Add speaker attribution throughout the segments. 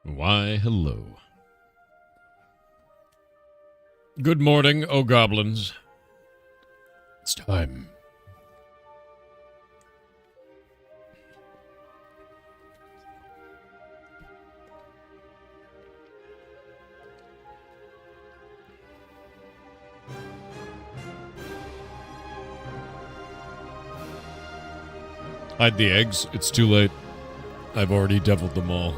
Speaker 1: Why, hello. Good morning, oh goblins. It's time. Hide the eggs. It's too late. I've already deviled them all.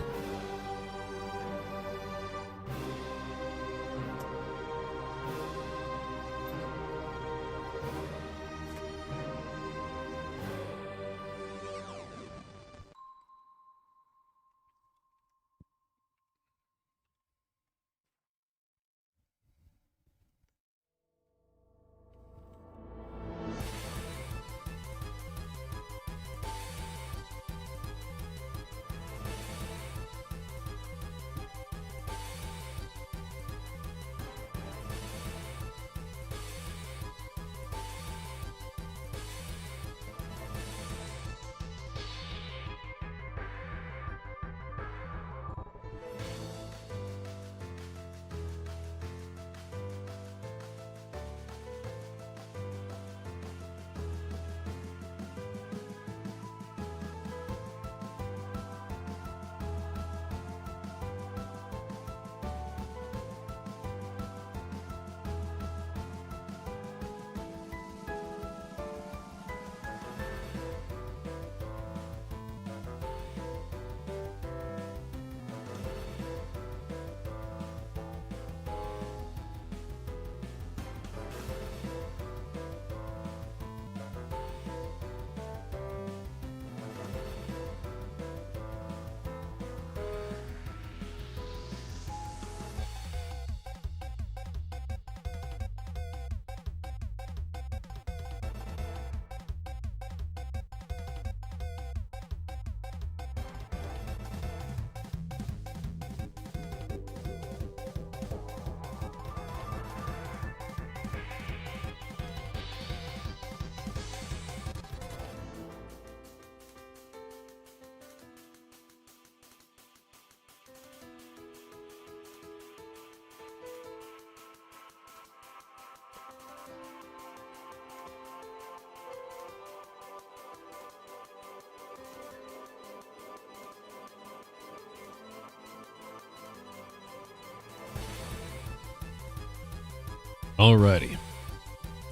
Speaker 1: Alrighty.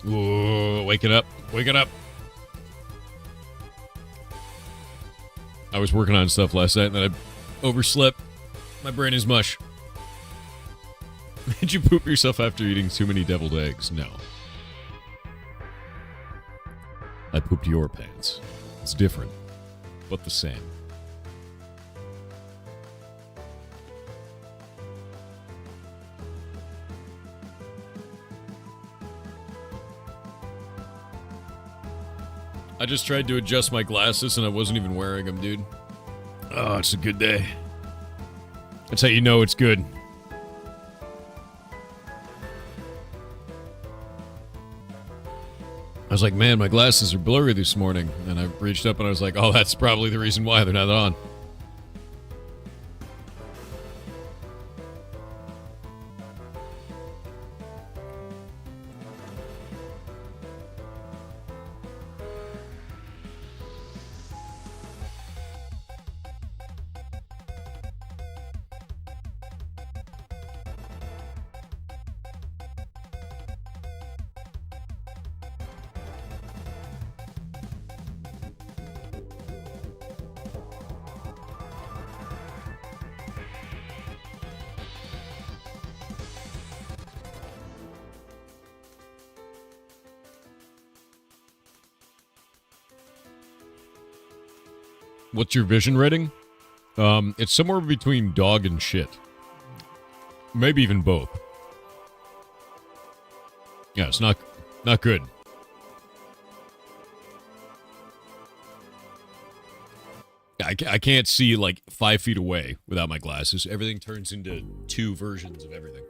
Speaker 1: Whoa, waking up. Waking up. I was working on stuff last night and then I overslept. My brain is mush. Did you poop yourself after eating too many deviled eggs? No. I pooped your pants. It's different, but the same. I just tried to adjust my glasses and I wasn't even wearing them, dude. Oh, it's a good day. That's how you know it's good. I was like, man, my glasses are blurry this morning. And I reached up and I was like, oh, that's probably the reason why they're not on. What's your vision rating? It's somewhere between dog and shit. Maybe even both. Yeah, it's not good. I can't see like 5 feet away without my glasses. Everything turns into two versions of everything.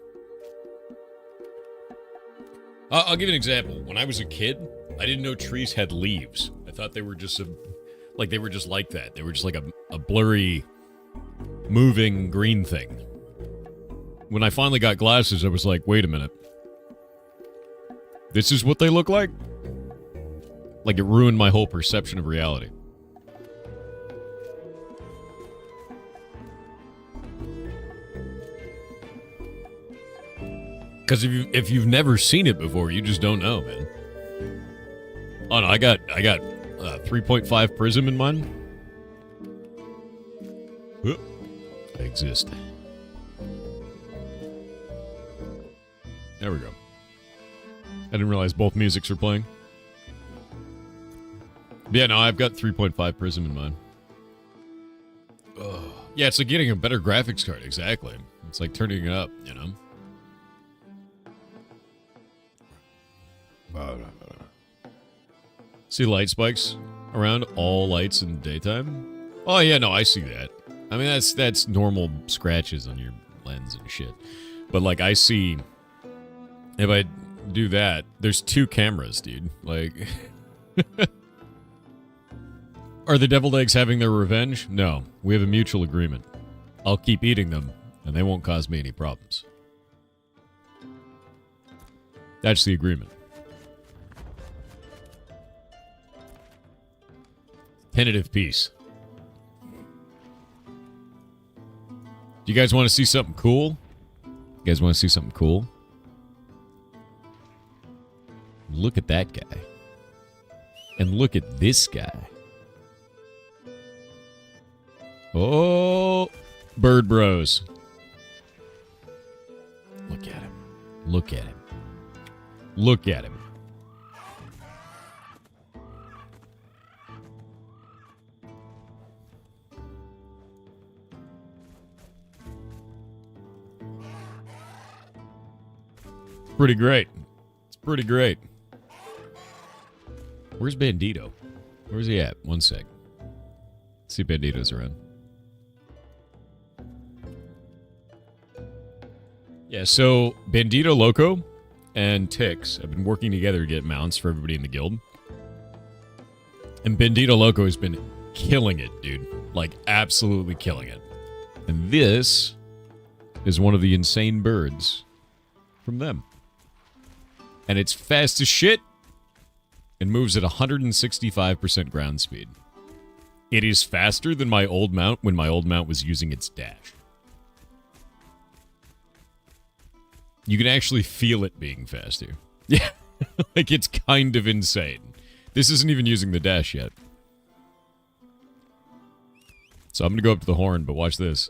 Speaker 1: I'll give you an example. When I was a kid, I didn't know trees had leaves. I thought they were just like they were just like that. They were just like a blurry moving green thing. When I finally got glasses, I was like, wait a minute. This is what they look like? Like, it ruined my whole perception of reality. Because if you've never seen it before, you just don't know, man. Oh no, I got 3.5 prism in mine. I exist. There we go. I didn't realize both musics are playing. Yeah, no, I've got 3.5 prism in mine. Oh. Yeah, it's like getting a better graphics card, exactly. It's like turning it up, you know? See light spikes around all lights in the daytime? Oh, yeah, no, I see that. I mean, that's normal scratches on your lens and shit. But, like, I see... If I do that, there's 2 cameras, dude. Like... Are the deviled eggs having their revenge? No. We have a mutual agreement. I'll keep eating them, and they won't cause me any problems. That's the agreement. Tentative peace. Do you guys want to see something cool? You guys want to see something cool? Look at that guy. And look at this guy. Oh, bird bros. Look at him. Look at him. Look at him. Pretty great. It's pretty great. Where's Bandito? Where's he at? One sec. Let's see if Bandito's around. Yeah, so Bandito Loco and Tix have been working together to get mounts for everybody in the guild. And Bandito Loco has been killing it, dude. Like, absolutely killing it. And this is one of the insane birds from them. And it's fast as shit and moves at 165% ground speed. It is faster than my old mount when my old mount was using its dash. You can actually feel it being faster. Yeah, like it's kind of insane. This isn't even using the dash yet. So I'm going to go up to the horn, but watch this.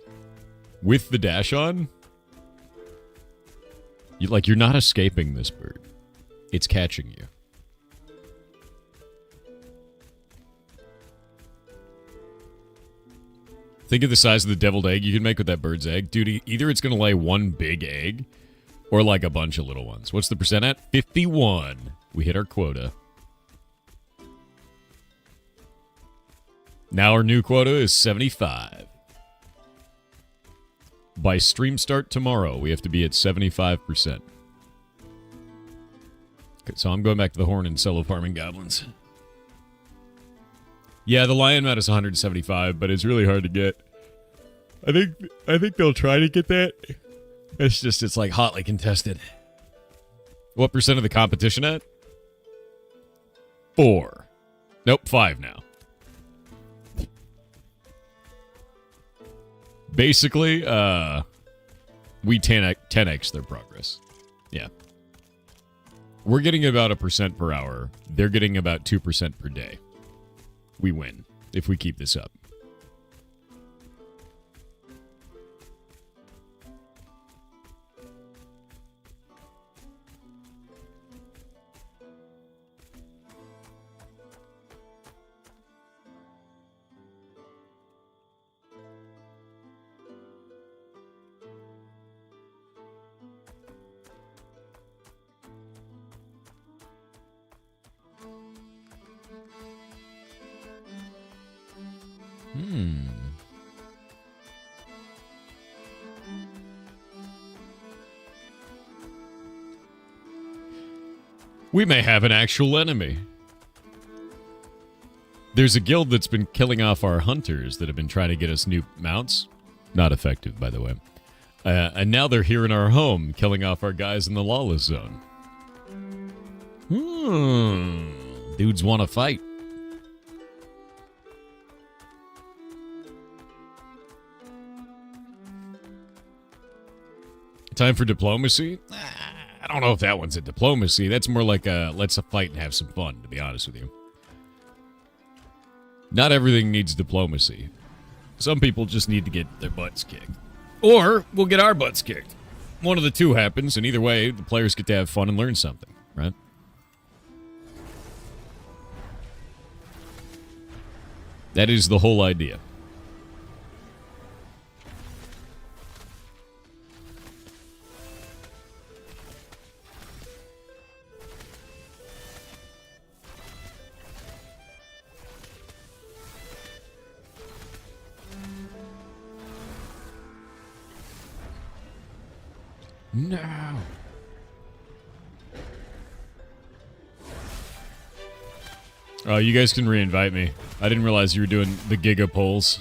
Speaker 1: With the dash on, you're not escaping this bird. It's catching you. Think of the size of the deviled egg you can make with that bird's egg. Dude, either it's going to lay one big egg or like a bunch of little ones. What's the percent at? 51. We hit our quota. Now our new quota is 75. By stream start tomorrow, we have to be at 75%. Okay, so I'm going back to the horn and solo farming goblins. Yeah, the lion mount is 175, but it's really hard to get. I think they'll try to get that. It's like hotly contested. What percent of the competition at? 4. Nope, 5 now. Basically, we 10x their progress. Yeah. We're getting about 1% per hour. They're getting about 2% per day. We win if we keep this up. We may have an actual enemy. There's a guild that's been killing off our hunters that have been trying to get us new mounts. Not effective, by the way. And now they're here in our home, killing off our guys in the lawless zone. Dudes want to fight. Time for diplomacy? I don't know if that one's a diplomacy. That's more like a let's fight and have some fun, to be honest with you. Not everything needs diplomacy. Some people just need to get their butts kicked. Or we'll get our butts kicked. One of the two happens, and either way, the players get to have fun and learn something, right? That is the whole idea. No. Oh, you guys can re-invite me. I didn't realize you were doing the Giga polls.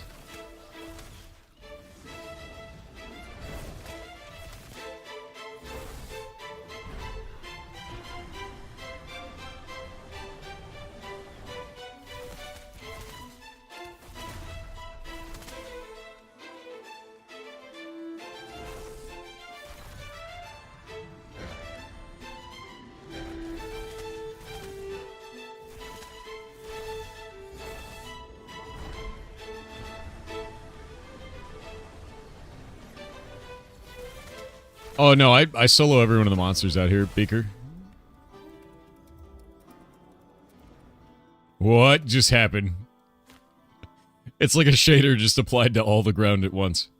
Speaker 1: Oh, no, I solo every one of the monsters out here, Beaker. What just happened? It's like a shader just applied to all the ground at once.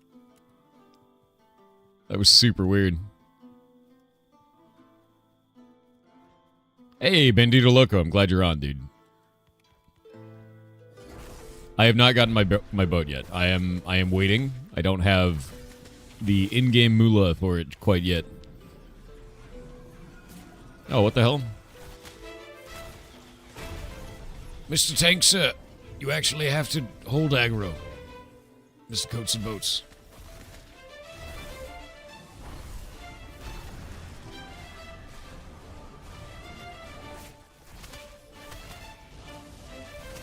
Speaker 1: That was super weird. Hey, Bandito Loco, I'm glad you're on, dude. I have not gotten my boat yet. I am waiting. I don't have the in-game moolah for it quite yet. Oh, what the hell? Mr. Tank, sir, you actually have to hold aggro. Mr. Coats and Boats.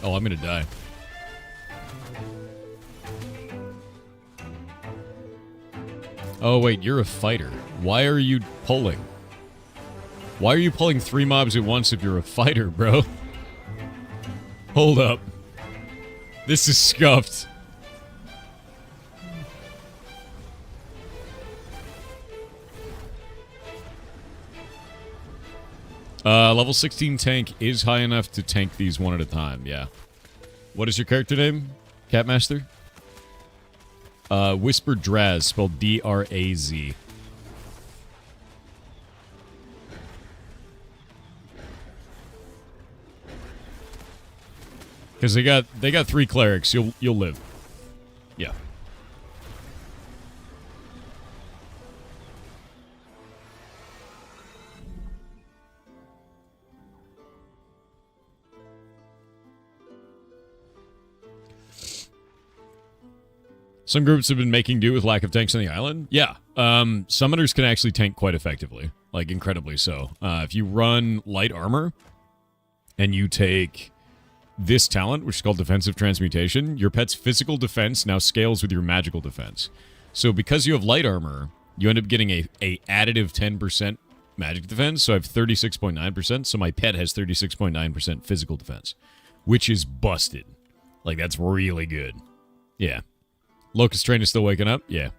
Speaker 1: Oh, I'm gonna die. Oh, wait, you're a fighter. Why are you pulling? Why are you pulling 3 mobs at once if you're a fighter, bro? Hold up. This is scuffed. Level 16 tank is high enough to tank these one at a time, yeah. What is your character name, Catmaster? Whisper Draz, spelled D-R-A-Z. Because they got 3 clerics. You'll live. Yeah. Some groups have been making do with lack of tanks on the island. Yeah. Summoners can actually tank quite effectively. Like, incredibly so. If you run light armor and you take this talent, which is called Defensive Transmutation, your pet's physical defense now scales with your magical defense. So because you have light armor, you end up getting a additive 10% magic defense. So I have 36.9%. So my pet has 36.9% physical defense, which is busted. Like, that's really good. Yeah. Locust Train is still waking up? Yeah.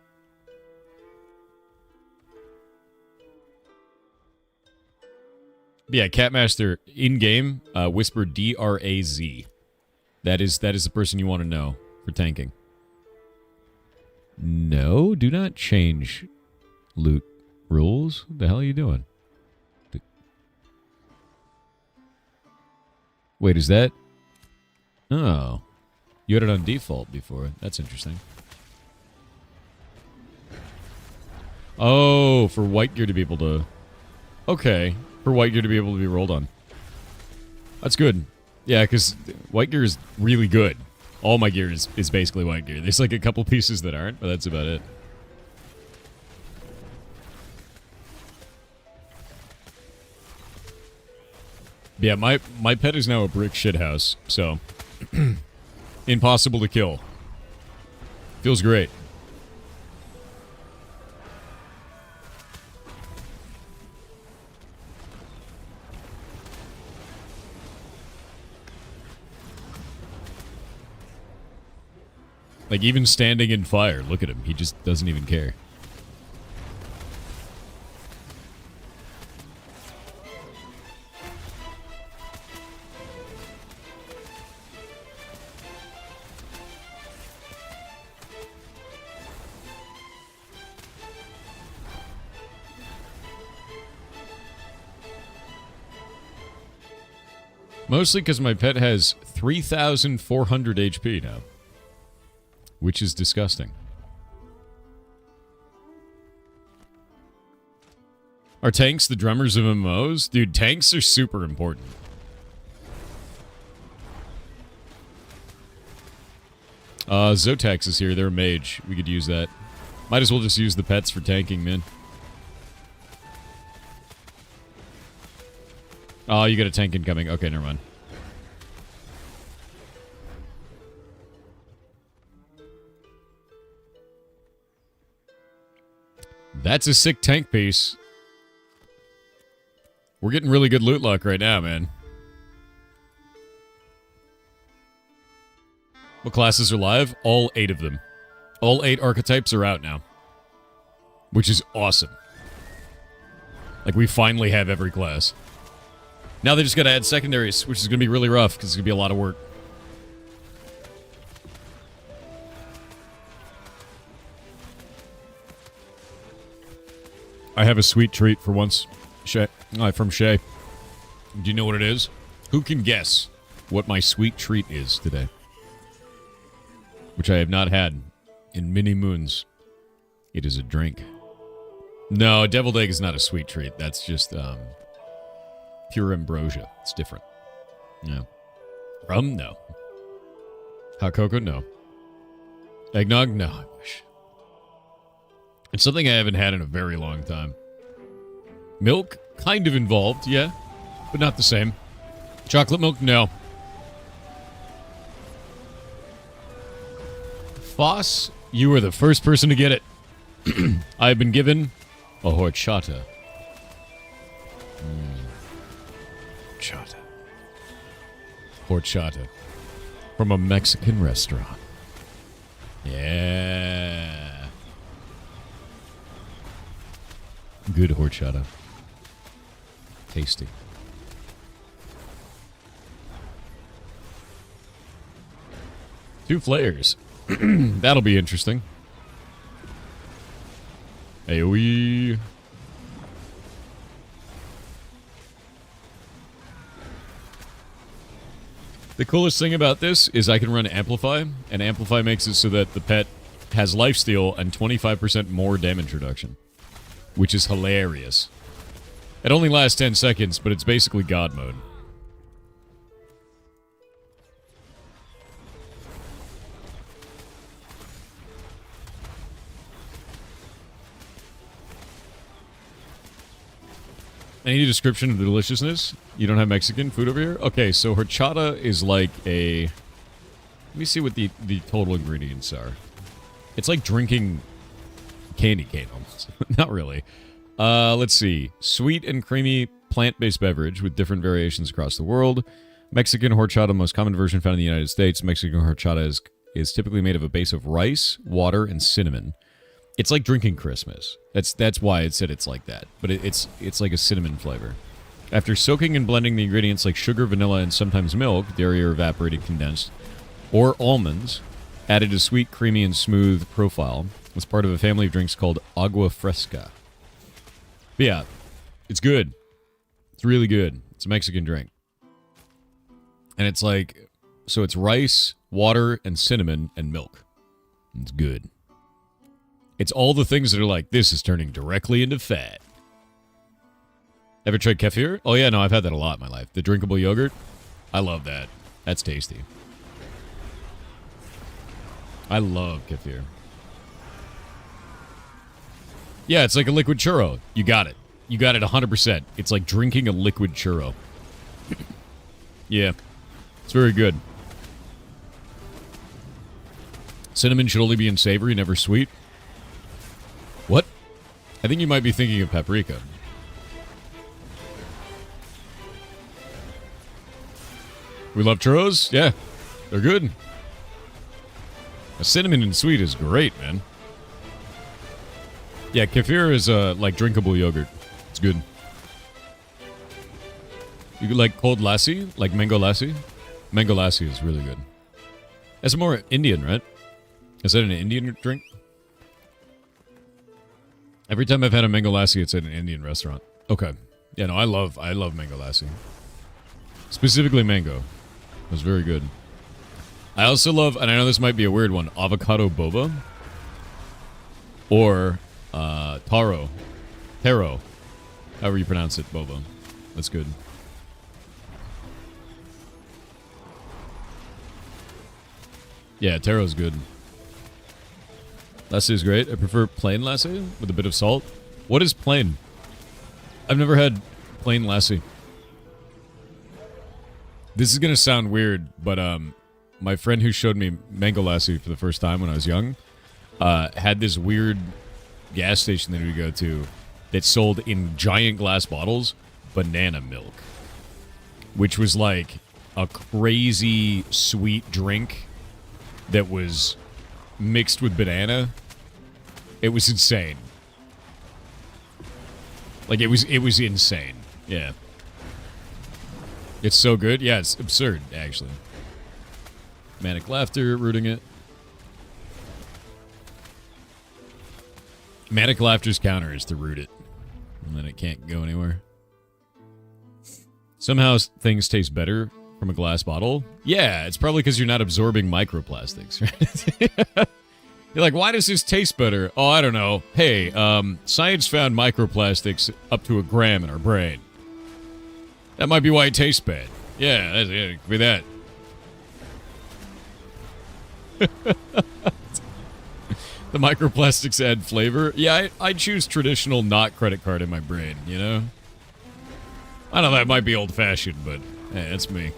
Speaker 1: Yeah, Catmaster in-game, whisper D-R-A-Z. That is the person you want to know for tanking. No, do not change loot rules. What the hell are you doing? Wait, is that... Oh. You had it on default before. That's interesting. Oh, for white gear to be able to... Okay. For white gear to be able to be rolled on. That's good. Yeah, because white gear is really good. All my gear is basically white gear. There's like a couple pieces that aren't, but that's about it. Yeah, my pet is now a brick shithouse, so impossible to kill. Feels great. Like, even standing in fire, look at him. He just doesn't even care. Mostly because my pet has 3,400 HP now. Which is disgusting. Are tanks the drummers of MMOs? Dude, tanks are super important. Zotax is here. They're a mage. We could use that. Might as well just use the pets for tanking, man. Oh, you got a tank incoming. Okay, never mind. That's a sick tank piece. We're getting really good loot luck right now, man. What classes are live? All 8 of them. All 8 archetypes are out now. Which is awesome. Like, we finally have every class. Now they just gotta add secondaries, which is gonna be really rough, because it's gonna be a lot of work. I have a sweet treat for once, Shay. From Shay. Do you know what it is? Who can guess what my sweet treat is today? Which I have not had in many moons. It is a drink. No, deviled egg is not a sweet treat. That's just pure ambrosia. It's different. No. Rum? No. Hot cocoa? No. Eggnog? No, I wish. It's something I haven't had in a very long time. Milk? Kind of involved, yeah. But not the same. Chocolate milk? No. Foss, you were the first person to get it. I've been given a horchata. Horchata. Horchata. From a Mexican restaurant. Yeah. Good horchata. Tasty. Two flavors. That'll be interesting. AoE. The coolest thing about this is I can run Amplify, and Amplify makes it so that the pet has lifesteal and 25% more damage reduction, which is hilarious. It only lasts 10 seconds, but it's basically God mode. Any description of the deliciousness? You don't have Mexican food over here? Okay, so horchata is like a... Let me see what the total ingredients are. It's like drinking candy cane almost. Not really. Let's see. Sweet and creamy plant-based beverage with different variations across the world. Mexican horchata, most common version found in the United States. Mexican horchata is typically made of a base of rice, water, and cinnamon. It's like drinking Christmas. That's why it said it's like that. But it's like a cinnamon flavor. After soaking and blending the ingredients like sugar, vanilla, and sometimes milk, dairy or evaporated condensed, or almonds, added a sweet, creamy, and smooth profile, was part of a family of drinks called agua fresca. But yeah, it's good. It's really good. It's a Mexican drink. And it's like, so it's rice, water, and cinnamon, and milk. It's good. It's all the things that are like, this is turning directly into fat. Ever tried kefir? Oh yeah, no, I've had that a lot in my life. The drinkable yogurt? I love that. That's tasty. I love kefir. Yeah, it's like a liquid churro. You got it. You got it 100%. It's like drinking a liquid churro. Yeah. It's very good. Cinnamon should only be in savory, never sweet. What? I think you might be thinking of paprika. We love churros? Yeah. They're good. A cinnamon and sweet is great, man. Yeah, kefir is like drinkable yogurt. It's good. You like cold lassi? Like mango lassi? Mango lassi is really good. That's more Indian, right? Is that an Indian drink? Every time I've had a mango lassi, it's at an Indian restaurant. Okay. Yeah, no, I love mango lassi. Specifically mango. It was very good. I also love, and I know this might be a weird one, avocado boba. Or taro. Taro. However you pronounce it, boba. That's good. Yeah, taro's good. Lassi is great. I prefer plain lassi with a bit of salt. What is plain? I've never had plain lassi. This is going to sound weird, but my friend who showed me mango lassi for the first time when I was young had this weird gas station that we go to that sold in giant glass bottles banana milk, which was like a crazy sweet drink that was mixed with banana. It was insane. Like, it was insane. Yeah. It's so good. Yeah, it's absurd, actually. Manic laughter, rooting it. Manic laughter's counter is to root it. And then it can't go anywhere. Somehow things taste better from a glass bottle. Yeah, it's probably because you're not absorbing microplastics, right? You're like, why does this taste better? Oh, I don't know. Hey, science found microplastics up to 1 gram in our brain. That might be why it tastes bad. Yeah, it could be that. The microplastics add flavor. Yeah, I choose traditional, not credit card in my brain, you know? I know that might be old-fashioned, but hey, that's me.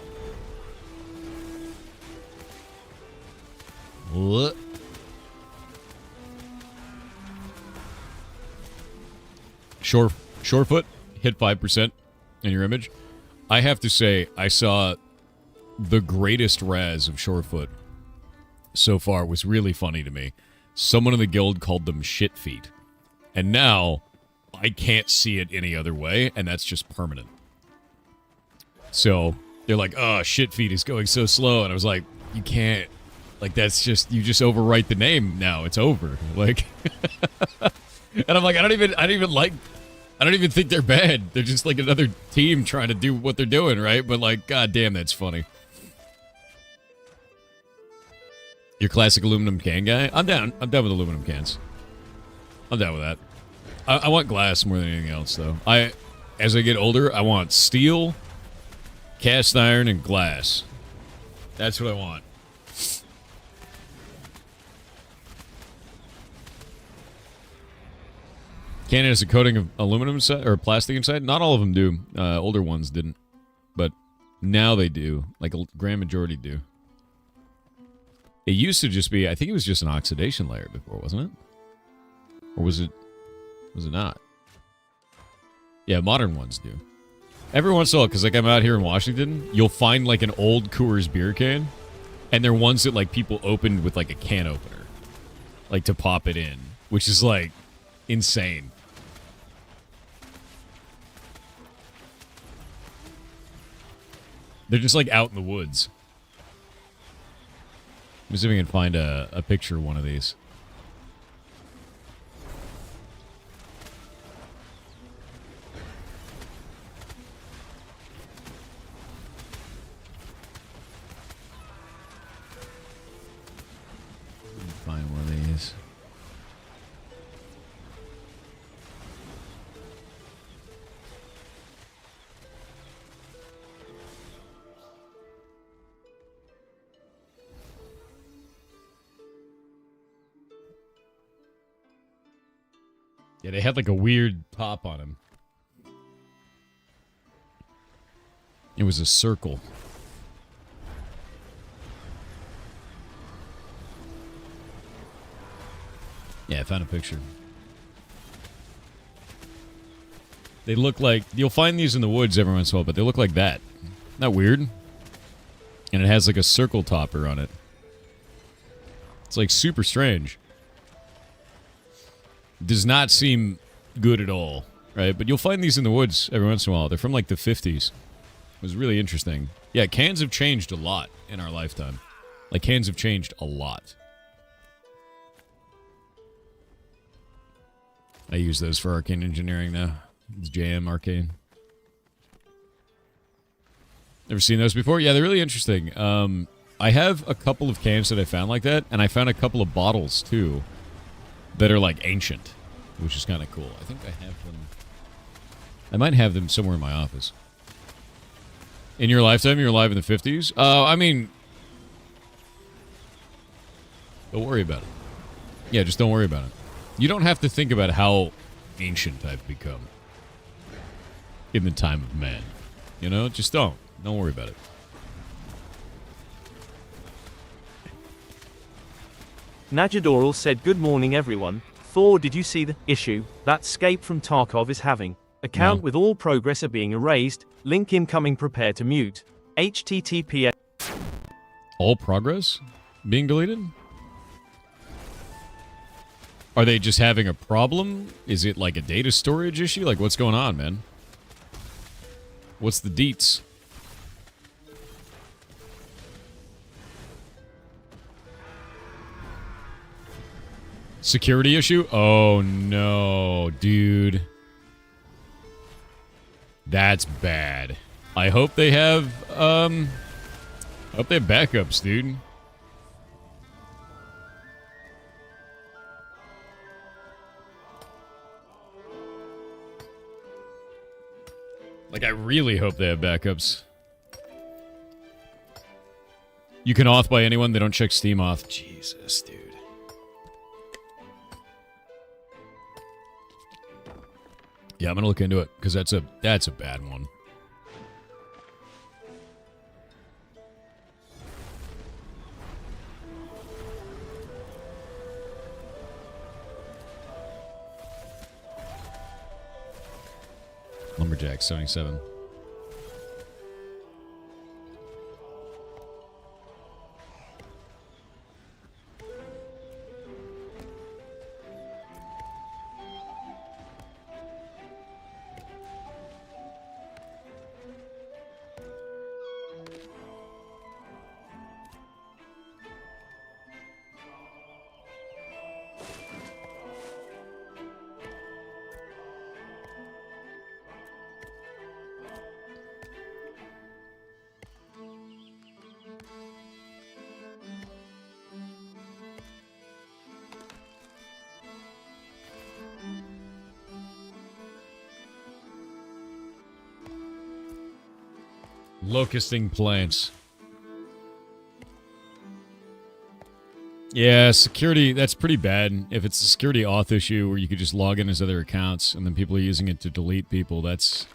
Speaker 1: What? Shorefoot hit 5% in your image. I have to say, I saw the greatest razz of Shorefoot so far. Was really funny to me. Someone in the guild called them shit feet. And now, I can't see it any other way, and that's just permanent. So, they're like, oh, shit feet is going so slow. And I was like, you can't. Like, that's just, you just overwrite the name now. It's over. Like, and I'm like, I don't even think they're bad. They're just like another team trying to do what they're doing, right? But like, god damn, that's funny. Your classic aluminum can guy? I'm down. I'm down with aluminum cans. I'm down with that. I want glass more than anything else, though. As I get older, I want steel, cast iron, and glass. That's what I want. Can has a coating of aluminum inside, or plastic inside. Not all of them do. Older ones didn't, but now they do. Like a grand majority do. It used to just be. I think it was just an oxidation layer before, wasn't it? Or was it? Was it not? Yeah, modern ones do. Every once in a while, because like I'm out here in Washington, you'll find like an old Coors beer can, and they're ones that like people opened with like a can opener, like to pop it in, which is like insane. They're just like out in the woods. Let me see if we can find a picture of one of these. Find one of these. Yeah, they had like a weird top on him. It was a circle. Yeah, I found a picture. They look like... You'll find these in the woods every once in a while, but they look like that. Isn't that weird? And it has like a circle topper on it. It's like super strange. Does not seem good at all, right? But you'll find these in the woods every once in a while. They're from like the 50s. It was really interesting. Yeah, cans have changed a lot in our lifetime. Like, cans have changed a lot. I use those for arcane engineering now. It's JM Arcane. Never seen those before? Yeah, they're really interesting. I have a couple of cans that I found like that, and I found a couple of bottles, too, that are, like, ancient, which is kind of cool. I think I have them. I might have them somewhere in my office. In your lifetime, you were alive in the 50s? I mean, don't worry about it. Yeah, just don't worry about it. You don't have to think about how ancient I've become in the time of man. You know, just don't. Don't worry about it.
Speaker 2: Najadoral said, good morning everyone. Thor, did you see the issue that Scape from Tarkov is having? Account with all progress are being erased. Link incoming, prepare to mute. HTTPS.
Speaker 1: All progress being deleted? Are they just having a problem? Is it like a data storage issue? Like, what's going on, man? What's the deets? Security issue? Oh, no, dude. That's bad. I hope they have, backups, dude. Like, I really hope they have backups. You can auth by anyone. They don't check Steam auth. Jesus, dude. Yeah, I'm gonna look into it, because that's a bad one. Lumberjack 77. Locusting plants. Yeah, security, that's pretty bad. If it's a security auth issue where you could just log in as other accounts and then people are using it to delete people, that's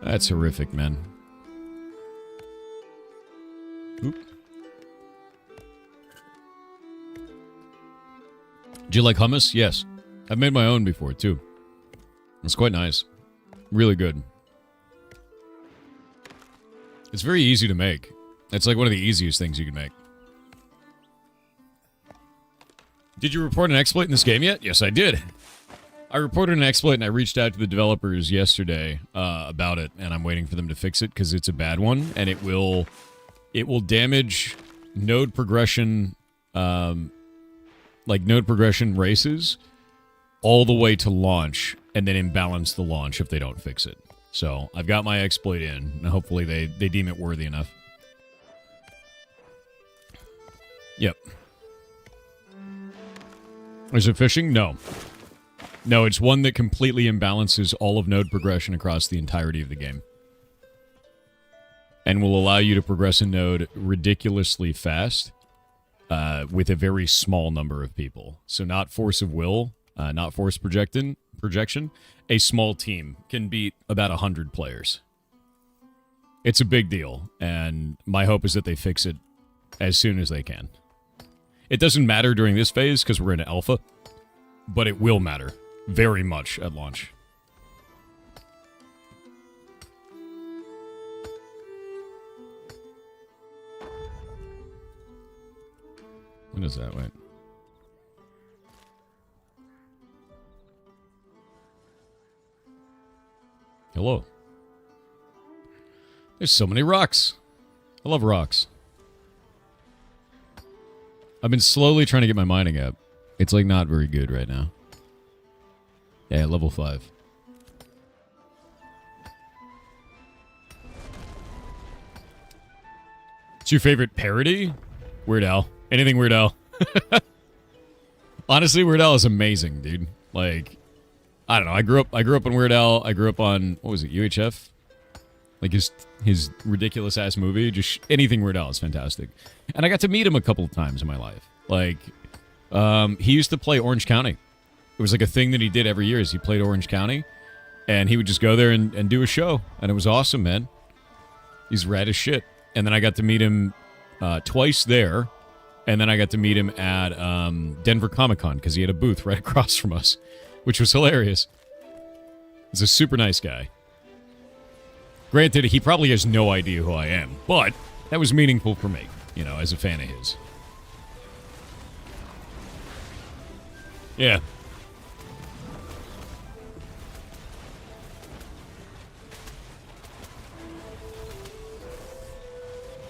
Speaker 1: horrific, man. Oop. Do you like hummus? Yes. I've made my own before, too. It's quite nice. Really good. It's very easy to make. It's like one of the easiest things you can make. Did you report an exploit in this game yet? Yes, I did. I reported an exploit and I reached out to the developers yesterday about it, and I'm waiting for them to fix it because it's a bad one, and it will damage node progression, like node progression races, all the way to launch, and then imbalance the launch if they don't fix it. So, I've got my exploit in, and hopefully they deem it worthy enough. Yep. Is it phishing? No. No, it's one that completely imbalances all of node progression across the entirety of the game. And will allow you to progress a node ridiculously fast with a very small number of people. So not force of will, not force projection, a small team can beat about 100 players. It's a big deal, and my hope is that they fix it as soon as they can. It doesn't matter during this phase because we're in alpha, but it will matter very much at launch. What is that? Wait. Hello. There's so many rocks. I love rocks. I've been slowly trying to get my mining up. It's like not very good right now. Yeah, level 5. What's your favorite parody? Weird Al. Anything Weird Al. Honestly, Weird Al is amazing, dude. Like, I don't know. I grew up on Weird Al. I grew up on, what was it, UHF? Like his ridiculous ass movie. Just anything Weird Al is fantastic. And I got to meet him a couple of times in my life. Like, he used to play Orange County. It was like a thing that he did every year is he played Orange County. And he would just go there and do a show. And it was awesome, man. He's rad as shit. And then I got to meet him twice there. And then I got to meet him at Denver Comic-Con because he had a booth right across from us, which was hilarious. He's a super nice guy. Granted, he probably has no idea who I am, but that was meaningful for me, you know, as a fan of his. Yeah.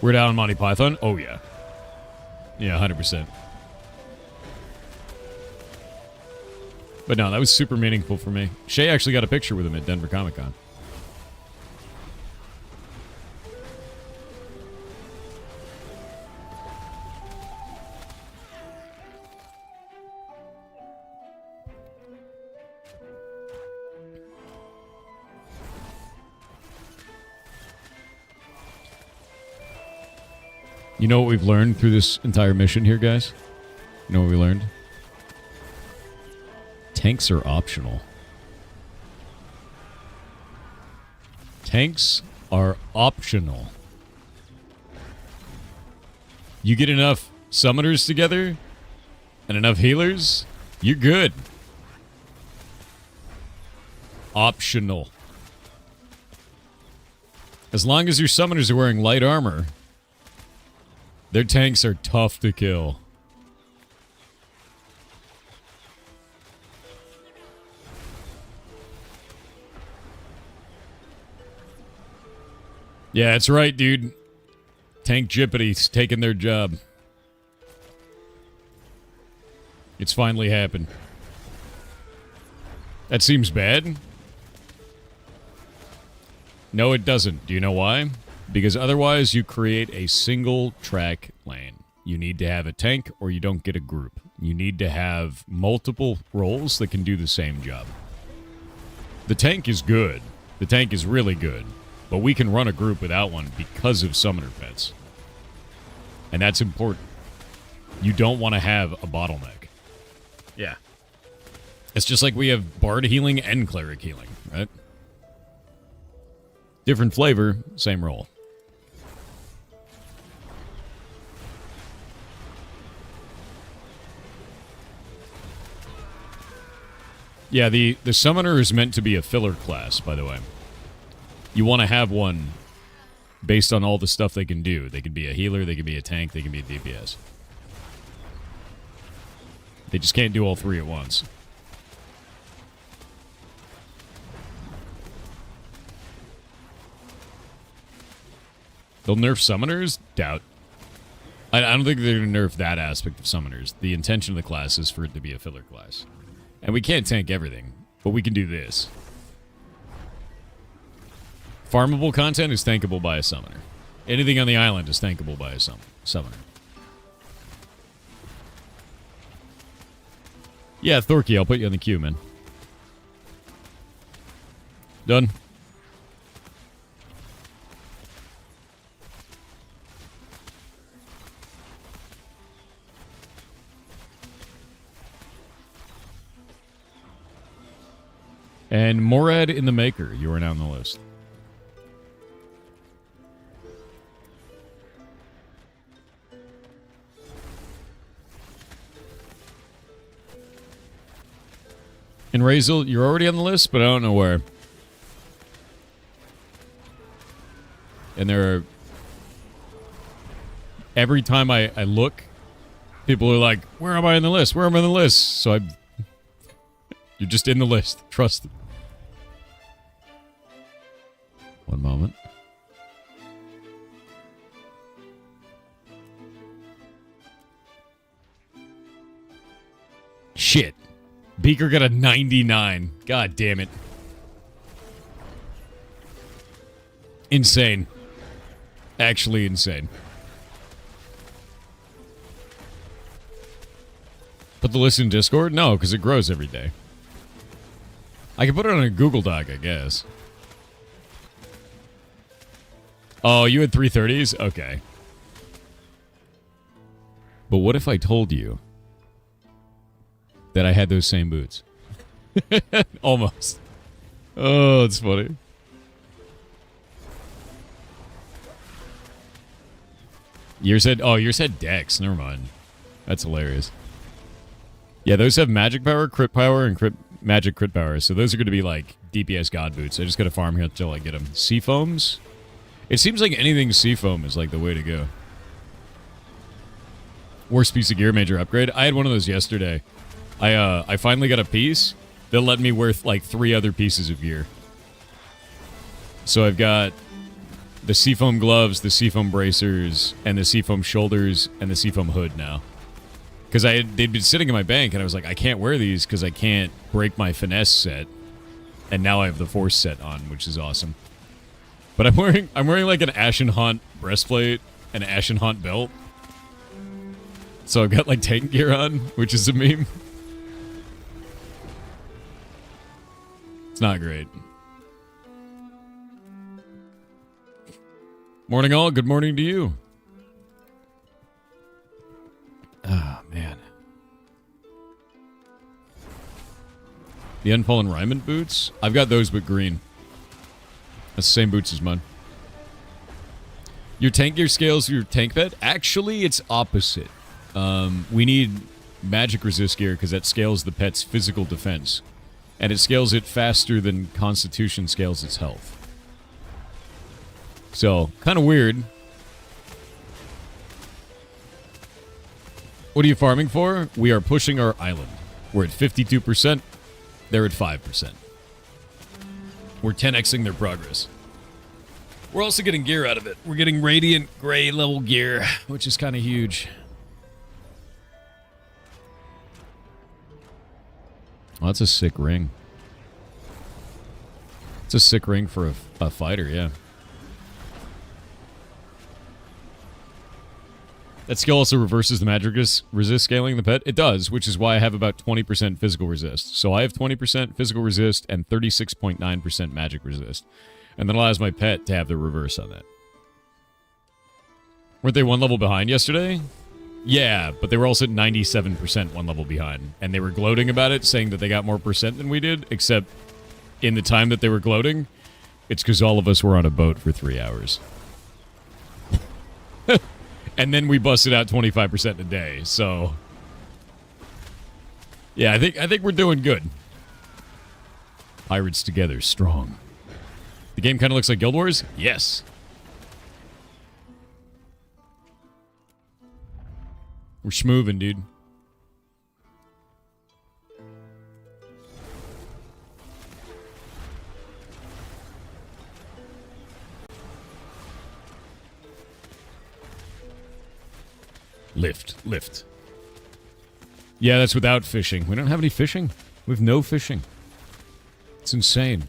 Speaker 1: Weird Al and Monty Python? Oh, yeah. Yeah, 100%. But no, that was super meaningful for me. Shay actually got a picture with him at Denver Comic-Con. You know what we've learned through this entire mission here, guys? You know what we learned? Tanks are optional. Tanks are optional. You get enough summoners together and enough healers, you're good. Optional. As long as your summoners are wearing light armor, their tanks are tough to kill. Yeah, that's right, dude. Tank Jippity's taking their job. It's finally happened. That seems bad. No, it doesn't. Do you know why? Because otherwise you create a single track lane. You need to have a tank or you don't get a group. You need to have multiple roles that can do the same job. The tank is good. The tank is really good. But we can run a group without one because of summoner pets. And that's important. You don't want to have a bottleneck. Yeah. It's just like we have bard healing and cleric healing, right? Different flavor, same role. Yeah, the summoner is meant to be a filler class, by the way. You want to have one based on all the stuff they can do. They can be a healer, they can be a tank, they can be a DPS. They just can't do all three at once. They'll nerf summoners? Doubt. I don't think they're going to nerf that aspect of summoners. The intention of the class is for it to be a filler class. And we can't tank everything, but we can do this. Farmable content is tankable by a summoner. Anything on the island is tankable by a summoner. Yeah, Thorky, I'll put you on the queue, man. Done. And Morad in the Maker, you are now on the list. And Razel, you're already on the list, but I don't know where. And there are... Every time I look, people are like, where am I on the list? Where am I on the list? So you're just in the list. Trust it. One moment. Shit. Beaker got a 99. God damn it. Insane. Actually insane. Put the list in Discord? No, because it grows every day. I can put it on a Google Doc, I guess. Oh, you had 330s? Okay. But what if I told you that I had those same boots? Almost. Oh, it's funny. Yours said Dex. Never mind. That's hilarious. Yeah, those have magic power, crit power, and magic crit power. So those are going to be like DPS god boots. I just got to farm here until I get them. Seafoams? It seems like anything seafoam is like the way to go. Worst piece of gear, major upgrade. I had one of those yesterday. I finally got a piece that let me wear like 3 other pieces of gear. So I've got the seafoam gloves, the seafoam bracers, and the seafoam shoulders, and the seafoam hood now. Because they'd been sitting in my bank, and I was like, I can't wear these because I can't break my finesse set. And now I have the force set on, which is awesome. But I'm wearing like an Ashen Haunt breastplate and an Ashen Haunt belt. So I've got like tank gear on, which is a meme. It's not great. Morning all, good morning to you. Ah, man. The Unfallen Ryman boots? I've got those but green. That's the same boots as mine. Your tank gear scales your tank pet? Actually, it's opposite. We need magic resist gear because that scales the pet's physical defense. And it scales it faster than Constitution scales its health. So, kind of weird. What are you farming for? We are pushing our island. We're at 52%. They're at 5%. We're 10xing their progress. We're also getting gear out of it. We're getting Radiant Gray level gear, which is kind of huge. Oh, that's a sick ring. It's a sick ring for a fighter, yeah. That skill also reverses the magic resist scaling the pet. It does, which is why I have about 20% physical resist. So I have 20% physical resist and 36.9% magic resist. And that allows my pet to have the reverse on that. Weren't they 1 level behind yesterday? Yeah, but they were also at 97% 1 level behind. And they were gloating about it, saying that they got more percent than we did, except in the time that they were gloating, it's because all of us were on a boat for 3 hours. And then we busted out 25% a day, so... Yeah, I think we're doing good. Pirates together, strong. The game kind of looks like Guild Wars? Yes. We're schmoovin', dude. Lift. Yeah, that's without fishing. We don't have any fishing. We have no fishing. It's insane.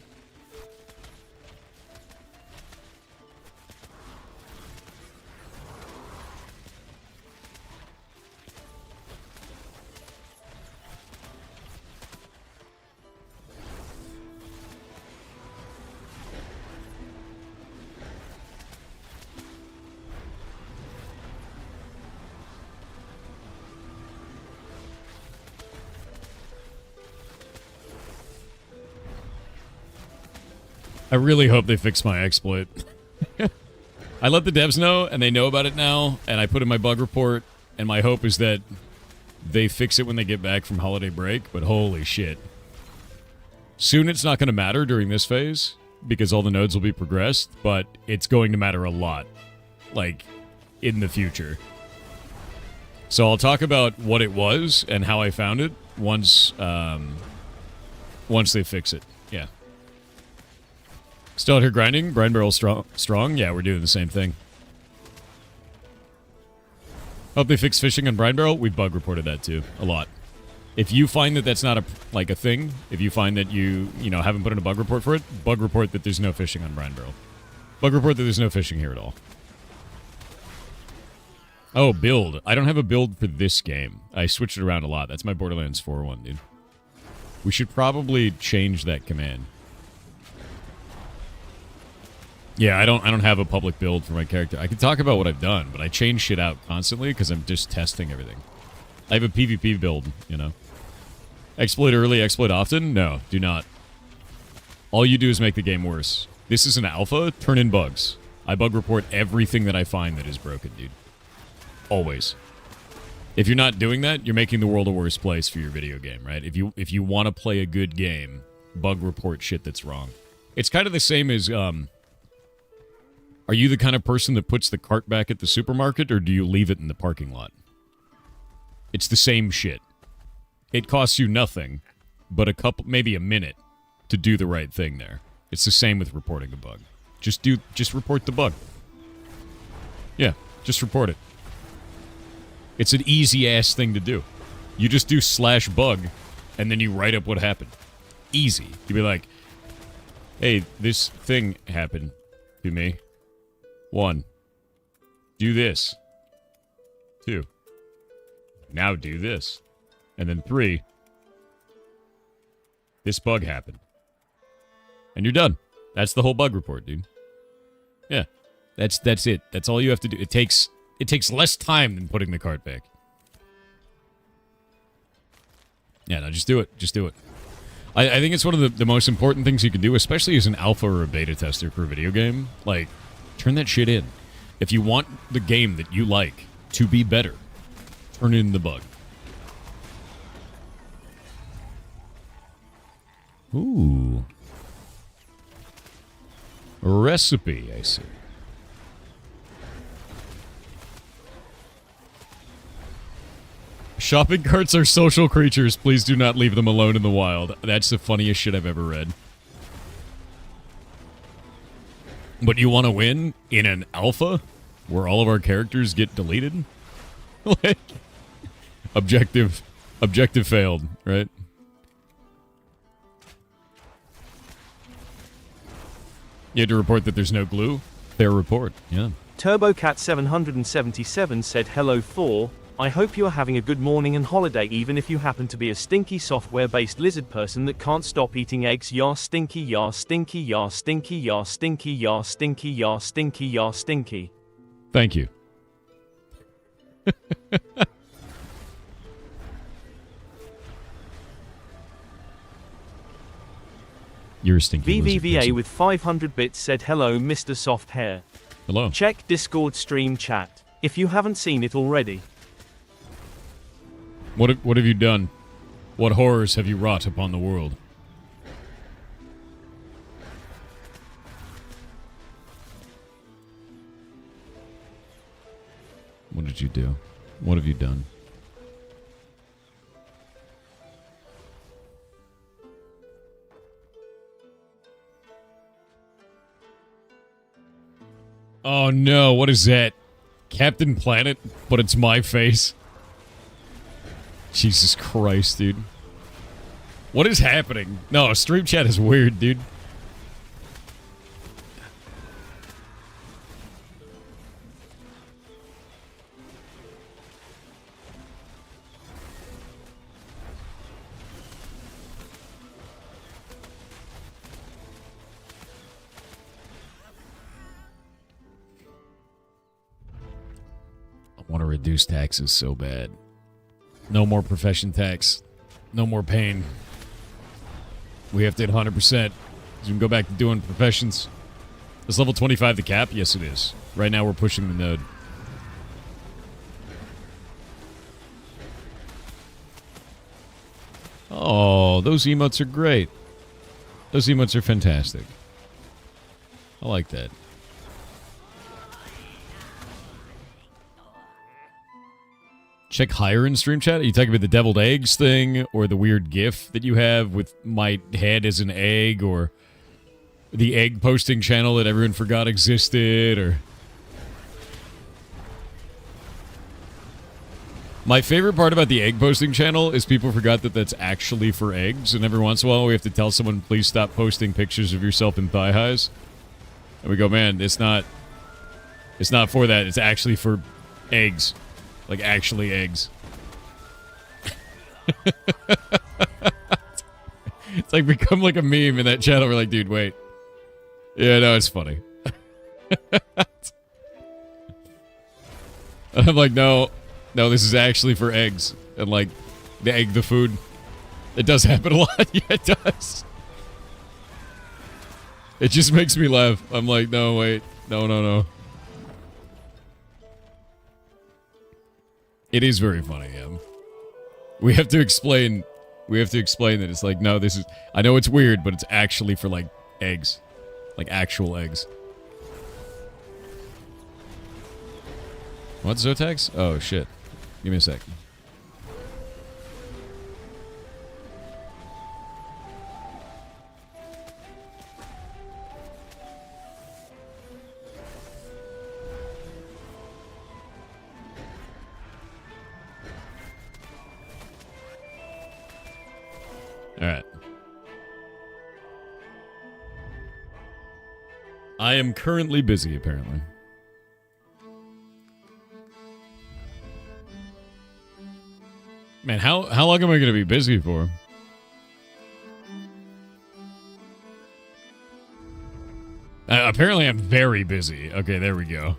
Speaker 1: I really hope they fix my exploit. I let the devs know, and they know about it now, and I put in my bug report, and my hope is that they fix it when they get back from holiday break, but holy shit. Soon it's not going to matter during this phase, because all the nodes will be progressed, but it's going to matter a lot, like, in the future. So I'll talk about what it was and how I found it once they fix it. Yeah. Still out here grinding? Brine barrel strong? Yeah, we're doing the same thing. Hope they fix fishing on brine barrel. We've bug reported that too, a lot. If you find that that's not a thing, if you find that you haven't put in a bug report for it, bug report that there's no fishing on brine barrel. Bug report that there's no fishing here at all. Oh, build. I don't have a build for this game. I switched it around a lot. That's my Borderlands 4 one, dude. We should probably change that command. Yeah, I don't have a public build for my character. I can talk about what I've done, but I change shit out constantly because I'm just testing everything. I have a PvP build, you know. Exploit early, exploit often? No, do not. All you do is make the game worse. This is an alpha, turn in bugs. I bug report everything that I find that is broken, dude. Always. If you're not doing that, you're making the world a worse place for your video game, right? If you want to play a good game, bug report shit that's wrong. It's kind of the same as, are you the kind of person that puts the cart back at the supermarket, or do you leave it in the parking lot? It's the same shit. It costs you nothing, but maybe a minute to do the right thing there. It's the same with reporting a bug. Just report the bug. Yeah, just report it. It's an easy-ass thing to do. You just do /bug, and then you write up what happened. Easy. You'd be like, hey, this thing happened to me. 1. Do this. 2. Now do this. And then 3. This bug happened. And you're done. That's the whole bug report, dude. Yeah. That's it. That's all you have to do. It takes less time than putting the cart back. Yeah, no, just do it. Just do it. I think it's one of the most important things you can do, especially as an alpha or a beta tester for a video game. Like, turn that shit in. If you want the game that you like to be better, turn in the bug. Ooh. A recipe, I see. Shopping carts are social creatures. Please do not leave them alone in the wild. That's the funniest shit I've ever read. But you want to win in an alpha where all of our characters get deleted? Like, objective failed, right? You had to report that there's no glue? Fair report, yeah.
Speaker 2: TurboCat777 said, hello 4. I hope you are having a good morning and holiday even if you happen to be a stinky software-based lizard person that can't stop eating eggs. Yar stinky, yar stinky, yar stinky, yar stinky, yar stinky, yar stinky, yar stinky.
Speaker 1: Thank you. You're a stinky
Speaker 2: VVVA with 500 bits said, hello Mr. Soft Hair.
Speaker 1: Hello.
Speaker 2: Check Discord stream chat if you haven't seen it already.
Speaker 1: What have you done? What horrors have you wrought upon the world? What did you do? What have you done? Oh no, what is that? Captain Planet, but it's my face. Jesus Christ, dude. What is happening? No, stream chat is weird, dude. I want to reduce taxes so bad. No more profession tax. No more pain. We have to hit 100%. we can go back to doing professions. Is level 25 the cap? Yes, it is. Right now we're pushing the node. Oh, those emotes are great. Those emotes are fantastic. I like that. Check higher in stream chat. Are you talking about the deviled eggs thing, or the weird GIF that you have with my head as an egg, or the egg posting channel that everyone forgot existed, or... My favorite part about the egg posting channel is people forgot that that's actually for eggs, and every once in a while we have to tell someone, please stop posting pictures of yourself in thigh highs. And we go, man, it's not for that. It's actually for eggs. Like, actually eggs. It's like become like a meme in that channel. We're like, dude, wait. Yeah, no, it's funny. And I'm like, no, this is actually for eggs. And like, the egg, the food. It does happen a lot. Yeah, it does. It just makes me laugh. I'm like, no, wait. No. It is very funny, yeah. We have to explain that it's like, no, this is... I know it's weird, but it's actually for, like, eggs. Like, actual eggs. What, Zotax? Oh, shit. Give me a sec. Alright. I am currently busy, apparently. Man, how long am I going to be busy for? Apparently I'm very busy. Okay, there we go.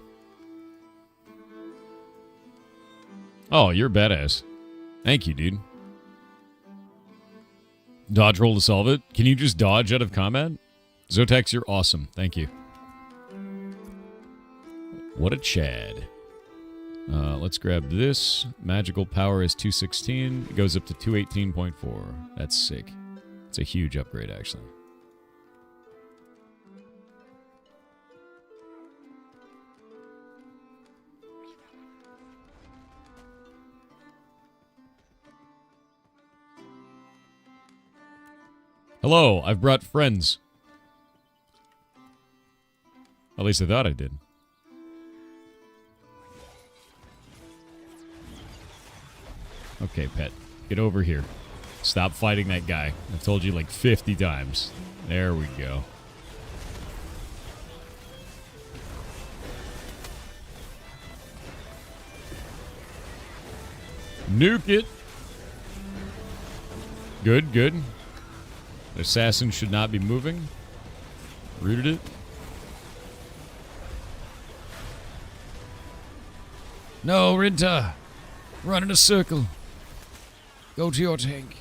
Speaker 1: Oh, you're badass. Thank you, dude. Dodge roll to solve it. Can you just dodge out of combat? Zotax, you're awesome. Thank you. What a Chad. Let's grab this. Magical power is 216. It goes up to 218.4. That's sick. It's a huge upgrade, actually. Hello, I've brought friends. At least I thought I did. Okay, pet. Get over here. Stop fighting that guy. I've told you like 50 times. There we go. Nuke it. Good, good. The assassin should not be moving. Rooted it. No, Rinta. Run in a circle. Go to your tank.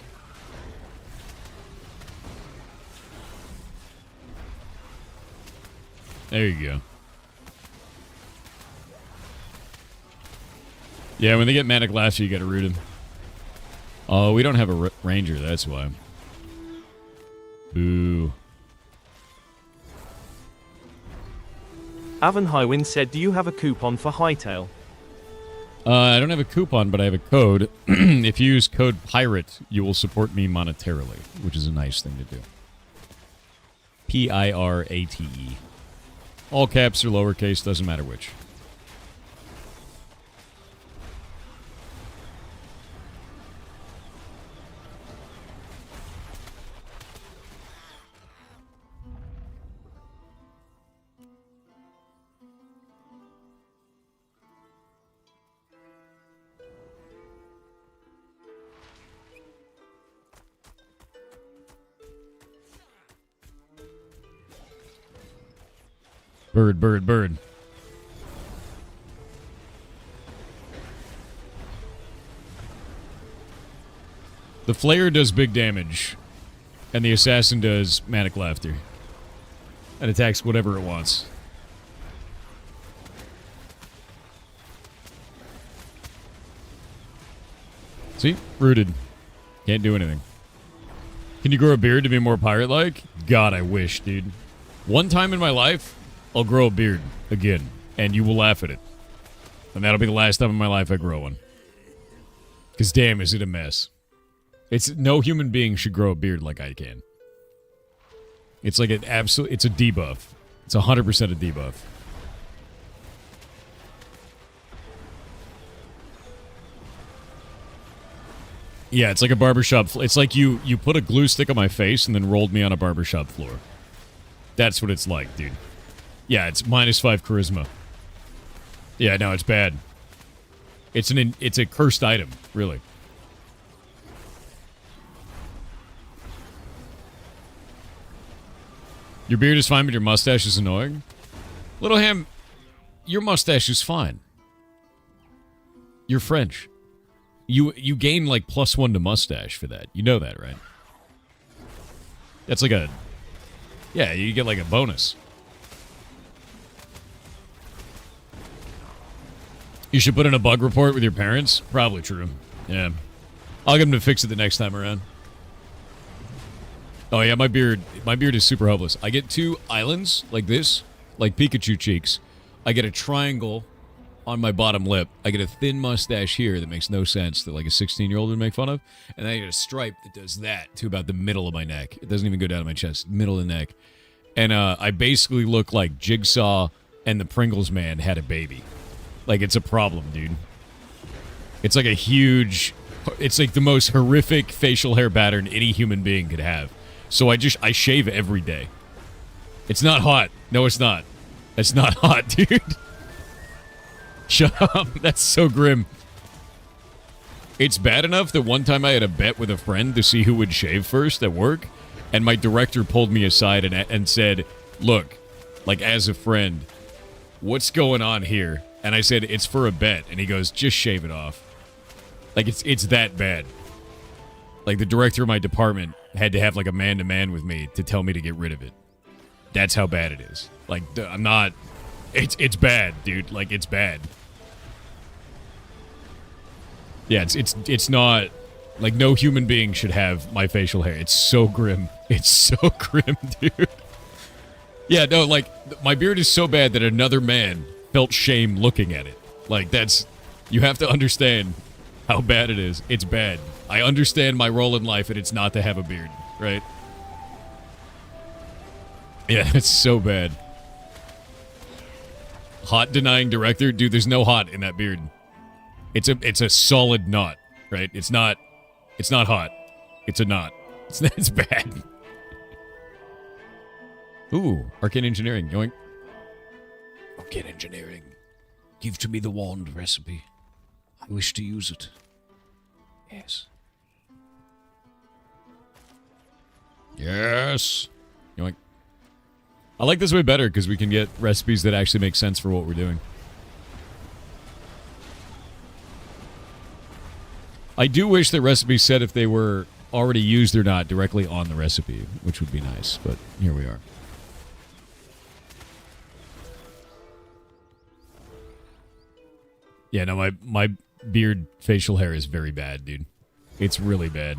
Speaker 1: There you go. Yeah, when they get Manic Laughter, you gotta root him. Oh, we don't have a ranger, that's why. Boo.
Speaker 2: Avon Highwind said, do you have a coupon for Hightail?
Speaker 1: I don't have a coupon, but I have a code. If you use code PIRATE, you will support me monetarily, which is a nice thing to do. PIRATE. All caps or lowercase, doesn't matter which. Bird, bird, bird. The Flayer does big damage, and the Assassin does Manic Laughter. and attacks whatever it wants. See? Rooted. Can't do anything. Can you grow a beard to be more pirate-like? God, I wish, dude. One time in my life, I'll grow a beard again, and you will laugh at it. And that'll be the last time in my life I grow one. Because damn, is it a mess. No human being should grow a beard like I can. It's like an absolute... It's a debuff. It's 100% a debuff. Yeah, it's like a barbershop... It's like you put a glue stick on my face and then rolled me on a barbershop floor. That's what it's like, dude. Yeah, it's -5 charisma. Yeah, no, it's bad. It's a cursed item, really. Your beard is fine, but your mustache is annoying? Little Ham, your mustache is fine. You're French. You gain, like, +1 to mustache for that. You know that, right? That's like a... Yeah, you get, like, a bonus. You should put in a bug report with your parents? Probably true. Yeah. I'll get them to fix it the next time around. Oh, yeah, my beard is super hopeless. I get 2 islands, like this, like Pikachu cheeks. I get a triangle on my bottom lip. I get a thin mustache here that makes no sense that, like, a 16-year-old would make fun of. And then I get a stripe that does that to about the middle of my neck. It doesn't even go down to my chest. Middle of the neck. And I basically look like Jigsaw and the Pringles man had a baby. Like, it's a problem, dude. It's like a huge... It's like the most horrific facial hair pattern any human being could have. So I shave every day. It's not hot. No, it's not. It's not hot, dude. Shut up. That's so grim. It's bad enough that one time I had a bet with a friend to see who would shave first at work, and my director pulled me aside and said, look, like, as a friend, what's going on here? And I said, it's for a bet. And he goes, just shave it off. Like, it's that bad. Like, the director of my department had to have, like, a man-to-man with me to tell me to get rid of it. That's how bad it is. Like, I'm not... It's bad, dude. Like, it's bad. Yeah, it's not... Like, no human being should have my facial hair. It's so grim. It's so grim, dude. Yeah, no, like, my beard is so bad that another man felt shame looking at it. Like, that's... You have to understand how bad it is. It's bad. I understand my role in life, and it's not to have a beard, right? Yeah, it's so bad. Hot denying director? Dude, there's no hot in that beard. It's a solid knot, right? It's not hot. It's a knot. It's bad. Ooh, arcane engineering, yoink. Arcane engineering. Give to me the wand recipe. I wish to use it. Yes. Yes. Yoink. I like this way better because we can get recipes that actually make sense for what we're doing. I do wish that recipes said if they were already used or not directly on the recipe, which would be nice, but here we are. Yeah, no, my beard facial hair is very bad, dude. It's really bad.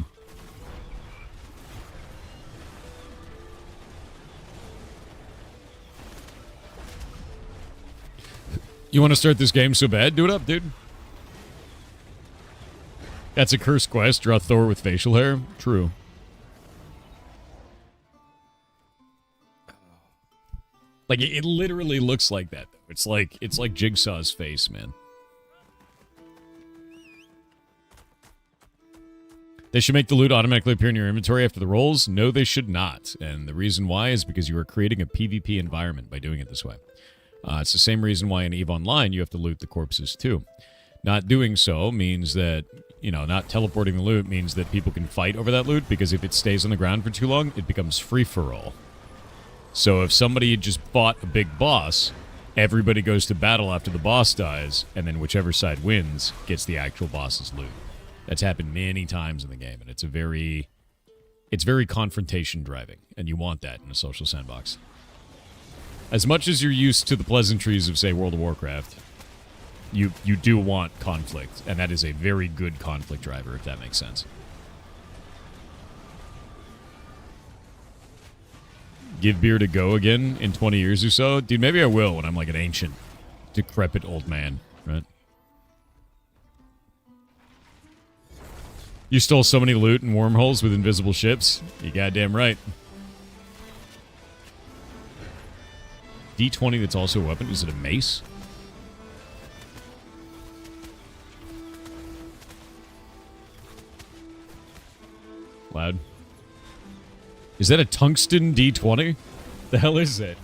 Speaker 1: You want to start this game so bad? Do it up, dude. That's a cursed quest. Draw Thor with facial hair. True. Like, it literally looks like that, though. It's like Jigsaw's face, man. They should make the loot automatically appear in your inventory after the rolls? No, they should not. And the reason why is because you are creating a PvP environment by doing it this way. It's the same reason why in EVE Online you have to loot the corpses too. Not doing so means that, you know, not teleporting the loot means that people can fight over that loot, because if it stays on the ground for too long, it becomes free-for-all. So if somebody just fought a big boss, everybody goes to battle after the boss dies, and then whichever side wins gets the actual boss's loot. That's happened many times in the game, and it's very confrontation driving, and you want that in a social sandbox. As much as you're used to the pleasantries of, say, World of Warcraft, you do want conflict, and that is a very good conflict driver, if that makes sense. Give beer to go again in 20 years or so? Dude, maybe I will when I'm like an ancient, decrepit old man, right? You stole so many loot and wormholes with invisible ships? You goddamn right. D20 that's also a weapon? Is it a mace? Loud. Is that a tungsten D20? The hell is that?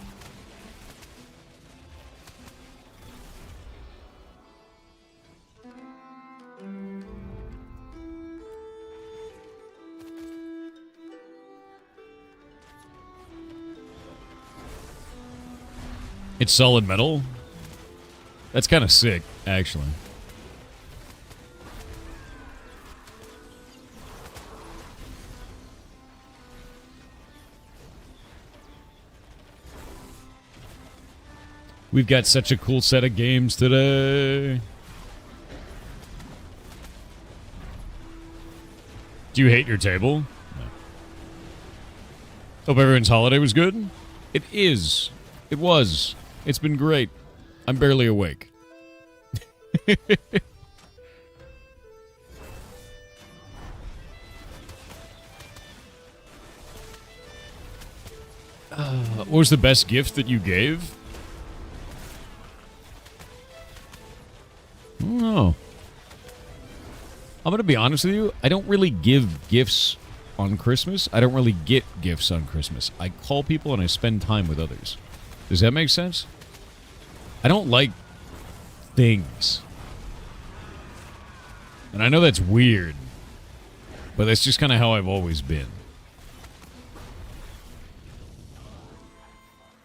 Speaker 1: It's solid metal? That's kind of sick, actually. We've got such a cool set of games today. Do you hate your table? No. Hope everyone's holiday was good. It is. It was. It's been great. I'm barely awake. What was the best gift that you gave? I don't know. I'm going to be honest with you. I don't really give gifts on Christmas. I don't really get gifts on Christmas. I call people and I spend time with others. Does that make sense? I don't like things. And I know that's weird, but that's just kind of how I've always been.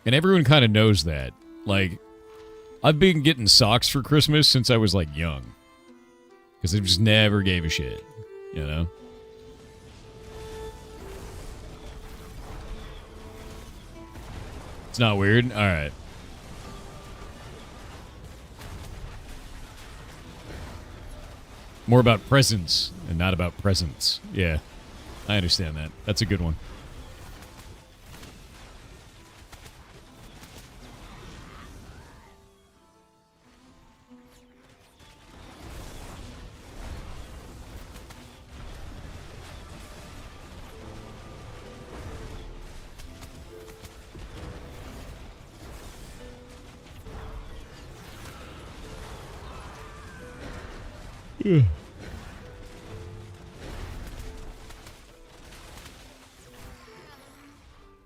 Speaker 1: And everyone kind of knows that. Like, I've been getting socks for Christmas since I was, like, young. Because I just never gave a shit, you know? It's not weird? Alright. More about presents and not about presents. Yeah, I understand that. That's a good one.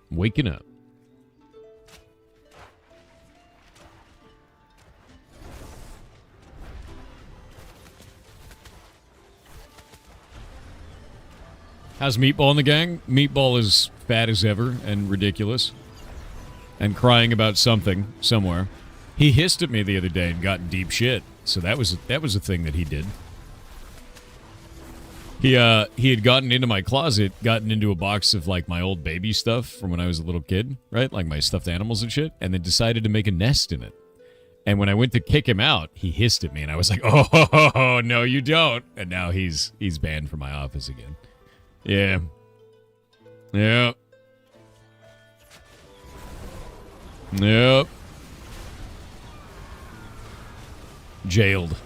Speaker 1: Waking up. How's Meatball in the gang? Meatball is fat as ever and ridiculous. And crying about something somewhere. He hissed at me the other day and got in deep shit. So that was a thing that he did. He had gotten into my closet, gotten into a box of, like, my old baby stuff from when I was a little kid, right? Like my stuffed animals and shit, and then decided to make a nest in it. And when I went to kick him out, he hissed at me, and I was like, oh, no, you don't. And now he's banned from my office again. Yeah. Yep. Yep. Jailed.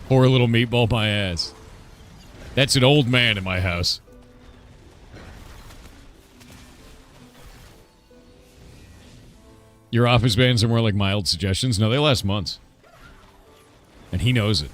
Speaker 1: Poor little Meatball my ass. That's an old man in my house. Your office bans are more like mild suggestions? No, they last months. And he knows it.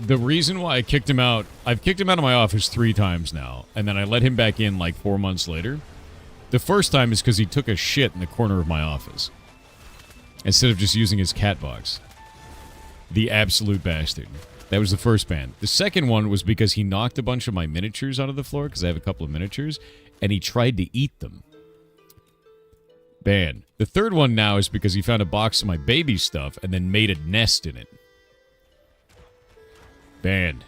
Speaker 1: The reason why I kicked him out, I've kicked him out of my office 3 times now, and then I let him back in like 4 months later. The first time is because he took a shit in the corner of my office instead of just using his cat box. The absolute bastard. That was the first ban. The second one was because he knocked a bunch of my miniatures onto the floor, because I have a couple of miniatures, and he tried to eat them. Ban. The third one now is because he found a box of my baby stuff and then made a nest in it. Banned.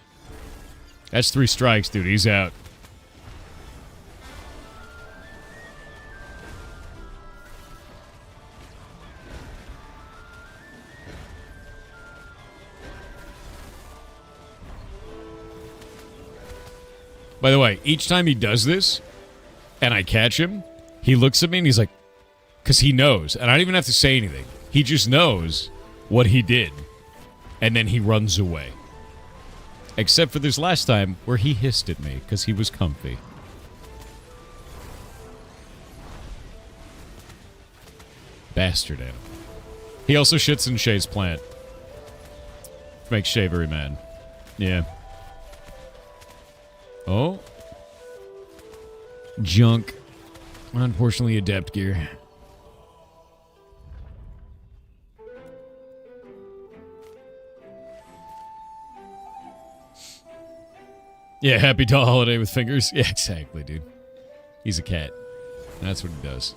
Speaker 1: That's 3 strikes, dude. He's out. By the way, each time he does this, and I catch him, he looks at me and he's like, because he knows, and I don't even have to say anything. He just knows what he did, and then he runs away. Except for this last time, where he hissed at me, because he was comfy. Bastard animal. He also shits in Shay's plant. Which makes Shay very mad. Yeah. Oh. Junk. Unfortunately, adept gear. Yeah, happy doll holiday with fingers. Yeah, exactly, dude. He's a cat. That's what he does.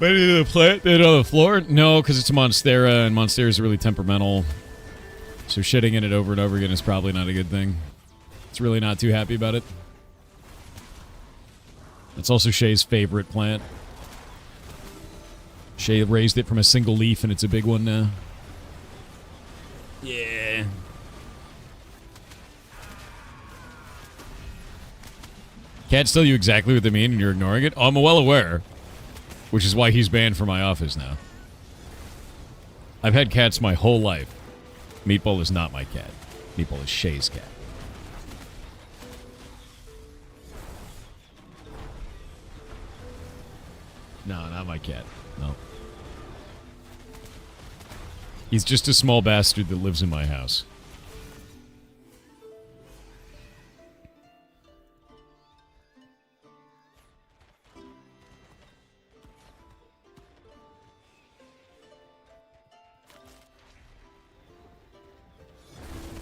Speaker 1: Ready to the plant it on the floor? No, because it's a Monstera, and Monsteras are really temperamental. So shitting in it over and over again is probably not a good thing. It's really not too happy about it. It's also Shay's favorite plant. Shay raised it from a single leaf, and it's a big one now. Yeah. Cats tell you exactly what they mean, and you're ignoring it? Oh, I'm well aware. Which is why he's banned from my office now. I've had cats my whole life. Meatball is not my cat. Meatball is Shay's cat. No, not my cat. No. He's just a small bastard that lives in my house.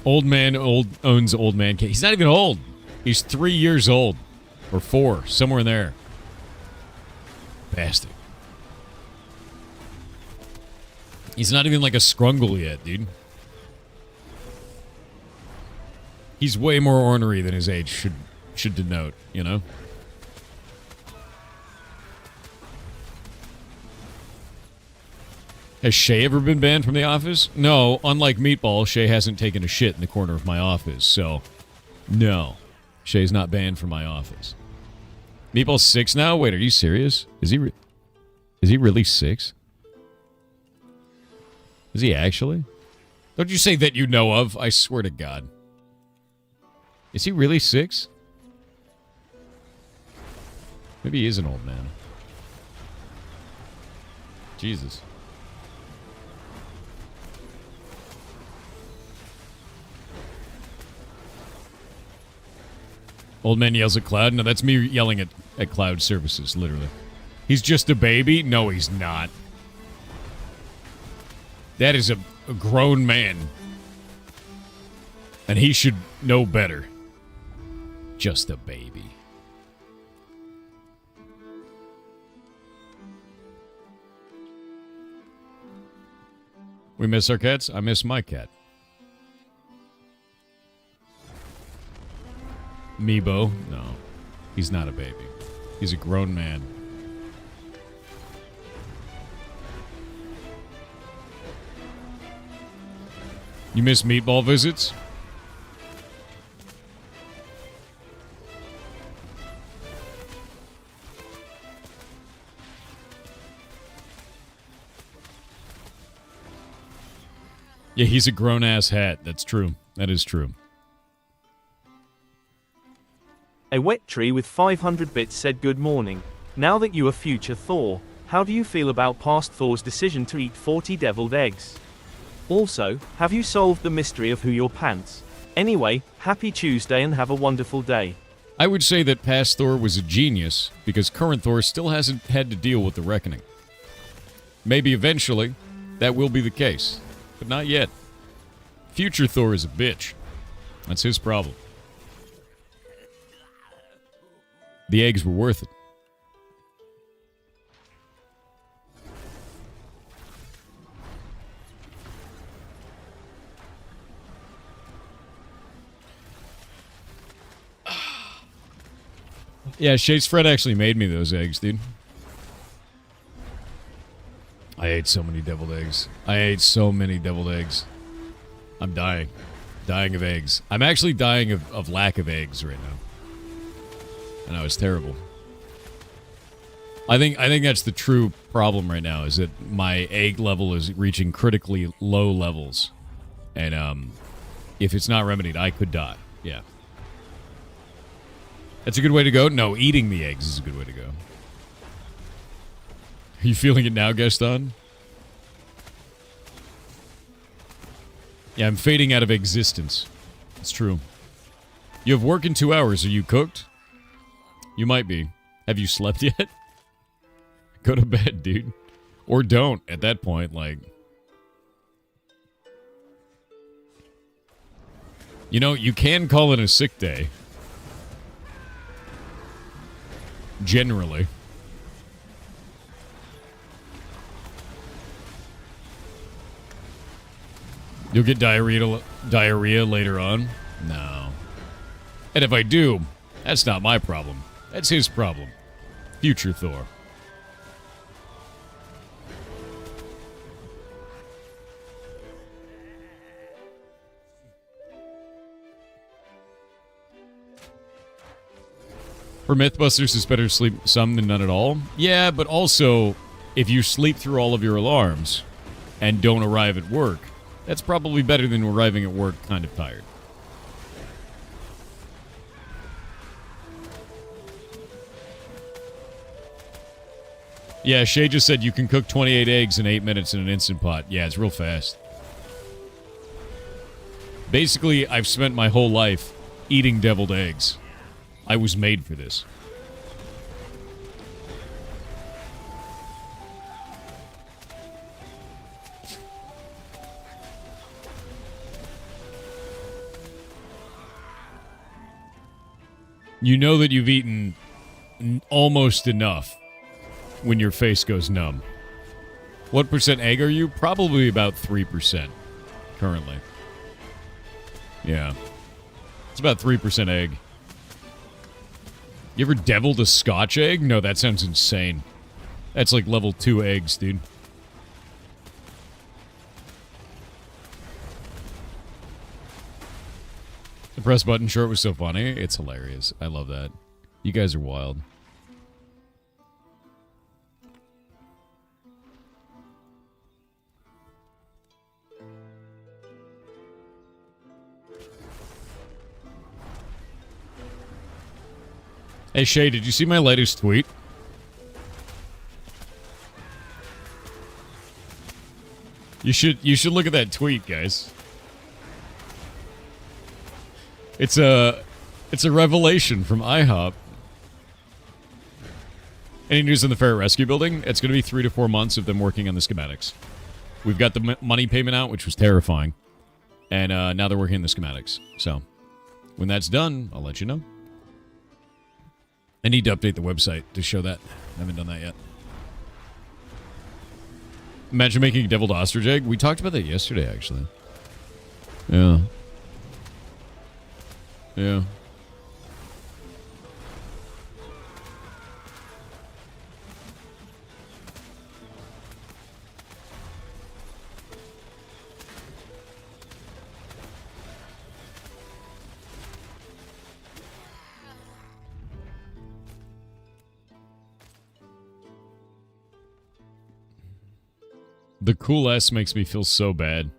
Speaker 1: Old man owns old man cat. He's not even old. He's 3 years old. Or 4. Somewhere in there. Bastard. He's not even like a scrungle yet, dude. He's way more ornery than his age should denote, you know? Has Shay ever been banned from the office? No, unlike Meatball, Shay hasn't taken a shit in the corner of my office, so no. Shay's not banned from my office. Meatball's 6 now? Wait, are you serious? Is he really 6? Is he actually? Don't you say that you know of. I swear to God. Is he really 6? Maybe he is an old man. Jesus. Old man yells at Cloud? No, that's me yelling at Cloud Services, literally. He's just a baby? No, he's not. That is a grown man. And he should know better. Just a baby. We miss our cats? I miss my cat. Meebo? No. He's not a baby. He's a grown man. You miss Meatball visits? Yeah, he's a grown-ass hat. That's true. That is true.
Speaker 2: A wet tree with 500 bits said good morning. Now that you are future Thor, how do you feel about past Thor's decision to eat 40 deviled eggs? Also, have you solved the mystery of who your pants? Anyway, happy Tuesday and have a wonderful day.
Speaker 1: I would say that past Thor was a genius because current Thor still hasn't had to deal with the reckoning. Maybe eventually that will be the case, but not yet. Future Thor is a bitch. That's his problem. The eggs were worth it. Yeah, Shay's Fred actually made me those eggs, dude. I ate so many deviled eggs. I ate so many deviled eggs. I'm dying. Dying of eggs. I'm actually dying of lack of eggs right now. And I was terrible. I think that's the true problem right now, is that my egg level is reaching critically low levels. And if it's not remedied, I could die. Yeah. That's a good way to go? No, eating the eggs is a good way to go. Are you feeling it now, Gaston? Yeah, I'm fading out of existence. It's true. You have work in 2 hours. Are you cooked? You might be. Have you slept yet? Go to bed, dude. Or don't at that point, like... You know, you can call it a sick day. Generally. You'll get diarrhea later on? No. And if I do, that's not my problem. That's his problem. Future Thor. For Mythbusters, it's better to sleep some than none at all. Yeah, but also, if you sleep through all of your alarms and don't arrive at work, that's probably better than arriving at work kind of tired. Yeah, Shay just said you can cook 28 eggs in 8 minutes in an Instant Pot. Yeah, it's real fast. Basically, I've spent my whole life eating deviled eggs. I was made for this. You know that you've eaten almost enough when your face goes numb. What percent egg are you? Probably about 3% currently. Yeah. It's about 3% egg. You ever deviled a Scotch egg? No, that sounds insane. That's like level 2 eggs, dude. The press button short was so funny. It's hilarious. I love that. You guys are wild. Hey, Shay, did you see my latest tweet? You should look at that tweet, guys. It's a revelation from IHOP. Any news on the Ferret Rescue Building? It's going to be 3 to 4 months of them working on the schematics. We've got the money payment out, which was terrifying. And now they're working on the schematics. So, when that's done, I'll let you know. I need to update the website to show that. I haven't done that yet. Imagine making a deviled ostrich egg. We talked about that yesterday, actually. Yeah. Yeah. The cool S makes me feel so bad.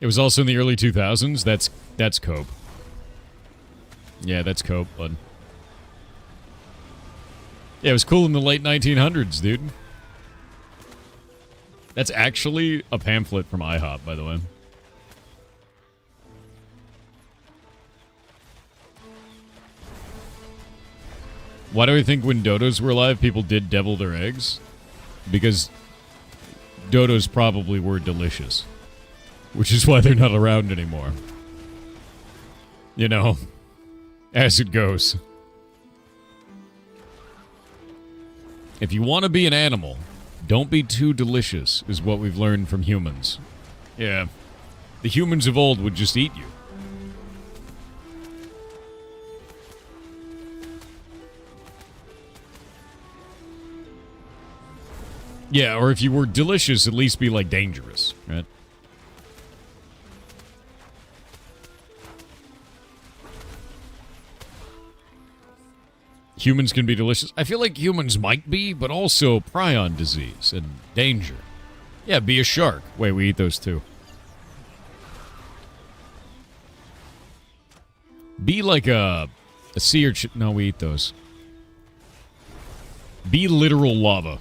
Speaker 1: It was also in the early 2000s. That's Cope. Yeah, that's Cope, bud. Yeah, it was cool in the late 1900s, dude. That's actually a pamphlet from IHOP, by the way. Why do I think when dodos were alive, people did devil their eggs? Because dodos probably were delicious. Which is why they're not around anymore. You know, as it goes. If you want to be an animal, don't be too delicious, is what we've learned from humans. Yeah. The humans of old would just eat you. Yeah, or if you were delicious, at least be, like, dangerous, right? Humans can be delicious. I feel like humans might be, but also prion disease and danger. Yeah, be a shark. Wait, we eat those too. Be like a sea urchin. No, we eat those. Be literal lava.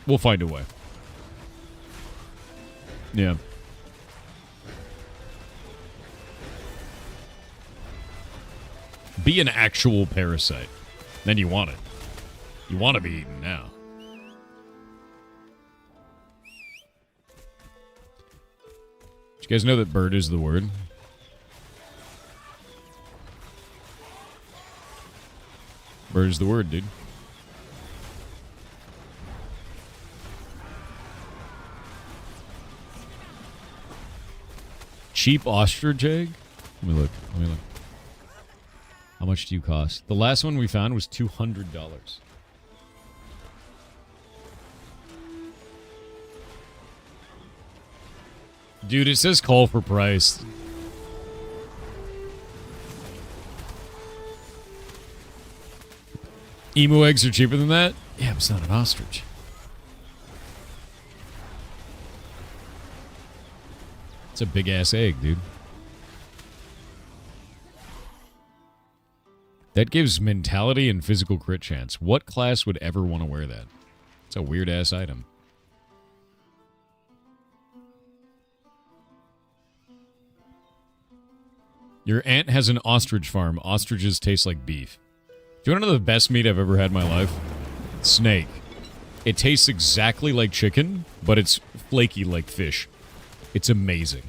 Speaker 1: We'll find a way. Yeah. Be an actual parasite. Then you want it. You want to be eaten now. Did you guys know that bird is the word? Bird is the word, dude. Cheap ostrich egg? Let me look. Let me look. How much do you cost? The last one we found was $200. Dude, it says call for price. Emu eggs are cheaper than that? Yeah, but it's not an ostrich. It's a big-ass egg, dude. That gives mentality and physical crit chance. What class would ever want to wear that? It's a weird-ass item. Your aunt has an ostrich farm. Ostriches taste like beef. Do you want to know the best meat I've ever had in my life? Snake. It tastes exactly like chicken, but it's flaky like fish. It's amazing.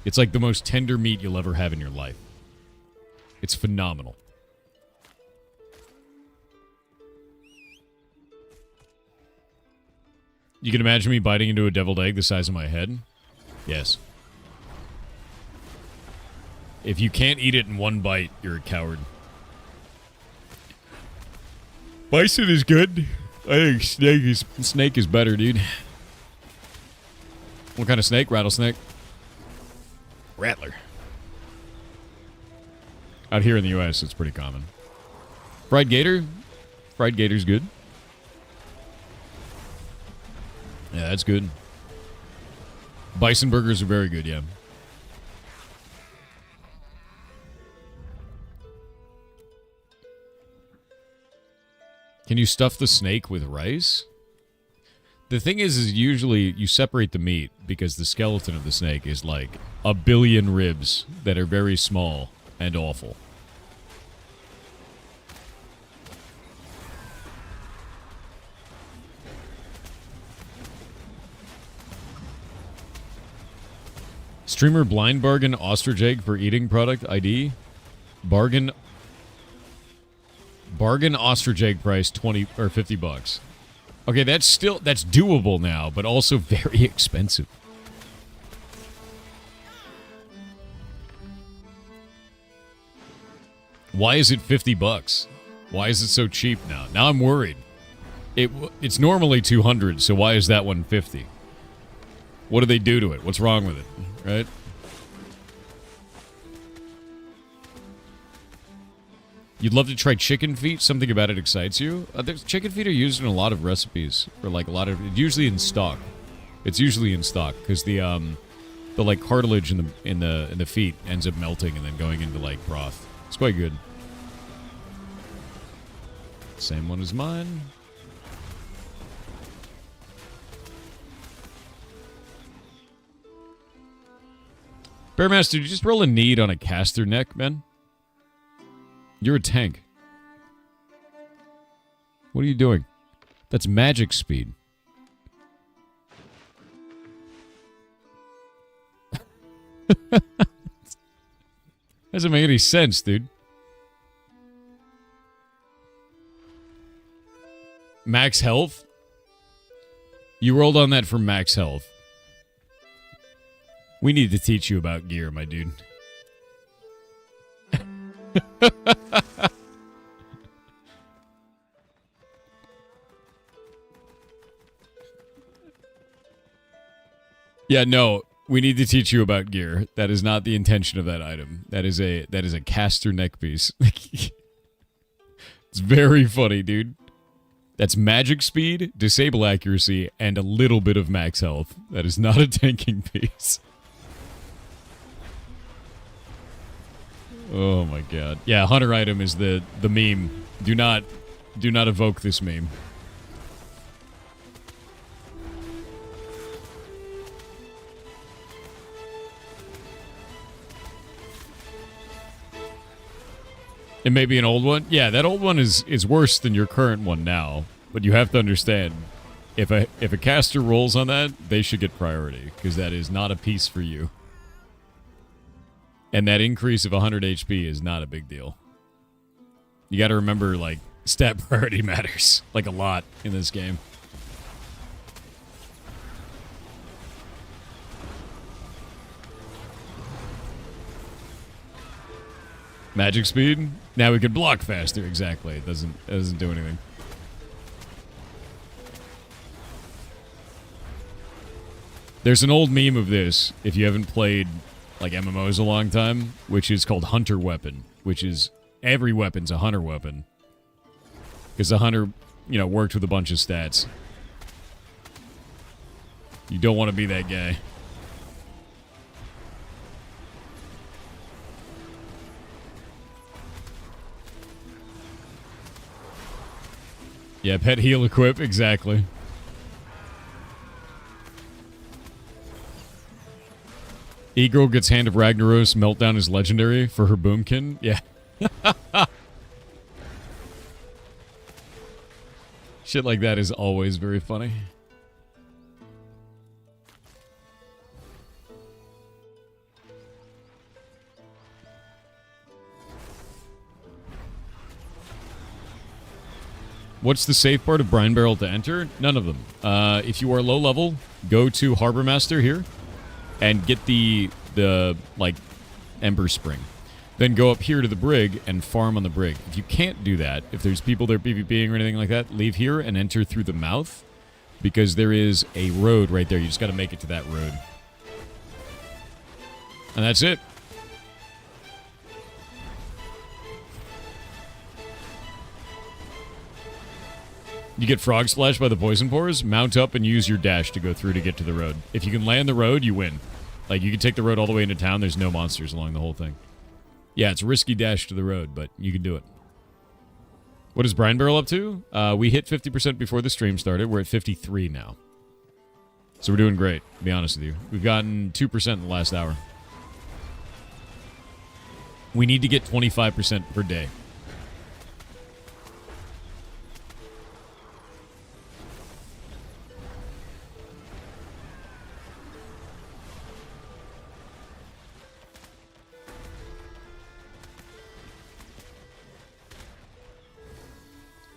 Speaker 1: It's like the most tender meat you'll ever have in your life. It's phenomenal. You can imagine me biting into a deviled egg the size of my head? Yes. If you can't eat it in one bite, you're a coward. Bison is good. I think snake is better, dude. What kind of snake? Rattlesnake? Rattler. Out here in the U.S., it's pretty common. Fried gator? Fried gator's good. Yeah, that's good. Bison burgers are very good, yeah. Can you stuff the snake with rice? The thing is usually you separate the meat because the skeleton of the snake is like a billion ribs that are very small and awful. Streamer blind bargain ostrich egg for eating product ID. Bargain ostrich egg price 20 or 50 bucks. Okay, that's doable now, but also very expensive. Why is it 50 bucks? Why is it so cheap now? Now I'm worried. It's normally 200, so why is that one 50? What do they do to it? What's wrong with it? Right? You'd love to try chicken feet? Something about it excites you? Chicken feet are used in a lot of recipes. For like a lot of... Usually in stock. It's usually in stock. Because the like cartilage in the feet ends up melting and then going into like broth. It's quite good. Same one as mine. Bearmaster, did you just roll a need on a caster neck, man? You're a tank. What are you doing? That's magic speed. Doesn't make any sense, dude. Max health? You rolled on that for max health. We need to teach you about gear, my dude. Yeah, no. We need to teach you about gear. That is not the intention of that item. That is a caster neck piece. It's very funny, dude. That's magic speed, disable accuracy, and a little bit of max health. That is not a tanking piece. Oh my god. Yeah, hunter item is the meme. Do not evoke this meme. It may be an old one. Yeah, that old one is worse than your current one now. But you have to understand, if a caster rolls on that, they should get priority, because that is not a piece for you. And that increase of 100 HP is not a big deal. You got to remember, like, stat priority matters, like, a lot in this game. Magic speed? Now we can block faster, exactly. It doesn't do anything. There's an old meme of this, if you haven't played like MMOs a long time, which is called Hunter Weapon, which is every weapon's a hunter weapon. Because the hunter, you know, worked with a bunch of stats. You don't want to be that guy. Yeah, pet heal equip, exactly. E-Girl gets Hand of Ragnaros, Meltdown is legendary for her boomkin. Yeah. Shit like that is always very funny. What's the safe part of Brine Barrel to enter? None of them. If you are low level, go to Harbor Master here and get the like Ember Spring. Then go up here to the brig and farm on the brig. If you can't do that, if there's people there PvPing or anything like that, leave here and enter through the mouth, because there is a road right there. You just got to make it to that road. And that's it. You get frog splashed by the poison pores, mount up and use your dash to go through to get to the road. If you can land the road, you win. Like, you can take the road all the way into town, there's no monsters along the whole thing. Yeah, it's a risky dash to the road, but you can do it. What is Brine Barrel up to? We hit 50% before the stream started. We're at 53 now. So we're doing great, to be honest with you. We've gotten 2% in the last hour. We need to get 25% per day.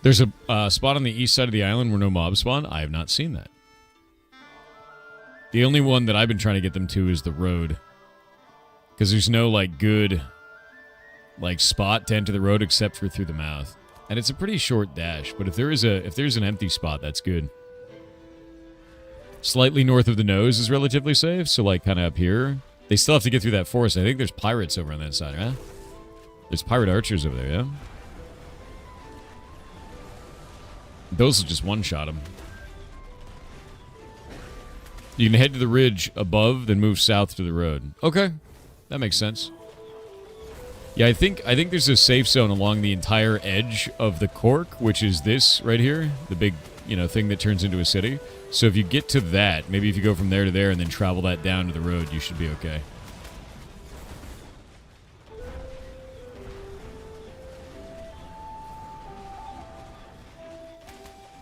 Speaker 1: There's a spot on the east side of the island where no mobs spawn. I have not seen that. The only one that I've been trying to get them to is the road. Because there's no, like, good, like, spot to enter the road except for through the mouth. And it's a pretty short dash, but if there's an empty spot, that's good. Slightly north of the nose is relatively safe, so, like, kind of up here. They still have to get through that forest. I think there's pirates over on that side, huh? There's pirate archers over there, yeah? Those will just one-shot them. You can head to the ridge above, then move south to the road. Okay, that makes sense. Yeah, I think there's a safe zone along the entire edge of the cork, which is this right here, the big, you know, thing that turns into a city. So if you get to that, maybe if you go from there to there and then travel that down to the road, you should be okay.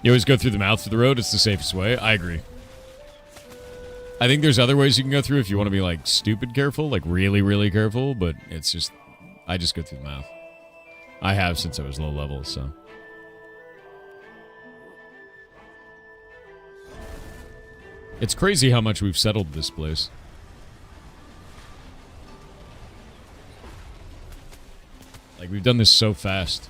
Speaker 1: You always go through the mouth of the road. It's the safest way. I agree. I think there's other ways you can go through if you want to be, like, stupid careful, like really, really careful, but it's just, I just go through the mouth. I have since I was low level, so. It's crazy how much we've settled this place. Like, we've done this so fast.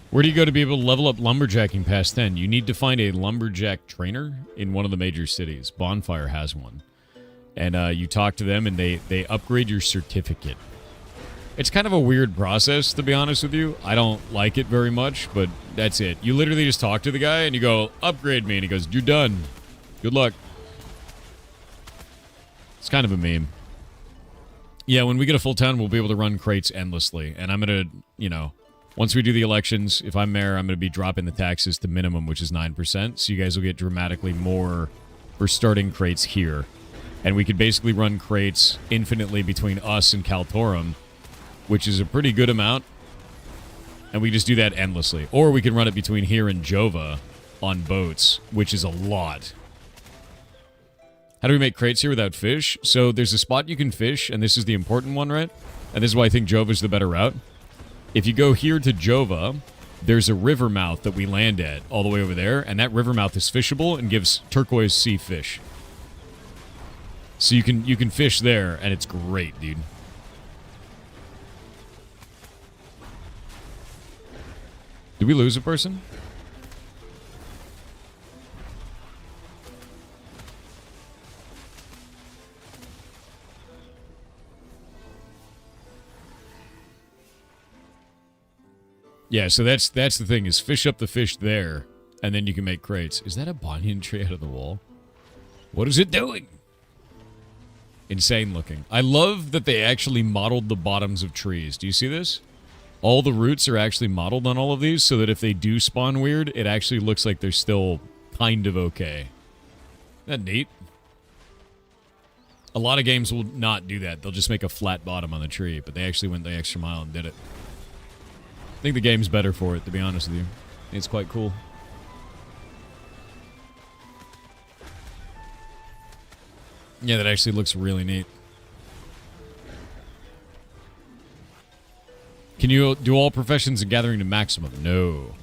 Speaker 1: Where do you go to be able to level up lumberjacking past 10? You need to find a lumberjack trainer in one of the major cities. Bonfire has one. And you talk to them, and they upgrade your certificate. It's kind of a weird process, to be honest with you. I don't like it very much, but that's it. You literally just talk to the guy, and you go, upgrade me, and he goes, you're done. Good luck. It's kind of a meme. Yeah, when we get a full town, we'll be able to run crates endlessly. And I'm going to, you know... Once we do the elections, if I'm mayor, I'm going to be dropping the taxes to minimum, which is 9%. So you guys will get dramatically more for starting crates here. And we could basically run crates infinitely between us and Kaltorum, which is a pretty good amount. And we just do that endlessly. Or we can run it between here and Jova on boats, which is a lot. How do we make crates here without fish? So there's a spot you can fish, and this is the important one, right? And this is why I think Jova's the better route. If you go here to Jova, there's a river mouth that we land at all the way over there, and that river mouth is fishable and gives turquoise sea fish. So you can fish there, and it's great, dude. Did we lose a person? Yeah, so that's the thing, is fish up the fish there, and then you can make crates. Is that a banyan tree out of the wall? What is it doing? Insane looking. I love that they actually modeled the bottoms of trees. Do you see this? All the roots are actually modeled on all of these, so that if they do spawn weird, it actually looks like they're still kind of okay. Isn't that neat? A lot of games will not do that. They'll just make a flat bottom on the tree, but they actually went the extra mile and did it. I think the game's better for it, to be honest with you. It's quite cool. Yeah, that actually looks really neat. Can you do all professions and gathering to maximum? No.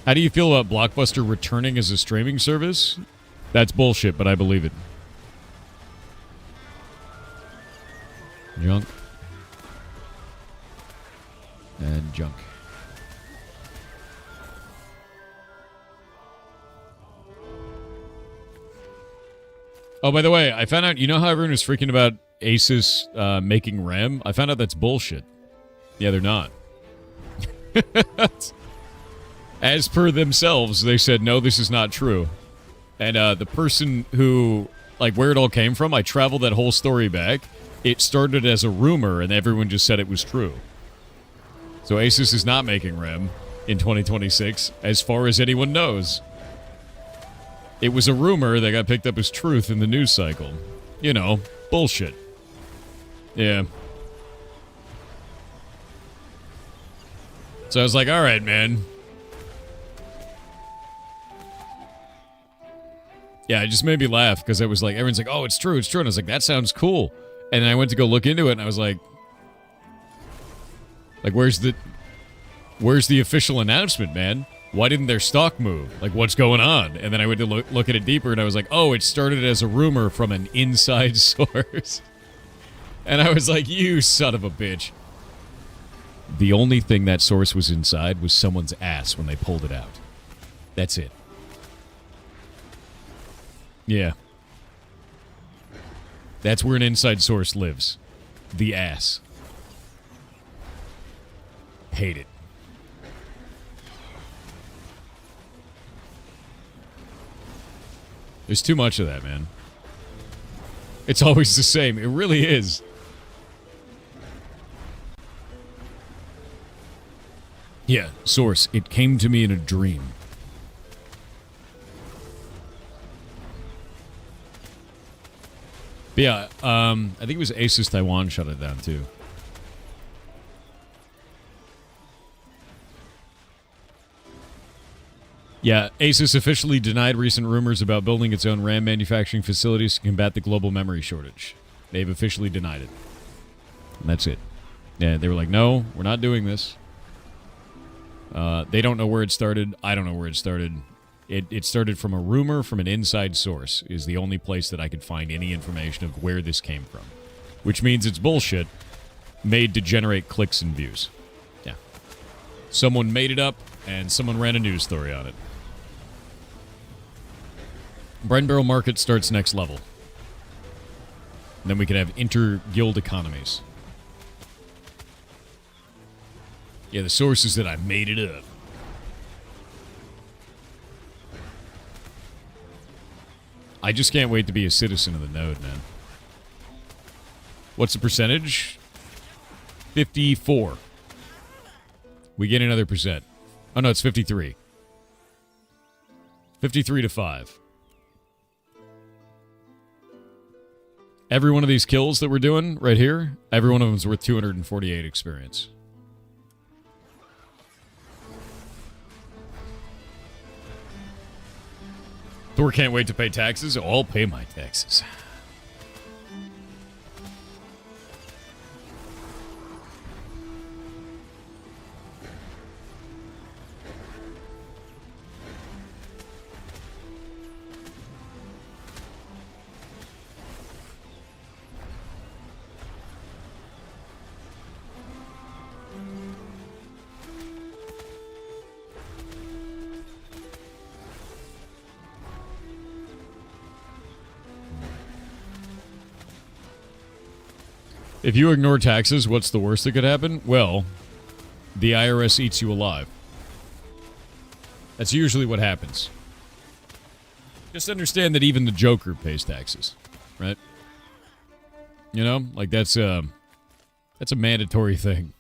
Speaker 1: How do you feel about Blockbuster returning as a streaming service? That's bullshit, but I believe it. Junk. And junk. Oh, by the way, I found out, you know how everyone was freaking about Asus making RAM? I found out that's bullshit. Yeah, they're not. As per themselves, they said, no, this is not true. And the person who, like, where it all came from, I traveled that whole story back. It started as a rumor, and everyone just said it was true. So Asus is not making RAM in 2026, as far as anyone knows. It was a rumor that got picked up as truth in the news cycle. You know, bullshit. Yeah. So I was like, all right, man. Yeah, it just made me laugh, because it was like, everyone's like, oh, it's true, it's true. And I was like, that sounds cool. And then I went to go look into it, and I was like, where's the official announcement, man? Why didn't their stock move? Like, what's going on? And then I went to look at it deeper, and I was like, oh, it started as a rumor from an inside source. And I was like, you son of a bitch. The only thing that source was inside was someone's ass when they pulled it out. That's it. Yeah. That's where an inside source lives. The ass. Hate it. There's too much of that, man. It's always the same. It really is. Yeah, source. It came to me in a dream. But yeah, I think it was Asus Taiwan shut it down too. Yeah, Asus officially denied recent rumors about building its own RAM manufacturing facilities to combat the global memory shortage. They've officially denied it. And that's it. Yeah, they were like, no, we're not doing this. They don't know where it started. I don't know where it started. It started from a rumor from an inside source is the only place that I could find any information of where this came from. Which means it's bullshit made to generate clicks and views. Yeah. Someone made it up and someone ran a news story on it. Brine Barrel Market starts next level. And then we can have inter-guild economies. Yeah, the source is that I made it up. I just can't wait to be a citizen of the node, man. What's the percentage? 54. We get another percent. Oh, no, it's 53. 53 to 5. Every one of these kills that we're doing right here, every one of them is worth 248 experience. Thor can't wait to pay taxes. I'll pay my taxes. If you ignore taxes, what's the worst that could happen? Well, the IRS eats you alive. That's usually what happens. Just understand that even the Joker pays taxes, right? You know, like that's a mandatory thing.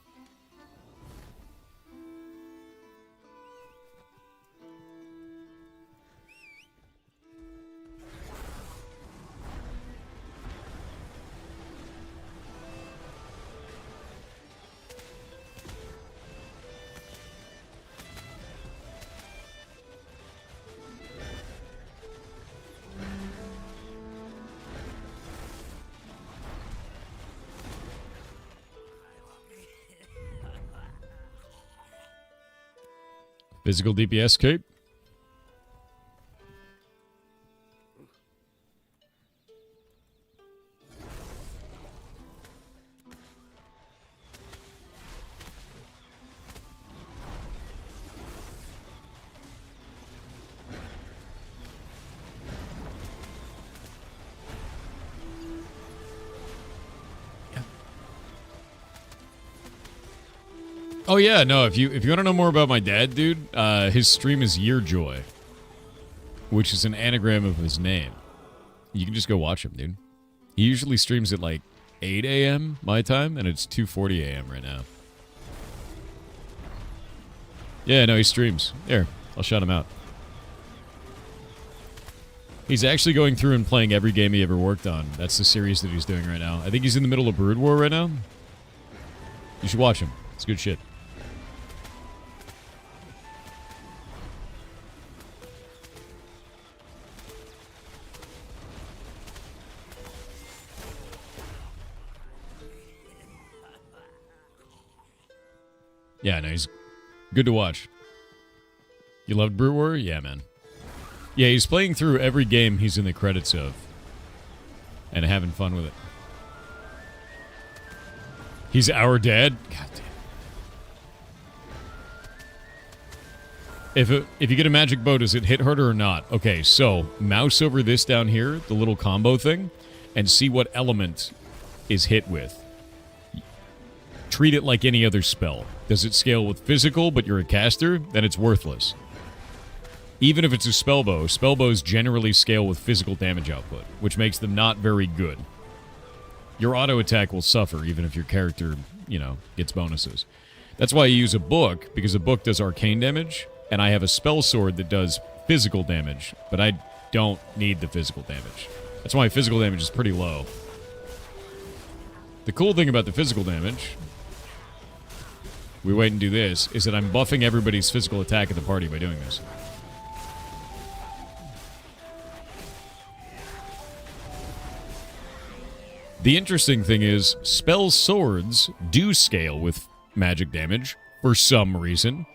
Speaker 1: Physical DPS cape. Oh yeah, no, if you want to know more about my dad, dude, his stream is Year Joy, which is an anagram of his name. You can just go watch him, dude. He usually streams at like 8 a.m. my time, and it's 2:40 a.m. right now. Yeah, no, he streams. Here, I'll shout him out. He's actually going through and playing every game he ever worked on. That's the series that he's doing right now. I think he's in the middle of Brood War right now. You should watch him. It's good shit. Yeah, no, he's good to watch. You loved Brew War? Yeah, man. Yeah, he's playing through every game he's in the credits of. And having fun with it. He's our dad? God damn. If you get a magic bow, does it hit harder or not? Okay, so mouse over this down here, the little combo thing, and see what element is hit with. Treat it like any other spell. Does it scale with physical, but you're a caster? Then it's worthless. Even if it's a spellbow, spellbows generally scale with physical damage output, which makes them not very good. Your auto attack will suffer, even if your character, you know, gets bonuses. That's why I use a book, because a book does arcane damage, and I have a spell sword that does physical damage, but I don't need the physical damage. That's why physical damage is pretty low. The cool thing about the physical damage, we wait and do this, is that I'm buffing everybody's physical attack in the party by doing this. The interesting thing is, spell swords do scale with magic damage for some reason,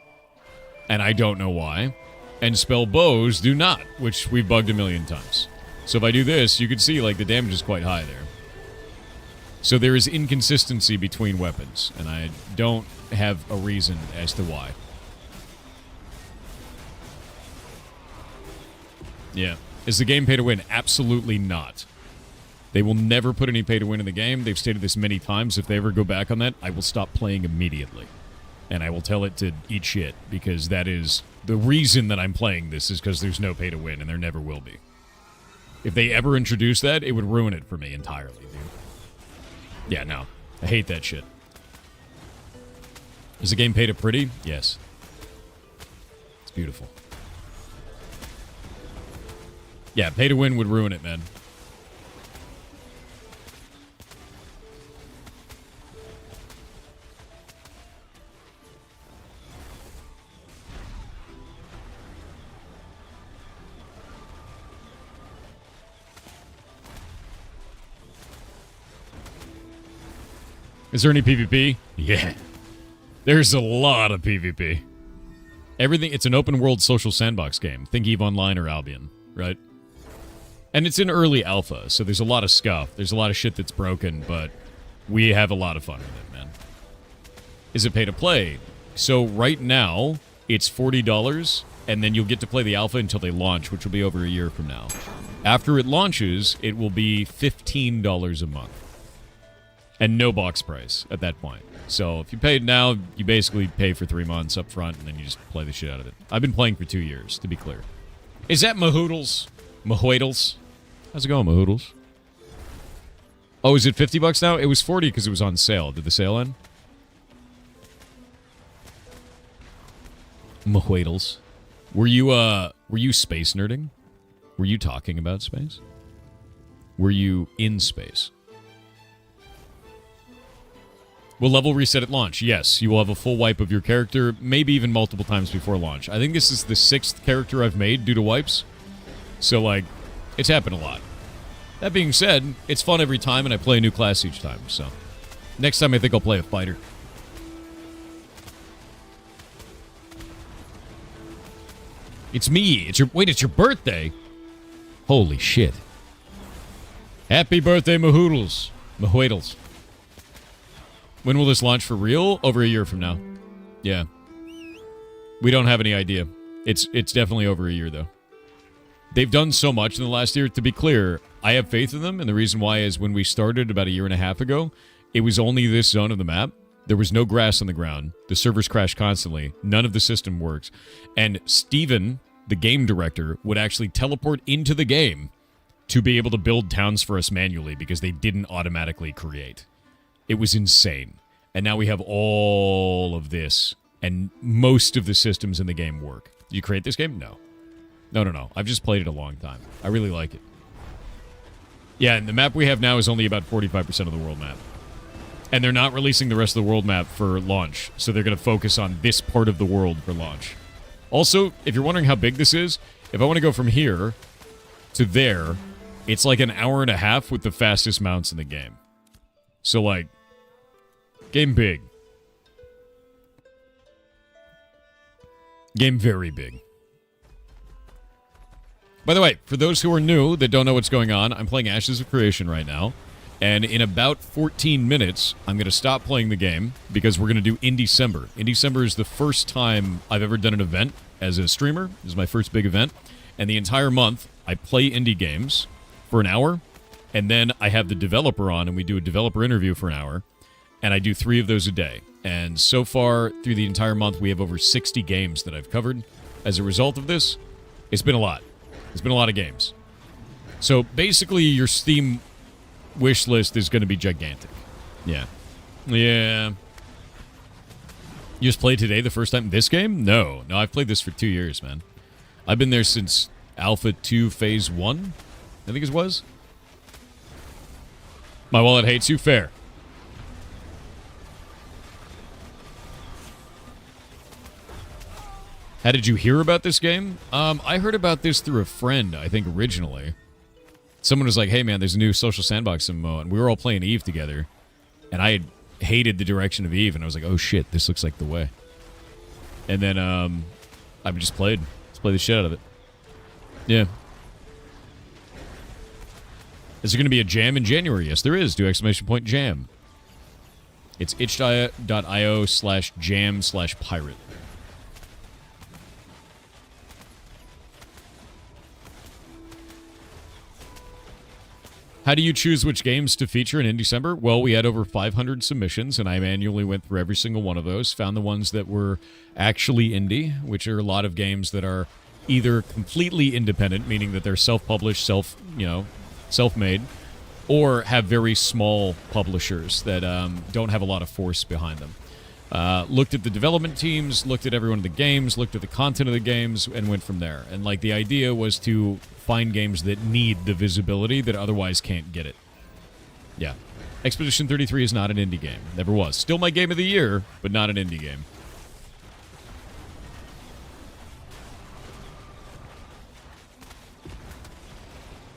Speaker 1: and I don't know why. And spell bows do not, which we've bugged a million times. So if I do this, you can see like the damage is quite high there. So there is inconsistency between weapons, and I don't have a reason as to why. Yeah. Is the game pay to win? Absolutely not. They will never put any pay to win in the game. They've stated this many times. If they ever go back on that, I will stop playing immediately. And I will tell it to eat shit, because that is the reason that I'm playing this, is because there's no pay to win, and there never will be. If they ever introduce that, it would ruin it for me entirely, dude. Yeah, no. I hate that shit. Is the game pay to pretty? Yes. It's beautiful. Yeah, pay to win would ruin it, man. Is there any PvP? Yeah. There's a lot of PvP. Everything, it's an open world social sandbox game. Think EVE Online or Albion, right? And it's in early alpha, so there's a lot of scuff. There's a lot of shit that's broken, but we have a lot of fun with it, man. Is it pay to play? So right now, it's $40, and then you'll get to play the alpha until they launch, which will be over a year from now. After it launches, it will be $15 a month. And no box price at that point. So if you paid now, you basically pay for 3 months up front, and then you just play the shit out of it. I've been playing for 2 years, to be clear. Is that Mahoodles? Mahoodles? How's it going, Mahoodles? Oh, is it $50 now? It was 40 because it was on sale. Did the sale end? Mahoodles. Were you space nerding? Were you talking about space? Were you in space? Will level reset at launch? Yes, you will have a full wipe of your character, maybe even multiple times before launch. I think this is the 6th character I've made due to wipes. So, like, it's happened a lot. That being said, it's fun every time, and I play a new class each time, so. Next time I think I'll play a fighter. It's me. It's your birthday? Holy shit. Happy birthday, Mahoodles. Mahoodles. When will this launch for real? Over a year from now. Yeah. We don't have any idea. It's definitely over a year, though. They've done so much in the last year. To be clear, I have faith in them, and the reason why is when we started about a year and a half ago, it was only this zone of the map. There was no grass on the ground. The servers crashed constantly. None of the system works. And Steven, the game director, would actually teleport into the game to be able to build towns for us manually because they didn't automatically create. It was insane. And now we have all of this, and most of the systems in the game work. Did you create this game? No. No. I've just played it a long time. I really like it. Yeah, and the map we have now is only about 45% of the world map. And they're not releasing the rest of the world map for launch, so they're going to focus on this part of the world for launch. Also, if you're wondering how big this is, if I want to go from here to there, it's like an hour and a half with the fastest mounts in the game. So, like, game big. Game very big. By the way, for those who are new that don't know what's going on, I'm playing Ashes of Creation right now. And in about 14 minutes, I'm going to stop playing the game because we're going to do Indecember. Indecember is the first time I've ever done an event as a streamer. This is my first big event. And the entire month, I play indie games for an hour. And then I have the developer on, and we do a developer interview for an hour. And I do 3 of those a day. And so far, through the entire month, we have over 60 games that I've covered. As a result of this, it's been a lot. It's been a lot of games. So basically, your Steam wish list is going to be gigantic. Yeah. Yeah. You just played today the first time? This game? No, I've played this for 2 years, man. I've been there since Alpha 2 Phase 1, I think it was. My wallet hates you, fair. How did you hear about this game? I heard about this through a friend, I think, originally. Someone was like, hey, man, there's a new social sandbox MMO, and we were all playing Eve together. And I had hated the direction of Eve, and I was like, oh, shit, this looks like the way. And then I've just played. Let's play the shit out of it. Yeah. Is there going to be a jam in January? Yes, there is. Do exclamation point jam. It's itch.io/jam/pirate. How do you choose which games to feature in December? Well, we had over 500 submissions, and I manually went through every single one of those, found the ones that were actually indie, which are a lot of games that are either completely independent, meaning that they're self-published, self-made, or have very small publishers that don't have a lot of force behind them. Looked at the development teams, looked at every one of the games, looked at the content of the games, and went from there. And like the idea was to find games that need the visibility that otherwise can't get it. Yeah. Expedition 33 is not an indie game. Never was. Still my game of the year, but not an indie game.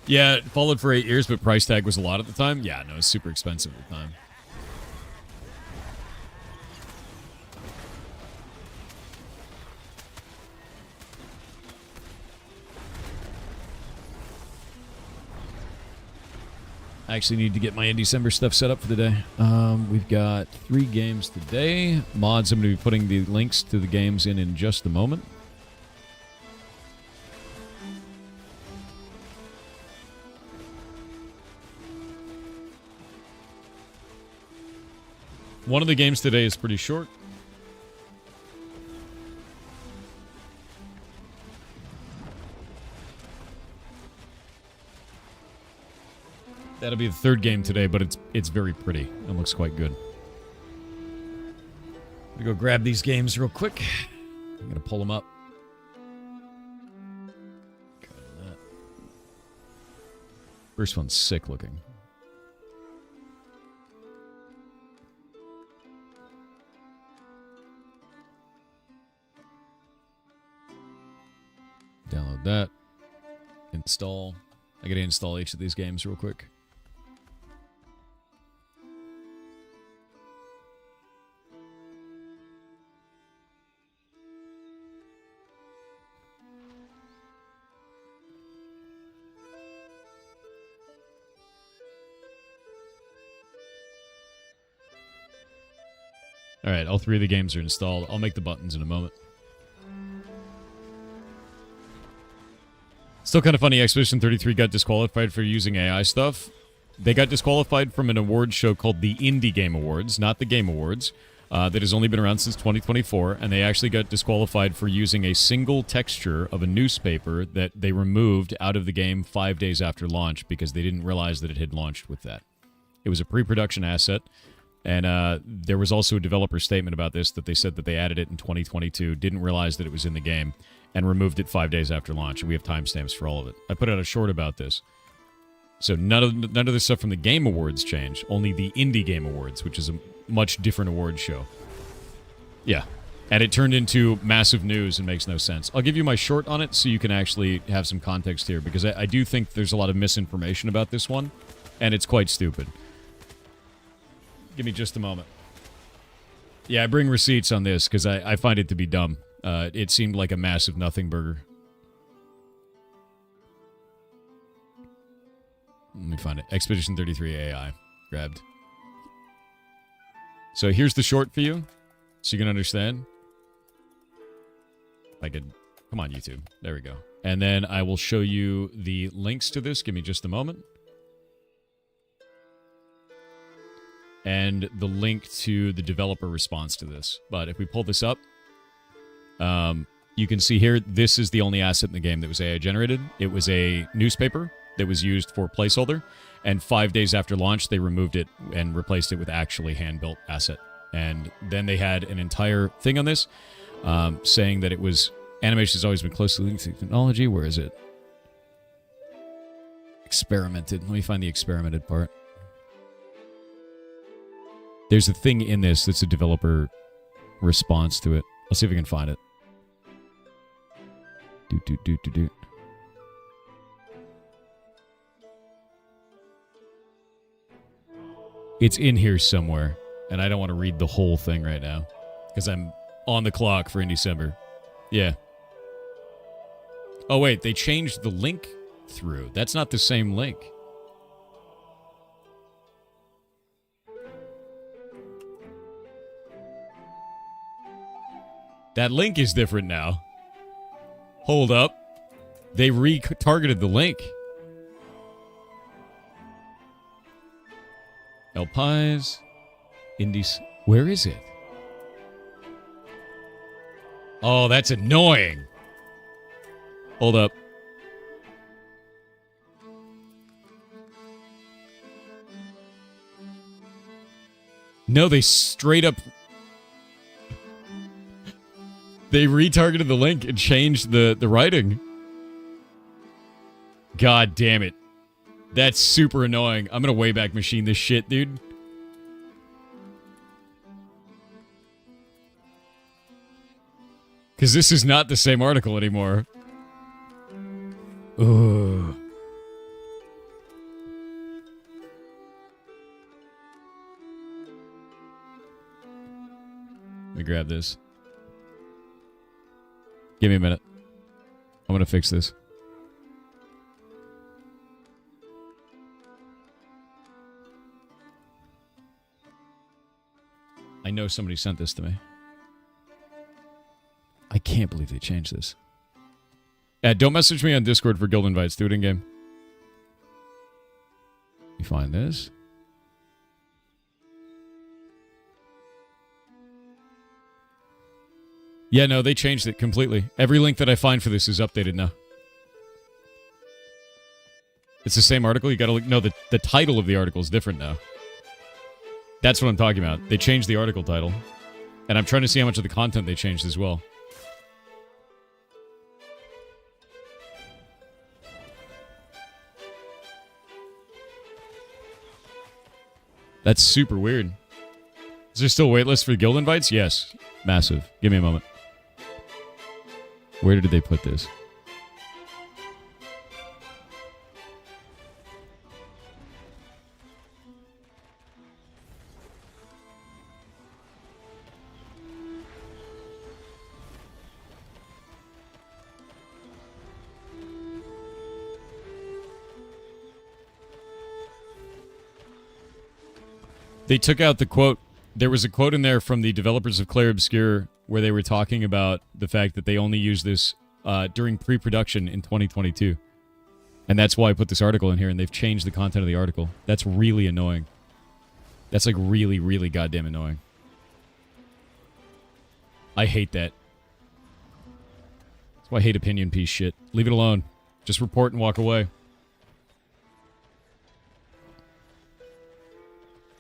Speaker 1: Yeah, it followed for 8 years, but price tag was a lot at the time. Yeah, no, it was super expensive at the time. I actually need to get my in December stuff set up for the day. We've got 3 games today. Mods, I'm going to be putting the links to the games in just a moment. One of the games today is pretty short. That'll be the 3rd game today, but it's very pretty and looks quite good. I'm gonna go grab these games real quick. I'm gonna pull them up. First one's sick looking. Download that. Install. I gotta install each of these games real quick. All right, all 3 of the games are installed. I'll make the buttons in a moment. Still kind of funny, Expedition 33 got disqualified for using AI stuff. They got disqualified from an award show called the Indie Game Awards, not the Game Awards, that has only been around since 2024, and they actually got disqualified for using a single texture of a newspaper that they removed out of the game 5 days after launch because they didn't realize that it had launched with that. It was a pre-production asset. And there was also a developer statement about this that they said that they added it in 2022, didn't realize that it was in the game, and removed it 5 days after launch. And we have timestamps for all of it. I put out a short about this. So none of the stuff from the Game Awards changed, only the Indie Game Awards, which is a much different award show. Yeah. And it turned into massive news and makes no sense. I'll give you my short on it so you can actually have some context here, because I do think there's a lot of misinformation about this one, and it's quite stupid. Give me just a moment. Yeah, I bring receipts on this because I find it to be dumb. It seemed like a massive nothing burger. Let me find it. Expedition 33 AI. Grabbed. So here's the short for you, so you can understand. If I could... Come on, YouTube. There we go. And then I will show you the links to this. Give me just a moment. And the link to the developer response to this. But if we pull this up, you can see here, this is the only asset in the game that was AI generated. It was a newspaper that was used for placeholder, and 5 days after launch, they removed it and replaced it with actually hand-built asset. And then they had an entire thing on this saying that it was animation has always been closely linked to technology. Where is it? Experimented. Let me find the experimented part. There's a thing in this that's a developer response to it. I'll see if I can find it. Do. It's in here somewhere, and I don't want to read the whole thing right now because I'm on the clock for in December. Yeah. Oh, wait, they changed the link through. That's not the same link. That link is different now. Hold up. They retargeted the link. El Pies. Indies. Where is it? Oh, that's annoying. Hold up. No, they straight up... They retargeted the link and changed the writing. God damn it. That's super annoying. I'm gonna Wayback Machine this shit, dude. Because this is not the same article anymore. Ugh. Let me grab this. Give me a minute. I'm gonna fix this. I know somebody sent this to me. I can't believe they changed this. Don't message me on Discord for guild invites. Do it in game. You find this? Yeah, no, they changed it completely. Every link that I find for this is updated now. It's the same article. You gotta look. No, the title of the article is different now. That's what I'm talking about. They changed the article title. And I'm trying to see how much of the content they changed as well. That's super weird. Is there still a waitlist for guild invites? Yes. Massive. Give me a moment. Where did they put this? They took out the quote. There was a quote in there from the developers of Clair Obscur where they were talking about the fact that they only used this during pre-production in 2022. And that's why I put this article in here, and they've changed the content of the article. That's really annoying. That's like really, really goddamn annoying. I hate that. That's why I hate opinion piece shit. Leave it alone. Just report and walk away.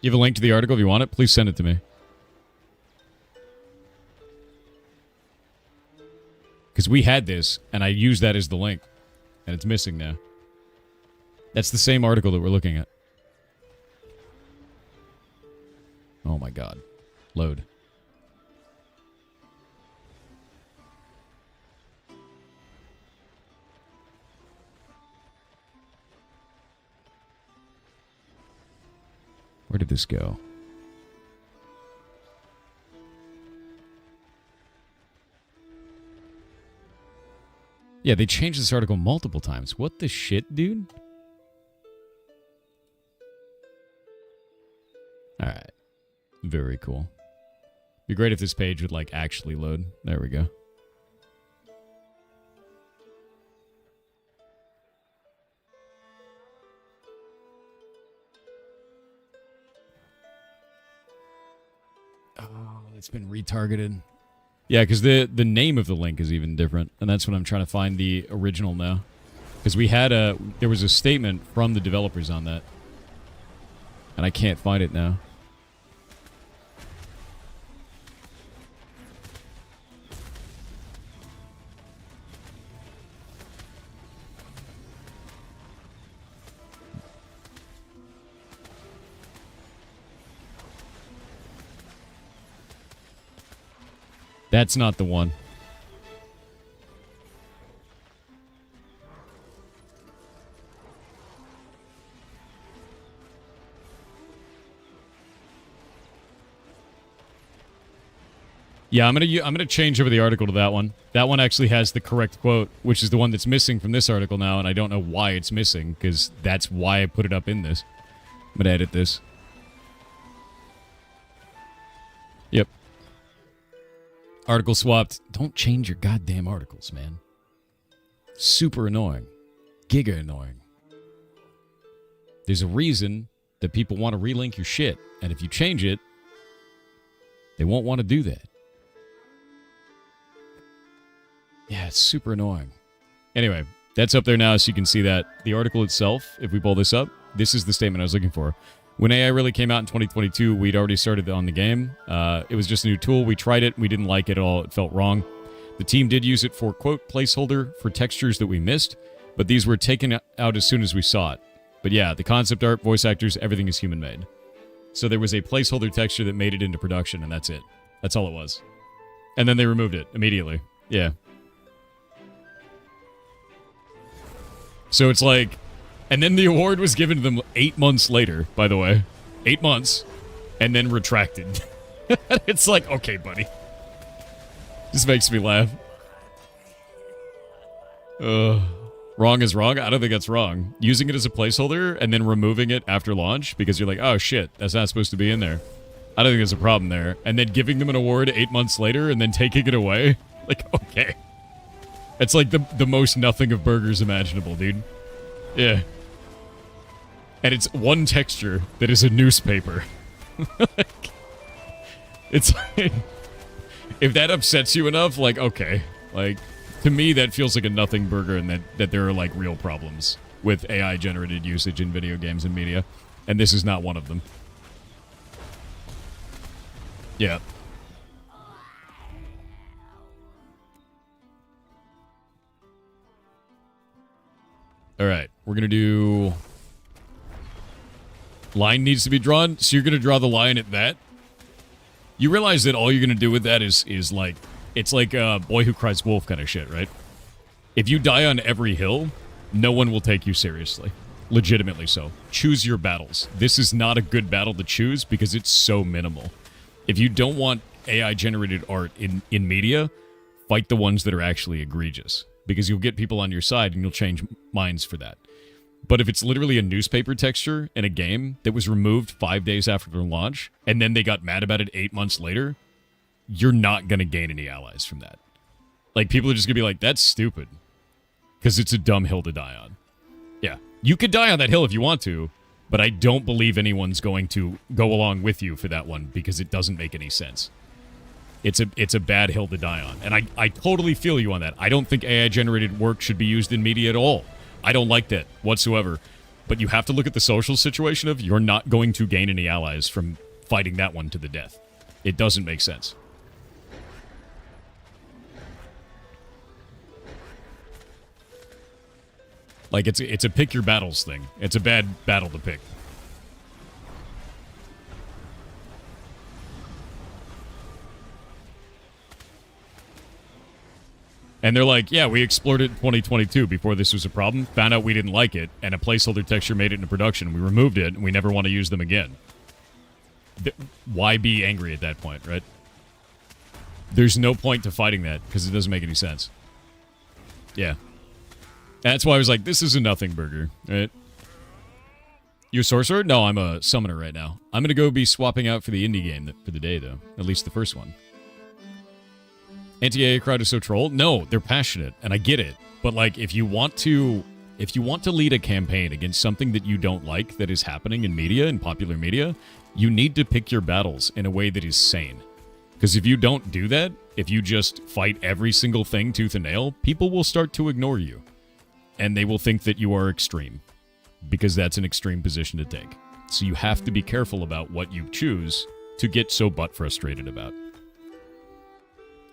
Speaker 1: You have a link to the article if you want it? Please send it to me. Because we had this, and I used that as the link. And it's missing now. That's the same article that we're looking at. Oh my god. Load. Where did this go? Yeah, they changed this article multiple times. What the shit, dude? Alright. Very cool. Be great if this page would, like, actually load. There we go. Oh, it's been retargeted. Yeah, because the name of the link is even different, and that's what I'm trying to find the original now. Because we had there was a statement from the developers on that, and I can't find it now. That's not the one. Yeah, I'm gonna change over the article to that one. That one actually has the correct quote, which is the one that's missing from this article now, and I don't know why it's missing, because that's why I put it up in this. I'm gonna edit this. Yep. Article swapped. Don't change your goddamn articles, man. Super annoying. Giga annoying. There's a reason that people want to relink your shit, and if you change it, they won't want to do that. Yeah, it's super annoying. Anyway, that's up there now, so you can see that. The article itself, if we pull this up, this is the statement I was looking for. When AI really came out in 2022, we'd already started on the game. It was just a new tool. We tried it. We didn't like it at all. It felt wrong. The team did use it for, quote, placeholder for textures that we missed, but these were taken out as soon as we saw it. But yeah, the concept art, voice actors, everything is human-made. So there was a placeholder texture that made it into production, and that's it. That's all it was. And then they removed it immediately. Yeah. So it's like... And then the award was given to them 8 months later, by the way. 8 months. And then retracted. It's like, okay, buddy. This makes me laugh. Wrong is wrong? I don't think that's wrong. Using it as a placeholder and then removing it after launch because you're like, oh shit, that's not supposed to be in there. I don't think there's a problem there. And then giving them an award 8 months later and then taking it away? Like, okay. It's like the most nothing of burgers imaginable, dude. Yeah. And it's one texture that is a newspaper. Like, it's like... If that upsets you enough, like, okay. Like, to me, that feels like a nothing burger and that there are, like, real problems with AI-generated usage in video games and media. And this is not one of them. Yeah. Alright, we're gonna do... Line needs to be drawn, so you're gonna draw the line at that? You realize that all you're gonna do with that is like... It's like Boy Who Cries Wolf kind of shit, right? If you die on every hill, no one will take you seriously. Legitimately so. Choose your battles. This is not a good battle to choose because it's so minimal. If you don't want AI-generated art in media, fight the ones that are actually egregious. Because you'll get people on your side and you'll change minds for that. But if it's literally a newspaper texture in a game that was removed 5 days after their launch, and then they got mad about it 8 months later, you're not going to gain any allies from that. Like, people are just going to be like, that's stupid. Because it's a dumb hill to die on. Yeah. You could die on that hill if you want to, but I don't believe anyone's going to go along with you for that one because it doesn't make any sense. It's a bad hill to die on. And I totally feel you on that. I don't think AI-generated work should be used in media at all. I don't like that whatsoever. But you have to look at the social situation of you're not going to gain any allies from fighting that one to the death. It doesn't make sense. Like, it's a pick your battles thing. It's a bad battle to pick. And they're like, yeah, we explored it in 2022 before this was a problem, found out we didn't like it, and a placeholder texture made it into production. We removed it, and we never want to use them again. Why be angry at that point, right? There's no point to fighting that, because it doesn't make any sense. Yeah. That's why I was like, this is a nothing burger, right? You a sorcerer? No, I'm a summoner right now. I'm going to go be swapping out for the indie game for the day, though. At least the first one. Anti-AI crowd is so troll? No, they're passionate, and I get it. But, like, if you want to lead a campaign against something that you don't like that is happening in media, in popular media, you need to pick your battles in a way that is sane. Because if you don't do that, if you just fight every single thing tooth and nail, people will start to ignore you. And they will think that you are extreme. Because that's an extreme position to take. So you have to be careful about what you choose to get so butt frustrated about.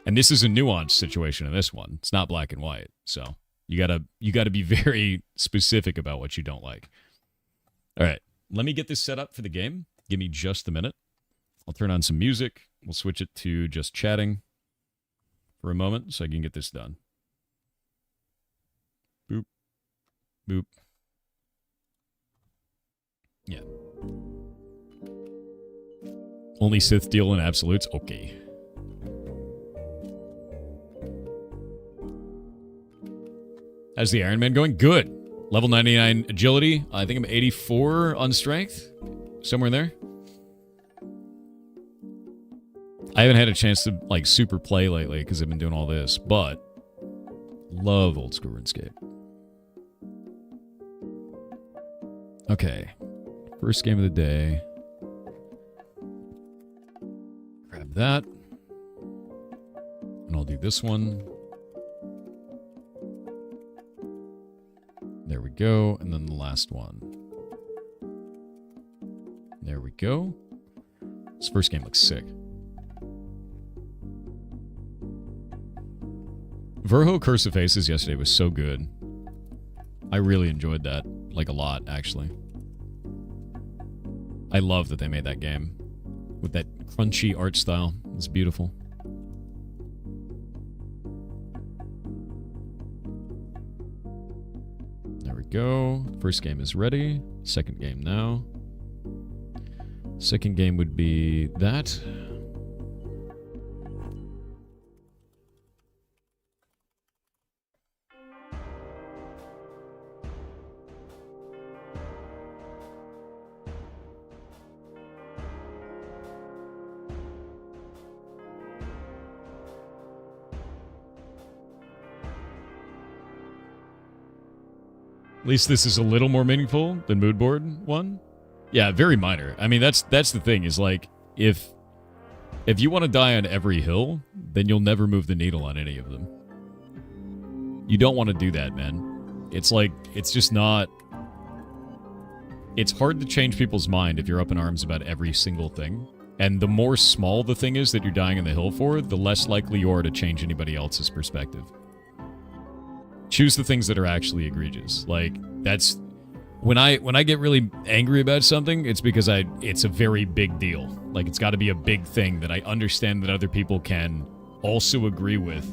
Speaker 1: And this is a nuanced situation in this one. It's not black and white. So you gotta be very specific about what you don't like. All right, let me get this set up for the game. Give me just a minute. I'll turn on some music. We'll switch it to just chatting. for a moment so I can get this done. Boop. Boop. Yeah. Only Sith deal in absolutes? Okay. How's the Iron Man going? Good. Level 99 agility. I think I'm 84 on strength. Somewhere in there. I haven't had a chance to, like, super play lately because I've been doing all this, but love old school RuneScape. Okay. First game of the day. Grab that. And I'll do this one. There we go. And then the last one. There we go. This first game looks sick. Verho Curse of Faces yesterday was so good. I really enjoyed that. Like, a lot, actually. I love that they made that game. With that crunchy art style. It's beautiful. There we go. First game is ready. Second game now. Second game would be that. At least this is a little more meaningful than Mood Board 1. Yeah, very minor. I mean, that's the thing, is like, if you want to die on every hill, then you'll never move the needle on any of them. You don't want to do that, man. It's like, it's just not... It's hard to change people's mind if you're up in arms about every single thing. And the more small the thing is that you're dying on the hill for, the less likely you are to change anybody else's perspective. Choose the things that are actually egregious. Like, that's... When I get really angry about something, it's because it's a very big deal. Like, it's got to be a big thing that I understand that other people can also agree with.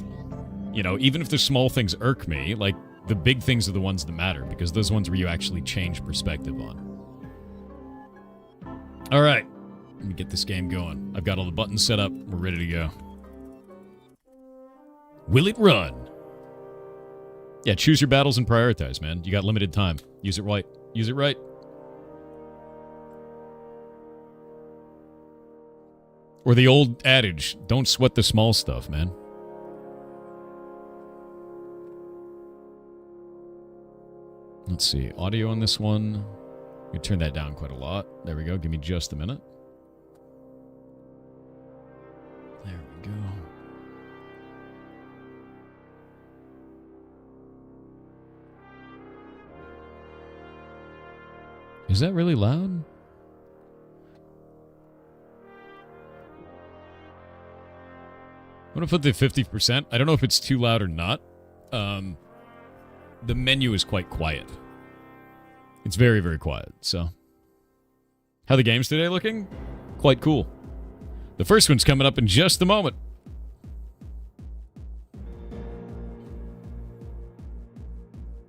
Speaker 1: You know, even if the small things irk me, like, the big things are the ones that matter, because those ones where you actually change perspective on. All right. Let me get this game going. I've got all the buttons set up. We're ready to go. Will it run? Yeah, choose your battles and prioritize, man. You got limited time. Use it right. Use it right. Or the old adage, don't sweat the small stuff, man. Let's see. Audio on this one. You turn that down quite a lot. There we go. Give me just a minute. There we go. Is that really loud? I'm going to put the 50%. I don't know if it's too loud or not. The menu is quite quiet. It's very, very quiet, so. How the games today looking? Quite cool. The first one's coming up in just a moment.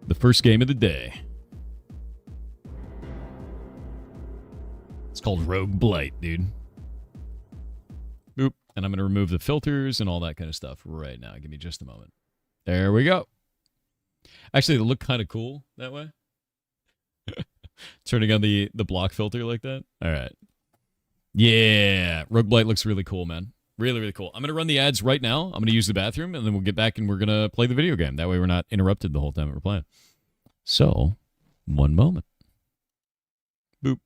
Speaker 1: The first game of the day. It's called Rogue Blight, dude. Boop. And I'm going to remove the filters and all that kind of stuff right now. Give me just a moment. There we go. Actually, they look kind of cool that way. Turning on the block filter like that. All right. Yeah. Rogue Blight looks really cool, man. Really, really cool. I'm going to run the ads right now. I'm going to use the bathroom, and then we'll get back and we're going to play the video game. That way we're not interrupted the whole time we're playing. So, one moment. Boop.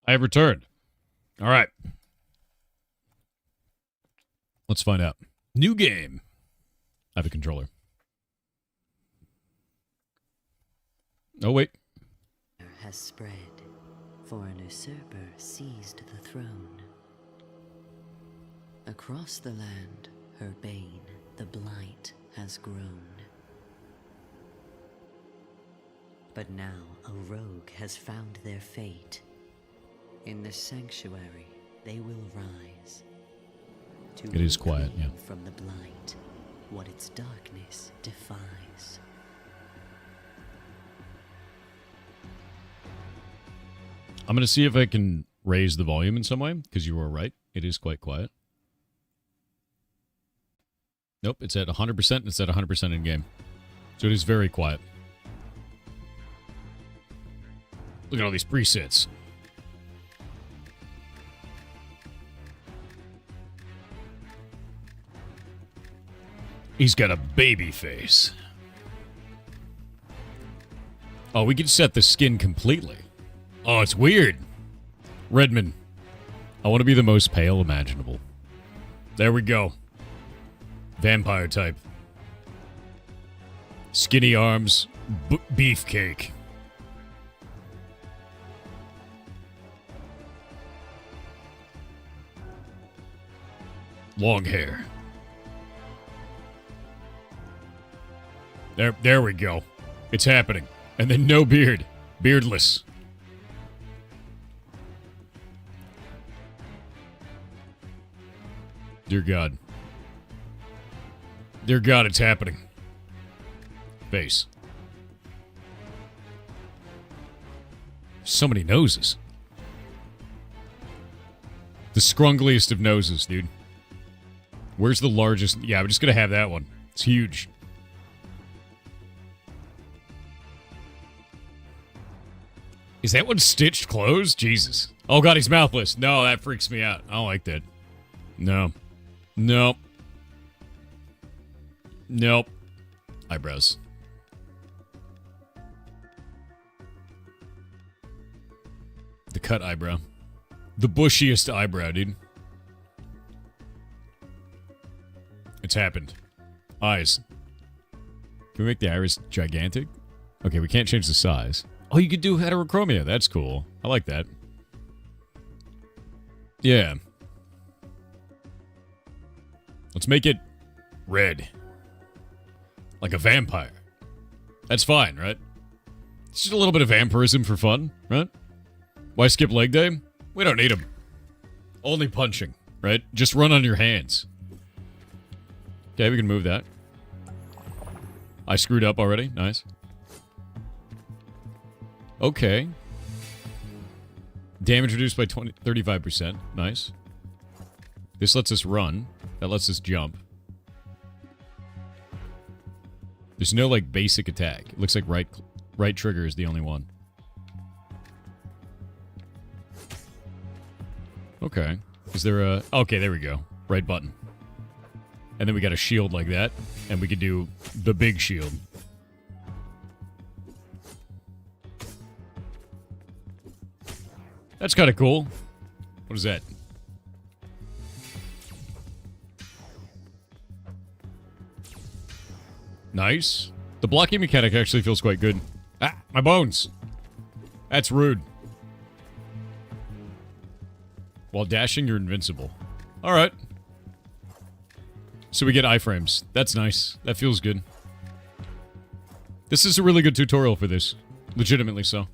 Speaker 1: I have returned. All right. Let's find out. New game. I have a controller. Oh, wait.
Speaker 3: Has spread, for an usurper seized the throne. Across the land, her bane, the blight, has grown. But now a rogue has found their fate. In the sanctuary, they will rise.
Speaker 1: It is quiet, yeah.
Speaker 3: From the blight, what its darkness defies.
Speaker 1: I'm going to see if I can raise the volume in some way, because you were right. It is quite quiet. Nope, it's at 100%, and it's at 100% in-game. So it is very quiet. Look at all these presets. He's got a baby face. Oh, we can set the skin completely. Oh, it's weird. Redmond. I want to be the most pale imaginable. There we go. Vampire type. Skinny arms. Beefcake. Long hair. There we go. It's happening. And then no beard. Beardless. Dear God. Dear God, it's happening. Face. So many noses. The scrungliest of noses, dude. Where's the largest? Yeah, I'm just gonna have that one. It's huge. Is that one stitched closed? Jesus. Oh God, he's mouthless. No, that freaks me out. I don't like that. No. Nope. Nope. Eyebrows. The cut eyebrow. The bushiest eyebrow, dude. It's happened. Eyes. Can we make the iris gigantic? Okay, we can't change the size. Oh, you could do heterochromia. That's cool. I like that. Yeah. Let's make it red. Like a vampire. That's fine, right? It's just a little bit of vampirism for fun, right? Why skip leg day? We don't need them. Only punching, right? Just run on your hands. Okay, we can move that. I screwed up already. Nice. Okay. Damage reduced by 35%. Nice. This lets us run. That lets us jump. There's no, like, basic attack. It looks like right trigger is the only one. Okay. Is there a... Okay, there we go. Right button. And then we got a shield like that. And we could do the big shield. That's kind of cool. What is that? Nice. The blocking mechanic actually feels quite good. Ah, my bones. That's rude. While dashing, you're invincible. All right. So we get iframes. That's nice. That feels good. This is a really good tutorial for this. Legitimately so.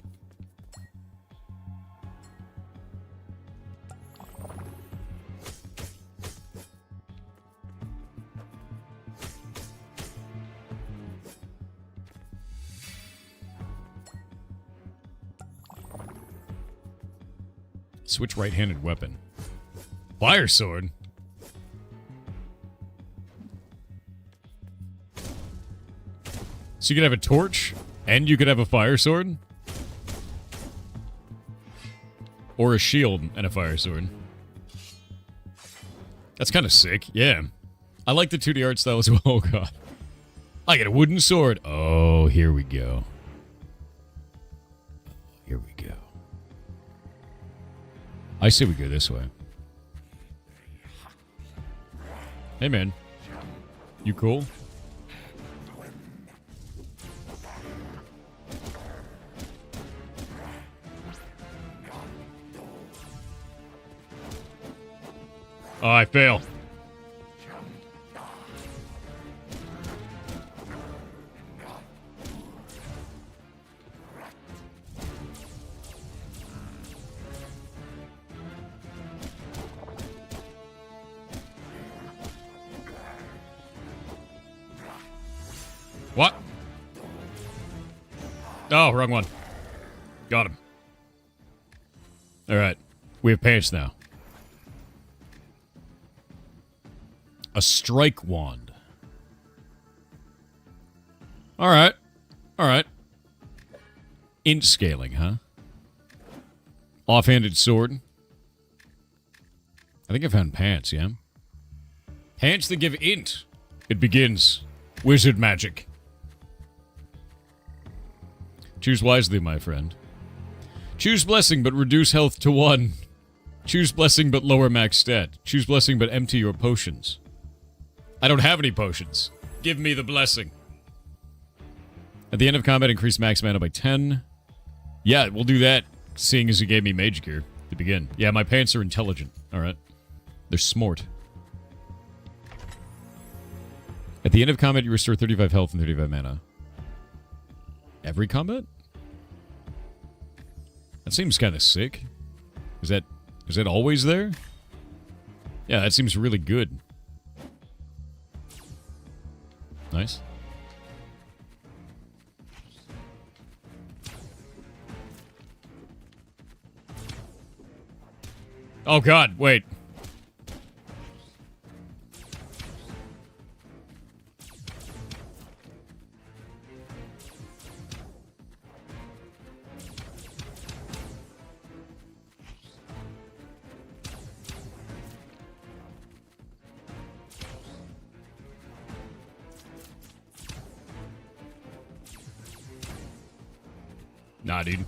Speaker 1: Switch right-handed weapon. Fire sword? So you could have a torch, and you could have a fire sword? Or a shield and a fire sword. That's kind of sick, yeah. I like the 2D art style as well. Oh, God. I get a wooden sword. Oh, here we go. Here we go. say we go this way. Hey, man. You cool? Oh, I fail. What? Oh, wrong one. Got him. All right. We have pants now. A strike wand. All right. All right. Int scaling, huh? Offhanded sword. I think I found pants, yeah? Pants that give int. It begins. Wizard magic. Choose wisely, my friend. Choose blessing, but reduce health to 1. Choose blessing, but lower max stat. Choose blessing, but empty your potions. I don't have any potions. Give me the blessing. At the end of combat, increase max mana by 10. Yeah, we'll do that, seeing as you gave me mage gear to begin. Yeah, my pants are intelligent. All right. They're smart. At the end of combat, you restore 35 health and 35 mana. Every combat? That seems kind of sick. Is that always there? Yeah, that seems really good. Nice. Oh god, wait. Nah, dude.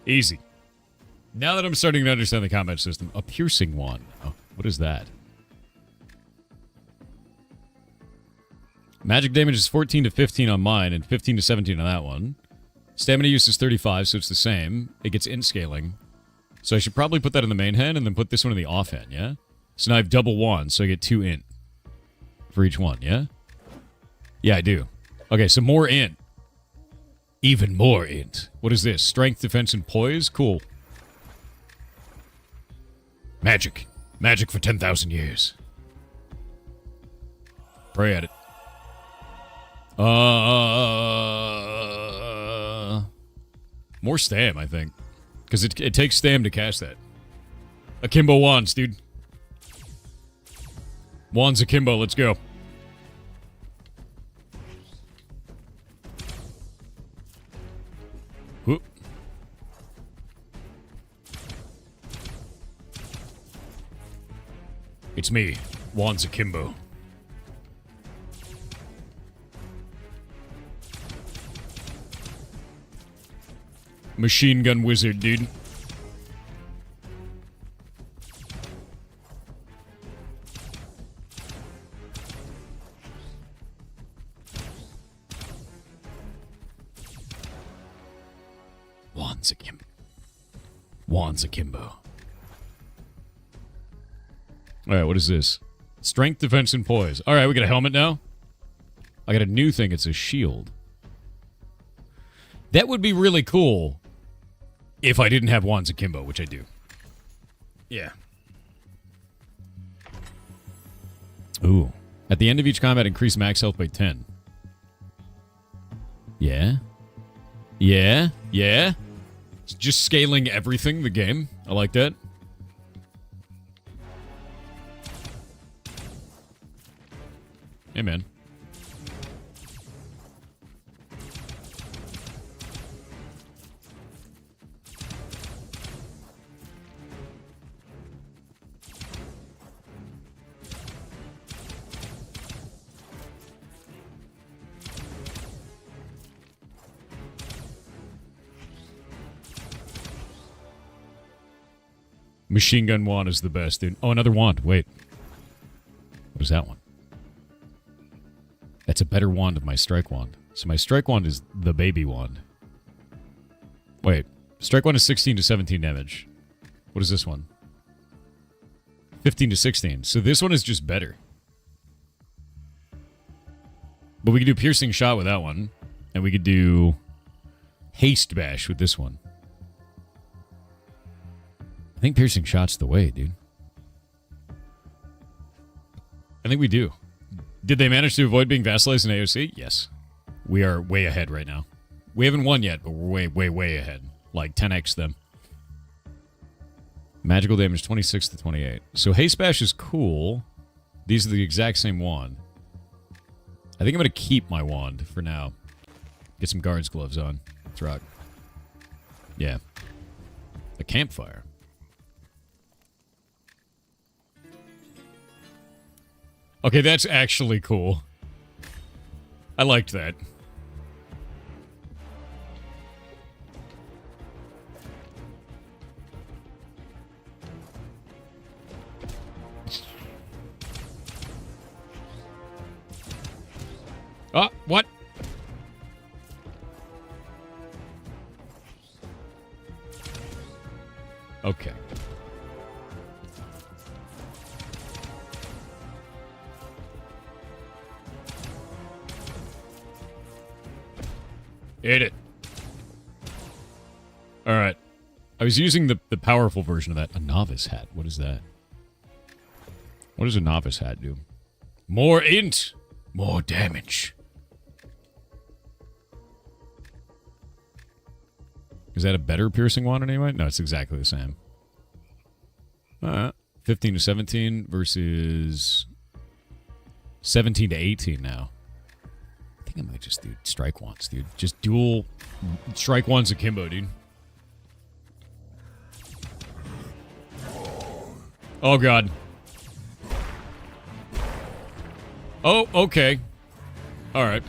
Speaker 1: Easy. Now that I'm starting to understand the combat system, a piercing wand. Oh, what is that? Magic damage is 14 to 15 on mine and 15 to 17 on that one. Stamina use is 35, so it's the same. It gets int scaling. So I should probably put that in the main hand and then put this one in the offhand, yeah? So now I have double wands, so I get 2 int for each one, yeah? Yeah, I do. Okay, so more int. Even more int. What is this? Strength, defense, and poise? Cool. Magic. Magic for 10,000 years. Pray at it. More stam, I think. Because it takes stam to cast that. Akimbo wands, dude. Wands akimbo, let's go. Whoop. It's me, Wands akimbo. Machine gun wizard, dude. Wands akimbo. Wands akimbo. Alright, what is this? Strength, defense, and poise. Alright, we got a helmet now. I got a new thing. It's a shield. That would be really cool if I didn't have Wands akimbo, which I do. Yeah. Ooh. At the end of each combat, increase max health by 10. Yeah. Yeah. Yeah. It's just scaling everything, the game. I like that. Hey, man. Machine gun wand is the best, dude. Oh, another wand. Wait. What is that one? That's a better wand than my strike wand. So my strike wand is the baby wand. Wait. Strike wand is 16 to 17 damage. What is this one? 15 to 16. So this one is just better. But we could do piercing shot with that one. And we could do haste bash with this one. I think piercing shot's the way, dude. I think we do. Did they manage to avoid being vassalized in AOC? Yes. We are way ahead right now. We haven't won yet, but we're way ahead. Like 10x them. Magical damage 26 to 28. So haste bash is cool. These are the exact same wand. I think I'm going to keep my wand for now. Get some guards gloves on. Let's rock. Yeah. A campfire. Okay, that's actually cool. I liked that. What? Okay. Hit it. Alright. I was using the powerful version of that. A novice hat. What is that? What does a novice hat do? More int. More damage. Is that a better piercing wand anyway? No, it's exactly the same. 15 to 17 versus 17 to 18 now. I think I might just do strike wands, dude. Just dual strike wands akimbo, dude. Oh, God. Oh, okay. All right.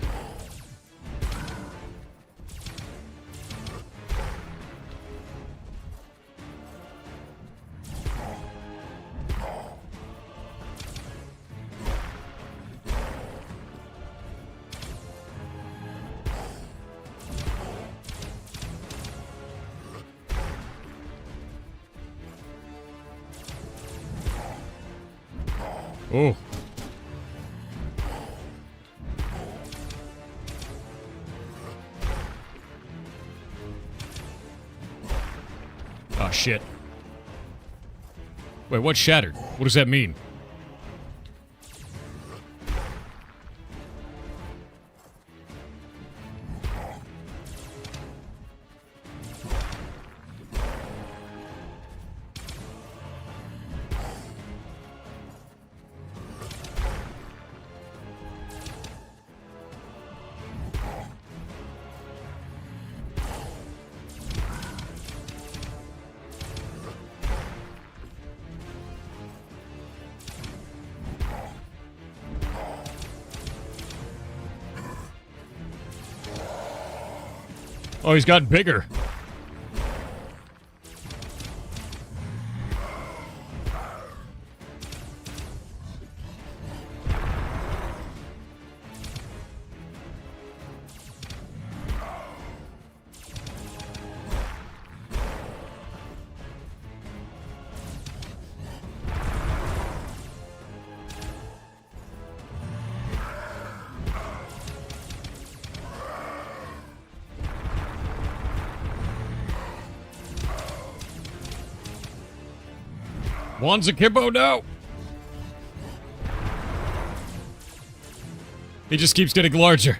Speaker 1: Oh. Oh, shit. Wait, what shattered? What does that mean? Oh, he's gotten bigger. Wands akimbo, no! He just keeps getting larger.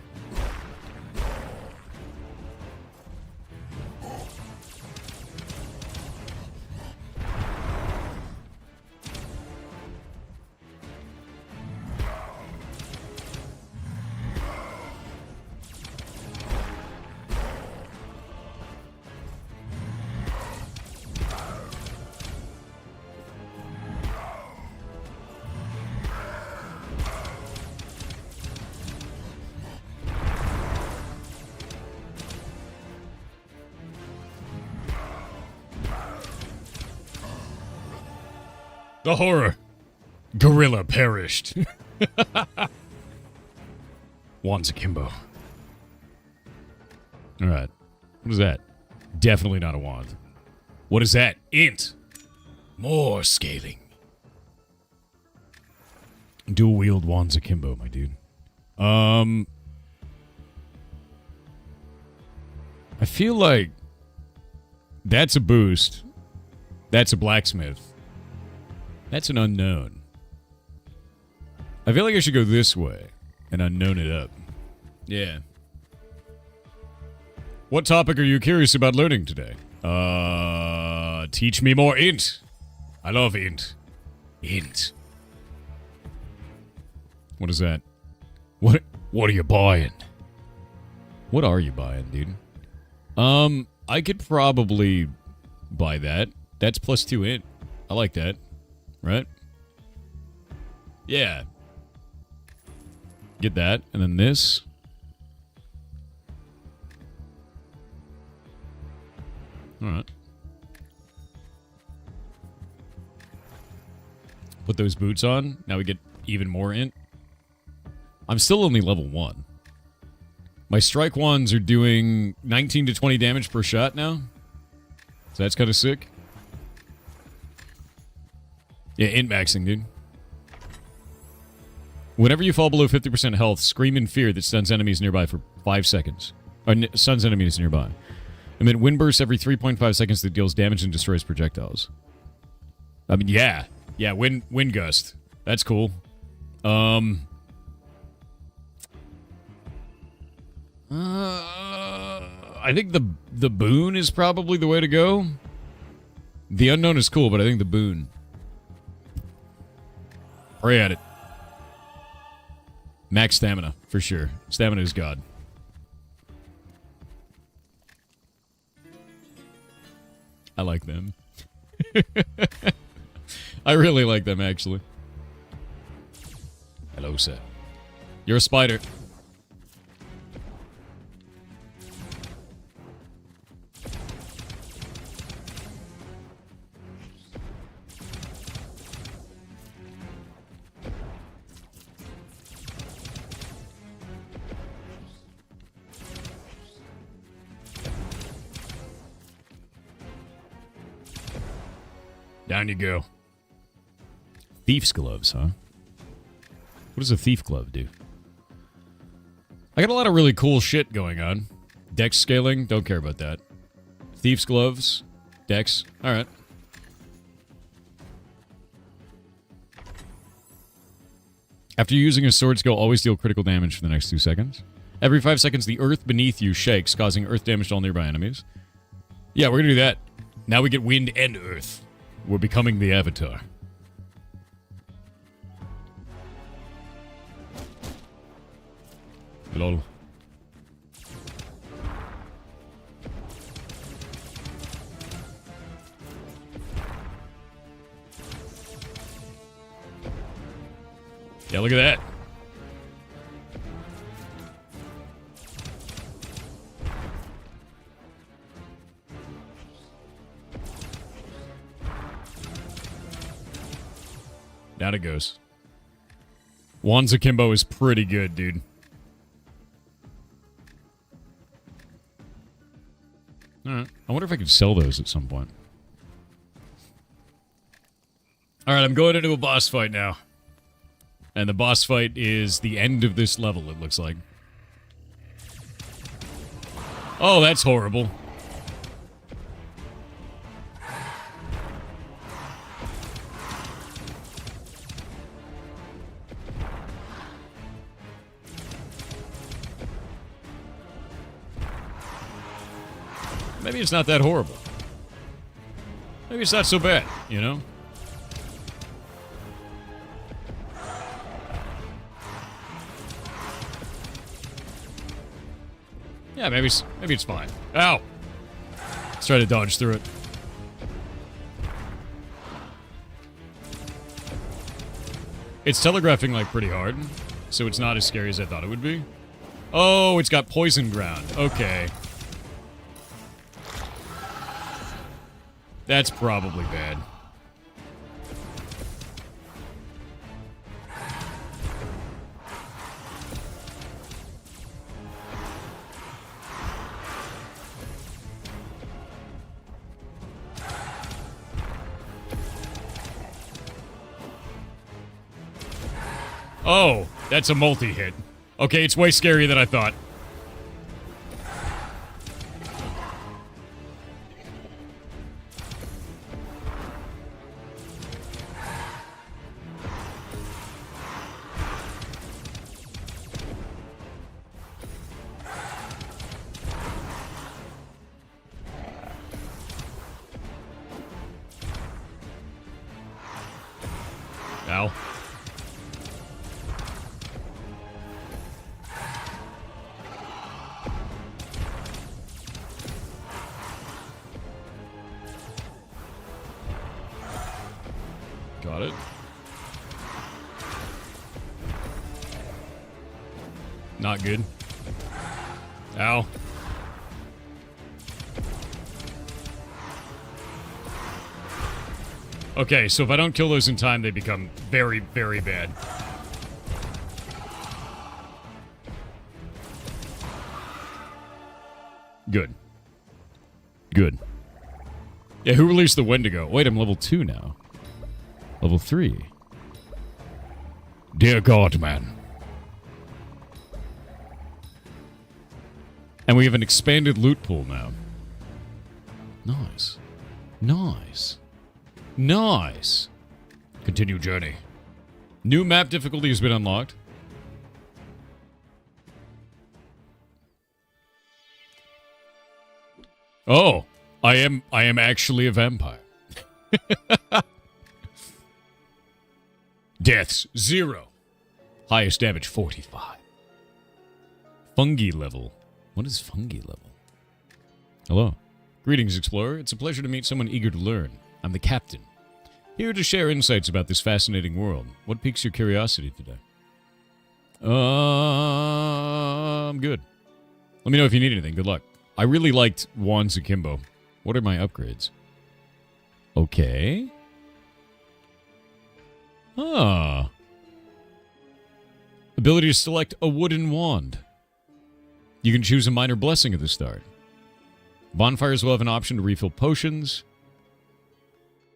Speaker 1: The horror. Gorilla perished. Wands akimbo. Alright. What is that? Definitely not a wand. What is that? Int. More scaling. Dual wield wands akimbo, my dude. I feel like that's a boost. That's a blacksmith. That's an unknown. I feel like I should go this way and unknown it up. Yeah. What topic are you curious about learning today? Teach me more int. I love int. Int. What is that? What are you buying? What are you buying, dude? I could probably buy that. That's +2 int. I like that. Right? Yeah. Get that. And then this. Alright. Put those boots on. Now we get even more int. I'm still only level 1. My strike wands are doing 19 to 20 damage per shot now. So that's kind of sick. Yeah, int maxing, dude. Whenever you fall below 50% health, scream in fear that stuns enemies nearby for 5 seconds. Or stuns enemies nearby. And then wind bursts every 3.5 seconds that deals damage and destroys projectiles. I mean, yeah. Yeah, wind gust. That's cool. I think the boon is probably the way to go. The unknown is cool, but I think the boon. Pray at it. Max stamina, for sure. Stamina is God. I like them. I really like them, actually. Hello, sir. You're a spider. Down you go. Thief's gloves, huh? What does a thief glove do? I got a lot of really cool shit going on. Dex scaling, don't care about that. Thief's gloves, dex, alright. After using a sword skill, always deal critical damage for the next 2 seconds. Every 5 seconds, the earth beneath you shakes, causing earth damage to all nearby enemies. Yeah, we're gonna do that. Now we get wind and earth. We're becoming the Avatar. Lol. Yeah, look at that. Down it goes. Wands akimbo is pretty good, dude. Alright. I wonder if I could sell those at some point. Alright, I'm going into a boss fight now. And the boss fight is the end of this level, it looks like. Oh, that's horrible. Maybe it's not that horrible. Maybe it's not so bad, you know? Yeah, maybe it's fine. Ow! Let's try to dodge through it. It's telegraphing like pretty hard, so it's not as scary as I thought it would be. Oh, it's got poison ground. Okay. That's probably bad. Oh, that's a multi-hit. Okay, it's way scarier than I thought. Ow. Got it. Not good. Ow. Okay, so if I don't kill those in time, they become very, very bad. Good. Good. Yeah, who released the Wendigo? Wait, I'm level 2 now. Level 3. Dear God, man. And we have an expanded loot pool now. Nice. Nice. Nice. Continue journey. New map difficulty has been unlocked. Oh, I am actually a vampire. Deaths 0. Highest damage 45. Fungi level. What is fungi level? Hello. Greetings, explorer. It's a pleasure to meet someone eager to learn. I'm the captain. Here to share insights about this fascinating world. What piques your curiosity today? I'm good. Let me know if you need anything. Good luck. I really liked Wands Akimbo. What are my upgrades? Okay. Ah. Ability to select a wooden wand. You can choose a minor blessing at the start. Bonfires will have an option to refill potions.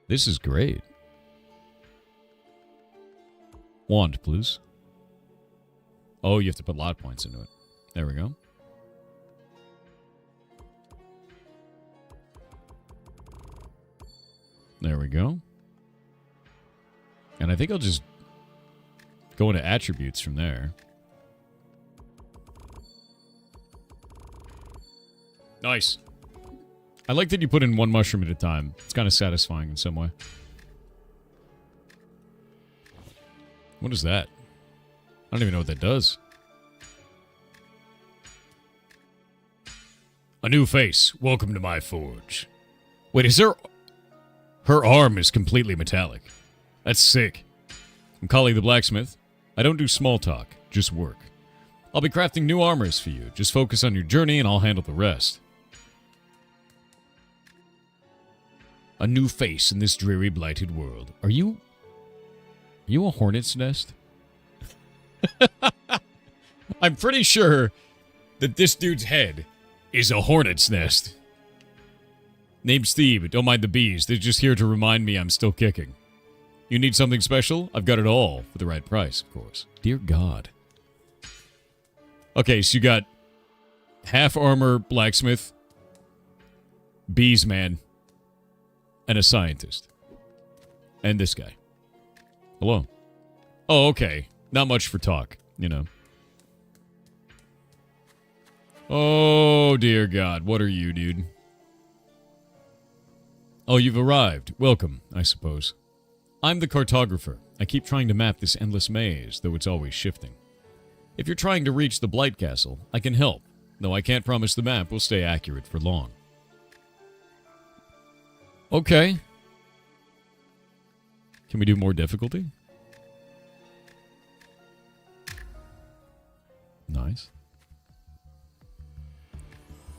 Speaker 1: This is great. Wand, please. Oh, you have to put lot points into it. There we go. There we go. And I think I'll just go into attributes from there. Nice. I like that you put in one mushroom at a time. It's kind of satisfying in some way. What is that? I don't even know what that does. A new face. Welcome to my forge. Wait, is there... Her arm is completely metallic. That's sick. I'm Kali the blacksmith. I don't do small talk, just work. I'll be crafting new armors for you. Just focus on your journey and I'll handle the rest. A new face in this dreary, blighted world. Are you a hornet's nest? I'm pretty sure that this dude's head is a hornet's nest. Name's Steve, don't mind the bees. They're just here to remind me I'm still kicking. You need something special? I've got it all for the right price, of course. Dear God. Okay, so you got half armor blacksmith, bees man, and a scientist. And this guy. Hello. Oh, okay. Not much for talk, you know. Oh, dear God. What are you, dude? Oh, you've arrived. Welcome, I suppose. I'm the cartographer. I keep trying to map this endless maze, though it's always shifting. If you're trying to reach the Blight Castle, I can help, though I can't promise the map will stay accurate for long. Okay. Can we do more difficulty? Nice.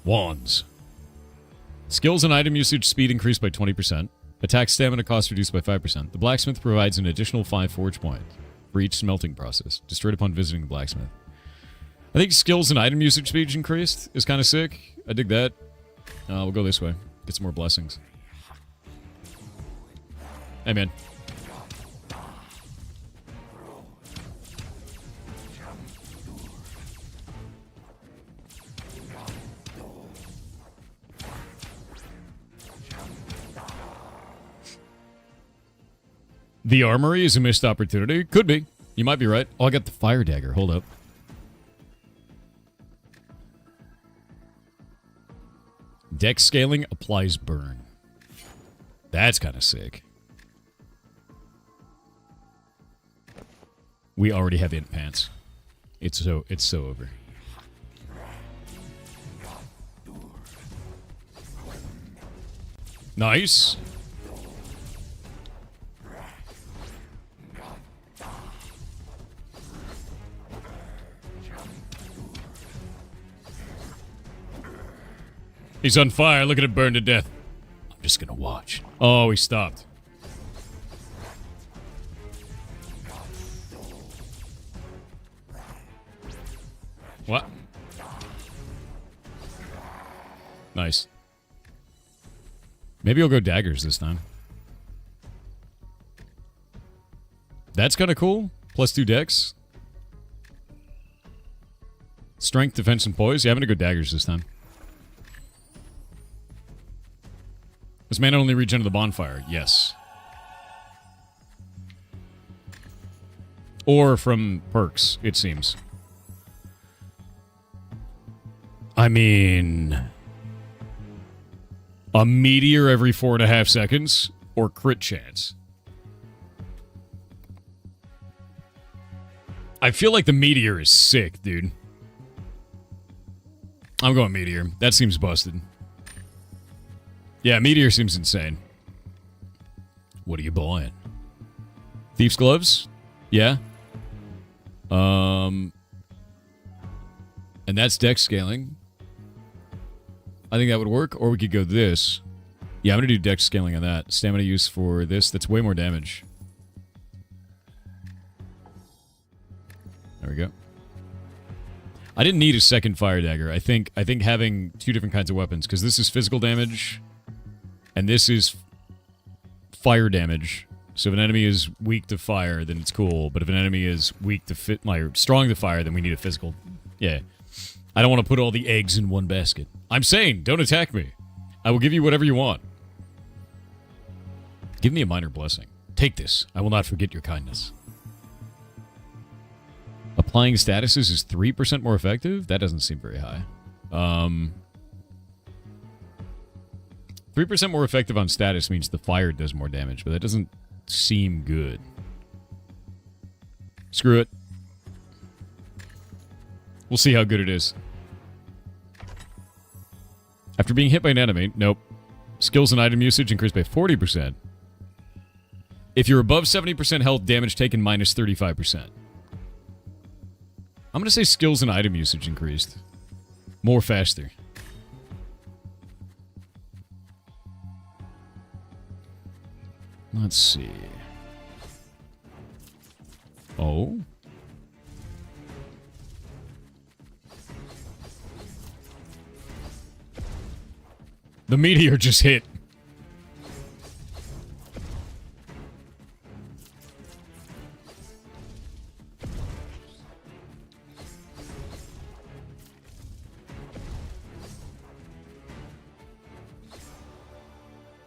Speaker 1: Wands. Skills and item usage speed increased by 20%. Attack stamina cost reduced by 5%. The blacksmith provides an additional 5 forge points for each smelting process, destroyed upon visiting the blacksmith. I think skills and item usage speed increased is kind of sick. I dig that. We'll go this way. Get some more blessings. Hey, man. The armory is a missed opportunity. Could be. You might be right. Oh, I got the fire dagger. Hold up. Dex scaling applies burn. That's kind of sick. We already have int pants. It's so over. Nice. He's on fire. Look at it burn to death. I'm just gonna watch. Oh, he stopped. What? Nice. Maybe I'll go daggers this time. That's kind of cool. +2 dex. Strength, defense, and poise. Yeah, I'm going to go daggers this time. Does mana only regen to the bonfire? Yes. Or from perks, it seems. I mean... a meteor every 4.5 seconds, or crit chance. I feel like the meteor is sick, dude. I'm going meteor. That seems busted. Yeah, meteor seems insane. What are you buying? Thief's gloves? Yeah. And that's dex scaling. I think that would work, or we could go this. Yeah, I'm going to do dex scaling on that. Stamina use for this. That's way more damage. There we go. I didn't need a second fire dagger. I think having 2 different kinds of weapons, because this is physical damage, and this is fire damage. So if an enemy is weak to fire, then it's cool. But if an enemy is weak to strong to fire, then we need a physical. Yeah. I don't want to put all the eggs in one basket. I'm saying, don't attack me. I will give you whatever you want. Give me a minor blessing. Take this. I will not forget your kindness. Applying statuses is 3% more effective? That doesn't seem very high. 3% more effective on status means the fire does more damage, but that doesn't seem good. Screw it. We'll see how good it is. After being hit by an enemy, nope. Skills and item usage increased by 40%. If you're above 70% health, damage taken minus 35%. I'm going to say skills and item usage increased. More faster. Let's see. Oh. The meteor just hit.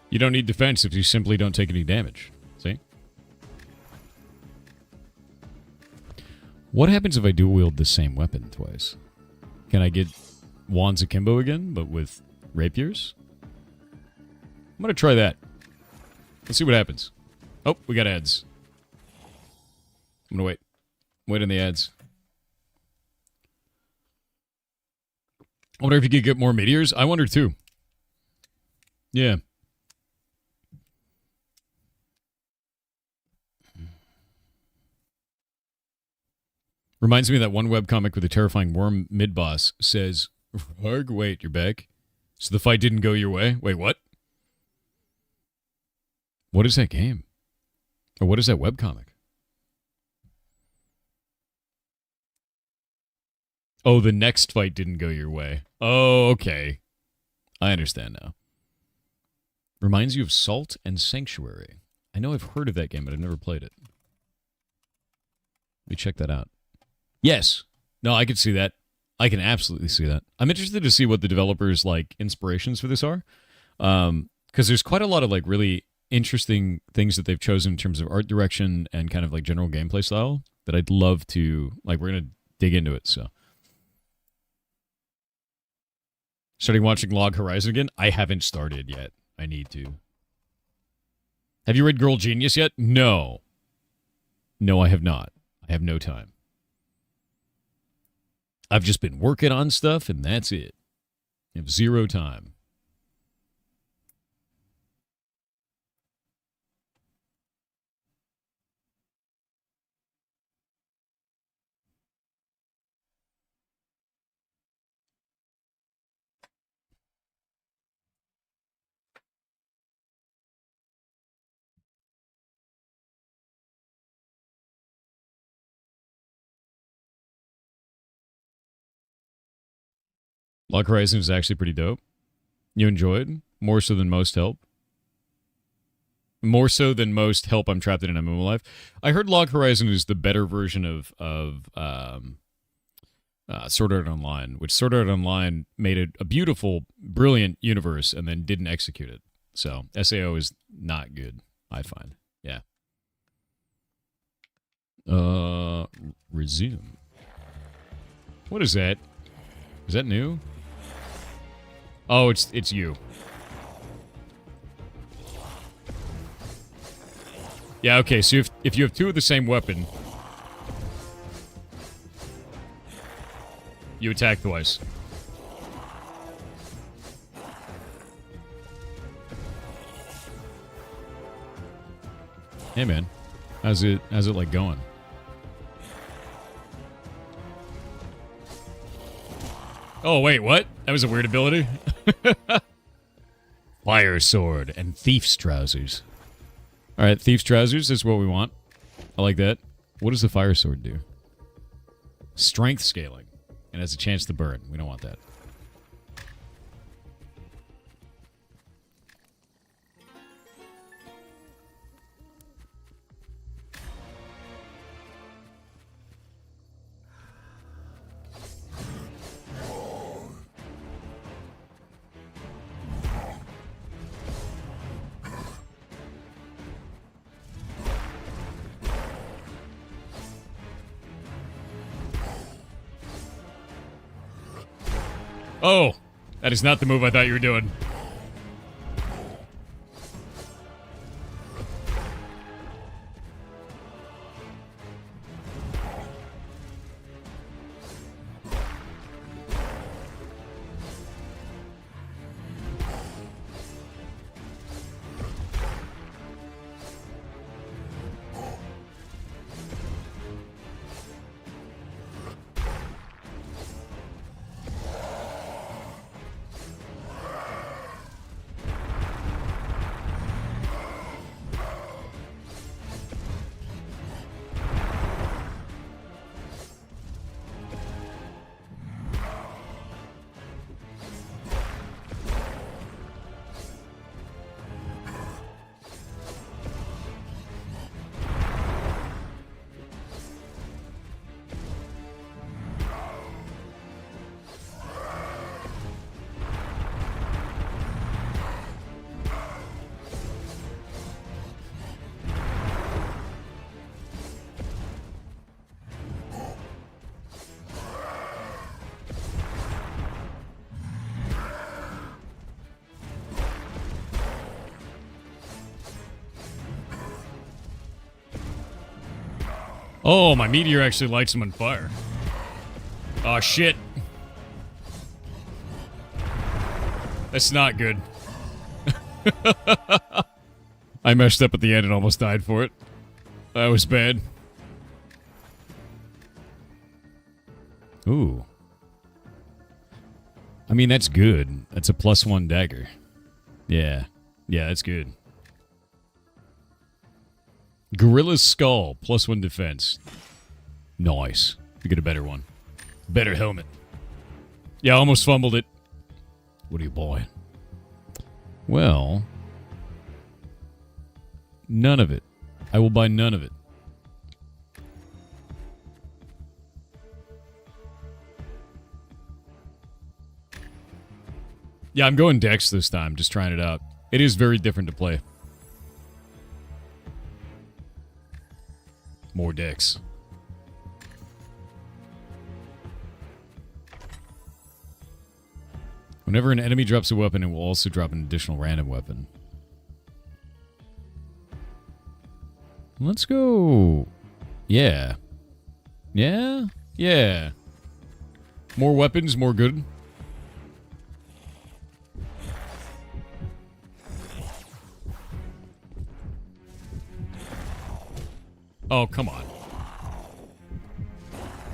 Speaker 1: You don't need defense if you simply don't take any damage. See? What happens if I dual wield the same weapon twice? Can I get Wands Akimbo again, but with rapiers? I'm going to try that. Let's see what happens. Oh, we got ads. I'm going to wait. Wait on the ads. I wonder if you could get more meteors. I wonder too. Yeah. Reminds me of that one webcomic with a terrifying worm mid-boss says, Arg, wait, you're back? So the fight didn't go your way? Wait, what? What is that game? Or what is that webcomic? Oh, the next fight didn't go your way. Oh, okay. I understand now. Reminds you of Salt and Sanctuary. I know I've heard of that game, but I've never played it. Let me check that out. Yes. No, I could see that. I can absolutely see that. I'm interested to see what the developers' like inspirations for this are, because there's quite a lot of like really interesting things that they've chosen in terms of art direction and kind of like general gameplay style that I'd love to, like, we're going to dig into it, so. Starting watching Log Horizon again? I haven't started yet. I need to. Have you read Girl Genius yet? No. No, I have not. I have no time. I've just been working on stuff, and that's it. I have zero time. Log Horizon is actually pretty dope. You enjoyed? More so than most help? More so than most help I'm trapped in an MMO life? I heard Log Horizon is the better version of Sword Art Online, which Sword Art Online made a beautiful, brilliant universe and then didn't execute it. So SAO is not good, I find. Yeah. Resume. What is that? Is that new? Oh, it's you. Yeah, okay, so if you have two of the same weapon, you attack twice. Hey man, how's it like going? Oh wait, what? That was a weird ability. Fire sword and thief's trousers. All right, thief's trousers is what we want. I like that. What does the fire sword do? Strength scaling, and has a chance to burn. We don't want that. Oh, that is not the move I thought you were doing. Oh, my meteor actually lights him on fire. Oh, shit. That's not good. I messed up at the end and almost died for it. That was bad. Ooh. I mean, that's good. That's a +1 dagger. Yeah. Yeah, that's good. Gorilla's Skull, +1 defense. Nice. You get a better one. Better helmet. Yeah, I almost fumbled it. What are you buying? Well, none of it. I will buy none of it. Yeah, I'm going Dex this time, just trying it out. It is very different to play. More dicks. Whenever an enemy drops a weapon, it will also drop an additional random weapon. Let's go. Yeah. Yeah? Yeah. More weapons, more good. Oh, come on.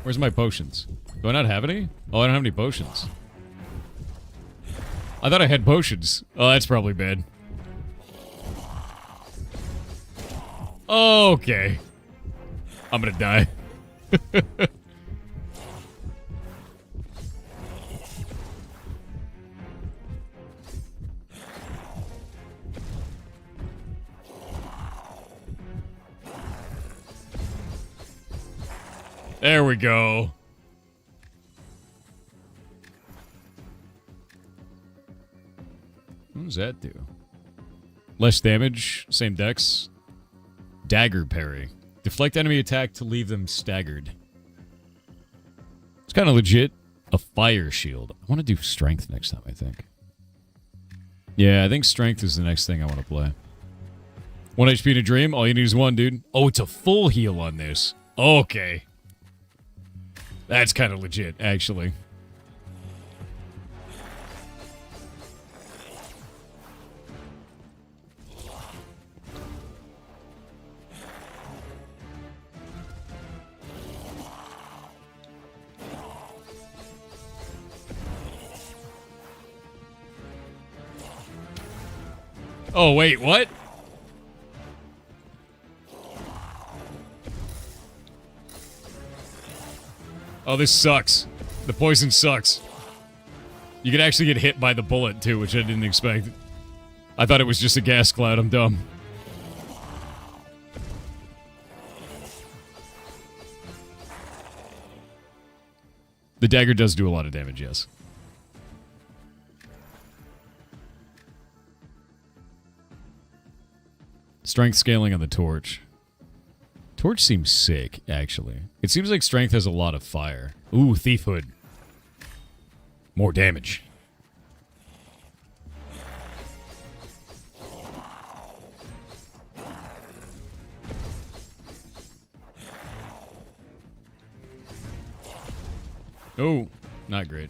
Speaker 1: Where's my potions? Do I not have any? Oh, I don't have any potions. I thought I had potions. Oh, that's probably bad. Okay. I'm gonna die. There we go. What does that do? Less damage, same dex. Dagger parry. Deflect enemy attack to leave them staggered. It's kind of legit. A fire shield. I want to do strength next time, I think. Yeah, I think strength is the next thing I want to play. 1 HP in a dream. All you need is 1, dude. Oh, it's a full heal on this. Okay. That's kind of legit, actually. Oh, wait, what? Oh, this sucks. The poison sucks. You can actually get hit by the bullet, too, which I didn't expect. I thought it was just a gas cloud. I'm dumb. The dagger does do a lot of damage, yes. Strength scaling on the torch. Torch seems sick, actually. It seems like strength has a lot of fire. Ooh, thief hood. More damage. Oh, not great.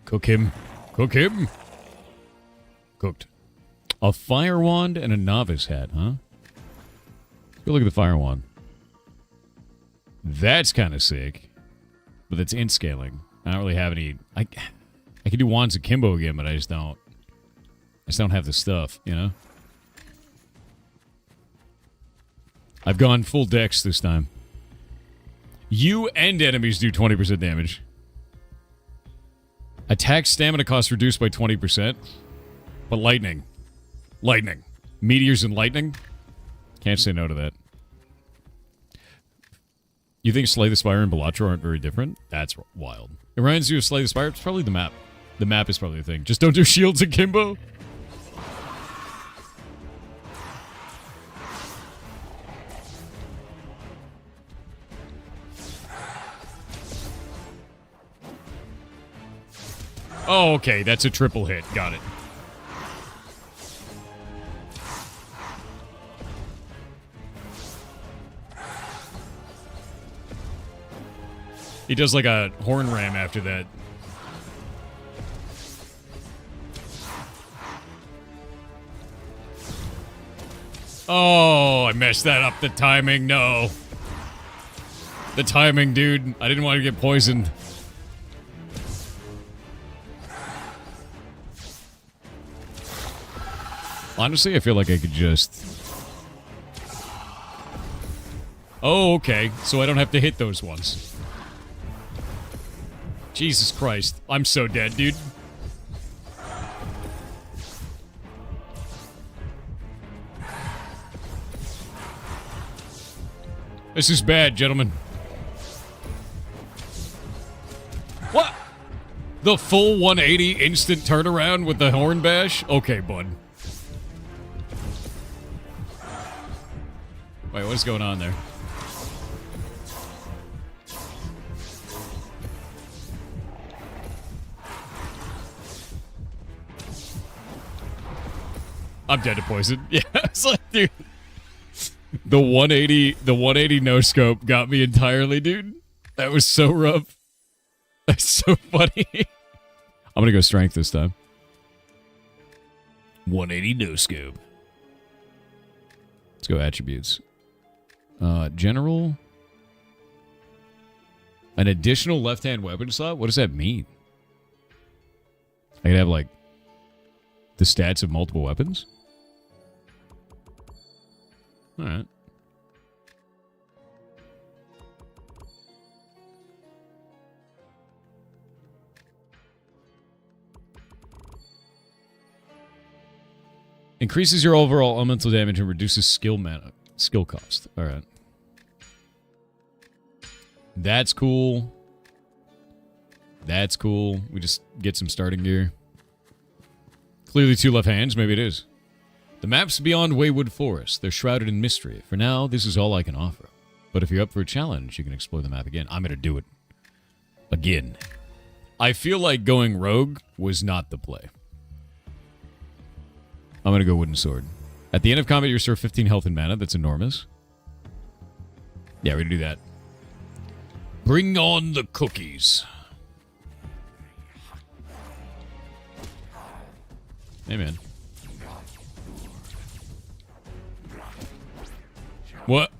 Speaker 1: Cook him. Cook him. Cooked. A fire wand and a novice hat, huh? Go look at the fire wand. That's kind of sick. But it's in scaling. I don't really have any... I could do wands akimbo again, but I just don't have the stuff, you know? I've gone full dex this time. You and enemies do 20% damage. Attack stamina cost reduced by 20%. But lightning. Lightning. Meteors and lightning? Can't say no to that. You think Slay the Spire and Balatro aren't very different? That's wild. It reminds you of Slay the Spire? It's probably the map. The map is probably the thing. Just don't do shields akimbo. Oh, okay. That's a triple hit. Got it. He does like a horn ram after that. Oh, I messed that up. The timing. No. The timing, dude. I didn't want to get poisoned. Honestly, I feel like I could just... Oh, okay. So I don't have to hit those ones. Jesus Christ. I'm so dead, dude. This is bad, gentlemen. The full 180 instant turnaround with the horn bash? Okay, bud. Wait, what's going on there? I'm dead to poison. Yeah, it's like, dude. The 180 no scope got me entirely, dude. That was so rough. That's so funny. I'm gonna go strength this time. 180 no scope. Let's go attributes. General. An additional left-hand weapon slot? What does that mean? I could have, like, the stats of multiple weapons? Alright. Increases your overall elemental damage and reduces skill cost. Alright. That's cool. That's cool. We just get some starting gear. Clearly 2 left hands. Maybe it is. The map's beyond Waywood Forest. They're shrouded in mystery. For now, this is all I can offer. But if you're up for a challenge, you can explore the map again. I'm going to do it. Again. I feel like going rogue was not the play. I'm going to go wooden sword. At the end of combat, you restore 15 health and mana. That's enormous. Yeah, we're going to do that. Bring on the cookies. Hey, man. What?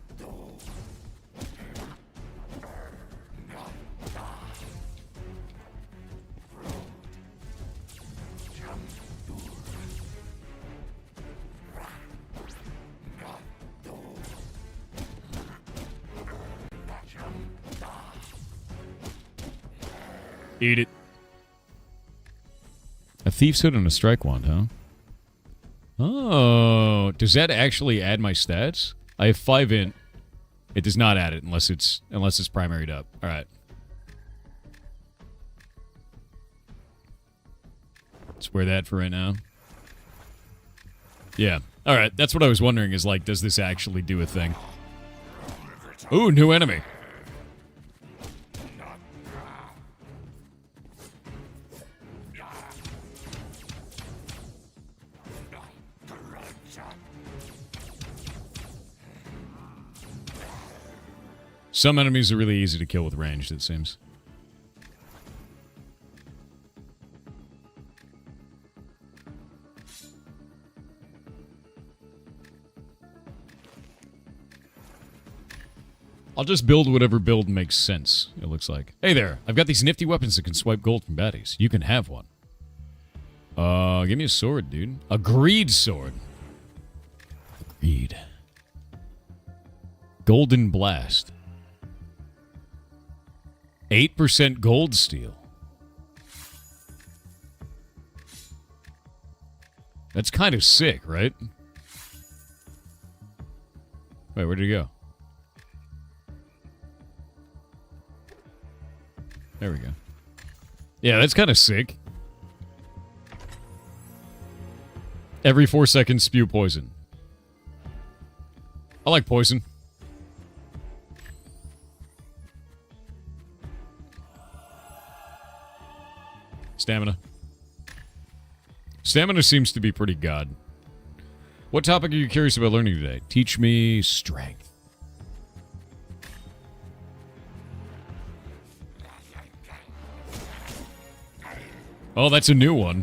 Speaker 1: Eat it. A thief's hood and a strike wand, huh? Oh, does that actually add my stats? I have 5 int. It does not add it unless it's primaried up. All right. Let's wear that for right now. Yeah. All right. That's what I was wondering is, like, does this actually do a thing? Ooh, new enemy. Some enemies are really easy to kill with ranged, it seems. I'll just build whatever build makes sense, it looks like. Hey there, I've got these nifty weapons that can swipe gold from baddies. You can have one. Give me a sword, dude. A greed sword. Greed. Golden Blast. 8% gold steal. That's kind of sick, right? Wait, where did he go? There we go. Yeah, that's kind of sick. Every 4 seconds, spew poison. I like poison. Stamina. Stamina seems to be pretty god. What topic are you curious about learning today? Teach me strength. Oh, that's a new one.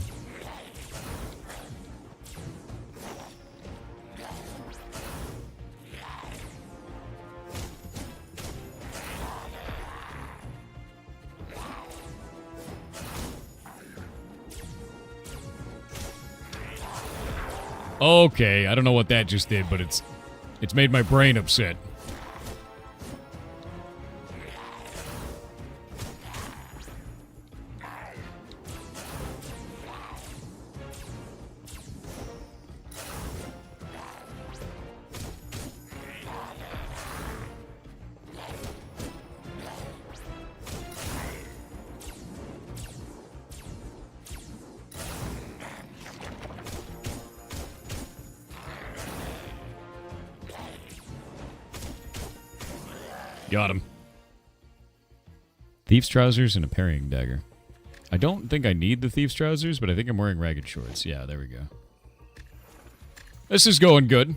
Speaker 1: Okay, I don't know what that just did, but it's made my brain upset. Got him. Thief's trousers and a parrying dagger. I don't think I need the thief's trousers, but I think I'm wearing ragged shorts. Yeah, there we go. This is going good.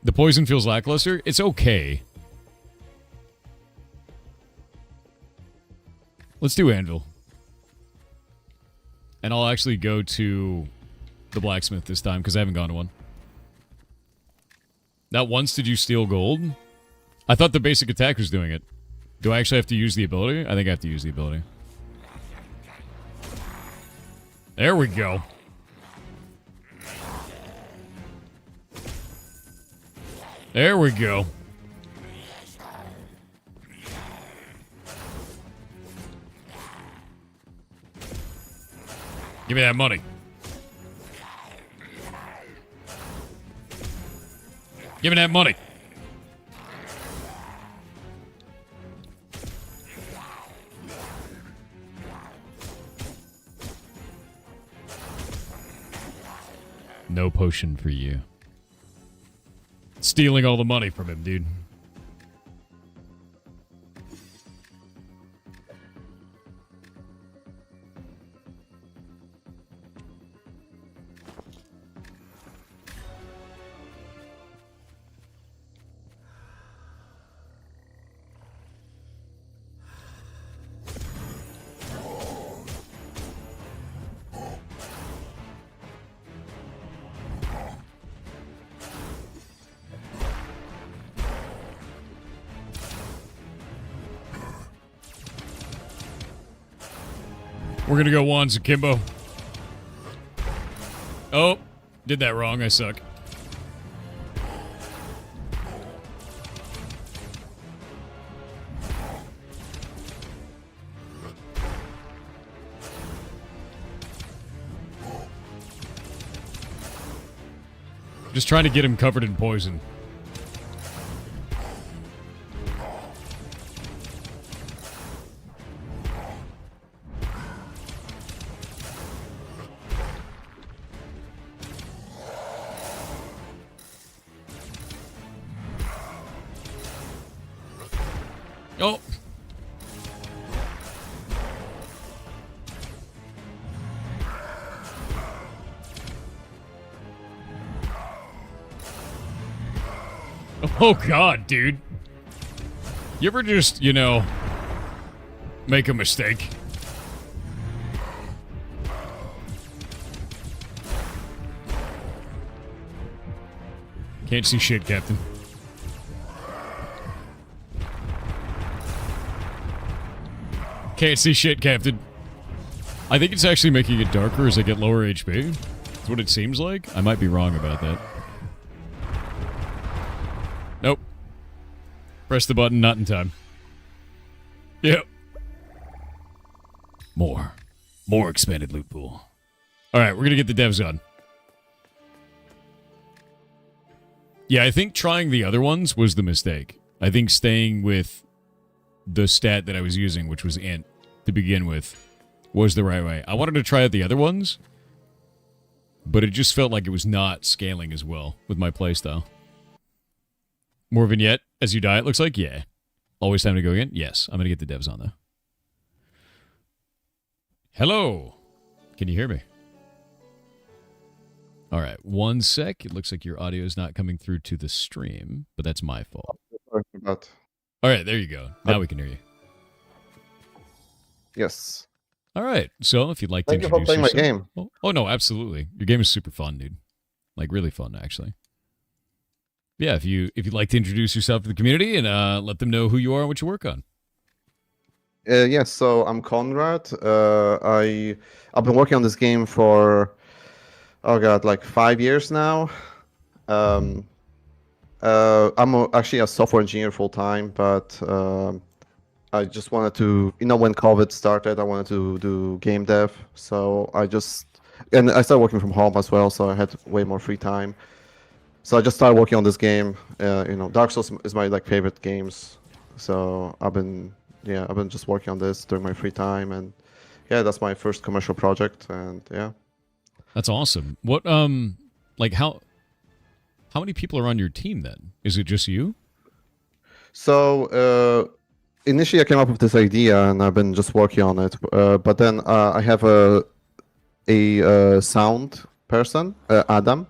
Speaker 1: The poison feels lackluster. It's okay. Let's do anvil. And I'll actually go to the blacksmith this time because I haven't gone to one. Not once did you steal gold? I thought the basic attack was doing it. Do I actually have to use the ability? I think I have to use the ability. There we go. There we go. Give me that money. Give me that money. No potion for you. Stealing all the money from him, dude. We're gonna go wands akimbo. Oh, did that wrong. I suck. Just trying to get him covered in poison. Oh. Oh, God, dude. You ever just, you know, make a mistake? Can't see shit, Captain. Can't see shit, Captain. I think it's actually making it darker as I get lower HP. That's what it seems like. I might be wrong about that. Nope. Press the button, not in time. Yep. More. More expanded loot pool. Alright, we're gonna get the devs on. Yeah, I think trying the other ones was the mistake. I think staying with the stat that I was using, which was int, to begin with, was the right way. I wanted to try out the other ones, but it just felt like it was not scaling as well with my playstyle. More vignette as you die, it looks like? Yeah. Always time to go again? Yes. I'm going to get the devs on, though. Hello. Can you hear me? All right. 1 sec. It looks like your audio is not coming through to the stream, but that's my fault. All right. There you go. Now we can hear you.
Speaker 4: Yes.
Speaker 1: All right. So if you'd like to
Speaker 4: Thank you for playing my game.
Speaker 1: Oh, no, absolutely. Your game is super fun, dude. Like, really fun, actually. Yeah, if you'd like to introduce yourself to the community and let them know who you are and what you work on.
Speaker 4: Yes, so I'm Conrad. I've been working on this game for, oh god, like 5 years now. I'm actually a software engineer full time, but I just wanted to, when COVID started, I wanted to do game dev. So I started working from home as well, so I had way more free time. So I just started working on this game. Dark Souls is my favorite games. So I've been just working on this during my free time, and yeah, that's my first commercial project, and yeah.
Speaker 1: That's awesome. What how many people are on your team then? Is it just you?
Speaker 4: So initially, I came up with this idea, and I've been just working on it. But then I have a sound person, Adam.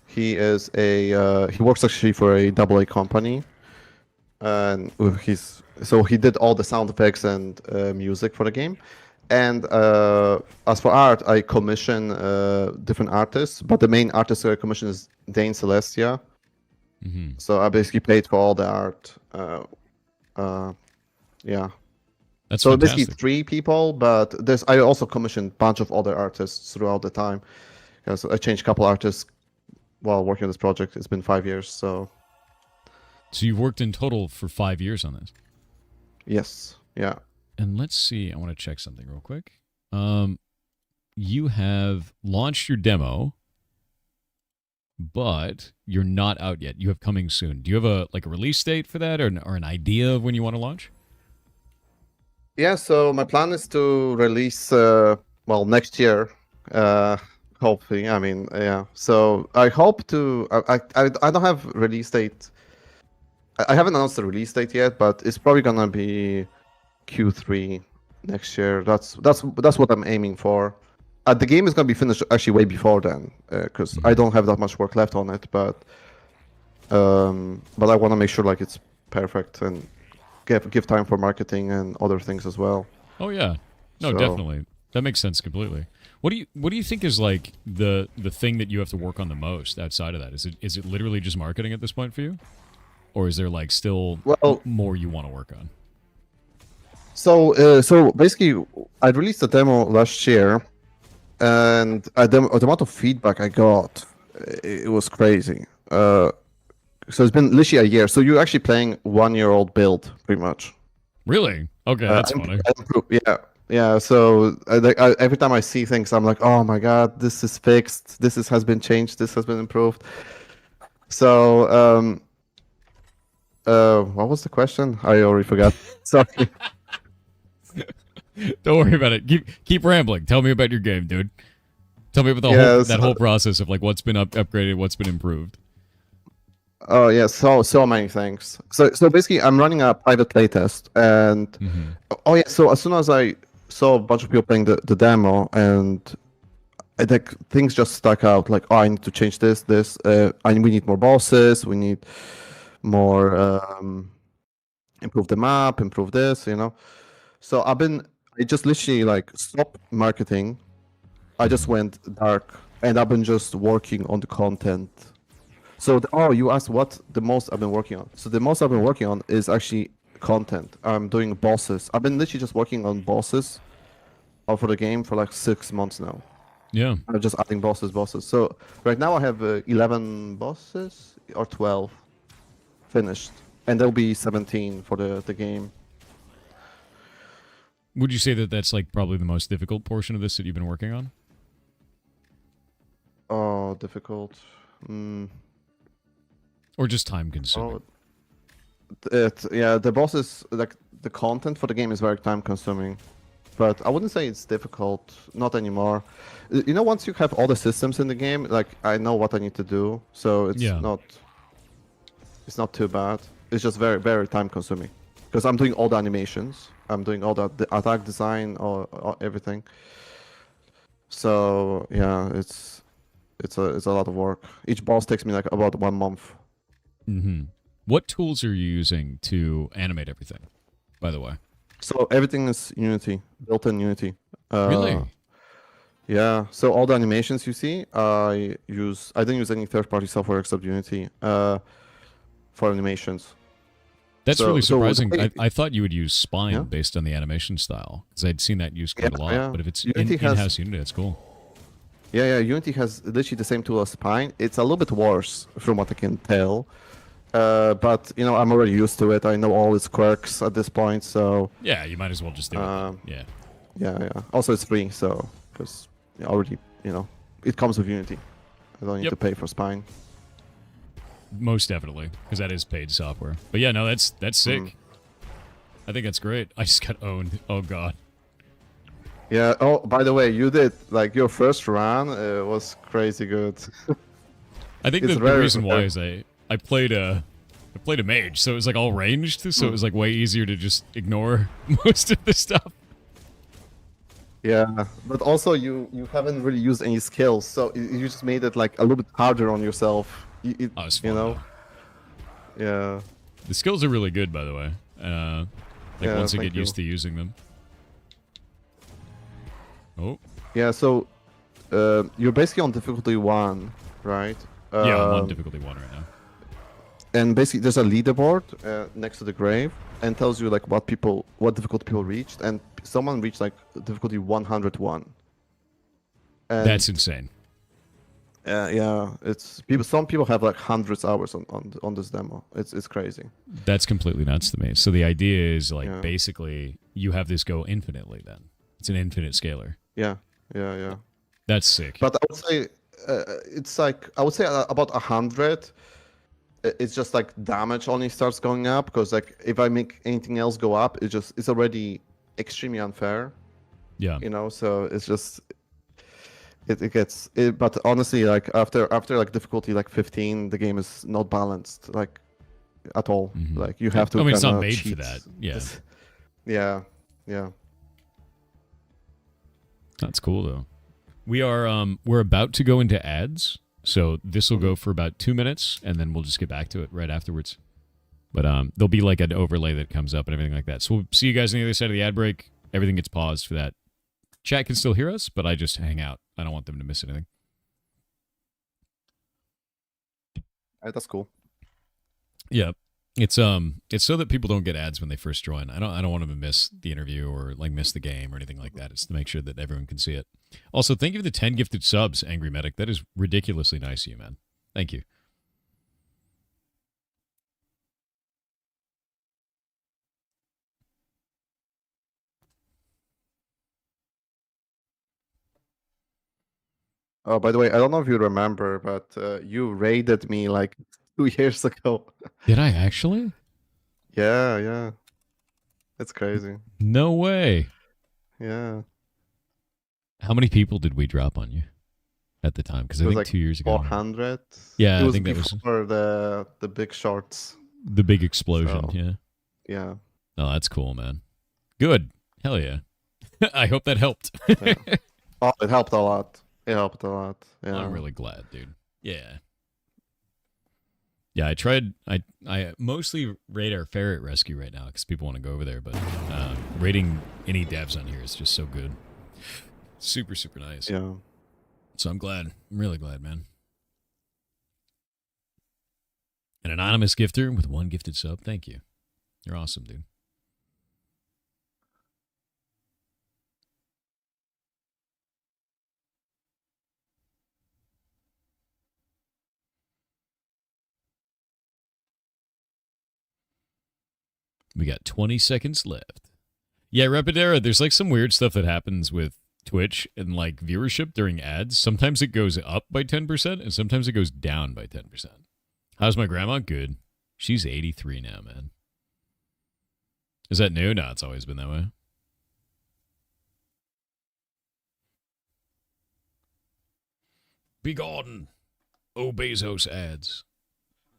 Speaker 4: He is he works actually for a AA company, and he did all the sound effects and music for the game. And as for art, I commission different artists, but the main artist I commission is Dane Celestia.
Speaker 1: Mm-hmm.
Speaker 4: So I basically paid for all the art. Yeah.
Speaker 1: That's
Speaker 4: So
Speaker 1: fantastic.
Speaker 4: basically 3 people, but I also commissioned a bunch of other artists throughout the time. Because I changed a couple artists while working on this project. It's been 5 years, so
Speaker 1: So you've worked in total for 5 years on this.
Speaker 4: yes, yeah.
Speaker 1: And let's see. I want to check something real quick. You have launched your demo, but you're not out yet. You have coming soon. Do you have a release date for that, or an idea of when you want to launch?
Speaker 4: Yeah, so my plan is to release next year. Hopefully, I mean, yeah. So I hope to. I don't have release date. I haven't announced the release date yet, but it's probably gonna be Q3 next year. That's what I'm aiming for. The game is gonna be finished actually way before then, because I don't have that much work left on it. But I want to make sure like it's perfect and give time for marketing and other things as well.
Speaker 1: Oh yeah, no,
Speaker 4: So-
Speaker 1: definitely. That makes sense completely. What do you think is like the thing that you have to work on the most outside of that? Is it literally just marketing at this point for you, or is there like still
Speaker 4: Well-
Speaker 1: more you want to work on?
Speaker 4: So basically, I released a demo last year, and the amount of feedback I got, it was crazy. So it's been literally a year. So you're actually playing 1-year-old build, pretty much.
Speaker 1: Really? Okay, that's funny.
Speaker 4: Yeah. So every time I see things, I'm like, oh my god, this is fixed. Has been changed. This has been improved. So what was the question? I already forgot. Sorry.
Speaker 1: Don't worry about it. Keep rambling. Tell me about your game, dude. Tell me about that whole process of like what's been upgraded, what's been improved.
Speaker 4: Oh yeah, so many things. So basically, I'm running a private playtest, and oh yeah, so as soon as I saw a bunch of people playing the demo, and like things just stuck out. Like, oh, I need to change this. We need more bosses. We need more improve the map, improve this. So I just literally like stopped marketing. I just went dark, and I've been just working on the content. So, you asked what the most I've been working on. So the most I've been working on is actually content. I'm doing bosses. I've been literally just working on bosses for the game for like 6 months now.
Speaker 1: Yeah.
Speaker 4: I'm just adding bosses. So right now I have 11 bosses or 12 finished, and there'll be 17 for the game.
Speaker 1: Would you say that that's like probably the most difficult portion of this that you've been working on?
Speaker 4: Oh, difficult.
Speaker 1: Or just time consuming?
Speaker 4: The bosses, like the content for the game is very time consuming, but I wouldn't say it's difficult. Not anymore. Once you have all the systems in the game, like I know what I need to do, so it's not too bad. It's just very, very time consuming because I'm doing all the animations. I'm doing all the attack design or everything. So yeah, it's a lot of work. Each boss takes me like about 1 month.
Speaker 1: Mm-hmm. What tools are you using to animate everything, by the way?
Speaker 4: So everything is Unity, built-in Unity.
Speaker 1: Really?
Speaker 4: Yeah. So all the animations you see, I didn't use any third-party software except Unity for animations.
Speaker 1: That's really surprising.
Speaker 4: So
Speaker 1: I thought you would use Spine
Speaker 4: Yeah.
Speaker 1: based on the animation style, because I'd seen that used quite a lot.
Speaker 4: Yeah.
Speaker 1: But if it's
Speaker 4: Unity has-
Speaker 1: in-house Unity, that's cool.
Speaker 4: Yeah. Unity has literally the same tool as Spine. It's a little bit worse from what I can tell. But I'm already used to it. I know all its quirks at this point, so
Speaker 1: Yeah, you might as well just do it. Yeah.
Speaker 4: yeah. Also, it's free, so because already it comes with Unity. I don't need
Speaker 1: Yep.
Speaker 4: to pay for Spine.
Speaker 1: Most definitely, because that is paid software. But yeah, no, that's sick.
Speaker 4: Mm.
Speaker 1: I think that's great. I just got owned. Oh god.
Speaker 4: Yeah. Oh, by the way, you did like your first run was crazy good.
Speaker 1: I think
Speaker 4: It's
Speaker 1: the
Speaker 4: very
Speaker 1: reason why
Speaker 4: rare.
Speaker 1: is I played I played a mage, so it was like all ranged, so it was like way easier to just ignore most of the stuff.
Speaker 4: Yeah, but also you haven't really used any skills, so you just made it like a little bit harder on yourself.
Speaker 1: Oh, it's
Speaker 4: You
Speaker 1: fun,
Speaker 4: know?
Speaker 1: though.
Speaker 4: Yeah.
Speaker 1: The skills are really good, by the way. Like once I
Speaker 4: thank
Speaker 1: get used to using them. Oh.
Speaker 4: Yeah, so you're basically on difficulty 1, right?
Speaker 1: Yeah, I'm on difficulty 1 right now.
Speaker 4: And basically, there's a leaderboard next to the grave, and tells you like what difficulty people reached, and someone reached like difficulty 101. And,
Speaker 1: That's insane.
Speaker 4: yeah, it's people. Some people have like hundreds hours on this demo. It's crazy.
Speaker 1: That's completely nuts to me. So the idea is like
Speaker 4: Yeah.
Speaker 1: basically you have this go infinitely. Then it's an infinite scaler.
Speaker 4: Yeah.
Speaker 1: That's sick.
Speaker 4: But I would say it's like I would say about 100. It's just like damage only starts going up because like if I make anything else go up, it's already extremely unfair.
Speaker 1: Yeah.
Speaker 4: You know, so it's just it gets. But honestly, like after like difficulty like 15, the game is not balanced like at all.
Speaker 1: Mhm.
Speaker 4: Like you have to.
Speaker 1: I mean, it's not
Speaker 4: kinda
Speaker 1: made
Speaker 4: cheat.
Speaker 1: for that. Yeah.
Speaker 4: Yeah.
Speaker 1: That's cool though. We're about to go into ads, so this will go for about 2 minutes, and then we'll just get back to it right afterwards. But there'll be like an overlay that comes up and everything like that. So we'll see you guys on the other side of the ad break. Everything gets paused for that. Chat can still hear us, but I just hang out. I don't want them to miss anything.
Speaker 4: That's cool.
Speaker 1: Yeah. It's so that people don't get ads when they first join. I don't want them to miss the interview or like miss the game or anything like that. It's to make sure that everyone can see it. Also, thank you for the 10 gifted subs, Angry Medic. That is ridiculously nice of you, man. Thank you.
Speaker 4: Oh, by the way, I don't know if you remember, but you raided me like 2 years ago.
Speaker 1: Did I actually?
Speaker 4: Yeah. It's crazy.
Speaker 1: No way.
Speaker 4: Yeah.
Speaker 1: How many people did we drop on you at the time? Because I
Speaker 4: It was
Speaker 1: think
Speaker 4: like
Speaker 1: 2 years ago.
Speaker 4: 400.
Speaker 1: Yeah,
Speaker 4: it
Speaker 1: I
Speaker 4: was
Speaker 1: think that was
Speaker 4: before the big shorts.
Speaker 1: the big explosion.
Speaker 4: So-
Speaker 1: Yeah.
Speaker 4: Yeah.
Speaker 1: Oh, that's cool, man. Good. Hell yeah. I hope that helped.
Speaker 4: Yeah. Oh, it helped a lot. Yeah.
Speaker 1: I'm really glad, dude. Yeah. Yeah, I tried. I mostly raid our ferret rescue right now because people want to go over there. But raiding any devs on here is just so good. Super, super nice.
Speaker 4: Yeah.
Speaker 1: So I'm glad. I'm really glad, man. An anonymous gifter with 1 gifted sub. Thank you. You're awesome, dude. We got 20 seconds left. Yeah, Repidera, there's like some weird stuff that happens with Twitch and like viewership during ads. Sometimes it goes up by 10% and sometimes it goes down by 10%. How's my grandma? Good. She's 83 now, man. Is that new? No, it's always been that way. Be gone. Oh, Bezos ads.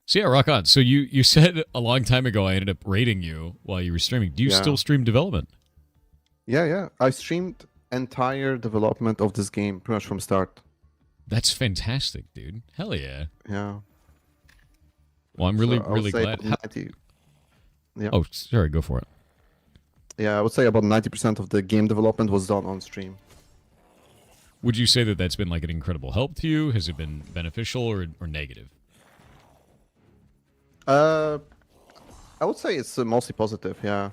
Speaker 1: So yeah, rock on. So you said a long time ago I ended up rating you while you were streaming. Do you
Speaker 4: Yeah.
Speaker 1: still stream development?
Speaker 4: Yeah. I streamed entire development of this game pretty much from start.
Speaker 1: That's fantastic, dude. Hell yeah.
Speaker 4: Yeah.
Speaker 1: Well, I'm
Speaker 4: So
Speaker 1: really,
Speaker 4: I would
Speaker 1: really
Speaker 4: say
Speaker 1: glad.
Speaker 4: about 90 Yeah.
Speaker 1: Oh, sorry, go for it.
Speaker 4: Yeah, I would say about 90% of the game development was done on stream.
Speaker 1: Would you say that that's been like an incredible help to you? Has it been beneficial or negative?
Speaker 4: I would say it's mostly positive. Yeah.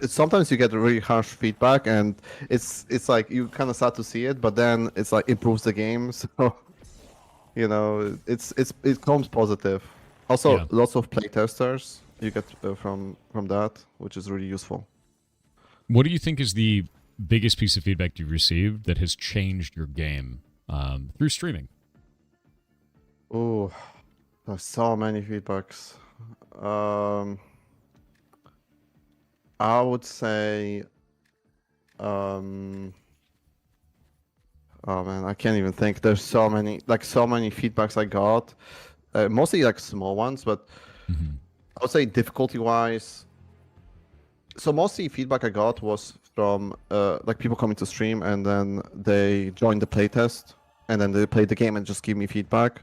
Speaker 4: Sometimes you get really harsh feedback, and it's like you kind of start to see it, but then it's like improves the game. So you know, it comes positive. Also,
Speaker 1: Yeah.
Speaker 4: lots of playtesters you get from that, which is really useful.
Speaker 1: What do you think is the biggest piece of feedback you've received that has changed your game through streaming?
Speaker 4: Oh, there's so many feedbacks. I would say, oh man, I can't even think. There's so many feedbacks I got, mostly like small ones, but I would say difficulty-wise. So mostly feedback I got was from like people coming to stream and then they join the playtest and then they play the game and just give me feedback.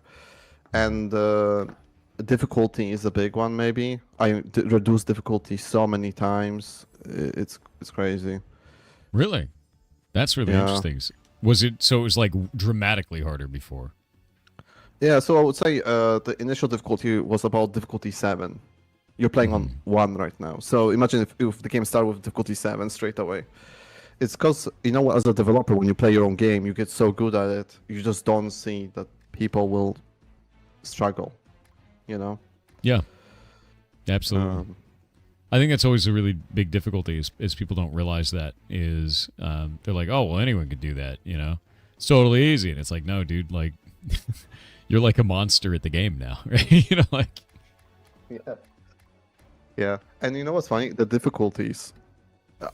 Speaker 4: And difficulty is a big one. Maybe I reduced difficulty so many times. It's crazy.
Speaker 1: Really? That's really
Speaker 4: Yeah.
Speaker 1: interesting. Was it so? It was like dramatically harder before.
Speaker 4: Yeah. So I would say the initial difficulty was about difficulty 7. You're playing on 1 right now. So imagine if the game started with difficulty 7 straight away. It's because, you know, as a developer, when you play your own game, you get so good at it, you just don't see that people will struggle, you know?
Speaker 1: Yeah, absolutely. I think that's always a really big difficulty is people don't realize that is they're like, oh, well, anyone could do that, you know? It's totally easy. And it's like, no, dude, like, you're like a monster at the game now, right? You know, like...
Speaker 4: Yeah. Yeah, and you know what's funny? The difficulties.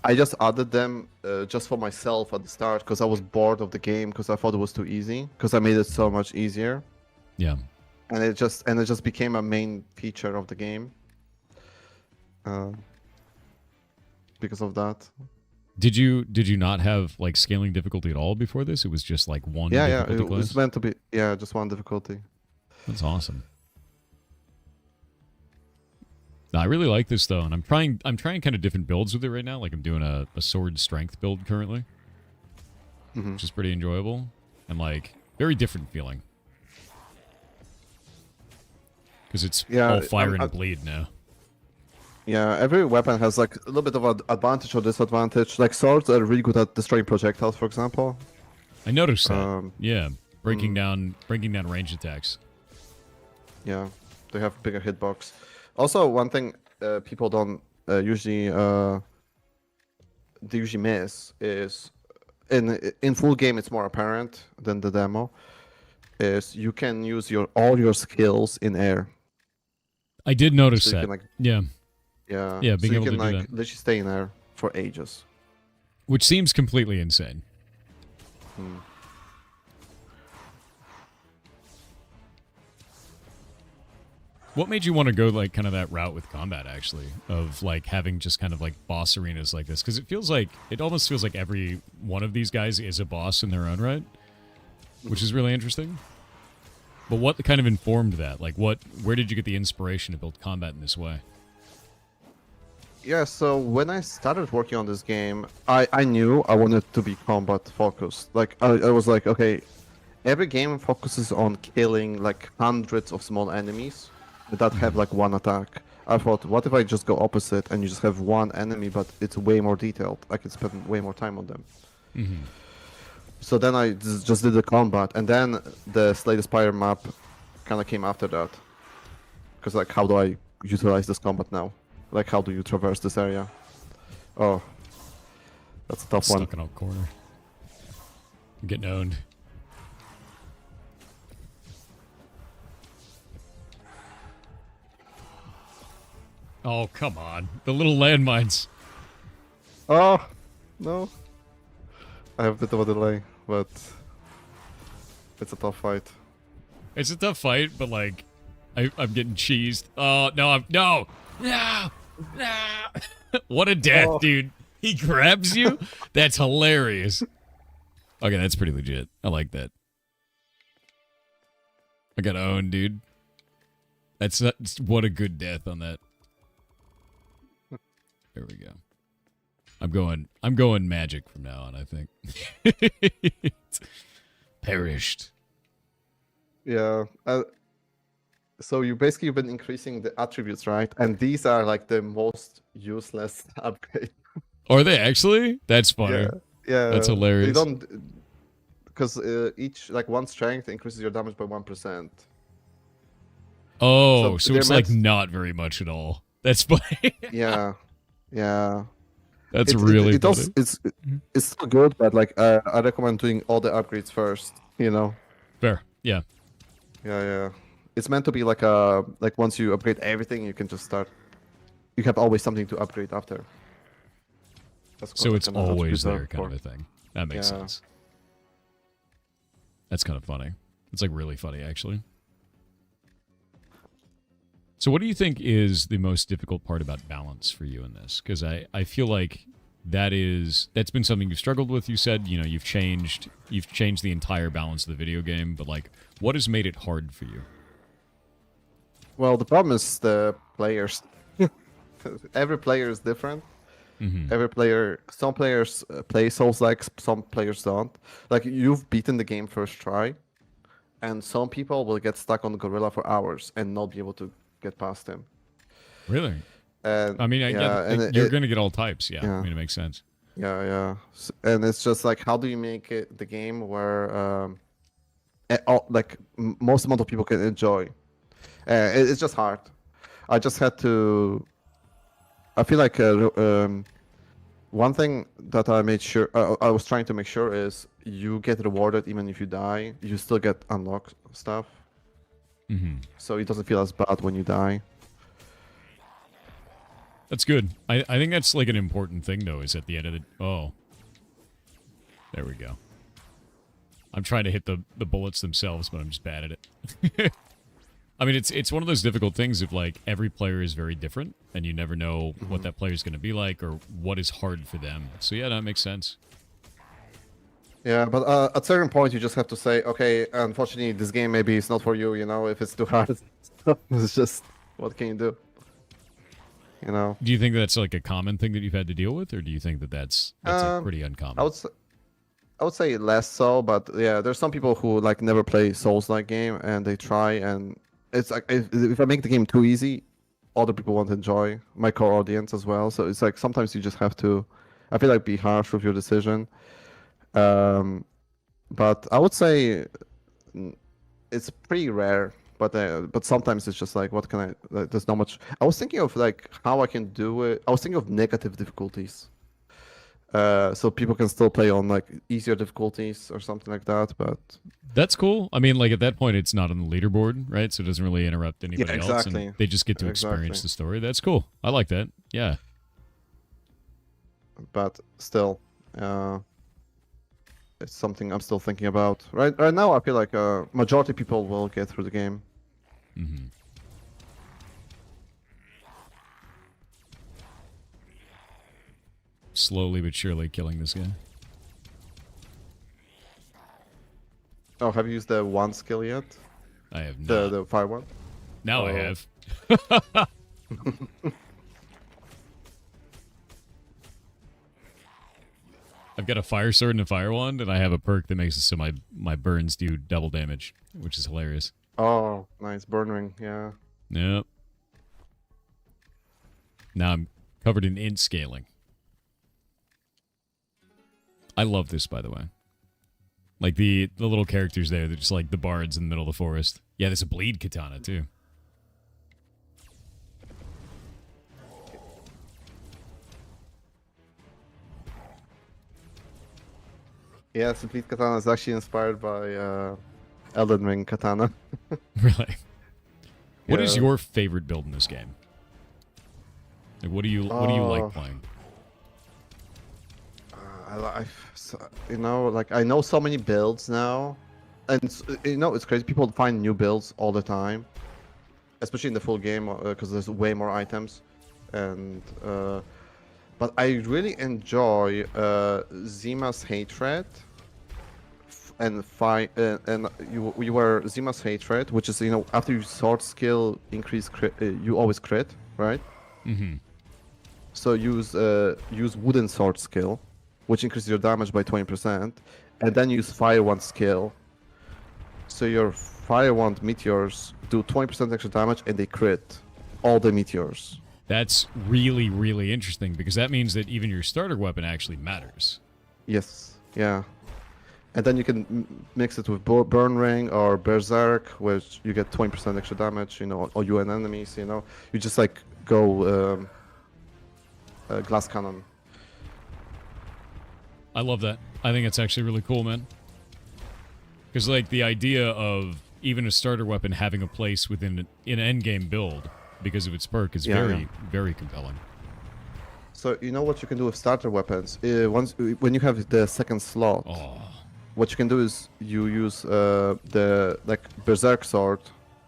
Speaker 4: I just added them just for myself at the start because I was bored of the game because I thought it was too easy because I made it so much easier.
Speaker 1: Yeah.
Speaker 4: And it just became a main feature of the game. Because of that.
Speaker 1: Did you not have like scaling difficulty at all before this? It was just like one difficulty
Speaker 4: it
Speaker 1: class?
Speaker 4: was meant to be just one difficulty.
Speaker 1: That's awesome. No, I really like this though, and I'm trying kind of different builds with it right now. Like I'm doing a sword strength build currently, which is pretty enjoyable and like very different feeling because it's all fire and bleed now.
Speaker 4: Yeah, every weapon has like a little bit of an advantage or disadvantage. Like swords are really good at destroying projectiles, for example.
Speaker 1: I noticed that. Yeah, breaking down range attacks.
Speaker 4: Yeah, they have bigger hitbox. Also, one thing people don't usually miss is in full game it's more apparent than the demo. Is you can use all your skills in air.
Speaker 1: I did notice
Speaker 4: So you
Speaker 1: that.
Speaker 4: can, like,
Speaker 1: yeah,
Speaker 4: so
Speaker 1: being
Speaker 4: you
Speaker 1: able
Speaker 4: can
Speaker 1: to do
Speaker 4: like
Speaker 1: that,
Speaker 4: literally stay in air for ages.
Speaker 1: which seems completely insane. What made you want to go like kind of that route with combat, actually, of like having just kind of like boss arenas like this? Because it almost feels like every one of these guys is a boss in their own right, which is really interesting. But what kind of informed that? Like, where did you get the inspiration to build combat in this way?
Speaker 4: Yeah, so when I started working on this game, I knew I wanted to be combat focused. Like I was like, okay, every game focuses on killing like hundreds of small enemies that have like one attack. I thought, what if I just go opposite and you just have one enemy, but it's way more detailed? I can spend way more time on them. So then I just did the combat, and then the Slay the Spire map kind of came after that. Because like, how do I utilize this combat now? Like, how do you traverse this area? Oh, that's a tough one.
Speaker 1: Stuck in a corner. I'm getting owned. Oh, come on. The little landmines.
Speaker 4: Oh, no. I have a bit of a delay, but it's a tough fight.
Speaker 1: It's a tough fight, but like, I'm getting cheesed. Oh, no, no! No! What a death, dude. He grabs you? That's hilarious. Okay, that's pretty legit. I like that. I got owned, dude. What a good death on that. There we go. I'm going magic from now on, I think. Perished.
Speaker 4: Yeah. So you've been increasing the attributes, right? And these are like the most useless upgrade.
Speaker 1: Are they actually? That's funny.
Speaker 4: Yeah.
Speaker 1: That's hilarious.
Speaker 4: They don't, because each like one strength increases your damage by 1%.
Speaker 1: Oh, so it's like
Speaker 4: meant...
Speaker 1: not very much at all. That's funny.
Speaker 4: Yeah.
Speaker 1: That's really funny.
Speaker 4: It's still good, but like I recommend doing all the upgrades first. You know.
Speaker 1: Fair. Yeah.
Speaker 4: Yeah. It's meant to be like once you upgrade everything, you can just start. You have always something to upgrade after.
Speaker 1: So it's always there, kind of a thing. That makes sense. That's kind of funny. It's like really funny, actually. So what do you think is the most difficult part about balance for you in this? Because I feel like that's been something you've struggled with. You said, you know, you've changed the entire balance of the video game, but like, what has made it hard for you?
Speaker 4: Well, the problem is the players. Every player is different. Every player, some players play Souls-like, some players don't. Like, you've beaten the game first try, and some people will get stuck on the gorilla for hours and not be able to get past him.
Speaker 1: Really?
Speaker 4: And
Speaker 1: I mean, you're going to get all types. Yeah.
Speaker 4: Yeah.
Speaker 1: I mean, it makes sense.
Speaker 4: Yeah. And it's just like, how do you make it the game where most amount of people can enjoy? It's just hard. I just had to. I feel like one thing that I made sure I was trying to make sure is you get rewarded even if you die. You still get unlocked stuff, so it doesn't feel as bad when you die.
Speaker 1: That's good. I think that's like an important thing though. Is at the end of the there we go. I'm trying to hit the bullets themselves, but I'm just bad at it. I mean, it's one of those difficult things of like every player is very different, and you never know what that player is going to be like or what is hard for them. So yeah, that makes sense.
Speaker 4: Yeah, but at certain point you just have to say, okay, unfortunately this game maybe is not for you. You know, if it's too hard, it's just what can you do? You know.
Speaker 1: Do you think that's like a common thing that you've had to deal with, or do you think that that's like pretty uncommon?
Speaker 4: I would say less so, but yeah, there's some people who like never play Souls-like game and they try, and it's like if I make the game too easy, other people won't enjoy, my core audience as well. So it's like sometimes you just have to, I feel like, be harsh with your decision. But I would say it's pretty rare. But sometimes it's just like, what can I? Like, there's not much. I was thinking of like how I can do it. I was thinking of negative difficulties, so people can still play on like easier difficulties or something like that. But
Speaker 1: that's cool. I mean, like at that point, it's not on the leaderboard, right? So it doesn't really interrupt anybody else, and they just get to experience the story. That's cool. I like that. Yeah.
Speaker 4: But still, it's something I'm still thinking about. Right now, I feel like majority of people will get through the game.
Speaker 1: Slowly but surely killing this guy.
Speaker 4: Oh, have you used the one skill yet?
Speaker 1: I have not.
Speaker 4: The fire one?
Speaker 1: Now I have. I've got a fire sword and a fire wand, and I have a perk that makes it so my burns do double damage, which is hilarious.
Speaker 4: Oh, nice. Burn ring, yeah.
Speaker 1: Yep. Now I'm covered in int scaling. I love this, by the way. Like the little characters there, they're just like the bards in the middle of the forest. Yeah, there's a bleed katana, too.
Speaker 4: Yeah, the bleed katana is actually inspired by Elden Ring katana.
Speaker 1: Really? What is your favorite build in this game? Like, what do you like playing? I know so many builds now, and it's crazy. People find new builds all the time, especially in the full game because there's way more items, and but I really enjoy Zima's Hatred and you were Zima's Hatred, which is after you sword skill increase crit, you always crit, right? So use wooden sword skill, which increases your damage by 20%, and then use fire wand skill. So your fire wand meteors do 20% extra damage, and they crit all the meteors. That's really, really interesting, because that means that even your starter weapon actually matters.
Speaker 4: Yes, yeah. And then you can mix it with Burn Ring or Berserk, which you get 20% extra damage, or you and enemies, You just like go glass cannon.
Speaker 1: I love that. I think it's actually really cool, man. Because like the idea of even a starter weapon having a place within an endgame build because of its perk is very compelling.
Speaker 4: So you know what you can do with starter weapons? When you have the second slot, what you can do is you use the Berserk sword,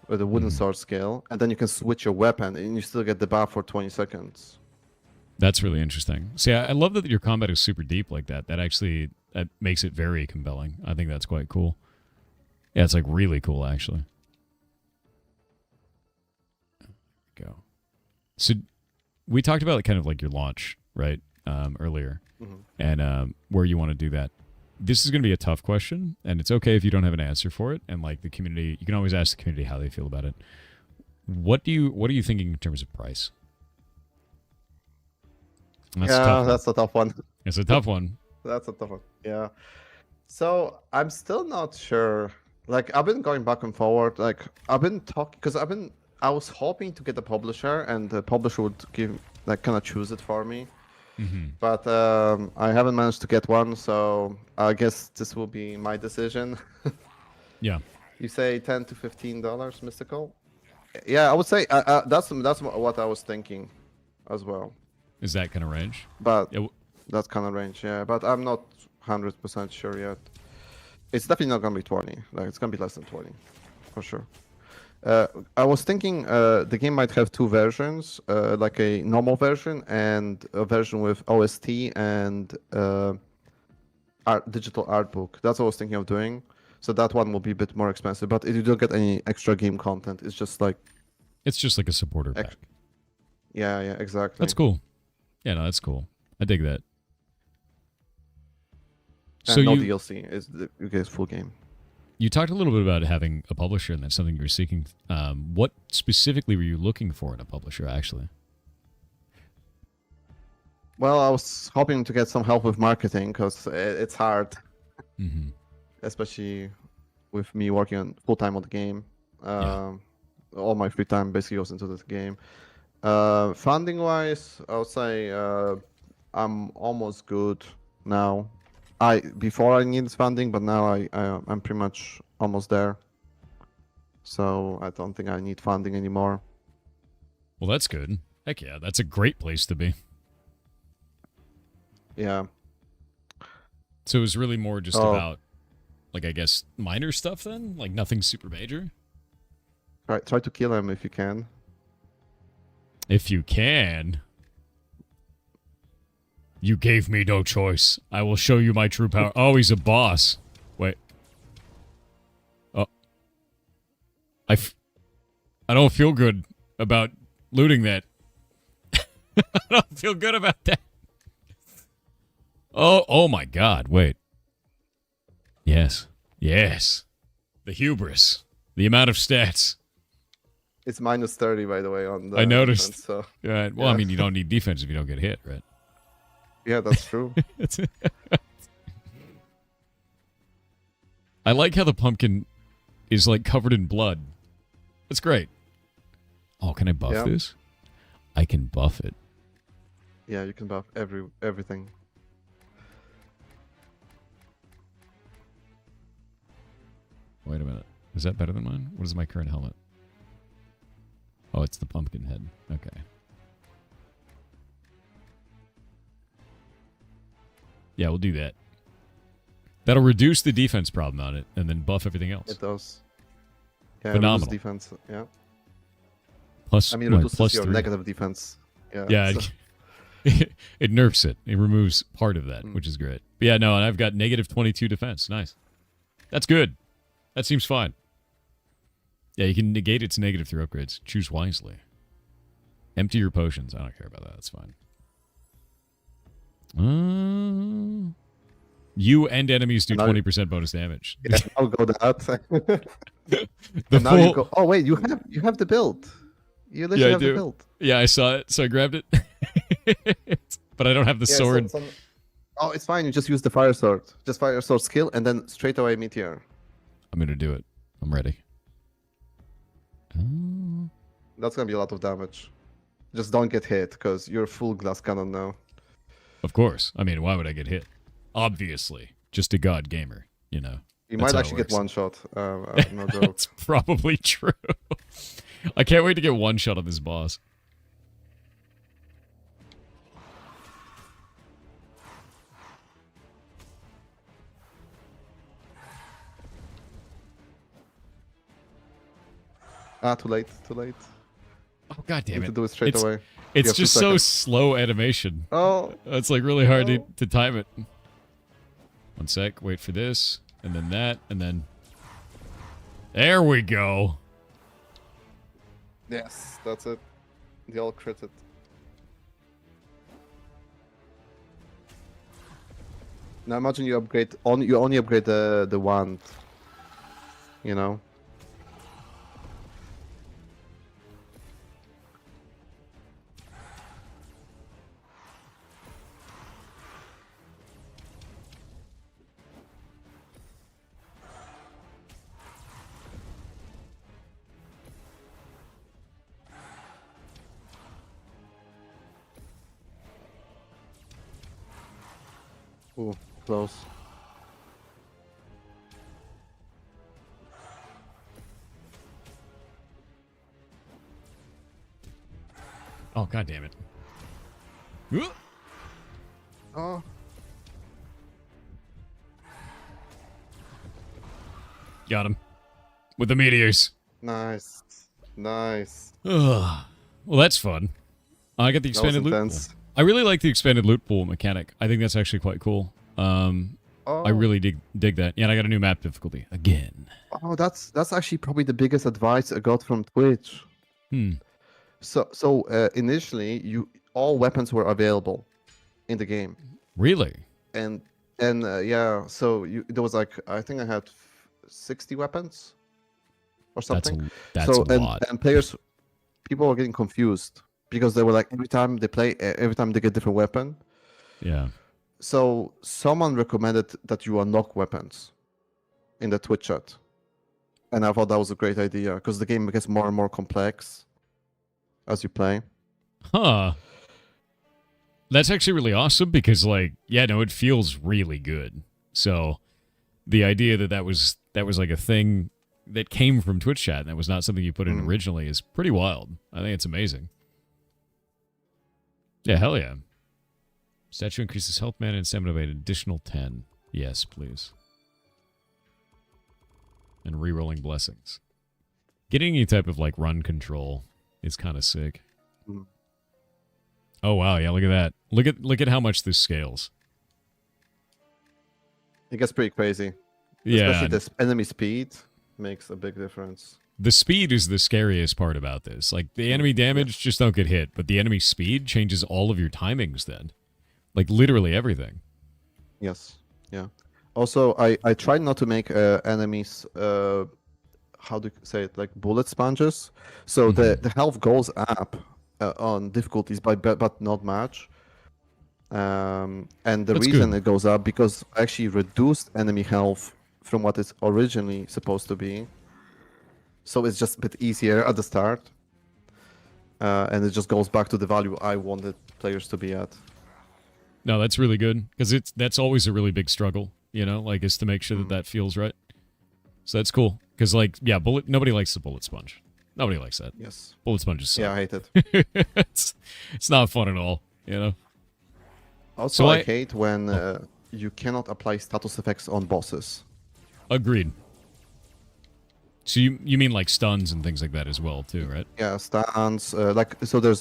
Speaker 4: with a wooden sword skill, and then you can switch your weapon, and you still get the buff for 20 seconds.
Speaker 1: That's really interesting. See, I love that your combat is super deep like that. That makes it very compelling. I think that's quite cool. Yeah, it's like really cool, actually. Go. So we talked about kind of like your launch, right, earlier, and where you want to do that. This is going to be a tough question, and it's okay if you don't have an answer for it. And like the community, you can always ask the community how they feel about it. What are you thinking in terms of price?
Speaker 4: That's a tough one.
Speaker 1: It's a tough one.
Speaker 4: That's a tough one. Yeah. So I'm still not sure. Like I've been going back and forward. Like I've been talking because I was hoping to get a publisher, and the publisher would kind of choose it for me. But I haven't managed to get one, so I guess this will be my decision.
Speaker 1: Yeah.
Speaker 4: You say $10 to $15, Mystical? Yeah, I would say that's what I was thinking, as well.
Speaker 1: Is that kind of range?
Speaker 4: But that's kind of range, yeah. But I'm not 100% sure yet. It's definitely not gonna be 20. Like it's gonna be less than 20, for sure. I was thinking the game might have two versions, like a normal version and a version with OST and digital art book. That's what I was thinking of doing. So that one will be a bit more expensive, but you don't get any extra game content. It's just like
Speaker 1: a supporter pack.
Speaker 4: Yeah, exactly.
Speaker 1: That's cool. Yeah, no, that's cool. I dig that.
Speaker 4: And
Speaker 1: so
Speaker 4: no DLC is you get full game.
Speaker 1: You talked a little bit about having a publisher, and that's something you were seeking. What specifically were you looking for in a publisher, actually?
Speaker 4: Well, I was hoping to get some help with marketing because it's hard, especially with me working full-time on the game. All my free time basically goes into this game. Funding-wise, I would say I'm almost good now. Before I needed funding, but now I'm pretty much almost there. So I don't think I need funding anymore.
Speaker 1: Well, that's good. Heck yeah, that's a great place to be.
Speaker 4: Yeah.
Speaker 1: So it was really more just about, like, I guess, minor stuff then? Like nothing super major?
Speaker 4: Try to kill him if you can.
Speaker 1: If you can. You gave me no choice. I will show you my true power. Oh, he's a boss. Wait. Oh. I don't feel good about looting that. I don't feel good about that. Oh my God. Wait. Yes. The hubris. The amount of stats.
Speaker 4: It's minus 30, by the way, on the
Speaker 1: I noticed.
Speaker 4: Defense, so.
Speaker 1: Well, yeah. I mean, you don't need defense if you don't get hit, right?
Speaker 4: Yeah, that's true.
Speaker 1: I like how the pumpkin is like covered in blood. That's great. Oh, can I buff this? I can buff it.
Speaker 4: Yeah, you can buff everything.
Speaker 1: Wait a minute. Is that better than mine? What is my current helmet? Oh, it's the pumpkin head. Okay. Yeah, we'll do that. That'll reduce the defense problem on it, and then buff everything else.
Speaker 4: It does. Yeah,
Speaker 1: phenomenal.
Speaker 4: Defense. Yeah.
Speaker 1: Plus,
Speaker 4: I mean, it reduces
Speaker 1: plus
Speaker 4: your
Speaker 1: 3.
Speaker 4: negative defense.
Speaker 1: Yeah.
Speaker 4: So.
Speaker 1: It nerfs it. It removes part of that, which is great. But yeah, no, and I've got negative 22 defense. Nice. That's good. That seems fine. Yeah, you can negate its negative through upgrades. Choose wisely. Empty your potions. I don't care about that. That's fine. You and enemies do 20% bonus damage.
Speaker 4: Yeah, I'll go that.
Speaker 1: Now
Speaker 4: you go. Oh wait, you have the build. You literally have the build.
Speaker 1: Yeah, I saw it, so I grabbed it. But I don't have the sword.
Speaker 4: Oh, it's fine. You just use the fire sword. Just fire sword skill, and then straight away meteor.
Speaker 1: I'm gonna do it. I'm ready.
Speaker 4: That's gonna be a lot of damage. Just don't get hit, because you're full glass cannon now.
Speaker 1: Of course. I mean, why would I get hit? Obviously. Just a god gamer, you know.
Speaker 4: You might actually get one shot. No joke.
Speaker 1: That's probably true. I can't wait to get one shot on this boss.
Speaker 4: Ah, too late. Too late.
Speaker 1: Oh god damn
Speaker 4: Need to
Speaker 1: it!
Speaker 4: do it straight away.
Speaker 1: It's
Speaker 4: You have 2
Speaker 1: just so
Speaker 4: seconds.
Speaker 1: slow animation.
Speaker 4: Oh.
Speaker 1: It's like really hard
Speaker 4: No.
Speaker 1: to time it. 1 sec. Wait for this, and then that, and then. There we go.
Speaker 4: Yes, that's it. They all critted. Now imagine you upgrade you only upgrade the wand. You know? Ooh, close.
Speaker 1: Oh god damn it! Ooh.
Speaker 4: Oh.
Speaker 1: Got him with the meteors.
Speaker 4: Nice. Nice.
Speaker 1: Ugh. Well, that's fun. I got the
Speaker 4: That was
Speaker 1: expanded loot pool.
Speaker 4: intense.
Speaker 1: I really like the expanded loot pool mechanic. I think that's actually quite cool.
Speaker 4: Oh.
Speaker 1: I really dig that. Yeah, and I got a new map difficulty again.
Speaker 4: Oh, that's actually probably the biggest advice I got from Twitch.
Speaker 1: Hmm.
Speaker 4: So initially, all weapons were available in the game,
Speaker 1: Really?
Speaker 4: and yeah, so there was like I think I had 60 weapons or something.
Speaker 1: That's
Speaker 4: so
Speaker 1: a lot.
Speaker 4: and people were getting confused because they were like every time they get a different weapon.
Speaker 1: Yeah.
Speaker 4: So someone recommended that you unlock weapons in the Twitch chat, and I thought that was a great idea because the game gets more and more complex as you play.
Speaker 1: Huh. That's actually really awesome because, like, yeah, no, it feels really good. So, the idea that was like a thing that came from Twitch chat and that was not something you put in originally is pretty wild. I think it's amazing. Yeah, hell yeah. Statue increases health, mana, and stamina by an additional 10. Yes, please. And rerolling blessings. Getting any type of, like, run control is kind of sick.
Speaker 4: Mhm.
Speaker 1: Oh wow, yeah, look at that. Look at how much this scales.
Speaker 4: It gets pretty crazy.
Speaker 1: Yeah.
Speaker 4: Especially this enemy speed makes a big difference.
Speaker 1: The speed is the scariest part about this. Like, the enemy damage just don't get hit, but the enemy speed changes all of your timings then. Like, literally everything.
Speaker 4: Yes. Yeah. Also, I tried not to make enemies how do you say it, like bullet sponges. So the health goes up on difficulties but not much. And the
Speaker 1: That's
Speaker 4: reason
Speaker 1: good.
Speaker 4: it goes up because I actually reduced enemy health from what it's originally supposed to be. So it's just a bit easier at the start. And it just goes back to the value I wanted players to be at.
Speaker 1: No, that's really good because that's always a really big struggle, you know, like, is to make sure that feels right. So that's cool because, like, yeah, nobody likes the bullet sponge. Nobody likes that.
Speaker 4: Yes.
Speaker 1: Bullet sponges suck.
Speaker 4: Yeah, I hate it.
Speaker 1: it's not fun at all, you know.
Speaker 4: Also,
Speaker 1: So
Speaker 4: I hate when you cannot apply status effects on bosses.
Speaker 1: Agreed. So you mean like stuns and things like that as well too, right?
Speaker 4: Yeah, stuns. So there's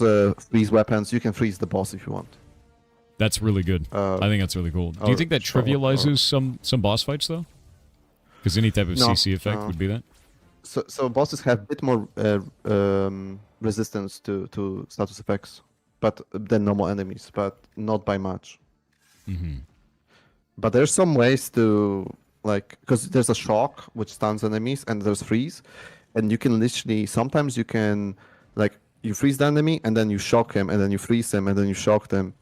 Speaker 4: freeze weapons. You can freeze the boss if you want.
Speaker 1: That's really good. I think that's really cool. Do you
Speaker 4: or
Speaker 1: think that
Speaker 4: shock,
Speaker 1: trivializes some boss fights though? Because any type of
Speaker 4: No,
Speaker 1: CC effect
Speaker 4: no.
Speaker 1: would be that.
Speaker 4: So bosses have a bit more resistance to status effects, but than normal enemies, but not by much.
Speaker 1: Mm-hmm.
Speaker 4: But there's some ways to, like, because there's a shock which stuns enemies, and there's freeze, and you can literally sometimes you can, like, you freeze the enemy and then you shock him and then you freeze him and then you shock them.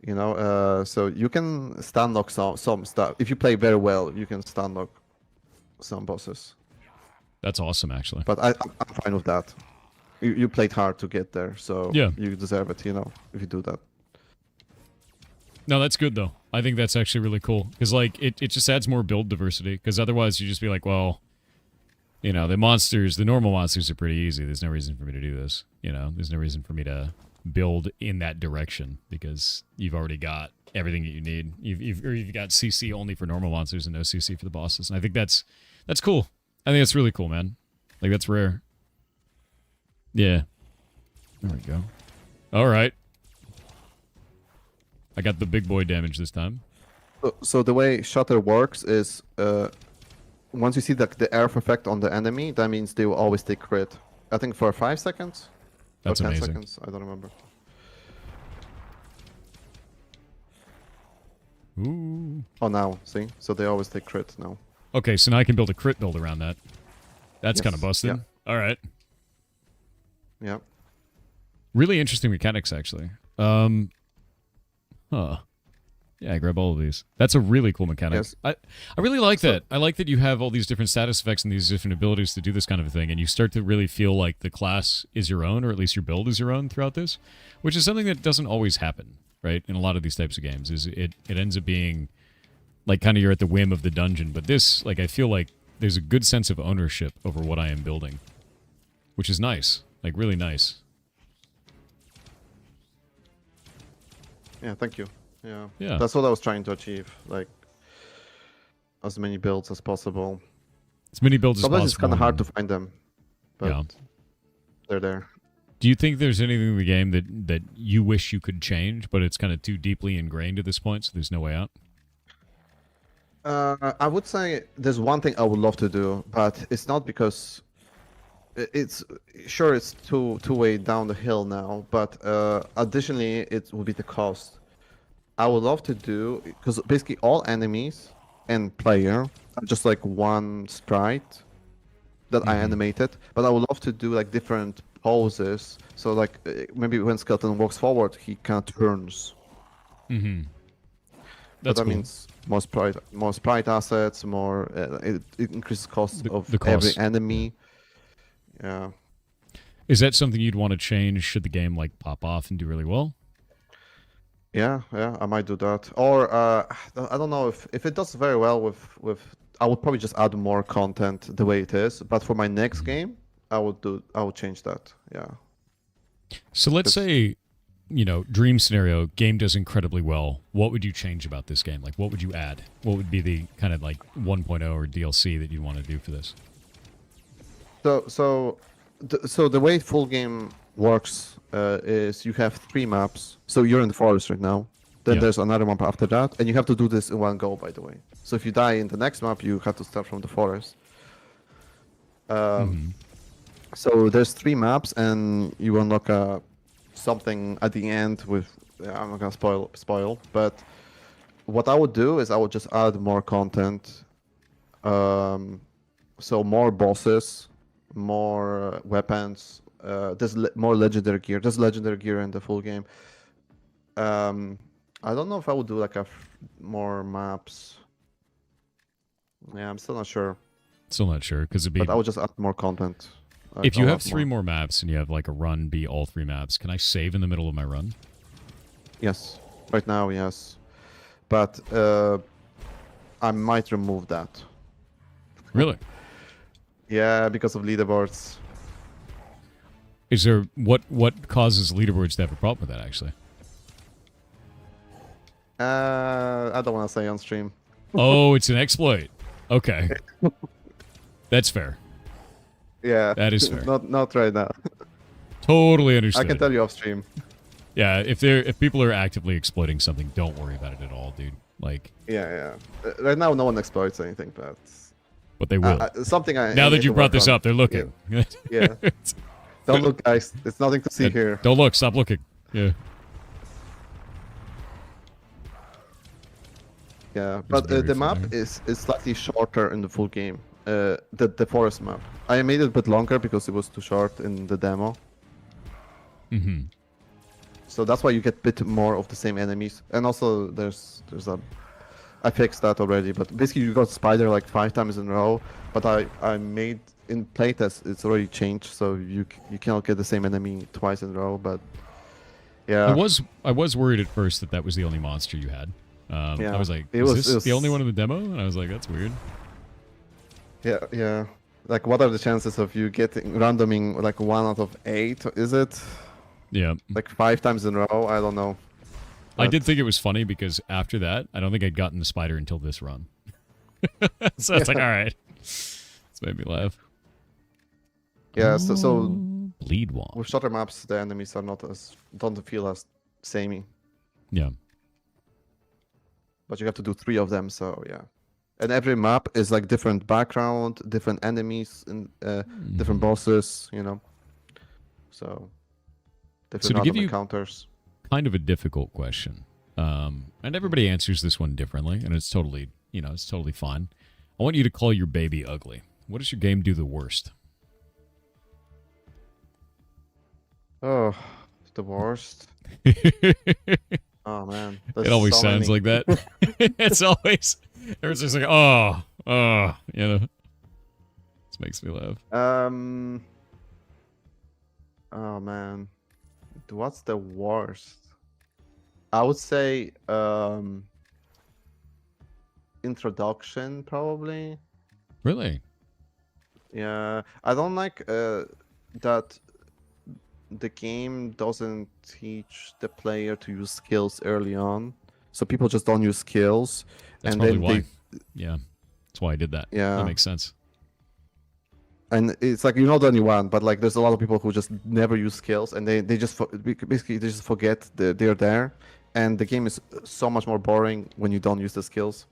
Speaker 4: You know, so you can stun lock some stuff. If you play very well, you can stun lock some bosses.
Speaker 1: That's awesome, actually.
Speaker 4: But I'm fine with that. You played hard to get there, so
Speaker 1: Yeah.
Speaker 4: you deserve it, you know, if you do that.
Speaker 1: No, that's good though. I think that's actually really cool because, like, it just adds more build diversity. Because otherwise, you just be like, well, you know, the normal monsters are pretty easy. There's no reason for me to do this. You know, there's no reason for me to build in that direction because you've already got everything that you need. You've got CC only for normal monsters and no CC for the bosses. And I think that's cool. I think that's really cool, man. Like, that's rare. Yeah. There we go. All right. I got the big boy damage this time.
Speaker 4: So the way Shutter works is once you see the air effect on the enemy, that means they will always take crit. I think for 5 seconds
Speaker 1: That's
Speaker 4: or 10
Speaker 1: amazing.
Speaker 4: seconds. I don't remember.
Speaker 1: Ooh.
Speaker 4: Oh, now see, so they always take crit now.
Speaker 1: Okay, so now I can build a crit build around that. That's
Speaker 4: Yes,
Speaker 1: kind of busted.
Speaker 4: yeah.
Speaker 1: All right.
Speaker 4: Yeah.
Speaker 1: Really interesting mechanics, actually. Huh. Yeah, I grab all of these. That's a really cool mechanic.
Speaker 4: Yes.
Speaker 1: I really like that. I like that you have all these different status effects and these different abilities to do this kind of a thing, and you start to really feel like the class is your own, or at least your build is your own throughout this, which is something that doesn't always happen, right? In a lot of these types of games, is it ends up being like kind of you're at the whim of the dungeon, but this, like, I feel like there's a good sense of ownership over what I am building, which is nice, like really nice.
Speaker 4: Yeah, thank you. Yeah.
Speaker 1: Yeah.
Speaker 4: That's what I was trying to achieve, like as many builds as possible.
Speaker 1: As many builds as possible.
Speaker 4: Sometimes it's kind of hard to find them, but
Speaker 1: Yeah.
Speaker 4: they're there.
Speaker 1: Do you think there's anything in the game that you wish you could change, but it's kind of too deeply ingrained at this point, so there's no way out?
Speaker 4: I would say there's one thing I would love to do, but it's not because it's sure it's too way down the hill now. But additionally, it would be the cost. I would love to do, because basically all enemies and player are just like one sprite that I animated. But I would love to do like different poses. So like maybe when Skeleton walks forward, he kind of turns.
Speaker 1: Mm-hmm.
Speaker 4: But that
Speaker 1: cool.
Speaker 4: means more sprite assets, more it increases cost of
Speaker 1: the
Speaker 4: every
Speaker 1: cost.
Speaker 4: enemy. Yeah.
Speaker 1: Is that something you'd want to change should the game like pop off and do really well?
Speaker 4: Yeah, I might do that. Or I don't know if it does very well with I would probably just add more content the way it is. But for my next game, I would change that. Yeah.
Speaker 1: So let's say, dream scenario, game does incredibly well. What would you change about this game? Like, what would you add? What would be the kind of like 1.0 or DLC that you want to do for this?
Speaker 4: So the way full game works is you have 3 maps. So you're in the forest right now. Then
Speaker 1: Yeah.
Speaker 4: there's another map after that, and you have to do this in one go, by the way. So if you die in the next map, you have to start from the forest. So there's 3 maps, and you unlock something at the end with. I'm not gonna spoil, but what I would do is I would just add more content. So more bosses, more weapons. There's more legendary gear. There's legendary gear in the full game. I don't know if I would do like more maps. Yeah, I'm still not sure.
Speaker 1: Still not sure, because it'd be.
Speaker 4: But I would just add more content.
Speaker 1: If you
Speaker 4: I'll
Speaker 1: have
Speaker 4: add
Speaker 1: 3 more maps and you have like a run be all 3 maps, can I save in the middle of my run?
Speaker 4: Yes, right now, yes. But I might remove that.
Speaker 1: Really?
Speaker 4: Yeah, because of leaderboards.
Speaker 1: Is there what causes leaderboards to have a problem with that? Actually.
Speaker 4: I don't want to say on stream.
Speaker 1: Oh, it's an exploit. Okay. That's fair.
Speaker 4: Yeah,
Speaker 1: That is fair.
Speaker 4: Not right now.
Speaker 1: Totally understood.
Speaker 4: I can tell you off stream.
Speaker 1: Yeah, if people are actively exploiting something, don't worry about it at all, dude. Like,
Speaker 4: Yeah. Right now, no one exploits anything, but
Speaker 1: they will.
Speaker 4: something I
Speaker 1: Now
Speaker 4: need
Speaker 1: that you
Speaker 4: to
Speaker 1: brought
Speaker 4: work
Speaker 1: this
Speaker 4: on.
Speaker 1: up, they're looking.
Speaker 4: Yeah. Don't look, guys. It's nothing to see here.
Speaker 1: Don't look. Stop looking. Yeah.
Speaker 4: Yeah, but
Speaker 1: very
Speaker 4: the map
Speaker 1: funny.
Speaker 4: is slightly shorter in the full game. The forest map. I made it a bit longer because it was too short in the demo.
Speaker 1: Mm-hmm.
Speaker 4: So that's why you get a bit more of the same enemies. And also there's a I fixed that already, but basically you got spider like 5 times in a row, but I made in playtest it's already changed, so you cannot get the same enemy twice in a row, but yeah.
Speaker 1: I was worried at first that was the only monster you had.
Speaker 4: Yeah.
Speaker 1: I was like,
Speaker 4: It
Speaker 1: is
Speaker 4: was-
Speaker 1: this
Speaker 4: it was-
Speaker 1: the only one in the demo? And I was like, that's weird.
Speaker 4: Yeah. Like what are the chances of you getting randoming like 1 out of 8, is it?
Speaker 1: Yeah.
Speaker 4: Like 5 times in a row? I don't know.
Speaker 1: I did think it was funny because after that, I don't think I'd gotten the spider until this run. So it's like, all right. It's made me laugh.
Speaker 4: Yeah, so
Speaker 1: Bleed wand.
Speaker 4: With shorter maps, the enemies are don't feel as samey.
Speaker 1: Yeah.
Speaker 4: But you have to do 3 of them, so yeah. And every map is like different background, different enemies, and different bosses, you know. So different
Speaker 1: to give
Speaker 4: random
Speaker 1: you
Speaker 4: encounters.
Speaker 1: kind of a difficult question, and everybody answers this one differently, and it's totally, it's totally fine. I want you to call your baby ugly. What does your game do the worst?
Speaker 4: Oh, the worst. Oh man,
Speaker 1: It always sounds like that. It's always everyone's just like, oh, This makes me laugh.
Speaker 4: Oh man, what's the worst? I would say introduction probably.
Speaker 1: Really?
Speaker 4: Yeah, I don't like that the game doesn't teach the player to use skills early on, so people just don't use skills.
Speaker 1: That's
Speaker 4: and
Speaker 1: probably
Speaker 4: then
Speaker 1: why. Yeah, that's why I did that.
Speaker 4: Yeah,
Speaker 1: that makes sense.
Speaker 4: And it's like, you're not the only one, but like there's a lot of people who just never use skills, and they just basically they just forget they're there, and the game is so much more boring when you don't use the skills.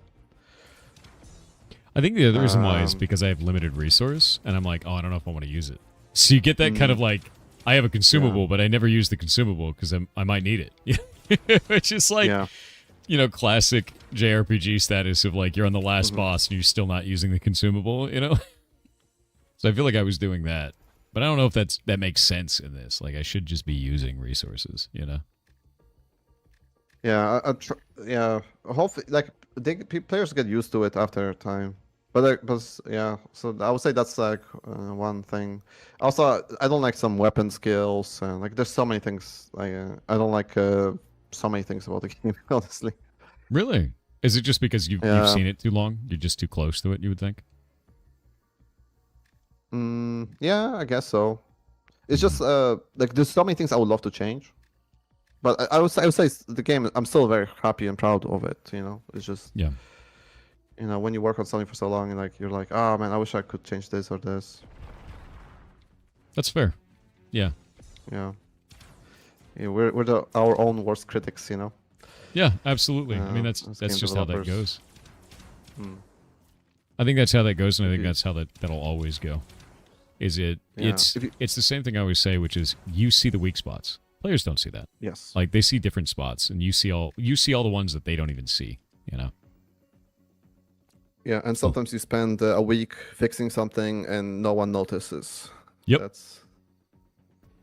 Speaker 1: I think the other reason why is because I have limited resource, and I'm like, oh, I don't know if I want to use it. So you get that kind of like, I have a consumable, but I never use the consumable because I might need it. It's just like, classic JRPG status of like, you're on the last boss and you're still not using the consumable, So I feel like I was doing that. But I don't know if that makes sense in this. Like, I should just be using resources,
Speaker 4: Yeah, hopefully, like, players get used to it after time. But yeah, so I would say that's like one thing. Also, I don't like some weapon skills, and like there's so many things. Like I don't like so many things about the game, honestly.
Speaker 1: Really? Is it just because you've seen it too long? You're just too close to it, you would think?
Speaker 4: Yeah, I guess so. It's just like there's so many things I would love to change, but I would say the game. I'm still very happy and proud of it. It's just when you work on something for so long, and like you're like, oh man, I wish I could change this or this.
Speaker 1: That's fair. Yeah.
Speaker 4: Yeah. We're our own worst critics,
Speaker 1: Yeah, absolutely. I mean, that's just how that goes. I think that's how that goes, and I think that's how that'll always go. It's the same thing I always say, which is you see the weak spots. Players don't see that.
Speaker 4: Yes.
Speaker 1: Like they see different spots, and you see all the ones that they don't even see.
Speaker 4: Yeah, and sometimes you spend a week fixing something and no one notices.
Speaker 1: Yep.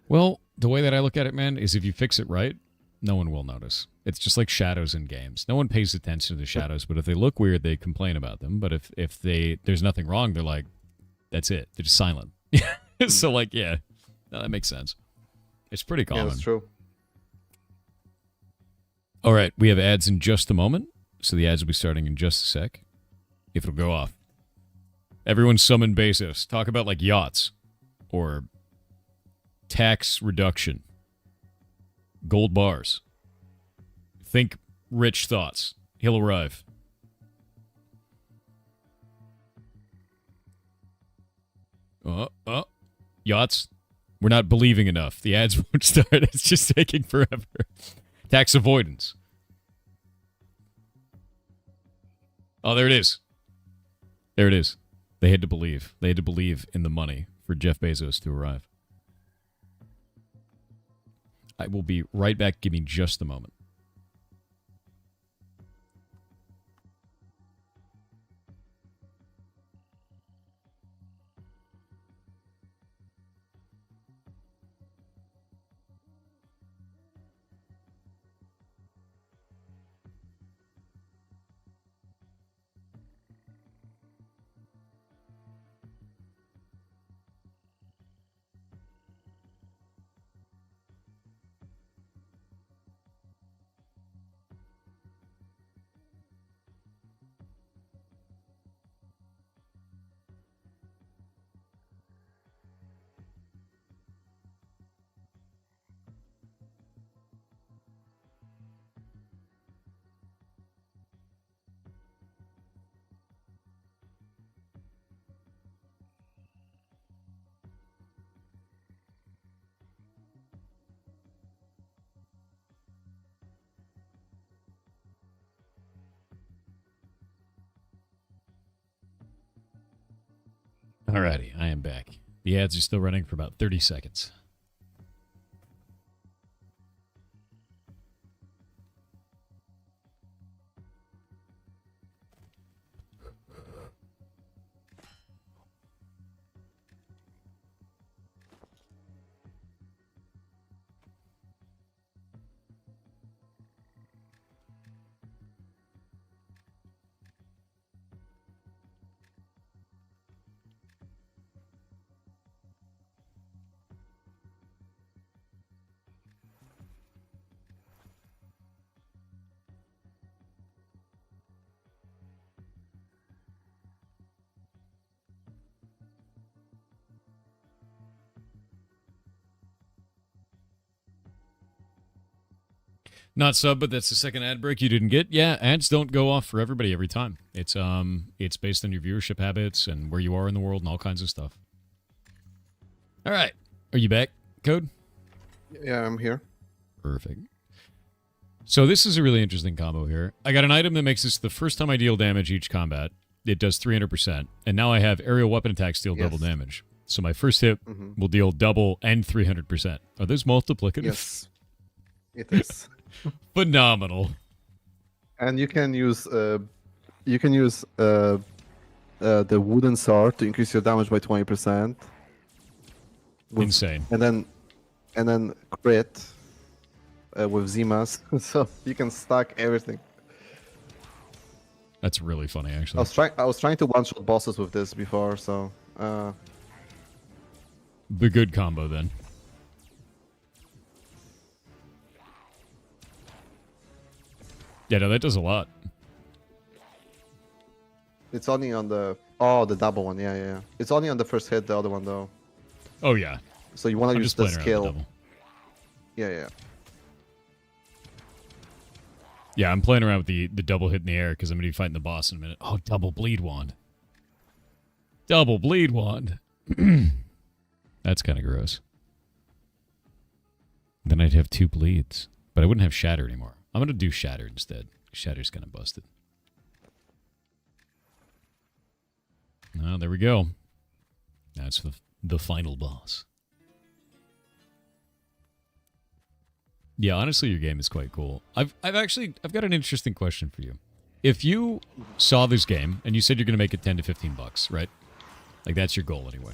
Speaker 1: Well, the way that I look at it, man, is if you fix it right, no one will notice. It's just like shadows in games. No one pays attention to the shadows, but if they look weird, they complain about them. But if there's nothing wrong, they're like, that's it. They're just silent. So like, no, that makes sense. It's pretty common.
Speaker 4: Yeah, that's true.
Speaker 1: All right, we have ads in just a moment, so the ads will be starting in just a sec. If it'll go off. Everyone summon Bezos. Talk about like yachts or tax reduction. Gold bars. Think rich thoughts. He'll arrive. Yachts. We're not believing enough. The ads won't start. It's just taking forever. Tax avoidance. Oh, there it is. There it is. They had to believe. They had to believe in the money for Jeff Bezos to arrive. I will be right back. Give me just a moment. Alrighty, I am back. The ads are still running for about 30 seconds. Not sub, but that's the second ad break you didn't get. Yeah, ads don't go off for everybody every time. It's based on your viewership habits and where you are in the world and all kinds of stuff. All right, are you back, Code?
Speaker 4: Yeah, I'm here.
Speaker 1: Perfect. So this is a really interesting combo here. I got an item that makes this the first time I deal damage each combat. It does 300%, and now I have aerial weapon attacks deal double damage. So my first hit will deal double and 300%. Are those multiplicative?
Speaker 4: Yes, it is.
Speaker 1: Phenomenal.
Speaker 4: And you can use the wooden sword to increase your damage by 20%.
Speaker 1: Insane.
Speaker 4: And then crit with Zimas, so you can stack everything.
Speaker 1: That's really funny, actually.
Speaker 4: I was trying to one-shot bosses with this before, so.
Speaker 1: The good combo then. Yeah, no, that does a lot.
Speaker 4: It's only on the the double one, yeah. It's only on the first hit, the other one though.
Speaker 1: Oh yeah.
Speaker 4: So you want to use the skill.
Speaker 1: Double.
Speaker 4: Yeah.
Speaker 1: Yeah, I'm playing around with the double hit in the air because I'm going to be fighting the boss in a minute. Oh, double bleed wand. Double bleed wand. That's kind of gross. Then I'd have 2 bleeds, but I wouldn't have shatter anymore. I'm going to do shatter instead. Shatter's kind of busted. Oh, there we go. That's the final boss. Yeah, honestly, your game is quite cool. I've got an interesting question for you. If you saw this game and you said you're going to make it $10 to $15, right? Like that's your goal anyway.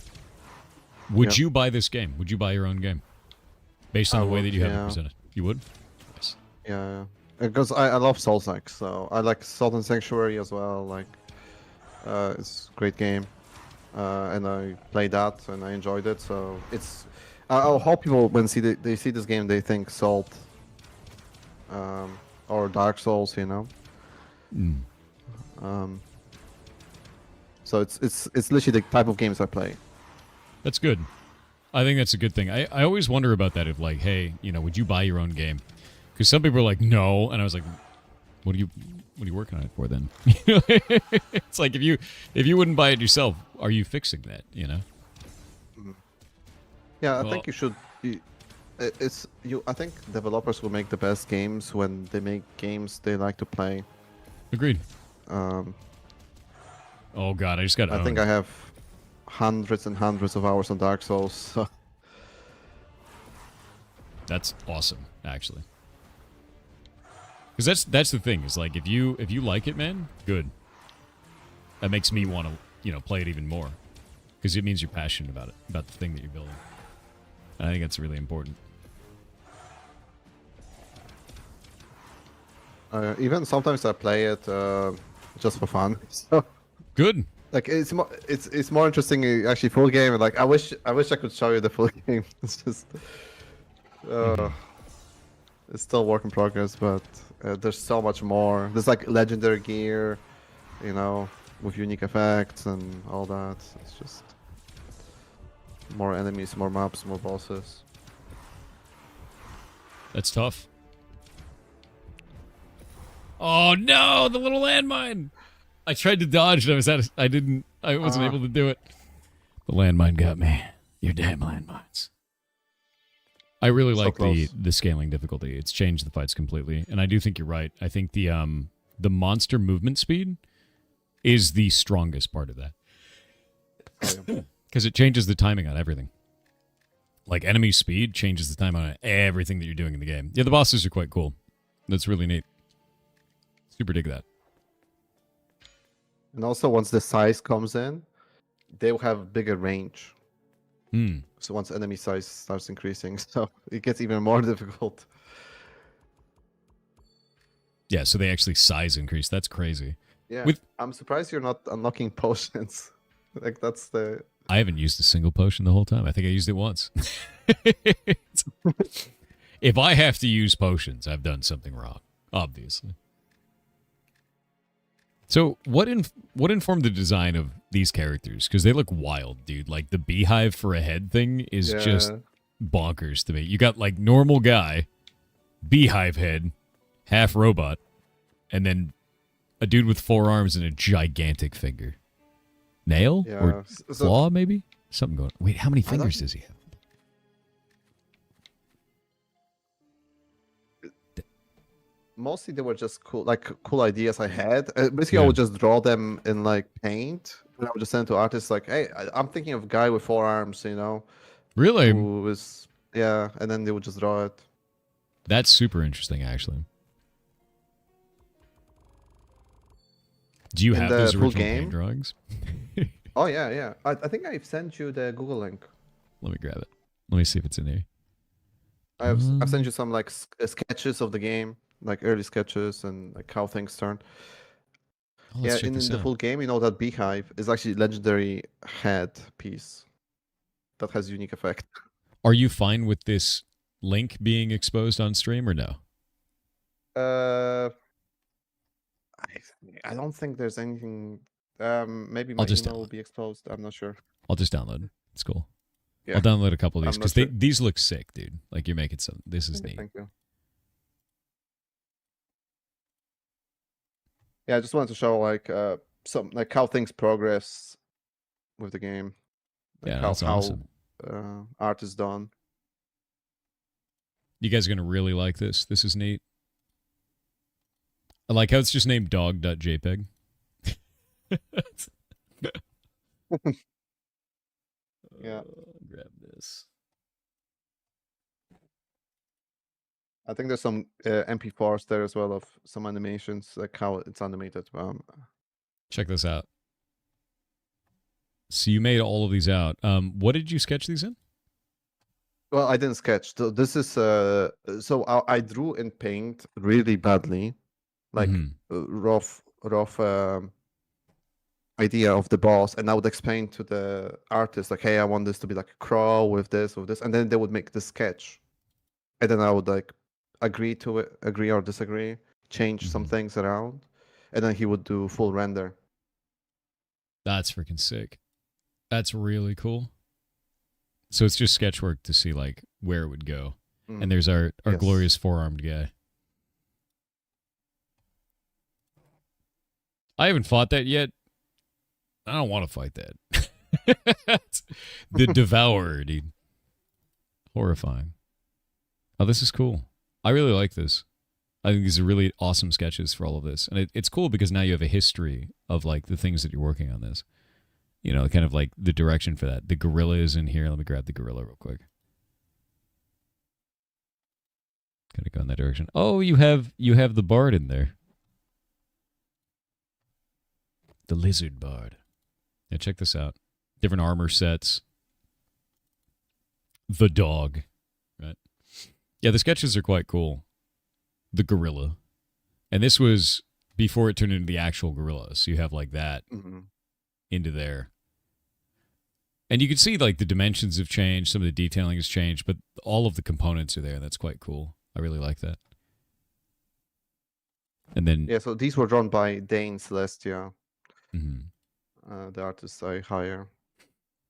Speaker 1: Would you buy this game? Would you buy your own game? Based on the way that you have it presented. You would? Yes.
Speaker 4: Yeah. Because I love Souls-like, so I like Salt and Sanctuary as well. Like, it's a great game. And I played that and I enjoyed it, so it's... I hope people, when they see this game, they think Salt or Dark Souls, you know. So it's literally the type of games I play.
Speaker 1: That's good. I think that's a good thing. I always wonder about that. Of like, hey, you know, would you buy your own game? Because some people are like, no, and I was like, what are you working on it for then? It's like if you wouldn't buy it yourself, are you fixing that? You know.
Speaker 4: Yeah, I think you should. I think developers will make the best games when they make games they like to play.
Speaker 1: Agreed. Oh God, I just got.
Speaker 4: I think I have hundreds and hundreds of hours on Dark Souls. So.
Speaker 1: That's awesome, actually. Because that's the thing. Is like if you like it, man, good. That makes me want to play it even more, because it means you're passionate about it, about the thing that you're building. I think that's really important.
Speaker 4: Even sometimes I play it just for fun. So
Speaker 1: good.
Speaker 4: Like it's more interesting actually full game. Like I wish I could show you the full game. It's just it's still work in progress, but there's so much more. There's like legendary gear, you know, with unique effects and all that. It's just. More enemies, more maps, more bosses.
Speaker 1: That's tough. Oh no, the little landmine! I tried to dodge and I wasn't able to do it. The landmine got me. Your damn landmines. I really like the scaling difficulty. It's changed the fights completely. And I do think you're right. I think the monster movement speed is the strongest part of that.
Speaker 4: Oh, yeah.
Speaker 1: Because it changes the timing on everything. Like enemy speed changes the time on everything that you're doing in the game. Yeah, the bosses are quite cool. That's really neat. Super dig that.
Speaker 4: And also, once the size comes in, they will have bigger range.
Speaker 1: Hmm.
Speaker 4: So once enemy size starts increasing, so it gets even more difficult.
Speaker 1: Yeah, so they actually size increase. That's crazy.
Speaker 4: Yeah,
Speaker 1: With-
Speaker 4: I'm surprised you're not unlocking potions. Like that's the.
Speaker 1: I haven't used a single potion the whole time. I think I used it once. If I have to use potions, I've done something wrong, obviously. So what informed the design of these characters? Because they look wild, dude. Like the beehive for a head thing is just bonkers to me. You got like normal guy, beehive head, half robot, and then a dude with 4 arms and a gigantic finger. Nail?
Speaker 4: Yeah.
Speaker 1: Or claw, maybe? Something going on. Wait, how many fingers does he have?
Speaker 4: Mostly they were just cool ideas I had. Basically, I would just draw them in like paint, and I would just send to artists like, "Hey, I'm thinking of a guy with 4 arms, you know,
Speaker 1: Really?
Speaker 4: who is and then they would just draw it."
Speaker 1: That's super interesting, actually. Do you have
Speaker 4: the
Speaker 1: those
Speaker 4: full
Speaker 1: original
Speaker 4: game?
Speaker 1: paint drawings?
Speaker 4: Oh yeah. I think I've sent you the Google link.
Speaker 1: Let me grab it. Let me see if it's in here.
Speaker 4: I've sent you some like sketches of the game, like early sketches and like how things turn.
Speaker 1: Oh, let's check
Speaker 4: in
Speaker 1: this
Speaker 4: the
Speaker 1: out.
Speaker 4: full game, you know that beehive is actually legendary head piece that has unique effect.
Speaker 1: Are you fine with this link being exposed on stream or no?
Speaker 4: I don't think there's anything. Maybe
Speaker 1: I'll
Speaker 4: my
Speaker 1: just
Speaker 4: email will be exposed. I'm not sure.
Speaker 1: I'll just download it. It's cool.
Speaker 4: Yeah.
Speaker 1: I'll download a couple of these
Speaker 4: I'm not
Speaker 1: because
Speaker 4: sure.
Speaker 1: these look sick, dude. Like you're making something. This is neat.
Speaker 4: Thank you. Yeah, I just wanted to show like some like how things progress with the game. Like
Speaker 1: Yeah,
Speaker 4: how
Speaker 1: that's awesome.
Speaker 4: art is done.
Speaker 1: You guys are gonna really like this. This is neat. I like how it's just named dog.jpg.
Speaker 4: Yeah.
Speaker 1: Grab this.
Speaker 4: I think there's some MP4s there as well of some animations, like how it's animated.
Speaker 1: Check this out. So you made all of these out. What did you sketch these in?
Speaker 4: Well, I didn't sketch. So this is so I drew in paint really badly, like rough idea of the boss, and I would explain to the artist like, "Hey, I want this to be like a crow with this, and then they would make the sketch, and then I would like agree to it, agree or disagree, change some things around, and then he would do full render.
Speaker 1: That's freaking sick. That's really cool. So it's just sketch work to see like where it would go. And there's our glorious 4-armed guy. I haven't fought that yet. I don't want to fight that. The Devourer, dude. Horrifying. Oh, this is cool. I really like this. I think these are really awesome sketches for all of this. And it's cool because now you have a history of like the things that you're working on this. You know, kind of like the direction for that. The gorilla is in here. Let me grab the gorilla real quick. Gotta go in that direction. Oh, you have the bard in there. The lizard bard. Yeah, check this out. Different armor sets. The dog. Right? Yeah, the sketches are quite cool. The gorilla. And this was before it turned into the actual gorilla. So you have like that into there. And you can see like the dimensions have changed. Some of the detailing has changed. But all of the components are there. That's quite cool. I really like that. And then...
Speaker 4: Yeah, so these were drawn by Dane Celestia. The artist I hire.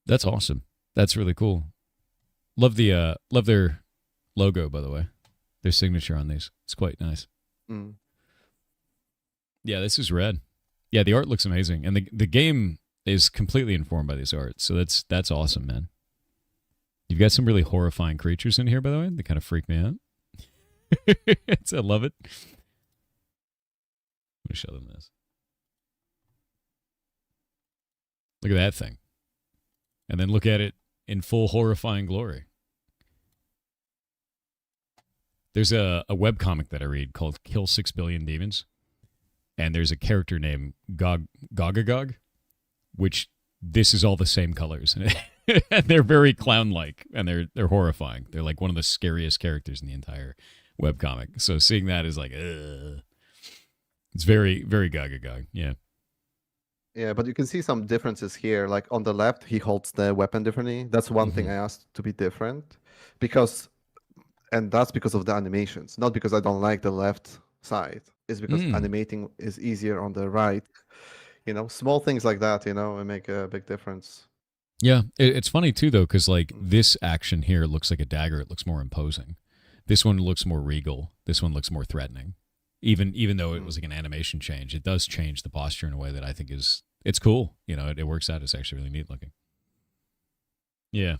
Speaker 1: That's awesome. That's really cool. Love the love their logo, by the way. Their signature on these. It's quite nice. Yeah, this is rad. Yeah, the art looks amazing. And the game is completely informed by this art. So that's awesome, man. You've got some really horrifying creatures in here, by the way. They kind of freak me out. I love it. Let me show them this. Look at that thing. and then look at it in full horrifying glory. There's a webcomic that I read called Kill 6 Billion Demons, and there's a character named Gogagog, which this is all the same colors. And they're very clown-like, and they're horrifying. They're like one of the scariest characters in the entire webcomic. So seeing that is like, ugh. It's very, very Gogagog, yeah.
Speaker 4: Yeah, but you can see some differences here. Like on the left, he holds the weapon differently. That's one thing I asked to be different, and that's because of the animations, not because I don't like the left side. It's because animating is easier on the right. You know, small things like that, you know, make a big difference.
Speaker 1: Yeah, it's funny too though, because like this action here looks like a dagger. It looks more imposing. This one looks more regal. This one looks more threatening. Even though it was like an animation change, it does change the posture in a way that I think it's cool. You know, it works out. It's actually really neat looking. Yeah.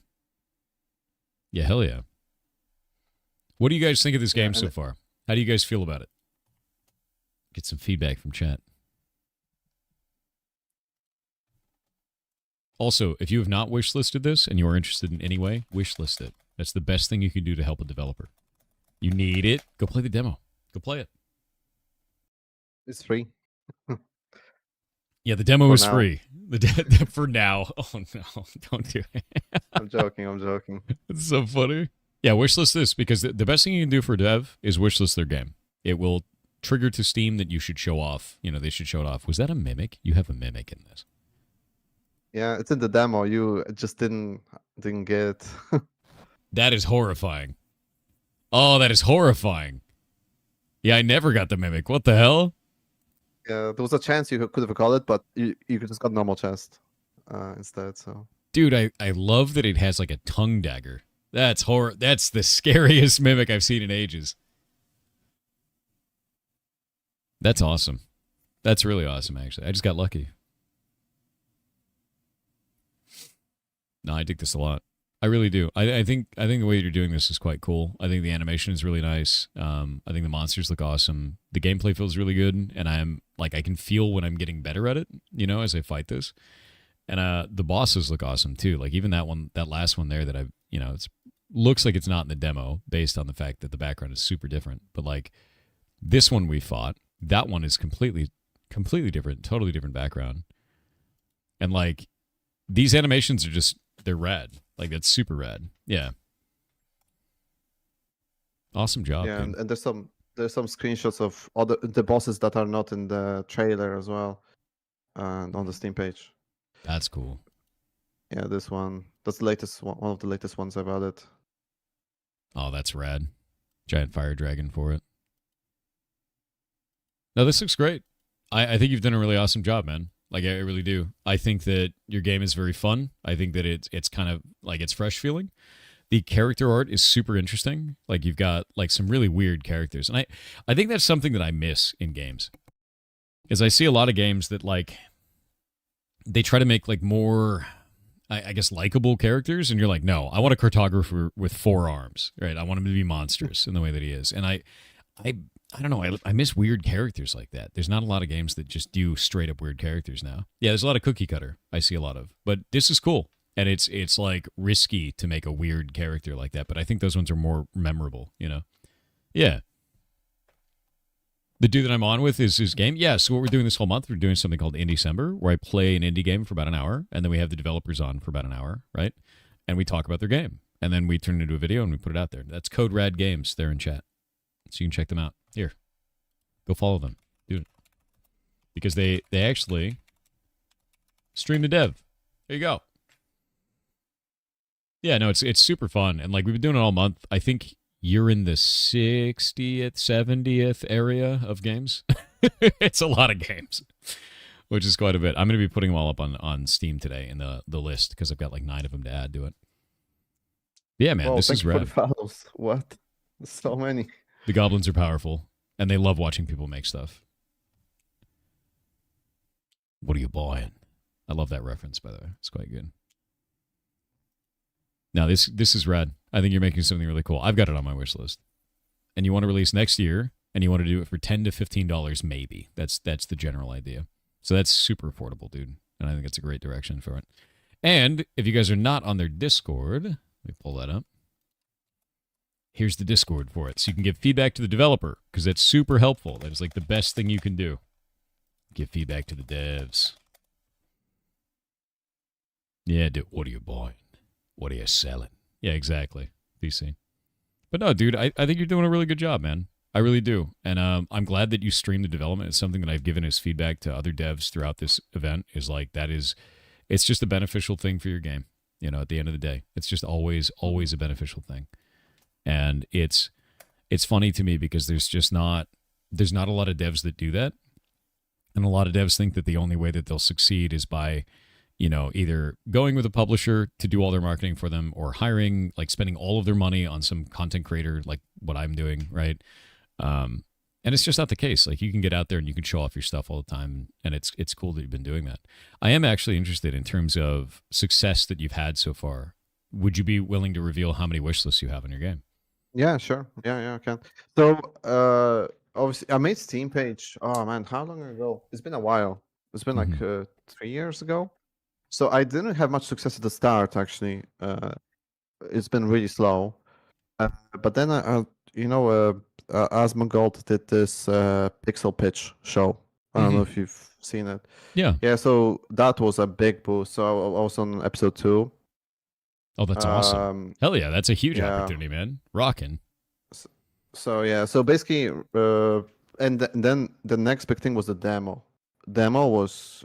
Speaker 1: Yeah, hell yeah. What do you guys think of this game so far? How do you guys feel about it? Get some feedback from chat. Also, if you have not wishlisted this and you are interested in any way, wishlist it. That's the best thing you can do to help a developer. You need it. Go play the demo. Go play it.
Speaker 4: It's free.
Speaker 1: Yeah, the demo
Speaker 4: For
Speaker 1: is
Speaker 4: now.
Speaker 1: free. For now. Oh no, don't do it.
Speaker 4: I'm joking.
Speaker 1: It's so funny. Yeah, wishlist this because the best thing you can do for a dev is wishlist their game. It will trigger to Steam that you should show off. You know, they should show it off. Was that a mimic? You have a mimic in this.
Speaker 4: Yeah, it's in the demo. You just didn't get.
Speaker 1: That is horrifying. Oh, that is horrifying. Yeah, I never got the mimic. What the hell?
Speaker 4: Yeah, there was a chance you could have got it, but you just got normal chest instead. So,
Speaker 1: dude, I love that it has like a tongue dagger. That's horror. That's the scariest mimic I've seen in ages. That's awesome. That's really awesome, actually. I just got lucky. No, I dig this a lot. I really do. I think the way you're doing this is quite cool. I think the animation is really nice. I think the monsters look awesome. The gameplay feels really good, and I can feel when I'm getting better at it, you know, as I fight this. And the bosses look awesome too. Like even that last one there that it looks like it's not in the demo based on the fact that the background is super different. But like this one we fought, that one is completely different, totally different background. And like these animations are they're rad. Like that's super rad. Yeah. Awesome job.
Speaker 4: yeah,
Speaker 1: dude.
Speaker 4: and there's some screenshots of the bosses that are not in the trailer as well, and on the Steam page.
Speaker 1: That's cool.
Speaker 4: Yeah, this one. That's the latest one of the latest ones about it.
Speaker 1: Oh, that's rad. Giant fire dragon for it. No, this looks great. I think you've done a really awesome job, man. Like, I really do. I think that your game is very fun. I think that it's kind of like it's fresh feeling. The character art is super interesting. Like, you've got like some really weird characters. And I think that's something that I miss in games. Is I see a lot of games that like they try to make like more, I guess, likable characters, and you're like, no, I want a cartographer with 4 arms, right? I want him to be monstrous in the way that he is. And I don't know. I miss weird characters like that. There's not a lot of games that just do straight up weird characters now. Yeah, there's a lot of cookie cutter. I see a lot of, but this is cool, and it's like risky to make a weird character like that. But I think those ones are more memorable. You know? Yeah. The dude that I'm on with is his game. Yeah. So what we're doing this whole month, we're doing something called Indie-cember, where I play an indie game for about an hour, and then we have the developers on for about an hour, right? And we talk about their game, and then we turn it into a video and we put it out there. That's Code Rad Games. They're in chat, so you can check them out. Here, go follow them, dude, because they actually stream the dev. There you go. Yeah, no, it's super fun, and like we've been doing it all month. I think you're in the 60th, 70th area of games. It's a lot of games, which is quite a bit. I'm going to be putting them all up on Steam today in the list because I've got like 9 of them to add to it. Yeah, man, this is rad.
Speaker 4: Follows. What? So many.
Speaker 1: The goblins are powerful, and they love watching people make stuff. What are you buying? I love that reference, by the way. It's quite good. Now, this is rad. I think you're making something really cool. I've got it on my wish list. And you want to release next year, and you want to do it for $10 to $15 maybe. That's the general idea. So that's super affordable, dude. And I think it's a great direction for it. And if you guys are not on their Discord, let me pull that up. Here's the Discord for it. So you can give feedback to the developer because that's super helpful. That is like the best thing you can do. Give feedback to the devs. Yeah, dude, what are you buying? What are you selling? Yeah, exactly. DC. But no, dude, I think you're doing a really good job, man. I really do. And I'm glad that you stream the development. It's something that I've given as feedback to other devs throughout this event is like it's just a beneficial thing for your game. You know, at the end of the day, it's just always a beneficial thing. And it's funny to me because there's not a lot of devs that do that. And a lot of devs think that the only way that they'll succeed is by, you know, either going with a publisher to do all their marketing for them or hiring, like spending all of their money on some content creator like what I'm doing, right? And it's just not the case. Like you can get out there and you can show off your stuff all the time, and it's cool that you've been doing that. I am actually interested in terms of success that you've had so far. Would you be willing to reveal how many wish lists you have in your game?
Speaker 4: Yeah, sure. Yeah, I can. So, obviously, I made Steam page. Oh man, how long ago? It's been a while. It's been like 3 years ago. So I didn't have much success at the start. Actually, it's been really slow. But then Asmongold did this Pixel Pitch show. I don't know if you've seen it.
Speaker 1: Yeah.
Speaker 4: Yeah. So that was a big boost. So I was on episode 2.
Speaker 1: Oh, that's awesome. Hell yeah, that's a huge
Speaker 4: yeah.
Speaker 1: opportunity, man. Rocking.
Speaker 4: So yeah, so basically, then the next big thing was the demo. Demo was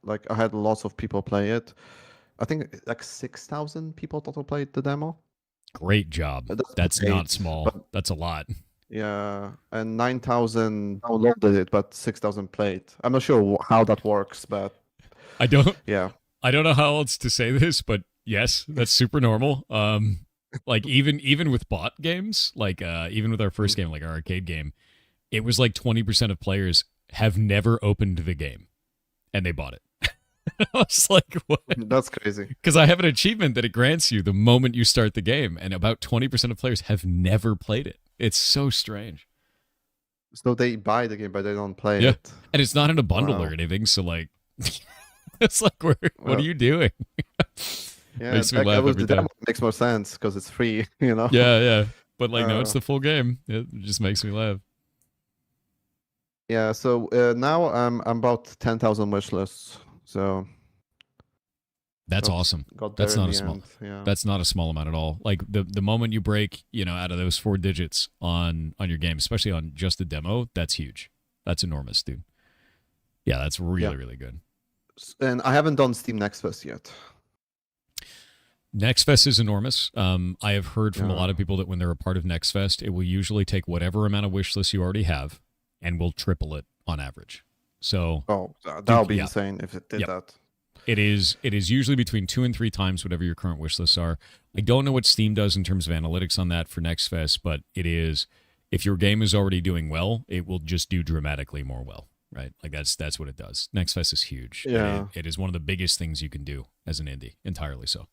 Speaker 4: like I had lots of people play it. I think like 6,000 people total played the demo.
Speaker 1: Great job. That's not small. That's a lot.
Speaker 4: Yeah, and 9,000 downloaded it, but 6,000 played. I'm not sure how that works, but
Speaker 1: I don't.
Speaker 4: Yeah,
Speaker 1: I don't know how else to say this, but yes, that's super normal. Like even with bot games, like even with our first game, like our arcade game, it was like 20% of players have never opened the game, and they bought it. I was like, what?
Speaker 4: That's crazy.
Speaker 1: Because I have an achievement that it grants you the moment you start the game, and about 20% of players have never played it. It's so strange.
Speaker 4: So they buy the game, but they don't play it.
Speaker 1: And it's not in a bundle or anything, so like, it's like, what are you doing?
Speaker 4: Yeah,
Speaker 1: makes me laugh every time.
Speaker 4: Makes more sense because it's free, you know?
Speaker 1: Yeah. But like, no, it's the full game. It just makes me laugh.
Speaker 4: Yeah, so now I'm about 10,000 wish lists. So
Speaker 1: that's awesome. That's not a small. That's not a small amount at all. Like the moment you break, you know, out of those 4 digits on your game, especially on just the demo, that's huge. That's enormous, dude. Yeah, that's really good.
Speaker 4: And I haven't done Steam Next Fest yet.
Speaker 1: Next Fest is enormous. I have heard from a lot of people that when they're a part of Next Fest, it will usually take whatever amount of wish lists you already have and will triple it on average. So
Speaker 4: that would be insane if it did that.
Speaker 1: It is usually between 2 and 3 times whatever your current wish lists are. I don't know what Steam does in terms of analytics on that for Next Fest, but it is, if your game is already doing well, it will just do dramatically more well, right? Like that's what it does. Next Fest is huge.
Speaker 4: Yeah.
Speaker 1: It is one of the biggest things you can do as an indie, entirely so.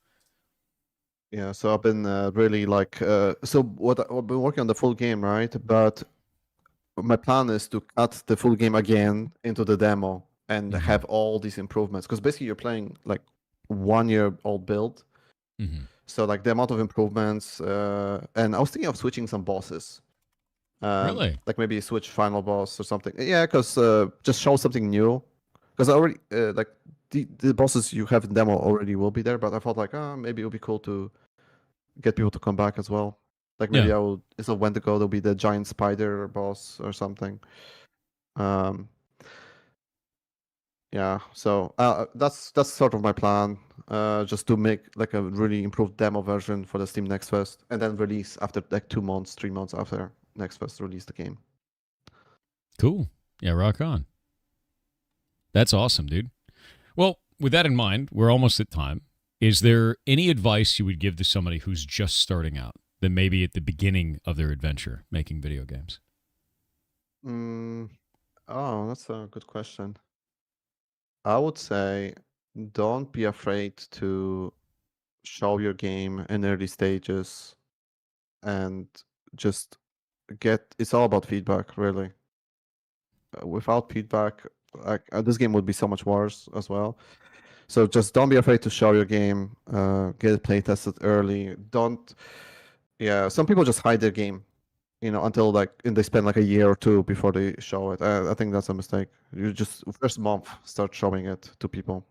Speaker 4: Yeah, so I've been really like, so I've been working on the full game, right? But my plan is to cut the full game again into the demo and have all these improvements. Because basically you're playing like 1-year-old build. So like the amount of improvements, and I was thinking of switching some bosses.
Speaker 1: Really?
Speaker 4: Like maybe switch final boss or something. Yeah, because just show something new. Because I already, like the bosses you have in demo already will be there, but I thought like, maybe it would be cool to get people to come back as well. Like maybe I will, instead of Wendigo, there'll be the giant spider boss or something. Yeah, so that's sort of my plan. Just to make like a really improved demo version for the Steam Next Fest, and then release after like 2 months, 3 months after Next Fest, release the game.
Speaker 1: Cool. Yeah, rock on. That's awesome, dude. Well, with that in mind, we're almost at time. Is there any advice you would give to somebody who's just starting out, that maybe at the beginning of their adventure making video games?
Speaker 4: Oh, that's a good question. I would say don't be afraid to show your game in early stages, and just it's all about feedback, really. Without feedback, like this game would be so much worse as well. So just don't be afraid to show your game. Get it play tested early. Don't. Yeah, some people just hide their game, until and they spend like a year or two before they show it. I think that's a mistake. You just first month start showing it to people.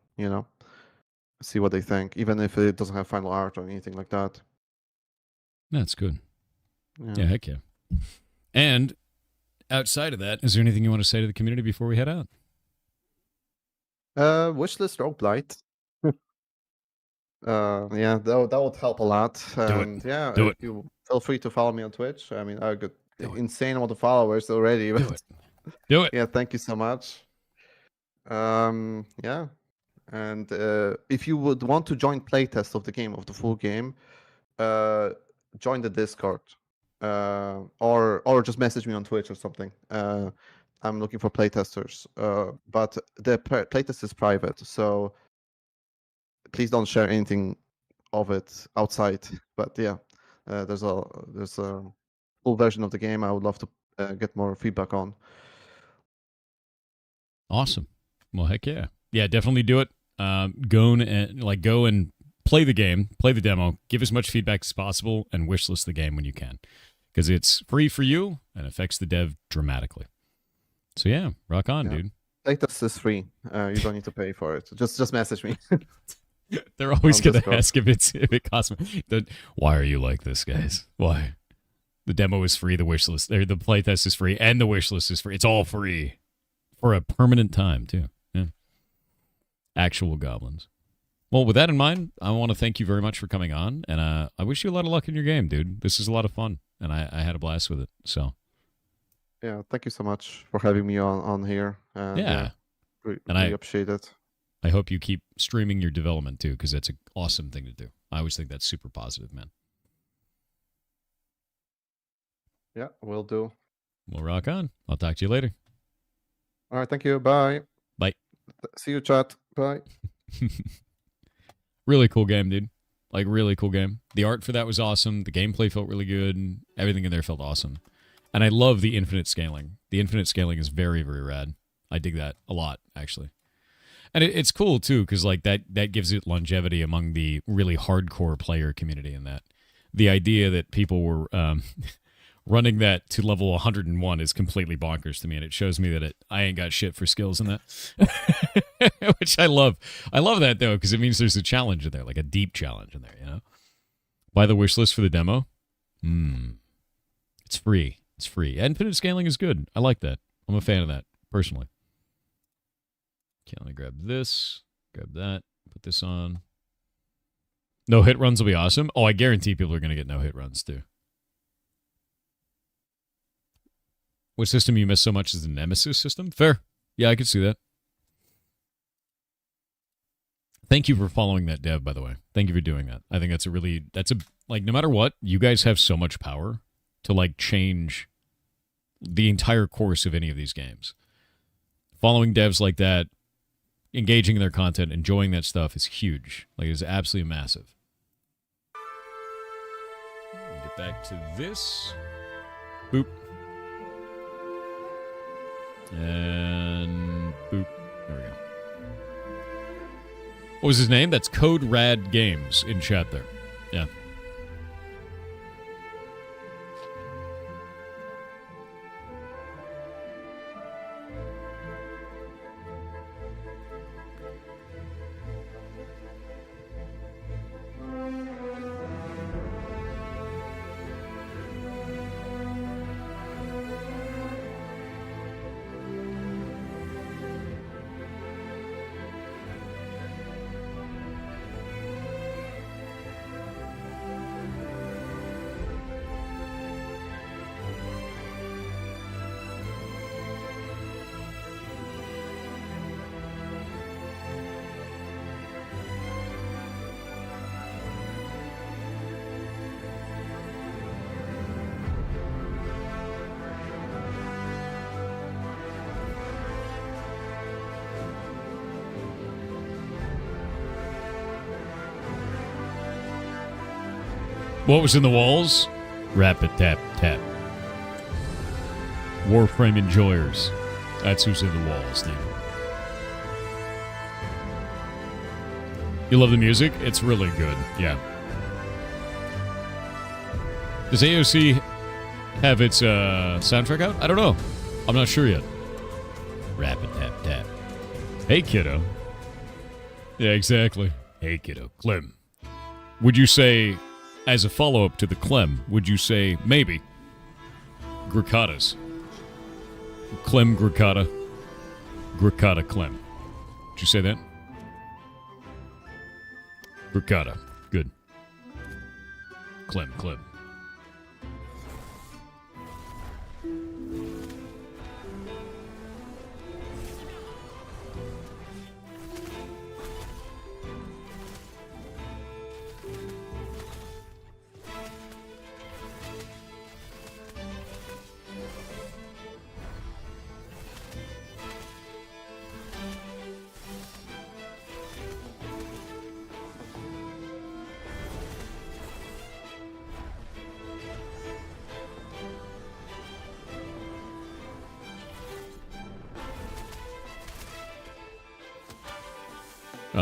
Speaker 4: See what they think, even if it doesn't have final art or anything like that.
Speaker 1: That's good. Yeah, heck yeah. And outside of that, is there anything you want to say to the community before we head out?
Speaker 4: Wishlist roguelite. Yeah, that would help a lot. And yeah,
Speaker 1: Do it.
Speaker 4: you feel free to follow me on Twitch. I mean, I got insane amount of followers already. But
Speaker 1: Do it.
Speaker 4: yeah, thank you so much. Yeah. And if you would want to join playtest of the game, of the full game, join the Discord, or just message me on Twitch or something. I'm looking for playtesters, but the playtest is private, so please don't share anything of it outside. But yeah, there's a full version of the game. I would love to get more feedback on.
Speaker 1: Awesome. Well, heck yeah. Yeah, definitely do it. Go and play the game, play the demo, give as much feedback as possible, and wishlist the game when you can, because it's free for you and affects the dev dramatically. So yeah, rock on, dude.
Speaker 4: Playtest is free. You don't need to pay for it. Just message me.
Speaker 1: They're always going to ask if it costs me. Why are you like this, guys? Why? The demo is free, the wishlist, or the playtest is free, and the wishlist is free. It's all free for a permanent time too. Yeah. Actual goblins. Well, with that in mind, I want to thank you very much for coming on, and I wish you a lot of luck in your game, dude. This is a lot of fun, and I had a blast with it. So,
Speaker 4: yeah, thank you so much for having me on here. And,
Speaker 1: yeah,
Speaker 4: I appreciate it.
Speaker 1: I hope you keep streaming your development too, because that's an awesome thing to do. I always think that's super positive, man.
Speaker 4: Yeah, will do.
Speaker 1: Well, rock on. I'll talk to you later.
Speaker 4: All right, thank you. Bye.
Speaker 1: Bye.
Speaker 4: See you, chat. Bye.
Speaker 1: Really cool game, dude. Like, really cool game. The art for that was awesome. The gameplay felt really good. And everything in there felt awesome. And I love the infinite scaling. The infinite scaling is very, very rad. I dig that a lot, actually. And it's cool, too, because like that gives it longevity among the really hardcore player community in that. The idea that people were running that to level 101 is completely bonkers to me, and it shows me that I ain't got shit for skills in that, which I love. I love that, though, because it means there's a challenge in there, like a deep challenge in there, you know? Buy the wish list for the demo. It's free. It's free. Infinite scaling is good. I like that. I'm a fan of that, personally. Okay, let me grab this, grab that, put this on. No hit runs will be awesome. Oh, I guarantee people are going to get no hit runs, too. What system you miss so much is the Nemesis system? Fair. Yeah, I could see that. Thank you for following that dev, by the way. Thank you for doing that. I think like, no matter what, you guys have so much power to, like, change the entire course of any of these games. Following devs like that, engaging in their content, enjoying that stuff is huge. Like, it's absolutely massive. Get back to this. Boop. And boop. There we go. What was his name? That's Code Rad Games in chat there. Yeah. What was in the walls? Rapid tap tap. Warframe enjoyers. That's who's in the walls, dude. You love the music? It's really good. Yeah. Does AOC have its soundtrack out? I don't know. I'm not sure yet. Rapid tap tap. Hey, kiddo. Yeah, exactly. Hey, kiddo. Clem. Would you say, as a follow-up to the Clem, would you say maybe Gricatas? Clem Gricata. Gricata Clem. Did you say that? Gricata. Good. Clem.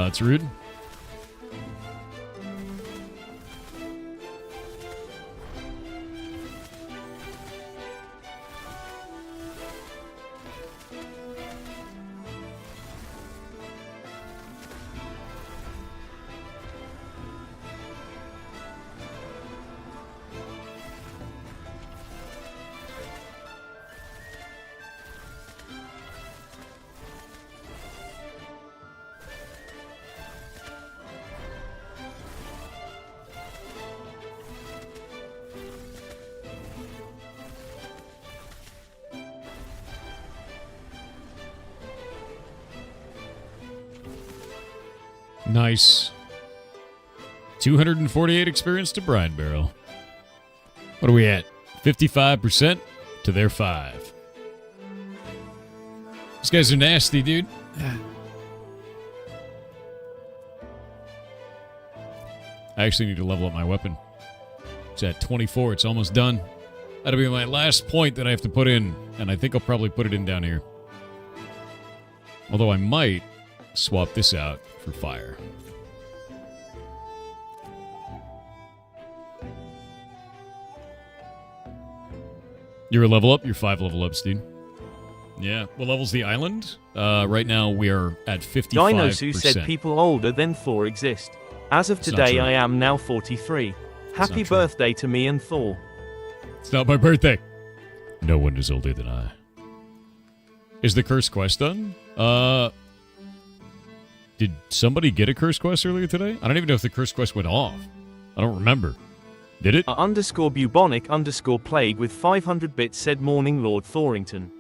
Speaker 1: It's rude. Nice. 248 experience to Brine Barrel. What are we at? 55% to their 5. These guys are nasty, dude. I actually need to level up my weapon. It's at 24. It's almost done. That'll be my last point that I have to put in, and I think I'll probably put it in down here. Although I might swap this out for fire. You're a level up? You're 5 level ups, dude. Yeah. What level's the island? Right now we are at 55%.
Speaker 2: Dinosu said people older than Thor exist. As of today, I am now 43. Happy birthday to me and Thor.
Speaker 1: It's not my birthday. No one is older than I. Is the curse quest done? Did somebody get a curse quest earlier today? I don't even know if the curse quest went off. I don't remember. Did it?
Speaker 2: Underscore bubonic underscore plague with 500 bits said Morning Lord Thorington.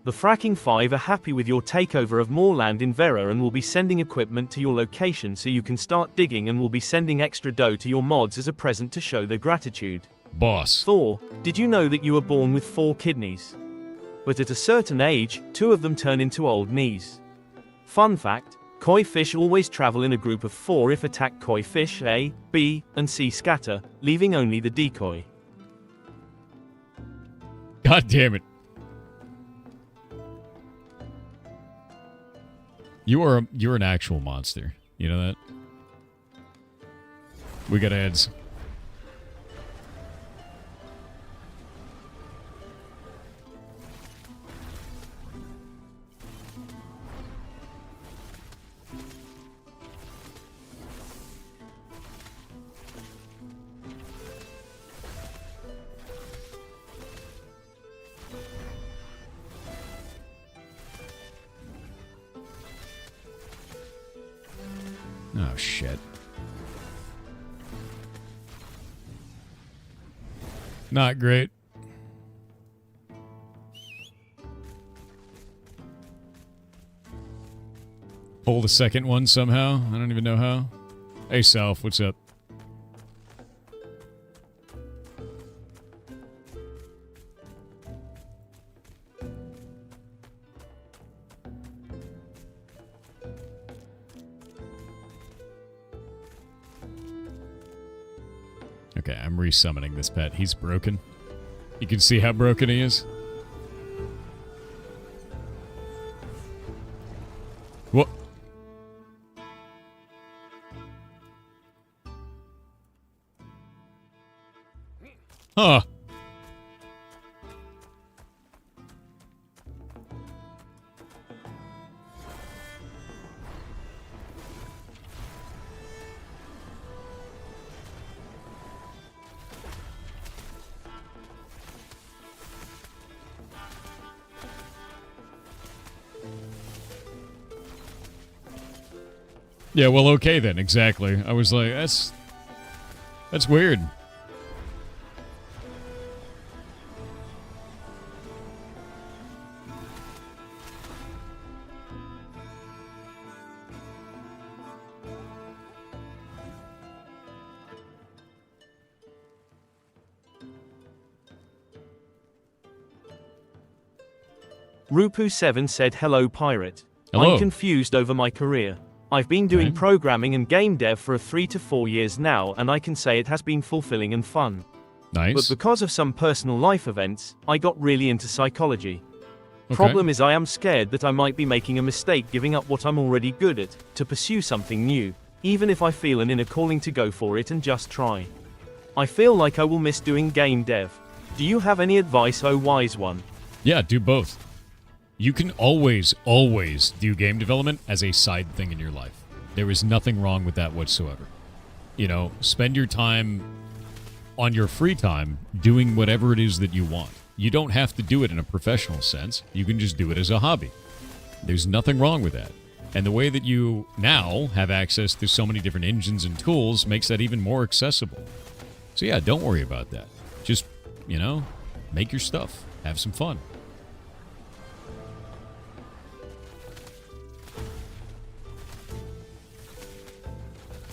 Speaker 2: The Fracking 5 are happy with your takeover of more land in Vera and will be sending equipment to your location so you can start digging, and will be sending extra dough to your mods as a present to show their gratitude.
Speaker 1: Boss.
Speaker 2: Thor, did you know that you were born with 4 kidneys? But at a certain age, 2 of them turn into old knees. Fun fact, koi fish always travel in a group of 4 if attack koi fish A, B, and C scatter, leaving only the decoy.
Speaker 1: God damn it. You're an actual monster. You know that? We got ads. Oh, shit. Not great. Pull the second one somehow. I don't even know how. Hey, Self, what's up? Okay, I'm resummoning this pet. He's broken. You can see how broken he is. What? Huh. Yeah, well, okay then, exactly. I was like, that's weird.
Speaker 2: Rupu7 said hello pirate.
Speaker 1: Hello.
Speaker 2: I'm confused over my career. I've been doing programming and game dev for 3 to 4 years now, and I can say it has been fulfilling and fun.
Speaker 1: Nice.
Speaker 2: But because of some personal life events, I got really into psychology.
Speaker 1: Okay.
Speaker 2: Problem is I am scared that I might be making a mistake giving up what I'm already good at, to pursue something new, even if I feel an inner calling to go for it and just try. I feel like I will miss doing game dev. Do you have any advice, oh wise one?
Speaker 1: Yeah, do both. You can always do game development as a side thing in your life. There is nothing wrong with that whatsoever. You know, spend your time on your free time doing whatever it is that you want. You don't have to do it in a professional sense. You can just do it as a hobby. There's nothing wrong with that. And the way that you now have access to so many different engines and tools makes that even more accessible. So yeah, don't worry about that. Just, you know, make your stuff. Have some fun.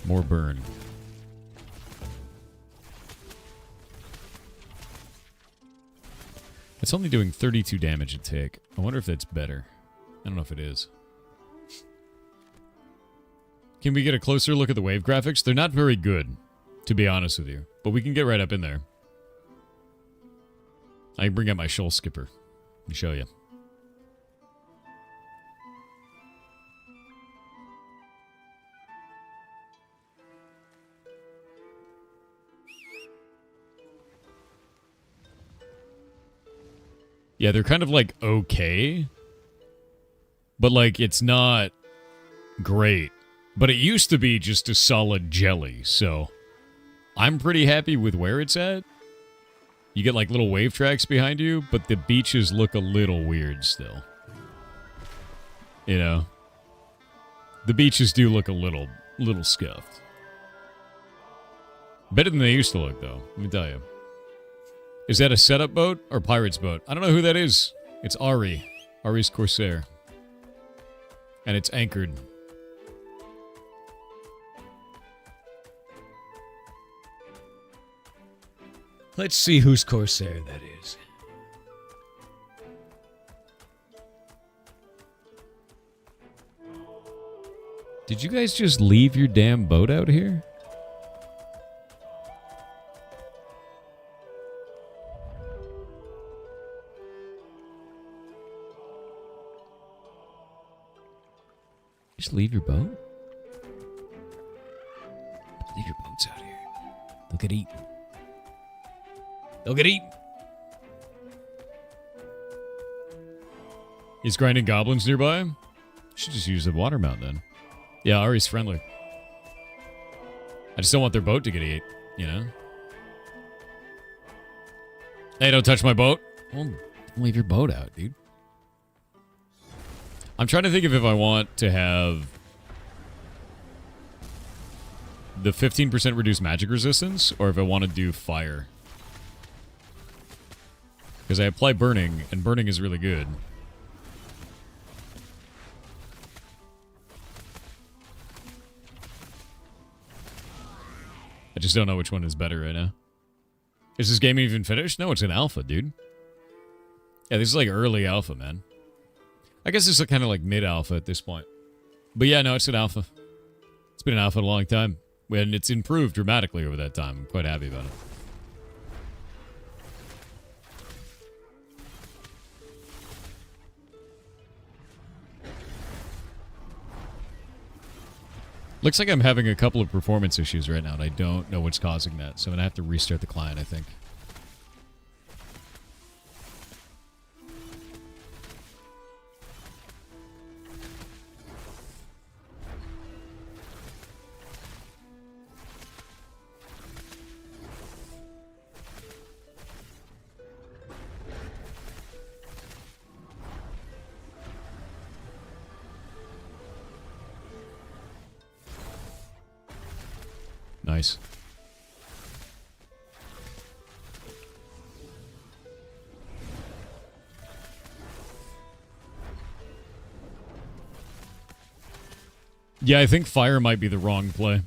Speaker 1: More burn. It's only doing 32 damage a tick. I wonder if that's better. I don't know if it is. Can we get a closer look at the wave graphics? They're not very good, to be honest with you. But we can get right up in there. I can bring out my shoal skipper. Let me show you. Yeah, they're kind of like okay. But like it's not great. But it used to be just a solid jelly, so I'm pretty happy with where it's at. You get like little wave tracks behind you, but the beaches look a little weird still. You know? The beaches do look a little scuffed. Better than they used to look, though, let me tell you. Is that a setup boat or pirate's boat? I don't know who that is. It's Ari. Ari's Corsair. And it's anchored. Let's see whose Corsair that is. Did you guys just leave your damn boat out here? Just leave your boat? Leave your boats out here. They'll get eaten. They'll get eaten. He's grinding goblins nearby? Should just use the water mount then. Yeah, Ari's friendly. I just don't want their boat to get eaten, you know? Hey, don't touch my boat. Well, leave your boat out, dude. I'm trying to think of if I want to have the 15% reduced magic resistance or if I want to do fire. Because I apply burning, and burning is really good. I just don't know which one is better right now. Is this game even finished? No, it's an alpha, dude. Yeah, this is like early alpha, man. I guess it's kind of like mid-alpha at this point. But yeah, no, it's an alpha. It's been an alpha a long time. And it's improved dramatically over that time. I'm quite happy about it. Looks like I'm having a couple of performance issues right now, and I don't know what's causing that. So I'm going to have to restart the client, I think. Nice. Yeah, I think fire might be the wrong play.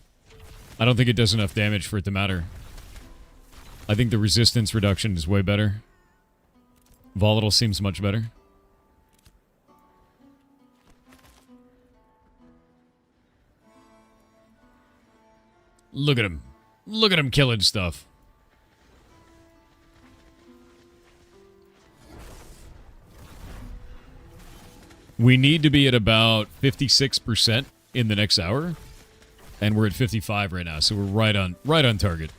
Speaker 1: I don't think it does enough damage for it to matter. I think the resistance reduction is way better. Volatile seems much better. Look at him. Look at him killing stuff. We need to be at about 56% in the next hour, and we're at 55 right now, so we're right on target.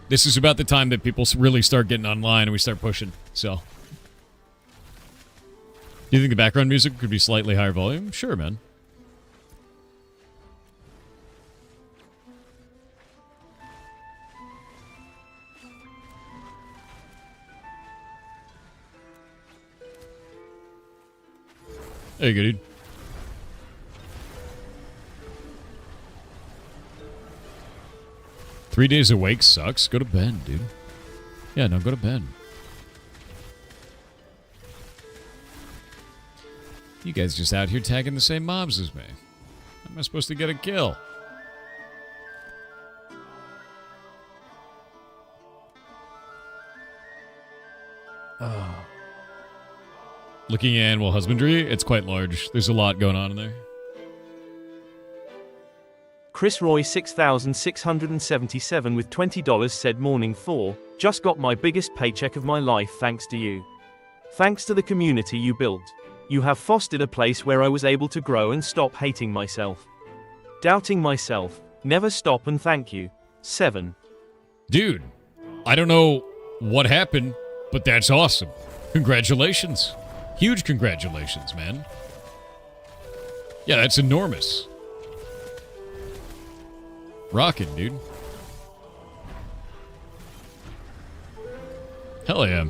Speaker 1: This is about the time that people really start getting online and we start pushing. So, do you think the background music could be slightly higher volume? Sure, man. There you go, dude. Three days awake sucks. Go to bed, dude. Yeah, no, go to bed. You guys just out here tagging the same mobs as me. How am I supposed to get a kill? Oh. Looking at animal husbandry, it's quite large. There's a lot going on in there.
Speaker 2: Chris Roy 6,677 with $20 said morning 4, just got my biggest paycheck of my life thanks to you. Thanks to the community you built. You have fostered a place where I was able to grow and stop hating myself. Doubting myself. Never stop and thank you. 7.
Speaker 1: Dude, I don't know what happened, but that's awesome. Congratulations. Huge congratulations, man. Yeah, that's enormous. Rockin', dude. Hell yeah.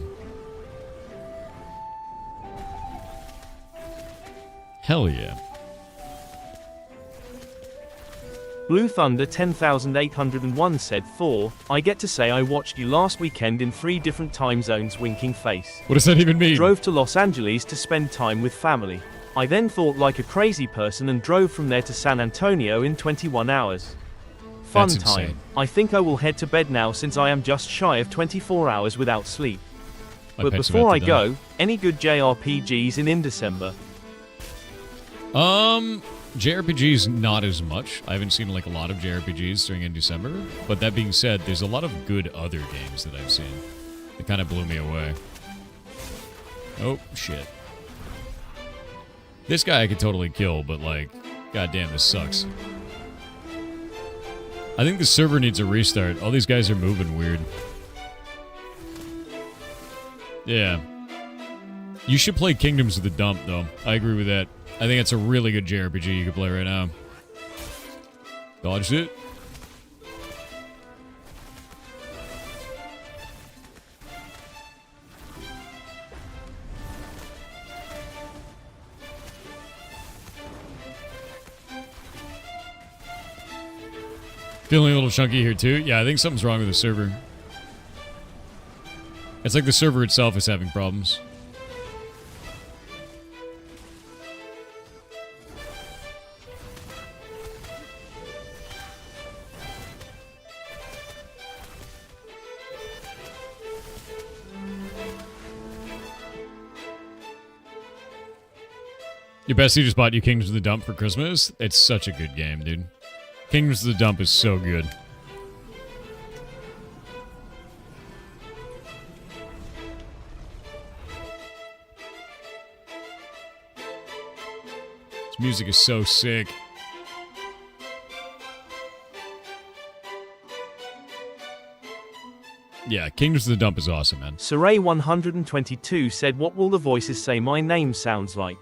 Speaker 1: Hell yeah.
Speaker 2: Blue Thunder 10,801 said 4, I get to say I watched you last weekend in 3 different time zones winking face.
Speaker 1: What does that even mean?
Speaker 2: Drove to Los Angeles to spend time with family. I then thought like a crazy person and drove from there to San Antonio in 21 hours. Fun
Speaker 1: That's
Speaker 2: time.
Speaker 1: insane.
Speaker 2: I think I will head to bed now since I am just shy of 24 hours without sleep.
Speaker 1: My
Speaker 2: But
Speaker 1: pet's
Speaker 2: before
Speaker 1: about
Speaker 2: I
Speaker 1: to
Speaker 2: go, any good JRPGs in December?
Speaker 1: JRPGs not as much. I haven't seen like a lot of JRPGs during in December. But that being said, there's a lot of good other games that I've seen. That kind of blew me away. Oh, shit. This guy I could totally kill, but like, goddamn, this sucks. I think the server needs a restart. All these guys are moving weird. Yeah. You should play Kingdoms of the Dump, though. I agree with that. I think it's a really good JRPG you could play right now. Dodged it. Feeling a little chunky here too. Yeah, I think something's wrong with the server. It's like the server itself is having problems. Your bestie just bought you Kingdoms of the Dump for Christmas? It's such a good game, dude. Kingdoms of the Dump is so good. This music is so sick. Yeah, Kingdoms of the Dump is awesome, man.
Speaker 2: Saray 122 said, what will the voices say my name sounds like?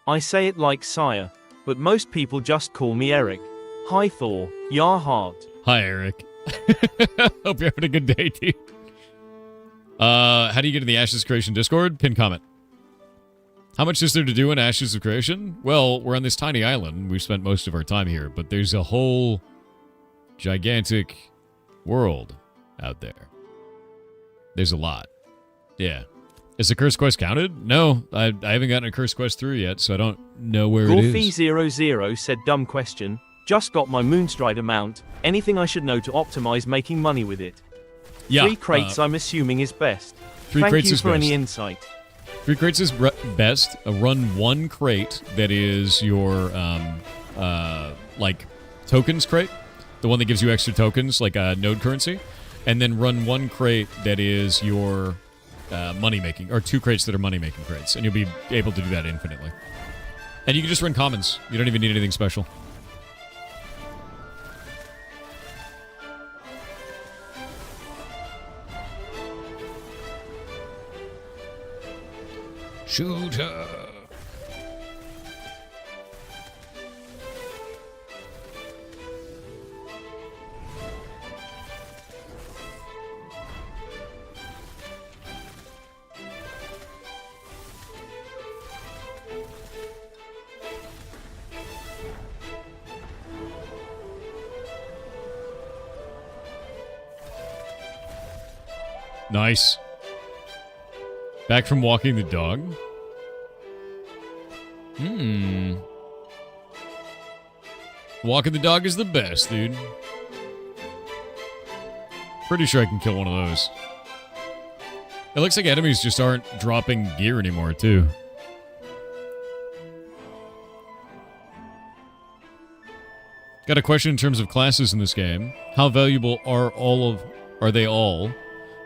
Speaker 2: I say it like Sire, but most people just call me Eric. Hi Thor, Yar Heart.
Speaker 1: Hi, Eric. Hope you're having a good day, dude. How do you get in the Ashes Creation Discord? Pin comment. How much is there to do in Ashes of Creation? Well, we're on this tiny island. We've spent most of our time here, but there's a whole gigantic world out there. There's a lot. Yeah. Is the Curse Quest counted? No, I haven't gotten a Curse Quest through yet, so I don't know where it is.
Speaker 2: Gorfy00 said, dumb question. Just got my Moonstrider mount. Anything I should know to optimize making money with it?
Speaker 1: Yeah.
Speaker 2: 3 crates, I'm assuming, is best.
Speaker 1: 3
Speaker 2: Thank
Speaker 1: crates
Speaker 2: you
Speaker 1: is
Speaker 2: for
Speaker 1: best.
Speaker 2: any insight.
Speaker 1: 3 crates is best. Run 1 crate that is your, like, tokens crate. The one that gives you extra tokens, like node currency. And then run 1 crate that is your money-making, or 2 crates that are money-making crates. And you'll be able to do that infinitely. And you can just run commons. You don't even need anything special. Shooter. Nice. Back from walking the dog? Walking the dog is the best, dude. Pretty sure I can kill one of those. It looks like enemies just aren't dropping gear anymore, too. Got a question in terms of classes in this game. How valuable are they all?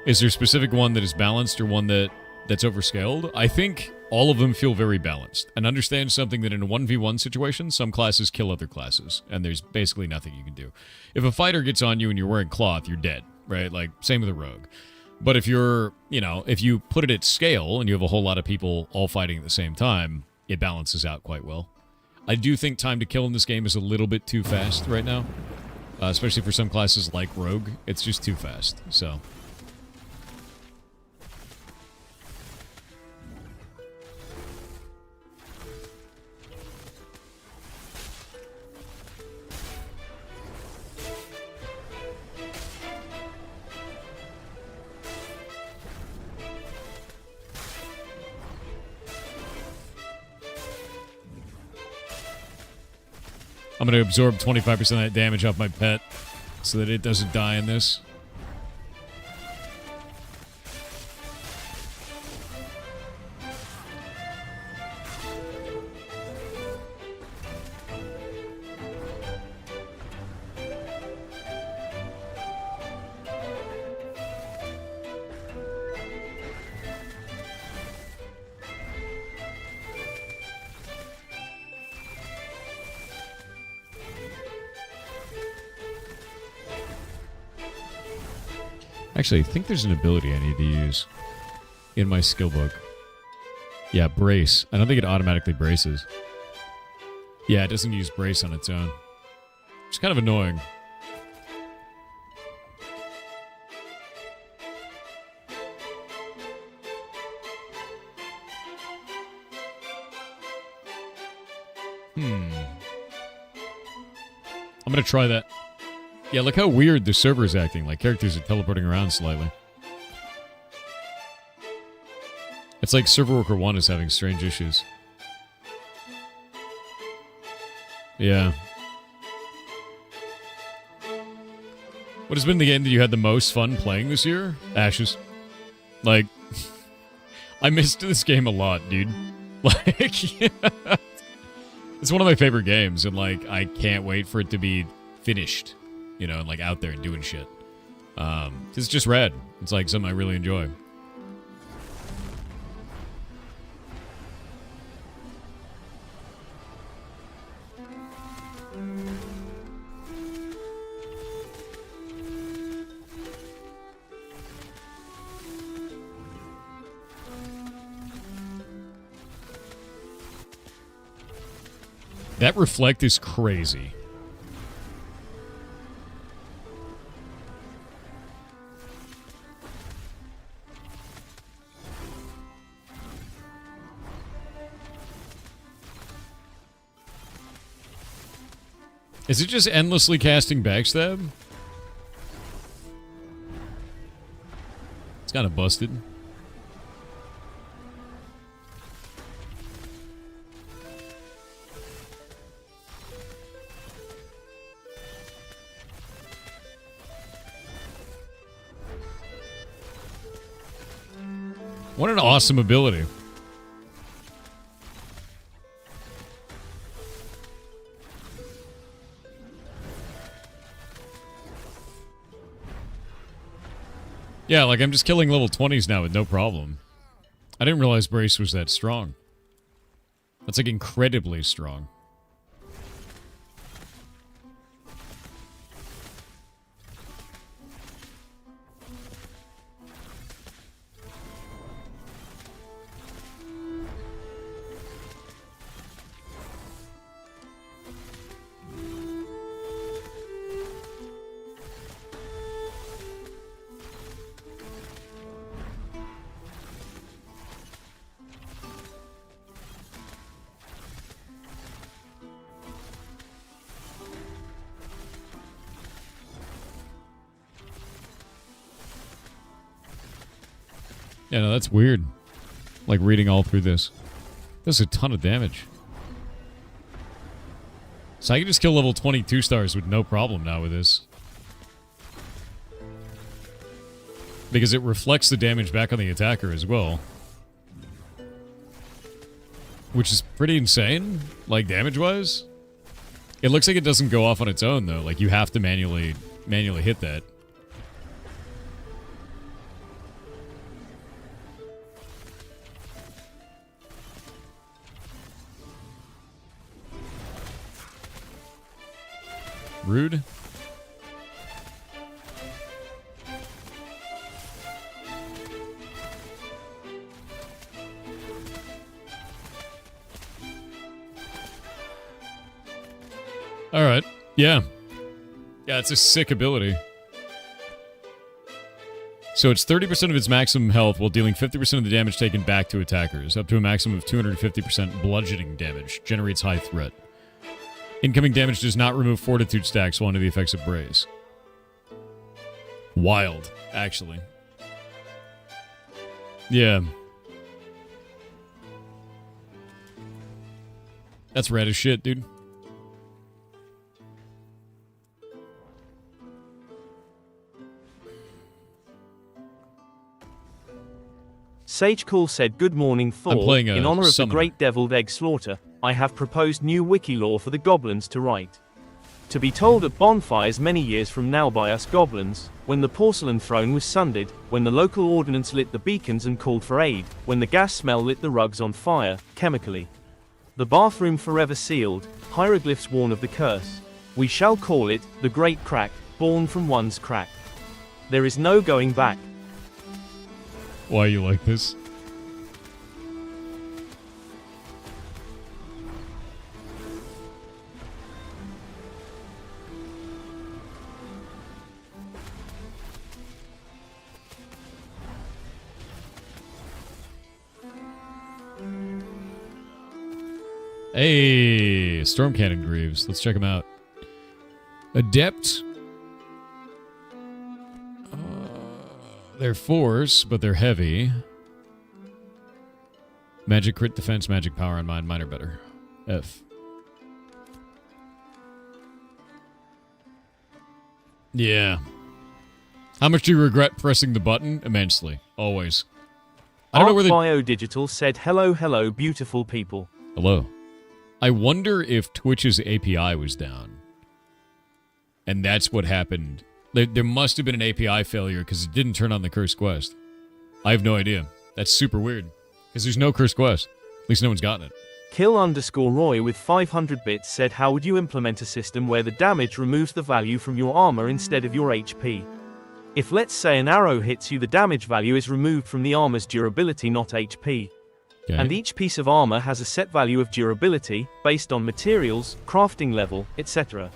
Speaker 1: Is there a specific one that is balanced or one that's overscaled? I think all of them feel very balanced. And understand something that in a 1v1 situation, some classes kill other classes, and there's basically nothing you can do. If a fighter gets on you and you're wearing cloth, you're dead, right? Like, same with a rogue. But if you're, if you put it at scale and you have a whole lot of people all fighting at the same time, it balances out quite well. I do think time to kill in this game is a little bit too fast right now. Especially for some classes like rogue. It's just too fast, so... I'm going to absorb 25% of that damage off my pet so that it doesn't die in this. Actually, I think there's an ability I need to use in my skill book. Yeah, brace. I don't think it automatically braces. Yeah, it doesn't use brace on its own. It's kind of annoying. I'm gonna try that. Yeah, look how weird the server is acting. Like, characters are teleporting around slightly. It's like Server Worker 1 is having strange issues. Yeah. What has been the game that you had the most fun playing this year? Ashes. Like, I missed this game a lot, dude. Like, yeah. It's one of my favorite games, and, like, I can't wait for it to be finished. And like out there and doing shit. It's just rad. It's like something I really enjoy. That reflect is crazy. Is it just endlessly casting backstab? It's kind of busted. What an awesome ability. Yeah, like I'm just killing level 20s now with no problem. I didn't realize Brace was that strong. That's like incredibly strong. Yeah, no, that's weird. Like reading all through this. Does a ton of damage. So I can just kill level 22 stars with no problem now with this. Because it reflects the damage back on the attacker as well. Which is pretty insane, like damage-wise. It looks like it doesn't go off on its own though, like you have to manually hit that. Rude. Alright. Yeah. Yeah, it's a sick ability. So it's 30% of its maximum health while dealing 50% of the damage taken back to attackers, up to a maximum of 250% bludgeoning damage. Generates high threat. Incoming damage does not remove fortitude stacks while under the effects of Brace. Wild, actually. Yeah. That's rad as shit, dude.
Speaker 2: Sage Call said, "Good morning, Thor.
Speaker 1: I'm playing
Speaker 2: In honor of
Speaker 1: summoner.
Speaker 2: the great deviled egg slaughter, I have proposed new wiki lore for the goblins to write. To be told at bonfires many years from now by us goblins, when the porcelain throne was sundered, when the local ordnance lit the beacons and called for aid, when the gas smell lit the rugs on fire, chemically. The bathroom forever sealed, hieroglyphs warn of the curse. We shall call it, the Great Crack, born from one's crack. There is no going back."
Speaker 1: Why you like this? Hey, Storm Cannon Greaves. Let's check them out. Adept. They're 4s, but they're heavy. Magic crit defense, magic power on mine. Mine are better. F. Yeah. How much do you regret pressing the button? Immensely. Always. I don't know where the...
Speaker 2: BioDigital said, hello, beautiful people.
Speaker 1: Hello. I wonder if Twitch's API was down. And that's what happened. There must have been an API failure because it didn't turn on the Cursed Quest. I have no idea. That's super weird. Because there's no Cursed Quest. At least no one's gotten it.
Speaker 2: Kill_Roy with 500 bits said, "How would you implement a system where the damage removes the value from your armor instead of your HP? If let's say an arrow hits you, the damage value is removed from the armor's durability, not HP.
Speaker 1: Okay.
Speaker 2: And each piece of armor has a set value of durability, based on materials, crafting level, etc.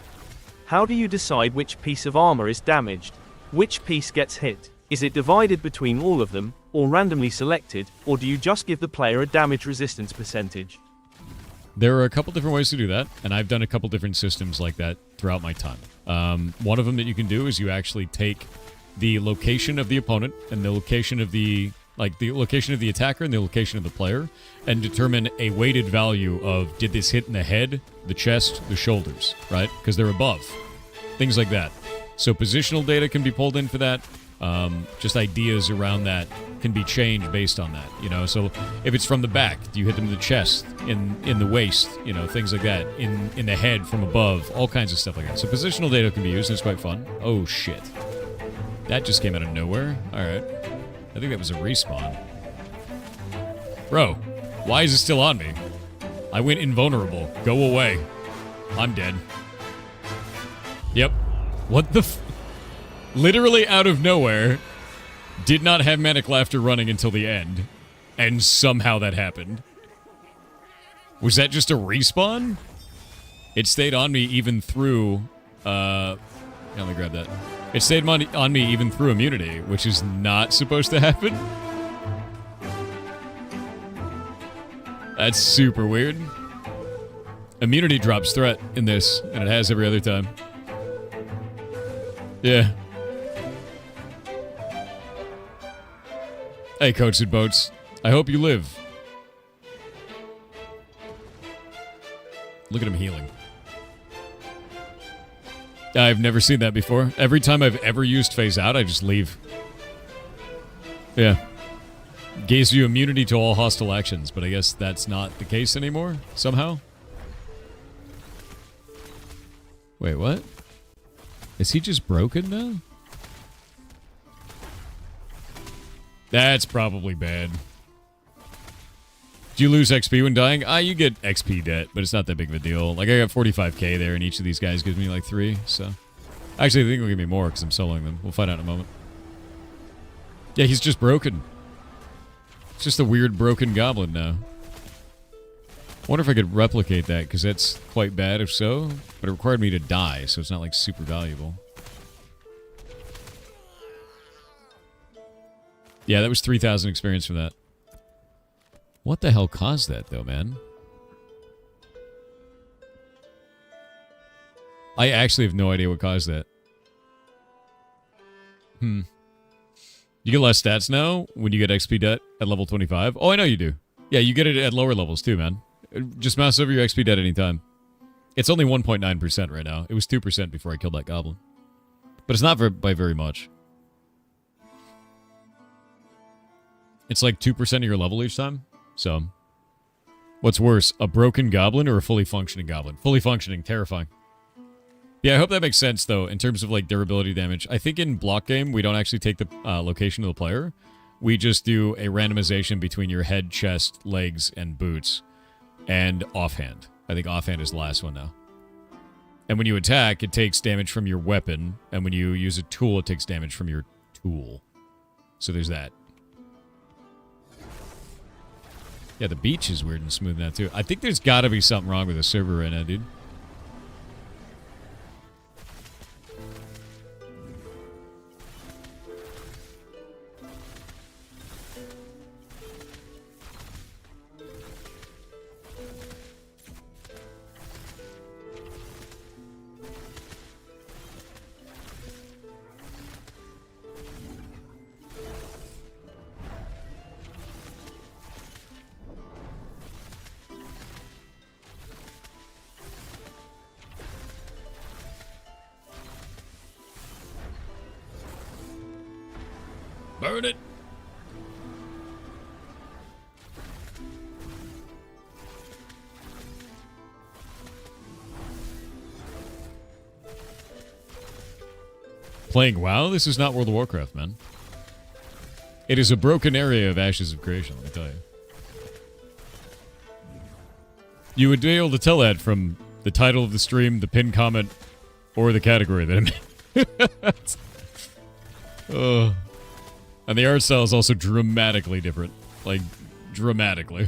Speaker 2: How do you decide which piece of armor is damaged? Which piece gets hit? Is it divided between all of them, or randomly selected, or do you just give the player a damage resistance percentage?"
Speaker 1: There are a couple different ways to do that, and I've done a couple different systems like that throughout my time. One of them that you can do is you actually take the location of the opponent and the location of the location of the attacker and the location of the player, and determine a weighted value of, did this hit in the head, the chest, the shoulders, right? Because they're above. Things like that. So positional data can be pulled in for that. Just ideas around that can be changed based on that, you know? So if it's from the back, do you hit them in the chest, in the waist, you know, things like that, in the head from above, all kinds of stuff like that. So positional data can be used, and it's quite fun. Oh, shit. That just came out of nowhere. All right. I think that was a respawn. Bro, why is it still on me? I went invulnerable. Go away. I'm dead. Yep. What the literally out of nowhere, did not have Manic Laughter running until the end, and somehow that happened. Was that just a respawn? It stayed on me even through, let me grab that. It stayed on me even through immunity, which is not supposed to happen. That's super weird. Immunity drops threat in this, and it has every other time. Yeah. Hey, Coats and Boats. I hope you live. Look at him healing. I've never seen that before. Every time I've ever used Phase Out, I just leave. Yeah. Gives you immunity to all hostile actions, but I guess that's not the case anymore, somehow. Wait, what? Is he just broken now? That's probably bad. Do you lose XP when dying? You get XP debt, but it's not that big of a deal. Like, I got 45k there, and each of these guys gives me like 3, so... Actually, I think it'll give me more, because I'm soloing them. We'll find out in a moment. Yeah, he's just broken. It's just a weird broken goblin now. I wonder if I could replicate that, because that's quite bad if so, but it required me to die, so it's not, like, super valuable. Yeah, that was 3,000 experience from that. What the hell caused that, though, man? I actually have no idea what caused that. You get less stats now when you get XP debt at level 25? Oh, I know you do. Yeah, you get it at lower levels, too, man. Just mouse over your XP debt anytime. It's only 1.9% right now. It was 2% before I killed that goblin. But it's not by very much. It's like 2% of your level each time. So, what's worse, a broken goblin or a fully functioning goblin? Fully functioning, terrifying. Yeah, I hope that makes sense, though, in terms of, like, durability damage. I think in block game, we don't actually take the location of the player. We just do a randomization between your head, chest, legs, and boots. And offhand. I think offhand is the last one now. And when you attack, it takes damage from your weapon. And when you use a tool, it takes damage from your tool. So there's that. Yeah, the beach is weird and smooth now, too. I think there's gotta be something wrong with the server right now, dude. Burn it! Playing WoW? This is not World of Warcraft, man. It is a broken area of Ashes of Creation, let me tell you. You would be able to tell that from the title of the stream, the pinned comment, or the category that I'm in. And the art style is also dramatically different. Like, dramatically.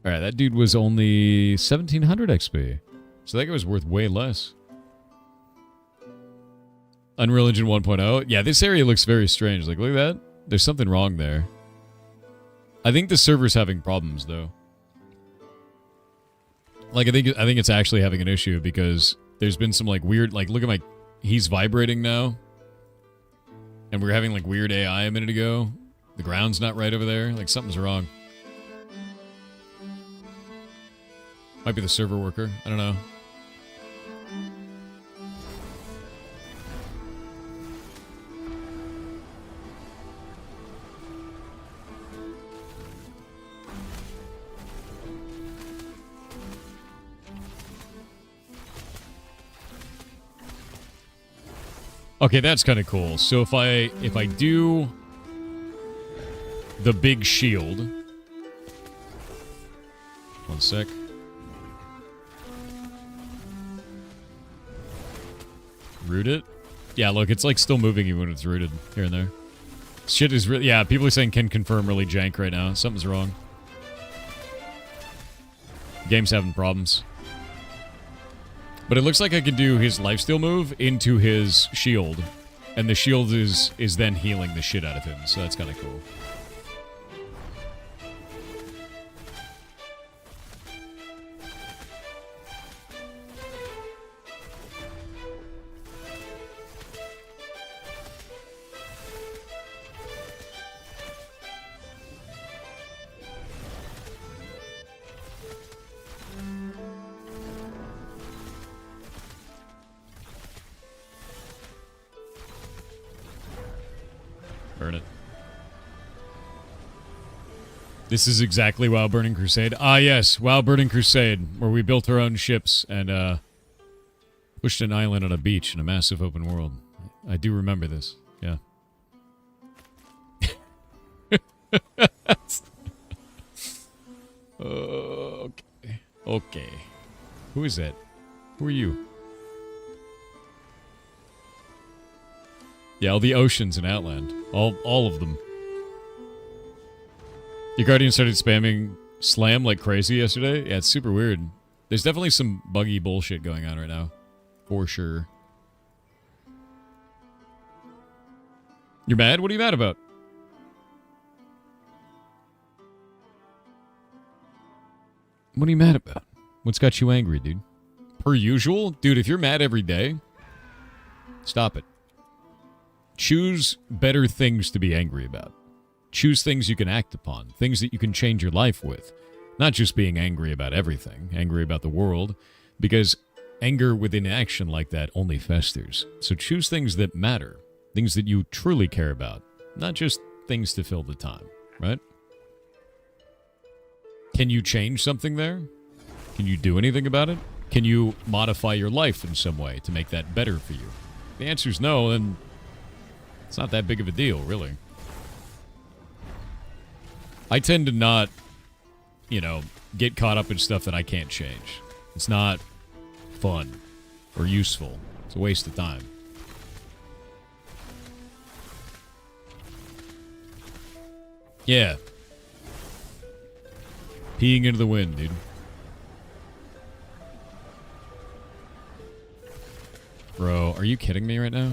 Speaker 1: Alright, that dude was only 1,700 XP. So that guy was worth way less. Unreal Engine 1.0. Yeah, this area looks very strange. Like, look at that. There's something wrong there. I think the server's having problems, though. Like, I think it's actually having an issue because there's been some, like, weird... Like, look at my... He's vibrating now. And we were having, like, weird AI a minute ago. The ground's not right over there. Like, something's wrong. Might be the server worker. I don't know. Okay, that's kind of cool. So if I do the big shield, one sec. Root it? Yeah, look, it's like still moving even when it's rooted here and there. Shit is really, yeah, people are saying can confirm really jank right now. Something's wrong. Game's having problems. But it looks like I could do his lifesteal move into his shield. And the shield is then healing the shit out of him. So that's kind of cool. Burn it. This is exactly WoW Burning Crusade. Ah, yes, WoW Burning Crusade, where we built our own ships and pushed an island on a beach in a massive open world. I do remember this. Yeah. Okay. Okay. Who is that? Who are you? Yeah, all the oceans in Outland. All of them. Your Guardian started spamming Slam like crazy yesterday? Yeah, it's super weird. There's definitely some buggy bullshit going on right now. For sure. You're mad? What are you mad about? What are you mad about? What's got you angry, dude? Per usual? Dude, if you're mad every day, stop it. Choose better things to be angry about. Choose things you can act upon. Things that you can change your life with. Not just being angry about everything. Angry about the world. Because anger with inaction like that only festers. So choose things that matter. Things that you truly care about. Not just things to fill the time. Right? Can you change something there? Can you do anything about it? Can you modify your life in some way to make that better for you? If the answer is no, then it's not that big of a deal, really. I tend to not, get caught up in stuff that I can't change. It's not fun or useful. It's a waste of time. Yeah. Peeing into the wind, dude. Bro, are you kidding me right now?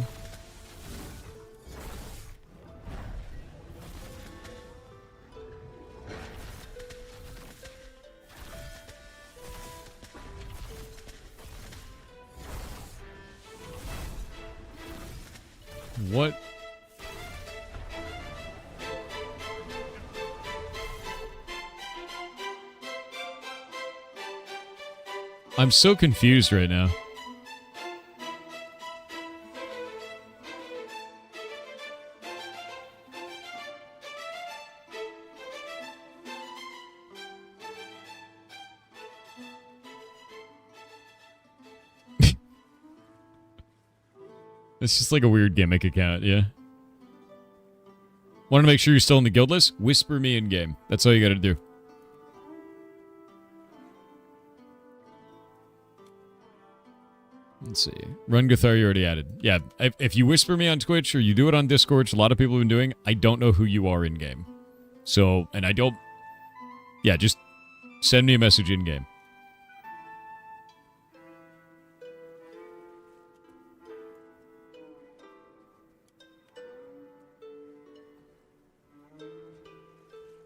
Speaker 1: What? I'm so confused right now. It's just like a weird gimmick account, yeah. Want to make sure you're still in the guild list? Whisper me in game. That's all you gotta do. Let's see. Run Gathar, you already added. Yeah, if you whisper me on Twitch or you do it on Discord, which a lot of people have been doing, I don't know who you are in game. So, and I don't... Yeah, just send me a message in game.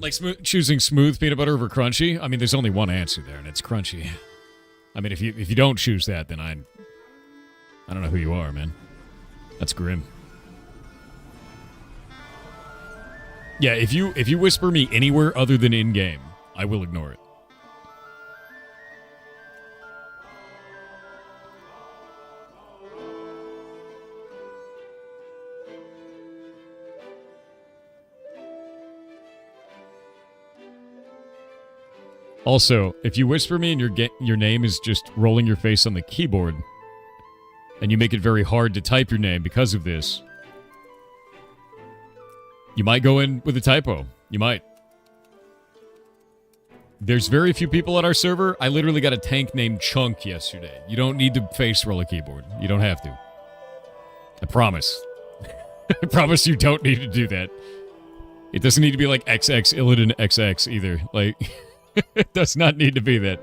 Speaker 1: Like choosing smooth peanut butter over crunchy? I mean, there's only one answer there, and it's crunchy. I mean, if you don't choose that, then I don't know who you are, man. That's grim. Yeah, if you whisper me anywhere other than in game, I will ignore it. Also, if you whisper me and your name is just rolling your face on the keyboard, and you make it very hard to type your name because of this, you might go in with a typo. You might. There's very few people at our server. I literally got a tank named Chunk yesterday. You don't need to face roll a keyboard. You don't have to. I promise. I promise you don't need to do that. It doesn't need to be like XX Illidan XX either. Like... It does not need to be that.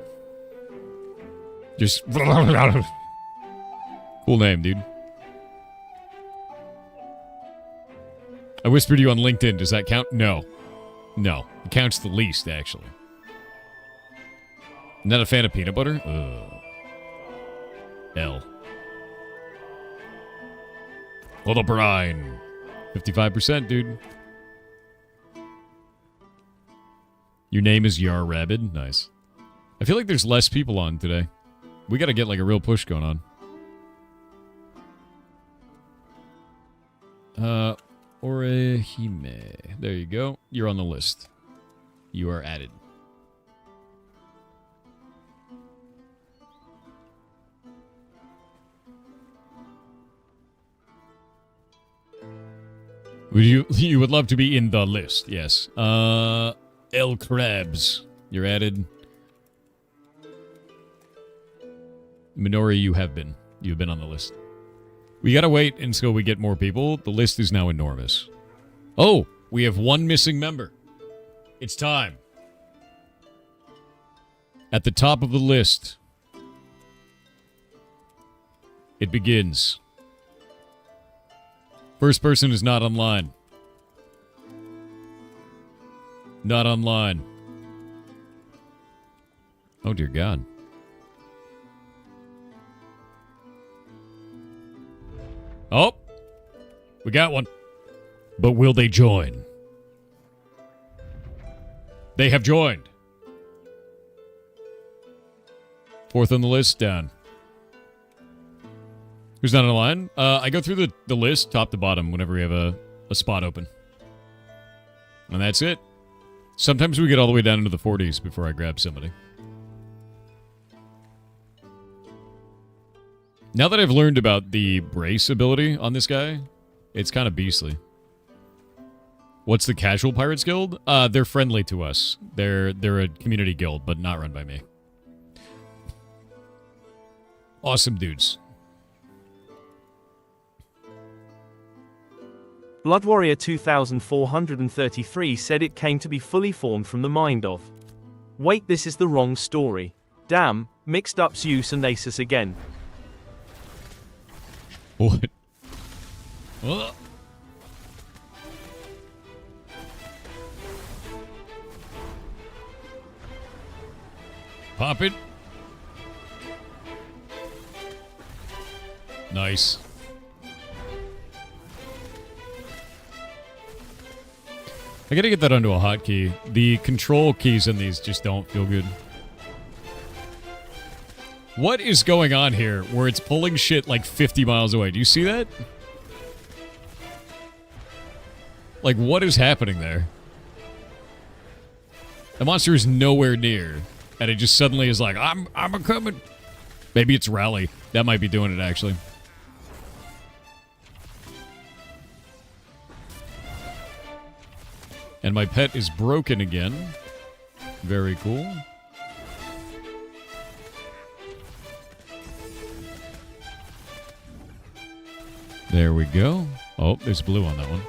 Speaker 1: Just... Cool name, dude. I whispered to you on LinkedIn. Does that count? No. No. It counts the least, actually. Not a fan of peanut butter? Ugh. L. Little brine. 55%, dude. Your name is Yar Rabid? Nice. I feel like there's less people on today. We gotta get like a real push going on. Orehime. There you go. You're on the list. You are added. You would love to be in the list, yes. L Krabs. You're added. Minori, you have been. You've been on the list. We gotta wait until we get more people. The list is now enormous. Oh, we have one missing member. It's time. At the top of the list, it begins. First person is not online. Not online. Oh, dear God. Oh, we got one. But will they join? They have joined. Fourth on the list, down. Who's not online? I go through the list, top to bottom, whenever we have a spot open. And that's it. Sometimes we get all the way down into the 40s before I grab somebody. Now that I've learned about the brace ability on this guy, it's kind of beastly. What's the Casual Pirates Guild? They're friendly to us. They're a community guild, but not run by me. Awesome dudes.
Speaker 2: Blood Warrior 2433 said it came to be fully formed from the mind of. Wait, this is the wrong story. Damn, mixed up Zeus and Asus again.
Speaker 1: What? Oh. Pop it. Nice. I gotta get that onto a hotkey. The control keys in these just don't feel good. What is going on here where it's pulling shit like 50 miles away? Do you see that? Like, what is happening there? The monster is nowhere near, and it just suddenly is like, I'm a coming. Maybe it's Rally. That might be doing it, actually. And my pet is broken again. Very cool. There we go. Oh, there's blue on that one.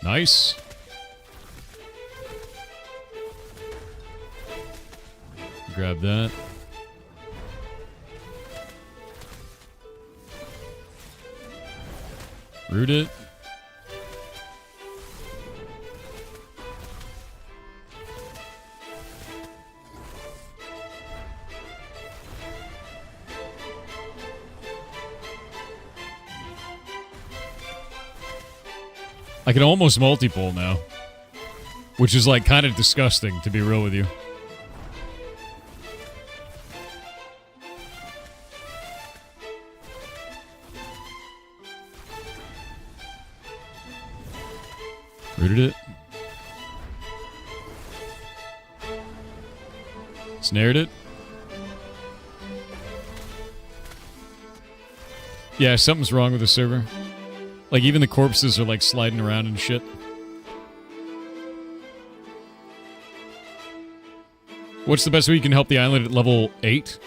Speaker 1: Nice. Grab that. Root it. I can almost multi-pull now. Which is, like, kind of disgusting, to be real with you. Rooted it. Snared it. Yeah, something's wrong with the server. Like, even the corpses are, like, sliding around and shit. What's the best way you can help the island at level 8?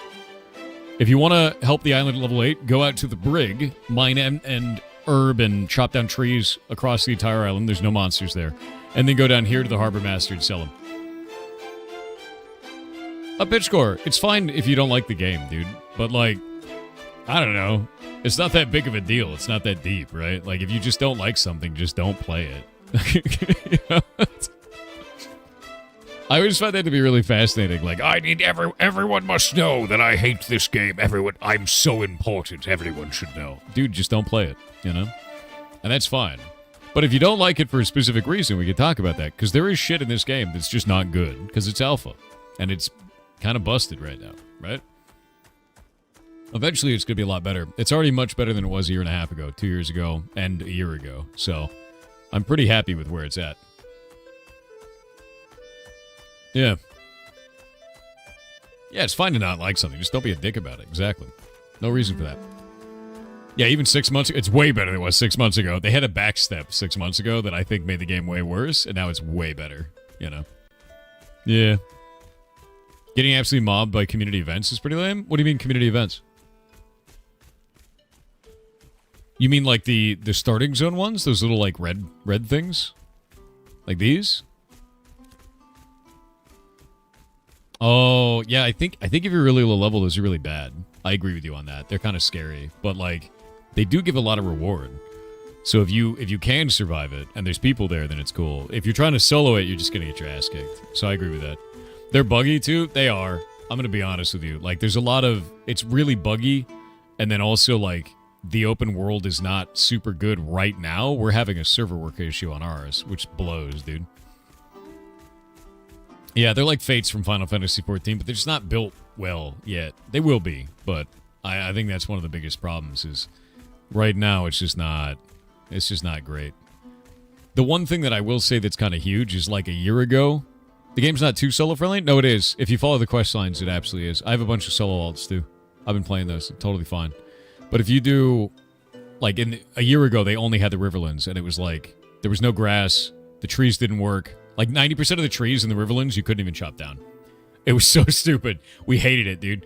Speaker 1: If you want to help the island at level 8, go out to the brig, mine and herb and chop down trees across the entire island. There's no monsters there. And then go down here to the Harbor Master and sell them. A pitch score. It's fine if you don't like the game, dude. But, like, I don't know. It's not that big of a deal. It's not that deep, right? Like, if you just don't like something, just don't play it. You know? I always find that to be really fascinating. Like, I need everyone must know that I hate this game. I'm so important. Everyone should know. Dude, just don't play it, you know? And that's fine. But if you don't like it for a specific reason, we can talk about that. Because there is shit in this game that's just not good. Because it's alpha. And it's kind of busted right now, right? Eventually, it's going to be a lot better. It's already much better than it was a year and a half ago, 2 years ago, and a year ago. So, I'm pretty happy with where it's at. Yeah. Yeah, it's fine to not like something. Just don't be a dick about it. Exactly. No reason for that. Yeah, even 6 months ago, it's way better than it was 6 months ago. They had a backstep 6 months ago that I think made the game way worse, and now it's way better, you know? Yeah. Getting absolutely mobbed by community events is pretty lame? What do you mean community events? You mean like the starting zone ones? Those little like red things? Like these? Oh, yeah, I think if you're really low level, those are really bad. I agree with you on that. They're kind of scary, but like they do give a lot of reward. So if you can survive it and there's people there, then it's cool. If you're trying to solo it, you're just going to get your ass kicked. So I agree with that. They're buggy too. They are. I'm going to be honest with you. Like there's a lot of it's really buggy, and then also like the open world is not super good right now. We're having a server work issue on ours, which blows, dude. Yeah, they're like Fates from Final Fantasy XIV, but they're just not built well yet. They will be, but I think that's one of the biggest problems is right now it's just not great. The one thing that I will say that's kind of huge is like a year ago, the game's not too solo friendly. No, it is. If you follow the quest lines, it absolutely is. I have a bunch of solo alts too. I've been playing those. Totally fine. But if you do, like a year ago, they only had the Riverlands, and it was like there was no grass, the trees didn't work. Like 90% of the trees in the Riverlands, you couldn't even chop down. It was so stupid. We hated it, dude.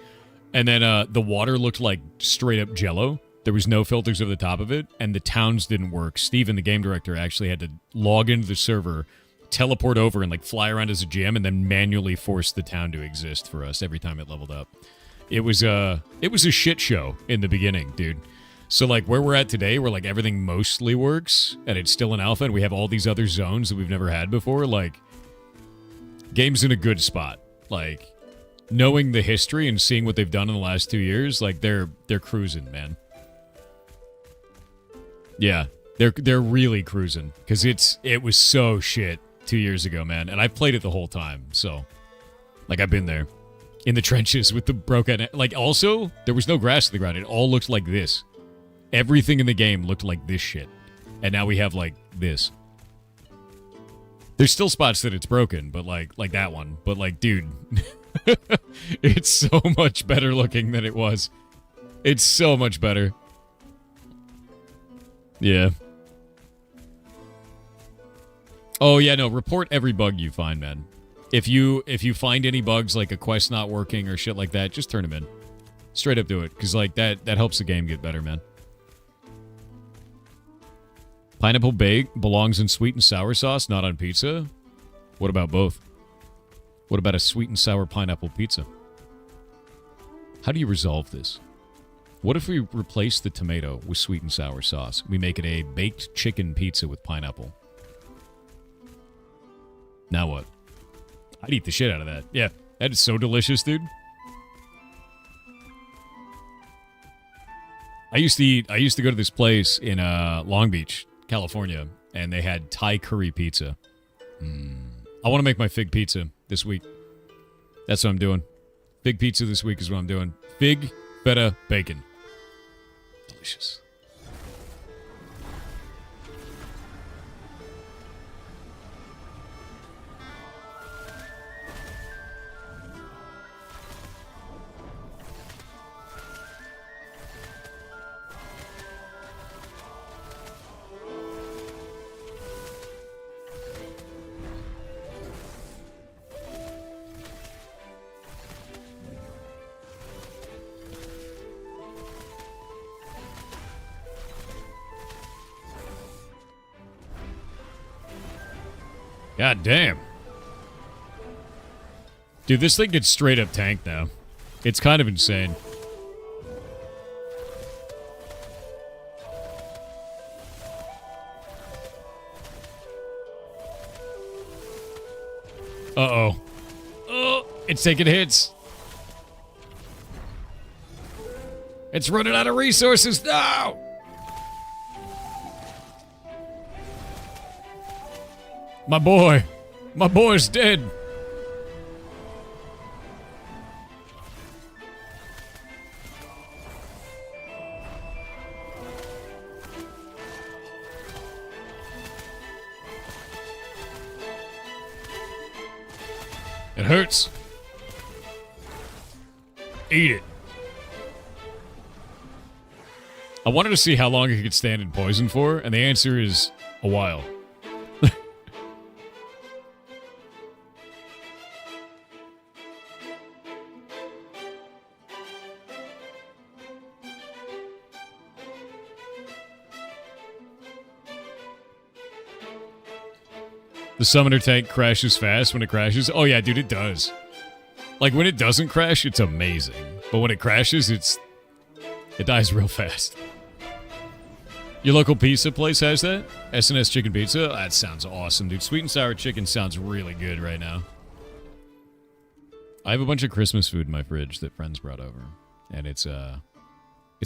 Speaker 1: And then the water looked like straight up jello. There was no filters over the top of it, and the towns didn't work. Steven, the game director, actually had to log into the server, teleport over, and like fly around as a GM, and then manually force the town to exist for us every time it leveled up. It was a shit show in the beginning, dude. So, like, where we're at today, where, like, everything mostly works, and it's still an alpha, and we have all these other zones that we've never had before, like, game's in a good spot. Like, knowing the history and seeing what they've done in the last 2 years, like, they're cruising, man. Yeah, they're really cruising, because it was so shit 2 years ago, man, and I've played it the whole time, so, like, I've been there. In the trenches with the broken... Like, also, there was no grass to the ground. It all looked like this. Everything in the game looked like this shit. And now we have, like, this. There's still spots that it's broken, but, like that one. But, like, dude, it's so much better looking than it was. It's so much better. Yeah. Oh, yeah, no, report every bug you find, man. If you find any bugs, like a quest not working or shit like that, just turn them in. Straight up do it, because, like, that helps the game get better, man. Pineapple bake belongs in sweet and sour sauce, not on pizza? What about both? What about a sweet and sour pineapple pizza? How do you resolve this? What if we replace the tomato with sweet and sour sauce? We make it a baked chicken pizza with pineapple. Now what? I'd eat the shit out of that. Yeah, that is so delicious, dude. I used to go to this place in Long Beach, California, and they had Thai curry pizza. I want to make my fig pizza this week. That's what I'm doing. Fig pizza this week is what I'm doing. Fig, feta, bacon. Delicious. God damn. Dude, this thing gets straight up tanked now. It's kind of insane. Uh-oh. Oh, it's taking hits. It's running out of resources now. My boy's dead. It hurts. Eat it. I wanted to see how long it could stand in poison for, and the answer is a while. The summoner tank crashes fast when it crashes. Oh yeah, dude, it does. Like when it doesn't crash, it's amazing. But when it crashes, it dies real fast. Your local pizza place has that? SNS chicken pizza? That sounds awesome, dude. Sweet and sour chicken sounds really good right now. I have a bunch of Christmas food in my fridge that friends brought over. And it's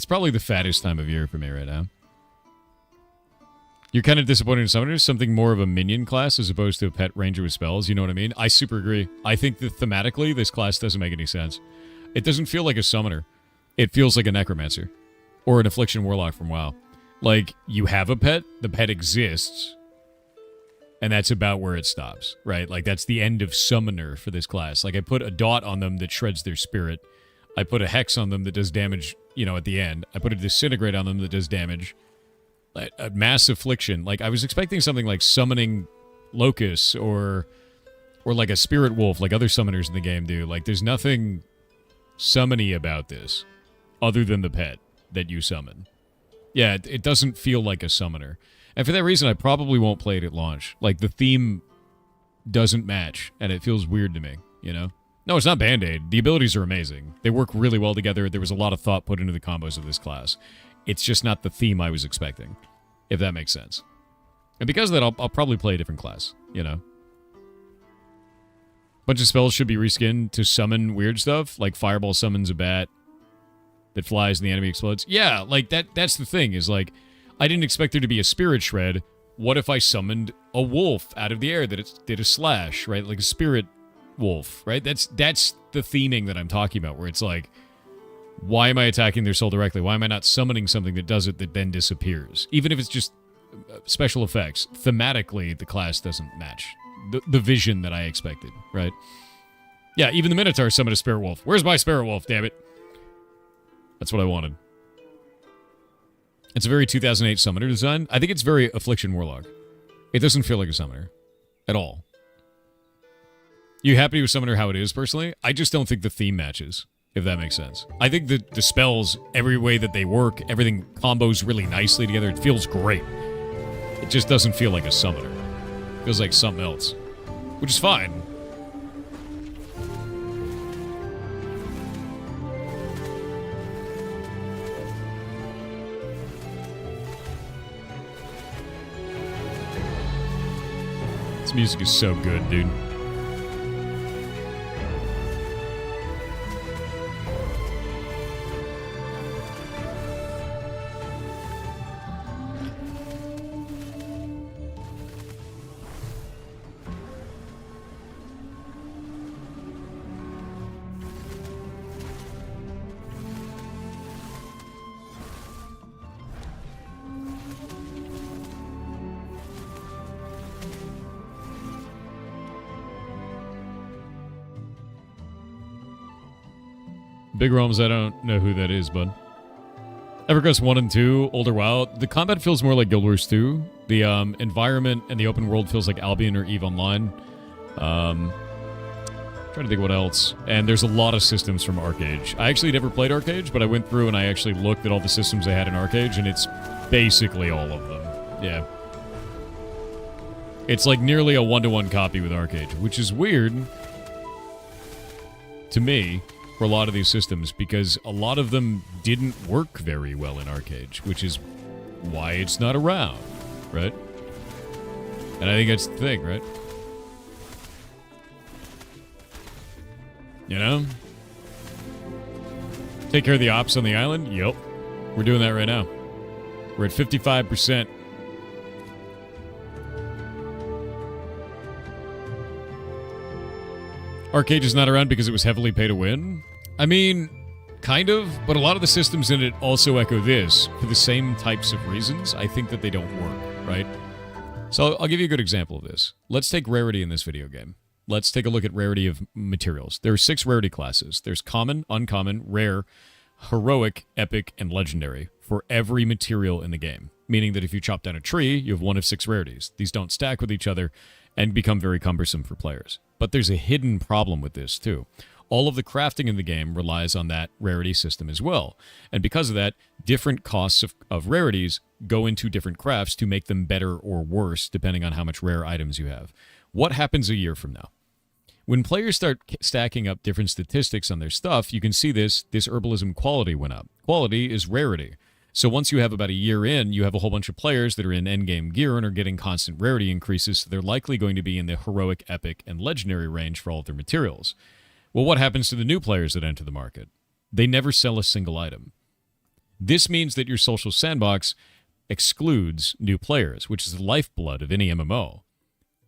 Speaker 1: probably the fattest time of year for me right now. You're kind of disappointed in summoners? Something more of a minion class as opposed to a pet ranger with spells, you know what I mean? I super agree. I think that thematically, this class doesn't make any sense. It doesn't feel like a summoner. It feels like a necromancer. Or an affliction warlock from WoW. Like, you have a pet, the pet exists, and that's about where it stops, right? Like, that's the end of summoner for this class. Like, I put a dot on them that shreds their spirit. I put a hex on them that does damage, you know, at the end. I put a disintegrate on them that does damage. A mass affliction. Like, I was expecting something like summoning locusts or like a spirit wolf like other summoners in the game do. Like, there's nothing summony about this other than the pet that you summon. Yeah, it doesn't feel like a summoner. And for that reason, I probably won't play it at launch. Like, the theme doesn't match, and it feels weird to me, you know? No, it's not Band-Aid. The abilities are amazing. They work really well together. There was a lot of thought put into the combos of this class. It's just not the theme I was expecting, if that makes sense. And because of that, I'll probably play a different class, you know? Bunch of spells should be reskinned to summon weird stuff, like Fireball summons a bat that flies and the enemy explodes. Yeah, like, that's the thing, is like, I didn't expect there to be a spirit shred. What if I summoned a wolf out of the air that it did a slash, right? Like a spirit wolf, right? That's the theming that I'm talking about, where it's like, why am I attacking their soul directly? Why am I not summoning something that does it that then disappears? Even if it's just special effects, thematically, the class doesn't match the vision that I expected, right? Yeah, even the Minotaur summoned a spirit wolf. Where's my spirit wolf, damn it? That's what I wanted. It's a very 2008 summoner design. I think it's very Affliction Warlock. It doesn't feel like a summoner. At all. You happy with Summoner how it is, personally? I just don't think the theme matches, if that makes sense. I think the spells, every way that they work, everything combos really nicely together. It feels great. It just doesn't feel like a summoner. It feels like something else. Which is fine. This music is so good, dude. Big Realms, I don't know who that is, bud. EverQuest 1 and 2, Older WoW. The combat feels more like Guild Wars 2. The environment and the open world feels like Albion or EVE Online. Trying to think what else. And there's a lot of systems from ArcAge. I actually never played ArcAge, but I went through and I actually looked at all the systems they had in ArcAge, and it's basically all of them. Yeah. It's like nearly a one-to-one copy with ArcAge, which is weird to me for a lot of these systems, because a lot of them didn't work very well in ArcAge, which is why it's not around, right? And I think that's the thing, right? You know? Take care of the ops on the island? Yep. We're doing that right now. We're at 55%. ArcAge is not around because it was heavily pay to win? I mean, kind of, but a lot of the systems in it also echo this for the same types of reasons. I think that they don't work, right? So I'll give you a good example of this. Let's take rarity in this video game. Let's take a look at rarity of materials. There are 6 rarity classes. There's common, uncommon, rare, heroic, epic, and legendary for every material in the game. Meaning that if you chop down a tree, you have one of 6 rarities. These don't stack with each other and become very cumbersome for players. But there's a hidden problem with this, too. All of the crafting in the game relies on that rarity system as well. And because of that, different costs of rarities go into different crafts to make them better or worse, depending on how much rare items you have. What happens a year from now? When players start stacking up different statistics on their stuff, you can see this herbalism quality went up. Quality is rarity. So once you have about a year in, you have a whole bunch of players that are in endgame gear and are getting constant rarity increases, so they're likely going to be in the heroic, epic, and legendary range for all of their materials. Well, what happens to the new players that enter the market? They never sell a single item. This means that your social sandbox excludes new players, which is the lifeblood of any MMO.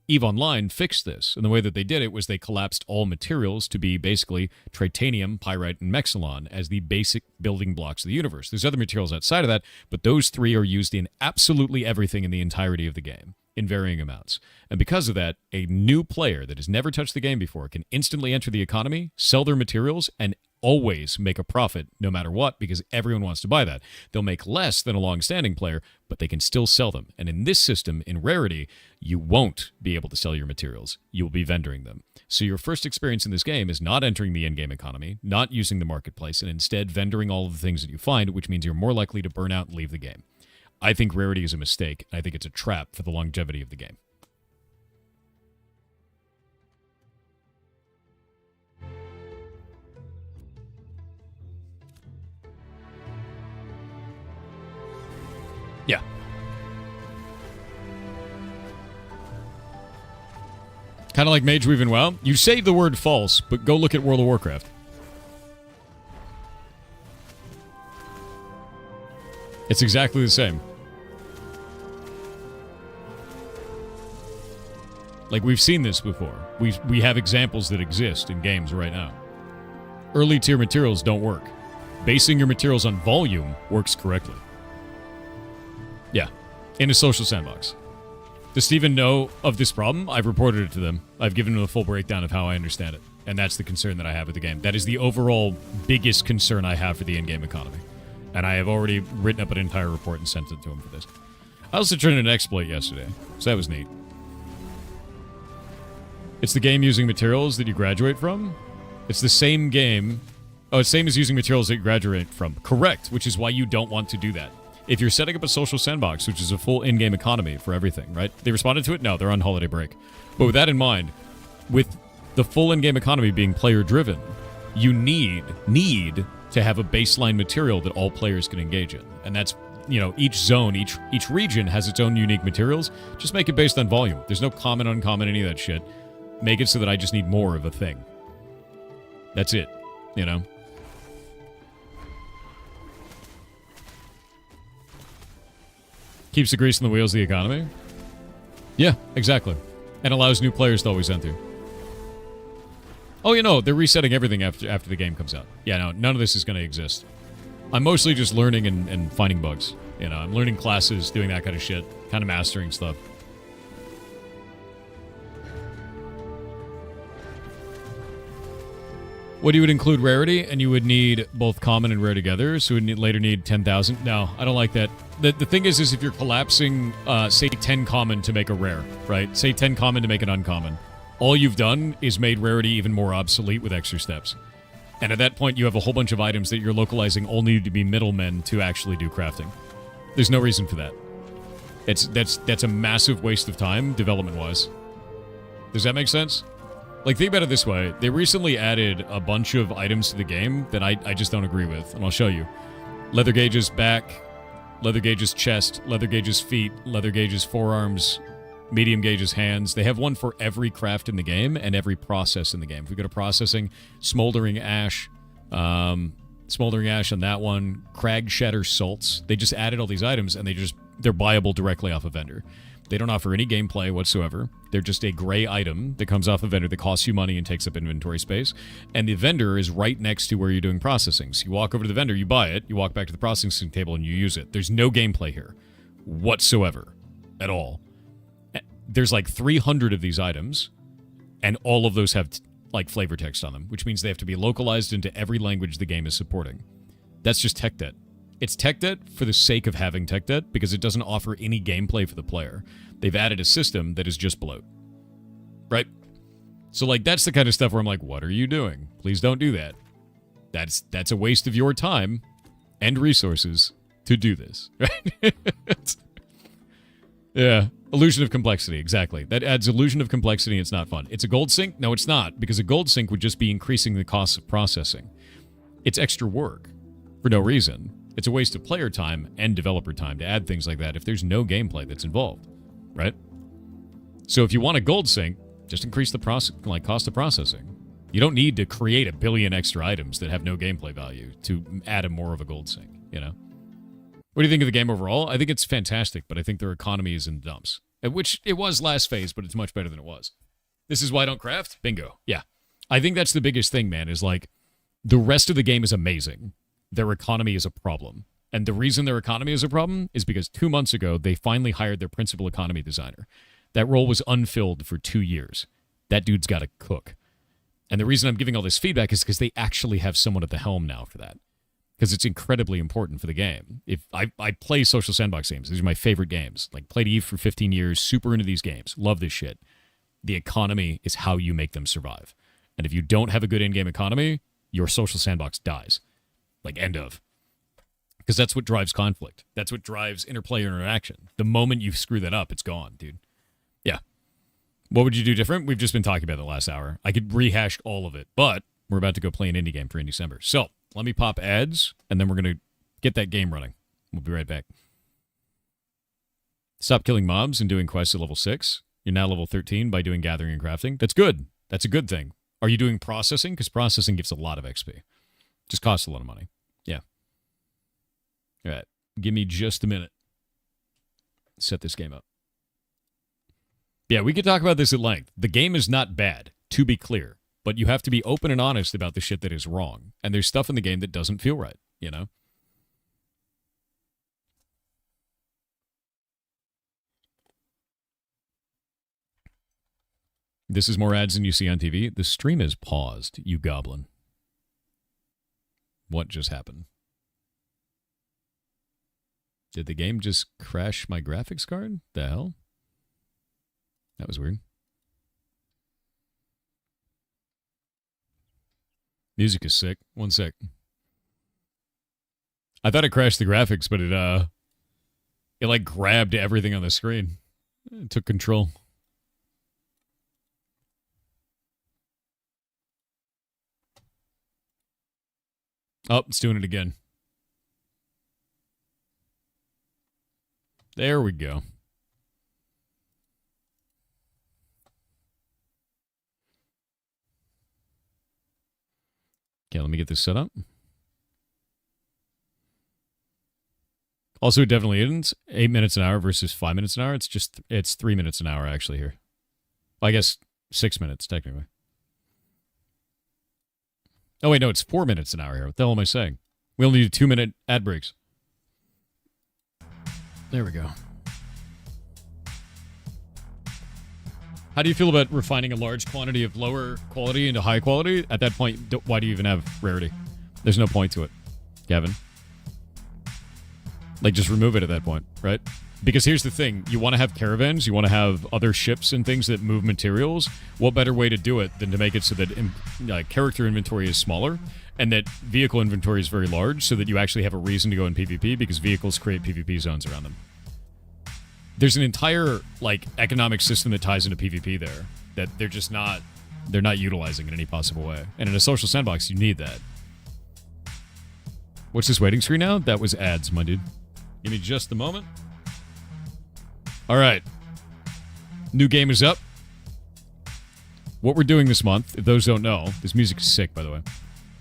Speaker 1: EVE Online fixed this, and the way that they did it was they collapsed all materials to be basically tritanium, pyrite, and mexilon as the basic building blocks of the universe. There's other materials outside of that, but those 3 are used in absolutely everything in the entirety of the game, in varying amounts. And because of that, a new player that has never touched the game before can instantly enter the economy, sell their materials, and always make a profit no matter what, because everyone wants to buy that. They'll make less than a long-standing player, but they can still sell them. And in this system, in rarity, you won't be able to sell your materials. You'll be vendoring them. So your first experience in this game is not entering the in-game economy, not using the marketplace, and instead vendoring all of the things that you find, which means you're more likely to burn out and leave the game. I think rarity is a mistake. I think it's a trap for the longevity of the game. Yeah. Kind of like Mage Weave in WoW. You say the word false, but go look at World of Warcraft. It's exactly the same. Like, we've seen this before. We have examples that exist in games right now. Early tier materials don't work. Basing your materials on volume works correctly. Yeah, in a social sandbox. Does Steven know of this problem? I've reported it to them. I've given them a full breakdown of how I understand it. And that's the concern that I have with the game. That is the overall biggest concern I have for the in-game economy. And I have already written up an entire report and sent it to him for this. I also turned an exploit yesterday, so that was neat. It's the game using materials that you graduate from. It's the same game. Oh, it's same as using materials that you graduate from. Correct, which is why you don't want to do that. If you're setting up a social sandbox, which is a full in-game economy for everything, right? They responded to it? No, they're on holiday break. But with that in mind, with the full in-game economy being player-driven, you need to have a baseline material that all players can engage in. And that's, each zone, each region has its own unique materials. Just make it based on volume. There's no common, uncommon, any of that shit. Make it so that I just need more of a thing. That's it, Keeps the grease in the wheels of the economy? Yeah, exactly. And allows new players to always enter. Oh, they're resetting everything after the game comes out. Yeah, no, none of this is going to exist. I'm mostly just learning and finding bugs. I'm learning classes, doing that kind of shit, kind of mastering stuff. What you would include rarity, and you would need both common and rare together, so you would later need 10,000. No, I don't like that. The thing is if you're collapsing, say 10 common to make a rare, right? Say 10 common to make an uncommon. All you've done is made rarity even more obsolete with extra steps. And at that point, you have a whole bunch of items that you're localizing only to be middlemen to actually do crafting. There's no reason for that. That's a massive waste of time, development-wise. Does that make sense? Like, think about it this way. They recently added a bunch of items to the game that I just don't agree with, and I'll show you. Leather gauges back, leather gauges chest, leather gauges feet, leather gauges forearms, medium gauges hands. They have one for every craft in the game and every process in the game. If we go to processing, smoldering ash on that one, crag shatter salts. They just added all these items, and they're buyable directly off a vendor. They don't offer any gameplay whatsoever. They're just a gray item that comes off a vendor that costs you money and takes up inventory space. And the vendor is right next to where you're doing processing. So you walk over to the vendor, you buy it, you walk back to the processing table, and you use it. There's no gameplay here whatsoever at all. There's like 300 of these items, and all of those have like flavor text on them, which means they have to be localized into every language the game is supporting. That's just tech debt. It's tech debt for the sake of having tech debt because it doesn't offer any gameplay for the player. They've added a system that is just bloat. Right? So, like, that's the kind of stuff where I'm like, what are you doing? Please don't do that. That's a waste of your time and resources to do this. Right? Yeah. Illusion of complexity, exactly. That adds illusion of complexity, and it's not fun. It's a gold sink? No, it's not, because a gold sink would just be increasing the cost of processing. It's extra work for no reason. It's a waste of player time and developer time to add things like that if there's no gameplay that's involved, right? So if you want a gold sink, just increase the cost of processing. You don't need to create a billion extra items that have no gameplay value to add more of a gold sink, you know? What do you think of the game overall? I think it's fantastic, but I think their economy is in the dumps. Which it was last phase, but it's much better than it was. This is why I don't craft? Bingo. Yeah. I think that's the biggest thing, man, is like the rest of the game is amazing. Their economy is a problem. And the reason their economy is a problem is because 2 months ago, they finally hired their principal economy designer. That role was unfilled for 2 years. That dude's got to cook. And the reason I'm giving all this feedback is because they actually have someone at the helm now for that. Because it's incredibly important for the game. If I play social sandbox games. These are my favorite games. Like, played EVE for 15 years, super into these games. Love this shit. The economy is how you make them survive. And if you don't have a good in-game economy, your social sandbox dies. Like, end of. Because that's what drives conflict. That's what drives interplayer interaction. The moment you screw that up, it's gone, dude. Yeah. What would you do different? We've just been talking about it the last hour. I could rehash all of it, but we're about to go play an indie game for in December. So, let me pop ads, and then we're going to get that game running. We'll be right back. Stop killing mobs and doing quests at level 6. You're now level 13 by doing gathering and crafting. That's good. That's a good thing. Are you doing processing? Because processing gives a lot of XP. Just costs a lot of money. Yeah. All right. Give me just a minute. Set this game up. Yeah, we could talk about this at length. The game is not bad, to be clear. But you have to be open and honest about the shit that is wrong. And there's stuff in the game that doesn't feel right, you know? This is more ads than you see on TV. The stream is paused, you goblin. What just happened? Did the game just crash my graphics card? The hell? That was weird. Music is sick. One sec. I thought it crashed the graphics, but it like grabbed everything on the screen. It took control. Oh, it's doing it again. There we go. Okay, let me get this set up. Also, it definitely isn't 8 minutes an hour versus 5 minutes an hour. It's 3 minutes an hour actually here. Well, I guess 6 minutes technically. Oh wait, no, it's 4 minutes an hour here. What the hell am I saying? We only do 2-minute ad breaks. There we go. How do you feel about refining a large quantity of lower quality into high quality? At that point, why do you even have rarity? There's no point to it, Kevin. Like, just remove it at that point, right? Because here's the thing. You want to have caravans. You want to have other ships and things that move materials. What better way to do it than to make it so that character inventory is smaller and that vehicle inventory is very large so that you actually have a reason to go in PvP because vehicles create PvP zones around them. There's an entire, like, economic system that ties into PvP there that they're not utilizing in any possible way. And in a social sandbox, you need that. What's this waiting screen now? That was ads, my dude. Give me just a moment. All right. New game is up. What we're doing this month, if those don't know, this music is sick, by the way,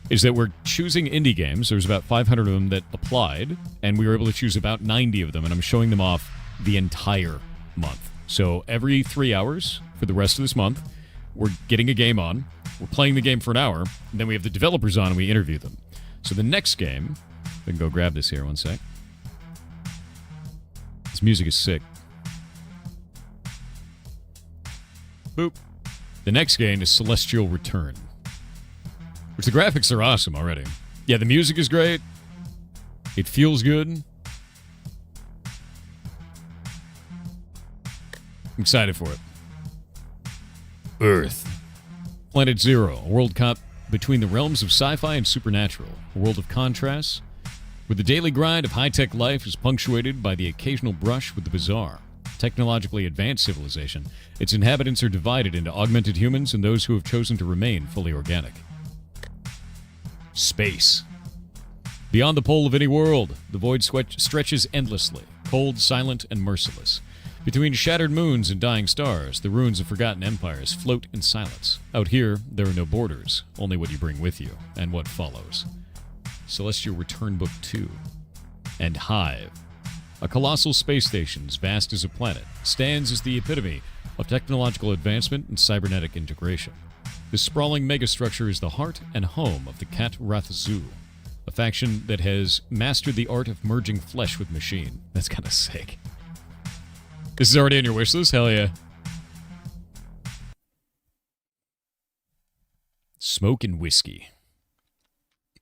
Speaker 1: is that we're choosing indie games. There's about 500 of them that applied, and we were able to choose about 90 of them, and I'm showing them off the entire month. So every 3 hours for the rest of this month, we're getting a game on, we're playing the game for an hour, and then we have the developers on and we interview them. So the next game, we can go grab this here one sec. This music is sick. Boop. The next game is Celestial Return, which the graphics are awesome already. Yeah, the music is great. It feels good. I'm excited for it. Earth. Planet Zero, a world caught between the realms of sci-fi and supernatural. A world of contrasts, where the daily grind of high-tech life is punctuated by the occasional brush with the bizarre. Technologically advanced civilization, its inhabitants are divided into augmented humans and those who have chosen to remain fully organic. Space. Beyond the pole of any world, the void stretches endlessly, cold, silent, and merciless. Between shattered moons and dying stars, the ruins of forgotten empires float in silence. Out here, there are no borders, only what you bring with you, and what follows. Celestial Return Book 2. And Hive. A colossal space station as vast as a planet, stands as the epitome of technological advancement and cybernetic integration. This sprawling megastructure is the heart and home of the Cat Wrath Zoo, a faction that has mastered the art of merging flesh with machine. That's kind of sick. This is already on your wish list? Hell yeah. Smoke and whiskey.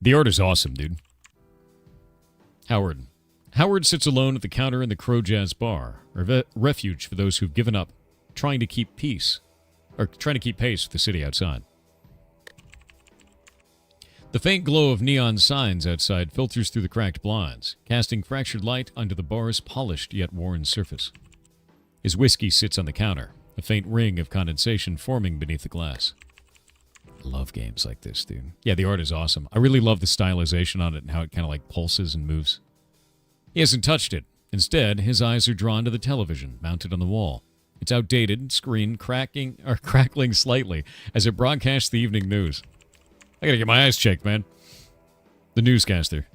Speaker 1: The art is awesome, dude. Howard. Howard sits alone at the counter in the Crow Jazz Bar, a refuge for those who've given up trying to keep pace with the city outside. The faint glow of neon signs outside filters through the cracked blinds, casting fractured light onto the bar's polished yet worn surface. His whiskey sits on the counter, a faint ring of condensation forming beneath the glass. I love games like this, dude. Yeah, the art is awesome. I really love the stylization on it and how it kind of like pulses and moves. He hasn't touched it. Instead, his eyes are drawn to the television mounted on the wall. Its outdated screen crackling slightly as it broadcasts the evening news. I gotta get my eyes checked, man. The newscaster.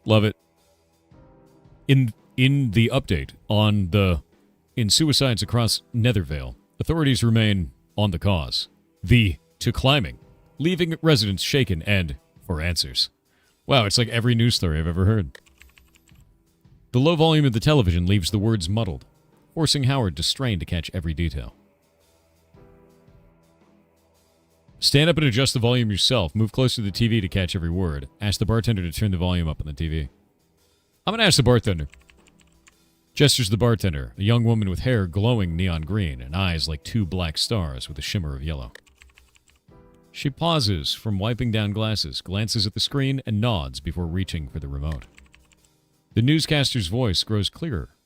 Speaker 1: Love it. In the update in suicides across Nethervale, authorities remain on the cause. To climbing, leaving residents shaken and for answers. Wow, it's like every news story I've ever heard. The low volume of the television leaves the words muddled, forcing Howard to strain to catch every detail. Stand up and adjust the volume yourself. Move closer to the TV to catch every word. Ask the bartender to turn the volume up on the TV. I'm gonna ask the bartender. Gestures the bartender, a young woman with hair glowing neon green and eyes like two black stars with a shimmer of yellow. She pauses from wiping down glasses, glances at the screen, and nods before reaching for the remote. The newscaster's voice grows clearer,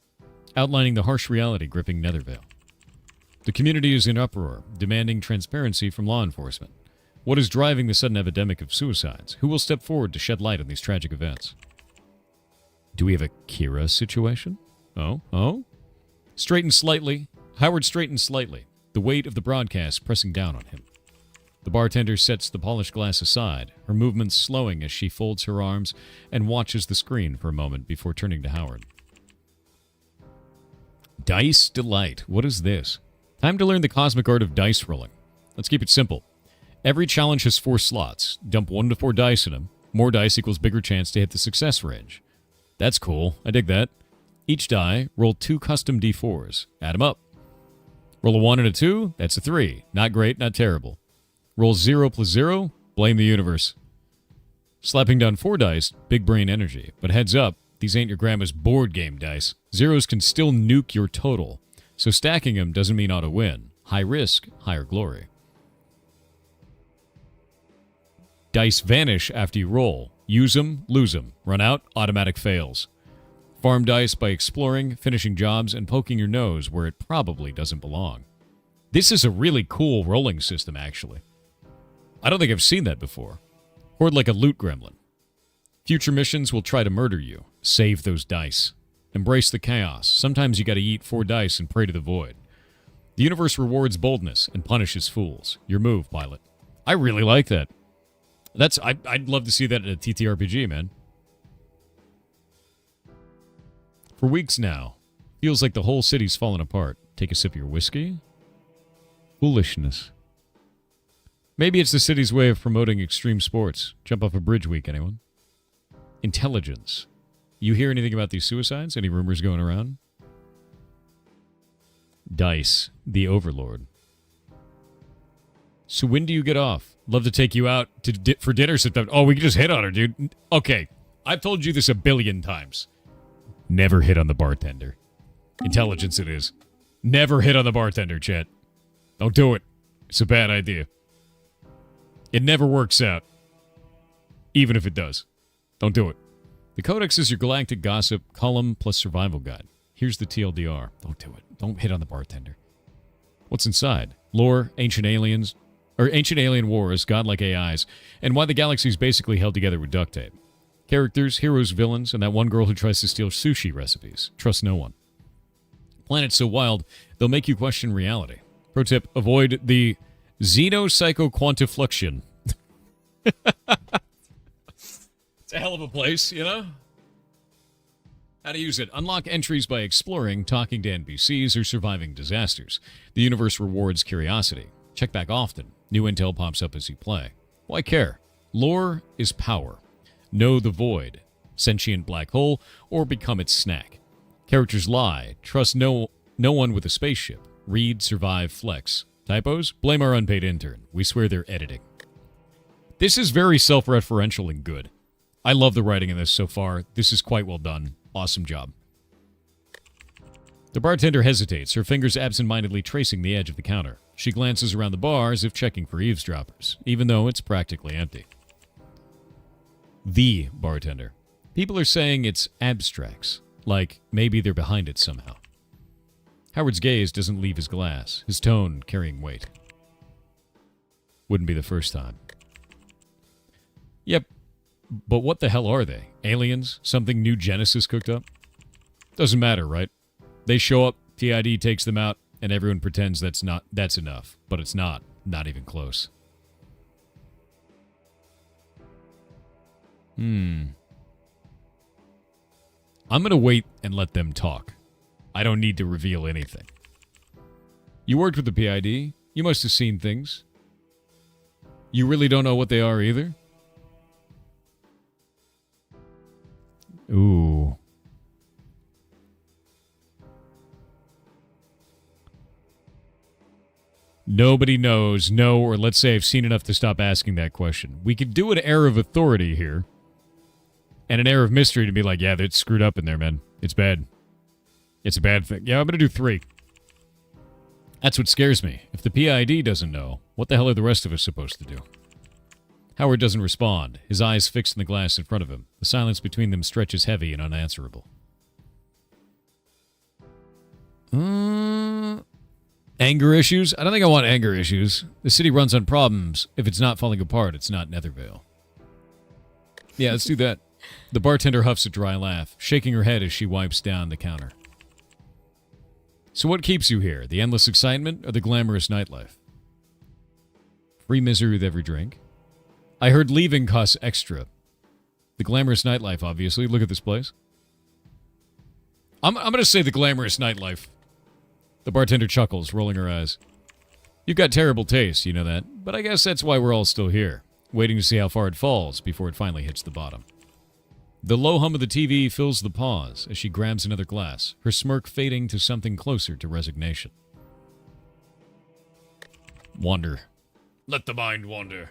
Speaker 1: outlining the harsh reality gripping Nethervale. The community is in uproar, demanding transparency from law enforcement. What is driving the sudden epidemic of suicides? Who will step forward to shed light on these tragic events? Do we have a Kira situation? Oh? Straighten slightly. Howard straightens slightly, the weight of the broadcast pressing down on him. The bartender sets the polished glass aside, her movements slowing as she folds her arms and watches the screen for a moment before turning to Howard. Dice Delight. What is this? Time to learn the cosmic art of dice rolling. Let's keep it simple. Every challenge has 4 slots. Dump 1 to 4 dice in them. More dice equals bigger chance to hit the success range. That's cool. I dig that. Each die, roll 2 custom d4s. Add them up. Roll a 1 and a 2, that's a 3. Not great, not terrible. Roll 0 plus 0, blame the universe. Slapping down 4 dice, big brain energy. But heads up, these ain't your grandma's board game dice. Zeros can still nuke your total. So stacking them doesn't mean auto win. High risk, higher glory. Dice vanish after you roll. Use them, lose them. Run out, automatic fails. Farm dice by exploring, finishing jobs, and poking your nose where it probably doesn't belong. This is a really cool rolling system, actually. I don't think I've seen that before. Hoard like a loot gremlin. Future missions will try to murder you. Save those dice. Embrace the chaos. Sometimes you gotta eat 4 dice and pray to the void. The universe rewards boldness and punishes fools. Your move, pilot. I really like that. I'd love to see that in a TTRPG, man. For weeks now, feels like the whole city's fallen apart. Take a sip of your whiskey? Foolishness. Maybe it's the city's way of promoting extreme sports. Jump off a bridge week, anyone? Intelligence. You hear anything about these suicides? Any rumors going around? Dice, the overlord. So when do you get off? Love to take you out for dinner sometime. Oh, we can just hit on her, dude. Okay, I've told you this a billion times. Never hit on the bartender. Intelligence it is. Never hit on the bartender, Chet. Don't do it. It's a bad idea. It never works out. Even if it does. Don't do it. The Codex is your galactic gossip column plus survival guide. Here's the TLDR. Don't do it. Don't hit on the bartender. What's inside? Lore, ancient aliens, or ancient alien wars, godlike AIs, and why the galaxy's basically held together with duct tape. Characters, heroes, villains, and that one girl who tries to steal sushi recipes. Trust no one. Planets so wild, they'll make you question reality. Pro tip, avoid the xenopsychoquantifluxion. It's a hell of a place, you know? How to use it. Unlock entries by exploring, talking to NPCs, or surviving disasters. The universe rewards curiosity. Check back often. New intel pops up as you play. Why care? Lore is power. Know the void, sentient black hole, or become its snack. Characters lie. Trust no one with a spaceship. Read, survive, flex. Typos? Blame our unpaid intern. We swear they're editing. This is very self-referential and good. I love the writing in this so far. This is quite well done. Awesome job. The bartender hesitates, her fingers absent-mindedly tracing the edge of the counter. She glances around the bar as if checking for eavesdroppers, even though it's practically empty. The bartender. People are saying it's abstracts, like maybe they're behind it somehow. Howard's gaze doesn't leave his glass, his tone carrying weight. Wouldn't be the first time. Yep, but what the hell are they? Aliens? Something new Genesis cooked up? Doesn't matter, right? They show up, TID takes them out, and everyone pretends that's enough. But it's not. Not even close. I'm gonna wait and let them talk. I don't need to reveal anything. You worked with the PID. You must have seen things. You really don't know what they are either? Ooh. Nobody knows, no, or let's say I've seen enough to stop asking that question. We could do an air of authority here. And an air of mystery to be like, yeah, that's screwed up in there, man. It's bad. It's a bad thing. Yeah, I'm going to do 3. That's what scares me. If the PID doesn't know, what the hell are the rest of us supposed to do? Howard doesn't respond, his eyes fixed in the glass in front of him. The silence between them stretches heavy and unanswerable. Anger issues? I don't think I want anger issues. The city runs on problems. If it's not falling apart, it's not Nethervale. Yeah, let's do that. The bartender huffs a dry laugh, shaking her head as she wipes down the counter. So what keeps you here? The endless excitement or the glamorous nightlife? Free misery with every drink. I heard leaving costs extra. The glamorous nightlife, obviously. Look at this place. I'm going to say the glamorous nightlife. The bartender chuckles, rolling her eyes. You've got terrible taste, you know that. But I guess that's why we're all still here, waiting to see how far it falls before it finally hits the bottom. The low hum of the TV fills the pause as she grabs another glass, her smirk fading to something closer to resignation. Wander. Let the mind wander.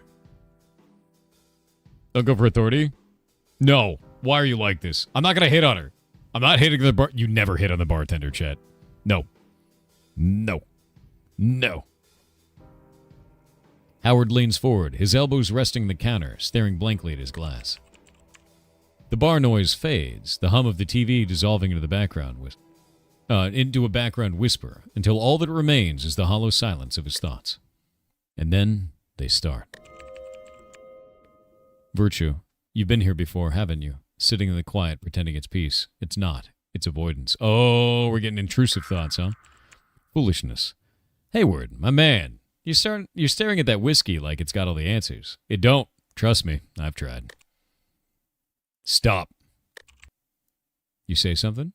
Speaker 1: Don't go for authority? No. Why are you like this? I'm not going to hit on her. I'm not hitting the bar. You never hit on the bartender, chat. No. No. No. Howard leans forward, his elbows resting the counter, staring blankly at his glass. The bar noise fades, the hum of the TV dissolving into the background into a background whisper, until all that remains is the hollow silence of his thoughts. And then they start. Virtue, you've been here before, haven't you? Sitting in the quiet, pretending it's peace. It's not. It's avoidance. Oh, we're getting intrusive thoughts, huh? Foolishness. Hayward, my man, you're staring at that whiskey like it's got all the answers. It don't. Trust me, I've tried. Stop. You say something?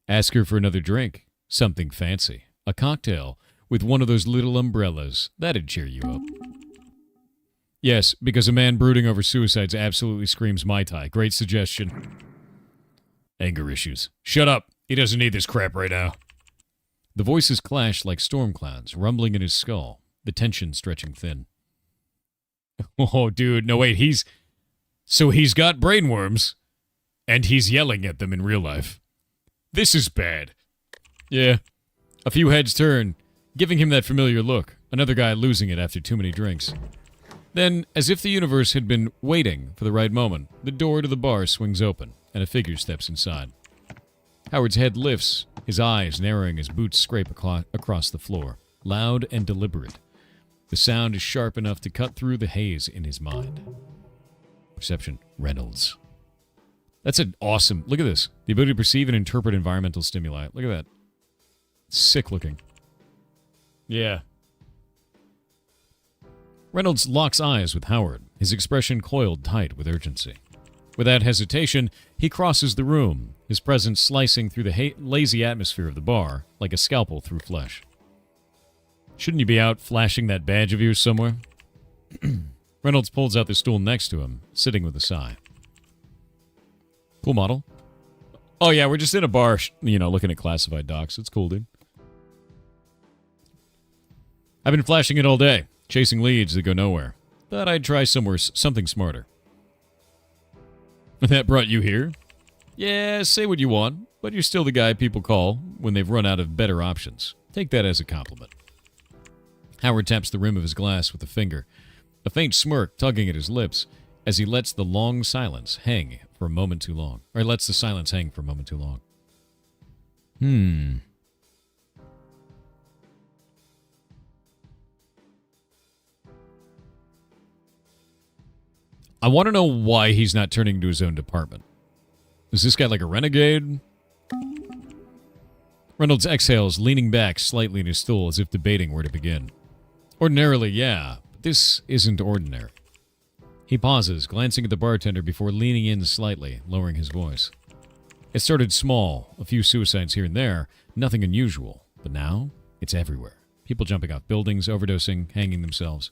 Speaker 1: Ask her for another drink. Something fancy. A cocktail with one of those little umbrellas. That'd cheer you up. Yes, because a man brooding over suicides absolutely screams Mai Tai. Great suggestion. Anger issues. Shut up. He doesn't need this crap right now. The voices clash like storm clouds, rumbling in his skull, the tension stretching thin. Oh, dude, no, wait, he's got brainworms, and he's yelling at them in real life. This is bad. Yeah. A few heads turn, giving him that familiar look, another guy losing it after too many drinks. Then, as if the universe had been waiting for the right moment, the door to the bar swings open, and a figure steps inside. Howard's head lifts, his eyes narrowing as boots scrape across the floor, loud and deliberate. The sound is sharp enough to cut through the haze in his mind. Perception. Reynolds. That's an awesome... Look at this. The ability to perceive and interpret environmental stimuli. Look at that. Sick looking. Yeah. Reynolds locks eyes with Howard, his expression coiled tight with urgency. Without hesitation, he crosses the room, his presence slicing through the lazy atmosphere of the bar like a scalpel through flesh. Shouldn't you be out flashing that badge of yours somewhere? Reynolds pulls out the stool next to him, sitting with a sigh. Cool model. Oh yeah, we're just in a bar, looking at classified docs. It's cool, dude. I've been flashing it all day, chasing leads that go nowhere. Thought I'd try something smarter. That brought you here? Yeah, say what you want, but you're still the guy people call when they've run out of better options. Take that as a compliment. Howard taps the rim of his glass with a finger, a faint smirk tugging at his lips as he lets the silence hang for a moment too long. I want to know why he's not turning to his own department. Is this guy like a renegade? Reynolds exhales, leaning back slightly in his stool as if debating where to begin. Ordinarily, yeah, but this isn't ordinary. He pauses, glancing at the bartender before leaning in slightly, lowering his voice. It started small, a few suicides here and there, nothing unusual. But now, it's everywhere. People jumping off buildings, overdosing, hanging themselves.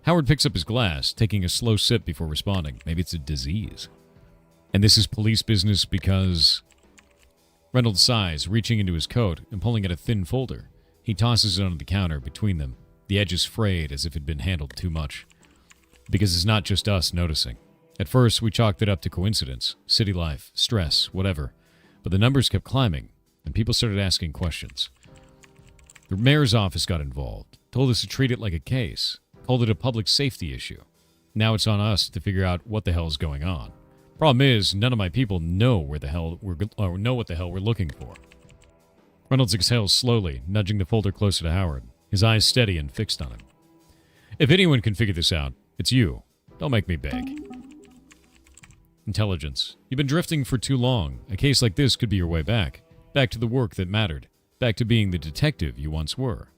Speaker 1: Howard picks up his glass, taking a slow sip before responding. Maybe it's a disease. And this is police business because... Reynolds sighs, reaching into his coat and pulling at a thin folder. He tosses it onto the counter between them, the edges frayed as if it had been handled too much. Because it's not just us noticing. At first, we chalked it up to coincidence, city life, stress, whatever. But the numbers kept climbing, and people started asking questions. The mayor's office got involved, told us to treat it like a case, called it a public safety issue. Now it's on us to figure out what the hell is going on. Problem is, none of my people know what the hell we're looking for. Reynolds exhales slowly, nudging the folder closer to Howard, his eyes steady and fixed on him. If anyone can figure this out, it's you. Don't make me beg. Intelligence. You've been drifting for too long. A case like this could be your way back. Back to the work that mattered. Back to being the detective you once were.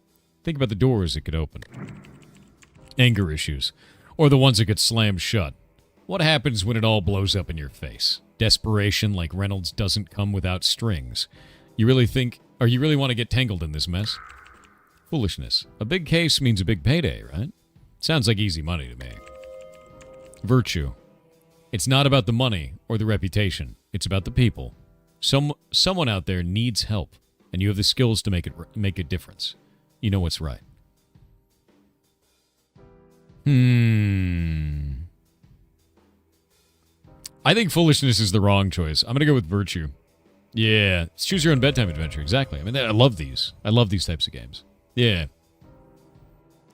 Speaker 1: Think about the doors it could open. Anger issues. Or the ones that get slammed shut. What happens when it all blows up in your face? Desperation like Reynolds doesn't come without strings. You really want to get tangled in this mess? Foolishness. A big case means a big payday, right? Sounds like easy money to me. Virtue. It's not about the money or the reputation. It's about the people. Someone out there needs help, and you have the skills to make a difference. you know what's right. I think foolishness is the wrong choice. I'm going to go with virtue. Yeah, it's choose your own bedtime adventure. Exactly. I mean, I love these. I love these types of games. Yeah.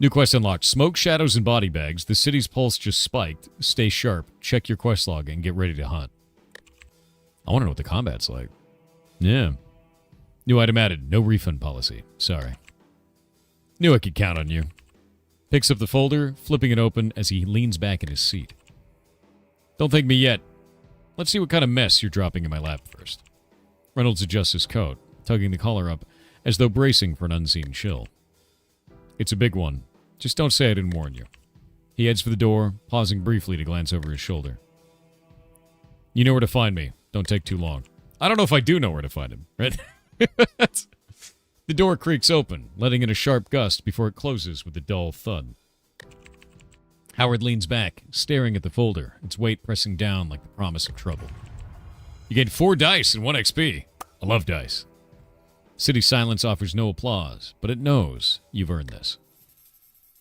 Speaker 1: New quest unlocked. Smoke, shadows, and body bags. The city's pulse just spiked. Stay sharp. Check your quest log and get ready to hunt. I want to know what the combat's like. Yeah. New item added. No refund policy. Sorry. Knew I could count on you. Picks up the folder, flipping it open as he leans back in his seat. Don't thank me yet. Let's see what kind of mess you're dropping in my lap first. Reynolds adjusts his coat, tugging the collar up as though bracing for an unseen chill. It's a big one. Just don't say I didn't warn you. He heads for the door, pausing briefly to glance over his shoulder. You know where to find me. Don't take too long. I don't know if I do know where to find him, right? The door creaks open, letting in a sharp gust before it closes with a dull thud. Howard leans back, staring at the folder, its weight pressing down like the promise of trouble. You get 4 dice and 1 XP. I love dice. City silence offers no applause, but it knows you've earned this.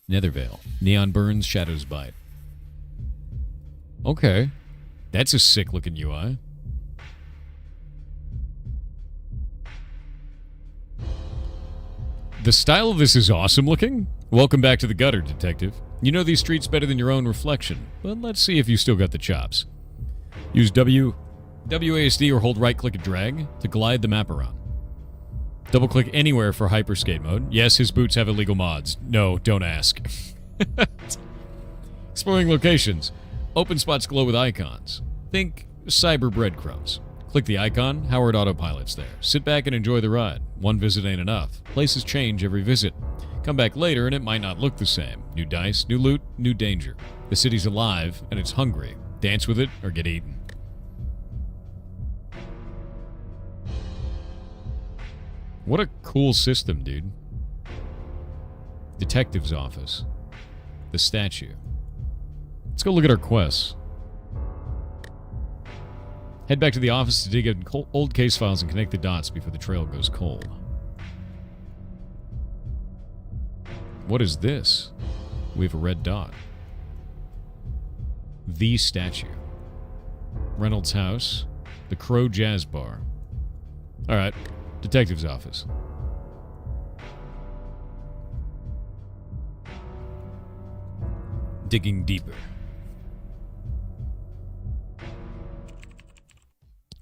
Speaker 1: Nethervale. Neon burns, shadows bite. Okay. That's a sick-looking UI. The style of this is awesome looking. Welcome back to the gutter, detective. You know these streets better than your own reflection, but let's see if you still got the chops. Use WASD or hold right-click and drag to glide the map around. Double-click anywhere for hyperskate mode. Yes, his boots have illegal mods. No, don't ask. Exploring locations. Open spots glow with icons. Think cyber breadcrumbs. Click the icon, Howard autopilot's there. Sit back and enjoy the ride. One visit ain't enough. Places change every visit. Come back later and it might not look the same. New dice, new loot, new danger. The city's alive and it's hungry. Dance with it or get eaten. What a cool system, dude. Detective's office. The statue. Let's go look at our quests. Head back to the office to dig in old case files and connect the dots before the trail goes cold. What is this? We have a red dot. The statue. Reynolds' house. The Crow Jazz Bar. Alright. Detective's office. Digging deeper.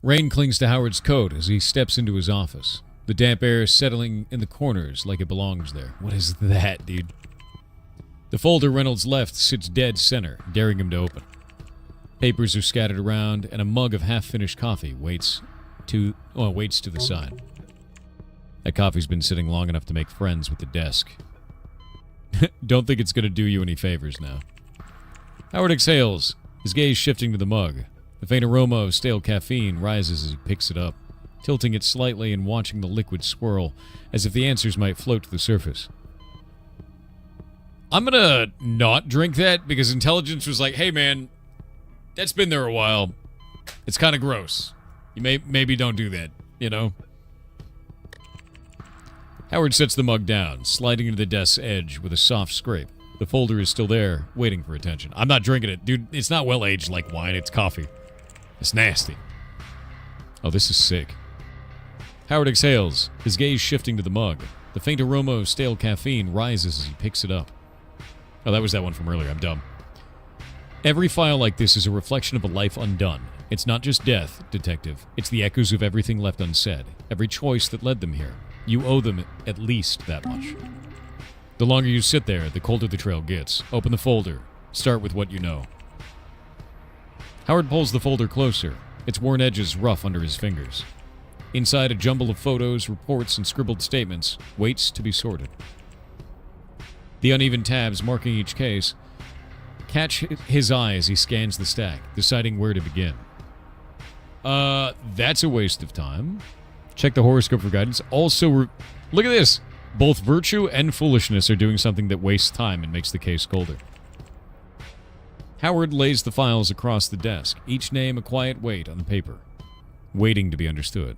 Speaker 1: Rain clings to Howard's coat as he steps into his office. The damp air settling in the corners like it belongs there. What is that, dude? The folder Reynolds left sits dead center, daring him to open. Papers are scattered around, and a mug of half-finished coffee waits to the side. That coffee's been sitting long enough to make friends with the desk. Don't think it's going to do you any favors now. Howard exhales, his gaze shifting to the mug. The faint aroma of stale caffeine rises as he picks it up, tilting it slightly and watching the liquid swirl, as if the answers might float to the surface. I'm gonna not drink that because intelligence was like, hey man, that's been there a while. It's kind of gross. You maybe don't do that, you know? Howard sets the mug down, sliding into the desk's edge with a soft scrape. The folder is still there, waiting for attention. I'm not drinking it. Dude, it's not well-aged like wine. It's coffee. It's nasty. Oh, this is sick. Howard exhales, his gaze shifting to the mug. The faint aroma of stale caffeine rises as he picks it up. Oh, that was that one from earlier. I'm dumb. Every file like this is a reflection of a life undone. It's not just death, detective. It's the echoes of everything left unsaid. Every choice that led them here. You owe them at least that much. The longer you sit there, the colder the trail gets. Open the folder. Start with what you know. Howard pulls the folder closer, its worn edges rough under his fingers. Inside, a jumble of photos, reports, and scribbled statements waits to be sorted. The uneven tabs marking each case catch his eye as he scans the stack, deciding where to begin. That's a waste of time. Check the horoscope for guidance. Also, look at this! Both virtue and foolishness are doing something that wastes time and makes the case colder. Howard lays the files across the desk, each name a quiet weight on the paper, waiting to be understood.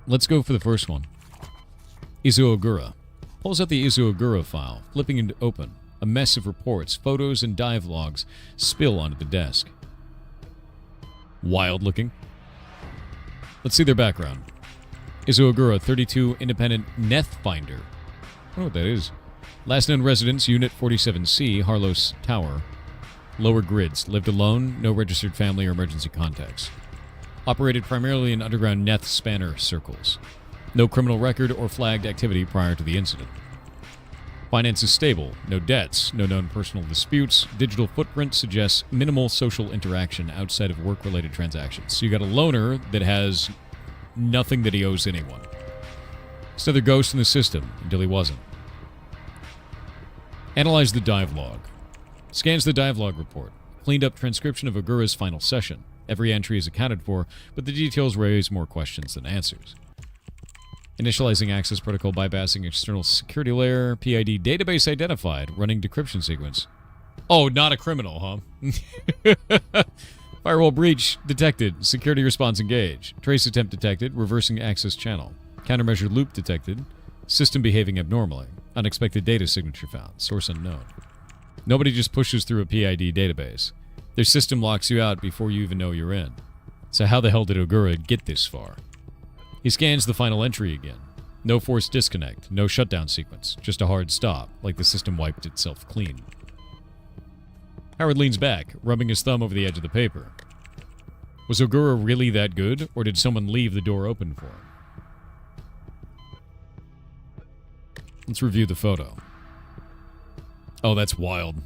Speaker 1: Let's go for the first one. Izuogura. Pulls out the Izuogura file, flipping it open. A mess of reports, photos, and dive logs spill onto the desk. Wild looking. Let's see their background. Izuogura, 32, independent Neth finder. I don't know what that is. Last known residence, Unit 47C, Harlos Tower. Lower grids. Lived alone, no registered family or emergency contacts. Operated primarily in underground Neth spanner circles. No criminal record or flagged activity prior to the incident. Finances stable. No debts. No known personal disputes. Digital footprint suggests minimal social interaction outside of work-related transactions. So you got a loner that has nothing that he owes anyone. It's another ghost in the system until he wasn't. Analyze the dive log. Scans the dive log report. Cleaned up transcription of Ogura's final session. Every entry is accounted for, but the details raise more questions than answers. Initializing access protocol bypassing external security layer. PID database identified. Running decryption sequence. Oh, not a criminal, huh? Firewall breach detected. Security response engaged. Trace attempt detected. Reversing access channel. Countermeasure loop detected. System behaving abnormally. Unexpected data signature found. Source unknown. Nobody just pushes through a PID database. Their system locks you out before you even know you're in. So how the hell did Ogura get this far? He scans the final entry again. No forced disconnect, no shutdown sequence, just a hard stop, like the system wiped itself clean. Howard leans back, rubbing his thumb over the edge of the paper. Was Ogura really that good, or did someone leave the door open for him? Let's review the photo. Oh, that's wild.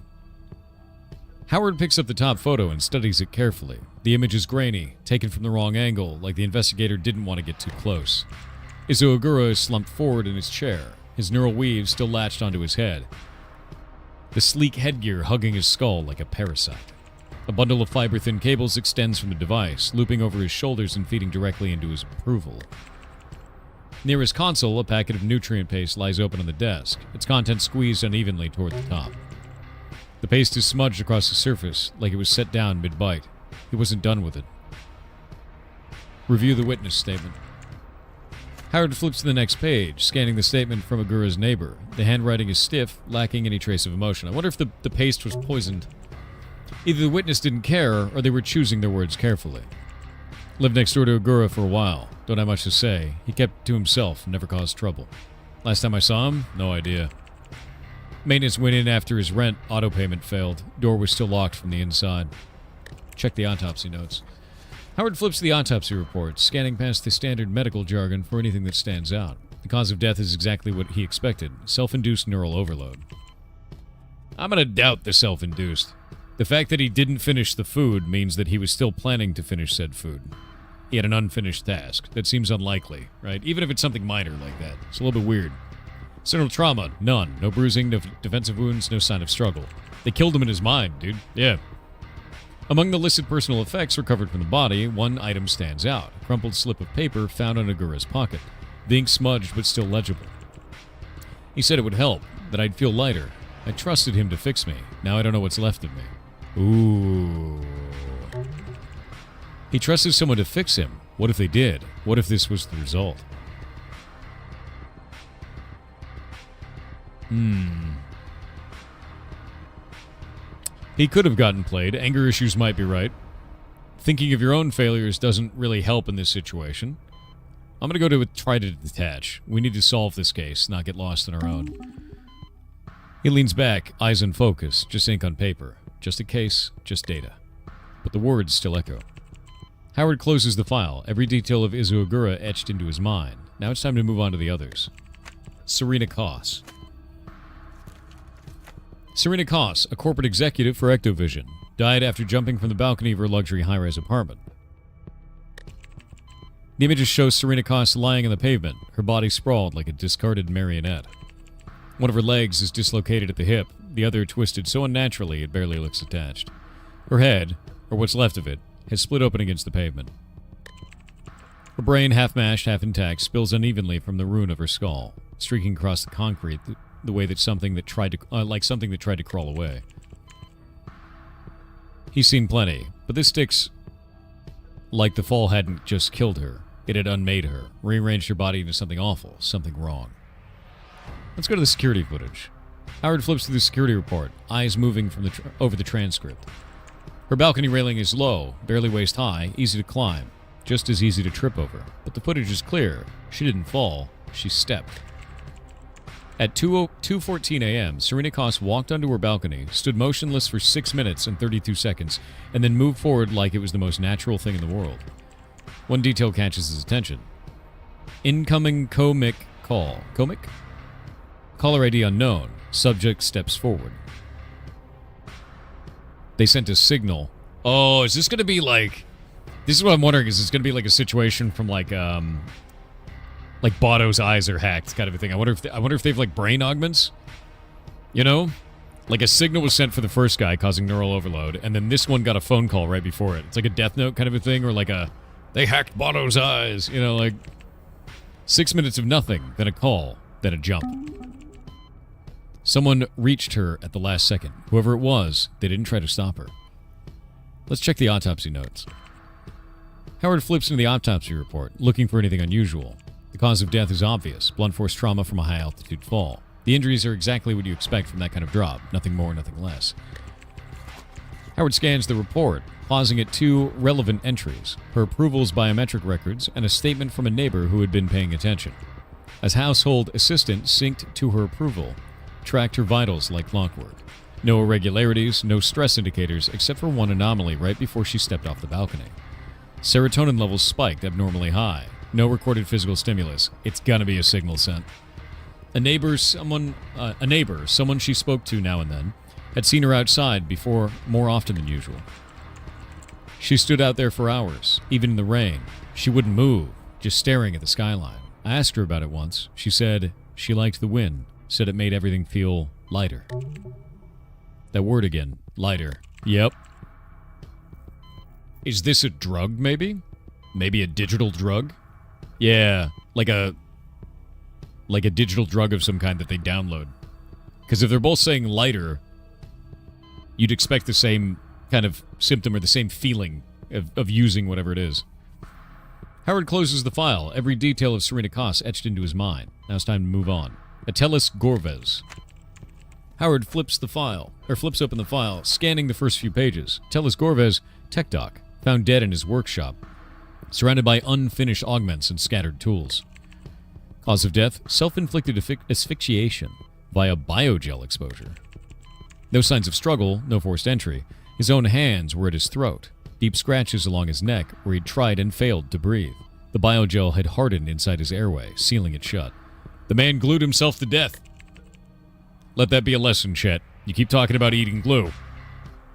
Speaker 1: Howard picks up the top photo and studies it carefully. The image is grainy, taken from the wrong angle, like the investigator didn't want to get too close. Izuogura is slumped forward in his chair, his neural weave still latched onto his head. The sleek headgear hugging his skull like a parasite. A bundle of fiber-thin cables extends from the device, looping over his shoulders and feeding directly into his approval. Near his console, a packet of nutrient paste lies open on the desk, its contents squeezed unevenly toward the top. The paste is smudged across the surface, like it was set down mid-bite. He wasn't done with it. Review the witness statement. Howard flips to the next page, scanning the statement from Ogura's neighbor. The handwriting is stiff, lacking any trace of emotion. I wonder if the paste was poisoned. Either the witness didn't care, or they were choosing their words carefully. Lived next door to Ogura for a while. Don't have much to say. He kept to himself, never caused trouble. Last time I saw him, no idea. Maintenance went in after his rent auto payment failed. Door was still locked from the inside. Check the autopsy notes. Howard flips the autopsy report, scanning past the standard medical jargon for anything that stands out. The cause of death is exactly what he expected. Self-induced neural overload. I'm gonna doubt the self-induced. The fact that he didn't finish the food means that he was still planning to finish said food. He had an unfinished task. That seems unlikely, right? Even if it's something minor like that. It's a little bit weird. Central trauma, none. No bruising, no defensive wounds, no sign of struggle. They killed him in his mind, dude. Yeah. Among the listed personal effects recovered from the body, one item stands out. A crumpled slip of paper found in Ogura's pocket. The ink smudged but still legible. He said it would help, that I'd feel lighter. I trusted him to fix me. Now I don't know what's left of me. Ooh. He trusted someone to fix him. What if they did? What if this was the result? He could have gotten played. Anger issues might be right. Thinking of your own failures doesn't really help in this situation. I'm going to go to try to detach. We need to solve this case, not get lost in our own. He leans back, eyes in focus, just ink on paper. Just a case, just data. But the words still echo. Howard closes the file, every detail of Izuogura etched into his mind. Now it's time to move on to the others. Serena Koss. Serena Koss, a corporate executive for Ectovision, died after jumping from the balcony of her luxury high-rise apartment. The images show Serena Koss lying on the pavement, her body sprawled like a discarded marionette. One of her legs is dislocated at the hip, the other twisted so unnaturally it barely looks attached. Her head, or what's left of it, has split open against the pavement. Her brain, half mashed, half intact, spills unevenly from the ruin of her skull, streaking across the concrete the way that something that tried to crawl away. He's seen plenty, but this sticks like the fall hadn't just killed her. It had unmade her, rearranged her body into something awful, something wrong. Let's go to the security footage. Howard flips through the security report, eyes moving from over the transcript. Her balcony railing is low, barely waist high, easy to climb, just as easy to trip over. But the footage is clear. She didn't fall, she stepped. At 2:14 a.m., Serena Koss walked onto her balcony, stood motionless for 6 minutes and 32 seconds, and then moved forward like it was the most natural thing in the world. One detail catches his attention. Incoming comic call. Comic? Caller ID unknown. Subject steps forward. They sent a signal. Oh, is this going to be like... This is what I'm wondering. Is this going to be like a situation from like Boto's eyes are hacked kind of a thing? I wonder if they have like brain augments? You know? Like a signal was sent for the first guy causing neural overload, and then this one got a phone call right before it. It's like a Death Note kind of a thing, or like a... They hacked Boto's eyes. You know, like... 6 minutes of nothing, then a call, then a jump. Someone reached her at the last second. Whoever it was, they didn't try to stop her. Let's check the autopsy notes. Howard flips into the autopsy report, looking for anything unusual. The cause of death is obvious, blunt force trauma from a high-altitude fall. The injuries are exactly what you expect from that kind of drop, nothing more, nothing less. Howard scans the report, pausing at 2 relevant entries, her approvals biometric records, and a statement from a neighbor who had been paying attention. As household assistant synced to her approval, tracked her vitals like clockwork. No irregularities, no stress indicators, except for one anomaly right before she stepped off the balcony. Serotonin levels spiked abnormally high. No recorded physical stimulus. It's gonna be a signal sent. A neighbor, someone she spoke to now and then, had seen her outside before more often than usual. She stood out there for hours, even in the rain. She wouldn't move, just staring at the skyline. I asked her about it once. She said she liked the wind. Said it made everything feel lighter. That word again, lighter. Yep. Is this a drug, maybe? Maybe a digital drug? Yeah, like a digital drug of some kind that they download. Because if they're both saying lighter, you'd expect the same kind of symptom or the same feeling of using whatever it is. Howard closes the file, every detail of Serena Koss etched into his mind. Now it's time to move on. Atelis Gorvez. Howard flips open the file, scanning the first few pages. Atelis Gorvez, tech doc, found dead in his workshop, surrounded by unfinished augments and scattered tools. Cause of death, self-inflicted asphyxiation via biogel exposure. No signs of struggle, no forced entry. His own hands were at his throat, deep scratches along his neck where he'd tried and failed to breathe. The biogel had hardened inside his airway, sealing it shut. The man glued himself to death. Let that be a lesson, Chet. You keep talking about eating glue.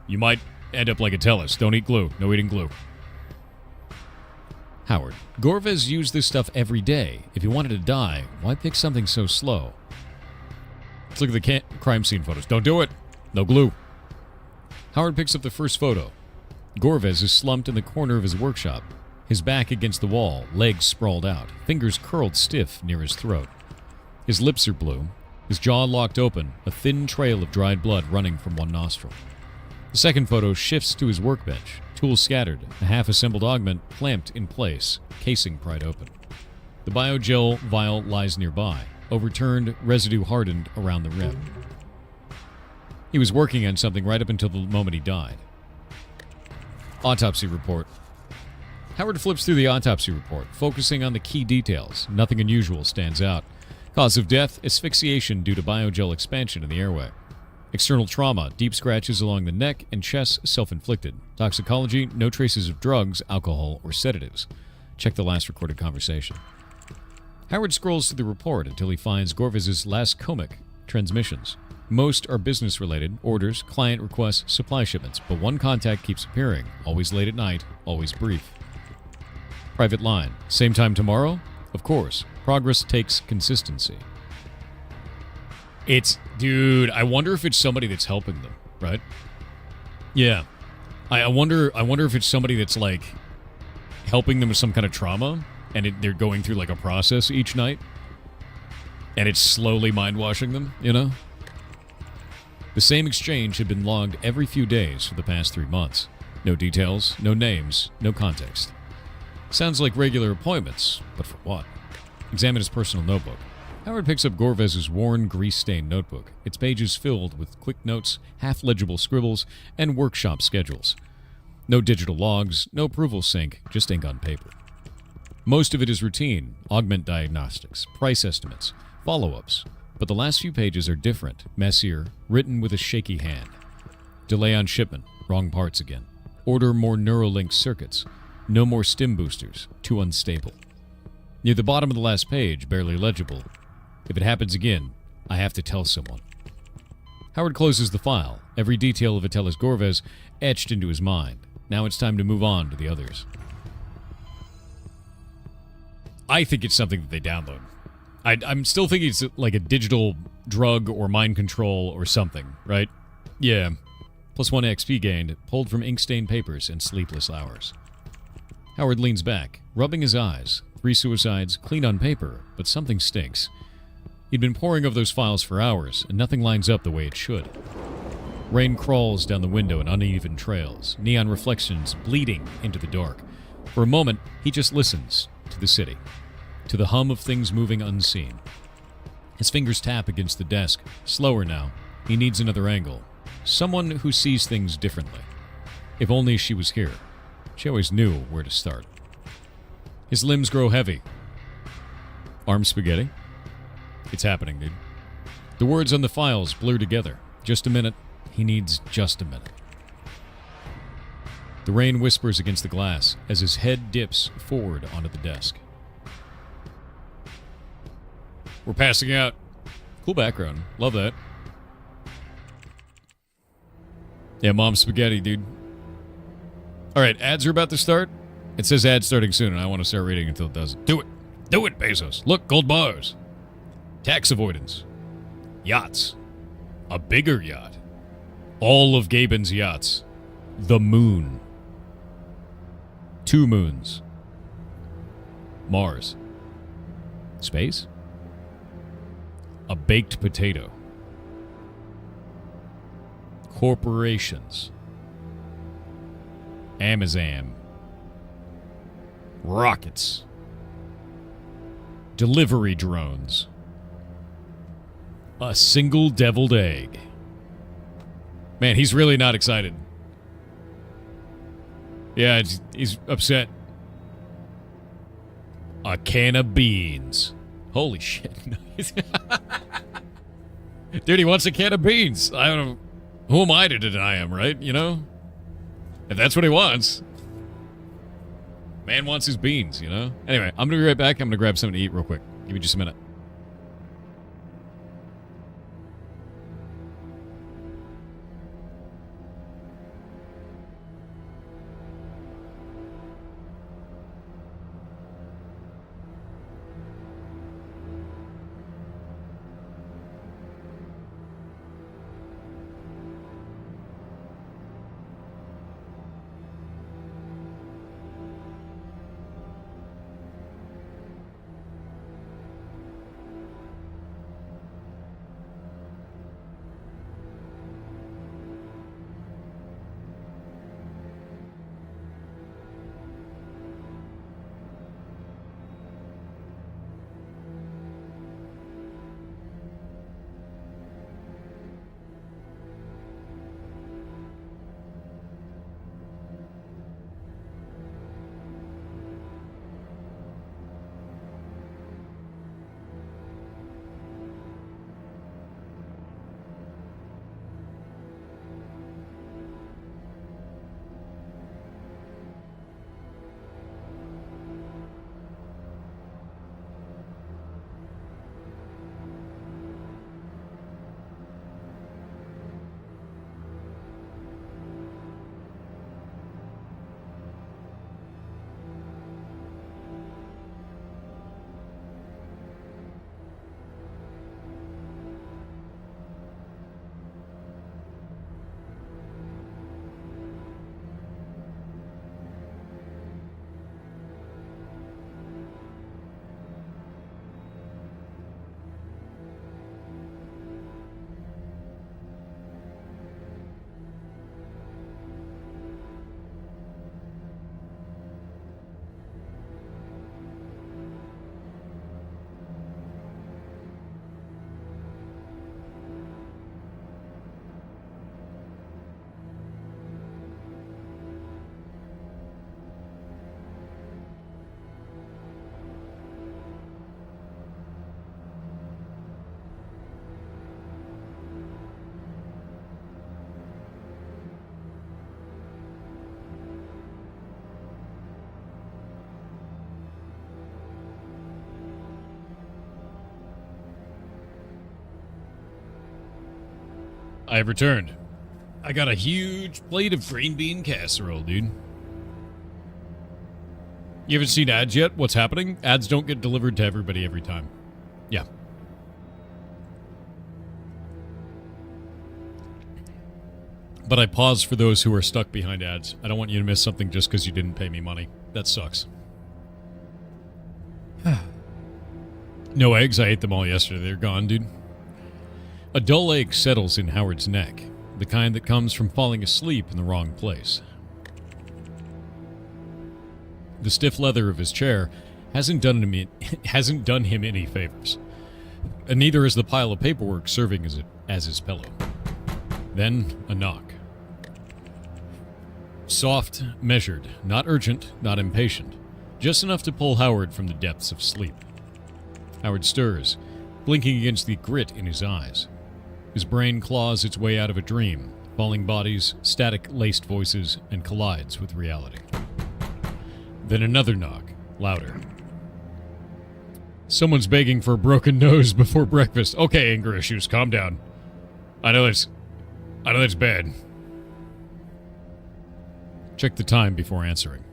Speaker 1: You might end up like Atelis. Don't eat glue. No eating glue. Howard. Gorvez used this stuff every day. If he wanted to die, why pick something so slow? Let's look at the crime scene photos. Don't do it. No glue. Howard picks up the first photo. Gorvez is slumped in the corner of his workshop, his back against the wall, legs sprawled out, fingers curled stiff near his throat. His lips are blue, his jaw locked open, a thin trail of dried blood running from one nostril. The second photo shifts to his workbench, tools scattered, a half-assembled augment clamped in place, casing pried open. The biogel vial lies nearby, overturned, residue hardened around the rim. He was working on something right up until the moment he died. Autopsy report. Howard flips through the autopsy report, focusing on the key details. Nothing unusual stands out. Cause of death, asphyxiation due to biogel expansion in the airway. External trauma, deep scratches along the neck and chest, self-inflicted. Toxicology, no traces of drugs, alcohol, or sedatives. Check the last recorded conversation. Howard scrolls through the report until he finds Gorvez's last comic transmissions. Most are business-related, orders, client requests, supply shipments, but one contact keeps appearing, always late at night, always brief. Private line, same time tomorrow? Of course. Progress takes consistency. Dude, I wonder if it's somebody that's helping them, right? Yeah. I wonder if it's somebody that's, like, helping them with some kind of trauma, and they're going through, like, a process each night, and it's slowly mind-washing them, you know? The same exchange had been logged every few days for the past 3 months. No details, no names, no context. Sounds like regular appointments, but for what? Examine his personal notebook. Howard picks up Gorvez's worn, grease-stained notebook, its pages filled with quick notes, half-legible scribbles, and workshop schedules. No digital logs, no approval sync, just ink on paper. Most of it is routine, augment diagnostics, price estimates, follow-ups, but the last few pages are different, messier, written with a shaky hand. Delay on shipment, wrong parts again. Order more Neuralink circuits. No more stim boosters, too unstable. Near the bottom of the last page, barely legible. If it happens again, I have to tell someone. Howard closes the file, every detail of Vitelis Gorvez etched into his mind. Now it's time to move on to the others. I think it's something that they download. I'm still thinking it's like a digital drug or mind control or something, right? Yeah. +1 XP gained, pulled from ink-stained papers and sleepless hours. Howard leans back, rubbing his eyes. 3 suicides, clean on paper, but something stinks. He'd been poring over those files for hours, and nothing lines up the way it should. Rain crawls down the window in uneven trails, neon reflections bleeding into the dark. For a moment, he just listens to the city, to the hum of things moving unseen. His fingers tap against the desk, slower now. He needs another angle. Someone who sees things differently. If only she was here. She always knew where to start. His limbs grow heavy. Arm spaghetti? It's happening, dude. The words on the files blur together. Just a minute. He needs just a minute. The rain whispers against the glass as his head dips forward onto the desk. We're passing out. Cool background. Love that. Yeah, mom spaghetti, dude. Alright, ads are about to start. It says ads starting soon, and I want to start reading until it doesn't. Do it! Do it, Bezos! Look, gold bars! Tax avoidance. Yachts. A bigger yacht. All of Gaben's yachts. The moon. 2 moons. Mars. Space? A baked potato. Corporations. Amazon. Rockets. Delivery drones. A single deviled egg. Man, he's really not excited. Yeah, he's upset. A can of beans. Holy shit. Dude, he wants a can of beans. I don't know. Who am I to deny him, right? You know? If that's what he wants. Man wants his beans, you know? Anyway, I'm going to be right back. I'm going to grab something to eat real quick. Give me just a minute. I have returned. I got a huge plate of green bean casserole, dude. You haven't seen ads yet? What's happening? Ads don't get delivered to everybody every time. Yeah. But I pause for those who are stuck behind ads. I don't want you to miss something just because you didn't pay me money. That sucks. No eggs. I ate them all yesterday. They're gone, dude. A dull ache settles in Howard's neck. The kind that comes from falling asleep in the wrong place. The stiff leather of his chair hasn't done him any favors. And neither is the pile of paperwork serving as his pillow. Then, a knock. Soft, measured, not urgent, not impatient. Just enough to pull Howard from the depths of sleep. Howard stirs, blinking against the grit in his eyes. His brain claws its way out of a dream, falling bodies, static-laced voices, and collides with reality. Then another knock, louder. Someone's begging for a broken nose before breakfast. Okay, anger issues, calm down. I know that's bad. Check the time before answering.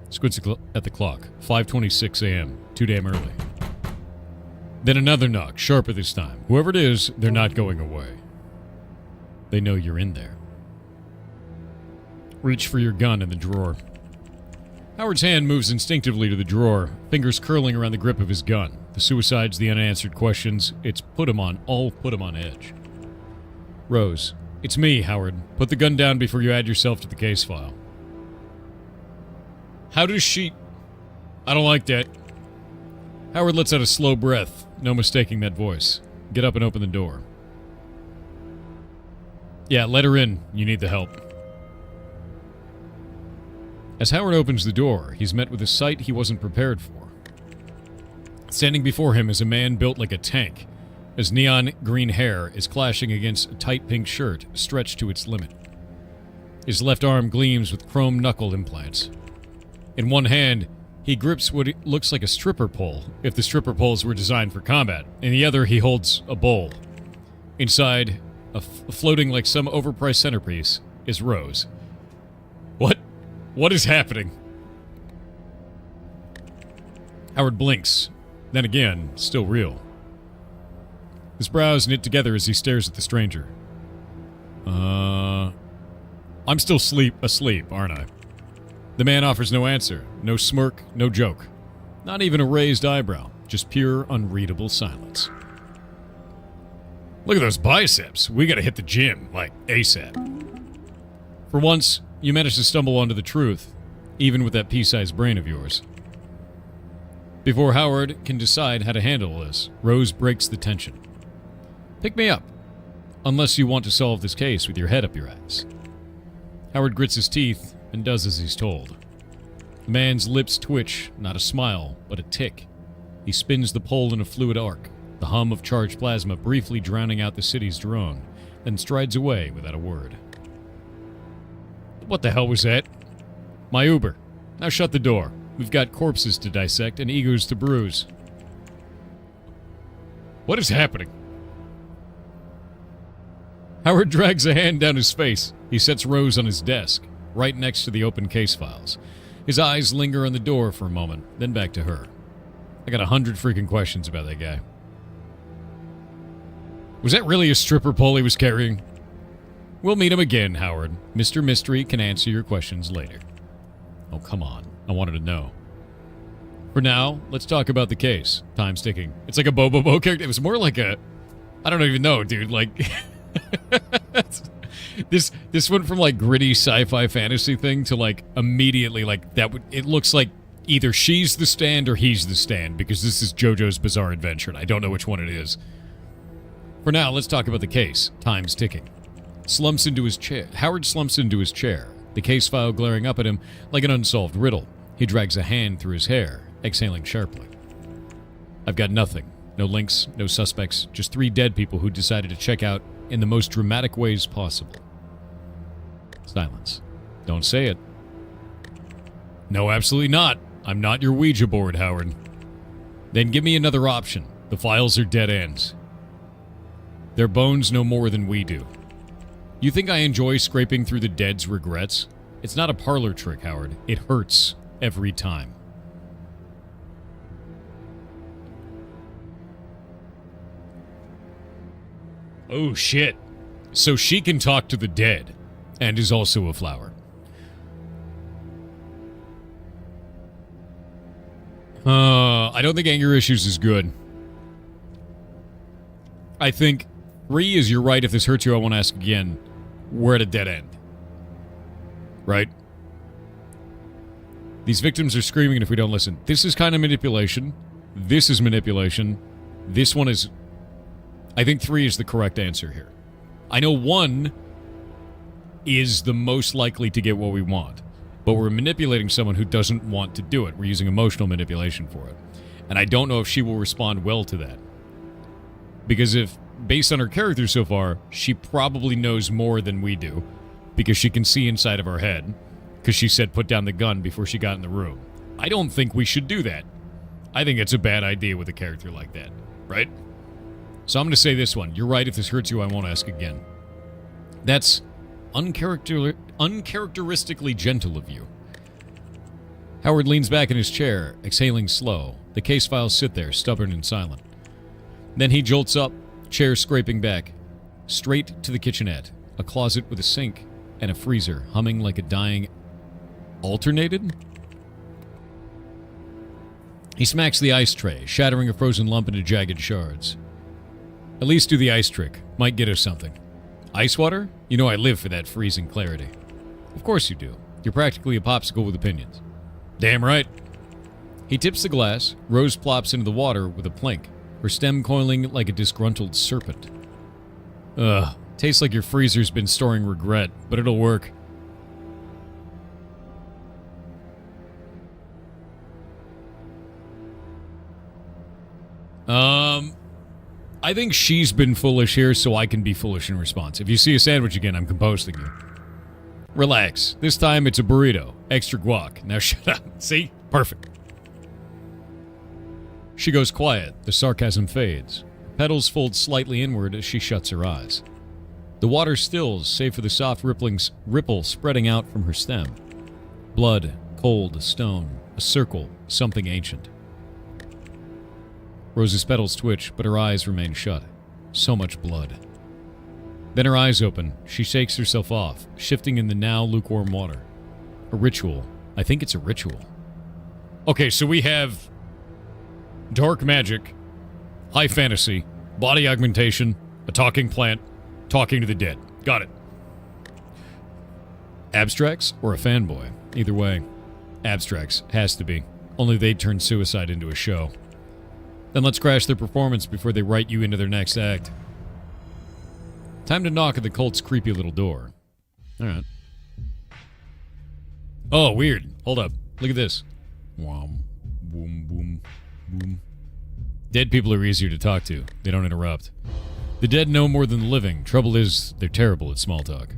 Speaker 1: Squints at the clock. 5:26 a.m. Too damn early. Then another knock, sharper this time. Whoever it is, they're not going away. They know you're in there. Reach for your gun in the drawer. Howard's hand moves instinctively to the drawer, fingers curling around the grip of his gun. The suicides, the unanswered questions, it's put him on edge. Rose, it's me, Howard. Put the gun down before you add yourself to the case file. How does she... I don't like that. Howard lets out a slow breath, no mistaking that voice. Get up and open the door. Yeah, let her in. You need the help. As Howard opens the door, he's met with a sight he wasn't prepared for. Standing before him is a man built like a tank. His neon green hair is clashing against a tight pink shirt stretched to its limit. His left arm gleams with chrome knuckle implants. In one hand, he grips what looks like a stripper pole, if the stripper poles were designed for combat. In the other, he holds a bowl. Inside, floating like some overpriced centerpiece, is Rose. What? What is happening? Howard blinks. Then again, still real. His brows knit together as he stares at the stranger. I'm still asleep, aren't I? The man offers no answer, no smirk, no joke. Not even a raised eyebrow, just pure, unreadable silence. Look at those biceps. We gotta hit the gym, like ASAP. For once, you manage to stumble onto the truth, even with that pea-sized brain of yours. Before Howard can decide how to handle this, Rose breaks the tension. Pick me up, unless you want to solve this case with your head up your ass. Howard grits his teeth and does as he's told. The man's lips twitch, not a smile, but a tick. He spins the pole in a fluid arc, the hum of charged plasma briefly drowning out the city's drone, then strides away without a word. What the hell was that? My Uber. Now shut the door. We've got corpses to dissect and egos to bruise. What is happening? Howard drags a hand down his face. He sets Rose on his desk, right next to the open case files. His eyes linger on the door for a moment, then back to her. I got 100 freaking questions about that guy. Was that really a stripper pole he was carrying? We'll meet him again, Howard. Mr. Mystery can answer your questions later. Oh, come on. I wanted to know. For now, let's talk about the case. Time's ticking. It's like a Bobo character. It was more like a... I don't even know, dude. Like... This went from like gritty sci-fi fantasy thing to like immediately like that would it looks like either she's the Stand or he's the Stand because this is JoJo's Bizarre Adventure and I don't know which one it is. For now, let's talk about the case. Time's ticking. Slumps into his chair. Howard slumps into his chair, the case file glaring up at him like an unsolved riddle. He drags a hand through his hair, exhaling sharply. I've got nothing. No links, no suspects, just 3 dead people who decided to check out in the most dramatic ways possible. Silence. Don't say it. No, absolutely not. I'm not your Ouija board, Howard. Then give me another option. The files are dead ends. Their bones know more than we do. You think I enjoy scraping through the dead's regrets? It's not a parlor trick, Howard. It hurts every time. Oh, shit. So she can talk to the dead, and is also a flower. I don't think anger issues is good. I think 3 is you're right. If this hurts you, I won't ask again. We're at a dead end. Right? These victims are screaming if we don't listen. This is kind of manipulation. This is manipulation. This one is... I think 3 is the correct answer here. I know 1 is the most likely to get what we want. But we're manipulating someone who doesn't want to do it. We're using emotional manipulation for it. And I don't know if she will respond well to that. Because if, based on her character so far, she probably knows more than we do. Because she can see inside of our head. Because she said put down the gun before she got in the room. I don't think we should do that. I think it's a bad idea with a character like that. Right? So I'm going to say this one. You're right, if this hurts you, I won't ask again. That's uncharacteristically gentle of you. Howard leans back in his chair, exhaling slow. The case files sit there, stubborn and silent. Then he jolts up, chair scraping back, straight to the kitchenette, a closet with a sink and a freezer humming like a dying... Alternated? He smacks the ice tray, shattering a frozen lump into jagged shards. At least do the ice trick. Might get us something. Ice water? You know I live for that freezing clarity. Of course you do. You're practically a popsicle with opinions. Damn right. He tips the glass. Rose plops into the water with a plink, her stem coiling like a disgruntled serpent. Ugh. Tastes like your freezer's been storing regret, but it'll work. I think she's been foolish here, so I can be foolish in response. If you see a sandwich again, I'm composting you. Relax. This time it's a burrito. Extra guac. Now shut up. See? Perfect. She goes quiet. The sarcasm fades. Petals fold slightly inward as she shuts her eyes. The water stills, save for the soft ripple spreading out from her stem. Blood, cold, stone, a circle, something ancient. Rose's petals twitch, but her eyes remain shut. So much blood. Then her eyes open. She shakes herself off, shifting in the now lukewarm water. A ritual. I think it's a ritual. Okay, so we have dark magic, high fantasy, body augmentation, a talking plant, talking to the dead. Got it. Abstracts or a fanboy? Either way, abstracts. Has to be. Only they'd turn suicide into a show. Then let's crash their performance before they write you into their next act. Time to knock at the cult's creepy little door. Alright. Oh, weird. Hold up. Look at this. Whom, boom, boom, boom. Dead people are easier to talk to. They don't interrupt. The dead know more than the living. Trouble is, they're terrible at small talk.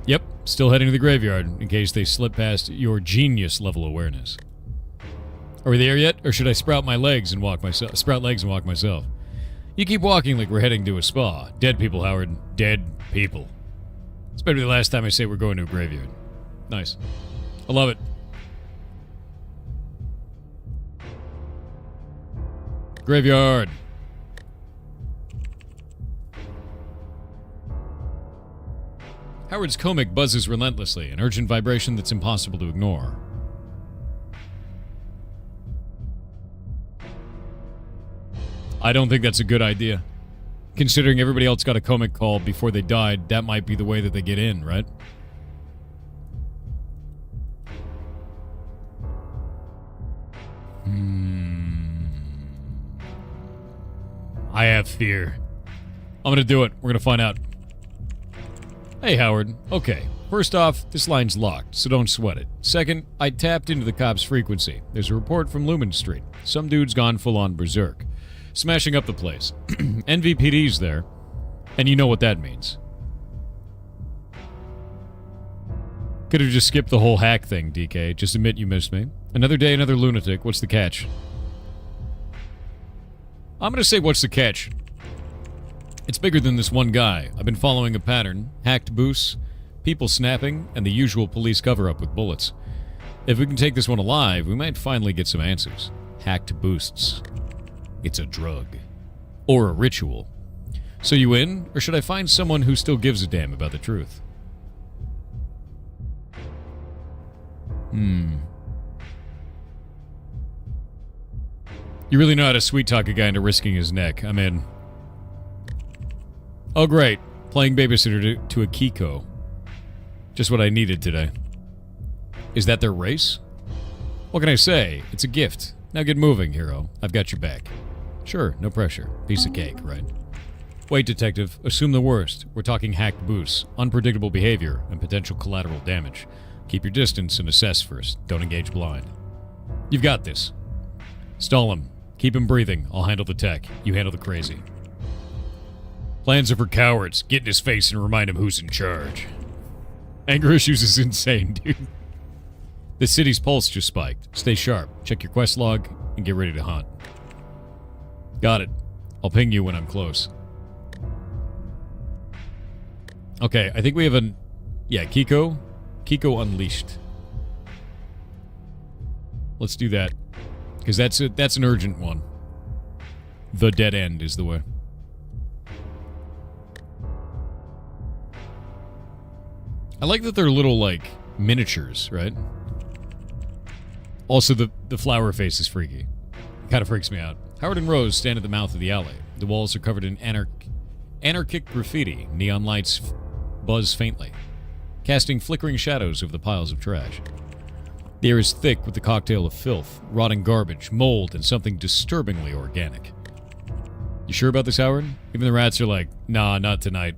Speaker 1: Yep, still heading to the graveyard, in case they slip past your genius level awareness. Are we there yet, or should I sprout legs and walk myself? You keep walking like we're heading to a spa. Dead people, Howard. Dead people. It's better be the last time I say we're going to a graveyard. Nice. I love it. Graveyard. Howard's comic buzzes relentlessly, an urgent vibration that's impossible to ignore. I don't think that's a good idea. Considering everybody else got a comic call before they died, that might be the way that they get in, right? I have fear. I'm gonna do it. We're gonna find out. Hey, Howard. Okay. First off, this line's locked, so don't sweat it. Second, I tapped into the cop's frequency. There's a report from Lumen Street. Some dude's gone full-on berserk. Smashing up the place. NVPD's there. And you know what that means. Could have just skipped the whole hack thing, DK. Just admit you missed me. Another day, another lunatic. What's the catch? I'm going to say what's the catch? It's bigger than this one guy. I've been following a pattern. Hacked boosts, people snapping, and the usual police cover-up with bullets. If we can take this one alive, we might finally get some answers. Hacked boosts. It's a drug. Or a ritual. So you in, or should I find someone who still gives a damn about the truth? You really know how to sweet-talk a guy into risking his neck. I'm in. Oh, great. Playing babysitter to a Kiko. Just what I needed today. Is that their race? What can I say? It's a gift. Now get moving, hero. I've got your back. Sure, no pressure. Piece of cake, right? Wait, detective. Assume the worst. We're talking hacked boosts, unpredictable behavior, and potential collateral damage. Keep your distance and assess first. Don't engage blind. You've got this. Stall him. Keep him breathing. I'll handle the tech. You handle the crazy. Plans are for cowards. Get in his face and remind him who's in charge. Anger issues is insane, dude. The city's pulse just spiked. Stay sharp. Check your quest log and get ready to hunt. Got it. I'll ping you when I'm close. Okay, I think we have a... Yeah, Kiko. Kiko Unleashed. Let's do that. Because that's an urgent one. The dead end is the way. I like that they're little, like, miniatures, right? Also, the flower face is freaky. It kind of freaks me out. Howard and Rose stand at the mouth of the alley. The walls are covered in anarchic graffiti. Neon lights buzz faintly, casting flickering shadows over the piles of trash. The air is thick with the cocktail of filth, rotting garbage, mold, and something disturbingly organic. You sure about this, Howard? Even the rats are like, nah, not tonight.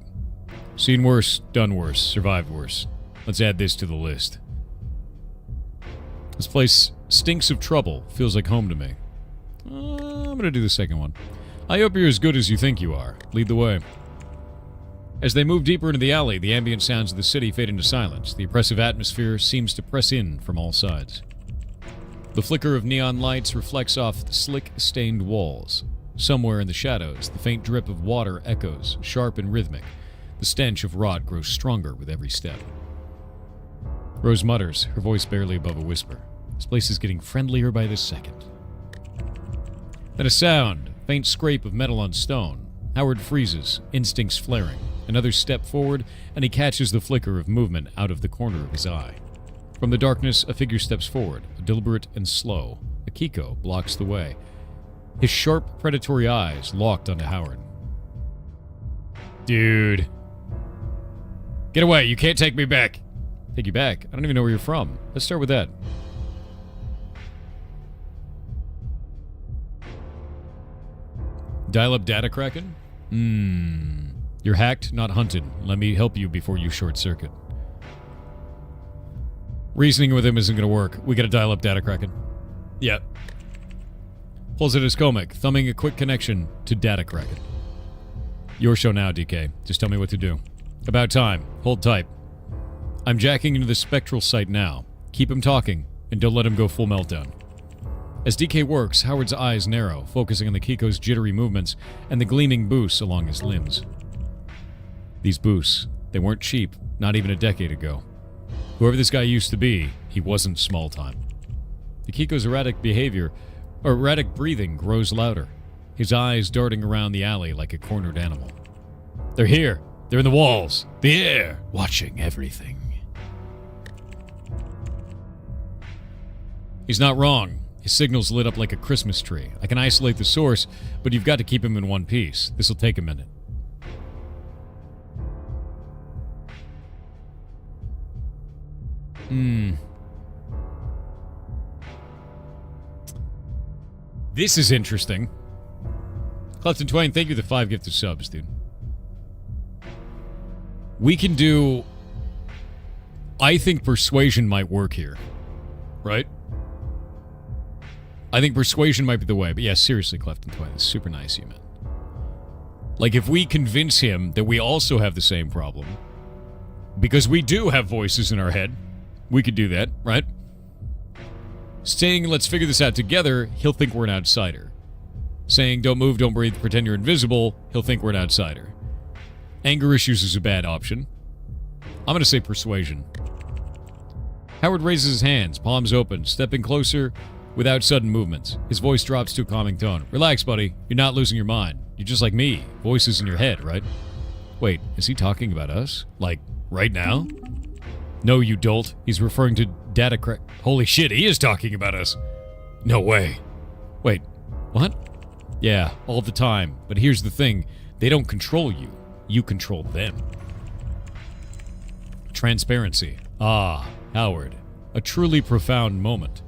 Speaker 1: Seen worse, done worse, survived worse. Let's add this to the list. This place stinks of trouble. Feels like home to me. I'm gonna do the second one. I hope you're as good as you think you are. Lead the way. As they move deeper into the alley, the ambient sounds of the city fade into silence. The oppressive atmosphere seems to press in from all sides. The flicker of neon lights reflects off the slick, stained walls. Somewhere in the shadows, the faint drip of water echoes, sharp and rhythmic. The stench of rot grows stronger with every step. Rose mutters, her voice barely above a whisper. This place is getting friendlier by the second. Then a sound, faint scrape of metal on stone. Howard freezes, instincts flaring. Another step forward, and he catches the flicker of movement out of the corner of his eye. From the darkness, a figure steps forward, deliberate and slow. Akiko blocks the way. His sharp, predatory eyes locked onto Howard. Dude. Get away, you can't take me back. Take you back? I don't even know where you're from. Let's start with that. Dial-up data cracking? You're hacked, not hunted. Let me help you before you short-circuit. Reasoning with him isn't going to work. We got to dial up data cracking. Yeah. Pulls at his comic, thumbing a quick connection to data cracking. Your show now, DK. Just tell me what to do. About time. Hold tight. I'm jacking into the spectral site now. Keep him talking, and don't let him go full meltdown. As DK works, Howard's eyes narrow, focusing on the Kiko's jittery movements and the gleaming boosts along his limbs. These boosts, they weren't cheap, not even a decade ago. Whoever this guy used to be, he wasn't small time. The Kiko's erratic breathing grows louder, his eyes darting around the alley like a cornered animal. They're here! They're in the walls! The air! Watching everything. He's not wrong. His signal's lit up like a Christmas tree. I can isolate the source, but you've got to keep him in one piece. This'll take a minute. This is interesting. Clifton Twain, thank you for the 5 gifted subs, dude. We can do... I think persuasion might work here. Right? I think persuasion might be the way. But yeah, seriously, Clifton Twain, it's super nice of you, man. Like, if we convince him that we also have the same problem, because we do have voices in our head, we could do that, right? Saying, let's figure this out together, he'll think we're an outsider. Saying, don't move, don't breathe, pretend you're invisible, he'll think we're an outsider. Anger issues is a bad option. I'm going to say persuasion. Howard raises his hands, palms open, stepping closer without sudden movements. His voice drops to a calming tone. Relax, buddy. You're not losing your mind. You're just like me. Voices in your head, right? Wait, is he talking about us? Like, right now? No, you dolt. He's referring to data crack. Holy shit, he is talking about us. No way. Wait, what? Yeah, all the time. But here's the thing. They don't control you. You control them. Transparency. Ah, Howard. A truly profound moment.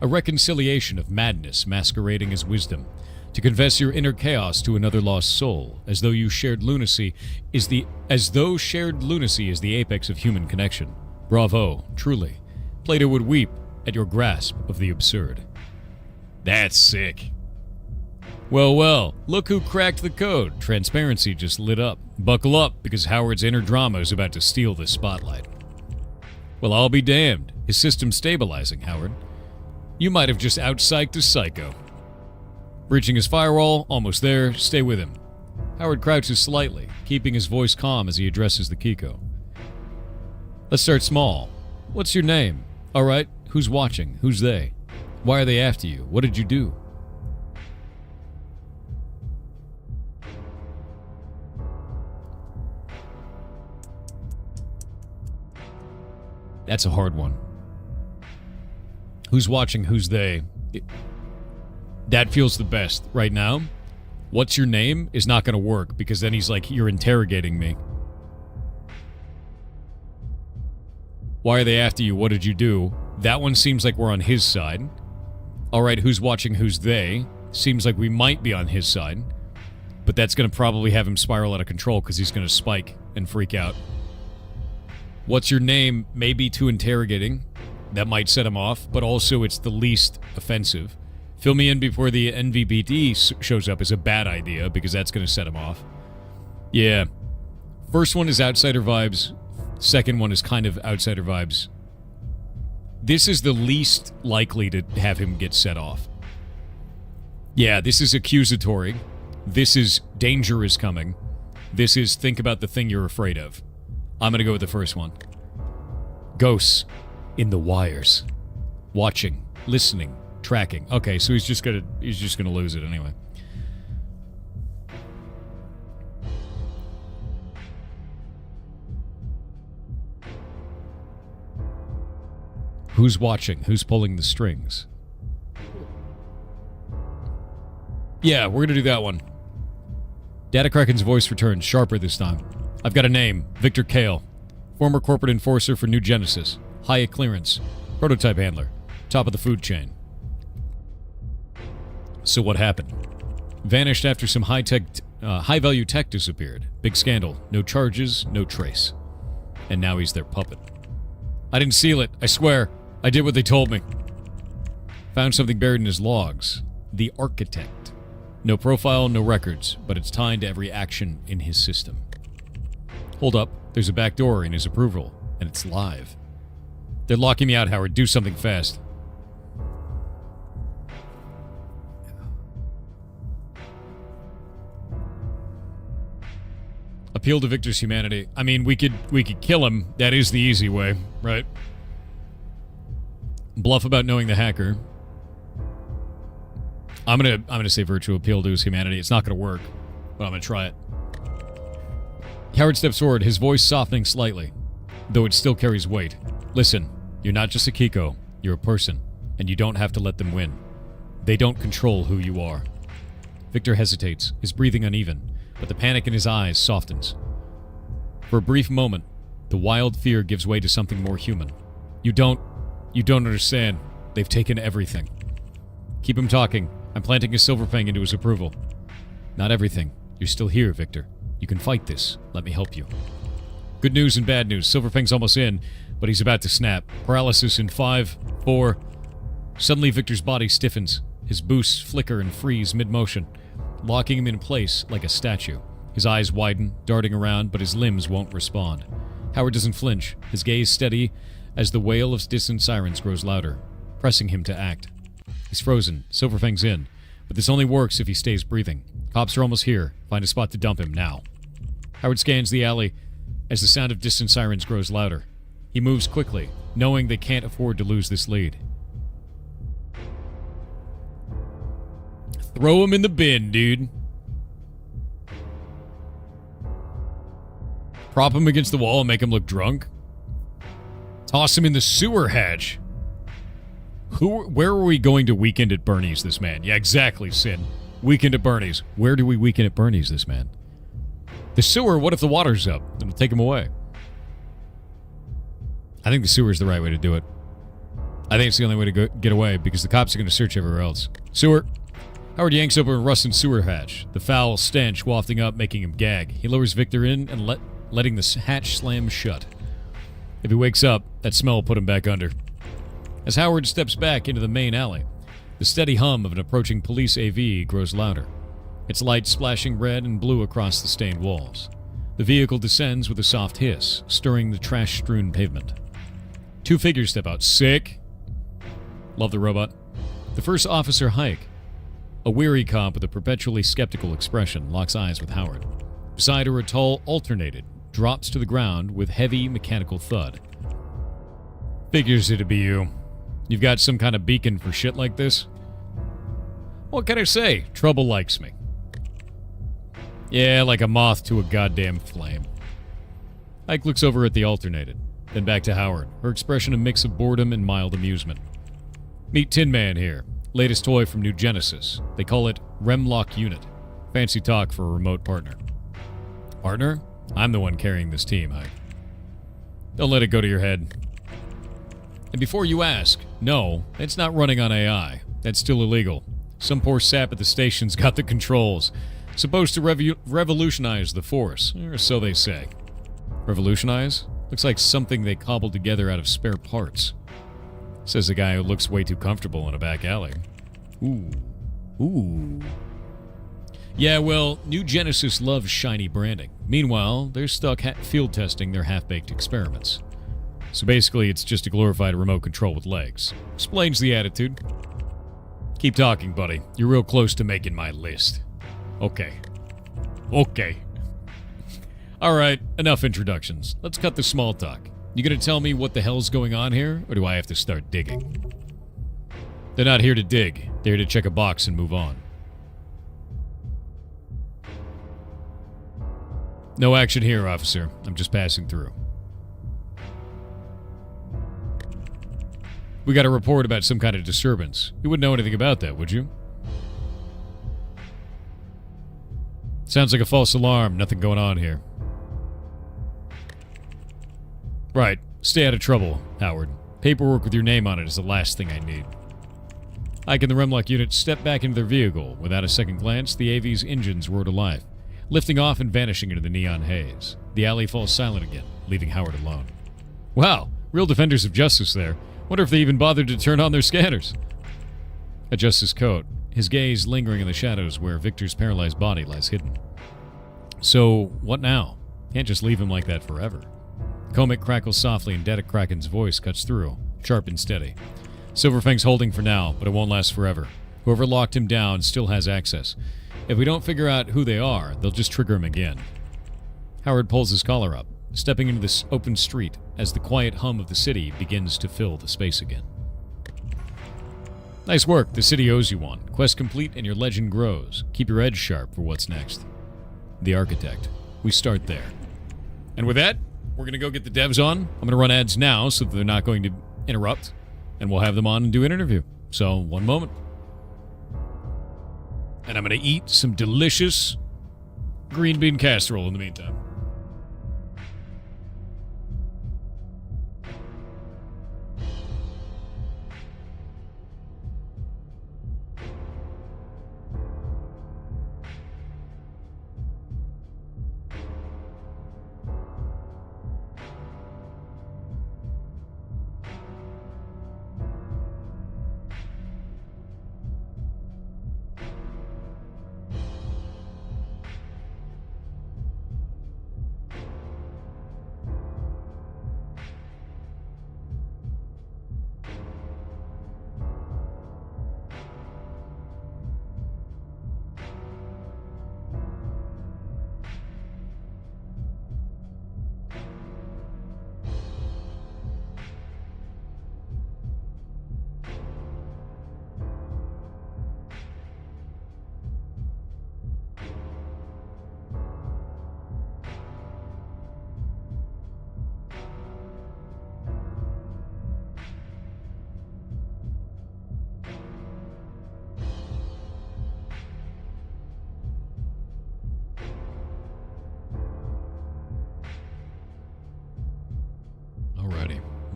Speaker 1: A reconciliation of madness masquerading as wisdom. To confess your inner chaos to another lost soul, as though shared lunacy is the apex of human connection. Bravo, truly. Plato would weep at your grasp of the absurd. That's sick. Well, look who cracked the code. Transparency just lit up. Buckle up, because Howard's inner drama is about to steal the spotlight. Well, I'll be damned. His system's stabilizing, Howard. You might have just out-psyched a psycho. Breaching his firewall, almost there, stay with him. Howard crouches slightly, keeping his voice calm as he addresses the Kiko. Let's start small. What's your name? Alright, who's watching? Who's they? Why are they after you? What did you do? That's a hard one. Who's watching? Who's they? That feels the best right now. What's your name is not going to work because then he's like, you're interrogating me. Why are they after you? What did you do? That one seems like we're on his side. Alright, who's watching? Who's they? Seems like we might be on his side. But that's going to probably have him spiral out of control because he's going to spike and freak out. What's your name? Maybe too interrogating. That might set him off, but also it's the least offensive. Fill me in before the NVPD shows up is a bad idea, because that's going to set him off. Yeah. First one is outsider vibes. Second one is kind of outsider vibes. This is the least likely to have him get set off. Yeah, this is accusatory. This is danger is coming. This is think about the thing you're afraid of. I'm going to go with the first one. Ghosts in the wires. Watching, listening, tracking. Okay, so he's just gonna lose it anyway. Who's watching? Who's pulling the strings? Yeah, we're gonna do that one. Data Kraken's voice returns, sharper this time. I've got a name, Victor Kale. Former corporate enforcer for New Genesis. High clearance. Prototype handler. Top of the food chain. So what happened? Vanished after some high-value tech disappeared. Big scandal. No charges, no trace. And now he's their puppet. I didn't seal it, I swear. I did what they told me. Found something buried in his logs. The architect. No profile, no records, but it's tied to every action in his system. Hold up, there's a back door in his approval, and it's live. They're locking me out, Howard. Do something fast. Appeal to Victor's humanity. I mean, we could kill him. That is the easy way, right? Bluff about knowing the hacker. I'm gonna say virtual appeal to his humanity. It's not gonna work, but I'm gonna try it. Howard steps forward, his voice softening slightly, though it still carries weight. Listen, you're not just a Kiko. You're a person, and you don't have to let them win. They don't control who you are. Victor hesitates, his breathing uneven, but the panic in his eyes softens. For a brief moment, the wild fear gives way to something more human. You don't understand. They've taken everything. Keep him talking. I'm planting a silver fang into his approval. Not everything. You're still here, Victor. You can fight this. Let me help you. Good news and bad news. Silverfang's almost in, but he's about to snap. Paralysis in 5, 4. Suddenly, Victor's body stiffens. His boosts flicker and freeze mid-motion, locking him in place like a statue. His eyes widen, darting around, but his limbs won't respond. Howard doesn't flinch, his gaze steady as the wail of distant sirens grows louder, pressing him to act. He's frozen. Silverfang's in. But this only works if he stays breathing. Cops are almost here. Find a spot to dump him now. Howard scans the alley as the sound of distant sirens grows louder. He moves quickly, knowing they can't afford to lose this lead. Throw him in the bin, dude. Prop him against the wall and make him look drunk. Toss him in the sewer hatch. Where are we going to weekend at Bernie's, this man? Yeah, exactly, Sin. Weekend at Bernie's. Where do we weekend at Bernie's, this man? The sewer, what if the water's up? It'll take him away. I think the sewer's the right way to do it. I think it's the only way to get away, because the cops are going to search everywhere else. Sewer. Howard yanks open Rustin's sewer hatch, the foul stench wafting up, making him gag. He lowers Victor in and letting the hatch slam shut. If he wakes up, that smell will put him back under. As Howard steps back into the main alley, the steady hum of an approaching police AV grows louder, its light splashing red and blue across the stained walls. The vehicle descends with a soft hiss, stirring the trash-strewn pavement. Two figures step out. Sick. Love the robot. The first officer, Hike, a weary cop with a perpetually skeptical expression, locks eyes with Howard. Beside her, a tall alternated drops to the ground with heavy mechanical thud. Figures it'd be you. You've got some kind of beacon for shit like this? What can I say? Trouble likes me. Yeah, like a moth to a goddamn flame. Ike looks over at the alternated, then back to Howard, her expression a mix of boredom and mild amusement. Meet Tin Man here. Latest toy from New Genesis. They call it Remlock Unit. Fancy talk for a remote partner. Partner? I'm the one carrying this team, Hike. Don't let it go to your head. And before you ask, no, it's not running on AI. That's still illegal. Some poor sap at the station's got the controls. Supposed to revolutionize the Force, or so they say. Revolutionize? Looks like something they cobbled together out of spare parts. Says the guy who looks way too comfortable in a back alley. Ooh. Yeah, well, New Genesis loves shiny branding. Meanwhile, they're stuck field testing their half-baked experiments. So basically, it's just a glorified remote control with legs. Explains the attitude. Keep talking, buddy. You're real close to making my list. Okay. Alright, enough introductions. Let's cut the small talk. You gonna tell me what the hell's going on here, or do I have to start digging? They're not here to dig. They're here to check a box and move on. No action here, officer. I'm just passing through. We got a report about some kind of disturbance. You wouldn't know anything about that, would you? Sounds like a false alarm. Nothing going on here. Right. Stay out of trouble, Howard. Paperwork with your name on it is the last thing I need. Ike and the Remlock unit stepped back into their vehicle. Without a second glance, the AV's engines roared to life, lifting off and vanishing into the neon haze. The alley falls silent again, leaving Howard alone. Wow, real defenders of justice there. Wonder if they even bothered to turn on their scanners. Adjusts his coat, his gaze lingering in the shadows where Victor's paralyzed body lies hidden. So, what now? Can't just leave him like that forever. Comic crackles softly and Dedek Kraken's voice cuts through, sharp and steady. Silverfang's holding for now, but it won't last forever. Whoever locked him down still has access. If we don't figure out who they are, they'll just trigger him again. Howard pulls his collar up, stepping into this open street as the quiet hum of the city begins to fill the space again. Nice work. The city owes you one. Quest complete and your legend grows. Keep your edge sharp for what's next. The Architect. We start there. And with that, we're going to go get the devs on. I'm going to run ads now so that they're not going to interrupt. And we'll have them on and do an interview. So, one moment. And I'm going to eat some delicious green bean casserole in the meantime.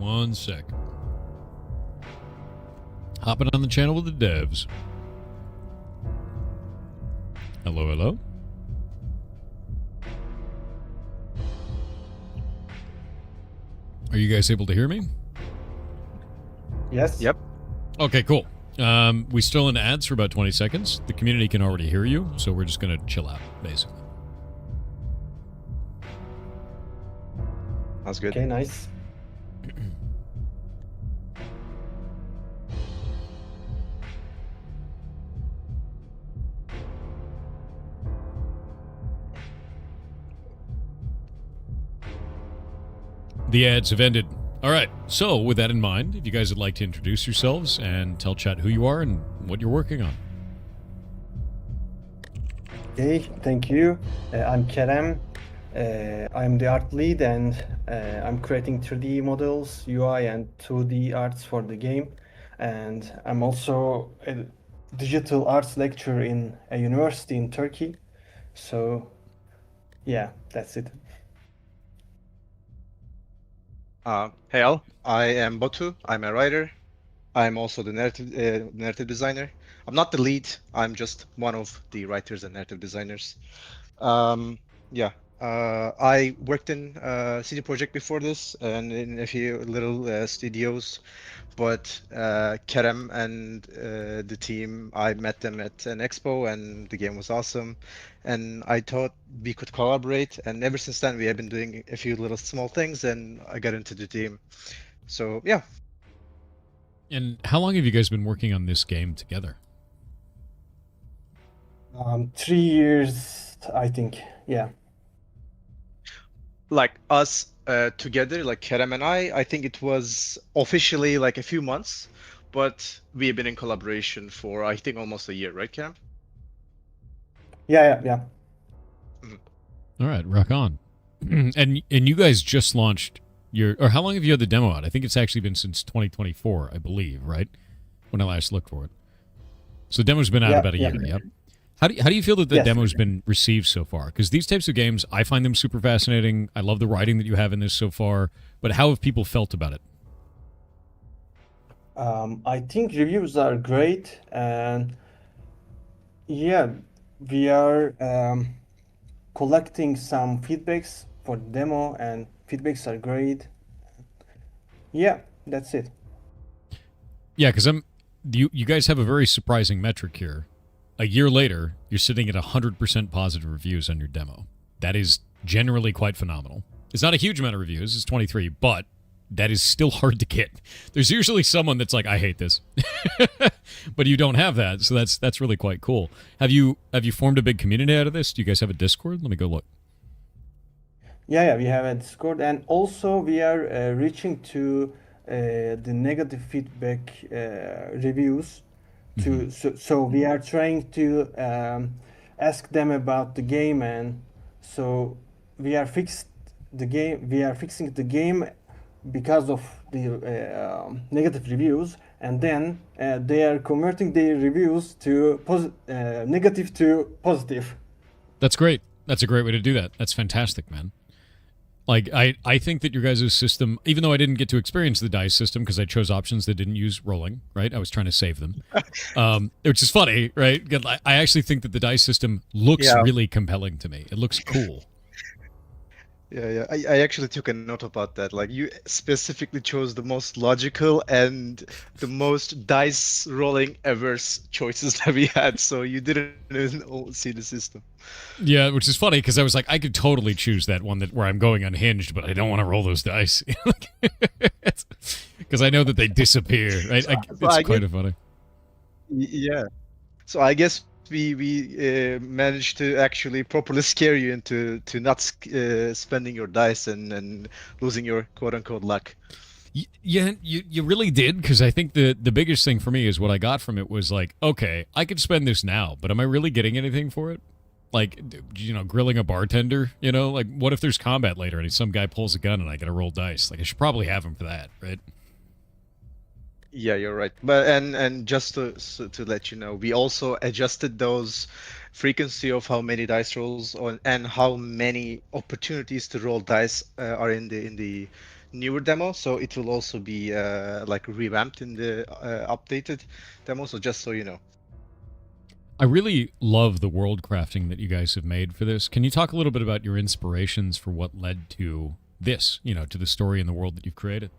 Speaker 1: 1 sec. Hopping on the channel with the devs. Hello, hello. Are you guys able to hear me?
Speaker 5: Yes.
Speaker 6: Yep.
Speaker 1: Okay, cool. We still in ads for about 20 seconds. The community can already hear you, so we're just going to chill out, basically.
Speaker 6: That's good.
Speaker 5: Okay, nice.
Speaker 1: The ads have ended. All right, so with that in mind, if you guys would like to introduce yourselves and tell chat who you are and what you're working on.
Speaker 5: Okay, thank you. I'm Kerem. I'm the art lead and I'm creating 3D models, UI and 2D arts for the game. And I'm also a digital arts lecturer in a university in Turkey. So, yeah, that's it.
Speaker 6: Hey all, I am Batu. I'm a writer. I'm also the narrative designer. I'm not the lead. I'm just one of the writers and narrative designers. Yeah. I worked in CD Projekt before this and in a few little studios, but Kerem and the team, I met them at an expo and the game was awesome. And I thought we could collaborate. And ever since then, we have been doing a few little small things and I got into the team. So, yeah.
Speaker 1: And how long have you guys been working on this game together?
Speaker 5: 3 years, I think. Yeah.
Speaker 6: Like us together, like Kerem and I think it was officially like a few months, but we have been in collaboration for I think almost a year, right, Kerem?
Speaker 5: Yeah.
Speaker 1: All right, rock on. and you guys just launched your, or how long have you had the demo out? I think it's actually been since 2024, I believe, right? When I last looked for it. So the demo's been out about a year, yep. How do you feel that the demo's been received so far? Because these types of games, I find them super fascinating. I love the writing that you have in this so far. But how have people felt about it?
Speaker 5: I think reviews are great, and yeah, we are collecting some feedbacks for the demo, and feedbacks are great. Yeah, that's it.
Speaker 1: Yeah, because you guys have a very surprising metric here. A year later, you're sitting at 100% positive reviews on your demo. That is generally quite phenomenal. It's not a huge amount of reviews, it's 23, but that is still hard to get. There's usually someone that's like, I hate this. But you don't have that, so that's really quite cool. Have you formed a big community out of this? Do you guys have a Discord? Let me go look.
Speaker 5: Yeah, we have a Discord, and also we are reaching to the negative feedback reviews. So we are trying to ask them about the game, and so we are fixing the game because of the negative reviews, and then they are converting their reviews to negative to positive.
Speaker 1: That's great. That's a great way to do that. That's fantastic, man. Like, I think that your guys' system, even though I didn't get to experience the dice system because I chose options that didn't use rolling, right? I was trying to save them. Which is funny, right? I actually think that the dice system looks really compelling to me. It looks cool.
Speaker 6: Yeah. I actually took a note about that. Like, you specifically chose the most logical and the most dice rolling averse choices that we had, so you didn't even see the system.
Speaker 1: Yeah, which is funny because I was like, I could totally choose that one where I'm going unhinged, but I don't want to roll those dice because I know that they disappear. Right? It's quite funny.
Speaker 6: Yeah. So I guess we managed to actually properly scare you into not spending your dice and losing your quote unquote luck.
Speaker 1: Yeah, you really did, because I think the biggest thing for me is what I got from it was like, okay, I could spend this now, but am I really getting anything for it? Like, grilling a bartender, like what if there's combat later and some guy pulls a gun and I gotta roll dice? Like, I should probably have him for that, right?
Speaker 6: Yeah, you're right. But and just to let you know, we also adjusted those frequency of how many dice rolls and how many opportunities to roll dice are in the newer demo, so it will also be like revamped in the updated demo. So just so you know.
Speaker 1: I really love the world crafting that you guys have made for this. Can you talk a little bit about your inspirations for what led to this, to the story and the world that you've created?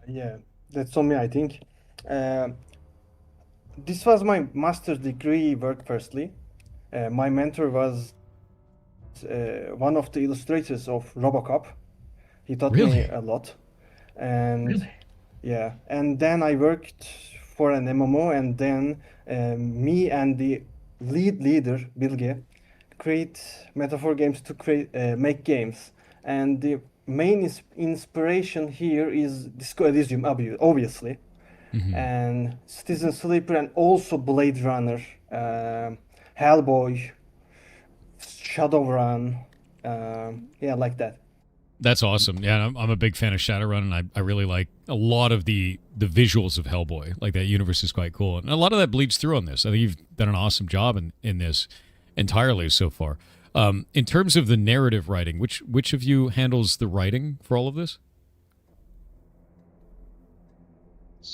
Speaker 5: Yeah, that's on me, I think. Uh, this was my master's degree work firstly. My mentor was one of the illustrators of Robocop. He taught me
Speaker 1: Really?
Speaker 5: a lot. And yeah, and then I worked for an MMO, and then me and the leader, Bilge, create metaphor games to make games. And the main inspiration here is Disco Elysium, obviously, and Citizen Sleeper, and also Blade Runner, Hellboy, Shadowrun, yeah, like that.
Speaker 1: That's awesome. Yeah, I'm a big fan of Shadowrun, and I really like a lot of the visuals of Hellboy. Like, that universe is quite cool. And a lot of that bleeds through on this. I think you've done an awesome job in this entirely so far. In terms of the narrative writing, which of you handles the writing for all of this?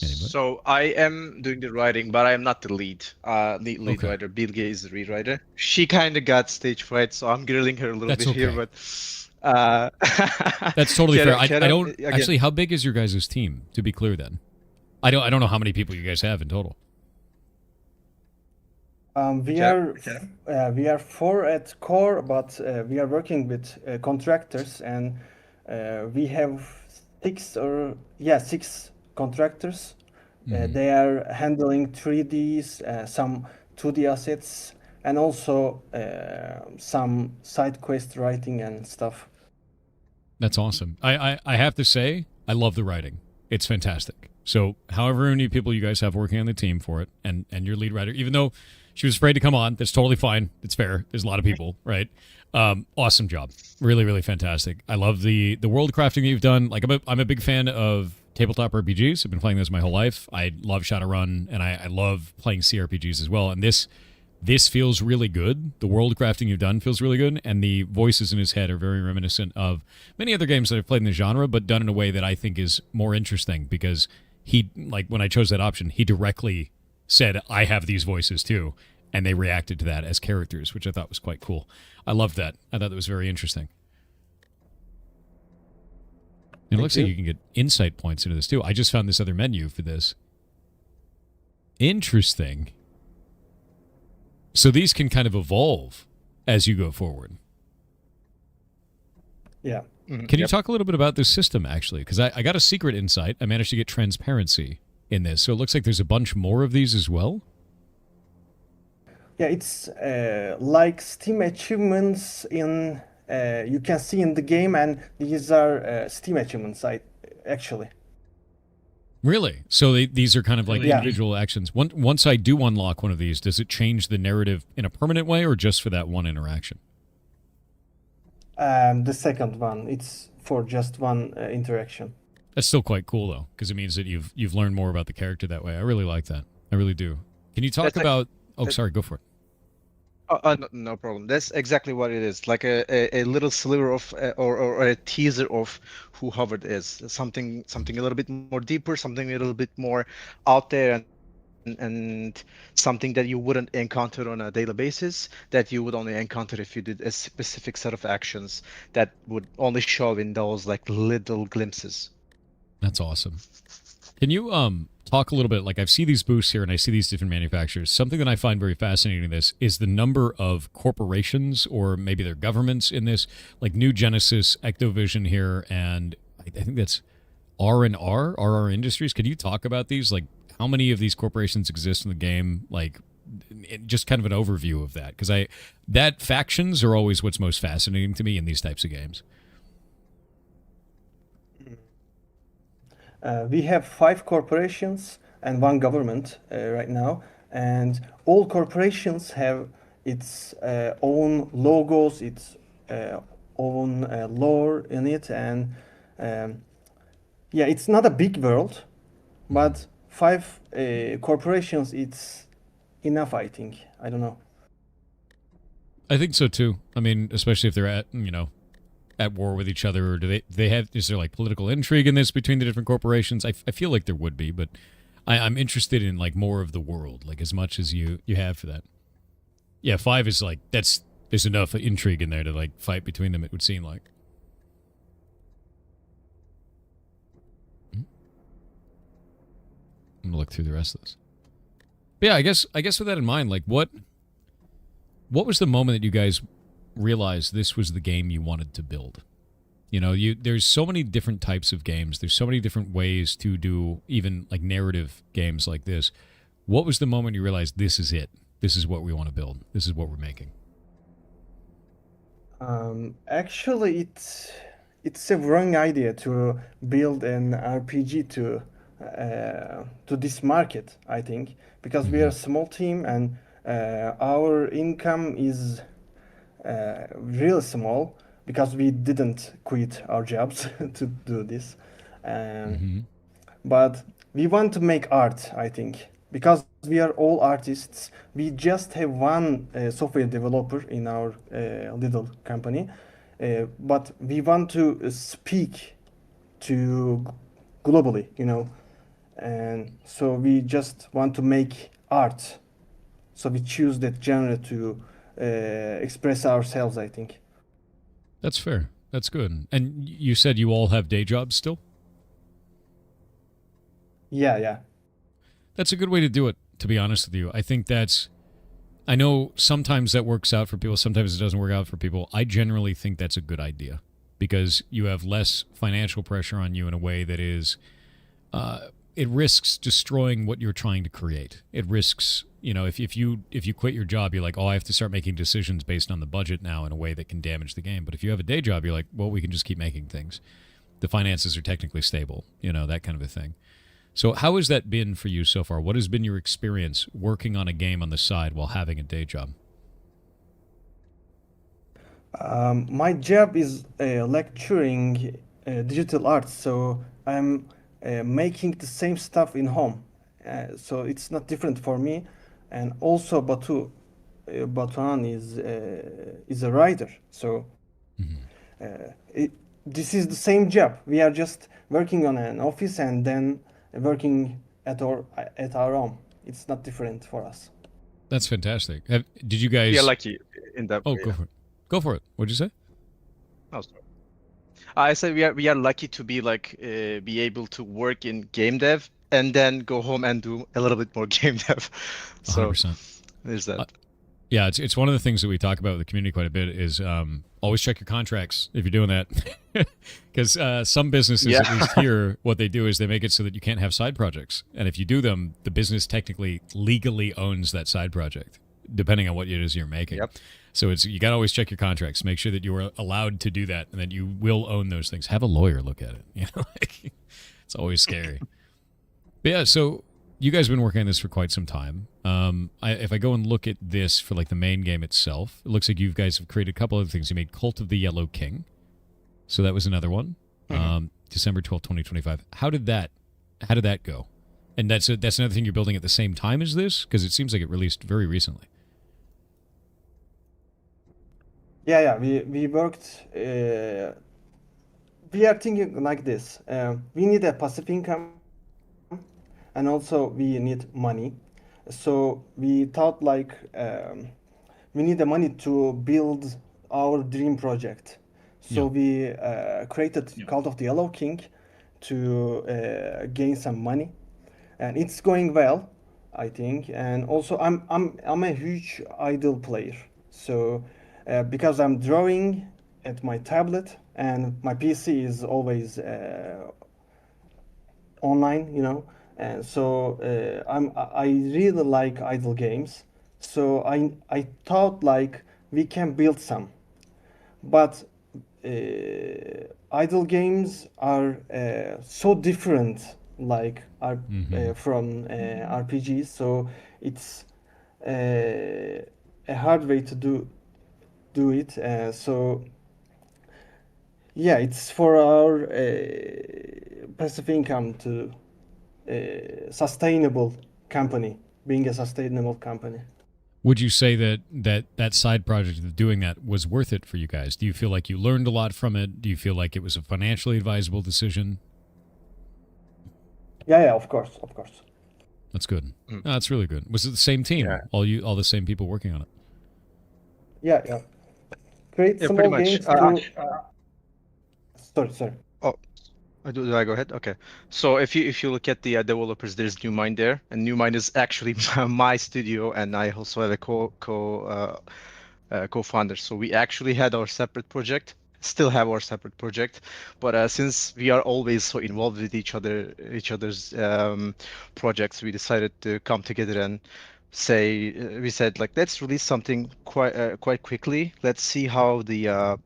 Speaker 1: Anybody?
Speaker 6: So I am doing the writing, but I am not the lead. Lead
Speaker 1: Okay.
Speaker 6: writer. Bilge is the lead writer. She kind of got stage fright, so I'm grilling her a little
Speaker 1: That's
Speaker 6: bit here,
Speaker 1: okay.
Speaker 6: but
Speaker 1: That's totally fair. I
Speaker 6: Shadow,
Speaker 1: don't
Speaker 6: again,
Speaker 1: actually. How big is your guys' team? To be clear, then, I don't know how many people you guys have in total.
Speaker 5: We
Speaker 6: Shadow?
Speaker 5: we are four at core, but we are working with contractors, and we have six contractors. They are handling 3Ds, some 2D assets, and also some side quest writing and stuff.
Speaker 1: That's awesome. I have to say, I love the writing. It's fantastic. So, however many people you guys have working on the team for it, and your lead writer, even though she was afraid to come on, that's totally fine. It's fair. There's a lot of people, right? Awesome job. Really, really fantastic. I love the world crafting that you've done. Like, I'm a big fan of tabletop RPGs. I've been playing those my whole life. I love Shadowrun, and I love playing CRPGs as well. And this feels really good. The world crafting you've done feels really good, and the voices in his head are very reminiscent of many other games that I've played in the genre, but done in a way that I think is more interesting, because he, like, when I chose that option, he directly said, I have these voices too, and they reacted to that as characters, which I thought was quite cool. I loved that. I thought that was very interesting. And it looks like you can get insight points into this too. I just found this other menu for this. Interesting. So these can kind of evolve as you go forward.
Speaker 5: Yeah.
Speaker 1: Can you talk a little bit about this system, actually? Because I got a secret insight. I managed to get transparency in this. So it looks like there's a bunch more of these as well.
Speaker 5: Yeah, it's like Steam achievements in you can see in the game, and these are Steam achievements, actually.
Speaker 1: Really? So these are kind of like
Speaker 5: Yeah.
Speaker 1: individual actions. Once I do unlock one of these, does it change the narrative in a permanent way, or just for that one interaction?
Speaker 5: The second one, it's for just one interaction.
Speaker 1: That's still quite cool, though, because it means that you've learned more about the character that way. I really like that. I really do. Can you talk
Speaker 6: That's like-
Speaker 1: about... Oh, sorry, go for it.
Speaker 6: No problem. That's exactly what it is. Like a little sliver of or a teaser of who Howard is. Something a little bit more deeper, something a little bit more out there, and something that you wouldn't encounter on a daily basis, that you would only encounter if you did a specific set of actions that would only show in those like little glimpses.
Speaker 1: That's awesome. Can you talk a little bit, like, I see these booths here and I see these different manufacturers. Something that I find very fascinating in this is the number of corporations, or maybe they're governments in this, like New Genesis, Ectovision here, and I think that's RR Industries. Could you talk about these? Like, how many of these corporations exist in the game? Like, just kind of an overview of that, because that factions are always what's most fascinating to me in these types of games.
Speaker 5: We have 5 corporations and 1 government right now, and all corporations have its own logos, its own lore in it, and yeah, it's not a big world, but 5 corporations, it's enough, I think. I don't know.
Speaker 1: I think so too. I mean, especially if they're at, at war with each other, or do they have? Is there like political intrigue in this between the different corporations? I feel like there would be, but I'm interested in like more of the world, like as much as you have for that. Yeah, 5 is like there's enough intrigue in there to like fight between them. It would seem like. I'm gonna look through the rest of this. But yeah, I guess with that in mind, like what was the moment that you guys realized this was the game you wanted to build? You know, there's so many different types of games. There's so many different ways to do even like narrative games like this. What was the moment you realized this is it? This is what we want to build. This is what we're making.
Speaker 5: Actually, it's a wrong idea to build an RPG to this market, I think, because we are a small team and our income is real small because we didn't quit our jobs to do this. But we want to make art, I think, because we are all artists. We just have one software developer in our little company, but we want to speak to globally, you know, and so we just want to make art. So we choose that genre to express ourselves, I think.
Speaker 1: That's fair. That's good. And you said you all have day jobs still?
Speaker 5: Yeah.
Speaker 1: That's a good way to do it, to be honest with you. I think I know sometimes that works out for people, sometimes it doesn't work out for people. I generally think that's a good idea because you have less financial pressure on you in a way that is, it risks destroying what you're trying to create. It risks, you know, if you quit your job, you're like, oh, I have to start making decisions based on the budget now in a way that can damage the game. But if you have a day job, you're like, well, we can just keep making things. The finances are technically stable, you know, that kind of a thing. So how has that been for you so far? What has been your experience working on a game on the side while having a day job?
Speaker 5: My job is lecturing digital art, so I'm making the same stuff in home. So it's not different for me. And also Batuhan is a writer, so this is the same job. We are just working on an office and then working at our home. It's not different for us.
Speaker 1: That's fantastic. Did you guys?
Speaker 6: We are lucky in that.
Speaker 1: Oh,
Speaker 6: way.
Speaker 1: go for it. Go for it. What'd you say?
Speaker 6: Oh, sorry. I said we are lucky to be like be able to work in game dev and then go home and do a little bit more game dev. So
Speaker 1: 100%.
Speaker 6: There's that.
Speaker 1: Yeah, it's one of the things that we talk about with the community quite a bit is always check your contracts if you're doing that. Because some businesses, at least here, what they do is they make it so that you can't have side projects. And if you do them, the business technically legally owns that side project, depending on what it is you're making.
Speaker 6: Yep.
Speaker 1: So you got to always check your contracts. Make sure that you are allowed to do that and that you will own those things. Have a lawyer look at it. You know, it's always scary. But yeah, so you guys have been working on this for quite some time. If I go and look at this for like the main game itself, it looks like you guys have created a couple other things. You made Cult of the Yellow King, so that was another one. December 12th, 2025. How did that go? And that's another thing you're building at the same time as this, because it seems like it released very recently.
Speaker 5: Yeah. We worked. We are thinking like this. We need a passive income, and also we need money. So we thought like we need the money to build our dream project. So we created Cult of the Yellow King to gain some money, and it's going well, I think. And also I'm a huge idle player. So because I'm drawing at my tablet and my PC is always online, you know. And so I really like idle games. So I thought like we can build some, but idle games are so different like from RPGs. So it's a hard way to do it. So yeah, it's for our passive income to sustainable company, being a sustainable company.
Speaker 1: Would you say that side project of doing that was worth it for you guys? Do you feel like you learned a lot from it? Do you feel like it was a financially advisable decision?
Speaker 5: Yeah, of course, of course.
Speaker 1: That's good. No, that's really good. Was it the same team?
Speaker 6: Yeah.
Speaker 1: All the same people working on it?
Speaker 5: Yeah. Create
Speaker 6: Yeah,
Speaker 5: small
Speaker 6: pretty much.
Speaker 5: games to. Sorry.
Speaker 6: Oh, do I go ahead? Okay. So if you look at the developers, there's New Mind there, and New Mind is actually my studio, and I also have a co-founder. So we actually had our separate project, still have our separate project, but since we are always so involved with each other's projects, we decided to come together and we said like, let's release something quite quickly. Let's see how the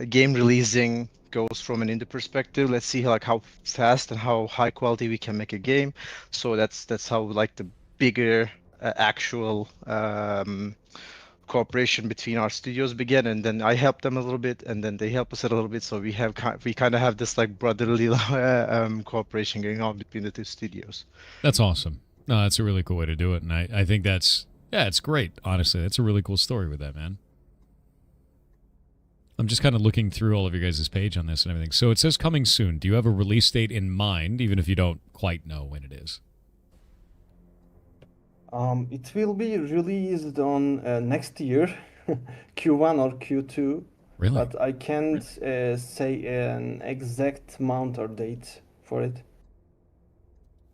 Speaker 6: game releasing goes from an indie perspective. Let's see like how fast and how high quality we can make a game. So that's how like the bigger actual cooperation between our studios began, and then I helped them a little bit, and then they help us a little bit. So we kind of have this like brotherly cooperation going on between the two studios.
Speaker 1: That's awesome. No, that's a really cool way to do it, and I think it's great. Honestly, that's a really cool story with that, man. I'm just kind of looking through all of your guys' page on this and everything. So it says coming soon. Do you have a release date in mind, even if you don't quite know when it is?
Speaker 5: It will be released on next year, Q1 or Q2.
Speaker 1: Really?
Speaker 5: But I can't say an exact month or date for it.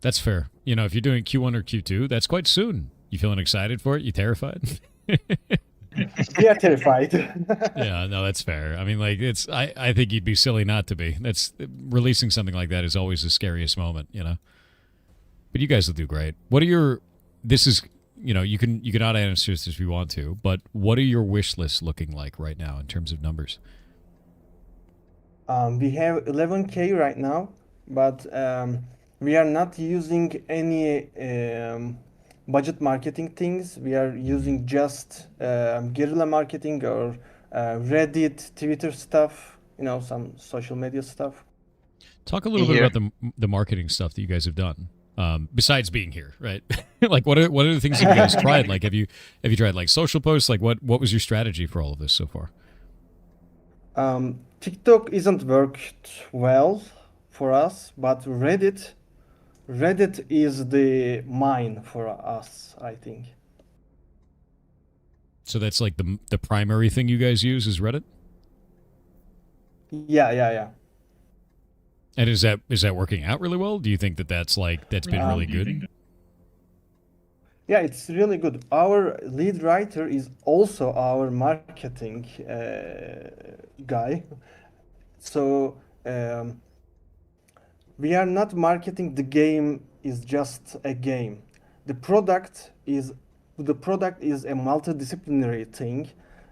Speaker 1: That's fair. You know, if you're doing Q1 or Q2, that's quite soon. You feeling excited for it? You terrified?
Speaker 5: We are terrified.
Speaker 1: Yeah, no, that's fair. I mean, like, I think you'd be silly not to be. Releasing something like that is always the scariest moment, you know? But you guys will do great. This is, you know, you can not answer this if you want to, but what are your wish lists looking like right now in terms of numbers?
Speaker 5: We have 11K right now, but we are not using any budget marketing things. We are using just guerrilla marketing or Reddit, Twitter stuff, you know, some social media stuff.
Speaker 1: Talk a little bit about the marketing stuff that you guys have done. Besides being here, right? Like, what are the things that you guys tried? Like, have you tried like social posts? Like, what was your strategy for all of this so far?
Speaker 5: TikTok isn't worked well for us, but Reddit is the mine for us, I think.
Speaker 1: So that's like the primary thing you guys use is Reddit?
Speaker 5: Yeah.
Speaker 1: And is that working out really well? Do you think that's been really good?
Speaker 5: Yeah, it's really good. Our lead writer is also our marketing guy. So we are not marketing the game is just a game. The product is a multidisciplinary thing.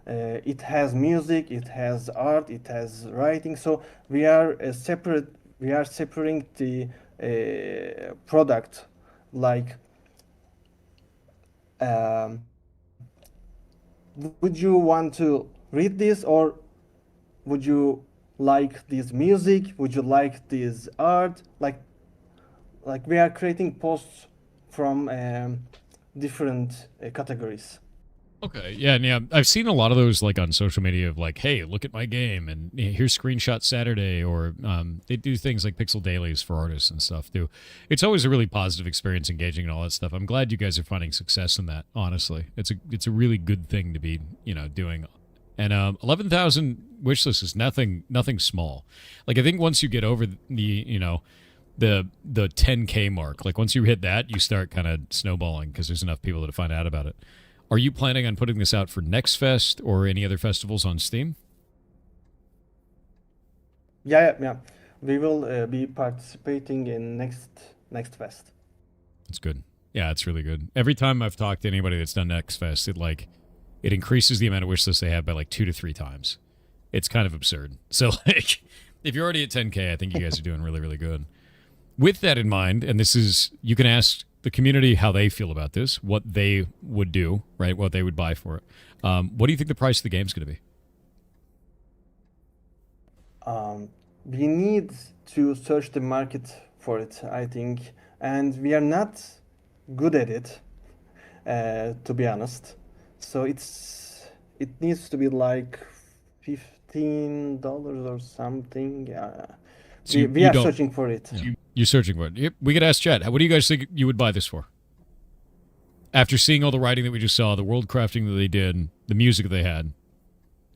Speaker 5: It has music, it has art, it has writing. So we are separating the product like would you want to read this, or would you like this music? Would you like this art? Like we are creating posts from different categories.
Speaker 1: Okay, yeah. I've seen a lot of those like on social media of like, hey, look at my game, and here's Screenshot Saturday, or they do things like pixel dailies for artists and stuff too. It's always a really positive experience, engaging and all that stuff. I'm glad you guys are finding success in that. Honestly, it's a really good thing to be doing. And 11,000 wish list is nothing small. Like, I think once you get over the 10K mark, like once you hit that, you start kind of snowballing because there's enough people to find out about it. Are you planning on putting this out for Next Fest or any other festivals on Steam?
Speaker 5: Yeah. We will be participating in next fest.
Speaker 1: That's good. Yeah, it's really good. Every time I've talked to anybody that's done Next Fest, it increases the amount of wish lists they have by like 2 to 3 times. It's kind of absurd. So like, if you're already at 10K, I think you guys are doing really, really good. With that in mind, and you can ask the community how they feel about this, what they would do, right? What they would buy for it. What do you think the price of the game is going to be?
Speaker 5: We need to search the market for it, I think, and we are not good at it. to be honest. So it needs to be like $15 or something.
Speaker 1: So
Speaker 5: we
Speaker 1: you
Speaker 5: are
Speaker 1: don't-
Speaker 5: searching for it.
Speaker 1: Yeah. You're searching for it. Yep. We could ask Chat. What do you guys think you would buy this for? After seeing all the writing that we just saw, the world crafting that they did, the music that they had,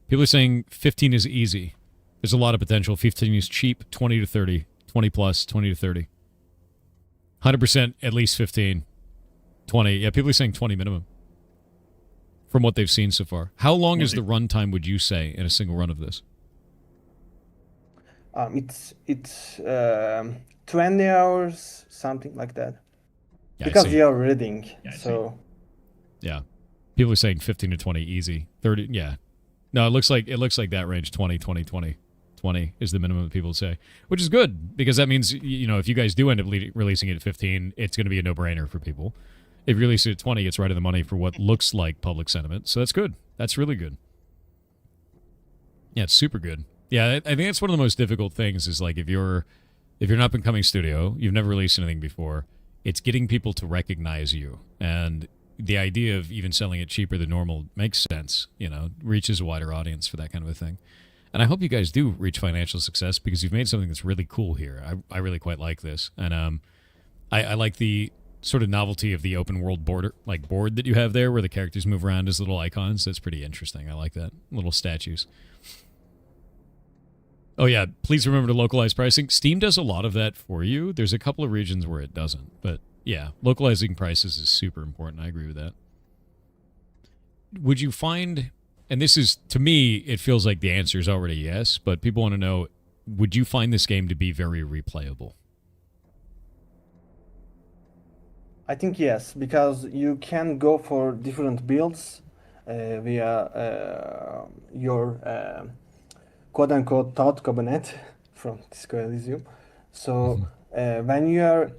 Speaker 1: people are saying 15 is easy. There's a lot of potential. 15 is cheap. 20 to 30. 20 plus. 20 to 30. 100% at least 15. 20. Yeah, people are saying 20 minimum. From what they've seen so far. How long is the runtime, would you say, in a single run of this?
Speaker 5: It's 20 hours, something like that.
Speaker 1: Yeah,
Speaker 5: Because
Speaker 1: I see.
Speaker 5: we are reading, so
Speaker 1: Yeah. People are saying 15 to 20 easy. 30, yeah. No, it looks like that range, 20, 20, 20. 20 is the minimum that people say, which is good because that means, you know, if you guys do end up releasing it at 15, it's going to be a no-brainer for people. If you release it at 20, it's right in the money for what looks like public sentiment. So that's good. That's really good. Yeah, it's super good. Yeah, I think that's one of the most difficult things is like if you're an up-and-coming studio, you've never released anything before, it's getting people to recognize you. And the idea of even selling it cheaper than normal makes sense, you know, reaches a wider audience for that kind of a thing. And I hope you guys do reach financial success because you've made something that's really cool here. I really quite like this. And I like the sort of novelty of the open world board that you have there where the characters move around as little icons. That's pretty interesting. I like that. Little statues. Oh, yeah. Please remember to localize pricing. Steam does a lot of that for you. There's a couple of regions where it doesn't. But, yeah, localizing prices is super important. I agree with that. Would you find, and this is, to me, it feels like the answer is already yes, but people want to know, would you find this game to be very replayable?
Speaker 5: I think yes, because you can go for different builds via your quote-unquote thought cabinet from Disco Elysium. So when you are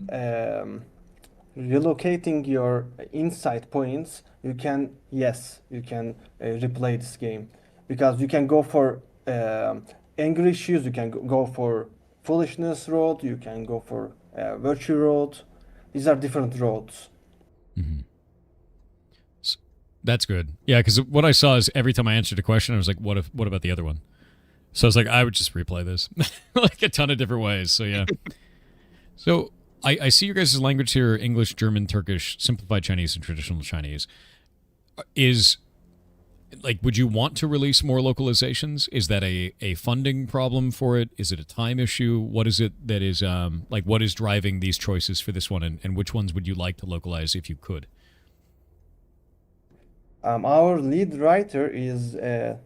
Speaker 5: relocating your insight points, you can replay this game because you can go for anger issues, you can go for foolishness road, you can go for virtue road. These are different roads.
Speaker 1: Mm-hmm. That's good. Yeah, because what I saw is every time I answered a question, I was like, what about the other one? So I was like, I would just replay this like a ton of different ways. So, yeah. So I see your guys' language here, English, German, Turkish, simplified Chinese, and traditional Chinese. Would you want to release more localizations? Is that a funding problem for it? Is it a time issue? What is it that is, what is driving these choices for this one? And which ones would you like to localize if you could?
Speaker 5: Our lead writer is a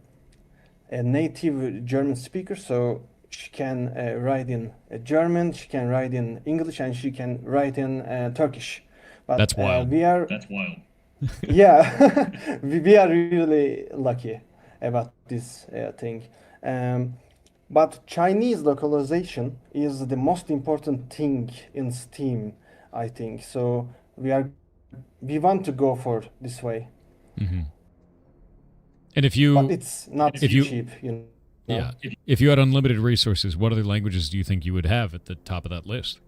Speaker 5: native German speaker, so she can write in German, she can write in English, and she can write in Turkish. But
Speaker 1: That's wild.
Speaker 7: That's wild.
Speaker 5: Yeah, we are really lucky about this thing. But Chinese localization is the most important thing in Steam, I think. So we want to go for this way.
Speaker 1: Mm-hmm. And if you,
Speaker 5: but it's not
Speaker 1: if you,
Speaker 5: cheap, you know.
Speaker 1: Yeah. If you had unlimited resources, what other languages do you think you would have at the top of that list?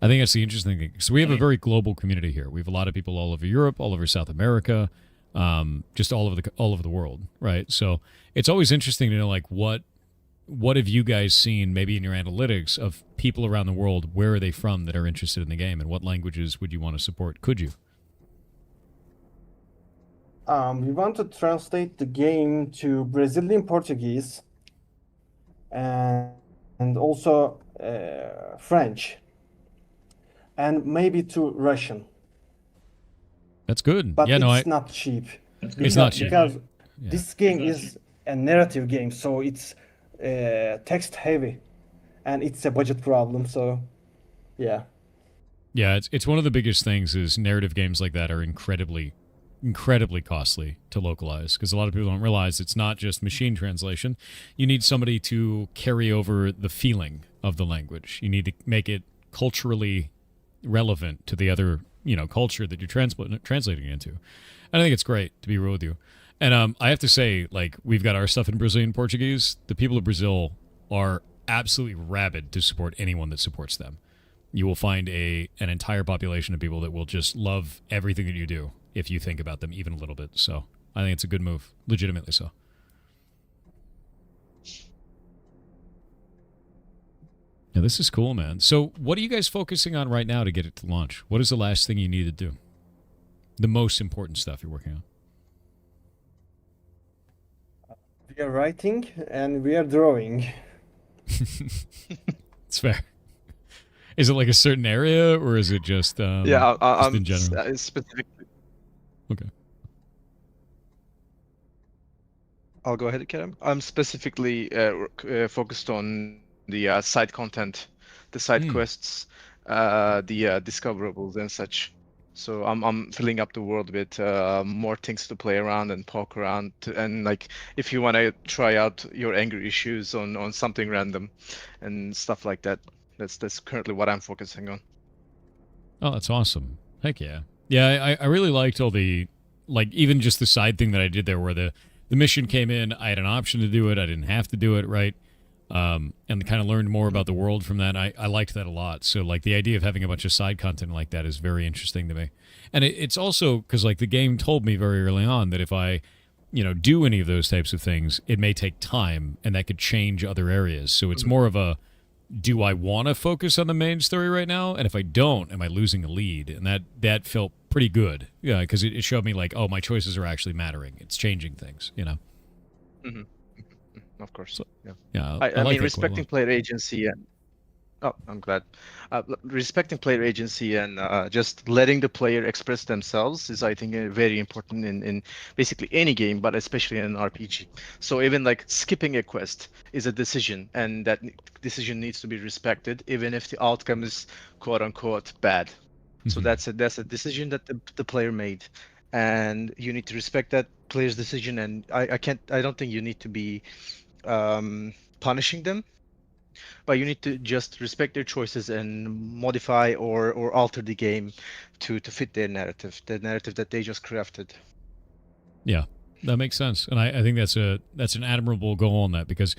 Speaker 1: I think that's the interesting thing. So we have a very global community here. We have a lot of people all over Europe, all over South America, just all over the world, right? So it's always interesting to know, like, what have you guys seen, maybe in your analytics, of people around the world? Where are they from that are interested in the game, and what languages would you want to support? Could you?
Speaker 5: We want to translate the game to Brazilian Portuguese and also French. And maybe to Russian.
Speaker 1: That's good.
Speaker 5: But
Speaker 1: yeah,
Speaker 5: it's not cheap.
Speaker 1: It's not cheap.
Speaker 5: Because this game is a narrative game, so it's text heavy. And it's a budget problem, so yeah.
Speaker 1: Yeah, it's one of the biggest things is narrative games like that are incredibly costly to localize, because a lot of people don't realize it's not just machine translation. You need somebody to carry over the feeling of the language. You need to make it culturally relevant to the other, culture that you're translating into. And I think it's great, to be real with you. And I have to say, like, we've got our stuff in Brazilian Portuguese. The people of Brazil are absolutely rabid to support anyone that supports them. You will find an entire population of people that will just love everything that you do if you think about them even a little bit. So I think it's a good move, legitimately so. Yeah, this is cool, man. So what are you guys focusing on right now to get it to launch? What is the last thing you need to do? The most important stuff you're working on?
Speaker 5: We are writing and we are drawing.
Speaker 1: It's fair. Is it like a certain area, or is it just
Speaker 7: Yeah,
Speaker 1: just in general?
Speaker 7: specifically.
Speaker 1: Okay.
Speaker 7: I'll go ahead, Kerem. I'm specifically focused on the side content, the side quests, the discoverables and such. So I'm filling up the world with more things to play around and poke around, and like if you want to try out your anger issues on something random, and stuff like that. That's currently what I'm focusing on.
Speaker 1: Oh, that's awesome. Heck yeah. Yeah, I really liked all the, like, even just the side thing that I did there where the mission came in, I had an option to do it, I didn't have to do it, right? And kind of learned more about the world from that. I liked that a lot. So, like, the idea of having a bunch of side content like that is very interesting to me. And it's also, because, like, the game told me very early on that if I, do any of those types of things, it may take time, and that could change other areas. So it's more of a, do I want to focus on the main story right now? And if I don't, am I losing a lead? And that felt pretty good. Yeah, because it showed me like, oh, my choices are actually mattering. It's changing things,
Speaker 7: Mm-hmm. Of course.
Speaker 1: So,
Speaker 7: yeah.
Speaker 1: Yeah.
Speaker 7: I
Speaker 1: like
Speaker 7: mean, respecting player agency and I'm glad. Respecting player agency and just letting the player express themselves is, I think, very important in basically any game, but especially in an RPG. So even like skipping a quest is a decision, and that decision needs to be respected, even if the outcome is quote unquote bad. So that's a decision that the player made, and you need to respect that player's decision. And I don't think you need to be punishing them, but you need to just respect their choices and modify or alter the game to fit their narrative, the narrative that they just crafted.
Speaker 1: Yeah, that makes sense, and I think that's an admirable goal on that, because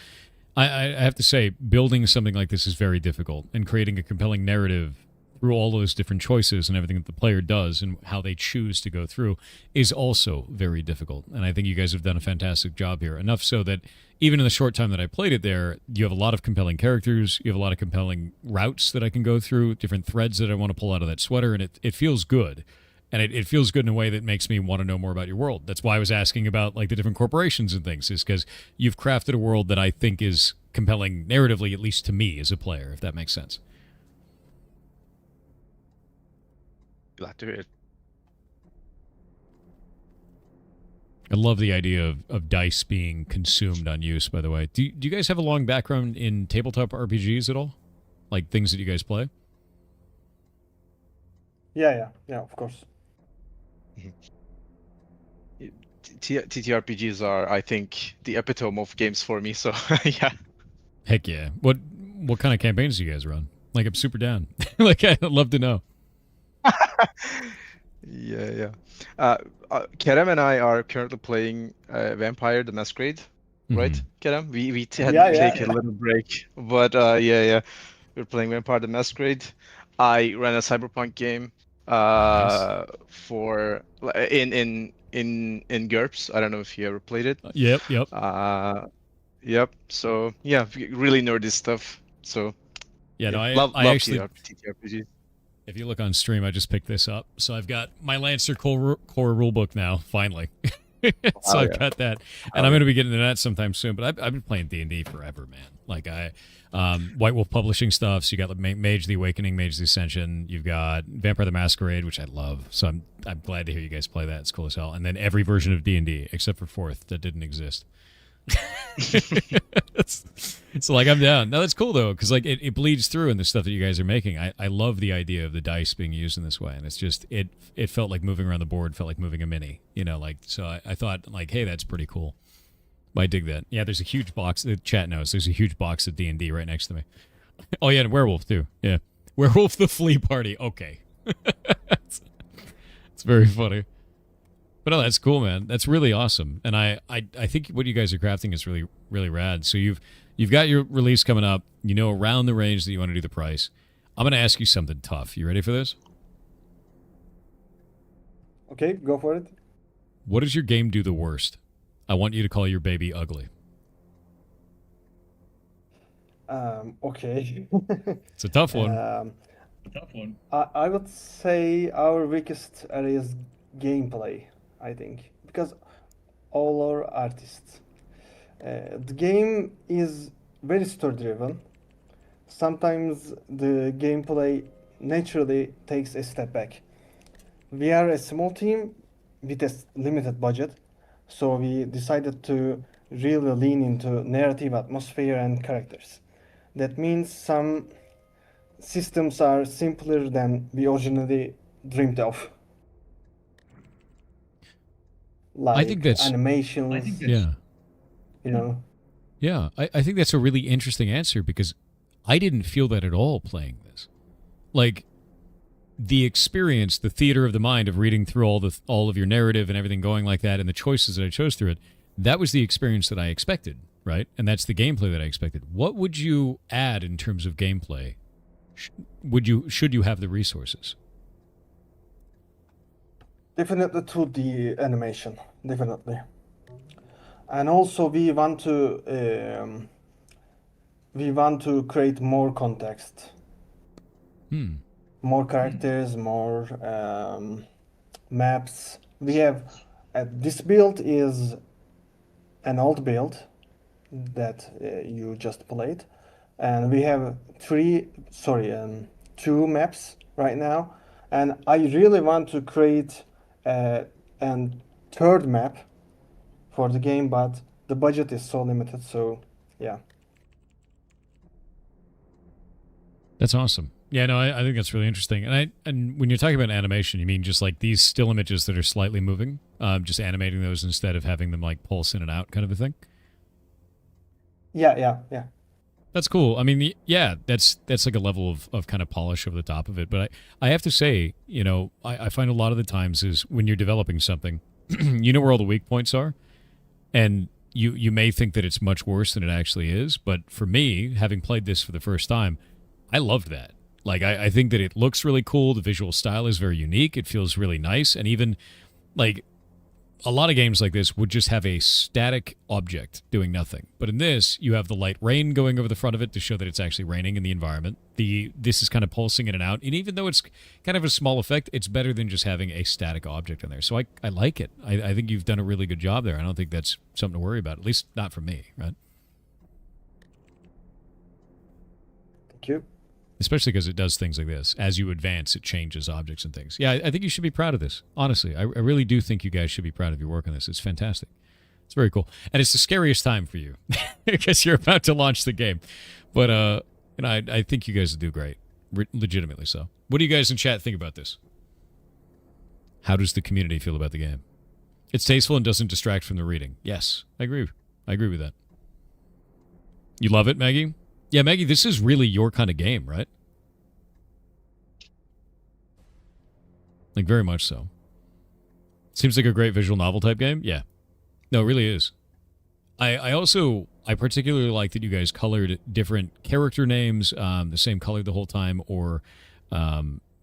Speaker 1: I have to say, building something like this is very difficult, and creating a compelling narrative through all those different choices and everything that the player does and how they choose to go through is also very difficult. And I think you guys have done a fantastic job here, enough so that even in the short time that I played it there, you have a lot of compelling characters, you have a lot of compelling routes that I can go through, different threads that I want to pull out of that sweater, and it feels good. And it feels good in a way that makes me want to know more about your world. That's why I was asking about like the different corporations and things, is because you've crafted a world that I think is compelling narratively, at least to me as a player, if that makes sense.
Speaker 7: Glad to hear it.
Speaker 1: I love the idea of dice being consumed on use, by the way. Do you guys have a long background in tabletop RPGs at all? Like things that you guys play?
Speaker 5: Yeah, of course.
Speaker 7: TTRPGs are, I think, the epitome of games for me, so yeah.
Speaker 1: Heck yeah. What kind of campaigns do you guys run? Like, I'm super down. Like, I'd love to know.
Speaker 7: Yeah. Kerem and I are currently playing Vampire the Masquerade, right, Kerem? We had to take a little break, but yeah, we're playing Vampire the Masquerade. I ran a Cyberpunk game
Speaker 1: Nice.
Speaker 7: for in GURPS. I don't know if you ever played it.
Speaker 1: Yep.
Speaker 7: Yep. So yeah, really nerdy stuff. So
Speaker 1: Yeah, no,
Speaker 7: love
Speaker 1: I actually,
Speaker 7: TTRPGs.
Speaker 1: if you look on stream, I just picked this up. So I've got my Lancer core rulebook now, finally. So I've got that. And I'm going to be getting into that sometime soon. But I've been playing D&D forever, man. Like, White Wolf Publishing stuff. So you got like Mage the Awakening, Mage the Ascension. You've got Vampire the Masquerade, which I love. So I'm glad to hear you guys play that. It's cool as hell. And then every version of D&D, except for 4th, that didn't exist. So like, I'm down. No, that's cool though, because like it bleeds through in the stuff that you guys are making. I love the idea of the dice being used in this way, and it's just it felt like moving around the board felt like moving a mini, like, so I thought like, hey, that's pretty cool. I dig that. Yeah, there's a huge box. The chat knows there's a huge box of D&D right next to me. Oh yeah, and Werewolf too. Yeah, Werewolf the Flea Party. Okay, it's very funny. But no, that's cool, man. That's really awesome. And I think what you guys are crafting is really, really rad. So you've got your release coming up. You know around the range that you want to do the price. I'm going to ask you something tough. You ready for this?
Speaker 5: Okay, go for it.
Speaker 1: What does your game do the worst? I want you to call your baby ugly.
Speaker 5: Okay.
Speaker 1: It's a tough one.
Speaker 5: I would say our weakest area is gameplay, I think, because all our artists. The game is very story driven. Sometimes the gameplay naturally takes a step back. We are a small team with a limited budget, so we decided to really lean into narrative, atmosphere, and characters. That means some systems are simpler than we originally dreamed of. Like
Speaker 1: I think that's
Speaker 5: animations,
Speaker 1: yeah.
Speaker 5: you know.
Speaker 1: Yeah, I think that's a really interesting answer because I didn't feel that at all playing this. Like the experience, the theater of the mind of reading through all of your narrative and everything going like that and the choices that I chose through it, that was the experience that I expected, right? And that's the gameplay that I expected. What would you add in terms of gameplay? Should you have the resources?
Speaker 5: Definitely 2D animation, definitely. And also we want to create more context, more characters, more maps. We have this build is an old build that you just played, and we have two maps right now, and I really want to create a third map for the game, but the budget is so limited, so yeah.
Speaker 1: That's awesome. Yeah, no, I think that's really interesting. And when you're talking about animation, you mean just like these still images that are slightly moving, just animating those instead of having them like pulse in and out, kind of a thing.
Speaker 5: Yeah.
Speaker 1: That's cool. I mean, yeah, that's like a level of kind of polish over the top of it. But I have to say, you know, I find a lot of the times is when you're developing something, you know where all the weak points are, and you may think that it's much worse than it actually is. But for me, having played this for the first time, I loved that. Like, I think that it looks really cool. The visual style is very unique. It feels really nice. And even, like, a lot of games like this would just have a static object doing nothing. But in this, you have the light rain going over the front of it to show that it's actually raining in the environment. This is kind of pulsing in and out. And even though it's kind of a small effect, it's better than just having a static object in there. So I like it. I think you've done a really good job there. I don't think that's something to worry about, at least not for me, right?
Speaker 5: Thank you.
Speaker 1: Especially because it does things like this. As you advance, it changes objects and things. Yeah, I think you should be proud of this. Honestly, I really do think you guys should be proud of your work on this. It's fantastic. It's very cool. And it's the scariest time for you because you're about to launch the game. But I think you guys will do great. Legitimately so. What do you guys in chat think about this? How does the community feel about the game? It's tasteful and doesn't distract from the reading. Yes, I agree. I agree with that. You love it, Maggie? Yeah, Maggie, this is really your kind of game, right? Like, very much so. Seems like a great visual novel type game. Yeah. No, it really is. I particularly like that you guys colored different character names the same color the whole time, or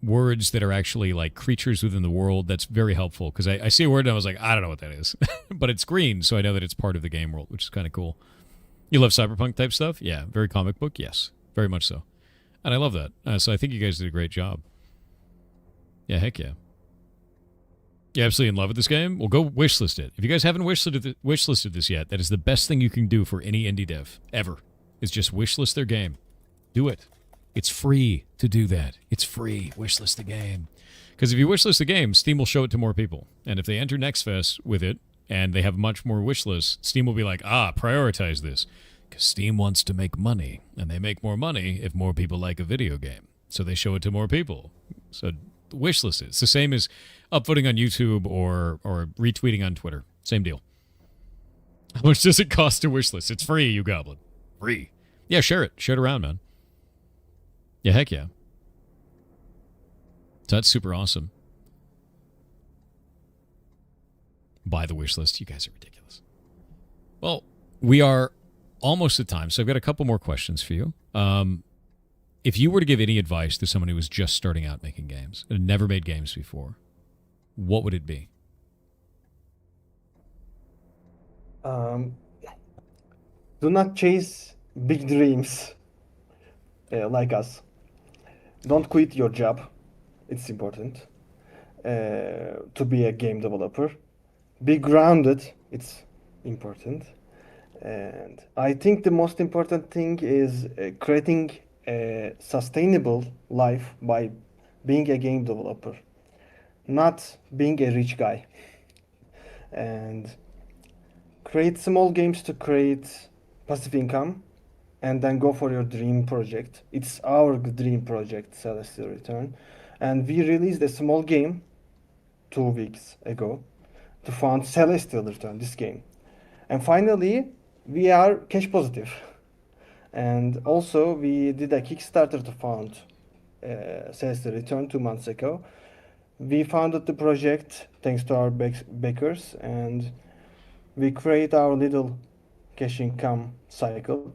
Speaker 1: words that are actually like creatures within the world. That's very helpful because I see a word and I was like, I don't know what that is. But it's green, so I know that it's part of the game world, which is kind of cool. You love cyberpunk type stuff? Yeah. Very comic book? Yes. Very much so. And I love that. So I think you guys did a great job. Yeah, heck yeah. You absolutely in love with this game? Well, go wishlist it. If you guys haven't wishlisted this yet, that is the best thing you can do for any indie dev ever, is just wishlist their game. Do it. It's free to do that. It's free. Wishlist the game. Because if you wishlist the game, Steam will show it to more people. And if they enter NextFest with it, and they have much more wish lists, Steam will be like, prioritize this. Because Steam wants to make money, and they make more money if more people like a video game. So they show it to more people. So wish list it. It's the same as upvoting on YouTube or retweeting on Twitter. Same deal. How much does it cost to wish list? It's free, you goblin. Free. Yeah, share it. Share it around, man. Yeah, heck yeah. So that's super awesome. Buy the wish list. You guys are ridiculous. Well, we are almost at time, so I've got a couple more questions for you. If you were to give any advice to someone who was just starting out making games and had never made games before, what would it be?
Speaker 5: Um, do not chase big dreams like us. Don't quit your job. It's important to be a game developer. Be grounded. It's important. And I think the most important thing is creating a sustainable life by being a game developer, not being a rich guy. And create small games to create passive income and then go for your dream project. It's our dream project, Celestial Return. And we released a small game 2 weeks ago to fund Celestial Return, this game. And finally, we are cash positive. And also, we did a Kickstarter to fund Celestial Return 2 months ago. We founded the project thanks to our backers, and we create our little cash income cycle.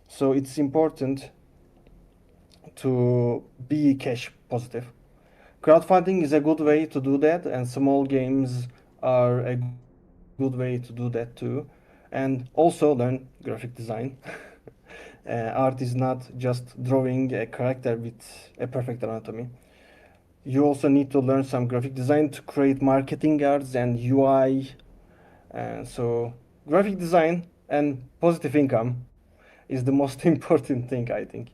Speaker 5: So it's important to be cash positive. Crowdfunding is a good way to do that, and small games are a good way to do that too. And also learn graphic design. Art is not just drawing a character with a perfect anatomy. You also need to learn some graphic design to create marketing arts and UI. So graphic design and positive income is the most important thing, I think.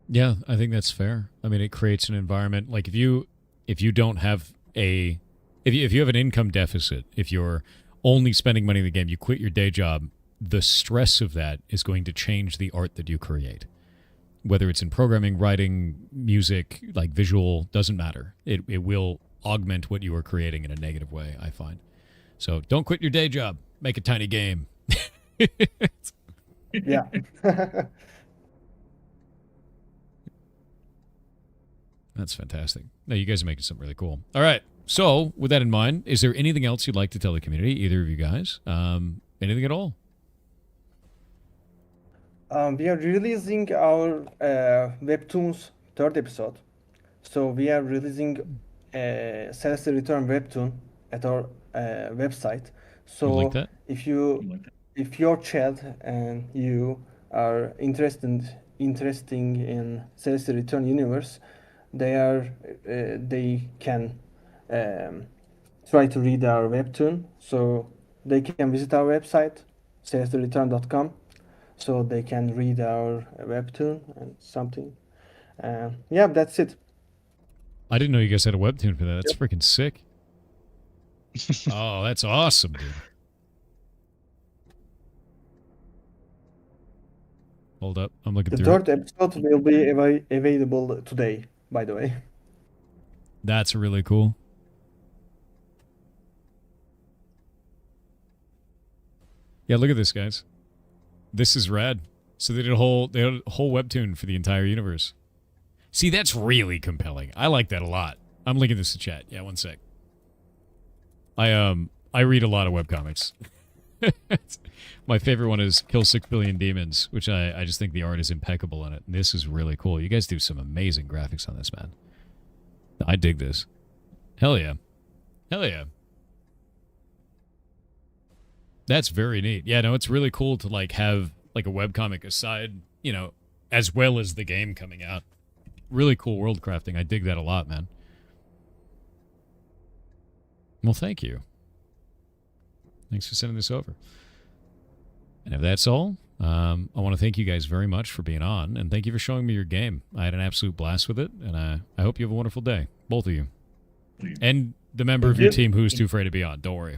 Speaker 1: Yeah, I think that's fair. I mean, it creates an environment like if you don't have if you have an income deficit, if you're only spending money in the game, you quit your day job, the stress of that is going to change the art that you create. Whether it's in programming, writing, music, like visual, doesn't matter. It will augment what you are creating in a negative way, I find. So don't quit your day job. Make a tiny game.
Speaker 5: Yeah.
Speaker 1: That's fantastic. No, you guys are making something really cool. All right. So, with that in mind, is there anything else you'd like to tell the community, either of you guys? Anything at all?
Speaker 5: We are releasing our Webtoons third episode. So we are releasing Celestial Return Webtoon at our website. So
Speaker 1: You like that?
Speaker 5: if your child and you are interested in Celestial Return universe, they can try to read our webtoon. So they can visit our website celestialreturn.com, so they can read our webtoon and something. Yeah, that's it.
Speaker 1: I didn't know you guys had a webtoon for that. That's freaking sick. Oh, that's awesome, dude. Hold up. I'm looking
Speaker 5: The
Speaker 1: through
Speaker 5: third episode will be available today, by the way.
Speaker 1: That's really cool. Yeah, look at this, guys. This is rad. So they did a whole webtoon for the entire universe. See, that's really compelling. I like that a lot. I'm linking this to chat. Yeah, one sec. I read a lot of webcomics. My favorite one is Kill 6 Billion Demons, which I just think the art is impeccable in it. And this is really cool. You guys do some amazing graphics on this, man. I dig this. Hell yeah. Hell yeah. That's very neat. Yeah, no, it's really cool to like have like a webcomic aside, you know, as well as the game coming out. Really cool world crafting. I dig that a lot, man. Well, thank you. Thanks for sending this over. And if that's all, I want to thank you guys very much for being on, and thank you for showing me your game. I had an absolute blast with it, and I hope you have a wonderful day, both of you. And the member of your team who's too afraid to be on. Don't worry.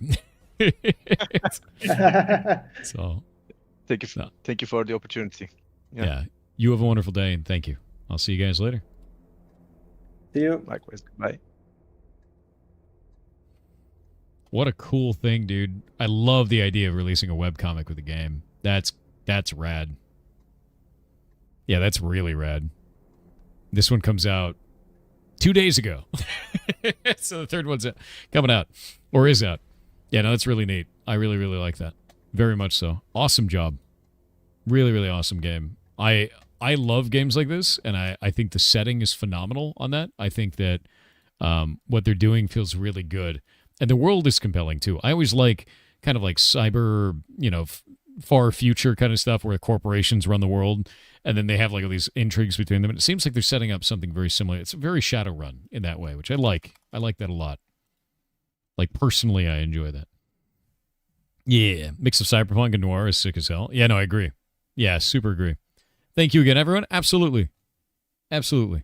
Speaker 1: So,
Speaker 7: Thank you for the opportunity.
Speaker 1: Yeah. You have a wonderful day, and thank you. I'll see you guys later.
Speaker 5: See you.
Speaker 7: Likewise. Bye.
Speaker 1: What a cool thing, dude. I love the idea of releasing a webcomic with a game. That's rad. Yeah, that's really rad. This one comes out 2 days ago. So the third one's coming out. Or is out. Yeah, no, that's really neat. I really, really like that. Very much so. Awesome job. Really, really awesome game. I love games like this, and I think the setting is phenomenal on that. I think that What they're doing feels really good. And the world is compelling, too. I always like kind of like cyber, far future kind of stuff where corporations run the world, and then they have like all these intrigues between them. And it seems like they're setting up something very similar. It's a very Shadowrun in that way, which I like. I like that a lot. Like, personally, I enjoy that. Yeah, mix of cyberpunk and noir is sick as hell. Yeah, no, I agree. Yeah, super agree. Thank you again, everyone. Absolutely. Absolutely.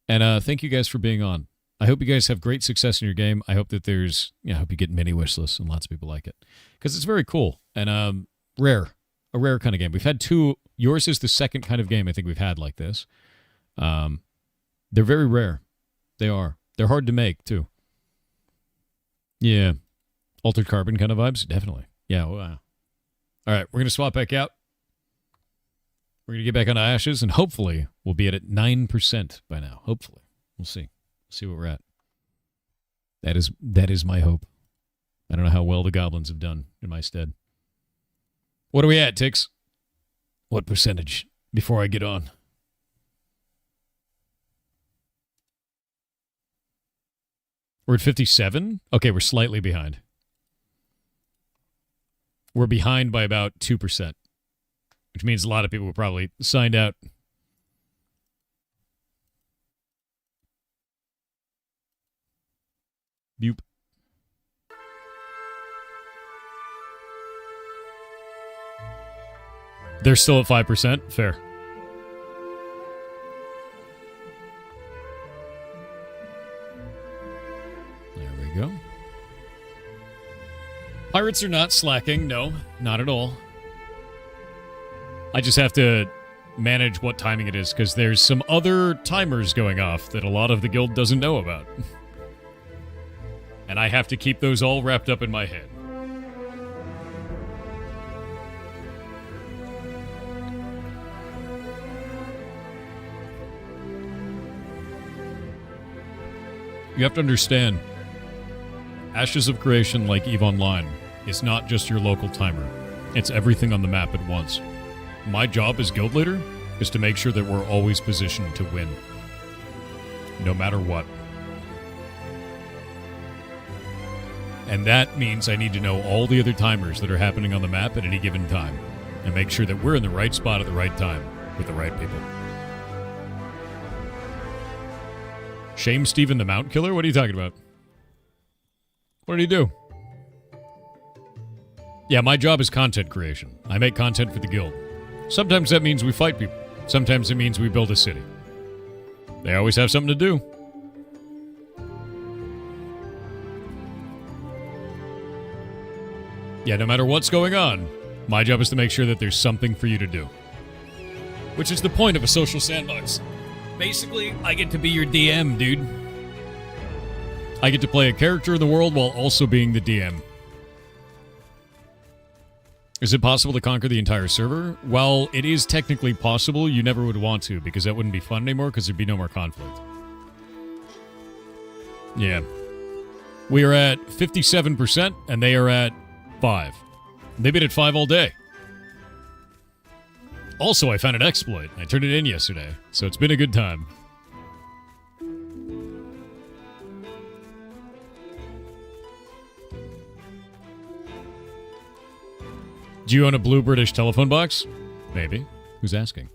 Speaker 1: And thank you guys for being on. I hope you guys have great success in your game. I hope that I hope you get many wish lists and lots of people like it. Because it's very cool and a rare kind of game. We've had 2. Yours is the second kind of game I think we've had like this. They're very rare. They are. They're hard to make, too. Yeah. Altered Carbon kind of vibes? Definitely. Yeah, wow. All right, we're going to swap back out. We're going to get back onto Ashes, and hopefully we'll be at 9% by now. Hopefully. We'll see. See where we're at. That is my hope. I don't know how well the goblins have done in my stead. What are we at, Tix? What percentage before I get on? We're at 57? Okay, we're slightly behind. We're behind by about 2%, which means a lot of people probably signed out. Boop. They're still at 5%? Fair. There we go. Pirates are not slacking. No, not at all. I just have to manage what timing it is, because there's some other timers going off that a lot of the guild doesn't know about. And I have to keep those all wrapped up in my head. You have to understand, Ashes of Creation, like EVE Online, is not just your local timer. It's everything on the map at once. My job as guild leader is to make sure that we're always positioned to win. No matter what. And that means I need to know all the other timers that are happening on the map at any given time. And make sure that we're in the right spot at the right time with the right people. Shame Steven the Mount Killer? What are you talking about? What did he do? Yeah, my job is content creation. I make content for the guild. Sometimes that means we fight people. Sometimes it means we build a city. They always have something to do. Yeah, no matter what's going on, my job is to make sure that there's something for you to do. Which is the point of a social sandbox. Basically, I get to be your DM, dude. I get to play a character in the world while also being the DM. Is it possible to conquer the entire server? Well, it is technically possible. You never would want to, because that wouldn't be fun anymore, because there'd be no more conflict. Yeah. We are at 57%, and they are at 5. They've been at 5 all day. Also, I found an exploit. I turned it in yesterday, so it's been a good time. Do you own a blue British telephone box? Maybe. Who's asking?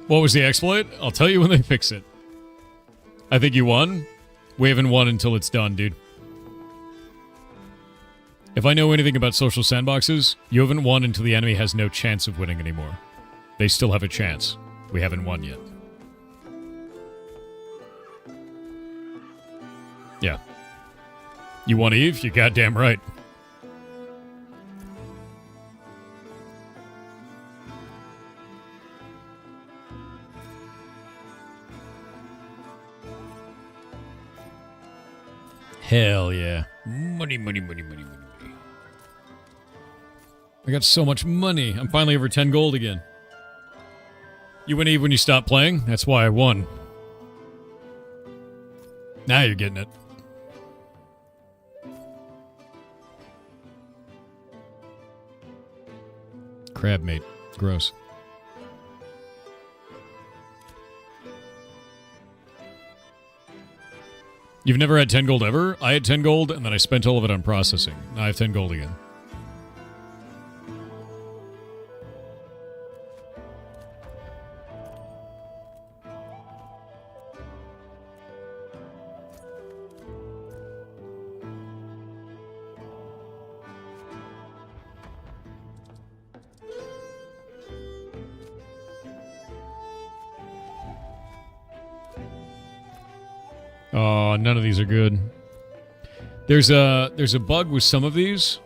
Speaker 1: What was the exploit? I'll tell you when they fix it. I think you won. We haven't won until it's done, dude. If I know anything about social sandboxes, you haven't won until the enemy has no chance of winning anymore. They still have a chance. We haven't won yet. Yeah. You want Eve? You goddamn right. Hell yeah. Money, money, money, money, money, money. I got so much money. I'm finally over 10 gold again. You win Eve when you stop playing? That's why I won. Now you're getting it. crab mate. Gross. You've never had 10 gold ever? I had 10 gold, and then I spent all of it on processing. Now I have 10 gold again. Oh, none of these are good. There's a bug with some of these,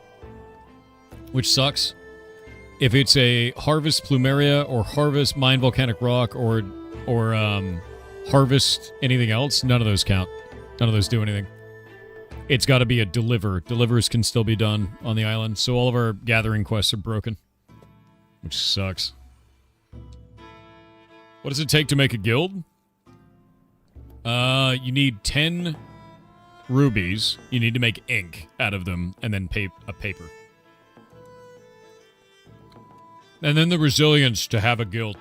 Speaker 1: which sucks. If it's a Harvest Plumeria or Harvest Mine Volcanic Rock or Harvest anything else, none of those count. None of those do anything. It's got to be a Deliver. Delivers can still be done on the island, so all of our gathering quests are broken, which sucks. What does it take to make a guild? You need 10 rubies. You need to make ink out of them, and then a paper. And then the resilience to have a guild.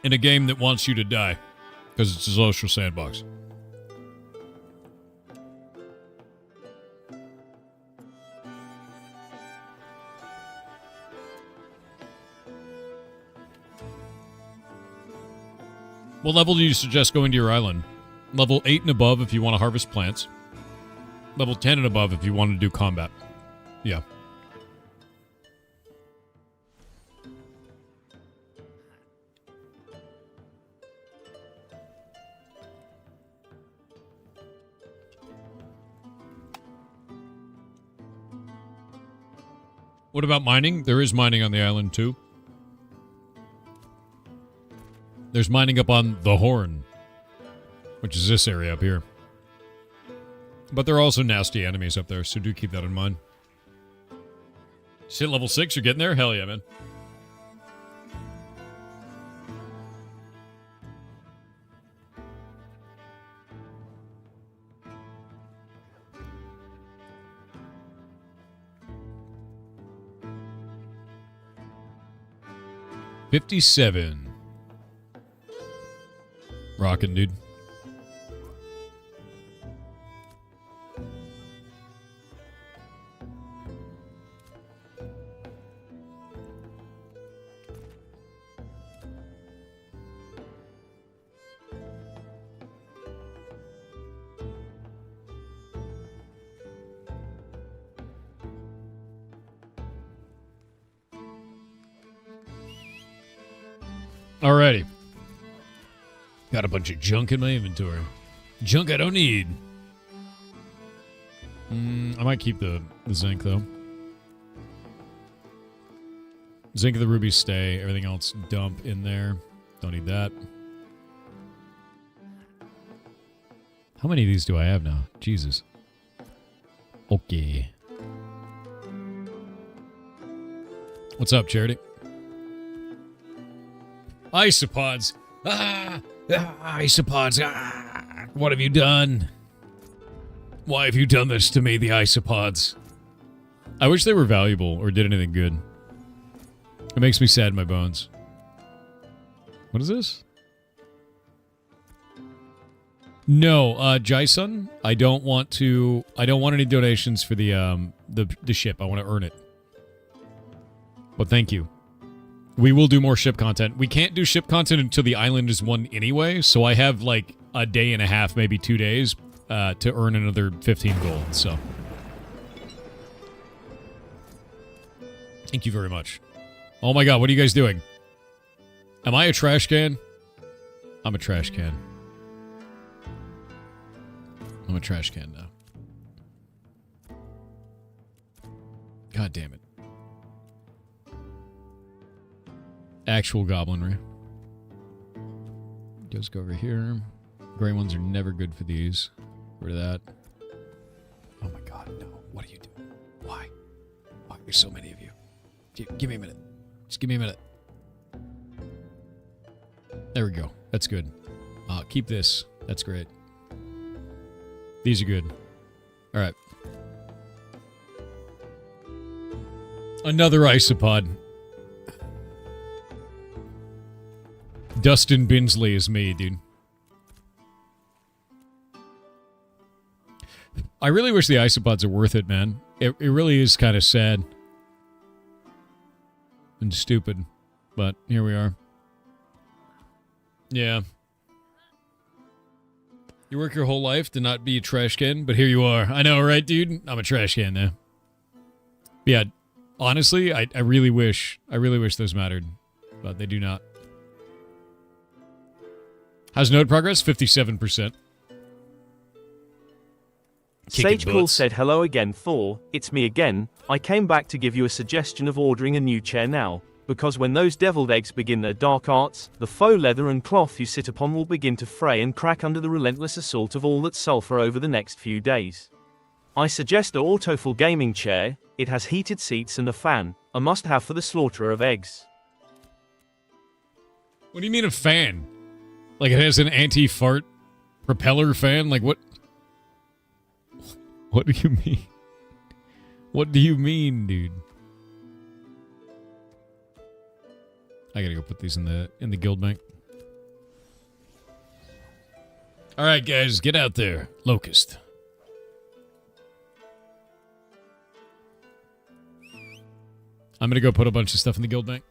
Speaker 1: In a game that wants you to die. Because it's a social sandbox. What level do you suggest going to your island? Level 8 and above if you want to harvest plants. Level 10 and above if you want to do combat. Yeah. What about mining? There is mining on the island too. There's mining up on the Horn, which is this area up here. But there are also nasty enemies up there, so do keep that in mind. Sit level 6, you're getting there? Hell yeah, man. $57. Rockin', dude. Alrighty. Got a bunch of junk in my inventory. Junk I don't need. I might keep the zinc, though. Zinc and the rubies stay. Everything else dump in there. Don't need that. How many of these do I have now? Jesus. Okay. What's up, Charity? Isopods. Isopods. What have you done? Why have you done this to me, the isopods? I wish they were valuable or did anything good. It makes me sad in my bones. What is this? No, Jason, I don't want any donations for the ship. I want to earn it. But thank you. We will do more ship content. We can't do ship content until the island is won anyway, so I have like a day and a half, maybe 2 days, to earn another 15 gold, so. Thank you very much. Oh my god, what are you guys doing? Am I a trash can? I'm a trash can. I'm a trash can now. God damn it. Actual goblinry. Just go over here. Gray ones are never good for these. Rid of that. Oh my god, no. What are you doing? Why? Why? There's so many of you. Give me a minute. Just give me a minute. There we go. That's good. Keep this. That's great. These are good. Alright. Another isopod. Dustin Binsley is me, dude. I really wish the isopods are worth it, man. It really is kind of sad. And stupid. But here we are. Yeah. You work your whole life to not be a trash can, but here you are. I know, right, dude? I'm a trash can now. Yeah, honestly, I really wish those mattered, but they do not. How's node progress? 57%.
Speaker 2: Sage Cool said hello again Thor, it's me again. I came back to give you a suggestion of ordering a new chair now, because when those deviled eggs begin their dark arts, the faux leather and cloth you sit upon will begin to fray and crack under the relentless assault of all that sulfur over the next few days. I suggest a Autoful gaming chair. It has heated seats and a fan, a must-have for the slaughterer of eggs.
Speaker 1: What do you mean a fan? Like it has an anti-fart propeller fan? Like what? What do you mean? What do you mean, dude? I gotta go put these in the guild bank. All right, guys, get out there, Locust. I'm gonna go put a bunch of stuff in the guild bank.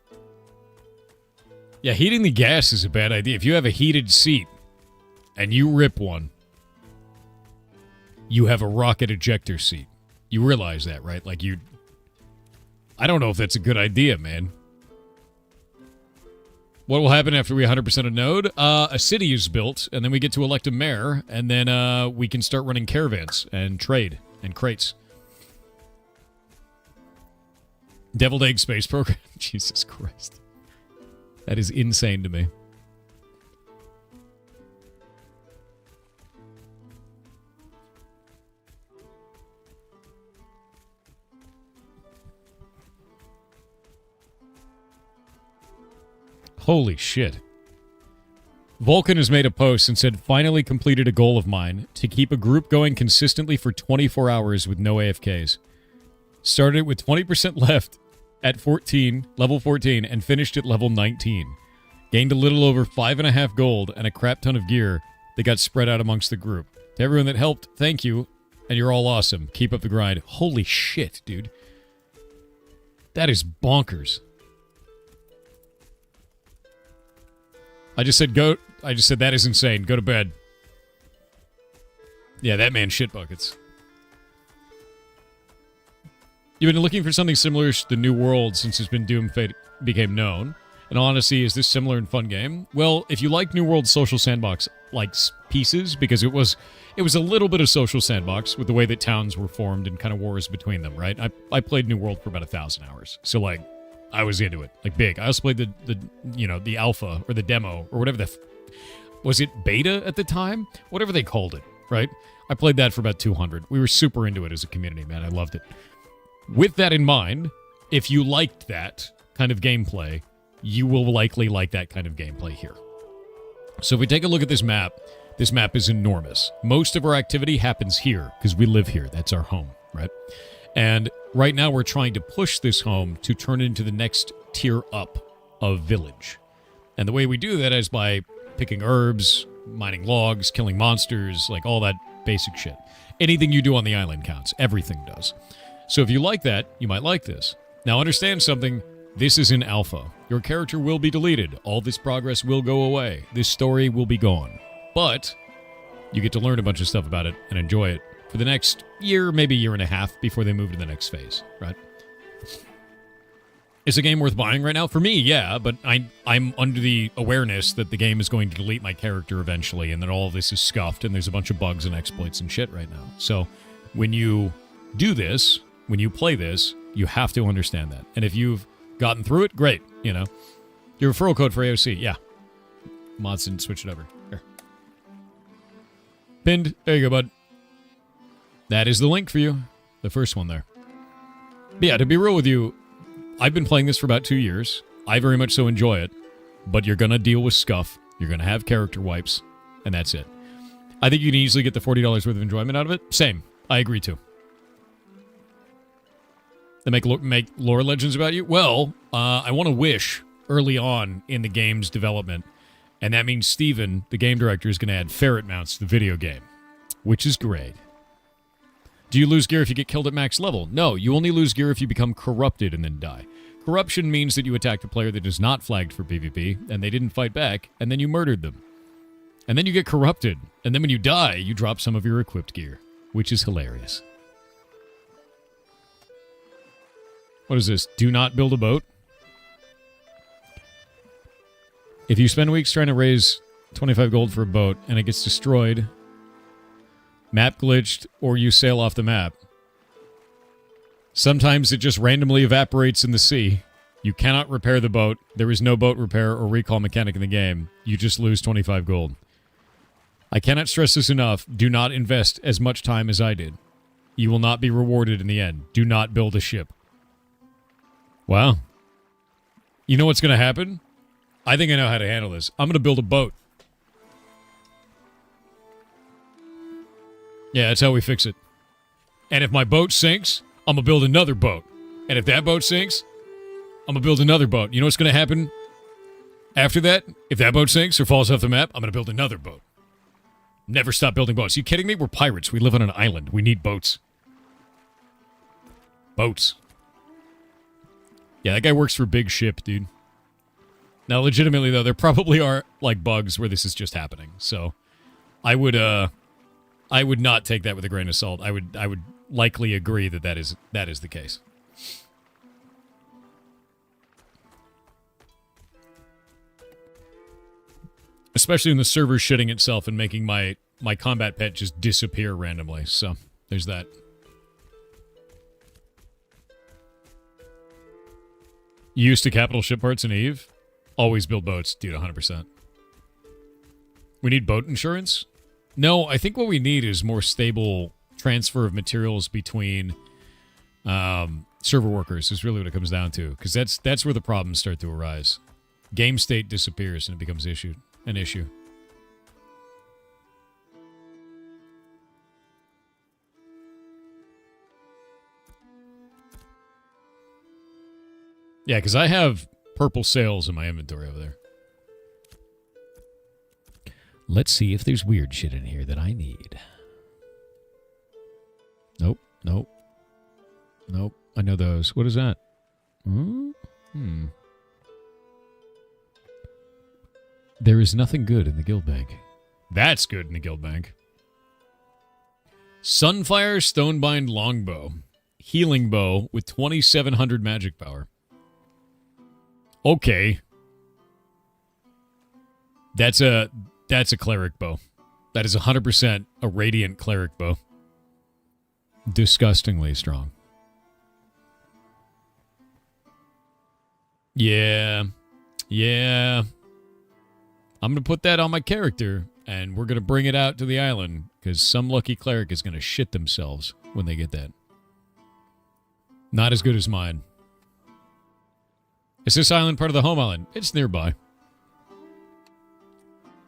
Speaker 1: Yeah, heating the gas is a bad idea. If you have a heated seat and you rip one, you have a rocket ejector seat. You realize that, right? Like I don't know if that's a good idea, man. What will happen after we 100% a node? A city is built, and then we get to elect a mayor, and then we can start running caravans and trade and crates. Deviled Egg Space Program. Jesus Christ. That is insane to me. Holy shit. Vulcan has made a post and said, finally completed a goal of mine to keep a group going consistently for 24 hours with no AFKs. Started it with 20% left at 14, level 14, and finished at level 19. Gained a little over 5.5 gold and a crap ton of gear that got spread out amongst the group. To everyone that helped, thank you, and you're all awesome. Keep up the grind. Holy shit, dude. That is bonkers. I just said that is insane. Go to bed. Yeah, that man shit buckets. You've been looking for something similar to the New World since it's been Doom Fate became known. In honesty, is this similar and fun game? Well, if you like New World social sandbox like pieces, because it was a little bit of social sandbox with the way that towns were formed and kind of wars between them, right? I played New World for about 1,000 hours. So like I was into it, like big. I also played the alpha or the demo or whatever was it beta at the time? Whatever they called it, right? I played that for about 200. We were super into it as a community, man. I loved it. With that in mind, if you liked that kind of gameplay, you will likely like that kind of gameplay here. So if we take a look at this map is enormous. Most of our activity happens here because we live here. That's our home, right? And right now we're trying to push this home to turn it into the next tier up of village. And the way we do that is by picking herbs, mining logs, killing monsters, like all that basic shit. Anything you do on the island counts. Everything does. So if you like that, you might like this. Now understand something. This is in alpha. Your character will be deleted. All this progress will go away. This story will be gone. But you get to learn a bunch of stuff about it and enjoy it for the next year, maybe year and a half before they move to the next phase, right? Is a game worth buying right now? For me, yeah, but I'm under the awareness that the game is going to delete my character eventually and that all of this is scuffed and there's a bunch of bugs and exploits and shit right now. So when you do this, when you play this, you have to understand that. And if you've gotten through it, great, you know. Your referral code for AOC, yeah. Mods didn't switch it over. Here. Pinned. There you go, bud. That is the link for you. The first one there. But yeah, to be real with you, I've been playing this for about 2 years. I very much so enjoy it. But you're going to deal with scuff. You're going to have character wipes. And that's it. I think you can easily get the $40 worth of enjoyment out of it. Same. I agree too. They make lore legends about you? Well, I want to wish early on in the game's development, and that means Steven, the game director, is going to add ferret mounts to the video game, which is great. Do you lose gear if you get killed at max level? No, you only lose gear if you become corrupted and then die. Corruption means that you attacked a player that is not flagged for PvP, and they didn't fight back, and then you murdered them. And then you get corrupted, and then when you die, you drop some of your equipped gear, which is hilarious. What is this? Do not build a boat? If you spend weeks trying to raise 25 gold for a boat, and it gets destroyed, map glitched, or you sail off the map, sometimes it just randomly evaporates in the sea. You cannot repair the boat. There is no boat repair or recall mechanic in the game. You just lose 25 gold. I cannot stress this enough. Do not invest as much time as I did. You will not be rewarded in the end. Do not build a ship. Wow. You know what's going to happen? I think I know how to handle this. I'm going to build a boat. Yeah, that's how we fix it. And if my boat sinks, I'm going to build another boat. And if that boat sinks, I'm going to build another boat. You know what's going to happen after that? If that boat sinks or falls off the map, I'm going to build another boat. Never stop building boats. You kidding me? We're pirates. We live on an island. We need boats. Boats. Yeah, that guy works for Big Ship, dude. Now, legitimately, though, there probably are, like, bugs where this is just happening. So, I would not take that with a grain of salt. I would likely agree that that is the case. Especially when the server's shitting itself and making my combat pet just disappear randomly. So, there's that. You used to capital ship parts in Eve? Always build boats, dude, 100%. We need boat insurance? No, I think what we need is more stable transfer of materials between server workers is really what it comes down to. Because that's where the problems start to arise. Game state disappears and it becomes an issue. Yeah, because I have purple sails in my inventory over there. Let's see if there's weird shit in here that I need. Nope, nope. Nope, I know those. What is that? There is nothing good in the guild bank. That's good in the guild bank. Sunfire Stonebind Longbow. Healing bow with 2700 magic power. Okay. That's a cleric bow. That is 100% a radiant cleric bow. Disgustingly strong. Yeah. I'm going to put that on my character, and we're going to bring it out to the island, because some lucky cleric is going to shit themselves when they get that. Not as good as mine. Is this island part of the home island? It's nearby.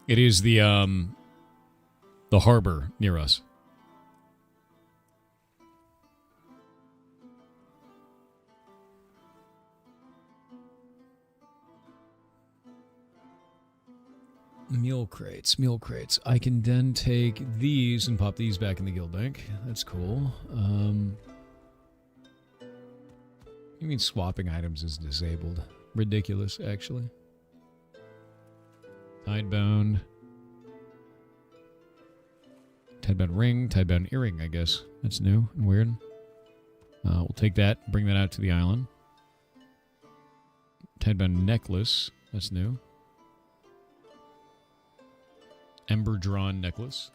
Speaker 1: It is the harbor near us. Mule crates. I can then take these and pop these back in the guild bank. That's cool. You mean swapping items is disabled? Ridiculous, actually. Tidebound. Tidebound ring, tidebound earring, I guess. That's new and weird. We'll take that, bring that out to the island. Tidebound necklace. That's new. Ember drawn necklace.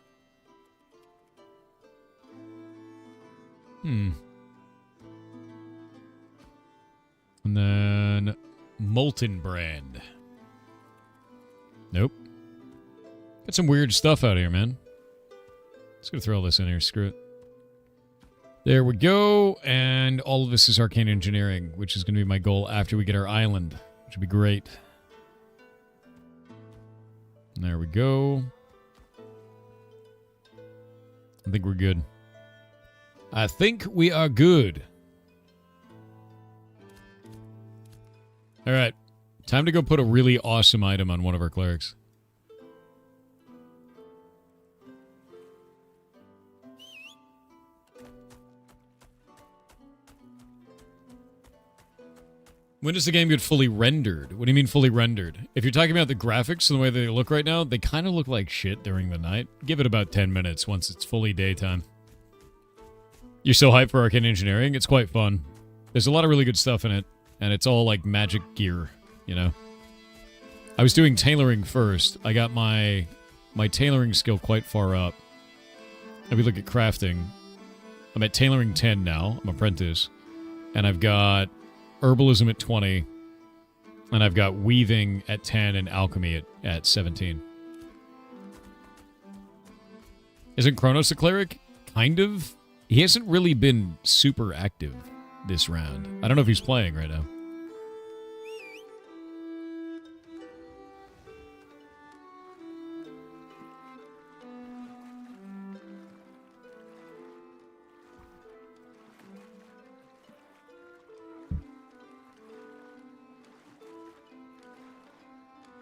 Speaker 1: And then Molten Brand. Nope. Got some weird stuff out here, man. Just gonna throw all this in here. Screw it. There we go. And all of this is arcane engineering, which is gonna be my goal after we get our island, which would be great. There we go. I think we're good. I think we are good. All right. Time to go put a really awesome item on one of our clerics. When does the game get fully rendered? What do you mean fully rendered? If you're talking about the graphics and the way they look right now, they kind of look like shit during the night. Give it about 10 minutes once it's fully daytime. You're so hyped for Arcane Engineering? It's quite fun. There's a lot of really good stuff in it, and it's all like magic gear, you know? I was doing tailoring first. I got my tailoring skill quite far up. If we look at crafting, I'm at tailoring 10 now. I'm apprentice. And I've got herbalism at 20, and I've got weaving at 10 and alchemy at 17. Isn't Kronos a cleric? Kind of. He hasn't really been super active this round. I don't know if he's playing right now.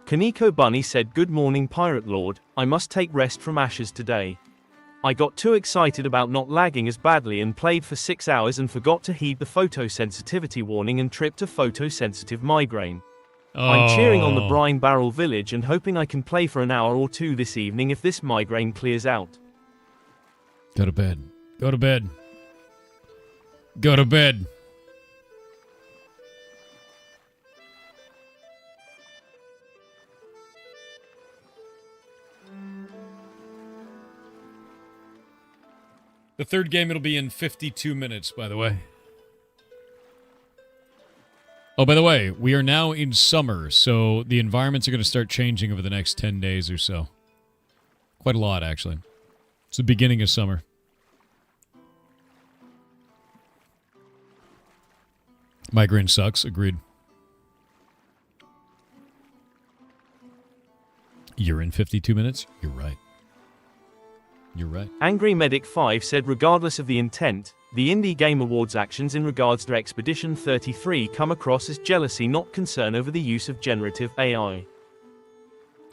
Speaker 2: Kaneko Bunny said, "Good morning, Pirate Lord. I must take rest from Ashes today. I got too excited about not lagging as badly and played for 6 hours and forgot to heed the photosensitivity warning and tripped a photosensitive migraine. I'm cheering on the Brine Barrel Village and hoping I can play for an hour or two this evening if this migraine clears out."
Speaker 1: Go to bed. Go to bed. Go to bed. The third game, it'll be in 52 minutes, by the way. Oh, by the way, we are now in summer, so the environments are going to start changing over the next 10 days or so. Quite a lot, actually. It's the beginning of summer. Migraine sucks, agreed. You're in 52 minutes? You're right. You're right.
Speaker 2: Angry Medic 5 said, regardless of the intent, the Indie Game Awards actions in regards to Expedition 33 come across as jealousy, not concern over the use of generative AI.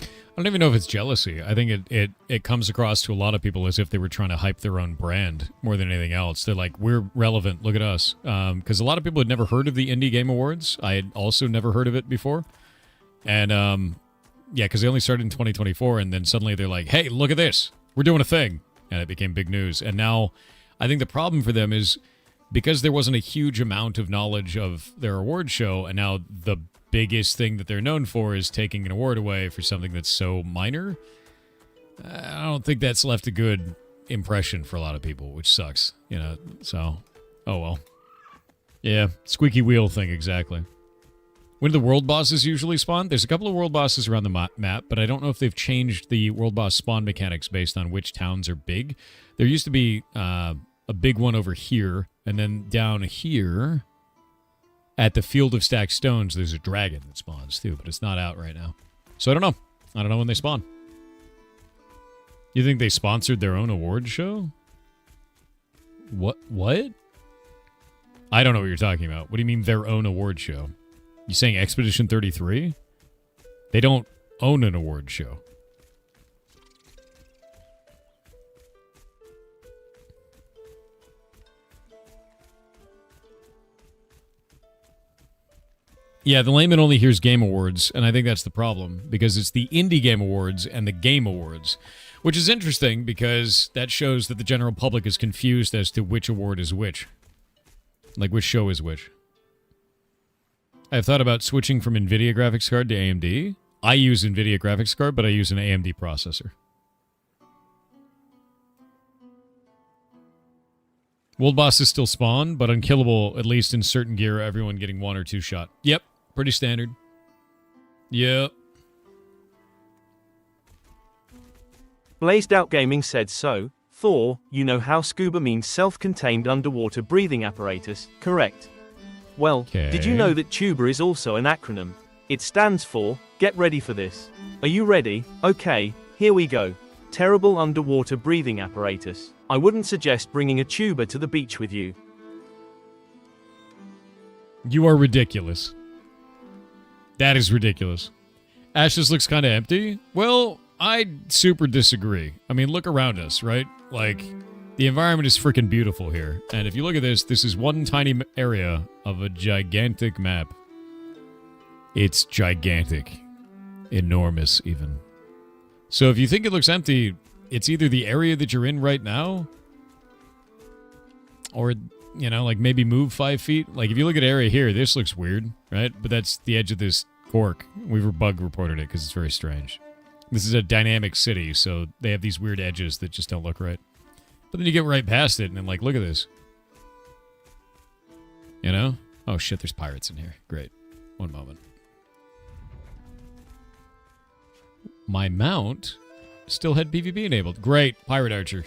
Speaker 1: I don't even know if it's jealousy. I think it comes across to a lot of people as if they were trying to hype their own brand more than anything else. They're like, we're relevant, look at us. Because a lot of people had never heard of the Indie Game Awards. I had also never heard of it before. And, yeah, because they only started in 2024, and then suddenly they're like, hey, look at this. We're doing a thing. And it became big news. And now I think the problem for them is because there wasn't a huge amount of knowledge of their award show, and now the biggest thing that they're known for is taking an award away for something that's so minor. I don't think that's left a good impression for a lot of people, which sucks, you know, so, oh well. Yeah, squeaky wheel thing, exactly. When do the world bosses usually spawn? There's a couple of world bosses around the map, but I don't know if they've changed the world boss spawn mechanics based on which towns are big. There used to be a big one over here, and then down here at the Field of Stacked Stones, there's a dragon that spawns too, but it's not out right now. So I don't know. I don't know when they spawn. You think they sponsored their own award show? What? I don't know what you're talking about. What do you mean their own award show? You saying Expedition 33? They don't own an award show. Yeah, the layman only hears Game Awards, and I think that's the problem, because it's the Indie Game Awards and the Game Awards, which is interesting because that shows that the general public is confused as to which award is which. Like, which show is which. I've thought about switching from NVIDIA graphics card to AMD. I use NVIDIA graphics card, but I use an AMD processor. World bosses still spawn, but unkillable, at least in certain gear, everyone getting 1 or 2 shot. Yep, pretty standard. Yep.
Speaker 2: Blazed Out Gaming said, so, Thor, you know how scuba means self-contained underwater breathing apparatus, correct? Well, did you know that TUBA is also an acronym? It stands for, get ready for this. Are you ready? Okay, here we go. Terrible underwater breathing apparatus. I wouldn't suggest bringing a tuba to the beach with you.
Speaker 1: You are ridiculous. That is ridiculous. Ashes looks kind of empty. Well, I super disagree. I mean, look around us, right? Like, the environment is freaking beautiful here. And if you look at this, this is one tiny area of a gigantic map. It's gigantic. Enormous, even. So if you think it looks empty, it's either the area that you're in right now, or, you know, like maybe move 5 feet. Like, if you look at area here, this looks weird, right? But that's the edge of this cork. We've bug reported it because it's very strange. This is a dynamic city, so they have these weird edges that just don't look right. But then you get right past it, and then, like, look at this. You know? Oh, shit, there's pirates in here. Great. One moment. My mount still had PvP enabled. Great. Pirate Archer.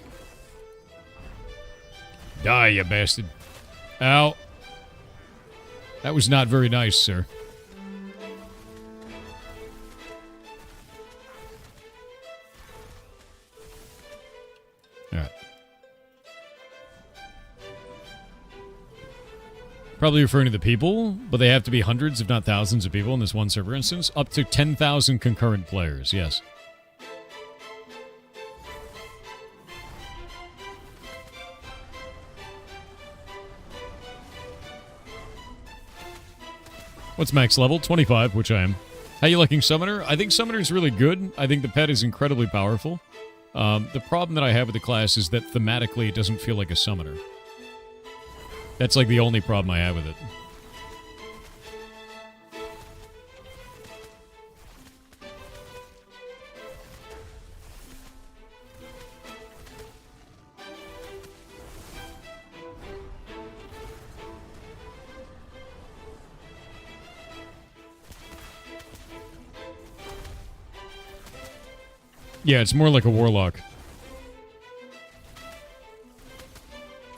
Speaker 1: Die, you bastard. Ow. That was not very nice, sir. Alright. Probably referring to the people, but they have to be hundreds, if not thousands of people in this one server instance. Up to 10,000 concurrent players, yes. What's max level? 25, which I am. How you liking Summoner? I think Summoner is really good. I think the pet is incredibly powerful. The problem that I have with the class is that thematically it doesn't feel like a Summoner. That's like the only problem I have with it. Yeah, it's more like a warlock.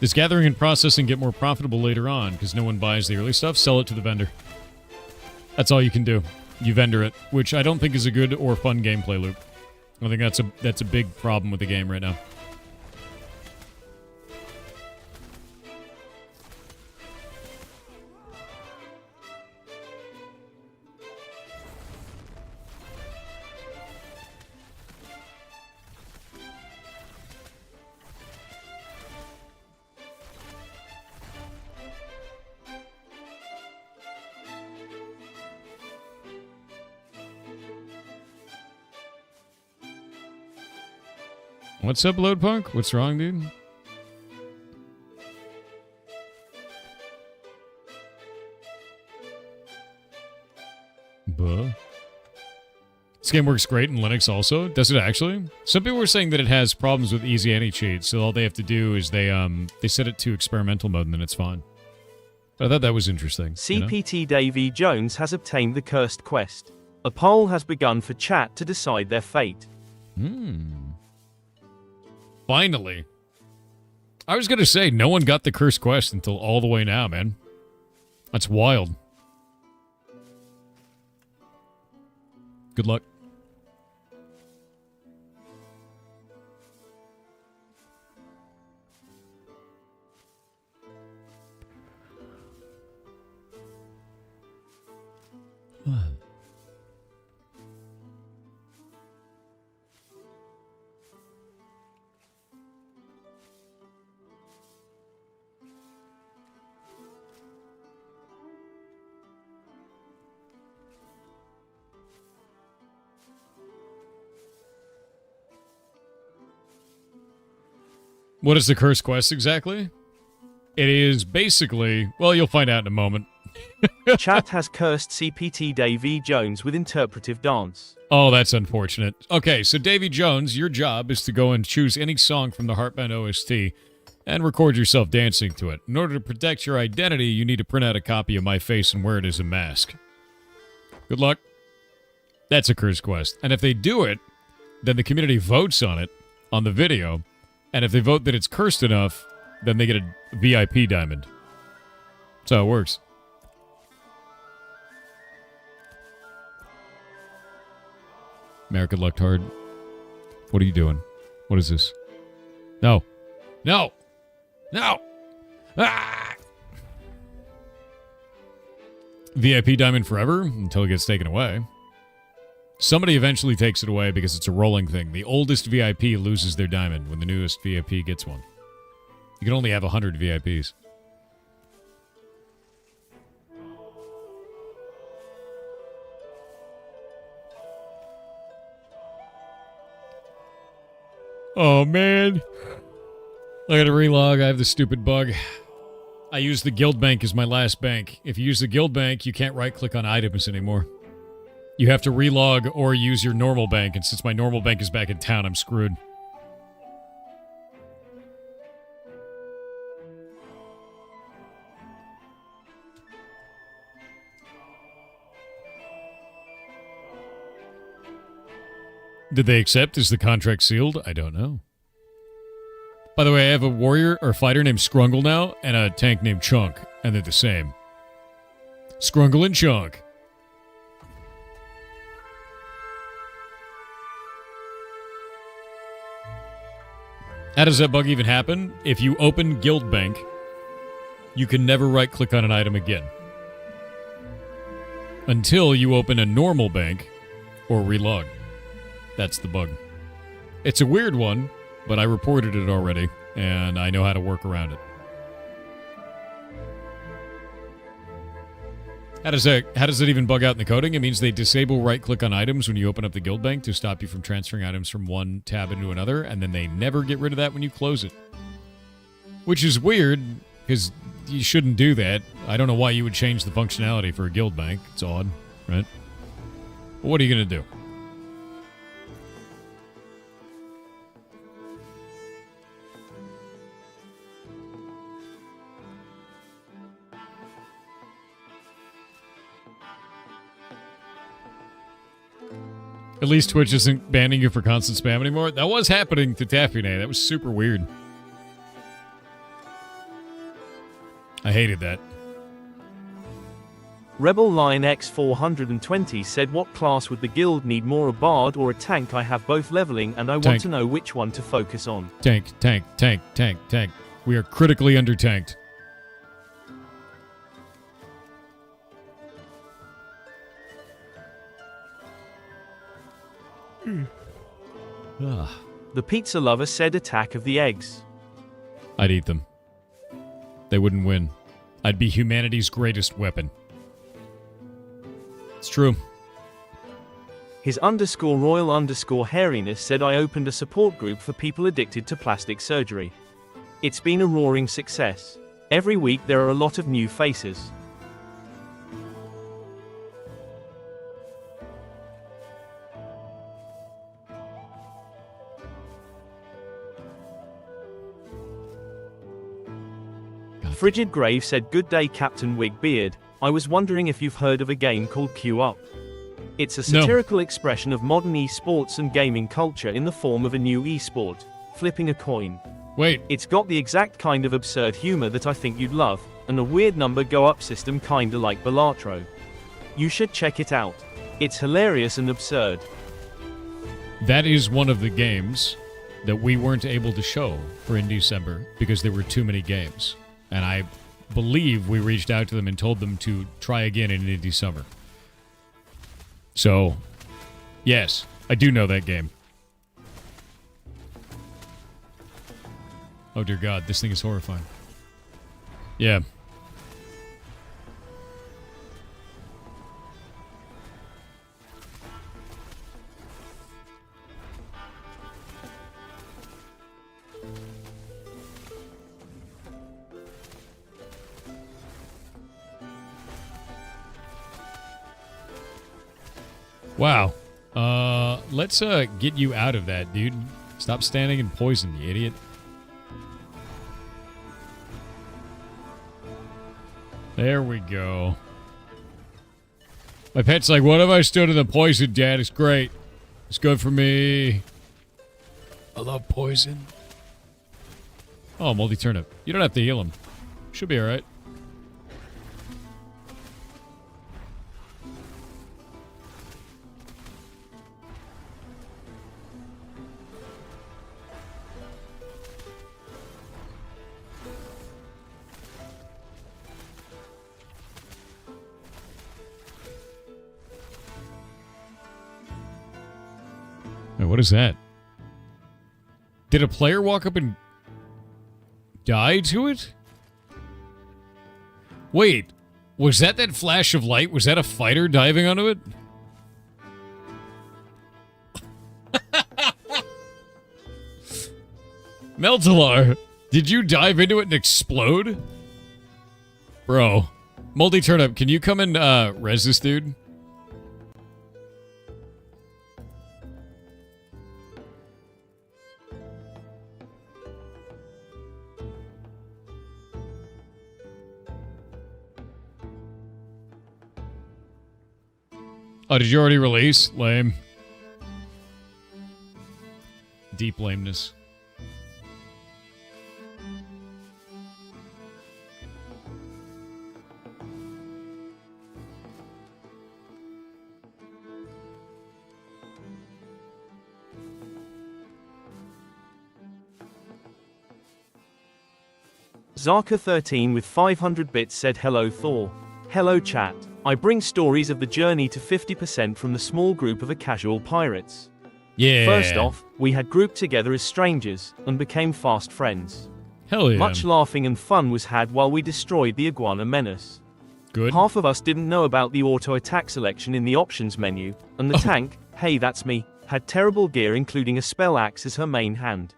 Speaker 1: Does gathering and processing get more profitable later on because no one buys the early stuff? Sell it to the vendor. That's all you can do. You vendor it, which I don't think is a good or fun gameplay loop. I think that's a big problem with the game right now. What's up, Load Punk? What's wrong, dude? Buh. This game works great in Linux also. Does it actually? Some people were saying that it has problems with easy anti-cheat, so all they have to do is they set it to experimental mode and then it's fine. But I thought that was interesting.
Speaker 2: CPT Davy Jones has obtained the cursed quest. A poll has begun for chat to decide their fate.
Speaker 1: Finally. I was going to say, no one got the cursed quest until all the way now, man. That's wild. Good luck. What is the cursed quest exactly? It is basically, well, you'll find out in a moment.
Speaker 2: Chat has cursed CPT Davy Jones with interpretive dance.
Speaker 1: Oh, that's unfortunate. Okay, so Davy Jones, your job is to go and choose any song from the Heartbound OST and record yourself dancing to it. In order to protect your identity, you need to print out a copy of my face and wear it as a mask. Good luck. That's a cursed quest. And if they do it, then the community votes on it, on the video. And if they vote that it's cursed enough, then they get a VIP diamond. That's how it works. America lucked hard. What are you doing? What is this? No. No! No! Ah! VIP diamond forever until it gets taken away. Somebody eventually takes it away because it's a rolling thing. The oldest VIP loses their diamond when the newest VIP gets one. You can only have 100 VIPs. Oh, man. I gotta relog. I have the stupid bug. I use the guild bank as my last bank. If you use the guild bank, you can't right-click on items anymore. You have to relog or use your normal bank, and since my normal bank is back in town, I'm screwed. Did they accept? Is the contract sealed? I don't know. By the way, I have a warrior or fighter named Scrungle now, and a tank named Chunk, and they're the same. Scrungle and Chunk. How does that bug even happen? If you open Guild Bank, you can never right-click on an item again. Until you open a normal bank or relog. That's the bug. It's a weird one, but I reported it already, and I know how to work around it. How does that even bug out in the coding? It means they disable right-click on items when you open up the guild bank to stop you from transferring items from one tab into another, and then they never get rid of that when you close it. Which is weird, because you shouldn't do that. I don't know why you would change the functionality for a guild bank. It's odd, right? But what are you going to do? At least Twitch isn't banning you for constant spam anymore. That was happening to Taffine. That was super weird. I hated that.
Speaker 2: Rebel Line X420 said, what class would the guild need more, a bard or a tank? I have both leveling and I want to know which one to focus on.
Speaker 1: Tank, tank, tank, tank, tank. We are critically under-tanked.
Speaker 2: The pizza lover said, attack of the eggs.
Speaker 1: I'd eat them. They wouldn't win. I'd be humanity's greatest weapon. It's true.
Speaker 2: His _royal hairiness said, I opened a support group for people addicted to plastic surgery. It's been a roaring success. Every week there are a lot of new faces. Frigid Grave said, good day Captain Wigbeard. I was wondering if you've heard of a game called Queue Up. It's a satirical expression of modern esports and gaming culture in the form of a new esport, flipping a coin.
Speaker 1: Wait.
Speaker 2: It's got the exact kind of absurd humor that I think you'd love, and a weird number go up system kinda like Balatro. You should check it out. It's hilarious and absurd.
Speaker 1: That is one of the games that we weren't able to show for in December because there were too many games. And I believe we reached out to them and told them to try again in Indie Summer. So, yes, I do know that game. Oh dear God, this thing is horrifying. Yeah. Wow. Let's get you out of that, dude. Stop standing in poison, you idiot. There we go. My pet's like, what if I stood in the poison, Dad? It's great. It's good for me. I love poison. Oh, multi-turnip. You don't have to heal him. Should be alright. Wait, what is that? Did a player walk up and die to it? Wait, was that flash of light? Was that a fighter diving onto it? Meltalar, did you dive into it and explode? Bro, Multi-Turnip, can you come and res this dude? Oh, did you already release? Lame. Deep lameness.
Speaker 2: Zarka13 with 500 bits said hello Thor. Hello chat. I bring stories of the journey to 50% from the small group of a casual pirates.
Speaker 1: Yeah.
Speaker 2: First off, we had grouped together as strangers, and became fast friends.
Speaker 1: Hell yeah.
Speaker 2: Much laughing and fun was had while we destroyed the Iguana Menace.
Speaker 1: Good.
Speaker 2: Half of us didn't know about the auto-attack selection in the options menu, and the tank, hey that's me, had terrible gear including a spell axe as her main hand.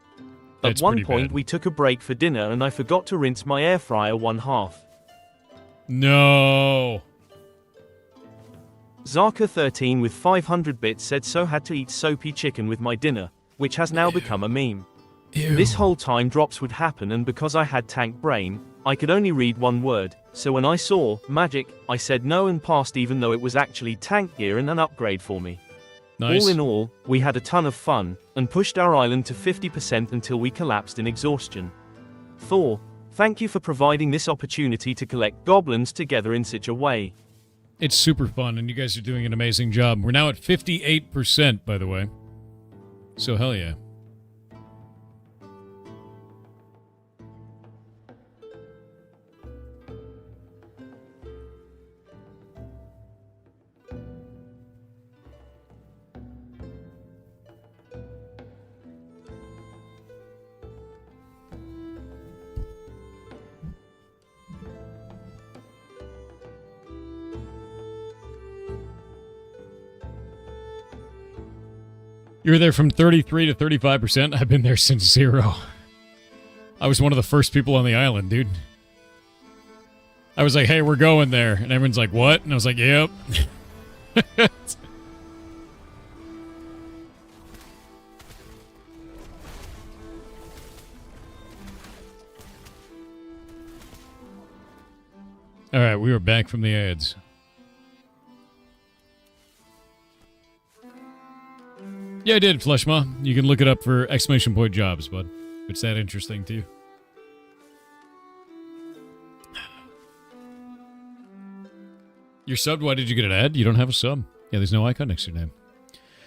Speaker 1: That's
Speaker 2: At one
Speaker 1: pretty
Speaker 2: point
Speaker 1: bad.
Speaker 2: we took a break for dinner and I forgot to rinse my air fryer 1/2.
Speaker 1: No.
Speaker 2: Zarka13 with 500 bits said so had to eat soapy chicken with my dinner, which has now become a meme.
Speaker 1: Ew.
Speaker 2: This whole time drops would happen and because I had tank brain, I could only read one word, so when I saw magic, I said no and passed even though it was actually tank gear and an upgrade for me.
Speaker 1: Nice.
Speaker 2: All in all, we had a ton of fun, and pushed our island to 50% until we collapsed in exhaustion. Thor, thank you for providing this opportunity to collect goblins together in such a way.
Speaker 1: It's super fun, and you guys are doing an amazing job. We're now at 58%, by the way. So hell yeah. You were there from 33 to 35%. I've been there since 0. I was one of the first people on the island, dude. I was like, hey, we're going there. And everyone's like, what? And I was like, yep. All right, we were back from the ads. Yeah, I did, Fleshma. You can look it up for exclamation point jobs, bud. If it's that interesting to you. You're subbed? Why did you get an ad? You don't have a sub. Yeah, there's no icon next to your name.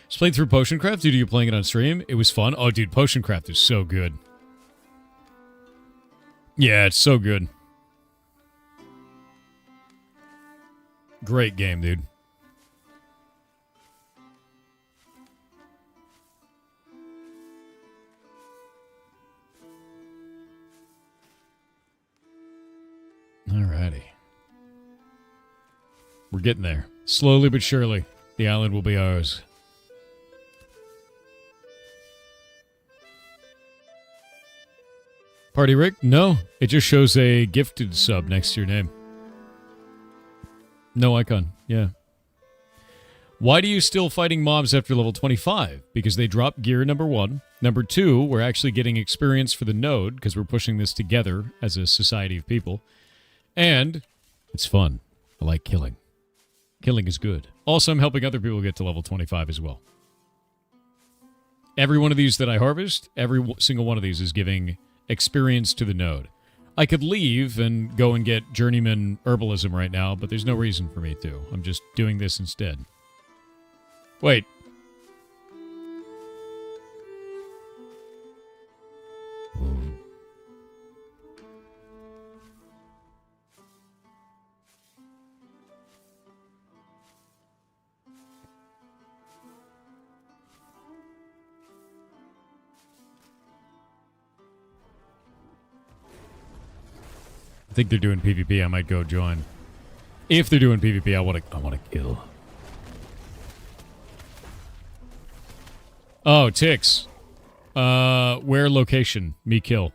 Speaker 1: Just played through Potioncraft due to you playing it on stream. It was fun. Oh, dude, Potioncraft is so good. Yeah, it's so good. Great game, dude. Alrighty. We're getting there. Slowly but surely, the island will be ours. Party Rick? No, it just shows a gifted sub next to your name. No icon, yeah. Why do you still fighting mobs after level 25? Because they drop gear, number 1. Number 2, we're actually getting experience for the node, because we're pushing this together as a society of people. And it's fun. I like killing. Killing is good. Also, I'm helping other people get to level 25 as well. Every one of these that I harvest, every single one of these is giving experience to the node. I could leave and go and get journeyman herbalism right now, but there's no reason for me to. I'm just doing this instead. Wait. think they're doing PvP. I might go join. If they're doing PvP, I want to kill. Oh, ticks. Where location? Me kill.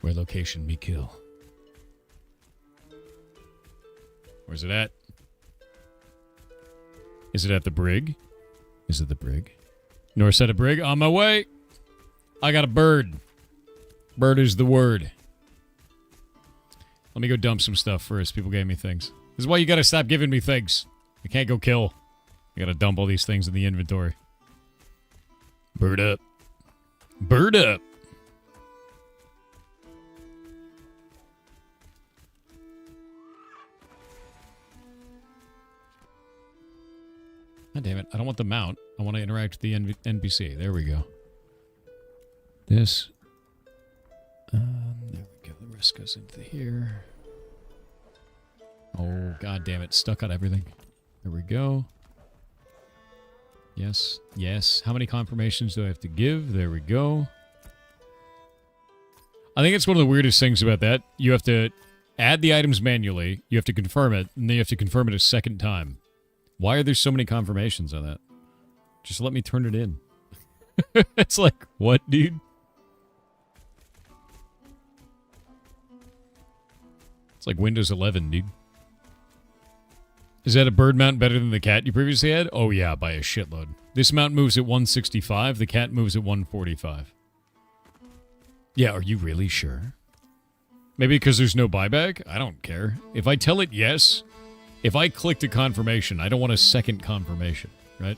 Speaker 1: Where location? Me kill. Where's it at? Is it at the brig? Is it the brig? North side of brig? On my way. I got a bird. Bird is the word. Let me go dump some stuff first. People gave me things. This is why you gotta stop giving me things. I can't go kill. I gotta dump all these things in the inventory. Bird up. Bird up. God damn it. I don't want the mount. I want to interact with the NPC. There we go. This. There we go. The rest goes into here. Oh, god damn it. Stuck on everything. There we go. Yes. Yes. How many confirmations do I have to give? There we go. I think it's one of the weirdest things about that. You have to add the items manually. You have to confirm it. And then you have to confirm it a second time. Why are there so many confirmations on that? Just let me turn it in. It's like, what, dude? It's like Windows 11, dude. Is that a bird mount better than the cat you previously had? Oh, yeah, by a shitload. This mount moves at 165. The cat moves at 145. Yeah, are you really sure? Maybe because there's no buyback? I don't care. If I tell it yes... If I clicked a confirmation, I don't want a second confirmation, right?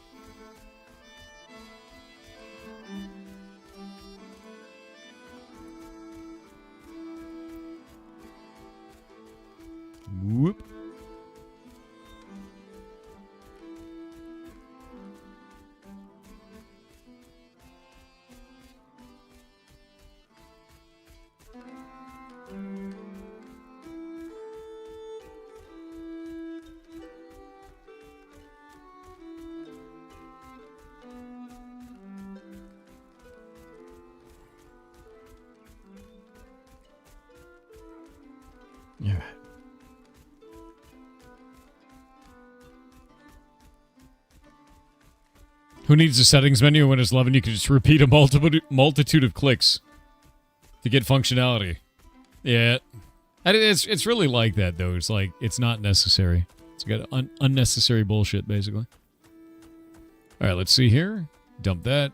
Speaker 1: Whoop. Yeah. Who needs the settings menu when it's 11? You can just repeat a multitude of clicks to get functionality. Yeah. It's really like that, though. It's like, it's not necessary. It's got unnecessary bullshit, basically. All right, let's see here. Dump that.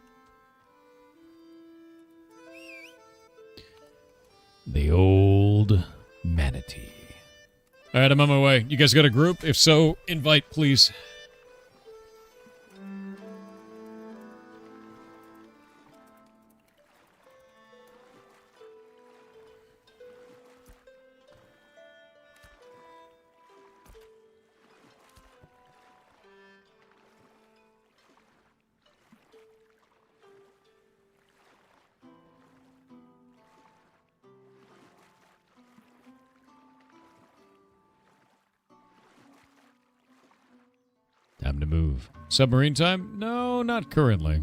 Speaker 1: The old manatee. All right, I'm on my way. You guys got a group? If so, invite, please. Time to move. Submarine time? No, not currently.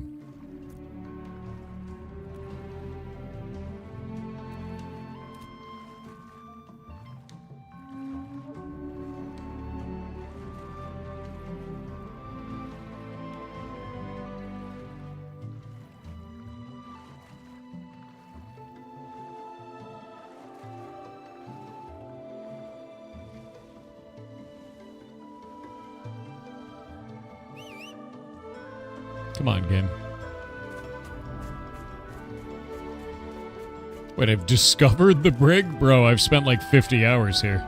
Speaker 1: Come on, game. Wait, I've discovered the brig? Bro, I've spent like 50 hours here.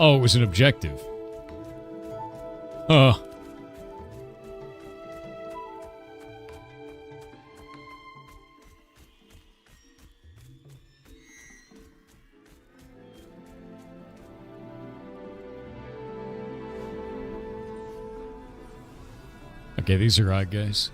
Speaker 1: Oh, it was an objective. Huh. Okay, these are odd guys.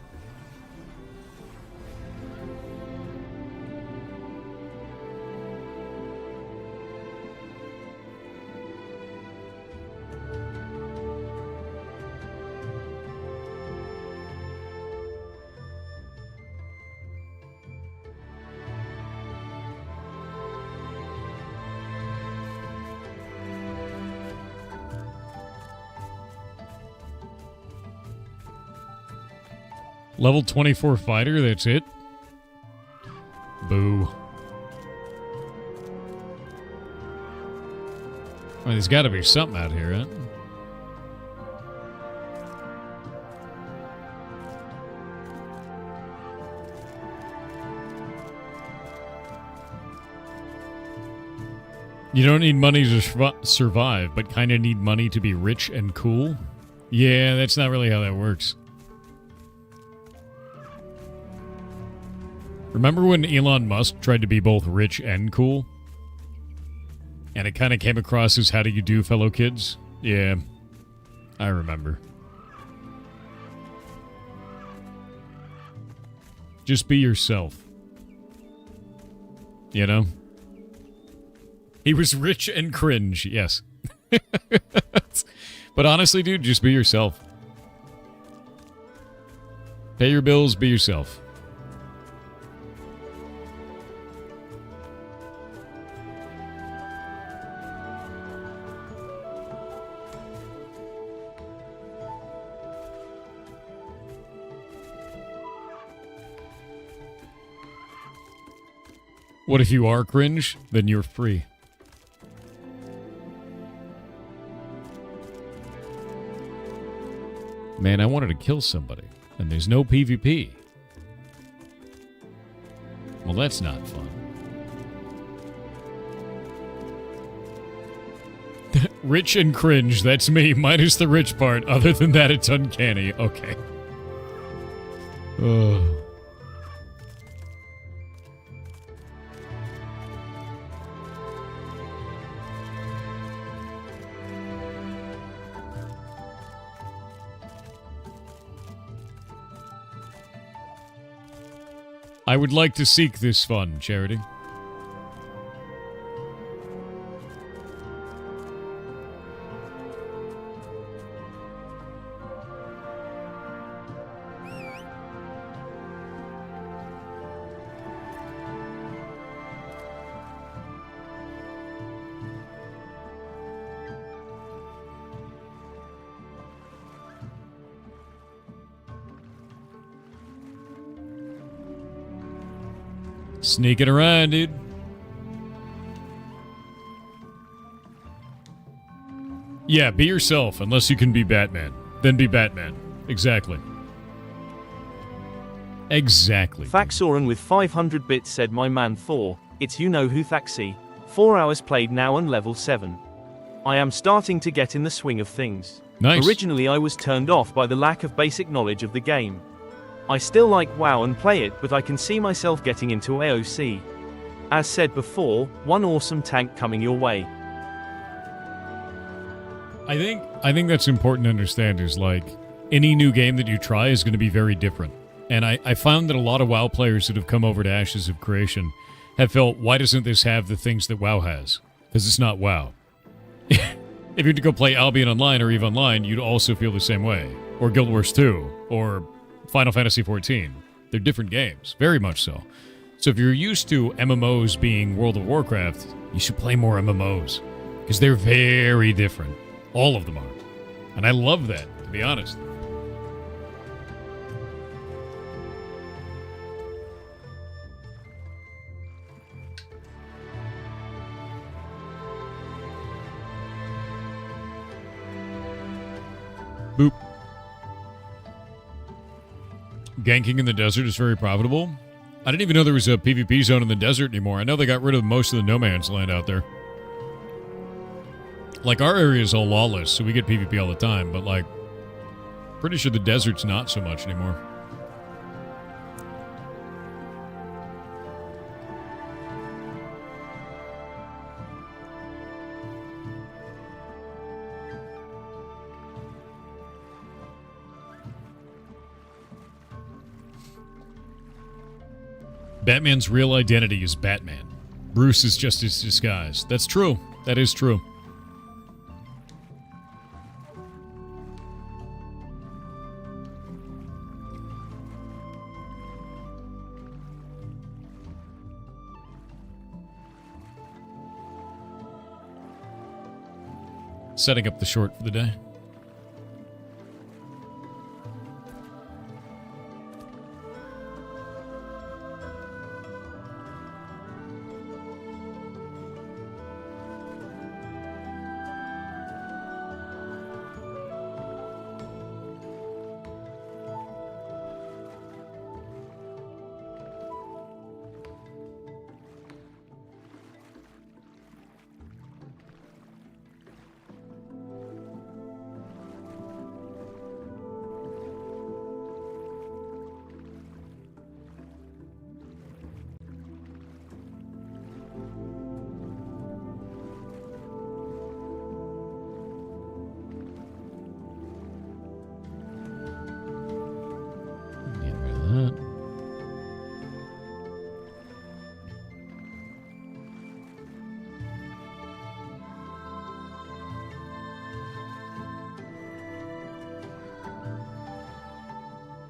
Speaker 1: Level 24 fighter, that's it? Boo. Well, there's got to be something out here, right? You don't need money to survive, but kind of need money to be rich and cool? Yeah, that's not really how that works. Remember when Elon Musk tried to be both rich and cool? And it kind of came across as how do you do, fellow kids? Yeah, I remember. Just be yourself. You know? He was rich and cringe, yes. But honestly, dude, just be yourself. Pay your bills, be yourself. What if you are cringe? Then you're free. Man, I wanted to kill somebody, and there's no PvP. Well, that's not fun. Rich and cringe, that's me, minus the rich part. Other than that, it's uncanny. Okay. Ugh. I would like to seek this fun, Charity. Sneaking around, dude. Yeah, be yourself, unless you can be Batman. Then be Batman. Exactly. Exactly.
Speaker 2: Faxoran with 500 bits said, my man Thor, it's you know who Thaxi. 4 hours played now and level 7. I am starting to get in the swing of things.
Speaker 1: Nice.
Speaker 2: Originally I was turned off by the lack of basic knowledge of the game. I still like WoW and play it, but I can see myself getting into AOC. As said before, one awesome tank coming your way.
Speaker 1: I think that's important to understand is like any new game that you try is going to be very different. And I found that a lot of WoW players that have come over to Ashes of Creation have felt, why doesn't this have the things that WoW has? Because it's not WoW. If you were to go play Albion Online or EVE Online, you'd also feel the same way. Or Guild Wars 2, or Final Fantasy XIV. They're different games, very much so. So if you're used to MMOs being World of Warcraft, you should play more MMOs. Because they're very different. All of them are. And I love that, to be honest. Boop. Ganking in the desert is very profitable. I didn't even know there was a PvP zone in the desert anymore. I know they got rid of most of the no man's land out there. Like, our area is all lawless, so we get PvP all the time, but, like, pretty sure the desert's not so much anymore. Batman's real identity is Batman. Bruce is just his disguise. That's true. That is true. Setting up the short for the day.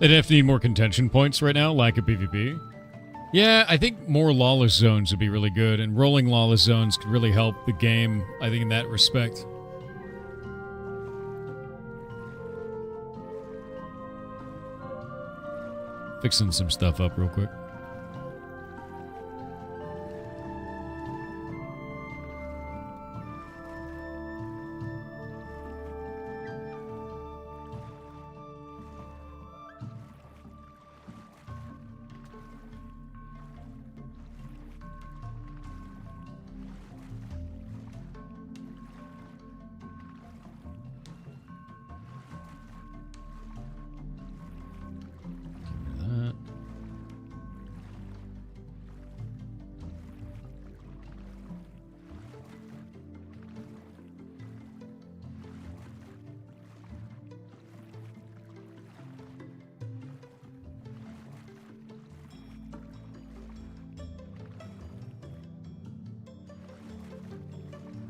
Speaker 1: They definitely need more contention points right now, lack of PvP. Yeah, I think more lawless zones would be really good, and rolling lawless zones could really help the game, I think, in that respect. Fixing some stuff up real quick.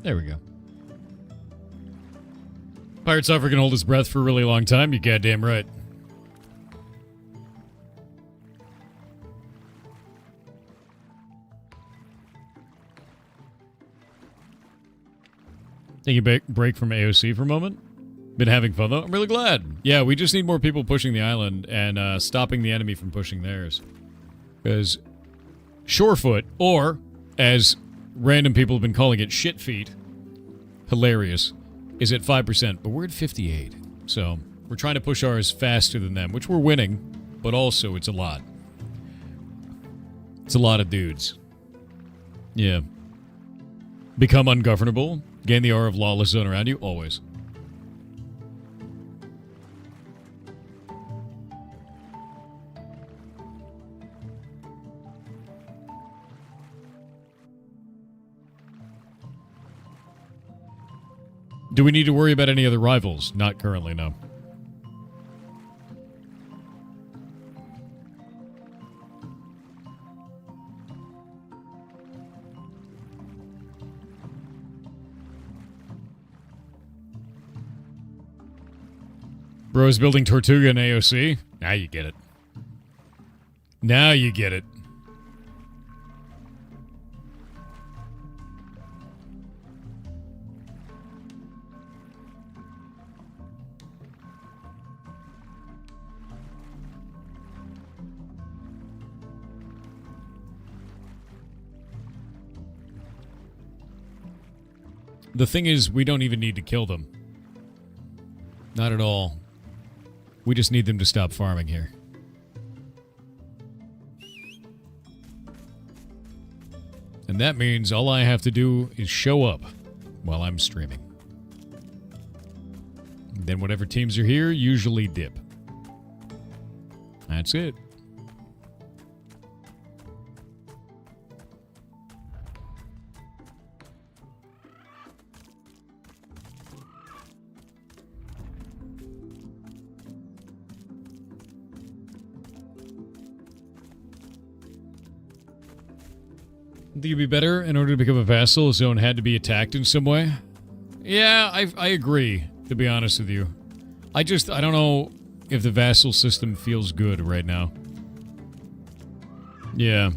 Speaker 1: There we go. Pirate Software can hold his breath for a really long time. You goddamn right. Take a break from AOC for a moment. Been having fun, though. I'm really glad. Yeah, we just need more people pushing the island and stopping the enemy from pushing theirs. Because Shorefoot, or as random people have been calling it, shit feet, hilarious, is at 5%, but we're at 58. So we're trying to push ours faster than them, which we're winning, but also it's a lot. It's a lot of dudes. Yeah. Become ungovernable. Gain the aura of lawless zone around you, always. Do we need to worry about any other rivals? Not currently, no. Bro's building Tortuga and AOC. Now you get it. Now you get it. The thing is, we don't even need to kill them. Not at all. We just need them to stop farming here. And that means all I have to do is show up while I'm streaming. Then whatever teams are here usually dip. That's it. Think it'd be better in order to become a vassal, a zone had to be attacked in some way? Yeah, I agree, to be honest with you. I don't know if the vassal system feels good right now. Yeah.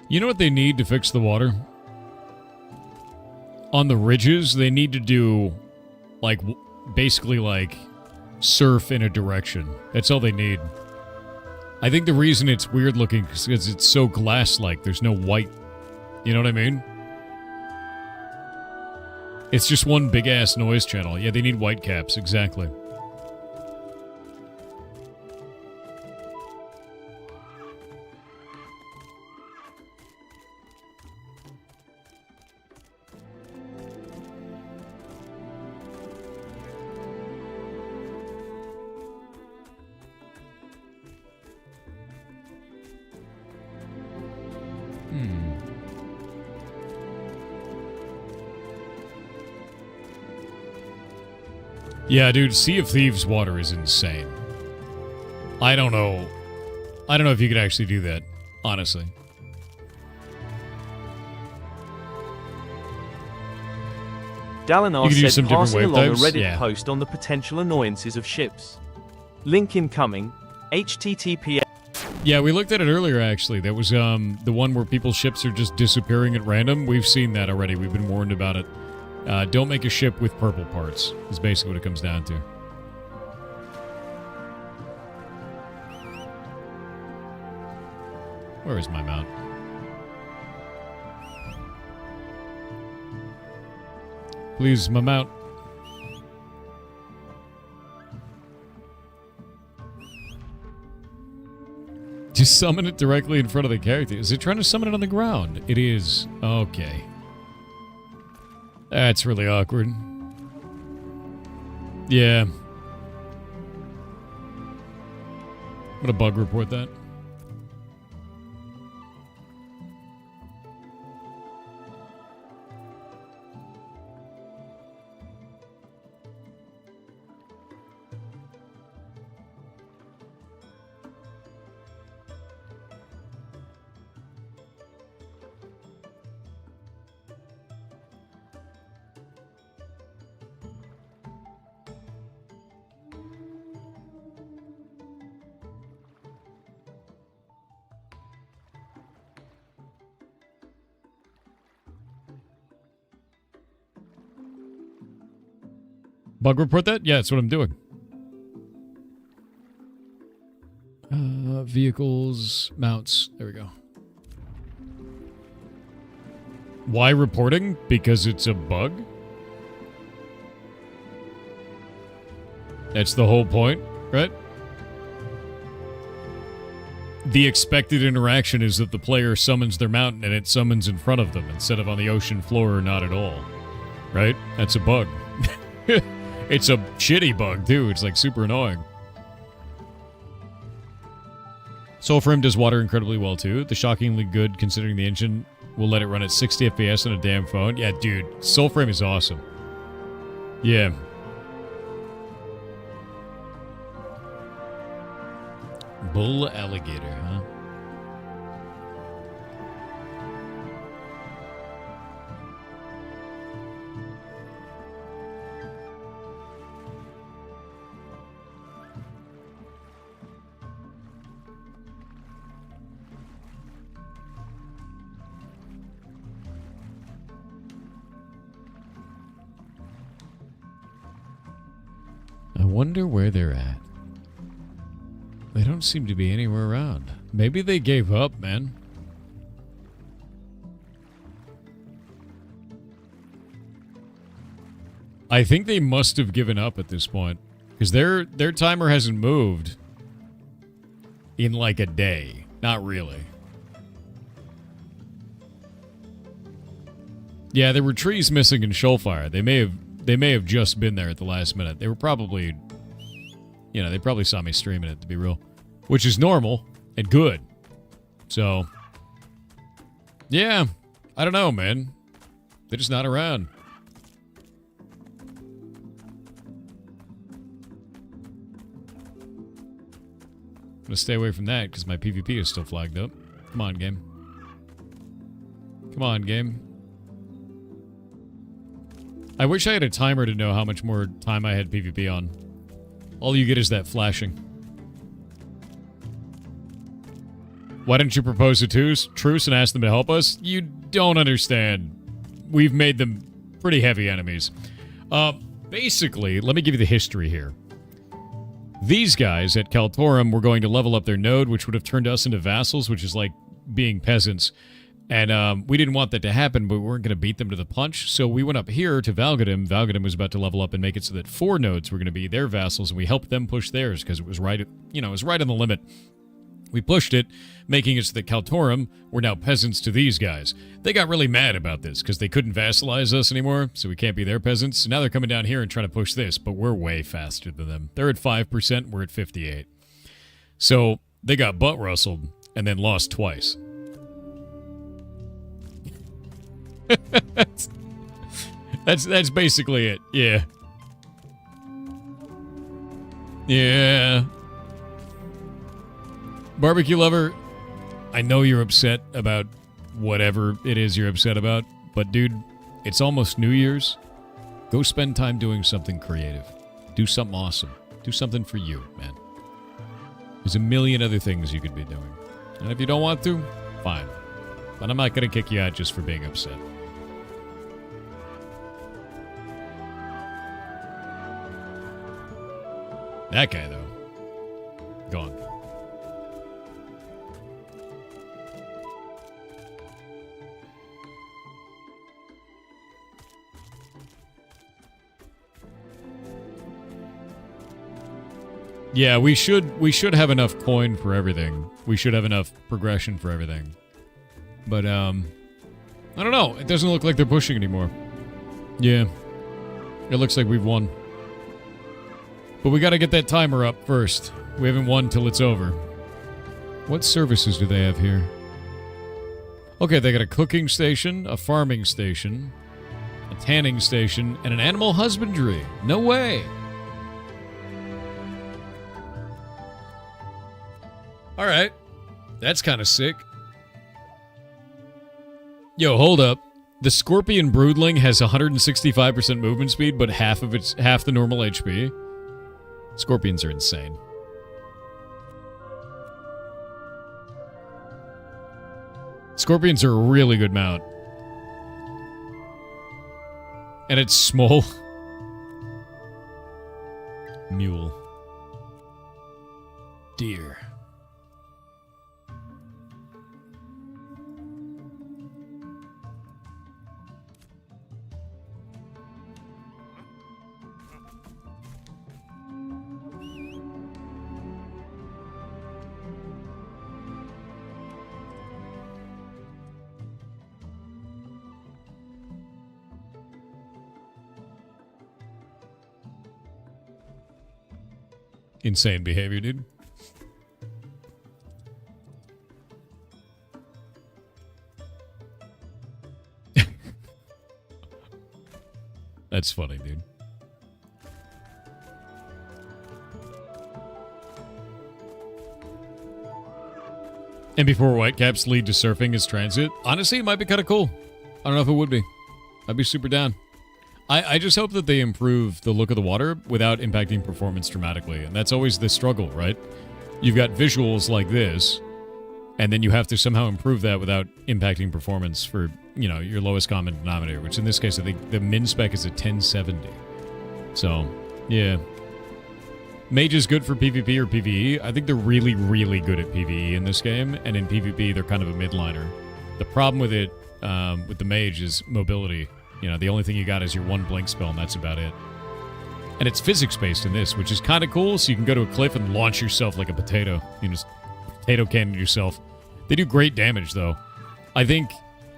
Speaker 1: You know what they need to fix the water? On the ridges, they need to do like, basically, like, surf in a direction. That's all they need. I think the reason it's weird looking is because it's so glass-like. There's no white. You know what I mean? It's just one big-ass noise channel. Yeah, they need white caps. Exactly. Yeah, dude, Sea of Thieves water is insane. I don't know. I don't know if you could actually do that, honestly.
Speaker 2: Dalinar
Speaker 1: You could use
Speaker 2: said
Speaker 1: some different
Speaker 2: passing
Speaker 1: wave
Speaker 2: along a
Speaker 1: types?
Speaker 2: Reddit
Speaker 1: Yeah.
Speaker 2: post on the potential annoyances of ships. Link incoming. HTTPS.
Speaker 1: Yeah, we looked at it earlier, actually. That was the one where people's ships are just disappearing at random. We've seen that already. We've been warned about it. Don't make a ship with purple parts, is basically what it comes down to. Where is my mount? Please, my mount. Just summon it directly in front of the character. Is it trying to summon it on the ground? It is. Okay. That's really awkward. Yeah. I'm gonna bug report that. Bug report that? Yeah, that's what I'm doing. Vehicles, mounts. There we go. Why reporting? Because it's a bug? That's the whole point, right? The expected interaction is that the player summons their mountain and it summons in front of them instead of on the ocean floor or not at all. Right? That's a bug. It's a shitty bug, too. It's, like, super annoying. Soulframe does water incredibly well, too. The shockingly good, considering the engine will let it run at 60 FPS on a damn phone. Yeah, dude. Soulframe is awesome. Yeah. Bull alligator, huh? I wonder where they're at. They don't seem to be anywhere around. Maybe they gave up, man. I think they must have given up at this point. Because their timer hasn't moved in like a day. Not really. Yeah, there were trees missing in Shoalfire. They may have just been there at the last minute. They were probably, you know, they probably saw me streaming it, to be real. Which is normal and good. So, yeah, I don't know, man. They're just not around. I'm gonna stay away from that because my PvP is still flagged up. Come on, game. Come on, game. I wish I had a timer to know how much more time I had PvP on. All you get is that flashing. Why didn't you propose a truce and ask them to help us? You don't understand. We've made them pretty heavy enemies. basically, let me give you the history here. These guys at Kaltorum were going to level up their node, which would have turned us into vassals, which is like being peasants. And we didn't want that to happen, but we weren't going to beat them to the punch. So we went up here to Valgadum. Valgadum was about to level up and make it so that 4 nodes were going to be their vassals, and we helped them push theirs because it was right, it was right on the limit. We pushed it, making it so that Kaltorum were now peasants to these guys. They got really mad about this because they couldn't vassalize us anymore, so we can't be their peasants. So now they're coming down here and trying to push this, but we're way faster than them. They're at 5%, we're at 58. So they got butt rustled and then lost twice. That's basically it. Yeah. Yeah. Barbecue lover, I know you're upset about whatever it is you're upset about, but dude, it's almost New Year's. Go spend time doing something creative. Do something awesome. Do something for you, man. There's a million other things you could be doing. And if you don't want to, fine. But I'm not going to kick you out just for being upset. That guy, though, gone. Yeah, we should have enough coin for everything. We should have enough progression for everything. But I don't know. It doesn't look like they're pushing anymore. Yeah. It looks like we've won. But we got to get that timer up first. We haven't won till it's over. What services do they have here? Okay, they got a cooking station, a farming station, a tanning station, and an animal husbandry. No way. All right. That's kind of sick. Yo, hold up. The Scorpion Broodling has 165% movement speed, but half the normal HP. Scorpions are insane. Scorpions are a really good mount. And it's small. Mule. Deer. Insane behavior, dude. That's funny, dude. And before Whitecaps lead to surfing as transit, honestly, it might be kind of cool. I don't know if it would be. I'd be super down. I just hope that they improve the look of the water without impacting performance dramatically. And that's always the struggle, right? You've got visuals like this, and then you have to somehow improve that without impacting performance for, your lowest common denominator, which in this case, I think the min spec is a 1070. So, yeah. Mage is good for PvP or PvE. I think they're really, really good at PvE in this game, and in PvP, they're kind of a midliner. The problem with it, with the mage, is mobility. The only thing you got is your one blink spell, and that's about it. And it's physics-based in this, which is kind of cool, so you can go to a cliff and launch yourself like a potato. You just potato cannon yourself. They do great damage, though. I think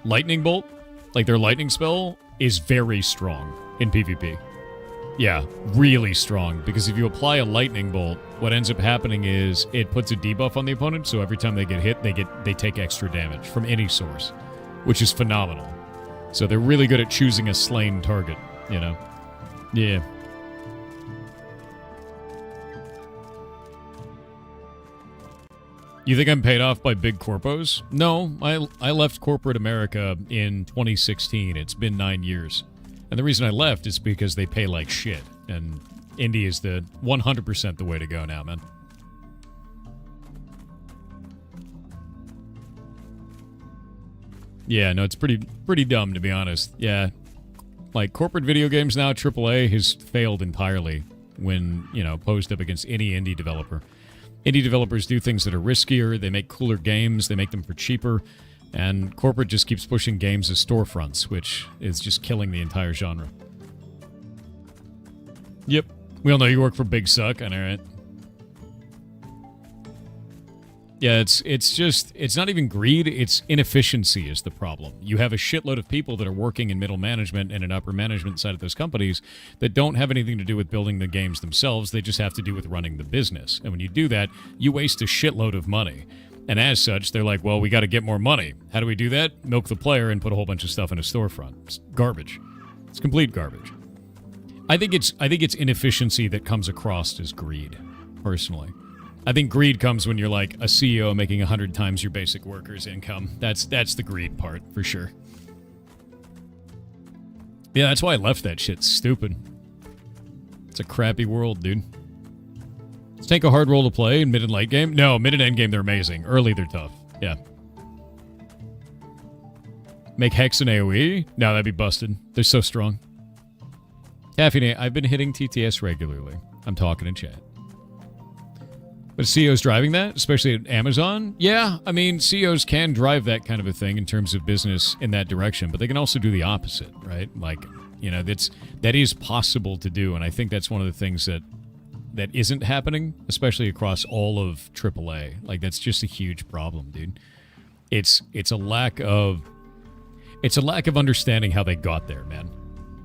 Speaker 1: Lightning Bolt, like their lightning spell, is very strong in PvP. Yeah, really strong, because if you apply a Lightning Bolt, what ends up happening is it puts a debuff on the opponent, so every time they get hit, they take extra damage from any source, which is phenomenal. So they're really good at choosing a slain target, Yeah. You think I'm paid off by big corpos? No, I left corporate America in 2016. It's been 9 years. And the reason I left is because they pay like shit. And indie is the 100% the way to go now, man. Yeah, no, it's pretty dumb, to be honest. Yeah. Like, corporate video games now, AAA, has failed entirely when, posed up against any indie developer. Indie developers do things that are riskier, they make cooler games, they make them for cheaper, and corporate just keeps pushing games as storefronts, which is just killing the entire genre. Yep. We all know you work for Big Suck, I know, right? Yeah, it's not even greed, it's inefficiency is the problem. You have a shitload of people that are working in middle management and in upper management side of those companies that don't have anything to do with building the games themselves, they just have to do with running the business. And when you do that, you waste a shitload of money. And as such, they're like, well, we got to get more money. How do we do that? Milk the player and put a whole bunch of stuff in a storefront. It's garbage. It's complete garbage. I think it's inefficiency that comes across as greed, personally. I think greed comes when you're like a CEO making 100 times your basic worker's income. That's the greed part, for sure. Yeah, that's why I left that shit. Stupid. It's a crappy world, dude. Let's take a hard role to play in mid and late game. No, mid and end game, they're amazing. Early, they're tough. Yeah. Make Hex and AoE? No, that'd be busted. They're so strong. Caffeine, I've been hitting TTS regularly. I'm talking in chat. But CEOs driving that, especially at Amazon? Yeah, I mean, CEOs can drive that kind of a thing in terms of business in that direction, but they can also do the opposite, right? Like, that is possible to do, and I think that's one of the things that isn't happening, especially across all of AAA. Like, that's just a huge problem, dude. It's a lack of understanding how they got there, man.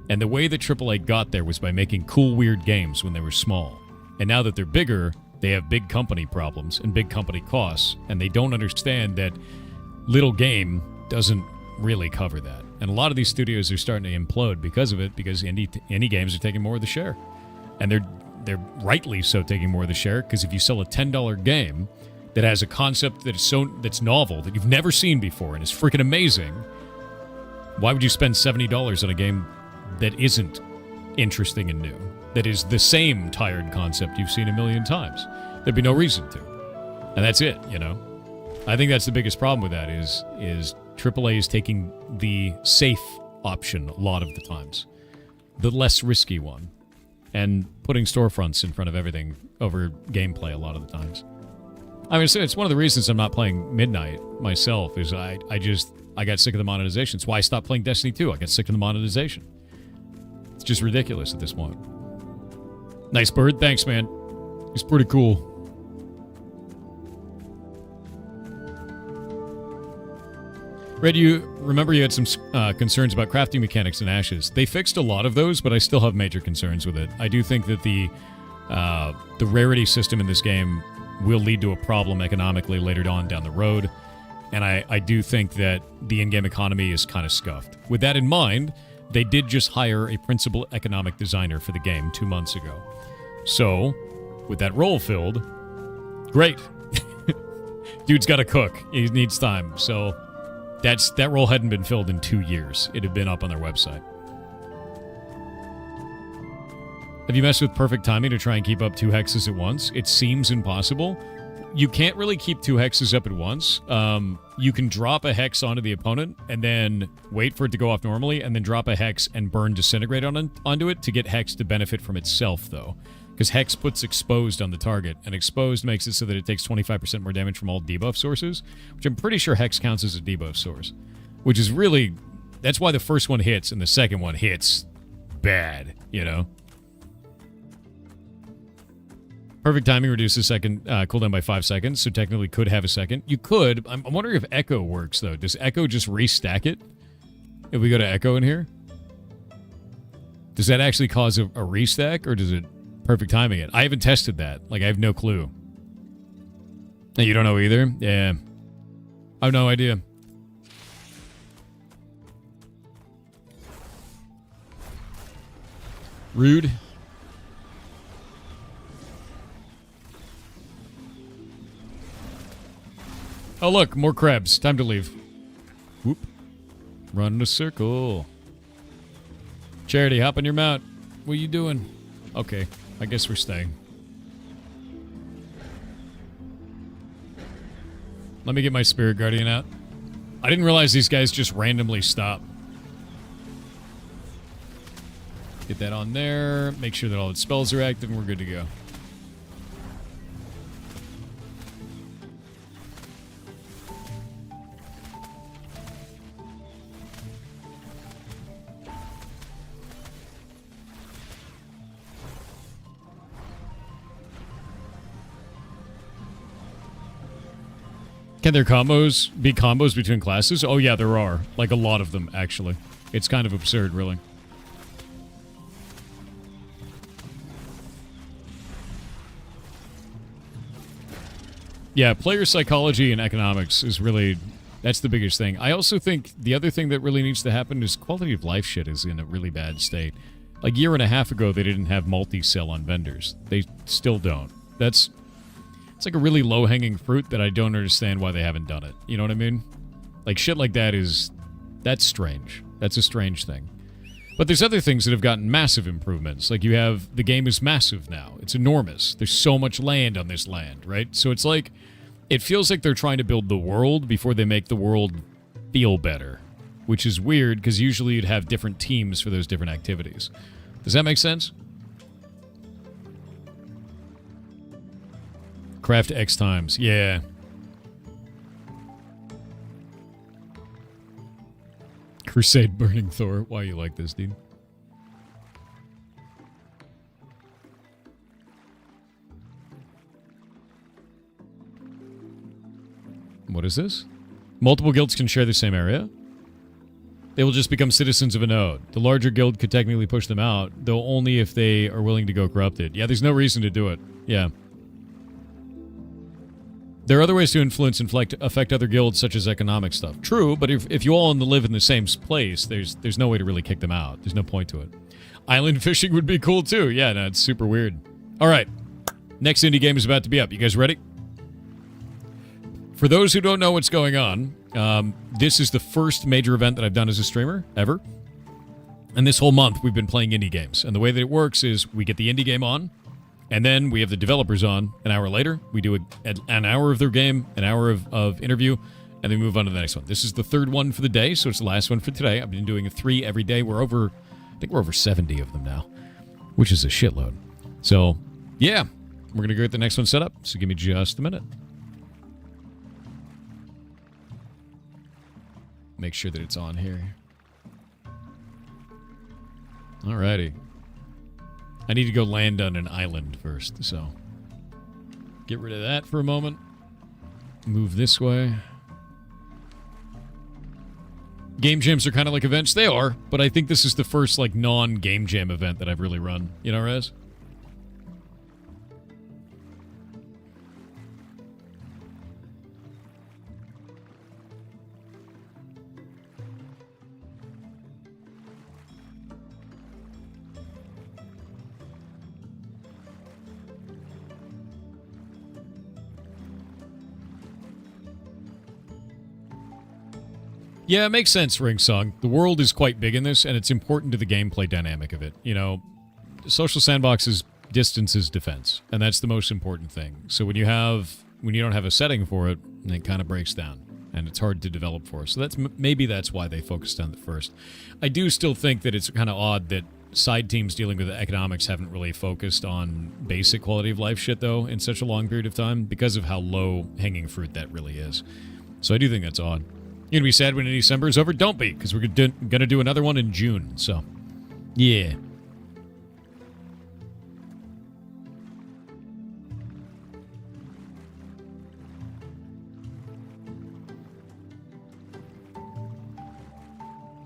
Speaker 1: And the way that AAA got there was by making cool, weird games when they were small. And now that they're bigger, they have big company problems and big company costs, and they don't understand that little game doesn't really cover that. And a lot of these studios are starting to implode because of it, because indie games are taking more of the share. And they're rightly so taking more of the share, because if you sell a $10 game that has a concept that's novel, that you've never seen before, and is freaking amazing, why would you spend $70 on a game that isn't interesting and new? That is the same tired concept you've seen a million times. There'd be no reason to. And that's it, I think that's the biggest problem with that is AAA is taking the safe option a lot of the times. The less risky one. And putting storefronts in front of everything over gameplay a lot of the times. I mean, it's one of the reasons I'm not playing Midnight myself, is I got sick of the monetization. It's why I stopped playing Destiny 2. I got sick of the monetization. It's just ridiculous at this point. Nice bird. Thanks, man. He's pretty cool. Red, you remember you had some concerns about crafting mechanics in Ashes. They fixed a lot of those, but I still have major concerns with it. I do think that the rarity system in this game will lead to a problem economically later on down the road, and I do think that the in-game economy is kind of scuffed. With that in mind, they did just hire a principal economic designer for the game 2 months ago. So, with that role filled, great. Dude's got to cook. He needs time. So, that role hadn't been filled in 2 years. It had been up on their website. Have you messed with perfect timing to try and keep up 2 hexes at once? It seems impossible. You can't really keep 2 hexes up at once. You can drop a hex onto the opponent and then wait for it to go off normally and then drop a hex and burn Disintegrate onto it to get hex to benefit from itself, though. Because hex puts exposed on the target, and exposed makes it so that it takes 25% more damage from all debuff sources, which I'm pretty sure hex counts as a debuff source. Which is really... That's why the first one hits and the second one hits bad, Perfect timing reduces second cooldown by 5 seconds, so technically could have a second. You could. I'm wondering if Echo works, though. Does Echo just restack it? If we go to Echo in here? Does that actually cause a restack, or does it perfect timing it? I haven't tested that. Like, I have no clue. Hey, you don't know either? Yeah. I have no idea. Rude. Oh, look, more crabs. Time to leave. Whoop. Run in a circle. Charity, hop on your mount. What are you doing? Okay, I guess we're staying. Let me get my Spirit Guardian out. I didn't realize these guys just randomly stop. Get that on there. Make sure that all its spells are active, and we're good to go. Can there be combos between classes? Oh yeah, there are. Like a lot of them, actually. It's kind of absurd, really. Yeah, player psychology and economics is really... That's the biggest thing. I also think the other thing that really needs to happen is quality of life shit is in a really bad state. Like a year and a half ago, they didn't have multi-sell on vendors. They still don't. It's like a really low-hanging fruit that I don't understand why they haven't done it. You know what I mean? Like, shit like that that's strange. That's a strange thing. But there's other things that have gotten massive improvements. Like, you have... The game is massive now. It's enormous. There's so much land on this land, right? So it's like... It feels like they're trying to build the world before they make the world feel better. Which is weird, because usually you'd have different teams for those different activities. Does that make sense? Craft X times. Yeah. Crusade Burning Thor. Why you like this, dude? What is this? Multiple guilds can share the same area? They will just become citizens of a node. The larger guild could technically push them out, though only if they are willing to go corrupted. Yeah, there's no reason to do it. Yeah. There are other ways to influence and affect other guilds, such as economic stuff. True, but if you all live in the same place, there's no way to really kick them out. There's no point to it. Island fishing would be cool, too. Yeah, no, it's super weird. All right. Next indie game is about to be up. You guys ready? For those who don't know what's going on, this is the first major event that I've done as a streamer, ever. And this whole month, we've been playing indie games. And the way that it works is we get the indie game on, and then we have the developers on an hour later. We do an hour of their game, an hour of interview, and then move on to the next one. This is the third one for the day, so it's the last one for today. I've been doing 3 every day. I think we're over 70 of them now, which is a shitload. So, yeah, we're going to go get the next one set up. So give me just a minute. Make sure that it's on here. Alrighty. I need to go land on an island first, so... Get rid of that for a moment. Move this way. Game jams are kind of like events. They are, but I think this is the first, like, non-game jam event that I've really run. You know, Rez? Yeah, it makes sense, Ringsong. The world is quite big in this, and it's important to the gameplay dynamic of it. You know, Social Sandbox is distance is defense, and that's the most important thing. So when you don't have a setting for it, it kind of breaks down, and it's hard to develop for. So maybe that's why they focused on it first. I do still think that it's kind of odd that side teams dealing with the economics haven't really focused on basic quality of life shit, though, in such a long period of time, because of how low-hanging fruit that really is. So I do think that's odd. You're going to be sad when December is over? Don't be, because we're going to do another one in June, so... Yeah.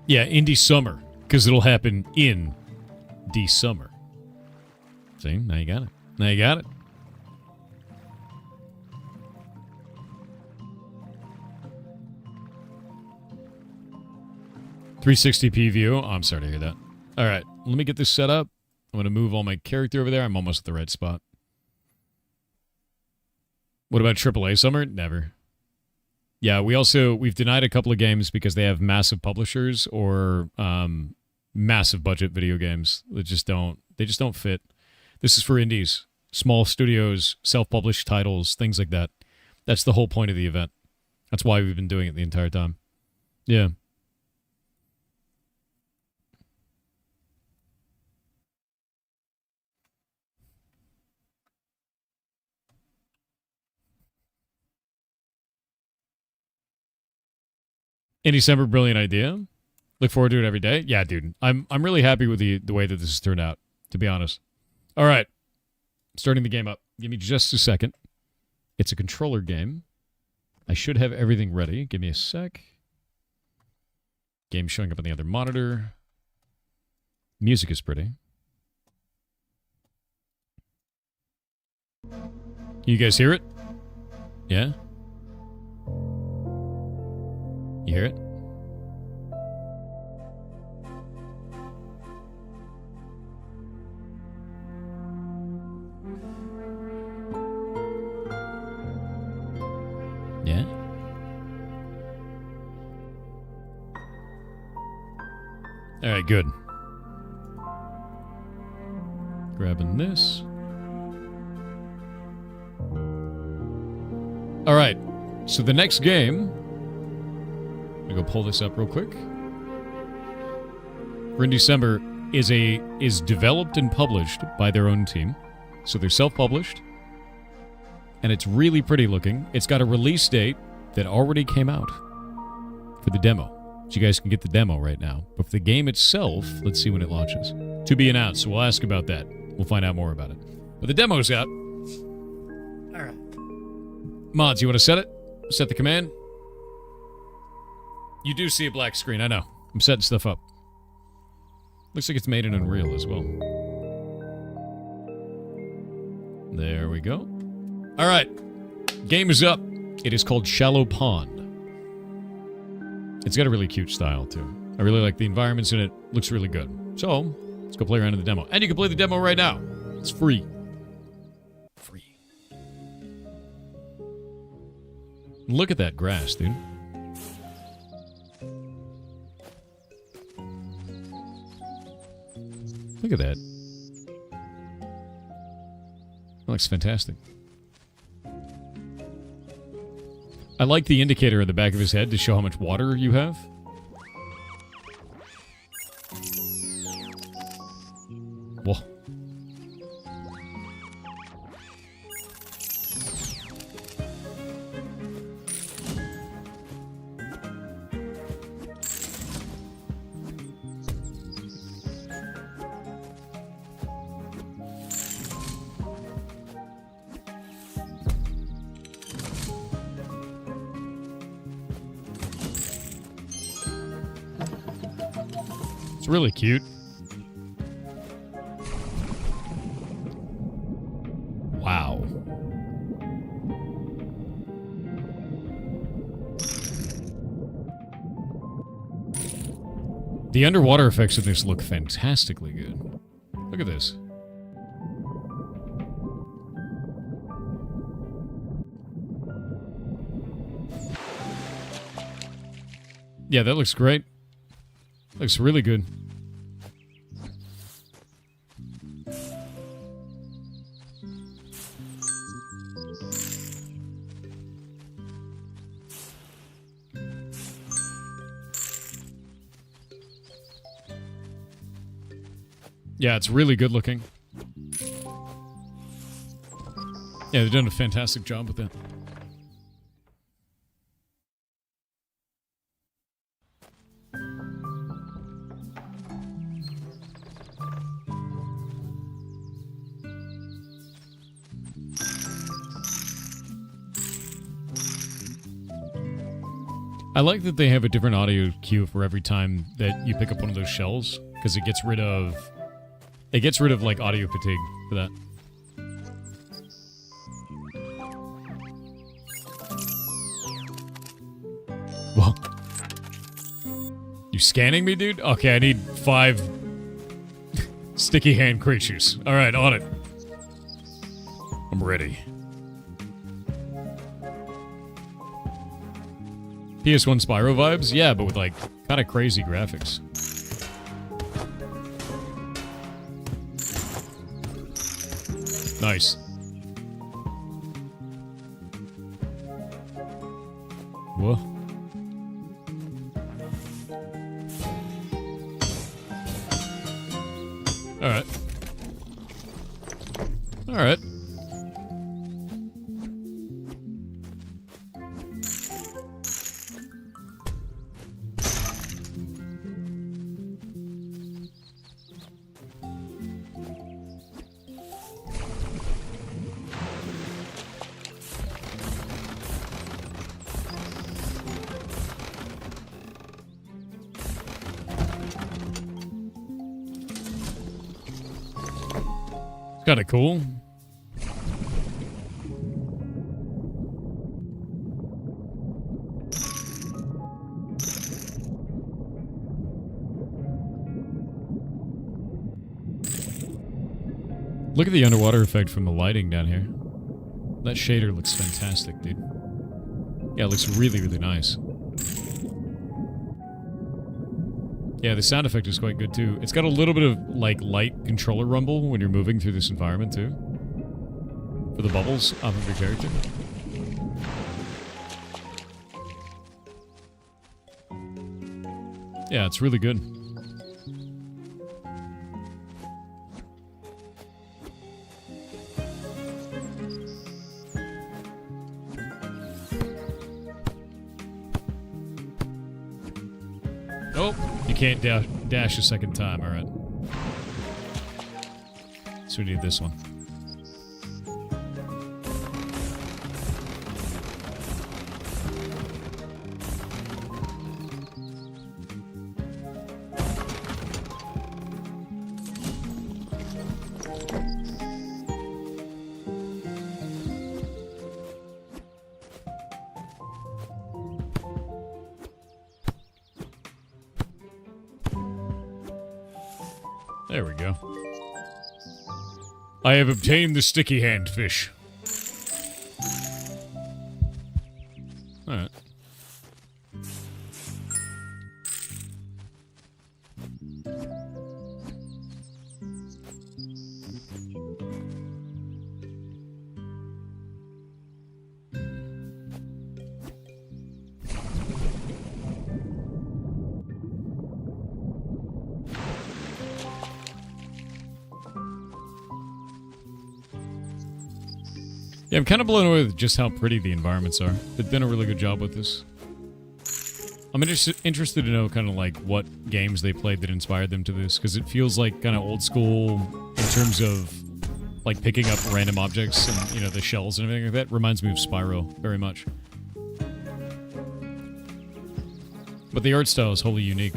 Speaker 1: Yeah, indie summer, because it'll happen in December. See? Now you got it. Now you got it. .360p view. Oh, I'm sorry to hear that. All right, let me get this set up. I'm going to move all my character over there. I'm almost at the right spot. What about AAA Summer? Never. Yeah, we've denied a couple of games because they have massive publishers or massive budget video games that just don't fit. This is for indies, small studios, self-published titles, things like that. That's the whole point of the event. That's why we've been doing it the entire time. Yeah. In December, brilliant idea. Look forward to it every day. Yeah, dude. I'm really happy with the way that this has turned out, to be honest. All right. Starting the game up. Give me just a second. It's a controller game. I should have everything ready. Give me a sec. Game showing up on the other monitor. Music is pretty. You guys hear it? Yeah? You hear it? Yeah? Alright, good. Grabbing this. Alright, so the next game... I'm gonna go pull this up real quick. For in December is developed and published by their own team. So they're self-published. And it's really pretty looking. It's got a release date that already came out for the demo. So you guys can get the demo right now. But for the game itself, let's see when it launches. To be announced, so we'll ask about that. We'll find out more about it. But the demo's out. Alright. Mods, you want to set it? Set the command? You do see a black screen, I know. I'm setting stuff up. Looks like it's made in Unreal as well. There we go. Alright. Game is up. It is called Shallow Pond. It's got a really cute style, too. I really like the environments in it. Looks really good. So, let's go play around in the demo. And you can play the demo right now. It's free. Free. Look at that grass, dude. Look at that. That looks fantastic. I like the indicator on the back of his head to show how much water you have. Whoa. It's really cute. Wow. The underwater effects of this look fantastically good. Look at this. Yeah, that looks great. Looks really good. Yeah, it's really good looking. Yeah, they've done a fantastic job with that. I like that they have a different audio cue for every time that you pick up one of those shells, because it gets rid of like audio fatigue for that. Whoa. You scanning me, dude? Okay, I need 5 sticky hand creatures. Alright, on it. I'm ready. PS1 Spyro vibes? Yeah, but with like kind of crazy graphics. Nice. Whoa. Alright. Alright. Kind of cool. Look at the underwater effect from the lighting down here. That shader looks fantastic, dude. Yeah, it looks really, really nice. Yeah, the sound effect is quite good, too. It's got a little bit of, like, light controller rumble when you're moving through this environment, too. For the bubbles off of your character. Yeah, it's really good. Nope, you can't dash a second time, alright. So we need this one. There we go. I have obtained the sticky hand fish. Alright. Yeah, I'm kind of blown away with just how pretty the environments are. They've done a really good job with this. I'm interested to know kind of like what games they played that inspired them to this, because it feels like kind of old school in terms of like picking up random objects and, you know, the shells and everything like that. Reminds me of Spyro very much. But the art style is wholly unique.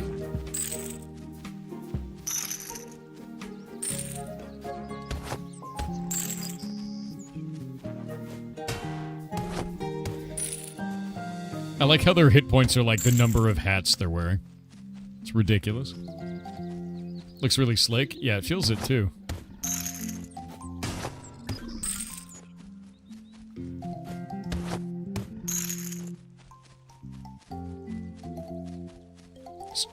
Speaker 1: I like how their hit points are like the number of hats they're wearing. It's ridiculous. Looks really slick. Yeah, it feels it too.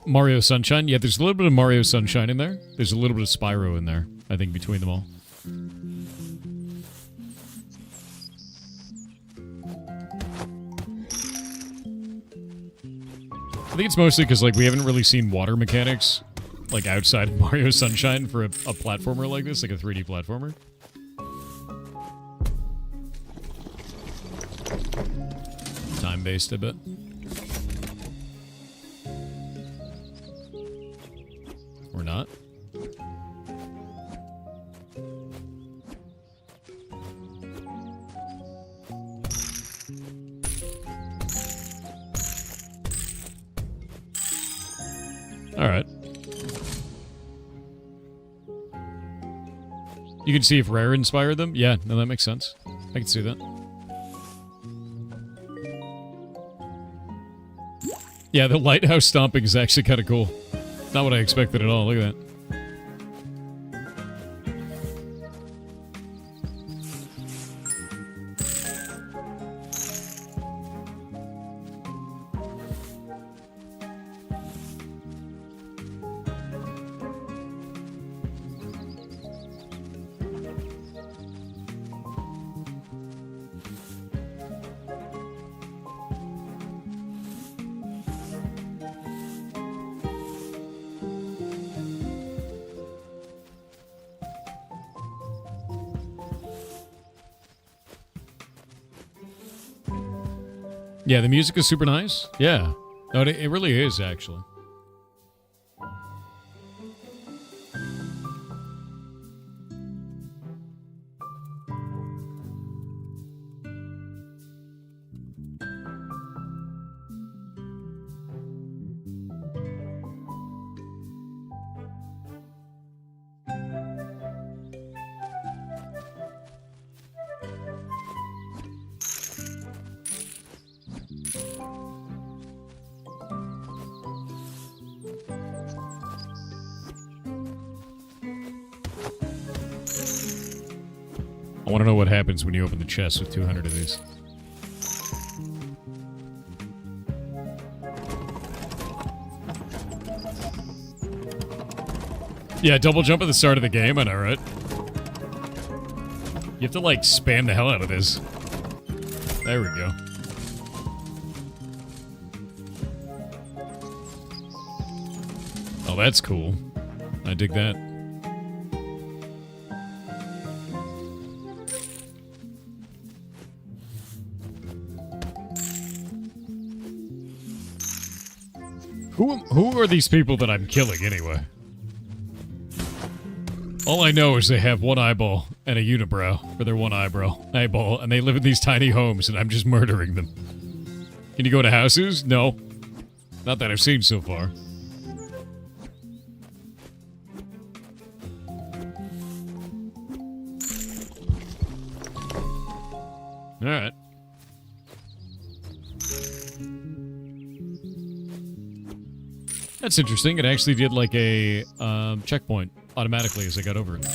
Speaker 1: Mario Sunshine. Yeah, there's a little bit of Mario Sunshine in there. There's a little bit of Spyro in there, I think, between them all. I think it's mostly because, like, we haven't really seen water mechanics, like, outside of Mario Sunshine for a platformer like this, like a 3D platformer. Time-based a bit. Or not. Alright. You can see if Rare inspired them? Yeah, no, that makes sense. I can see that. Yeah, the lighthouse stomping is actually kind of cool. Not what I expected at all. Look at that. Yeah, the music is super nice. Yeah. No, it really is, actually. want to know what happens when you open the chest with 200 of these. Yeah, double jump at the start of the game, I know, right? You have to, like, spam the hell out of this. There we go. Oh, that's cool. I dig that. Who are these people that I'm killing, anyway? All I know is they have one eyeball and a unibrow for their one eyeball, and they live in these tiny homes, and I'm just murdering them. Can you go to houses? No. Not that I've seen so far. Alright. That's interesting. It actually did like a checkpoint automatically as I got over it.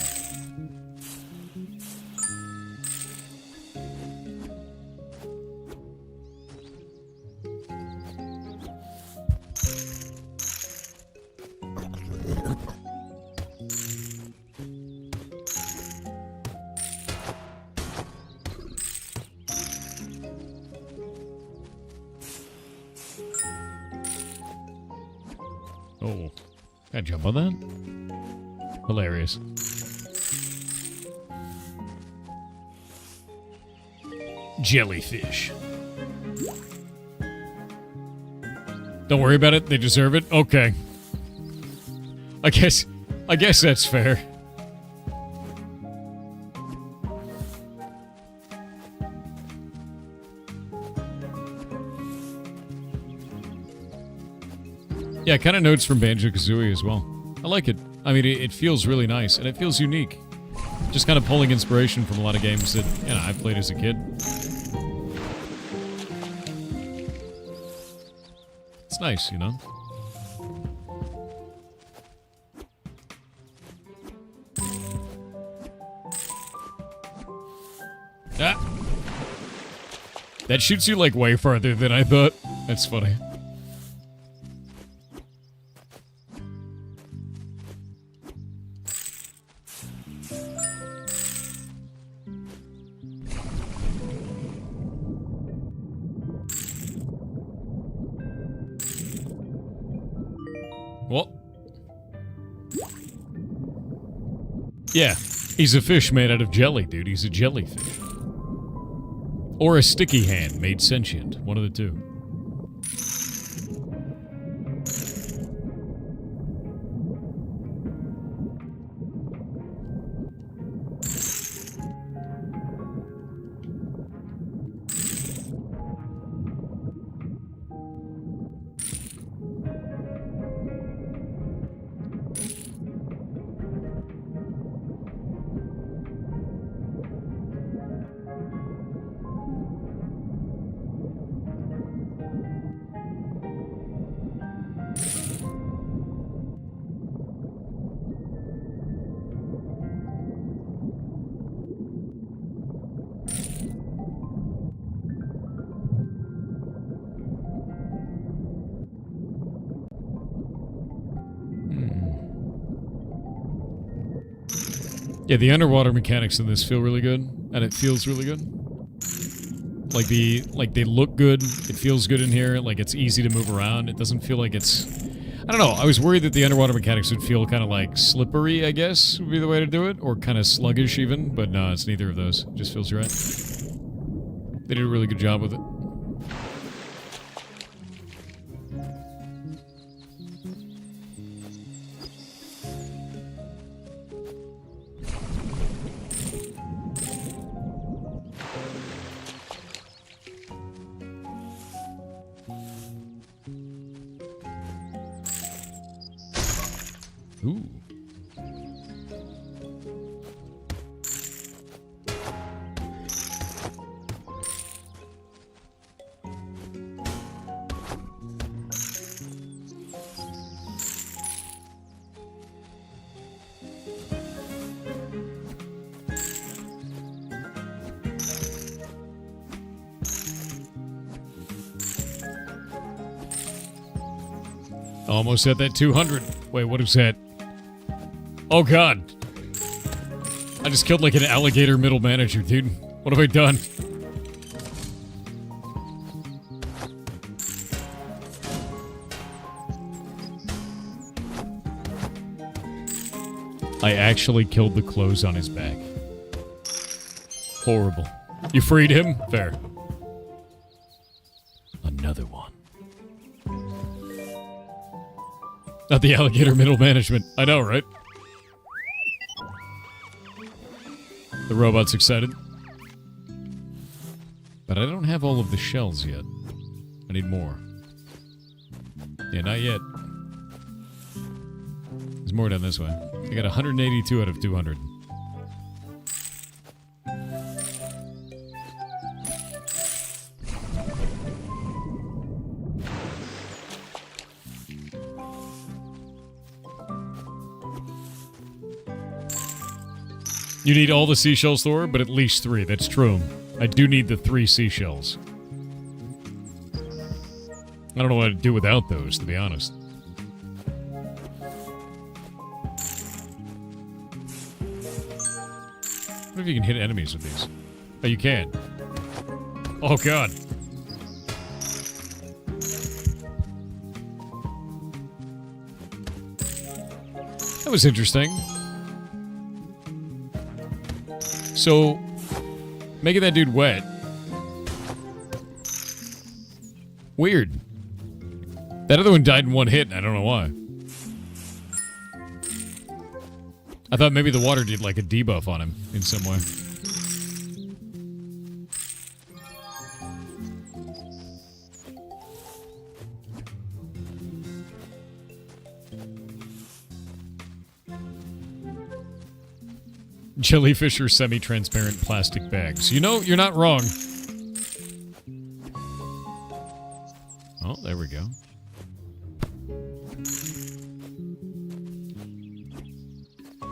Speaker 1: Oh, can I jump on that? Hilarious. Jellyfish. Don't worry about it. They deserve it. Okay. I guess that's fair. Yeah, kind of notes from Banjo-Kazooie as well. I like it. I mean, it feels really nice, and it feels unique. Just kind of pulling inspiration from a lot of games that, you know, I played as a kid. It's nice, you know? Ah! That shoots you, like, way farther than I thought. That's funny. Well, yeah, he's a fish made out of jelly, dude. He's a jellyfish. Or a sticky hand made sentient. One of the two. Yeah, the underwater mechanics in this feel really good, and it feels really good. Like they look good, it feels good in here, like it's easy to move around, it doesn't feel like it's... I don't know, I was worried that the underwater mechanics would feel kind of like slippery, I guess, would be the way to do it, or kind of sluggish even, but no, it's neither of those. It just feels right. They did a really good job with it. Ooh. Almost at that 200. Wait, what is that? Oh, God. I just killed like an alligator middle manager, dude. What have I done? I actually killed the clothes on his back. Horrible. You freed him? Fair. Another one. Not the alligator middle management. I know, right? The robot's excited. But I don't have all of the shells yet. I need more. Yeah, not yet. There's more down this way. I got 182 out of 200. You need all the seashells, Thor, but at least 3. That's true. I do need the 3 seashells. I don't know what I'd do without those, to be honest. What if you can hit enemies with these? Oh, you can. Oh, God. That was interesting. So, making that dude wet. Weird. That other one died in one hit, and I don't know why. I thought maybe the water did like a debuff on him in some way. Jellyfish or semi-transparent plastic bags. You know, you're not wrong. Oh, there we go.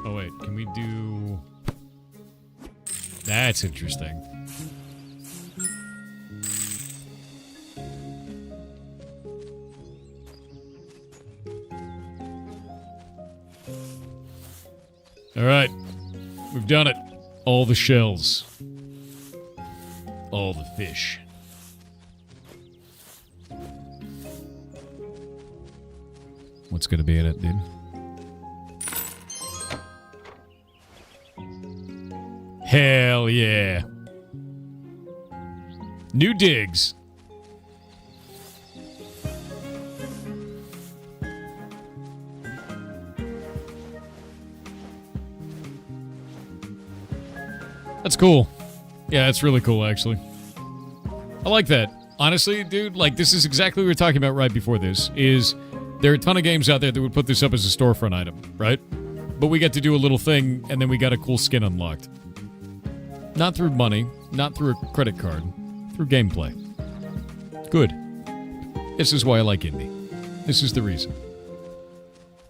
Speaker 1: Oh, wait. Can we do... That's interesting. All right. We've done it. All the shells. All the fish. What's gonna be in it, dude? Hell yeah. New digs. That's cool. Yeah, that's really cool, actually. I like that. Honestly, dude, like, this is exactly what we were talking about right before this, is there are a ton of games out there that would put this up as a storefront item, right? But we get to do a little thing, and then we got a cool skin unlocked. Not through money, not through a credit card, through gameplay. Good. This is why I like indie. This is the reason.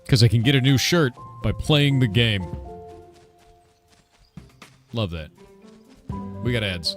Speaker 1: Because I can get a new shirt by playing the game. Love that. We got ads.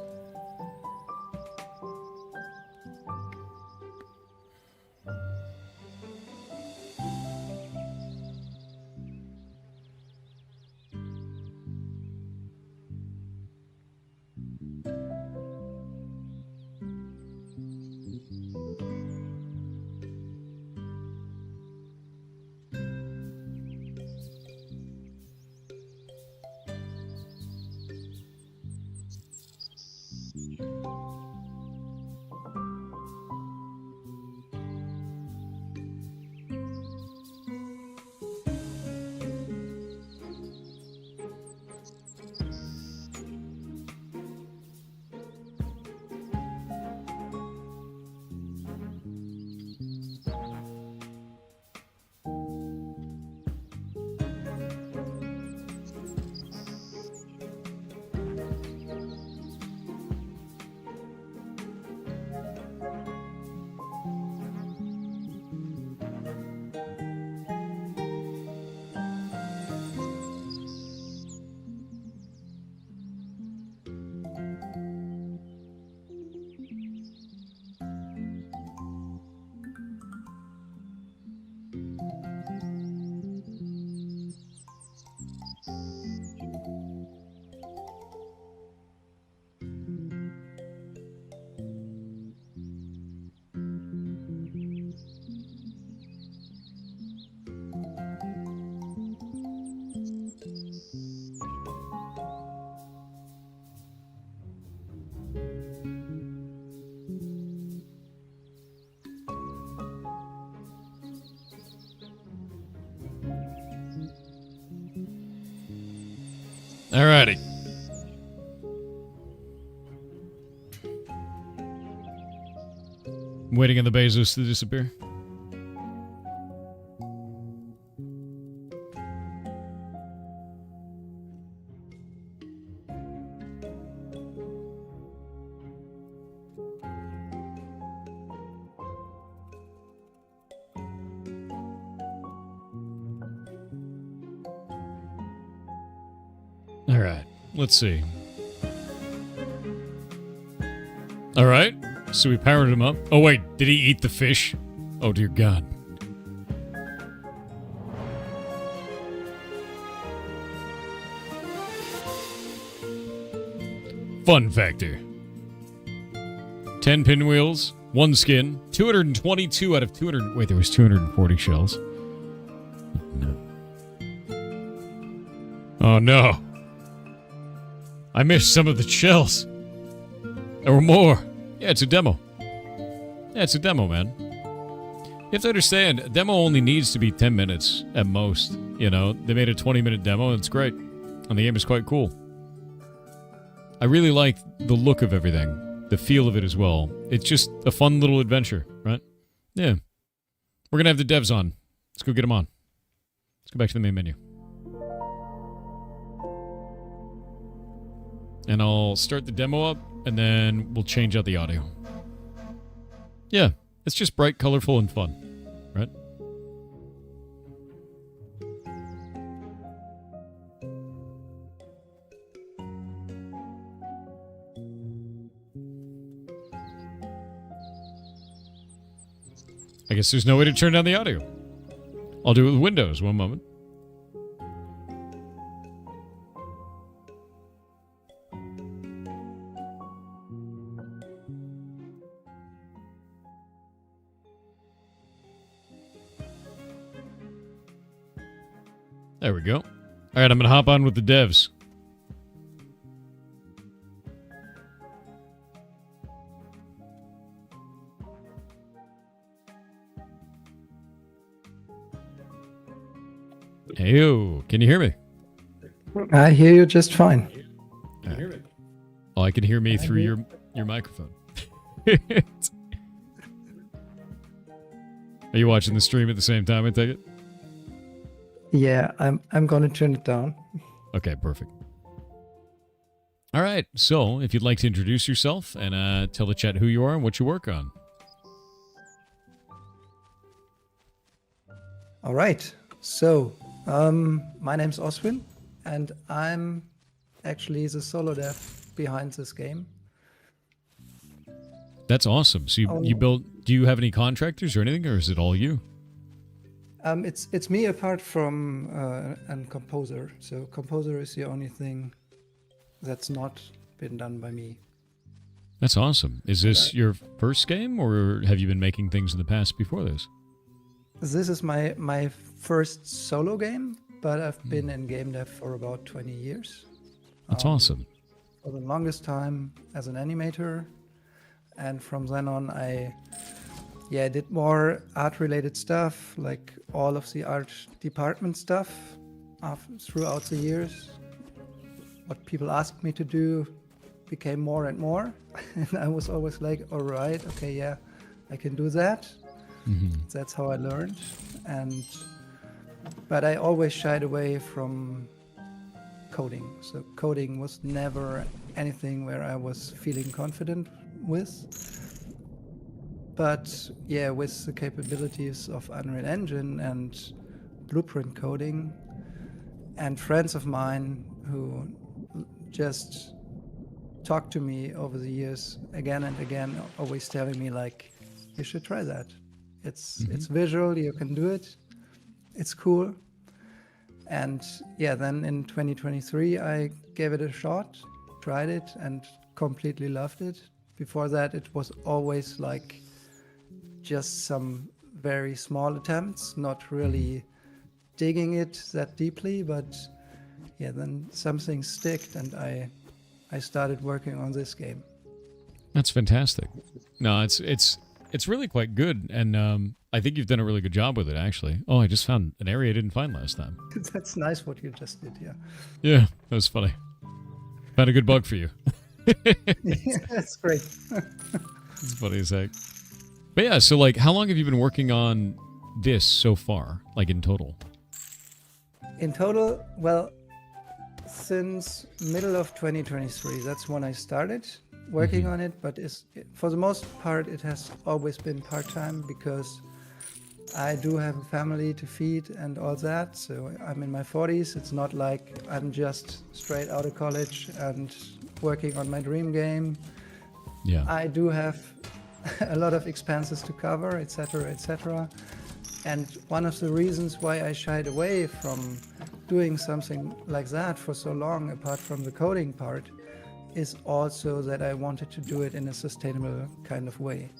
Speaker 1: Waiting on the Bezos to disappear. All right, let's see. All right, so we powered him up. Oh wait, did he eat the fish? Oh dear God. Fun factor. 10 pinwheels, 1 skin, 222 out of 200. Wait, there was 240 shells. No. Oh no. I missed some of the shells. There were more. Yeah, it's a demo. Yeah, it's a demo, man. You have to understand, a demo only needs to be 10 minutes at most. You know, they made a 20-minute demo, and it's great. And the game is quite cool. I really like the look of everything, the feel of it as well. It's just a fun little adventure, right? Yeah. We're going to have the devs on. Let's go get them on. Let's go back to the main menu. And I'll start the demo up, and then we'll change out the audio. Yeah, it's just bright, colorful, and fun, right? I guess there's no way to turn down the audio. I'll do it with Windows. One moment. There we go. All right, I'm going to hop on with the devs. Hey-o, can you hear me?
Speaker 8: I hear you just fine.
Speaker 1: Oh, I can hear me through your microphone. Are you watching the stream at the same time, I take it?
Speaker 8: Yeah, I'm gonna turn it down.
Speaker 1: Okay, perfect. All right, so if you'd like to introduce yourself and tell the chat who you are and what you work on.
Speaker 8: All right, so my name's Oswin, and I'm actually the solo dev behind this game.
Speaker 1: That's awesome. So you build. Do you have any contractors or anything, or is it all you?
Speaker 8: It's me apart from a composer. So composer is the only thing that's not been done by me.
Speaker 1: That's awesome. Is this your first game, or have you been making things in the past before this?
Speaker 8: This is my first solo game, but I've been in game dev for about 20 years.
Speaker 1: That's awesome.
Speaker 8: For the longest time as an animator, and from then on I did more art-related stuff, like all of the art department stuff throughout the years. What people asked me to do became more and more, and I was always like, all right, okay, yeah, I can do that. Mm-hmm. That's how I learned. But I always shied away from coding. So coding was never anything where I was feeling confident with. But yeah, with the capabilities of Unreal Engine and blueprint coding, and friends of mine who just talked to me over the years again and again, always telling me like, you should try that. It's visual, you can do it, it's cool. And yeah, then in 2023 I gave it a shot, tried it, and completely loved it. Before that it was always like just some very small attempts, not really digging it that deeply, but yeah, then something sticked, and I started working on this game.
Speaker 1: That's fantastic. No, it's really quite good, and I think you've done a really good job with it, actually. Oh, I just found an area I didn't find last time.
Speaker 8: That's nice what you just did, yeah.
Speaker 1: Yeah, that was funny. Found a good bug for you.
Speaker 8: Yeah, that's great.
Speaker 1: It's funny as heck. But yeah, so like, how long have you been working on this so far, like in total?
Speaker 8: In total, well, since middle of 2023, that's when I started working on it. But for the most part, it has always been part-time because I do have a family to feed and all that. So I'm in my 40s. It's not like I'm just straight out of college and working on my dream game.
Speaker 1: Yeah.
Speaker 8: I do have a lot of expenses to cover, etc., etc. And one of the reasons why I shied away from doing something like that for so long, apart from the coding part, is also that I wanted to do it in a sustainable kind of way.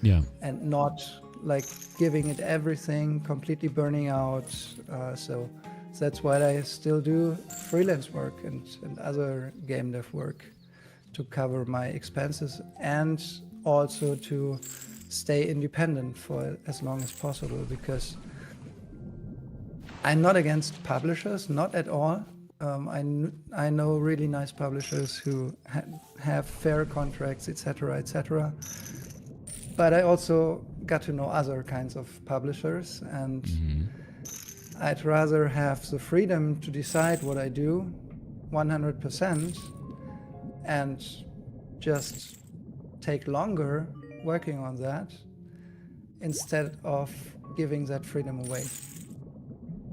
Speaker 1: Yeah.
Speaker 8: And not like giving it everything, completely burning out. So that's why I still do freelance work and other game dev work to cover my expenses and also to stay independent for as long as possible, because I'm not against publishers, not at all. I know really nice publishers who have fair contracts, etc., etc. But I also got to know other kinds of publishers, and I'd rather have the freedom to decide what I do 100% and just take longer working on that instead of giving that freedom away.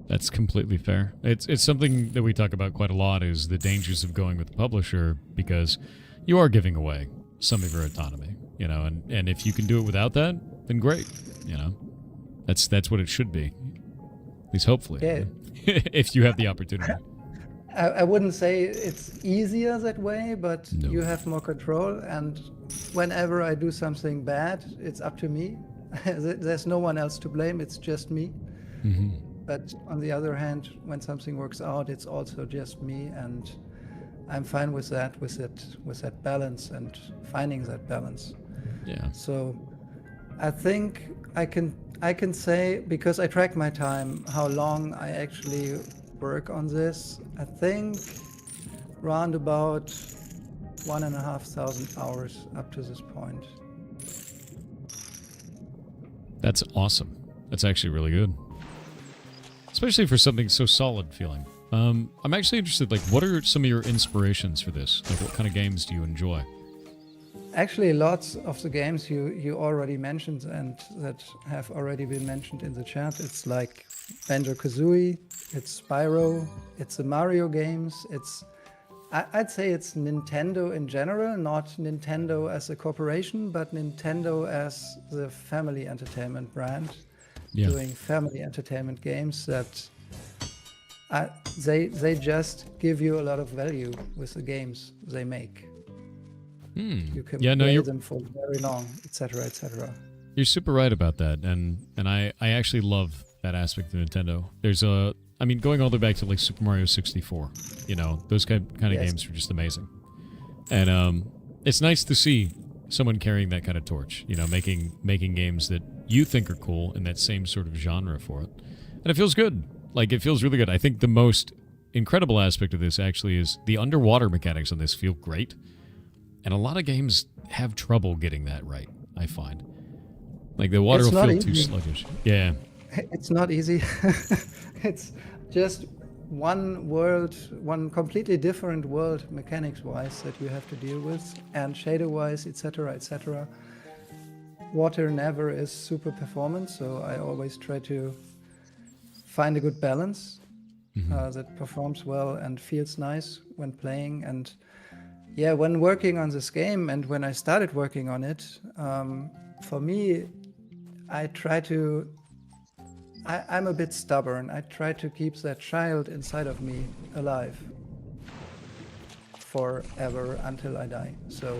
Speaker 1: That's completely fair. It's something that we talk about quite a lot, is the dangers of going with a publisher, because you are giving away some of your autonomy, you know, and if you can do it without that, then great, you know. That's what it should be. At least hopefully.
Speaker 8: Yeah.
Speaker 1: If you have the opportunity.
Speaker 8: I wouldn't say it's easier that way, but
Speaker 1: No.
Speaker 8: you have more control, and whenever I do something bad, it's up to me. There's no one else to blame, it's just me. But on the other hand, when something works out, it's also just me, and I'm fine with that, with that balance and finding that balance.
Speaker 1: Yeah.
Speaker 8: So I think I can say, because I track my time, how long I actually work on this. I think round about 1,500 hours up to this point.
Speaker 1: That's awesome. That's actually really good. Especially for something so solid feeling. I'm actually interested, like, what are some of your inspirations for this? Like, what kind of games do you enjoy?
Speaker 8: Actually, lots of the games you already mentioned and that have already been mentioned in the chat. It's like Banjo-Kazooie, it's Spyro, it's the Mario games. I'd say it's Nintendo in general, not Nintendo as a corporation, but Nintendo as the family entertainment brand, doing family entertainment games that they just give you a lot of value with the games they make. You can play them for very long, etc., etc.
Speaker 1: You're super right about that, and I actually love that aspect of Nintendo. There's going all the way back to like Super Mario 64. You know, those kind of games are just amazing, and it's nice to see someone carrying that kind of torch. You know, making games that you think are cool in that same sort of genre for it, and it feels good. Like, it feels really good. I think the most incredible aspect of this actually is the underwater mechanics on this feel great. And a lot of games have trouble getting that right, I find. Like, the water will feel too sluggish. Yeah.
Speaker 8: It's not easy. It's just one world, one completely different world mechanics-wise that you have to deal with, and shader-wise, etc., etc. Water never is super performance, so I always try to find a good balance that performs well and feels nice when playing. And yeah, when working on this game and when I started working on it, for me, I'm a bit stubborn. I try to keep that child inside of me alive forever until I die. So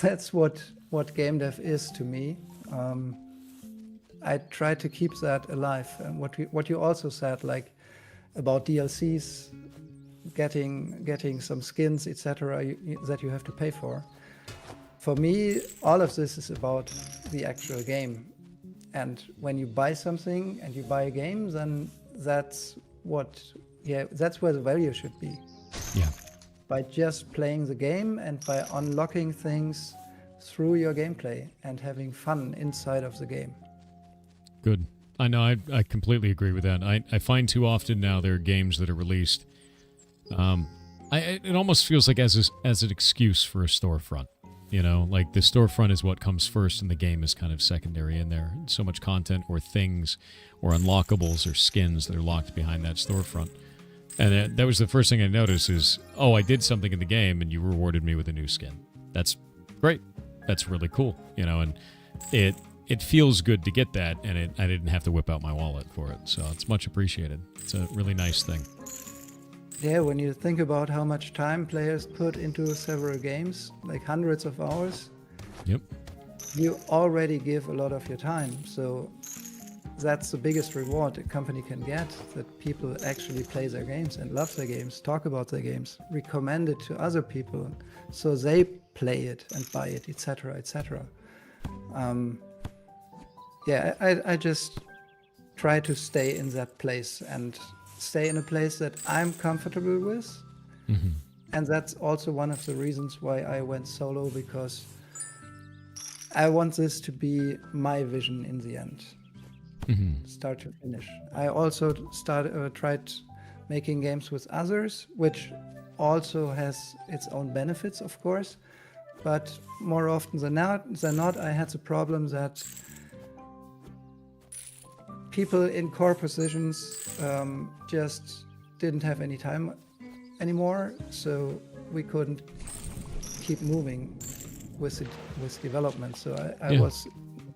Speaker 8: that's what game dev is to me. I try to keep that alive. And what you also said, like about DLCs, getting some skins, etc., that you have to pay for. For me, all of this is about the actual game. And when you buy something and you buy a game, then that's where the value should be.
Speaker 1: Yeah.
Speaker 8: By just playing the game and by unlocking things through your gameplay and having fun inside of the game.
Speaker 1: Good. I know. I completely agree with that. I find too often now there are games that are released. It almost feels like as an excuse for a storefront. You know, like the storefront is what comes first, and the game is kind of secondary in there. So much content or things or unlockables or skins that are locked behind that storefront. And that was the first thing I noticed is, oh, I did something in the game and you rewarded me with a new skin. That's great. That's really cool. You know, and it feels good to get that, and I didn't have to whip out my wallet for it. So it's much appreciated. It's a really nice thing.
Speaker 8: Yeah, when you think about how much time players put into several games, like hundreds of hours,
Speaker 1: Yep.
Speaker 8: you already give a lot of your time. So that's the biggest reward a company can get, that people actually play their games and love their games, talk about their games, recommend it to other people so they play it and buy it, etc., etc. Yeah, I just try to stay in that place and stay in a place that I'm comfortable with.
Speaker 1: Mm-hmm.
Speaker 8: And that's also one of the reasons why I went solo, because I want this to be my vision in the end, start to finish. I also tried making games with others, which also has its own benefits, of course. But more often than not, I had the problem that people in core positions just didn't have any time anymore, so we couldn't keep moving with development. So I was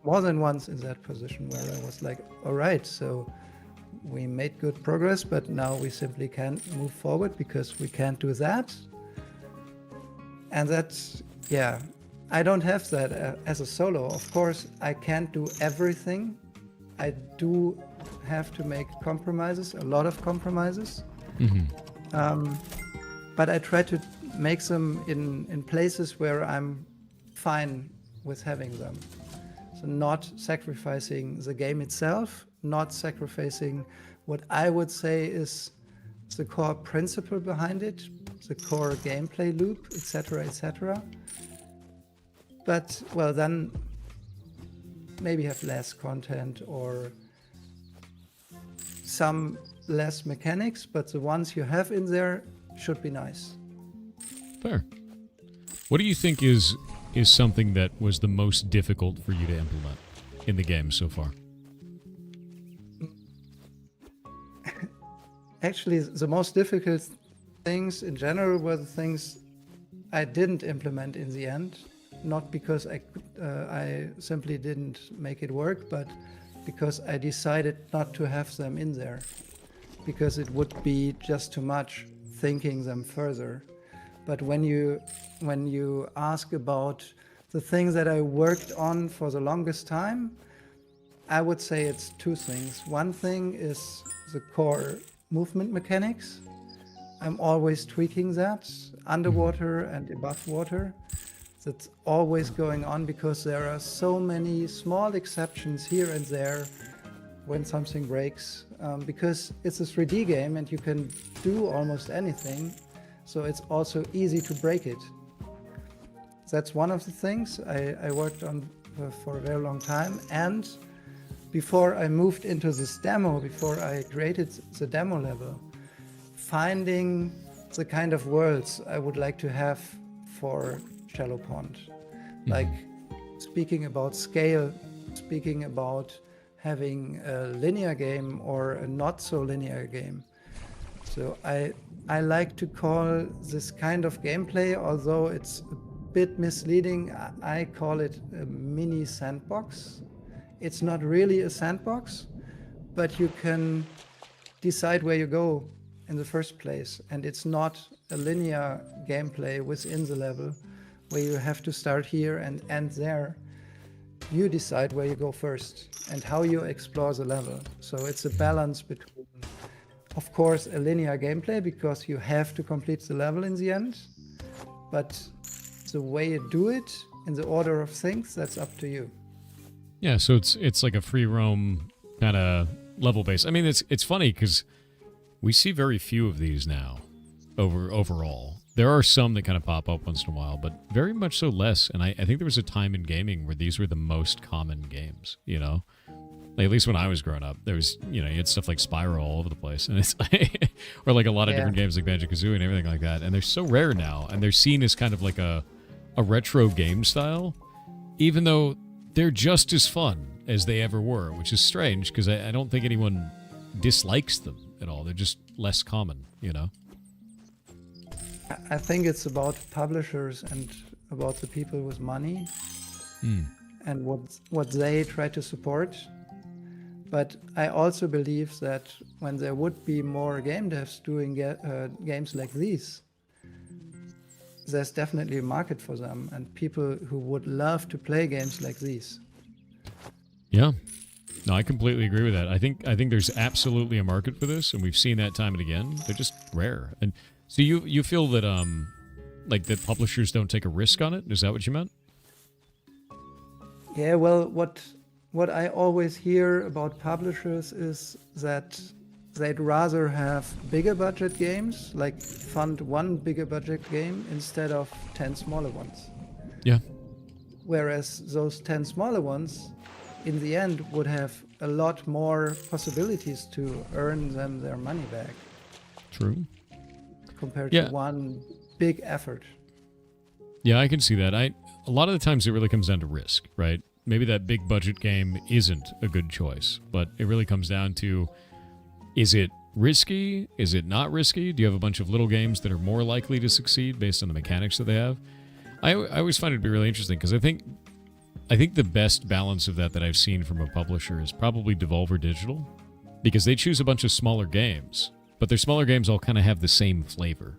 Speaker 8: more than once in that position where I was like, all right, so we made good progress, but now we simply can't move forward because we can't do that. And that's, yeah, I don't have that as a solo. Of course, I can't do everything. I do have to make compromises, a lot of compromises. But I try to make them in places where I'm fine with having them. So not sacrificing the game itself, not sacrificing what I would say is the core principle behind it, the core gameplay loop, etc., etc. But, well, then maybe have less content or some less mechanics, but the ones you have in there should be nice.
Speaker 1: Fair. What do you think is something that was the most difficult for you to implement in the game so far?
Speaker 8: Actually, the most difficult things in general were the things I didn't implement in the end. Not because I simply didn't make it work, but because I decided not to have them in there. Because it would be just too much thinking them further. But when you ask about the things that I worked on for the longest time, I would say it's two things. One thing is the core movement mechanics. I'm always tweaking that, underwater and above water. That's always going on because there are so many small exceptions here and there when something breaks. Because it's a 3D game and you can do almost anything, so it's also easy to break it. That's one of the things I worked on for a very long time. And before I moved into this demo, before I created the demo level, finding the kind of worlds I would like to have for Shallow Pond. Like speaking about scale, speaking about having a linear game or a not so linear game. So I like to call this kind of gameplay, although it's a bit misleading, I call it a mini sandbox. It's not really a sandbox, but you can decide where you go in the first place. And it's not a linear gameplay within the level where you have to start here and end there. You decide where you go first and how you explore the level. So it's a balance between, of course, a linear gameplay because you have to complete the level in the end, but the way you do it in the order of things, that's up to you.
Speaker 1: Yeah, so it's like a free roam kind of level base. I mean, it's funny because we see very few of these now overall. There are some that kind of pop up once in a while, but very much so less. And I think there was a time in gaming where these were the most common games, you know? Like, at least when I was growing up, there was, you know, you had stuff like Spyro all over the place. And it's or like a lot of different games like Banjo-Kazooie and everything like that. And they're so rare now. And they're seen as kind of like a retro game style, even though they're just as fun as they ever were, which is strange because I don't think anyone dislikes them at all. They're just less common, you know?
Speaker 8: I think it's about publishers and about the people with money and what they try to support. But I also believe that when there would be more game devs doing games like these, there's definitely a market for them and people who would love to play games like these.
Speaker 1: Yeah. No, I completely agree with that. I think there's absolutely a market for this, and we've seen that time and again. They're just rare. And so you feel that like that publishers don't take a risk on it? Is that what you meant?
Speaker 8: Yeah, well, what I always hear about publishers is that they'd rather have bigger budget games, like fund one bigger budget game instead of 10 smaller ones.
Speaker 1: Yeah.
Speaker 8: Whereas those 10 smaller ones, in the end, would have a lot more possibilities to earn them their money back.
Speaker 1: True.
Speaker 8: Compared to one big effort.
Speaker 1: Yeah, I can see that. A lot of the times it really comes down to risk, right? Maybe that big budget game isn't a good choice, but it really comes down to, is it risky? Is it not risky? Do you have a bunch of little games that are more likely to succeed based on the mechanics that they have? I always find it to be really interesting because I think the best balance of that I've seen from a publisher is probably Devolver Digital, because they choose a bunch of smaller games, but their smaller games all kind of have the same flavor,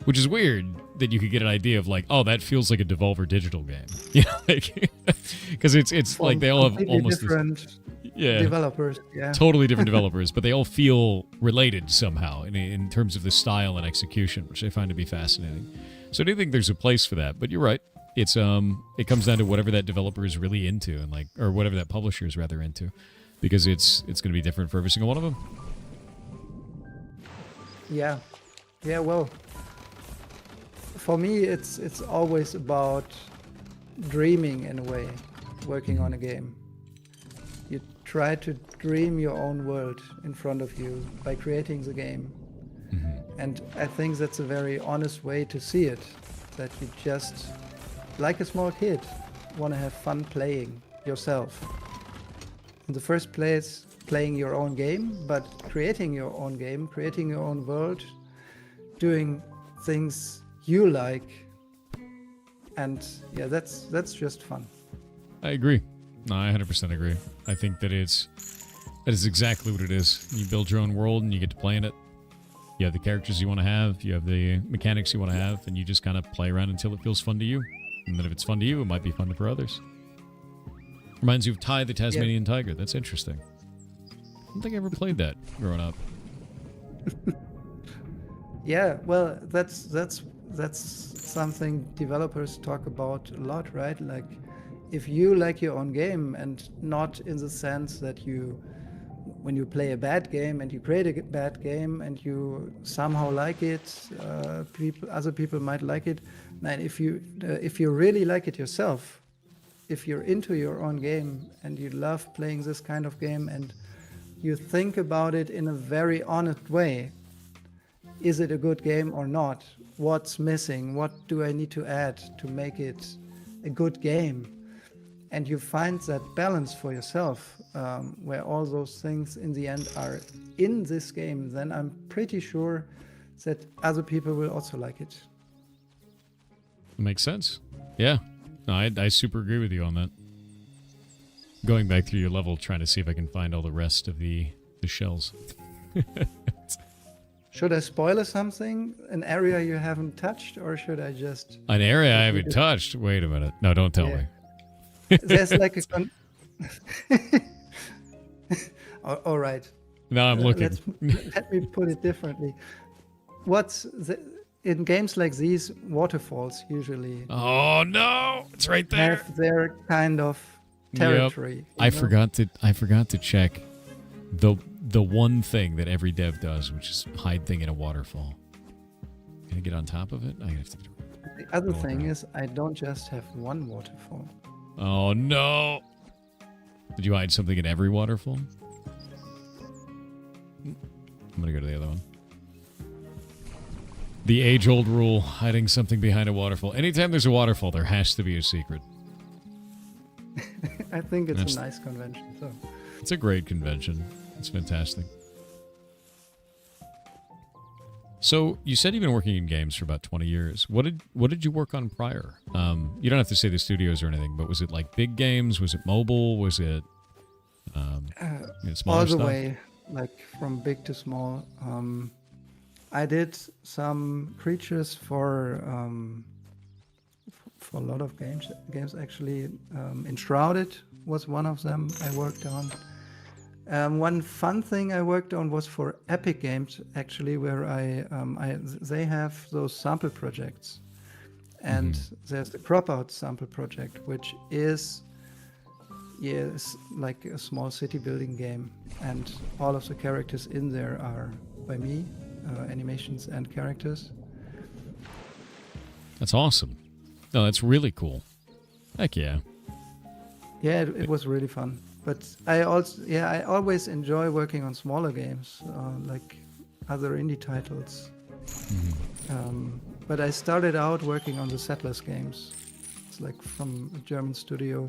Speaker 1: which is weird that you could get an idea of like, oh, that feels like a Devolver Digital game, you know, like because it's like they all have almost
Speaker 8: different developers,
Speaker 1: totally different developers, but they all feel related somehow in terms of the style and execution, which I find to be fascinating. So I do think there's a place for that, but you're right. It comes down to whatever that developer is really into, and like, or whatever that publisher is rather into, because it's going to be different for every single one of them.
Speaker 8: Yeah, well, for me, it's always about dreaming in a way, working on a game. You try to dream your own world in front of you by creating the game. And I think that's a very honest way to see it, that you just, like a small kid, want to have fun playing yourself. In the first place, playing your own game, but creating your own game, creating your own world, doing things you like. And yeah, that's just fun.
Speaker 1: I agree. No, I 100% agree. I think that is exactly what it is. You build your own world and you get to play in it. You have the characters you want to have, you have the mechanics you want to have, and you just kind of play around until it feels fun to you. And then if it's fun to you, it might be fun for others. Reminds you of Ty the Tasmanian Tiger. That's interesting. I don't think I ever played that growing up.
Speaker 8: Yeah, well, that's something developers talk about a lot, right? Like, if you like your own game, and not in the sense that when you play a bad game and you create a bad game and you somehow like it, other people might like it. And if you really like it yourself, if you're into your own game and you love playing this kind of game and you think about it in a very honest way, is it a good game or not? What's missing? What do I need to add to make it a good game? And you find that balance for yourself, where all those things in the end are in this game, then I'm pretty sure that other people will also like it.
Speaker 1: Makes sense. Yeah. No, I super agree with you on that. Going back through your level, trying to see if I can find all the rest of the shells.
Speaker 8: Should I spoil something? An area you haven't touched, or should I just...
Speaker 1: An area I haven't touched? Wait a minute. No, don't tell me.
Speaker 8: There's like a... all right.
Speaker 1: No, I'm looking.
Speaker 8: Let me put it differently. In games like these, waterfalls usually...
Speaker 1: Oh, no! It's right there!
Speaker 8: ...have their kind of territory.
Speaker 1: Yep. I forgot to check the one thing that every dev does, which is hide thing in a waterfall. Can I get on top of it? I have to.
Speaker 8: The other
Speaker 1: Oh,
Speaker 8: thing
Speaker 1: no.
Speaker 8: is, I don't just have one waterfall.
Speaker 1: Oh no! Did you hide something in every waterfall? I'm gonna go to the other one. The age-old rule: hiding something behind a waterfall. Anytime there's a waterfall, there has to be a secret.
Speaker 8: I think it's
Speaker 1: That's-
Speaker 8: a nice convention. So
Speaker 1: It's a great convention. It's fantastic. So you said you've been working in games for about 20 years. What did you work on prior? You don't have to say the studios or anything, but was it like big games? Was it mobile? Was it smaller
Speaker 8: all the
Speaker 1: stuff?
Speaker 8: way, like from big to small. I did some creatures for a lot of games. Games actually. Enshrouded was one of them I worked on. One fun thing I worked on was for Epic Games, actually, where they have those sample projects, and there's the Crop Out sample project, which is like a small city building game, and all of the characters in there are by me, animations and characters.
Speaker 1: That's awesome. No, that's really cool. Heck yeah.
Speaker 8: Yeah, it was really fun. But I always enjoy working on smaller games, like other indie titles. But I started out working on the Settlers games. It's like from a German studio,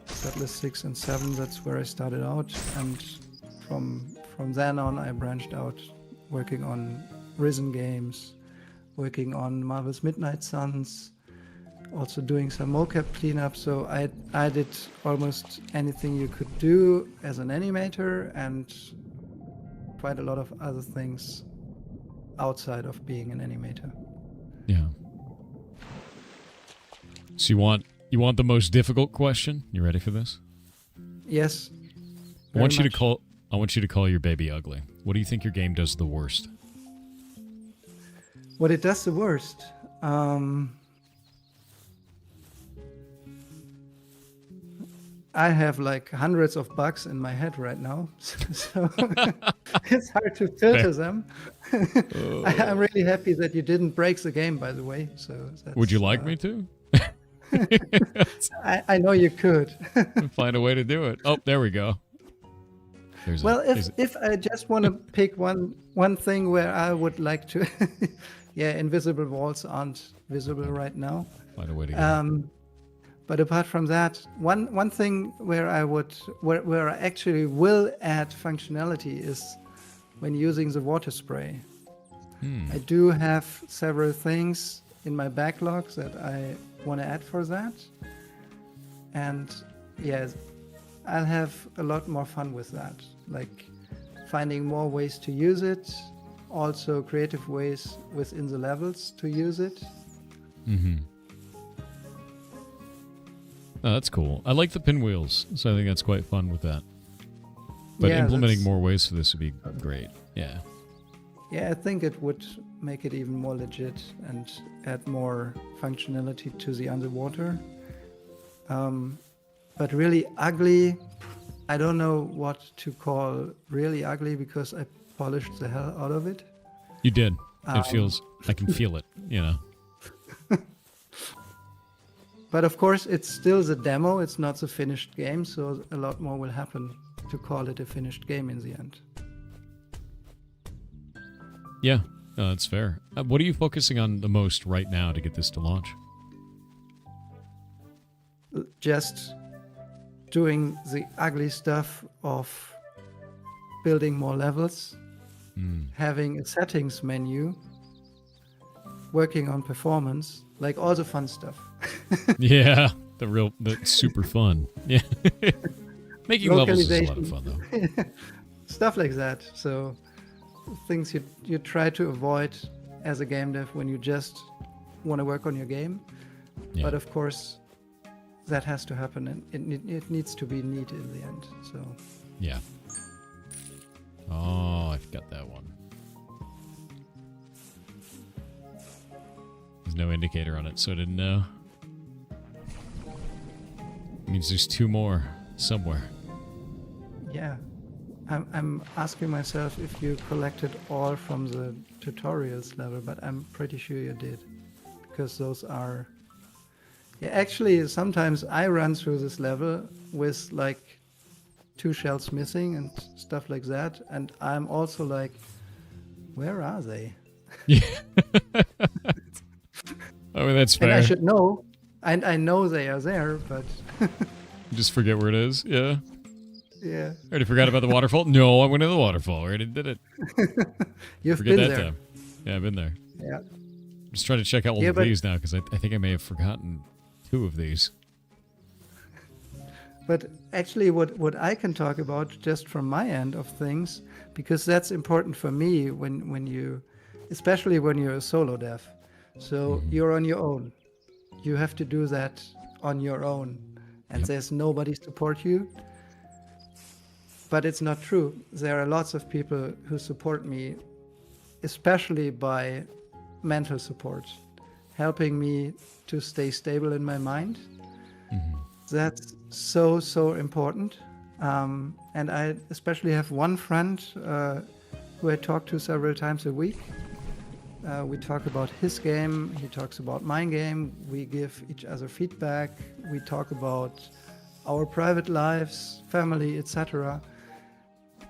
Speaker 8: Settlers 6 and 7. That's where I started out, and from then on, I branched out, working on Risen games, working on Marvel's Midnight Suns. Also doing some mocap cleanup, so I did almost anything you could do as an animator, and quite a lot of other things outside of being an animator.
Speaker 1: Yeah. So you want the most difficult question? You ready for this?
Speaker 8: Yes.
Speaker 1: I want
Speaker 8: very
Speaker 1: you to call your baby ugly. What do you think your game does the worst?
Speaker 8: What it does the worst. I have like hundreds of bugs in my head right now, so it's hard to filter them. I'm really happy that you didn't break the game, by the way. So
Speaker 1: Would you like me to?
Speaker 8: I know you could.
Speaker 1: Find a way to do it. Oh, there we go.
Speaker 8: Well, if I just want to pick one thing where I would like to, invisible walls aren't visible right now.
Speaker 1: Find a way to get it.
Speaker 8: But apart from that, one thing where I actually will add functionality is when using the water spray. I do have several things in my backlog that I want to add for that. And yes, I'll have a lot more fun with that. Like finding more ways to use it, also creative ways within the levels to use it.
Speaker 1: Oh, that's cool. I like the pinwheels, so I think that's quite fun with that. But
Speaker 8: Yeah,
Speaker 1: implementing
Speaker 8: that's-
Speaker 1: more ways for this would be great. Yeah.
Speaker 8: Yeah, I think it would make it even more legit and add more functionality to the underwater. But really ugly, I don't know what to call really ugly because I polished the hell out of it.
Speaker 1: You did. It feels, I can feel it, you know.
Speaker 8: But of course, it's still the demo, it's not the finished game, so a lot more will happen to call it a finished game in the end.
Speaker 1: Yeah, no, that's fair. What are you focusing on the most right now to get this to launch?
Speaker 8: Just doing the ugly stuff of building more levels, having a settings menu, working on performance, like all the fun stuff.
Speaker 1: Yeah, that's super fun. Yeah. Making levels is a lot of fun, though.
Speaker 8: Stuff like that. So things you try to avoid as a game dev when you just want to work on your game.
Speaker 1: Yeah.
Speaker 8: But of course, that has to happen, and it needs to be neat in the end. So
Speaker 1: Yeah. Oh, I forgot that one. There's no indicator on it, so I didn't know. Means there's two more somewhere.
Speaker 8: yeah, I'm asking myself if you collected all from the tutorials level, but I'm pretty sure you did, because those are. Yeah, actually, sometimes I run through this level with like 2 shells missing and stuff like that, and I'm also like, where are they?
Speaker 1: Yeah. I mean, that's fair.
Speaker 8: And I should know, and I know they are there, but
Speaker 1: Just forget where it is. Yeah.
Speaker 8: yeah,
Speaker 1: Already forgot about the waterfall? No, I went to the waterfall. I already did it.
Speaker 8: you've
Speaker 1: Forget
Speaker 8: been
Speaker 1: that
Speaker 8: there.
Speaker 1: time. Yeah, I've been there.
Speaker 8: Yeah.
Speaker 1: Just trying to check out all
Speaker 8: Yeah,
Speaker 1: of
Speaker 8: but-
Speaker 1: these now because I think I may have forgotten 2 of these.
Speaker 8: But actually, what I can talk about just from my end of things, because that's important for me when you, especially when you're a solo dev. So you're on your own. You have to do that on your own, and there's nobody support you. But it's not true. There are lots of people who support me, especially by mental support, helping me to stay stable in my mind. That's so important. And I especially have one friend who I talk to several times a week. We talk about his game, he talks about my game, we give each other feedback, we talk about our private lives, family, etc.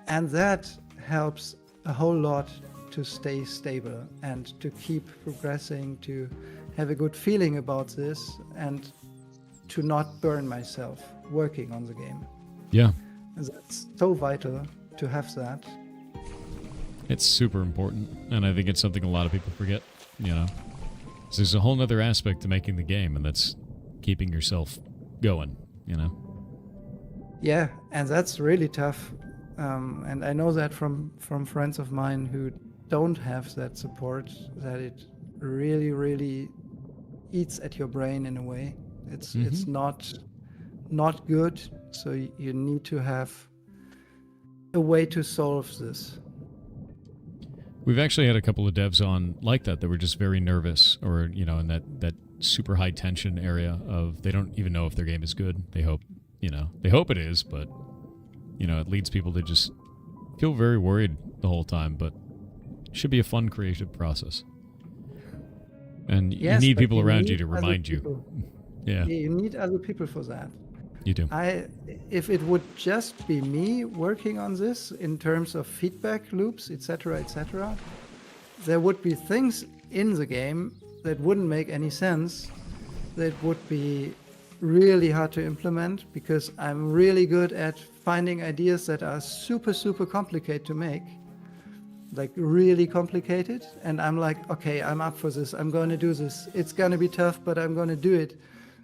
Speaker 8: And that helps a whole lot to stay stable and to keep progressing, to have a good feeling about this, and to not burn myself working on the game.
Speaker 1: Yeah.
Speaker 8: That's so vital to have that.
Speaker 1: It's super important, and I think it's something a lot of people forget, you know. So there's a whole nother aspect to making the game, and that's keeping yourself going, you know.
Speaker 8: Yeah, and that's really tough. And I know that from friends of mine who don't have that support, that it really eats at your brain in a way. It's not good, so you need to have a way to solve this.
Speaker 1: We've actually had a couple of devs on like that were just very nervous, or, you know, in that super high tension area of they don't even know if their game is good. They hope it is, but, you know, it leads people to just feel very worried the whole time, but it should be a fun creative process. And
Speaker 8: Yes,
Speaker 1: you need
Speaker 8: but
Speaker 1: people around
Speaker 8: need
Speaker 1: you to
Speaker 8: other
Speaker 1: remind you.
Speaker 8: people.
Speaker 1: Yeah,
Speaker 8: You need other people for that.
Speaker 1: you do.
Speaker 8: If it would just be me working on this in terms of feedback loops, etc., there would be things in the game that wouldn't make any sense, that would be really hard to implement, because I'm really good at finding ideas that are super complicated to make, like really complicated, and I'm like, okay, I'm up for this, I'm going to do this, it's going to be tough, but I'm going to do it.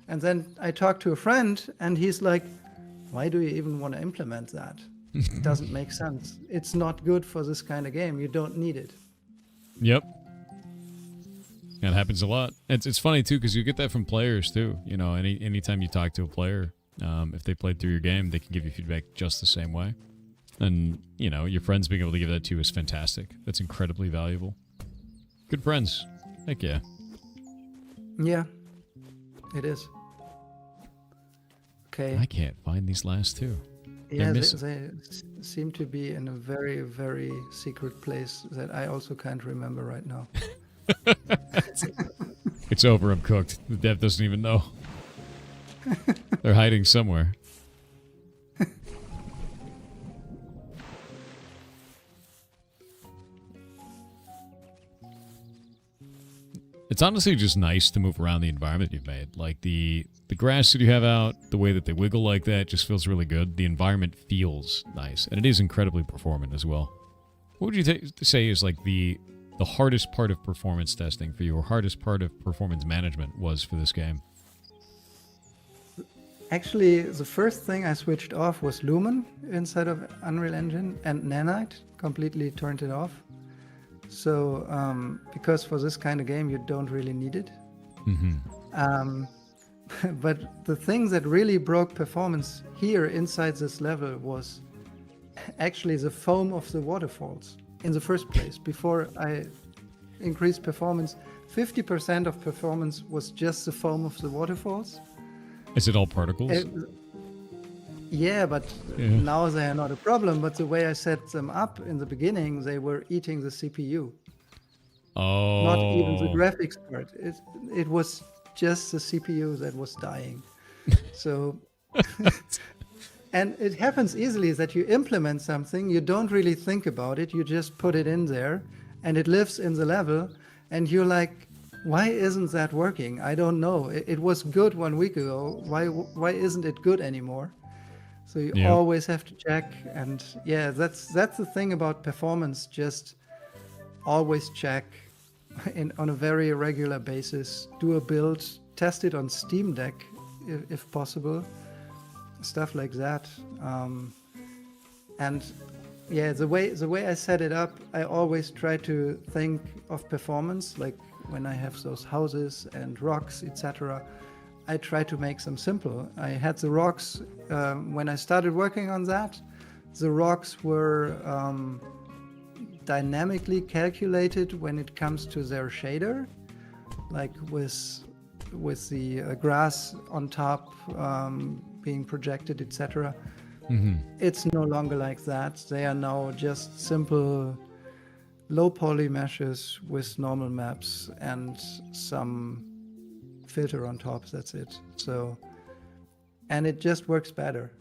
Speaker 8: And then I talk to a friend and he's like, why do you even want to implement that? It doesn't make sense. It's not good for this kind of game. You don't need it.
Speaker 1: Yep. That happens a lot. It's funny too, because you get that from players too. You know, anytime you talk to a player, if they played through your game, they can give you feedback just the same way. And, you know, your friends being able to give that to you is fantastic. That's incredibly valuable. Good friends. Heck yeah.
Speaker 8: Yeah, it is. Okay.
Speaker 1: I can't find these last 2.
Speaker 8: Yeah,
Speaker 1: miss
Speaker 8: they seem to be in a very secret place that I also can't remember right now.
Speaker 1: It's over. I'm cooked. The dev doesn't even know. They're hiding somewhere. It's honestly just nice to move around the environment you've made. Like the grass that you have out, the way that they wiggle like that just feels really good. The environment feels nice, and it is incredibly performant as well. What would you say is like the hardest part of performance testing for you, or hardest part of performance management was for this game?
Speaker 8: Actually, the first thing I switched off was Lumen inside of Unreal Engine, and Nanite completely turned it off. So, because for this kind of game, you don't really need it. But the thing that really broke performance here inside this level was actually the foam of the waterfalls in the first place. Before I increased performance, 50% of performance was just the foam of the waterfalls.
Speaker 1: Is it all particles?
Speaker 8: Yeah, but
Speaker 1: Yeah.
Speaker 8: now they are not a problem. But the way I set them up in the beginning, they were eating the CPU.
Speaker 1: Oh.
Speaker 8: Not even the graphics part. It was just the CPU that was dying. So, and it happens easily that you implement something, you don't really think about it, you just put it in there, and it lives in the level, and you're like, why isn't that working? I don't know. It was good 1 week ago. Why isn't it good anymore? So you
Speaker 1: Yep.
Speaker 8: always have to check, and yeah, that's the thing about performance. Just always check on a very regular basis. Do a build, test it on Steam Deck if possible, stuff like that. And yeah, the way I set it up, I always try to think of performance. Like when I have those houses and rocks, etc., I try to make them simple. I had the rocks when I started working on that. The rocks were dynamically calculated when it comes to their shader, like with the grass on top being projected, etc. It's no longer like that. They are now just simple low poly meshes with normal maps and some filter on top. That's it. So, and it just works better.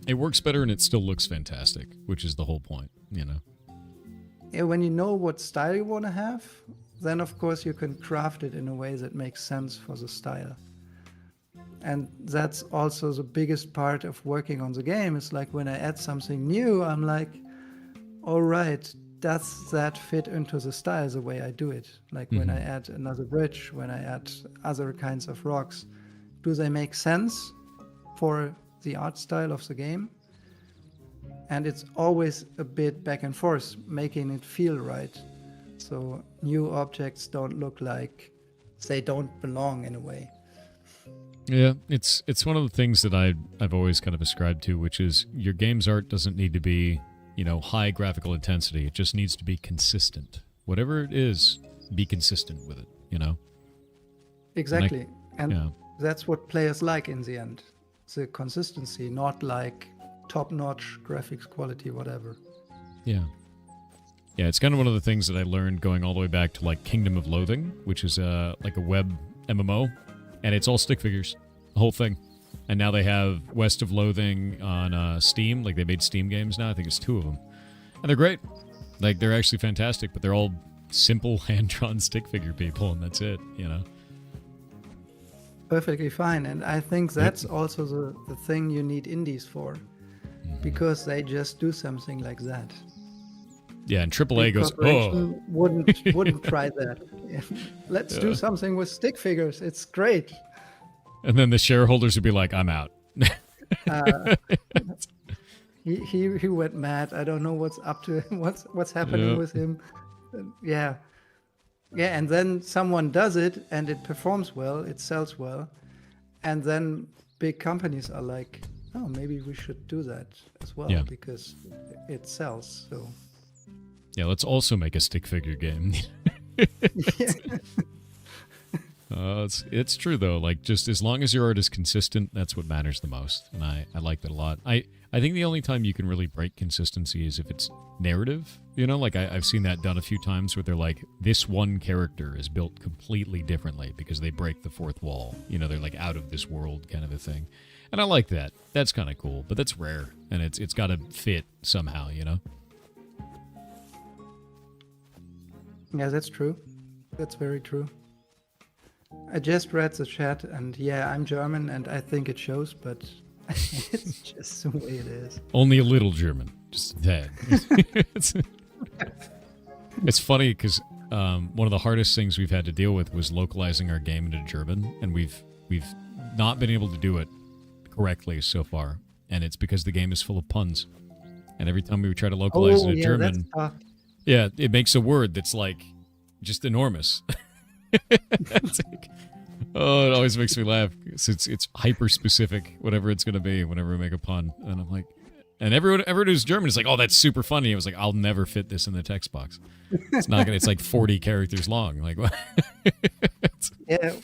Speaker 1: It works better and it still looks fantastic, which is the whole point, you know?
Speaker 8: Yeah, when you know what style you want to have, then of course you can craft it in a way that makes sense for the style. And that's also the biggest part of working on the game. It's like when I add something new, I'm like, all right, does that fit into the style the way I do it? Like when I add another bridge, when I add other kinds of rocks, do they make sense for the art style of the game? And it's always a bit back and forth, making it feel right. So new objects don't look like they don't belong in a way.
Speaker 1: Yeah, it's one of the things that I've always kind of ascribed to, which is your game's art doesn't need to be, you know, high graphical intensity. It just needs to be consistent. Whatever it is, be consistent with it, you know?
Speaker 8: Exactly. And
Speaker 1: yeah.
Speaker 8: that's what players like in the end. The consistency, not like top-notch graphics quality, whatever.
Speaker 1: Yeah. Yeah, it's kind of one of the things that I learned going all the way back to like Kingdom of Loathing, which is like a web MMO, and it's all stick figures, the whole thing. And now they have West of Loathing on Steam, like they made Steam games now. I think it's 2 of them, and they're great. Like they're actually fantastic, but they're all simple hand-drawn stick figure people, and that's it, you know.
Speaker 8: Perfectly fine, and I think that's also the thing you need indies for, because they just do something like that.
Speaker 1: Yeah, and AAA
Speaker 8: Big
Speaker 1: goes,
Speaker 8: corporation wouldn't try that. Let's do something with stick figures. It's great.
Speaker 1: and then the shareholders would be like, I'm out.
Speaker 8: He went mad. I don't know what's up to him, what's happening with him. Yeah, and then someone does it and it performs well, it sells well, and then big companies are like, oh, maybe we should do that as well because it sells. So
Speaker 1: yeah, let's also make a stick figure game. It's true though. Like, just as long as your art is consistent, that's what matters the most, and I like that a lot. I think the only time you can really break consistency is if it's narrative. You know, like I've seen that done a few times where they're like, this one character is built completely differently because they break the fourth wall. You know, they're like out of this world kind of a thing, and I like that. That's kind of cool, but that's rare, and it's got to fit somehow. You know.
Speaker 8: yeah, that's true. That's very true. I just read the chat, and yeah, I'm German, and I think it shows, but it's just the way it is.
Speaker 1: Only a little German, just that. It's funny because one of the hardest things we've had to deal with was localizing our game into German, and we've not been able to do it correctly so far, and it's because the game is full of puns, and every time we try to localize it into German, it makes a word that's like just enormous. It's like, oh, it always makes me laugh. It's hyper specific, whatever it's gonna be. Whenever we make a pun, and I'm like, and everyone who's German is like, oh, that's super funny. I was like, I'll never fit this in the text box. It's not gonna. It's like 40 characters long. Like, what?
Speaker 8: Yeah,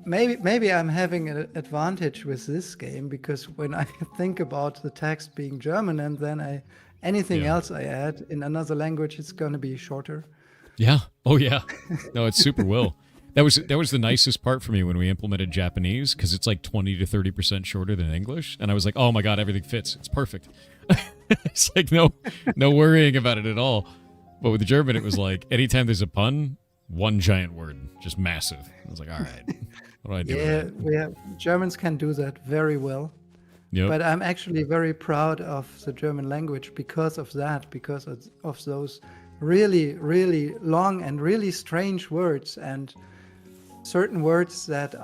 Speaker 8: maybe I'm having an advantage with this game because when I think about the text being German and then anything
Speaker 1: Yeah.
Speaker 8: else I add in another language, it's going to be shorter.
Speaker 1: Yeah. Oh yeah. No, it's super will. That was the nicest part for me when we implemented Japanese because it's like 20 to 30% shorter than English, and I was like, oh my god, everything fits. It's perfect. It's like no worrying about it at all. But with the German, it was like anytime there's a pun, one giant word, just massive. I was like, all right, what do I do?
Speaker 8: Yeah, Germans can do that very well.
Speaker 1: Yep.
Speaker 8: But I'm actually very proud of the German language because of that, because of those really, really long and really strange words and certain words that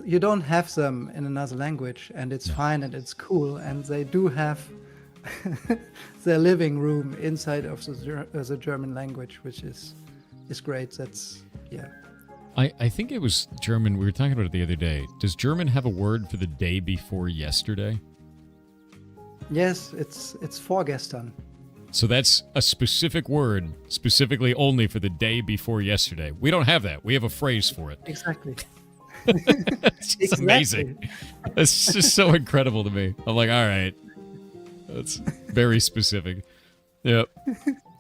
Speaker 8: you don't have them in another language, and it's fine and it's cool, and they do have their living room inside of the German language, which is great. That's
Speaker 1: I think it was German. We were talking about it the other day. Does German have a word for the day before yesterday?
Speaker 8: Yes, it's vorgestern.
Speaker 1: So that's a specific word, specifically only for the day before yesterday. We don't have that. We have a phrase for it.
Speaker 8: Exactly.
Speaker 1: It's just amazing. It's just so incredible to me. I'm like, all right. That's very specific. Yep.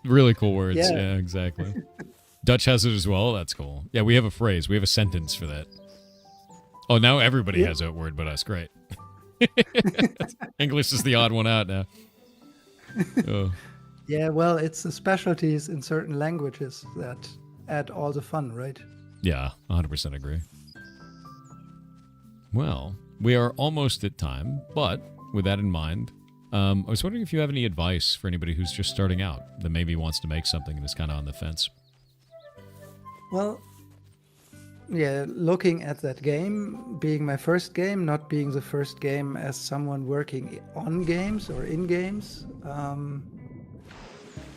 Speaker 1: Really cool words. Yeah, exactly. Dutch has it as well. That's cool. Yeah, we have a phrase. We have a sentence for that. Oh, now everybody has that word but us. Great. English is the odd one out now. Oh.
Speaker 8: Yeah, well, it's the specialties in certain languages that add all the fun, right?
Speaker 1: Yeah, 100% agree. Well, we are almost at time, but with that in mind, I was wondering if you have any advice for anybody who's just starting out that maybe wants to make something and is kind of on the fence.
Speaker 8: Well, yeah, looking at that game, being my first game, not being the first game as someone working on games or in games,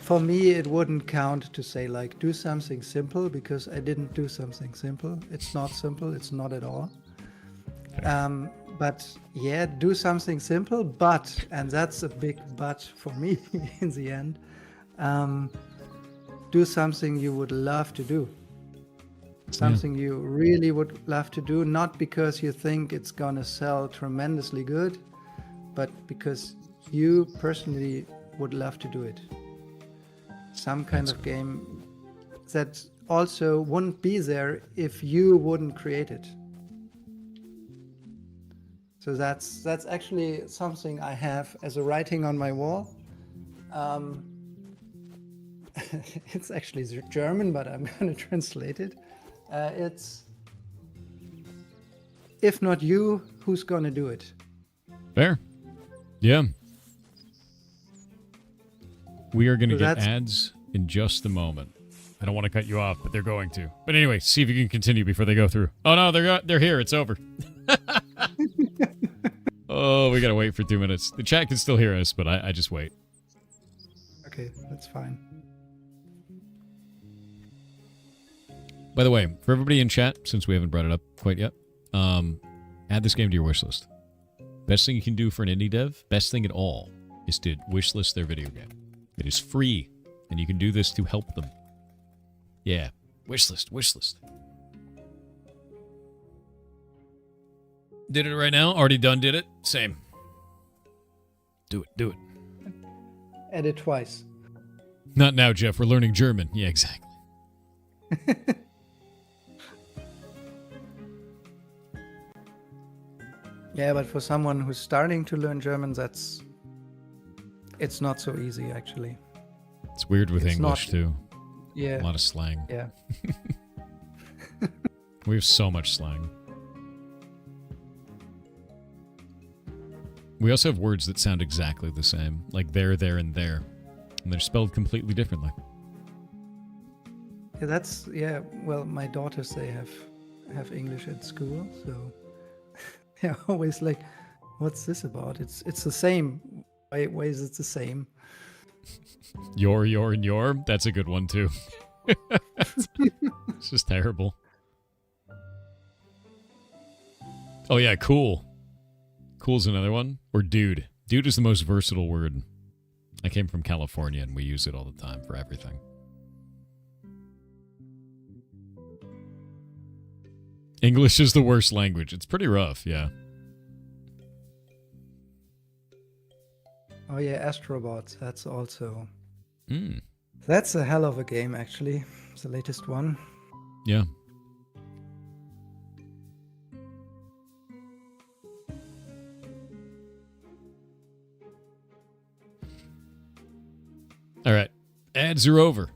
Speaker 8: for me, it wouldn't count to say, like, do something simple, because I didn't do something simple. It's not simple. It's not at all. But yeah, do something simple, but, and that's a big but for me in the end, do something you would love to do. Something you really would love to do, not because you think it's gonna sell tremendously good, but because you personally would love to do it. Some kind of game that also wouldn't be there if you wouldn't create it. So that's actually something I have as a writing on my wall. It's actually German, but I'm going to translate it. It's, if not you, who's going to do it?
Speaker 1: Fair. Yeah. We are going to get ads in just a moment. I don't want to cut you off, but they're going to. But anyway, see if you can continue before they go through. Oh, no, they're here. It's over. Oh, we got to wait for 2 minutes. The chat can still hear us, but I just wait.
Speaker 8: Okay, that's fine.
Speaker 1: By the way, for everybody in chat, since we haven't brought it up quite yet, add this game to your wish list. Best thing you can do for an indie dev, best thing at all, is to wish list their video game. It is free, and you can do this to help them. Yeah, wish list, wish list. Did it right now? Already done, did it? Same. Do it, do it.
Speaker 8: Edit twice.
Speaker 1: Not now, Jeff. We're learning German. Yeah, exactly.
Speaker 8: Yeah, but for someone who's starting to learn German, it's not so easy, actually.
Speaker 1: It's weird with English, too.
Speaker 8: Yeah.
Speaker 1: A lot of slang.
Speaker 8: Yeah.
Speaker 1: We have so much slang. We also have words that sound exactly the same, like there, and there. And they're spelled completely differently.
Speaker 8: Yeah, well, my daughters, they have English at school, so they're always like, what's this about? It's the same. Why is it the same?
Speaker 1: Your, and your. That's a good one, too. It's just terrible. Oh, yeah, cool. Cool's another one. Or dude. Dude is the most versatile word. I came from California, and we use it all the time for everything. English is the worst language. It's pretty rough, yeah.
Speaker 8: Oh yeah, Astrobots. That's also.
Speaker 1: Mm.
Speaker 8: That's a hell of a game, actually. It's the latest one.
Speaker 1: Yeah. All right. Ads are over.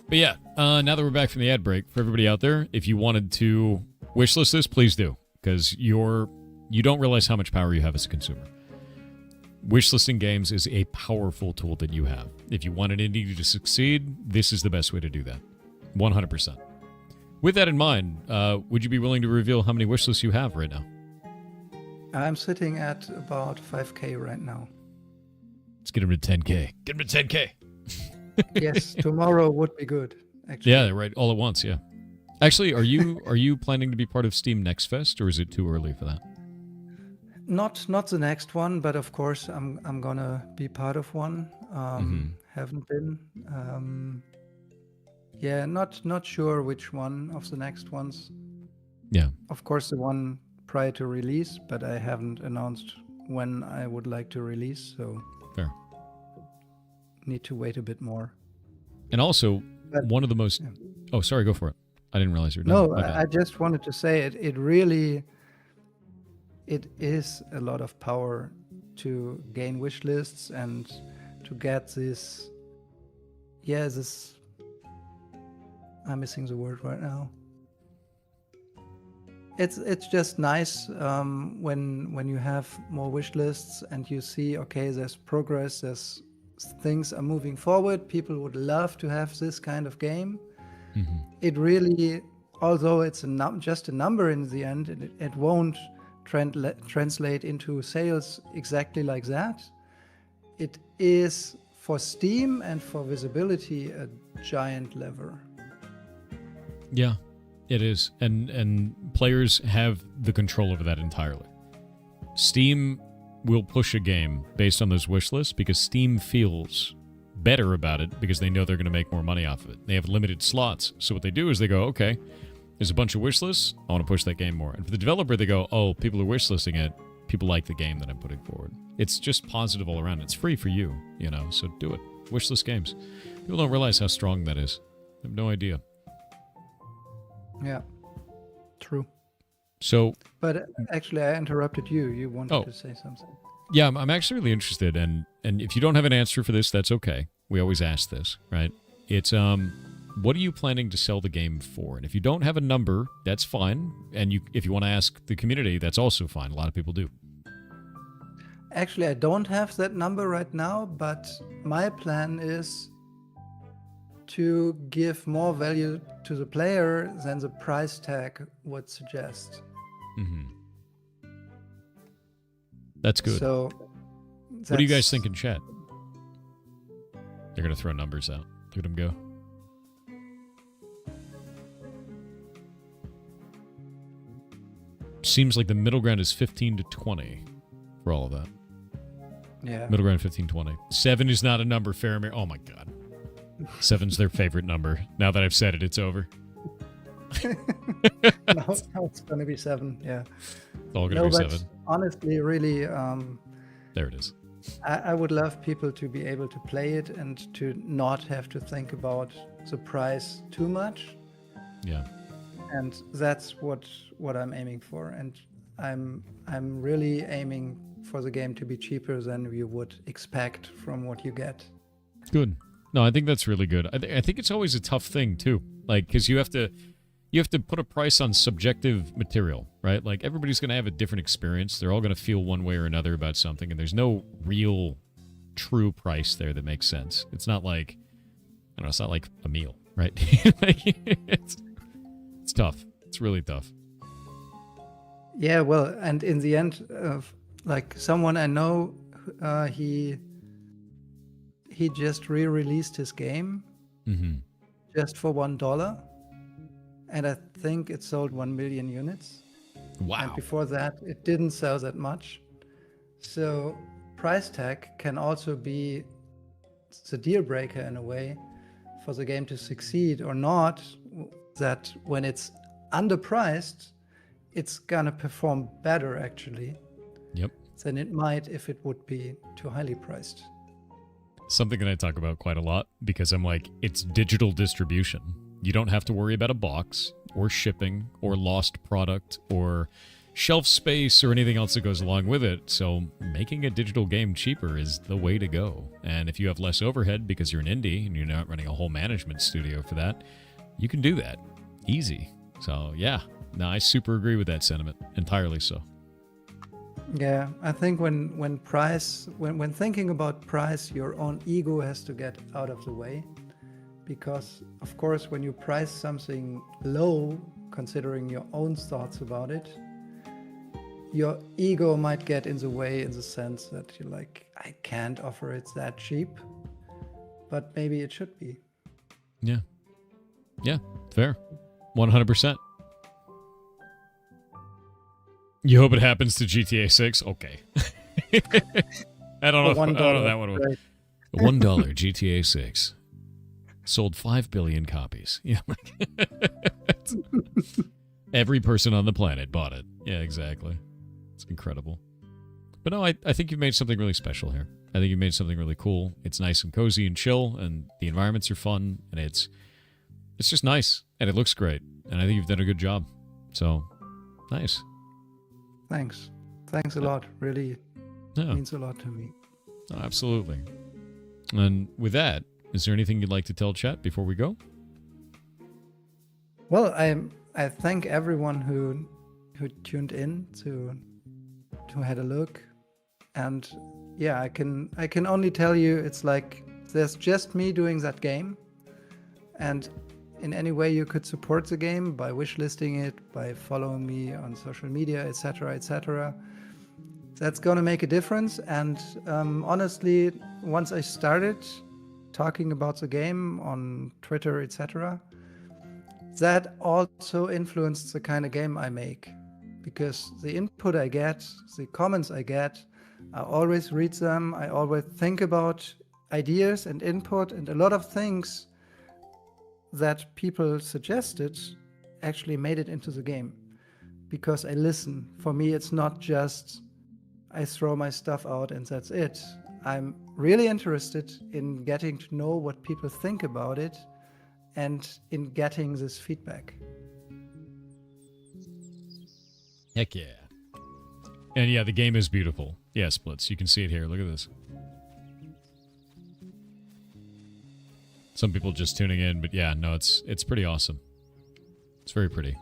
Speaker 1: But yeah, now that we're back from the ad break, for everybody out there, if you wanted to wishlist this, please do. Because you don't realize how much power you have as a consumer. Wishlisting games is a powerful tool that you have. If you want an indie to succeed, this is the best way to do that. 100%. With that in mind, would you be willing to reveal how many wishlists you have right now?
Speaker 8: I'm sitting at about 5K right now.
Speaker 1: Let's get him to 10K. Get him to 10K.
Speaker 8: Yes, tomorrow would be good, actually.
Speaker 1: Yeah, right. All at once, yeah. Actually, are you planning to be part of Steam Next Fest, or is it too early for that?
Speaker 8: Not the next one, but of course I'm gonna be part of one. Haven't been. Yeah, not sure which one of the next ones.
Speaker 1: Yeah.
Speaker 8: Of course, the one prior to release, but I haven't announced when I would like to release, so
Speaker 1: Fair.
Speaker 8: Need to wait a bit more.
Speaker 1: And also,
Speaker 8: But-
Speaker 1: one of the most...
Speaker 8: Yeah.
Speaker 1: Oh, sorry, go for it. I didn't realize you were done.
Speaker 8: No,
Speaker 1: My bad.
Speaker 8: I just wanted to say it really, it is a lot of power to gain wish lists and to get this, I'm missing the word right now. It's just nice when you have more wish lists and you see, okay, there's progress, there's things are moving forward. People would love to have this kind of game. It really, although it's just a number in the end, it won't translate into sales exactly like that. It is for Steam and for visibility a giant lever.
Speaker 1: Yeah, it is. And players have the control over that entirely. Steam will push a game based on those wish lists because Steam feels better about it because they know they're going to make more money off of it. They have limited slots. So what they do is they go, okay, there's a bunch of wish lists. I want to push that game more. And for the developer, they go, oh, people are wish listing it. People like the game that I'm putting forward. It's just positive all around. It's free for you, so do it. Wishlist games. People don't realize how strong that is. They have no idea.
Speaker 8: Yeah, true.
Speaker 1: So,
Speaker 8: But actually, I interrupted you. You wanted
Speaker 1: Oh.
Speaker 8: to say something.
Speaker 1: yeah, I'm actually really interested. And if you don't have an answer for this, that's okay. We always ask this, right? It's, what are you planning to sell the game for? And if you don't have a number, that's fine. And if you want to ask the community, that's also fine. A lot of people do.
Speaker 8: Actually, I don't have that number right now, but my plan is to give more value to the player than the price tag would suggest.
Speaker 1: That's good.
Speaker 8: So,
Speaker 1: What do you guys
Speaker 8: that's-
Speaker 1: think in chat? They're going to throw numbers out. Look at them go. Seems like the middle ground is 15 to 20 for all of that.
Speaker 8: Yeah.
Speaker 1: Middle ground 15, 20. 7 is not a number, Faramir. Oh my god. 7's their favorite number. Now that I've said it, it's over.
Speaker 8: now it's going to be 7. Yeah.
Speaker 1: It's all going to
Speaker 8: No,
Speaker 1: be
Speaker 8: but
Speaker 1: 7.
Speaker 8: honestly, really,
Speaker 1: There it is.
Speaker 8: I would love people to be able to play it and to not have to think about the price too much.
Speaker 1: Yeah.
Speaker 8: And that's what I'm aiming for. And I'm really aiming for the game to be cheaper than you would expect from what you get.
Speaker 1: Good. No, I think that's really good. I think it's always a tough thing too, like because you have to put a price on subjective material, right? Like everybody's going to have a different experience. They're all going to feel one way or another about something, and there's no real, true price there that makes sense. It's not like, I don't know, it's not like a meal, right? It's tough. It's really tough.
Speaker 8: Yeah, well, and in the end, like someone I know, he just re-released his game just for $1, and I think it sold 1 million units.
Speaker 1: Wow.
Speaker 8: And before that, it didn't sell that much. So price tag can also be the deal breaker in a way for the game to succeed or not. That when it's underpriced, it's gonna perform better actually
Speaker 1: Yep.
Speaker 8: than it might if it would be too highly priced.
Speaker 1: Something that I talk about quite a lot because I'm like, it's digital distribution. You don't have to worry about a box or shipping or lost product or shelf space or anything else that goes along with it. So making a digital game cheaper is the way to go. And if you have less overhead because you're an indie and you're not running a whole management studio for that, you can do that. Easy. So yeah, no, I super agree with that sentiment. Entirely so.
Speaker 8: Yeah, I think when thinking about price, your own ego has to get out of the way. Because, of course, when you price something low, considering your own thoughts about it, your ego might get in the way in the sense that you're like, I can't offer it that cheap, but maybe it should be.
Speaker 1: Yeah. Yeah, fair. 100%. You hope it happens to GTA 6? Okay. I don't know that one.
Speaker 8: Right.
Speaker 1: $1 GTA 6. Sold 5 billion copies. Yeah. Every person on the planet bought it. Yeah, exactly. It's incredible. But no, I think you've made something really special here. I think you've made something really cool. It's nice and cozy and chill, and the environments are fun, and it's just nice, and it looks great. And I think you've done a good job. So, nice.
Speaker 8: Thanks a lot. Really means a lot to me.
Speaker 1: Oh, absolutely. And with that, is there anything you'd like to tell chat before we go?
Speaker 8: Well, I thank everyone who tuned in to had a look, and yeah, I can only tell you it's like there's just me doing that game, and in any way you could support the game by wishlisting it, by following me on social media, etc. That's gonna make a difference. And honestly, once I started talking about the game on Twitter, etc., that also influenced the kind of game I make, because the input I get, the comments I get, I always read them. I always think about ideas and input, and a lot of things that people suggested actually made it into the game because I listen. For me, it's not just I throw my stuff out and that's it. I'm really interested in getting to know what people think about it and in getting this feedback.
Speaker 1: Heck yeah. And yeah, the game is beautiful. Yeah, Splits. You can see it here. Look at this. Some people just tuning in, but yeah, no, it's pretty awesome. It's very pretty.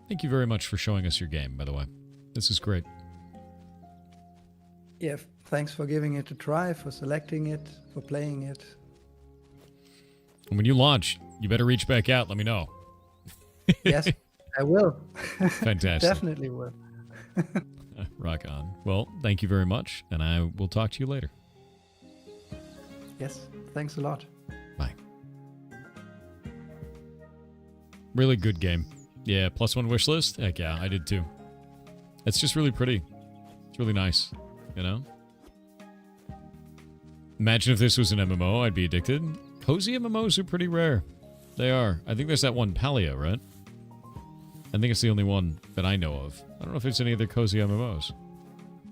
Speaker 1: Thank you very much for showing us your game, by the way. This is great.
Speaker 8: Yeah, thanks for giving it a try, for selecting it, for playing it.
Speaker 1: And when you launch, you better reach back out. Let me know.
Speaker 8: Yes, I will.
Speaker 1: Fantastic.
Speaker 8: Definitely will.
Speaker 1: Rock on. Well, thank you very much, and I will talk to you later.
Speaker 8: Yes, thanks a lot.
Speaker 1: Bye. Really good game. Yeah, +1 wish list? Heck yeah, I did too. It's just really pretty. It's really nice, you know? Imagine if this was an MMO, I'd be addicted. Cozy MMOs are pretty rare. They are. I think there's that one, Palia, right? I think it's the only one that I know of. I don't know if there's any other cozy MMOs.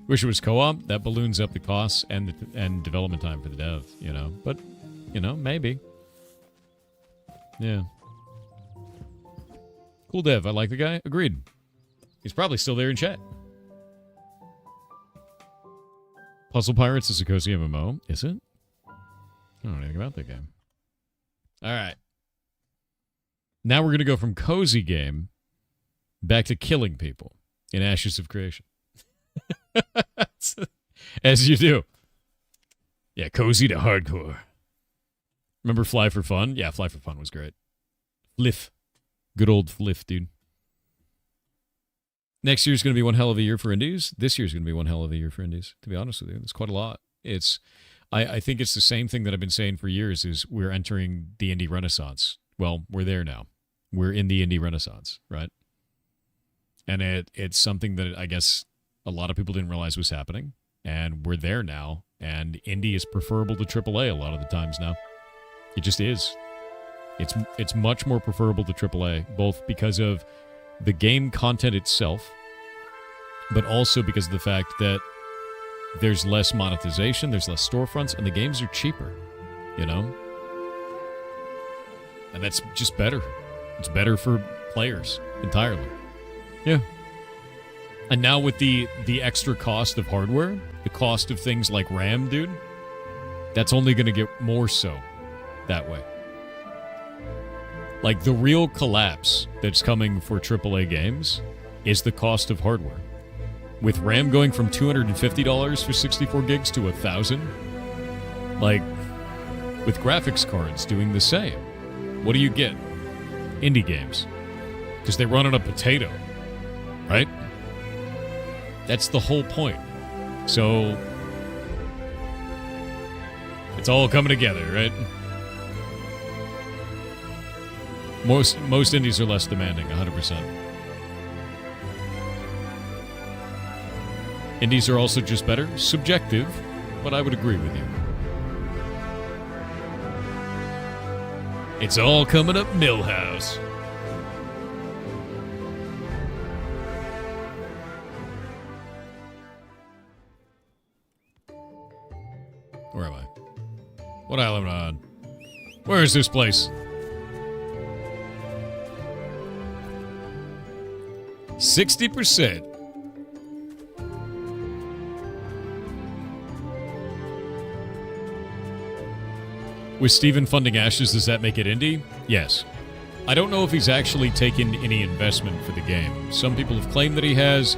Speaker 1: Wish it was co-op. That balloons up the costs and development time for the dev, you know? But, you know, maybe. Yeah. Cool dev. I like the guy. Agreed. He's probably still there in chat. Puzzle Pirates is a cozy MMO. Is it? I don't know anything about that game. All right. Now we're going to go from cozy game back to killing people in Ashes of Creation. As you do. Yeah, cozy to hardcore. Remember Fly for Fun? Yeah, Fly for Fun was great. Fliff. Good old Fliff, dude. Next year's going to be one hell of a year for indies. This year's going to be one hell of a year for indies, to be honest with you. It's quite a lot. I think it's the same thing that I've been saying for years is we're entering the indie renaissance. Well, we're there now. We're in the indie renaissance, right? And it's something that I guess a lot of people didn't realize was happening. And we're there now. And indie is preferable to AAA a lot of the times now. It just is. It's much more preferable to AAA, both because of the game content itself, but also because of the fact that there's less monetization, there's less storefronts, and the games are cheaper, you know? And that's just better. It's better for players entirely. Yeah. And now with the extra cost of hardware, the cost of things like RAM, dude, that's only going to get more so that way. Like, the real collapse that's coming for AAA games is the cost of hardware. With RAM going from $250 for 64 gigs to $1,000, like, with graphics cards doing the same, what do you get? Indie games. Because they run on a potato, right? That's the whole point. So, it's all coming together, right? Most indies are less demanding, 100%. Indies are also just better. Subjective, but I would agree with you. It's all coming up Millhouse. Where am I? What island am I on? Where is this place? 60%. With Steven funding Ashes, does that make it indie? Yes. I don't know if he's actually taken any investment for the game. Some people have claimed that he has,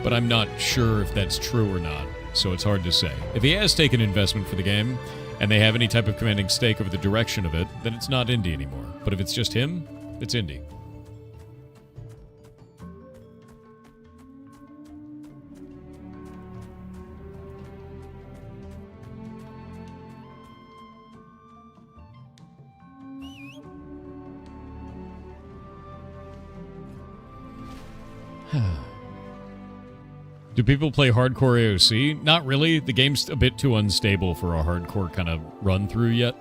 Speaker 1: but I'm not sure if that's true or not, so it's hard to say. If he has taken investment for the game, and they have any type of commanding stake over the direction of it, then it's not indie anymore. But if it's just him, it's indie. Do people play hardcore AOC? Not really. The game's a bit too unstable for a hardcore kind of run-through yet.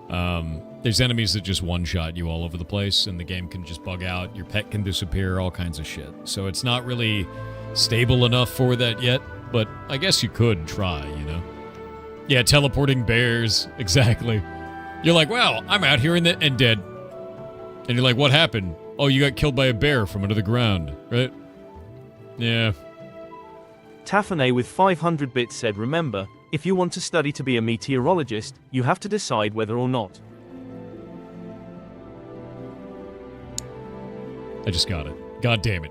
Speaker 1: There's enemies that just one-shot you all over the place, and the game can just bug out. Your pet can disappear, all kinds of shit. So it's not really stable enough for that yet, but I guess you could try, you know? Yeah, teleporting bears. Exactly. You're like, wow, I'm out here and dead. And you're like, what happened? Oh, you got killed by a bear from under the ground, right? Yeah.
Speaker 2: Tafane with 500 bits said, remember, if you want to study to be a meteorologist, you have to decide whether or not.
Speaker 1: I just got it. God damn it.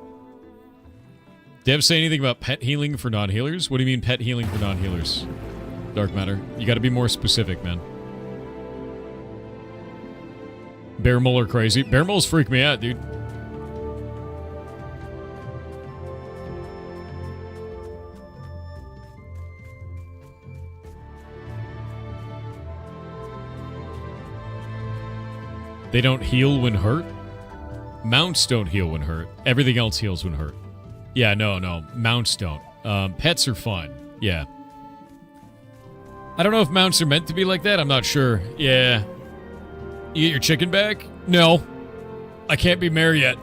Speaker 1: Dev say anything about pet healing for non-healers? What do you mean pet healing for non-healers? Dark matter. You gotta be more specific, man. Bear mole are crazy. Bear moles freak me out, dude. They don't heal when hurt? Mounts don't heal when hurt. Everything else heals when hurt. Yeah, no. Mounts don't. Pets are fine. Yeah. I don't know if mounts are meant to be like that. I'm not sure. Yeah. You get your chicken back? No. I can't be mayor yet.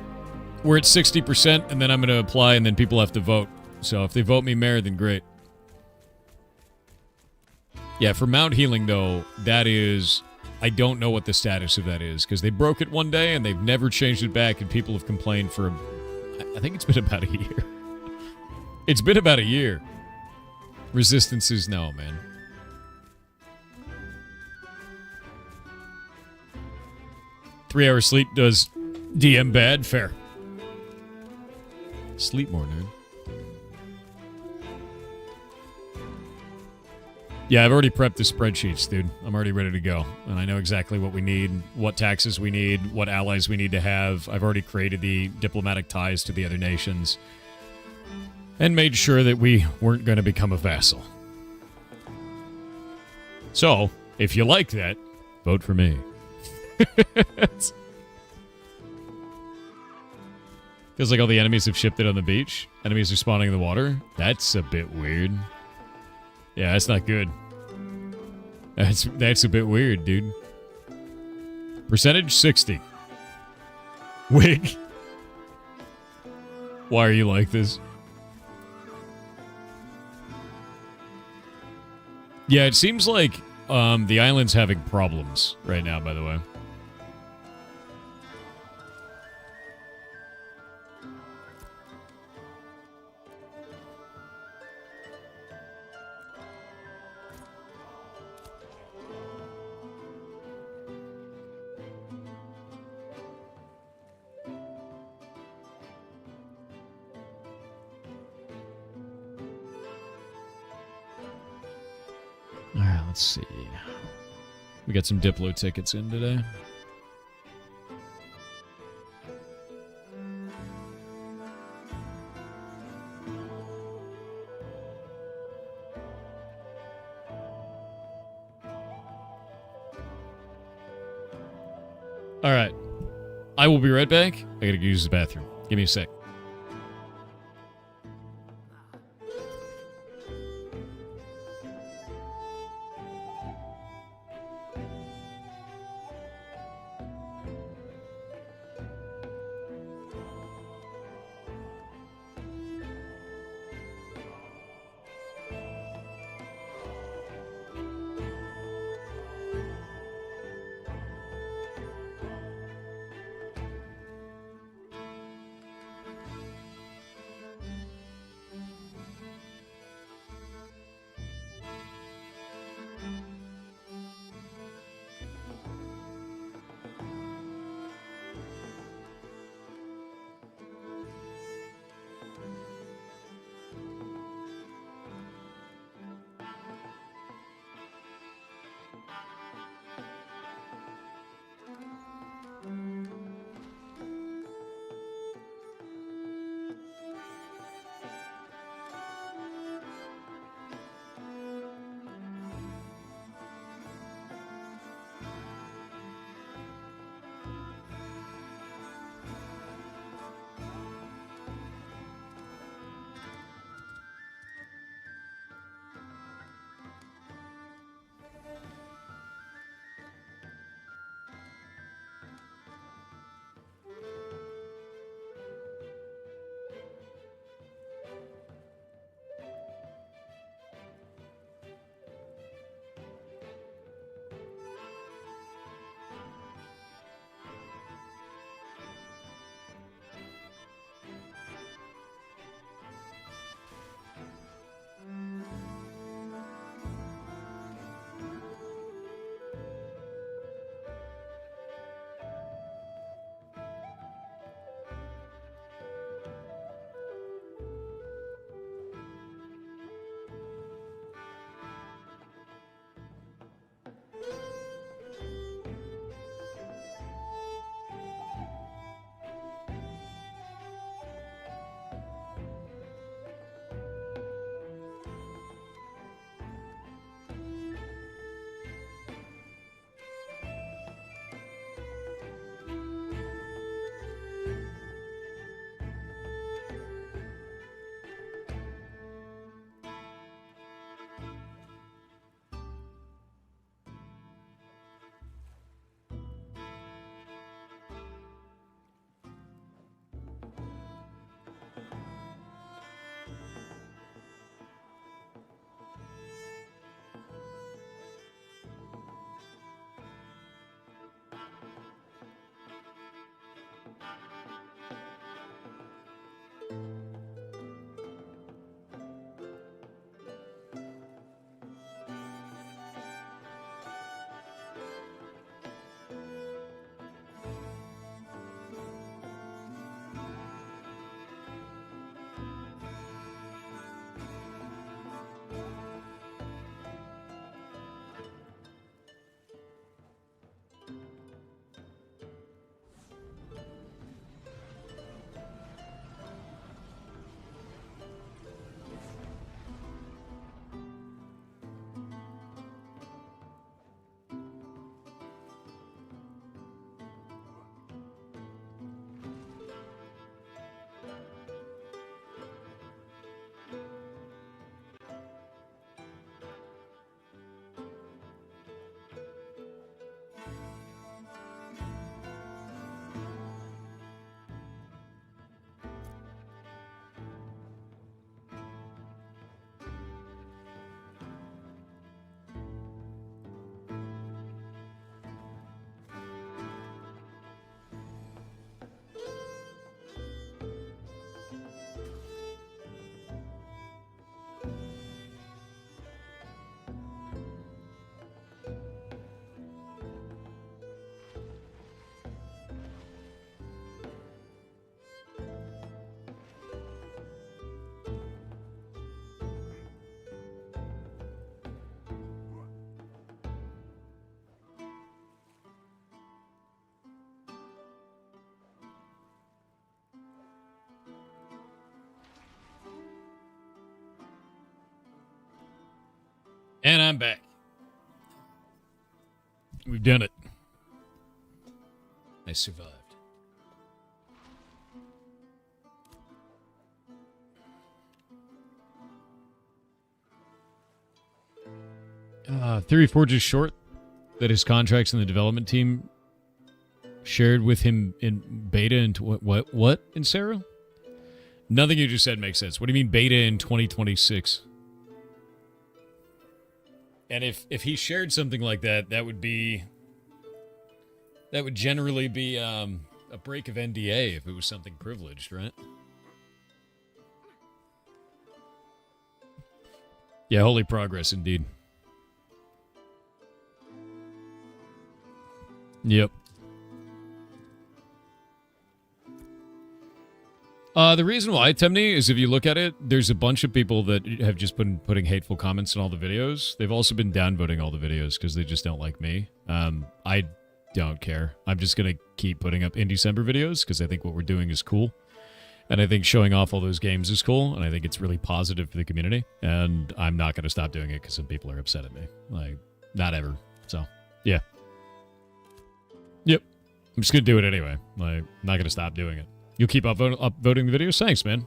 Speaker 1: We're at 60%, and then I'm going to apply, and then people have to vote. So if they vote me mayor, then great. Yeah, for mount healing, though, that is... I don't know what the status of that is, because they broke it one day, and they've never changed it back, and people have complained for... I think it's been about a year. It's been about a year. Resistances, no, man. Three-hour sleep does DM bad? Fair. Sleep more, dude. Yeah, I've already prepped the spreadsheets, dude. I'm already ready to go. And I know exactly what we need, what taxes we need, what allies we need to have. I've already created the diplomatic ties to the other nations. And made sure that we weren't going to become a vassal. So, if you like that, vote for me. Feels like all the enemies have shifted on the beach. Enemies are spawning in the water. That's a bit weird. Yeah, that's not good. That's a bit weird, dude. Percentage 60. Wig. Why are you like this? Yeah, it seems like the island's having problems right now, by the way. Alright, let's see. We got some Diplo tickets in today. Alright. I will be right back. I gotta go use the bathroom. Give me a sec. I'm back. We've done it. I survived. Theory Forge is short that his contracts in the development team shared with him in beta in what in Sarah? Nothing you just said makes sense. What do you mean beta in 2026? And if he shared something like that, that would generally be a break of NDA if it was something privileged, right? Yeah, holy progress indeed. Yep. The reason why, Temney, is if you look at it, there's a bunch of people that have just been putting hateful comments in all the videos. They've also been downvoting all the videos because they just don't like me. I don't care. I'm just going to keep putting up in December videos because I think what we're doing is cool. And I think showing off all those games is cool. And I think it's really positive for the community. And I'm not going to stop doing it because some people are upset at me. Like, not ever. So, yeah. Yep. I'm just going to do it anyway. Like, I'm not going to stop doing it. You'll keep upvoting the videos? Thanks, man.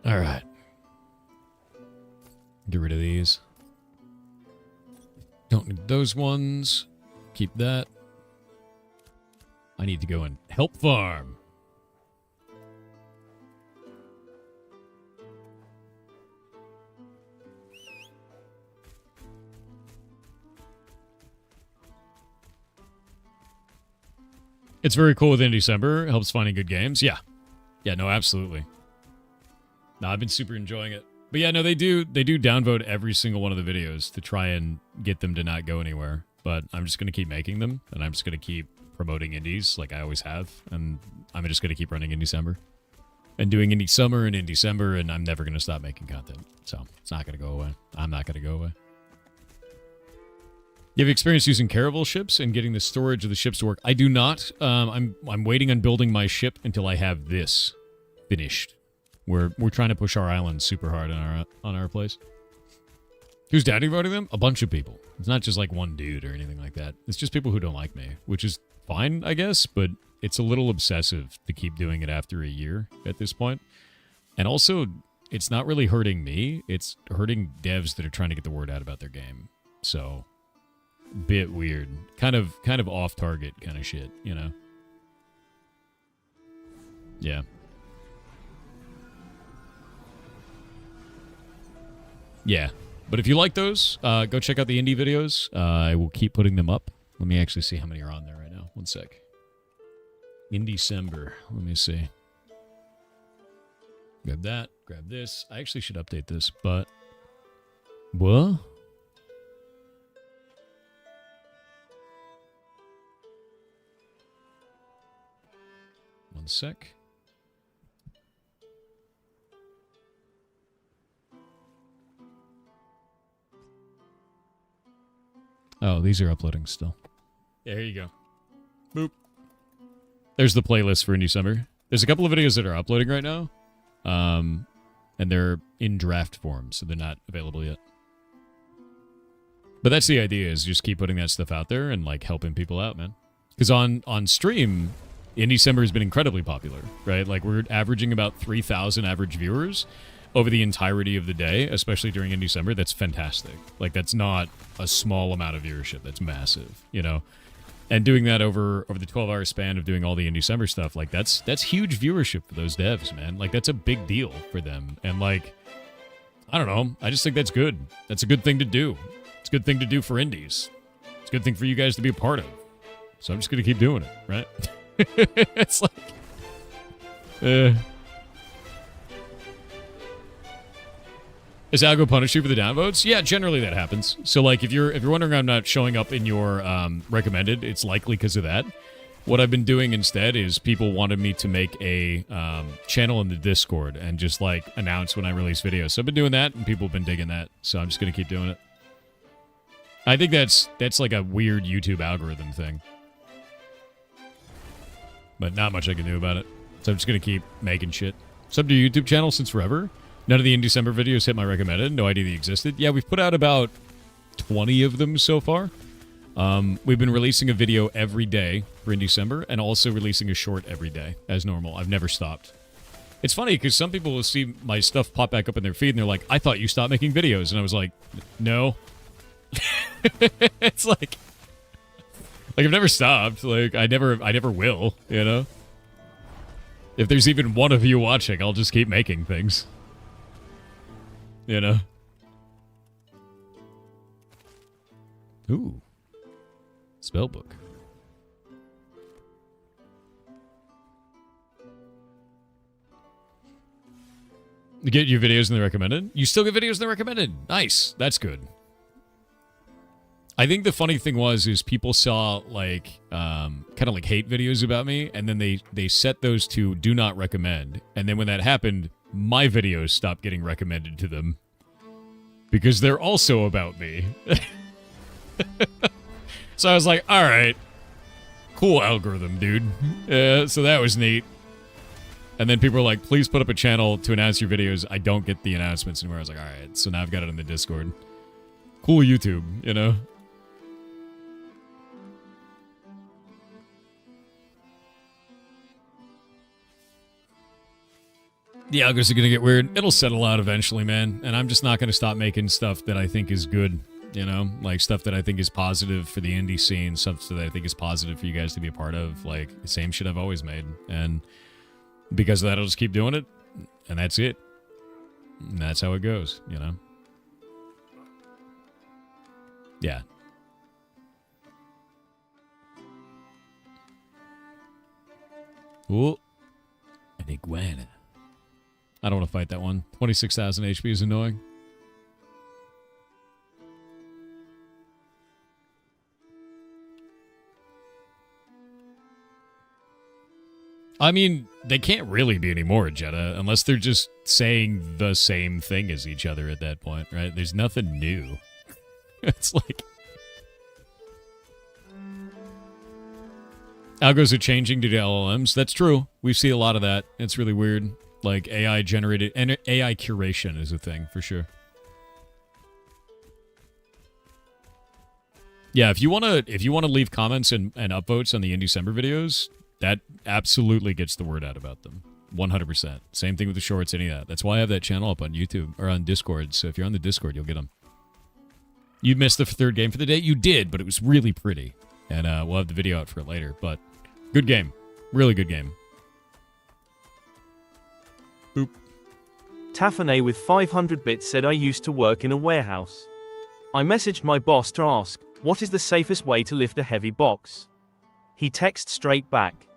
Speaker 1: All right. Get rid of these. Don't need those ones. Keep that. I need to go and help farm. It's very cool within December. It helps finding good games. Yeah. Yeah, no, absolutely. No, I've been super enjoying it. But yeah, no, they do downvote every single one of the videos to try and get them to not go anywhere. But I'm just going to keep making them, and I'm just going to keep promoting indies like I always have. And I'm just going to keep running in December. And doing Indie Summer and in December, and I'm never going to stop making content. So it's not going to go away. I'm not going to go away. You have experience using Caravel ships and getting the storage of the ships to work? I do not. I'm waiting on building my ship until I have this finished. We're trying to push our island super hard on our place. Who's downvoting them? A bunch of people. It's not just like one dude or anything like that. It's just people who don't like me, which is fine, I guess, but it's a little obsessive to keep doing it after a year at this point. And also, it's not really hurting me. It's hurting devs that are trying to get the word out about their game. So, bit weird. Kind of off target kind of shit, you know? Yeah. Yeah. But if you like those, go check out the indie videos. I will keep putting them up. Let me actually see how many are on there right now. One sec. In December. Let me see. Grab that. Grab this. I actually should update this, but... What? One sec. Oh, these are uploading still. Yeah, here you go. Boop. There's the playlist for Indie Summer. There's a couple of videos that are uploading right now. And they're in draft form, so they're not available yet. But that's the idea, is just keep putting that stuff out there and, like, helping people out, man. Because on stream, Indie Summer has been incredibly popular, right? Like, we're averaging about 3,000 average viewers over the entirety of the day, especially during Indie Summer. That's fantastic. Like, that's not a small amount of viewership. That's massive, you know? And doing that over the 12-hour span of doing all the Indie Summer stuff, like, that's huge viewership for those devs, man. Like, that's a big deal for them. And, like, I don't know. I just think that's good. That's a good thing to do. It's a good thing to do for indies. It's a good thing for you guys to be a part of. So I'm just going to keep doing it, right? It's like... Does Algo punish you for the downvotes? Yeah, generally that happens. So, like, if you're wondering I'm not showing up in your recommended, it's likely because of that. What I've been doing instead is people wanted me to make a channel in the Discord and just, like, announce when I release videos. So I've been doing that, and people have been digging that. So I'm just going to keep doing it. I think that's like a weird YouTube algorithm thing. But not much I can do about it. So I'm just going to keep making shit. Sub to your YouTube channel since forever. None of the in December videos hit my recommended. No idea they existed. Yeah, we've put out about 20 of them so far. We've been releasing a video every day for in December and also releasing a short every day as normal. I've never stopped. It's funny because some people will see my stuff pop back up in their feed and they're like, I thought you stopped making videos. And I was like, no. It's like I've never stopped. Like I never will, you know? If there's even one of you watching, I'll just keep making things. You know? Ooh. Spellbook. You get your videos in the recommended? You still get videos in the recommended? Nice. That's good. I think the funny thing is people saw like kind of like hate videos about me, and then they set those to do not recommend. And then when that happened, my videos stopped getting recommended to them because they're also about me. So I was like, all right, cool algorithm, dude. So that was neat. And then people were like, please put up a channel to announce your videos. I don't get the announcements anymore. I was like, all right. So now I've got it in the Discord. Cool YouTube, you know? The algos are going to get weird. It'll settle out eventually, man. And I'm just not going to stop making stuff that I think is good, you know? Like stuff that I think is positive for the indie scene, stuff that I think is positive for you guys to be a part of. Like the same shit I've always made. And because of that, I'll just keep doing it. And that's it. And that's how it goes, you know? Yeah. Ooh. An iguana. I don't want to fight that one. 26,000 HP is annoying. I mean, they can't really be anymore, Jeddah, unless they're just saying the same thing as each other at that point, right? There's nothing new. It's like... Algos are changing due to LLMs. That's true. We see a lot of that. It's really weird. Like AI generated... And AI curation is a thing, for sure. Yeah, if you want to leave comments and upvotes on the in December videos... That absolutely gets the word out about them. 100%. Same thing with the shorts, any of that. That's why I have that channel up on YouTube, or on Discord, so if you're on the Discord, you'll get them. You missed the third game for the day? You did, but it was really pretty. And we'll have the video out for it later, but good game. Really good game. Boop.
Speaker 2: Tafane with 500 bits said I used to work in a warehouse. I messaged my boss to ask, what is the safest way to lift a heavy box? He texts straight back.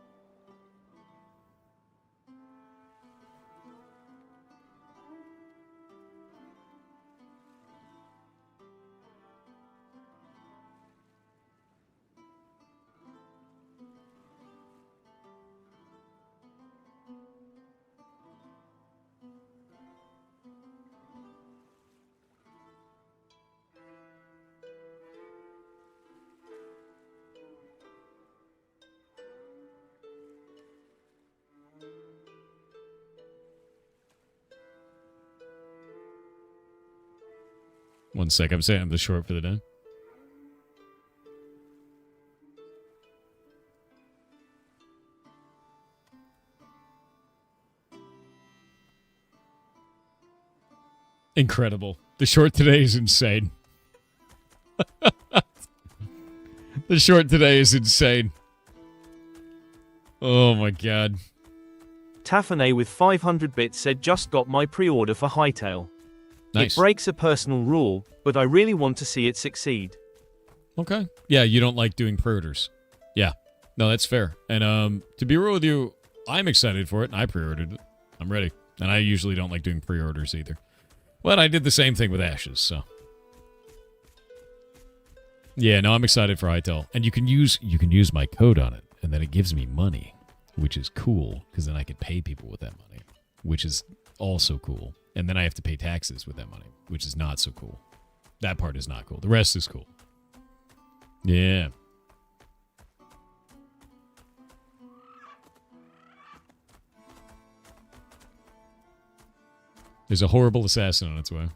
Speaker 1: One sec, I'm saying I'm the short for the day. Incredible. The short today is insane. The short today is insane. Oh my god.
Speaker 2: Tafane with 500 bits said just got my pre-order for Hightail.
Speaker 1: Nice.
Speaker 2: It breaks a personal rule, but I really want to see it succeed.
Speaker 1: Okay. Yeah, you don't like doing pre-orders. Yeah. No, that's fair. And to be real with you, I'm excited for it, and I pre-ordered it. I'm ready. And I usually don't like doing pre-orders either. But I did the same thing with Ashes, so. Yeah, no, I'm excited for Hightail. And you can use my code on it, and then it gives me money, which is cool, because then I can pay people with that money, which is also cool. And then I have to pay taxes with that money, which is not so cool. That part is not cool. The rest is cool. Yeah. There's a horrible assassin on its way.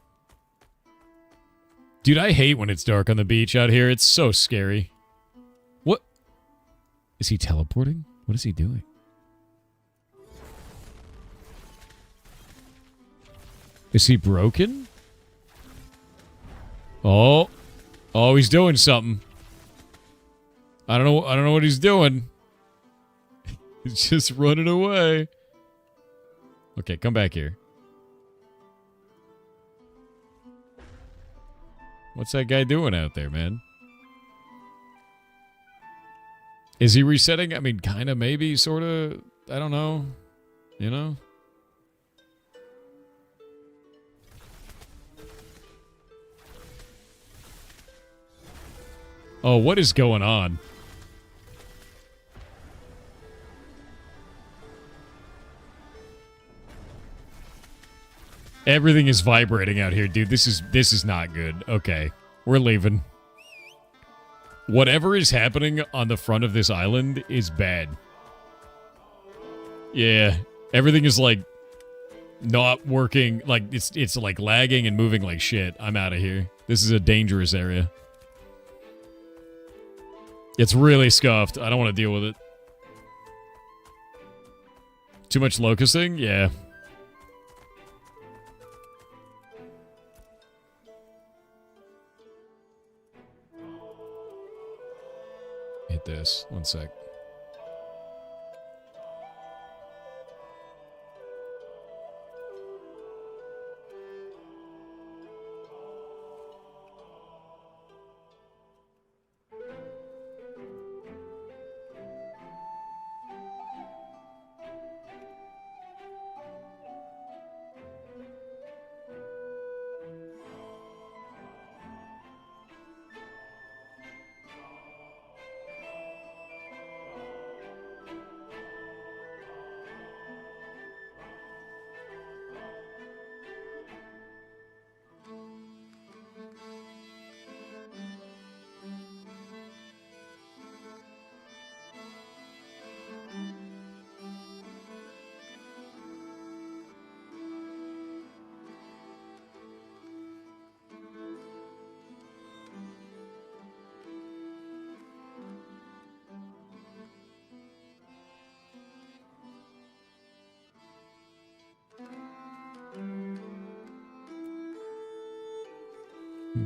Speaker 1: Dude, I hate when it's dark on the beach out here. It's so scary. What? Is he teleporting? What is he doing? Is he broken? Oh. Oh, he's doing something. I don't know what he's doing. He's just running away. Okay, come back here. What's that guy doing out there, man? Is he resetting? I mean, kind of, maybe, sort of. I don't know. You know? Oh, what is going on? Everything is vibrating out here, dude. This is not good. Okay, we're leaving. Whatever is happening on the front of this island is bad. Yeah, everything is like not working. Like it's like lagging and moving like shit. I'm out of here. This is a dangerous area. It's really scuffed. I don't want to deal with it. Too much locusting? Yeah. Hit this. One sec.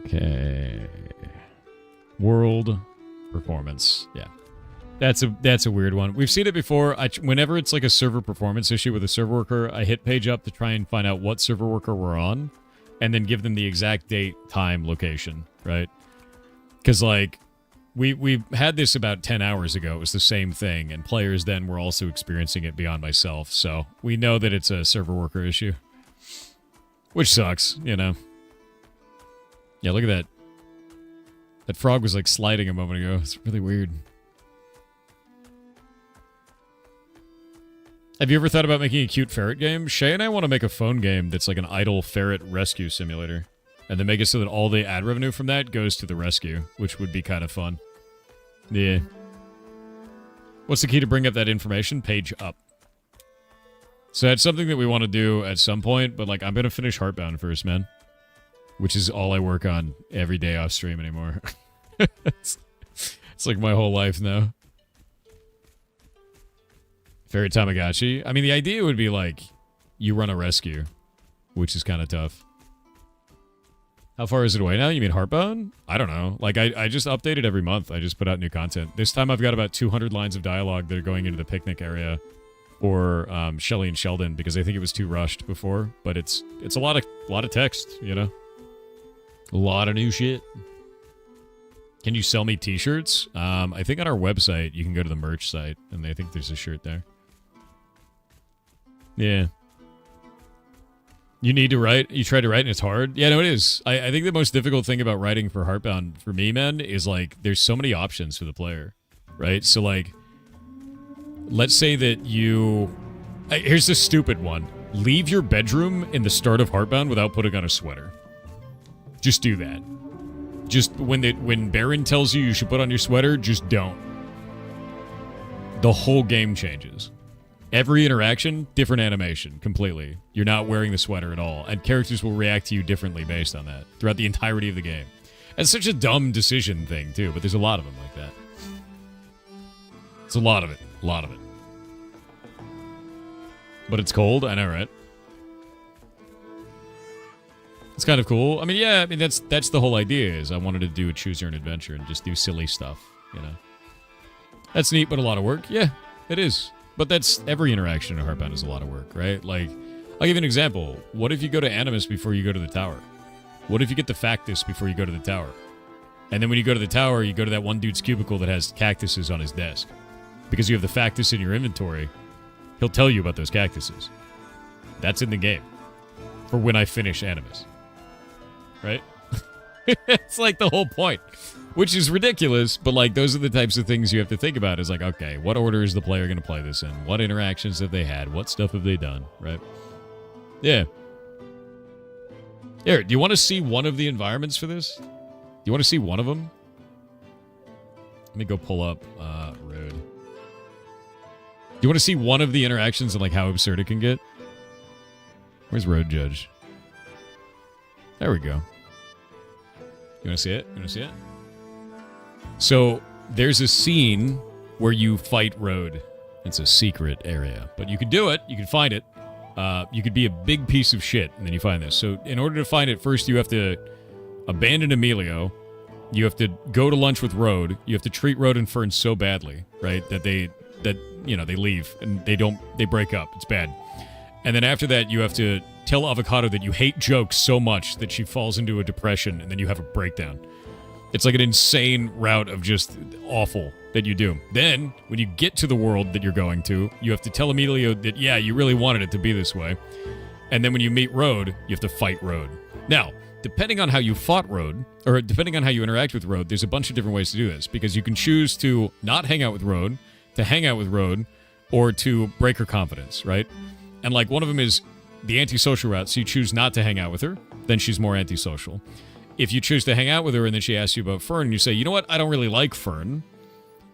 Speaker 1: Okay. World performance. Yeah. That's a weird one. We've seen it before. Whenever it's like a server performance issue with a server worker, I hit page up to try and find out what server worker we're on and then give them the exact date, time, location, right? Because like we had this about 10 hours ago. It was the same thing, and players then were also experiencing it beyond myself. So we know that it's a server worker issue, which sucks, you know. Yeah, look at that. That frog was like sliding a moment ago. It's really weird. Have you ever thought about making a cute ferret game? Shay and I want to make a phone game that's like an idle ferret rescue simulator. And then make it so that all the ad revenue from that goes to the rescue, which would be kind of fun. Yeah. What's the key to bring up that information? Page up. So that's something that we want to do at some point, but like I'm going to finish Heartbound first, man. Which is all I work on every day off stream anymore. It's like my whole life now. Ferret Tamagotchi. I mean, the idea would be like, you run a rescue, which is kind of tough. How far is it away now? You mean Heartbound? I don't know. Like, I just update it every month. I just put out new content. This time I've got about 200 lines of dialogue that are going into the picnic area for Shelly and Sheldon, because I think it was too rushed before. But it's a lot of text, you know? A lot of new shit. Can you sell me t-shirts? I think on our website, you can go to the merch site, and I think there's a shirt there. Yeah. You need to write? You try to write and it's hard? Yeah, no, it is. I think the most difficult thing about writing for Heartbound, for me, man, is like, there's so many options for the player, right? So, like, let's say that you... Here's the stupid one. Leave your bedroom in the start of Heartbound without putting on a sweater. Just do that. Just when Baron tells you should put on your sweater, just don't. The whole game changes. Every interaction, different animation, completely. You're not wearing the sweater at all, and characters will react to you differently based on that throughout the entirety of the game. It's such a dumb decision thing, too, but there's a lot of them like that. It's a lot of it. A lot of it. But it's cold, I know, right? It's kind of cool. I mean, yeah, I mean, that's the whole idea, is I wanted to do a choose your own adventure and just do silly stuff, you know? That's neat, but a lot of work. Yeah, it is. But that's every interaction in Heartbound is a lot of work, right? Like, I'll give you an example. What if you go to Animus before you go to the tower? What if you get the Factus before you go to the tower? And then when you go to the tower, you go to that one dude's cubicle that has cactuses on his desk. Because you have the Factus in your inventory, he'll tell you about those cactuses. That's in the game. For when I finish Animus. Right? It's like the whole point. Which is ridiculous, but like those are the types of things you have to think about. Is like, okay, what order is the player going to play this in? What interactions have they had? What stuff have they done? Right? Yeah. Here, do you want to see one of the environments for this? Do you want to see one of them? Let me go pull up Road. Do you want to see one of the interactions and like how absurd it can get? Where's Road Judge? There we go. You want to see it? You want to see it? So there's a scene where you fight Road. It's a secret area, but you can do it. You can find it. You could be a big piece of shit, and then you find this. So in order to find it, first you have to abandon Emilio. You have to go to lunch with Road. You have to treat Road and Fern so badly, right, that they leave and they break up. It's bad. And then after that, you have to tell Avocado that you hate jokes so much that she falls into a depression, and then you have a breakdown. It's like an insane route of just awful that you do. Then, when you get to the world that you're going to, you have to tell Emilio that, yeah, you really wanted it to be this way. And then when you meet Road, you have to fight Road. Now, depending on how you fought Road, or depending on how you interact with Road, there's a bunch of different ways to do this. Because you can choose to not hang out with Road, to hang out with Road, or to break her confidence, right? And like one of them is the antisocial route. So you choose not to hang out with her, then she's more antisocial. If you choose to hang out with her and then she asks you about Fern, and you say, you know what, I don't really like Fern,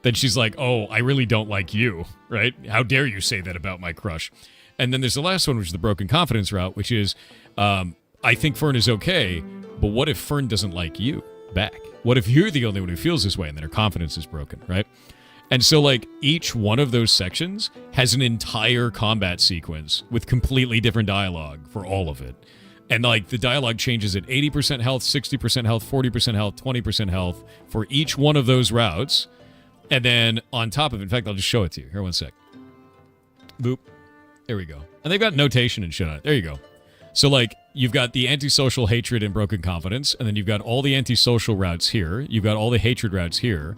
Speaker 1: then she's like, oh, I really don't like you, right? How dare you say that about my crush? And then there's the last one, which is the broken confidence route, which is, I think Fern is okay, but what if Fern doesn't like you back? What if you're the only one who feels this way and then her confidence is broken, right? And so, like, each one of those sections has an entire combat sequence with completely different dialogue for all of it. And, like, the dialogue changes at 80% health, 60% health, 40% health, 20% health for each one of those routes. And then on top of it, in fact, I'll just show it to you. Here, one sec. Boop. There we go. And they've got notation and shit on it. There you go. So, like, you've got the antisocial hatred and broken confidence, and then you've got all the antisocial routes here. You've got all the hatred routes here.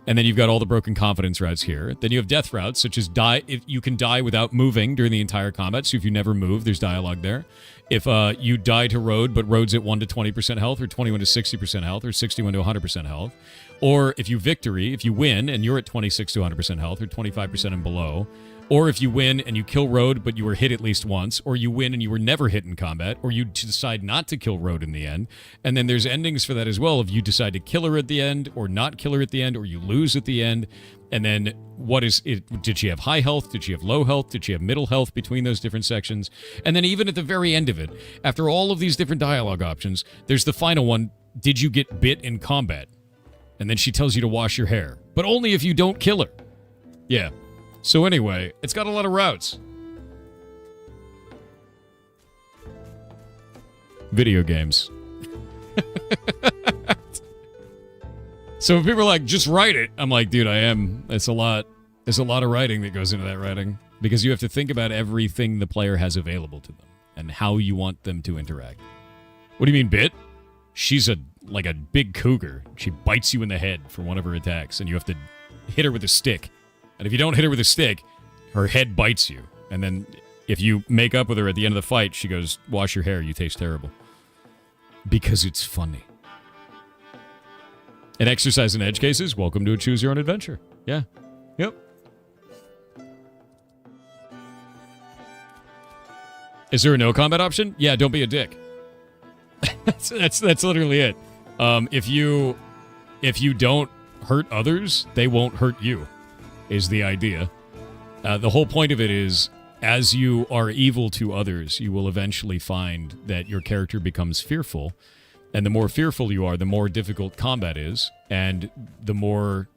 Speaker 1: And then you've got all the broken confidence routes here. Then you have death routes, such as die. If you can die without moving during the entire combat. So if you never move, there's dialogue there. If you die to Road, but Road's at 1 to 20% health, or 21 to 60% health, or 61 to 100% health. Or if you victory, if you win, and you're at 26 to 100% health, or 25% and below. Or if you win and you kill Road, but you were hit at least once, or you win and you were never hit in combat, or you decide not to kill Road in the end. And then there's endings for that as well. If you decide to kill her at the end, or not kill her at the end, or you lose at the end. And then what is it? Did she have high health? Did she have low health? Did she have middle health between those different sections? And then even at the very end of it, after all of these different dialogue options, there's the final one. Did you get bit in combat? And then she tells you to wash your hair, but only if you don't kill her. Yeah. So anyway, it's got a lot of routes. Video games. So if people are like, just write it, I'm like, dude, I am. It's a lot. There's a lot of writing that goes into that writing. Because you have to think about everything the player has available to them. And how you want them to interact. What do you mean, bit? She's like a big cougar. She bites you in the head for one of her attacks. And you have to hit her with a stick. And if you don't hit her with a stick, her head bites you. And then if you make up with her at the end of the fight, she goes, wash your hair, you taste terrible. Because it's funny. In exercise and edge cases, welcome to a choose your own adventure. Yeah. Yep. Is there a no combat option? Yeah, don't be a dick. that's literally it. If you don't hurt others, they won't hurt you. Is the idea. The whole point of it is, as you are evil to others, you will eventually find that your character becomes fearful. And the more fearful you are, the more difficult combat is. And the more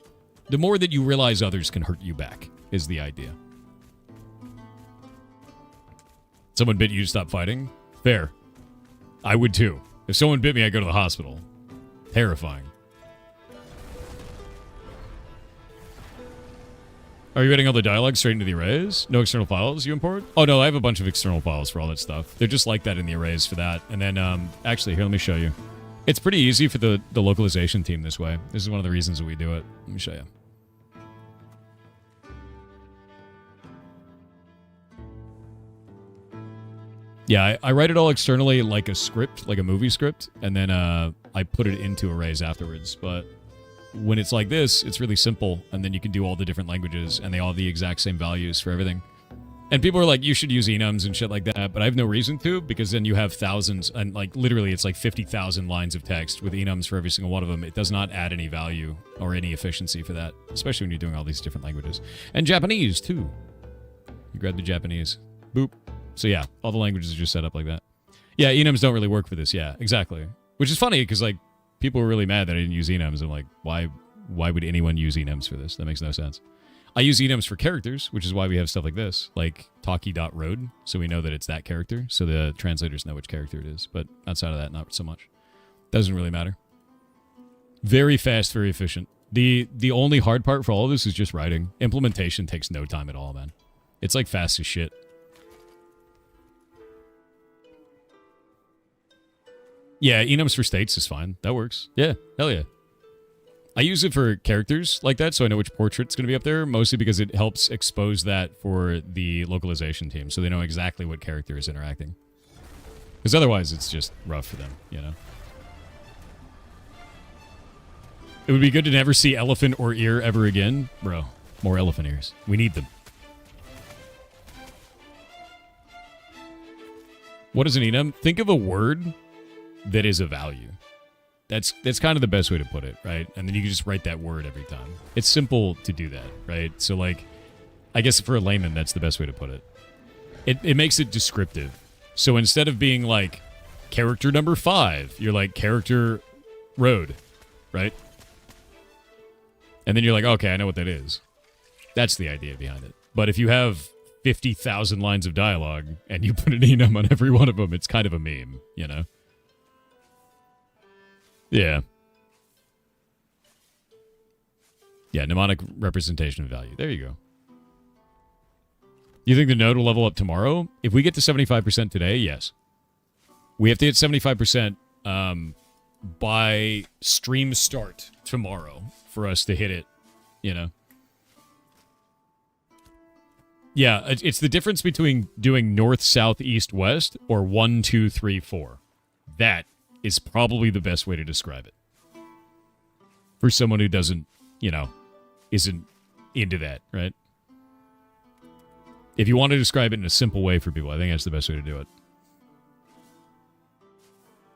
Speaker 1: that you realize others can hurt you back, is the idea. Someone bit you to stop fighting? Fair. I would too. If someone bit me, I'd go to the hospital. Terrifying. Are you adding all the dialogue straight into the arrays? No external files you import? Oh no, I have a bunch of external files for all that stuff. They're just like that in the arrays for that. And then, actually, here, let me show you. It's pretty easy for the localization team this way. This is one of the reasons that we do it. Let me show you. Yeah, I write it all externally like a script, like a movie script, and then I put it into arrays afterwards. But when it's like this, it's really simple, and then you can do all the different languages, and they all have the exact same values for everything. And people are like, you should use enums and shit like that, but I have no reason to, because then you have thousands, and like literally it's like 50,000 lines of text with enums for every single one of them. It does not add any value or any efficiency for that, especially when you're doing all these different languages. And Japanese, too. You grab the Japanese. Boop. So yeah, all the languages are just set up like that. Yeah, enums don't really work for this. Yeah, exactly. Which is funny, because like people were really mad that I didn't use enums. I'm like, why would anyone use enums for this? That makes no sense. I use enums for characters, which is why we have stuff like this, like talkie.road, so we know that it's that character, so the translators know which character it is. But outside of that, not so much. Doesn't really matter. Very fast, very efficient. The only hard part for all of this is just writing. Implementation takes no time at all, man. It's like fast as shit. Yeah, enums for states is fine. That works. Yeah, hell yeah. I use it for characters like that, so I know which portrait's going to be up there, mostly because it helps expose that for the localization team, so they know exactly what character is interacting. Because otherwise, it's just rough for them, you know? It would be good to never see elephant or ear ever again. Bro, more elephant ears. We need them. What is an enum? Think of a word that is a value. That's kind of the best way to put it, right? And then you can just write that word every time. It's simple to do that, right? So like, I guess for a layman, that's the best way to put it. It makes it descriptive. So instead of being like character number 5, you're like character road, right? And then you're like, okay, I know what that is. That's the idea behind it. But if you have 50,000 lines of dialogue and you put an enum on every one of them, it's kind of a meme, you know? Yeah. Yeah, mnemonic representation of value. There you go. You think the node will level up tomorrow? If we get to 75% today, yes. We have to hit 75% by stream start tomorrow for us to hit it, you know? Yeah, it's the difference between doing north, south, east, west, or 1, 2, 3, 4. That is probably the best way to describe it. For someone who doesn't, you know, isn't into that, right? If you want to describe it in a simple way for people, I think that's the best way to do it.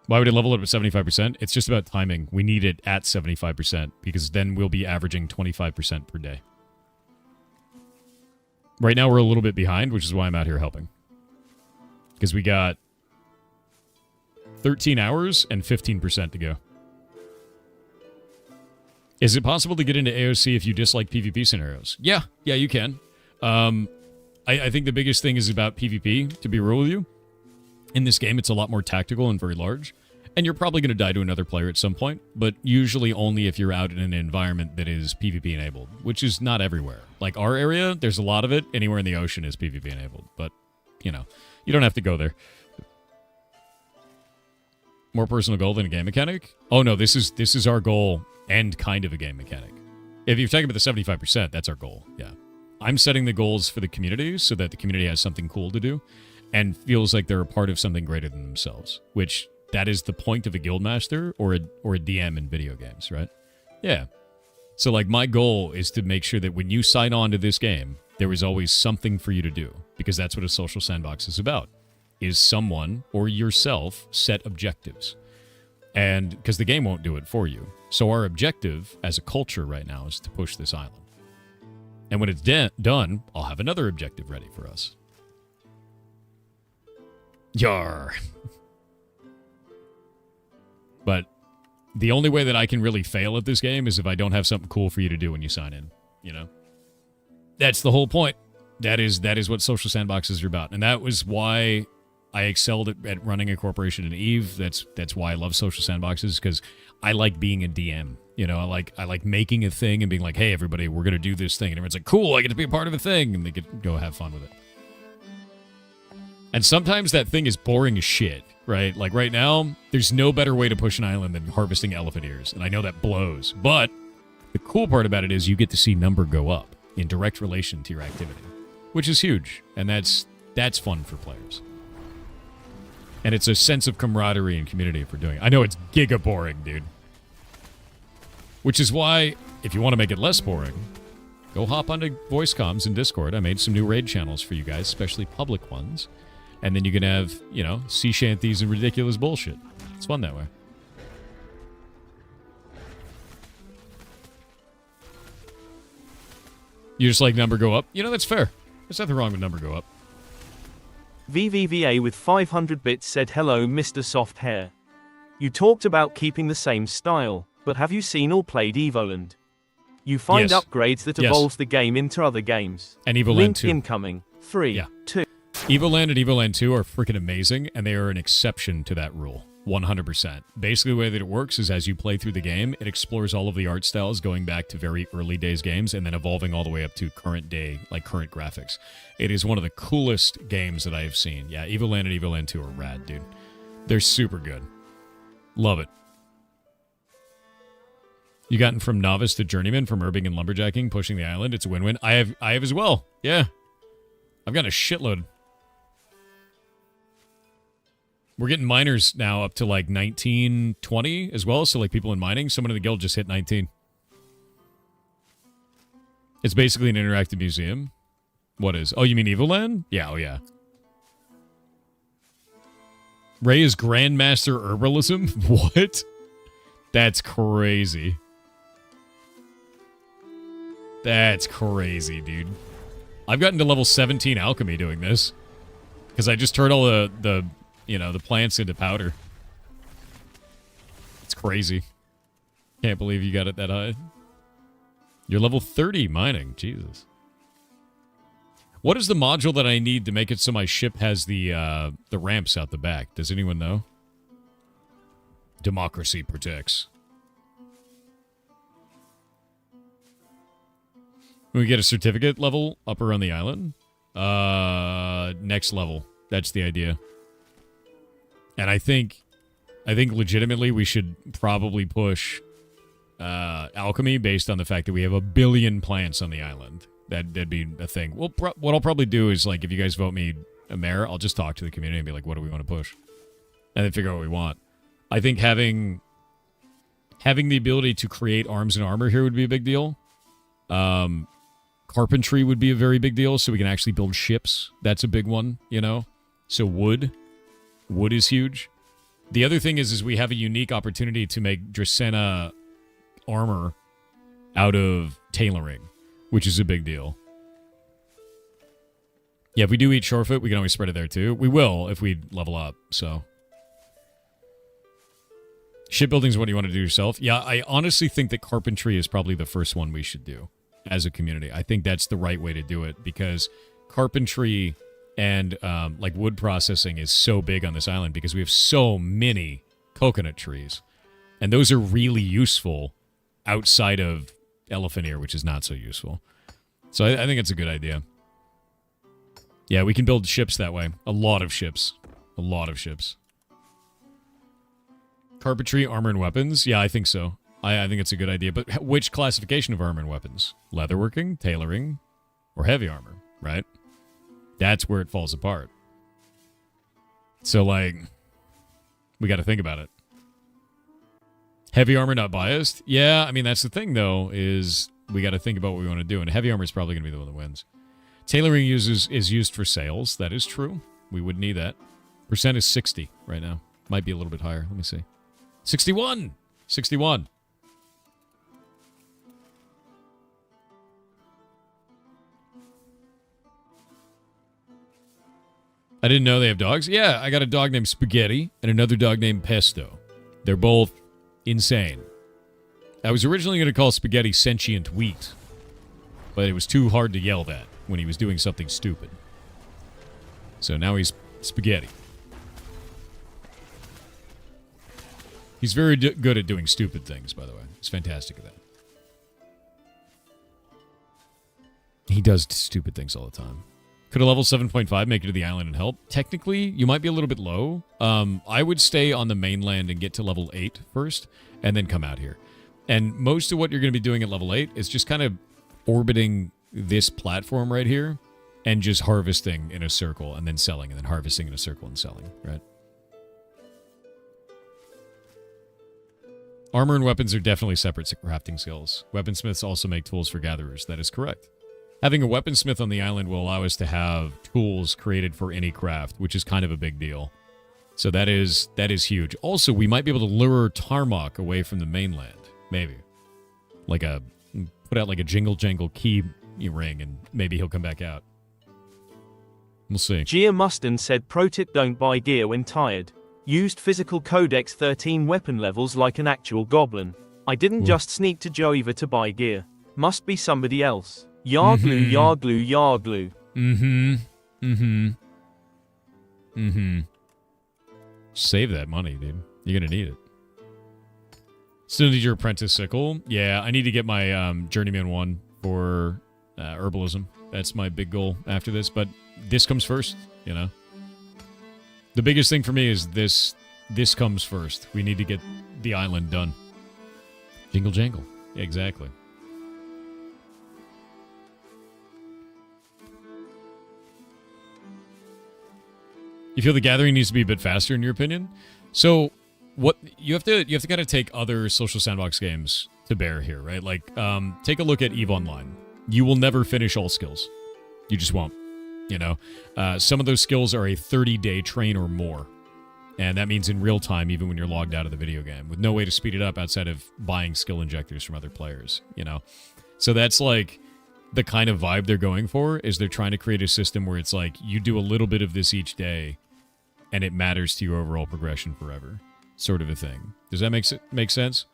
Speaker 1: Why would it level up at 75%? It's just about timing. We need it at 75% because then we'll be averaging 25% per day. Right now we're a little bit behind, which is why I'm out here helping. Because we got 13 hours and 15% to go. Is it possible to get into AOC if you dislike PvP scenarios? Yeah, you can. I think the biggest thing is about PvP, to be real with you. In this game, it's a lot more tactical and very large. And you're probably going to die to another player at some point, but usually only if you're out in an environment that is PvP enabled, which is not everywhere. Like our area, there's a lot of it. Anywhere in the ocean is PvP enabled, but, you know, you don't have to go there. More personal goal than a game mechanic? Oh no, this is our goal and kind of a game mechanic. If you're talking about the 75%, that's our goal, yeah. I'm setting the goals for the community so that the community has something cool to do and feels like they're a part of something greater than themselves, which that is the point of a guildmaster or a DM in video games, right? Yeah. So like my goal is to make sure that when you sign on to this game, there is always something for you to do because that's what a social sandbox is about. Is someone or yourself set objectives. And because the game won't do it for you. So our objective as a culture right now is to push this island. And when it's done, I'll have another objective ready for us. Yar. But the only way that I can really fail at this game is if I don't have something cool for you to do when you sign in, you know? That's the whole point. That is what social sandboxes are about. And that was why I excelled at running a corporation in EVE. That's why I love social sandboxes, because I like being a DM. You know, I like making a thing and being like, hey, everybody, we're going to do this thing. And everyone's like, cool, I get to be a part of a thing. And they get go have fun with it. And sometimes that thing is boring as shit, right? Like right now, there's no better way to push an island than harvesting elephant ears. And I know that blows. But the cool part about it is you get to see number go up in direct relation to your activity, which is huge. And that's fun for players. And it's a sense of camaraderie and community for doing it. I know it's giga boring, dude. Which is why, if you want to make it less boring, go hop onto voice comms and Discord. I made some new raid channels for you guys, especially public ones. And then you can have, you know, sea shanties and ridiculous bullshit. It's fun that way. You just like number go up? You know, that's fair. There's nothing wrong with number go up.
Speaker 2: VVVA with 500 bits said, hello Mr. Soft Hair. You talked about keeping the same style, but have you seen or played Evoland? You find
Speaker 1: Yes.
Speaker 2: upgrades that
Speaker 1: Yes.
Speaker 2: evolves the game into other games.
Speaker 1: And Evoland
Speaker 2: Link
Speaker 1: 2.
Speaker 2: incoming. 3,
Speaker 1: Yeah.
Speaker 2: 2.
Speaker 1: Evoland and Evoland 2 are freaking amazing, and they are an exception to that rule. 100%. Basically, the way that it works is as you play through the game, it explores all of the art styles going back to very early days games and then evolving all the way up to current day, like current graphics. It is one of the coolest games that I have seen. Yeah, Evoland and Evoland 2 are rad, dude. They're super good. Love it. You gotten from novice to journeyman, from herbing and lumberjacking, pushing the island. It's a win-win. I have as well. Yeah. I've got a shitload. We're getting miners now up to like 19, 20 as well. So like people in mining, someone in the guild just hit 19. It's basically an interactive museum. What is? Oh, you mean Evoland? Yeah, oh yeah. Ray is Grandmaster Herbalism? What? That's crazy. That's crazy, dude. I've gotten to level 17 alchemy doing this. Because I just turned all the plants into powder. It's crazy. Can't believe you got it that high. You're level 30 mining. Jesus. What is the module that I need to make it so my ship has the ramps out the back? Does anyone know? Democracy protects. When we get a certificate level upper on the island? Next level. That's the idea. And I think legitimately we should probably push alchemy based on the fact that we have 1 billion plants on the island. That'd be a thing. Well, what I'll probably do is, like, if you guys vote me a mayor, I'll just talk to the community and be like, what do we want to push? And then figure out what we want. I think having the ability to create arms and armor here would be a big deal. Carpentry would be a very big deal, so we can actually build ships. That's a big one, you know? So wood is huge. The other thing is we have a unique opportunity to make Dracenna armor out of tailoring, which is a big deal. Yeah, if we do eat shorefoot, we can always spread it there too. We will if we level up, so. Shipbuilding is what you want to do yourself. Yeah, I honestly think that carpentry is probably the first one we should do as a community. I think that's the right way to do it because carpentry and like wood processing is so big on this island because we have so many coconut trees. And those are really useful outside of elephant ear, which is not so useful. So I think it's a good idea. Yeah, we can build ships that way. A lot of ships. A lot of ships. Carpentry, armor, and weapons? Yeah, I think so. I think it's a good idea. But which classification of armor and weapons? Leatherworking, tailoring, or heavy armor, right? That's where it falls apart. So, like, we got to think about it. Heavy armor not biased? Yeah, I mean, that's the thing, though, is we got to think about what we want to do. And heavy armor is probably going to be the one that wins. Tailoring is used for sales. That is true. We would need that. Percent is 60 right now. Might be a little bit higher. Let me see. 61! 61. I didn't know they have dogs. Yeah, I got a dog named Spaghetti and another dog named Pesto. They're both insane. I was originally going to call Spaghetti Sentient Wheat, but it was too hard to yell that when he was doing something stupid. So now he's Spaghetti. He's very good at doing stupid things, by the way. He's fantastic at that. He does stupid things all the time. Could a level 7.5 make it to the island and help? Technically, you might be a little bit low. I would stay on the mainland and get to level 8 first, and then come out here. And most of what you're going to be doing at level 8 is just kind of orbiting this platform right here, and just harvesting in a circle, and then selling, and then harvesting in a circle and selling, right? Armor and weapons are definitely separate crafting skills. Weaponsmiths also make tools for gatherers. That is correct. Having a weaponsmith on the island will allow us to have tools created for any craft, which is kind of a big deal. So that is huge. Also, we might be able to lure Tarmok away from the mainland. Maybe. Put out like a jingle jangle key ring, and maybe he'll come back out. We'll see.
Speaker 2: Gia Mustin said pro tip: don't buy gear when tired. Used physical codex 13 weapon levels like an actual goblin. I didn't just sneak to Joeva to buy gear. Must be somebody else. Yargloo, yargloo, yargloo.
Speaker 1: Save that money, dude. You're gonna need it. Still need your apprentice sickle. Yeah, I need to get my journeyman one for herbalism. That's my big goal after this, but this comes first, you know. The biggest thing for me is this comes first. We need to get the island done. Jingle jangle. Yeah, exactly. You feel the gathering needs to be a bit faster, in your opinion? So, what you have to kind of take other social sandbox games to bear here, right? Like, take a look at EVE Online. You will never finish all skills. You just won't. You know, some of those skills are a 30-day train or more, and that means in real time, even when you're logged out of the video game, with no way to speed it up outside of buying skill injectors from other players. You know, so that's like the kind of vibe they're going for. Is they're trying to create a system where it's like you do a little bit of this each day, and it matters to your overall progression forever, sort of a thing. Does that make sense?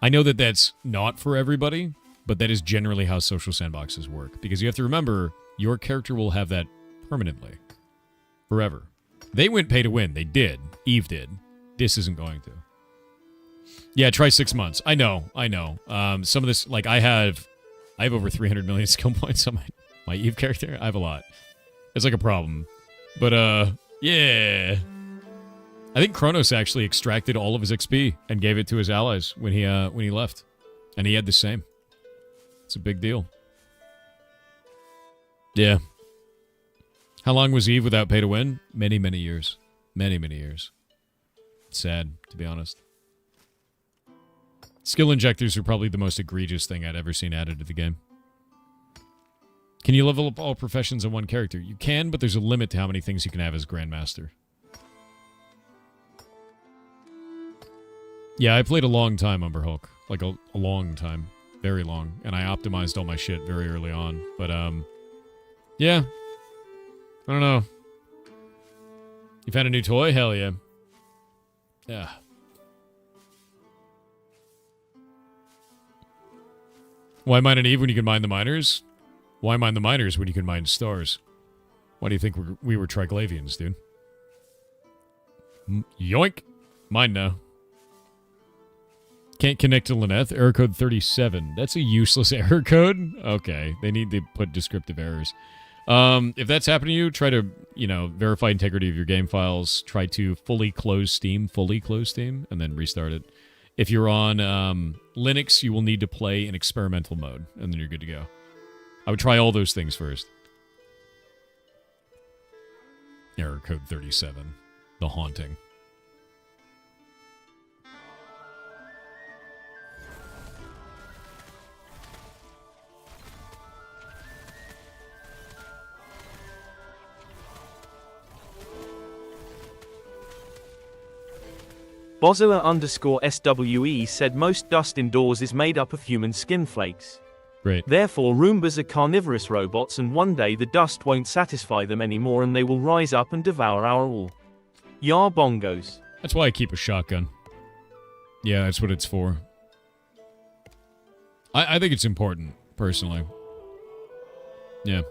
Speaker 1: I know that that's not for everybody, but that is generally how social sandboxes work, because you have to remember, your character will have that permanently. Forever. They went pay to win. They did. Eve did. This isn't going to. Yeah, try 6 months. I know. Some of this, like, I have over 300 million skill points on my Eve character. I have a lot. It's like a problem. But, yeah. I think Kronos actually extracted all of his XP and gave it to his allies when he left. And he had the same. It's a big deal. Yeah. How long was Eve without pay to win? Many, many years. Many, many years. Sad, to be honest. Skill injectors are probably the most egregious thing I'd ever seen added to the game. Can you level up all professions in one character? You can, but there's a limit to how many things you can have as Grandmaster. Yeah, I played a long time, Umber Hulk. Like a long time. Very long. And I optimized all my shit very early on. But, yeah. I don't know. You found a new toy? Hell yeah. Yeah. Why mine an Eve when you can mine the miners? Why mine the miners when you can mine stars? Why do you think we were Triglavians, dude? Yoink! Mine now. Can't connect to Lyneth. Error code 37. That's a useless error code? Okay. They need to put descriptive errors. If that's happening to you, try to, verify integrity of your game files. Try to fully close Steam, and then restart it. If you're on Linux, you will need to play in experimental mode, and then you're good to go. I would try all those things first. Error code 37. The Haunting.
Speaker 2: Bozilla_SWE said most dust indoors is made up of human skin flakes.
Speaker 1: Great.
Speaker 2: Therefore, Roombas are carnivorous robots, and one day the dust won't satisfy them anymore and they will rise up and devour our all. Yar bongos.
Speaker 1: That's why I keep a shotgun. Yeah, that's what it's for. I think it's important, personally. Yeah.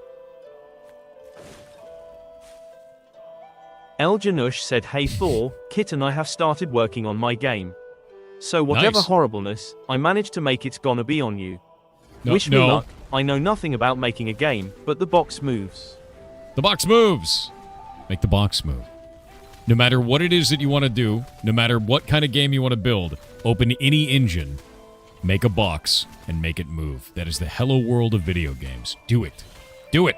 Speaker 2: El Janush said, "Hey Thor, Kit and I have started working on my game. So whatever
Speaker 1: Nice.
Speaker 2: horribleness, I managed to make it's gonna be on you.
Speaker 1: No,
Speaker 2: Wish me
Speaker 1: no.
Speaker 2: luck. I know nothing about making a game, but the box moves."
Speaker 1: The box moves! Make the box move. No matter what it is that you want to do, no matter what kind of game you want to build, open any engine, make a box, and make it move. That is the hello world of video games. Do it. Do it.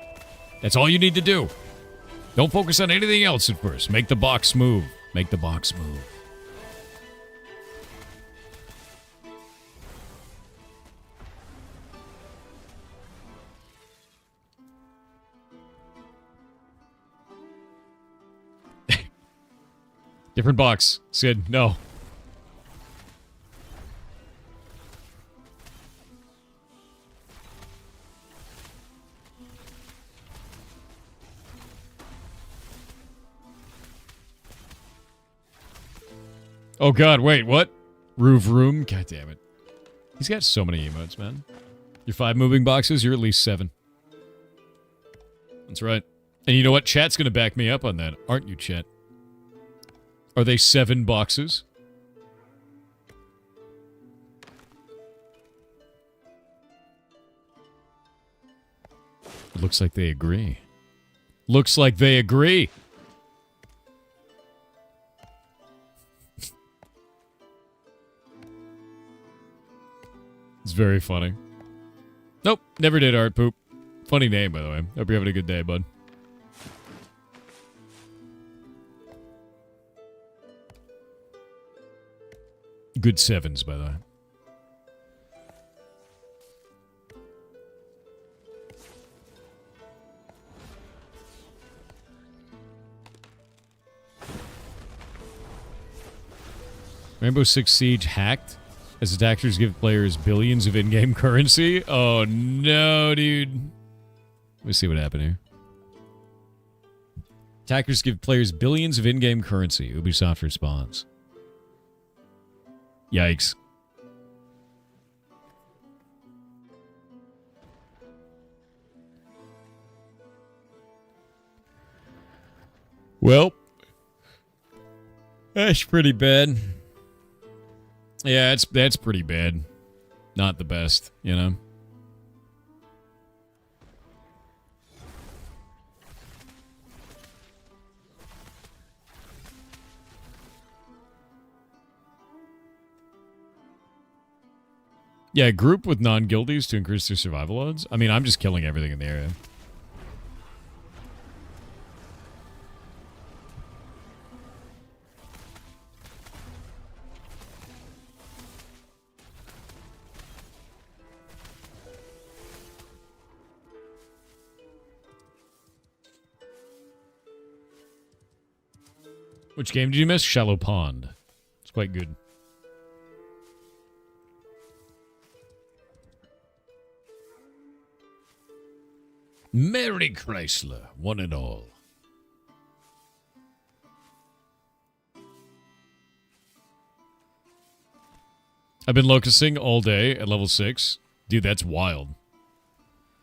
Speaker 1: That's all you need to do. Don't focus on anything else at first. Make the box move. Make the box move. Different box. Sid, no. Oh god, wait, what? Roof room? God damn it. He's got so many emotes, man. Your 5 moving boxes, you're at least 7. That's right. And you know what? Chat's gonna back me up on that, aren't you, chat? Are they 7 boxes? It looks like they agree. Looks like they agree. It's very funny. Nope, never did Art Poop. Funny name, by the way. Hope you're having a good day, bud. Good 7s, by the way. Rainbow Six Siege hacked as attackers give players billions of in-game currency. Oh no, dude. Let me see what happened here. Attackers give players billions of in-game currency. Ubisoft responds. Yikes. Well, that's pretty bad. Yeah, that's pretty bad. Not the best, you know? Yeah, group with non-guildies to increase their survival odds. I mean, I'm just killing everything in the area. Which game did you miss? Shallow Pond. It's quite good. Merry Chrysler, one and all. I've been locusting all day at level 6. Dude, that's wild.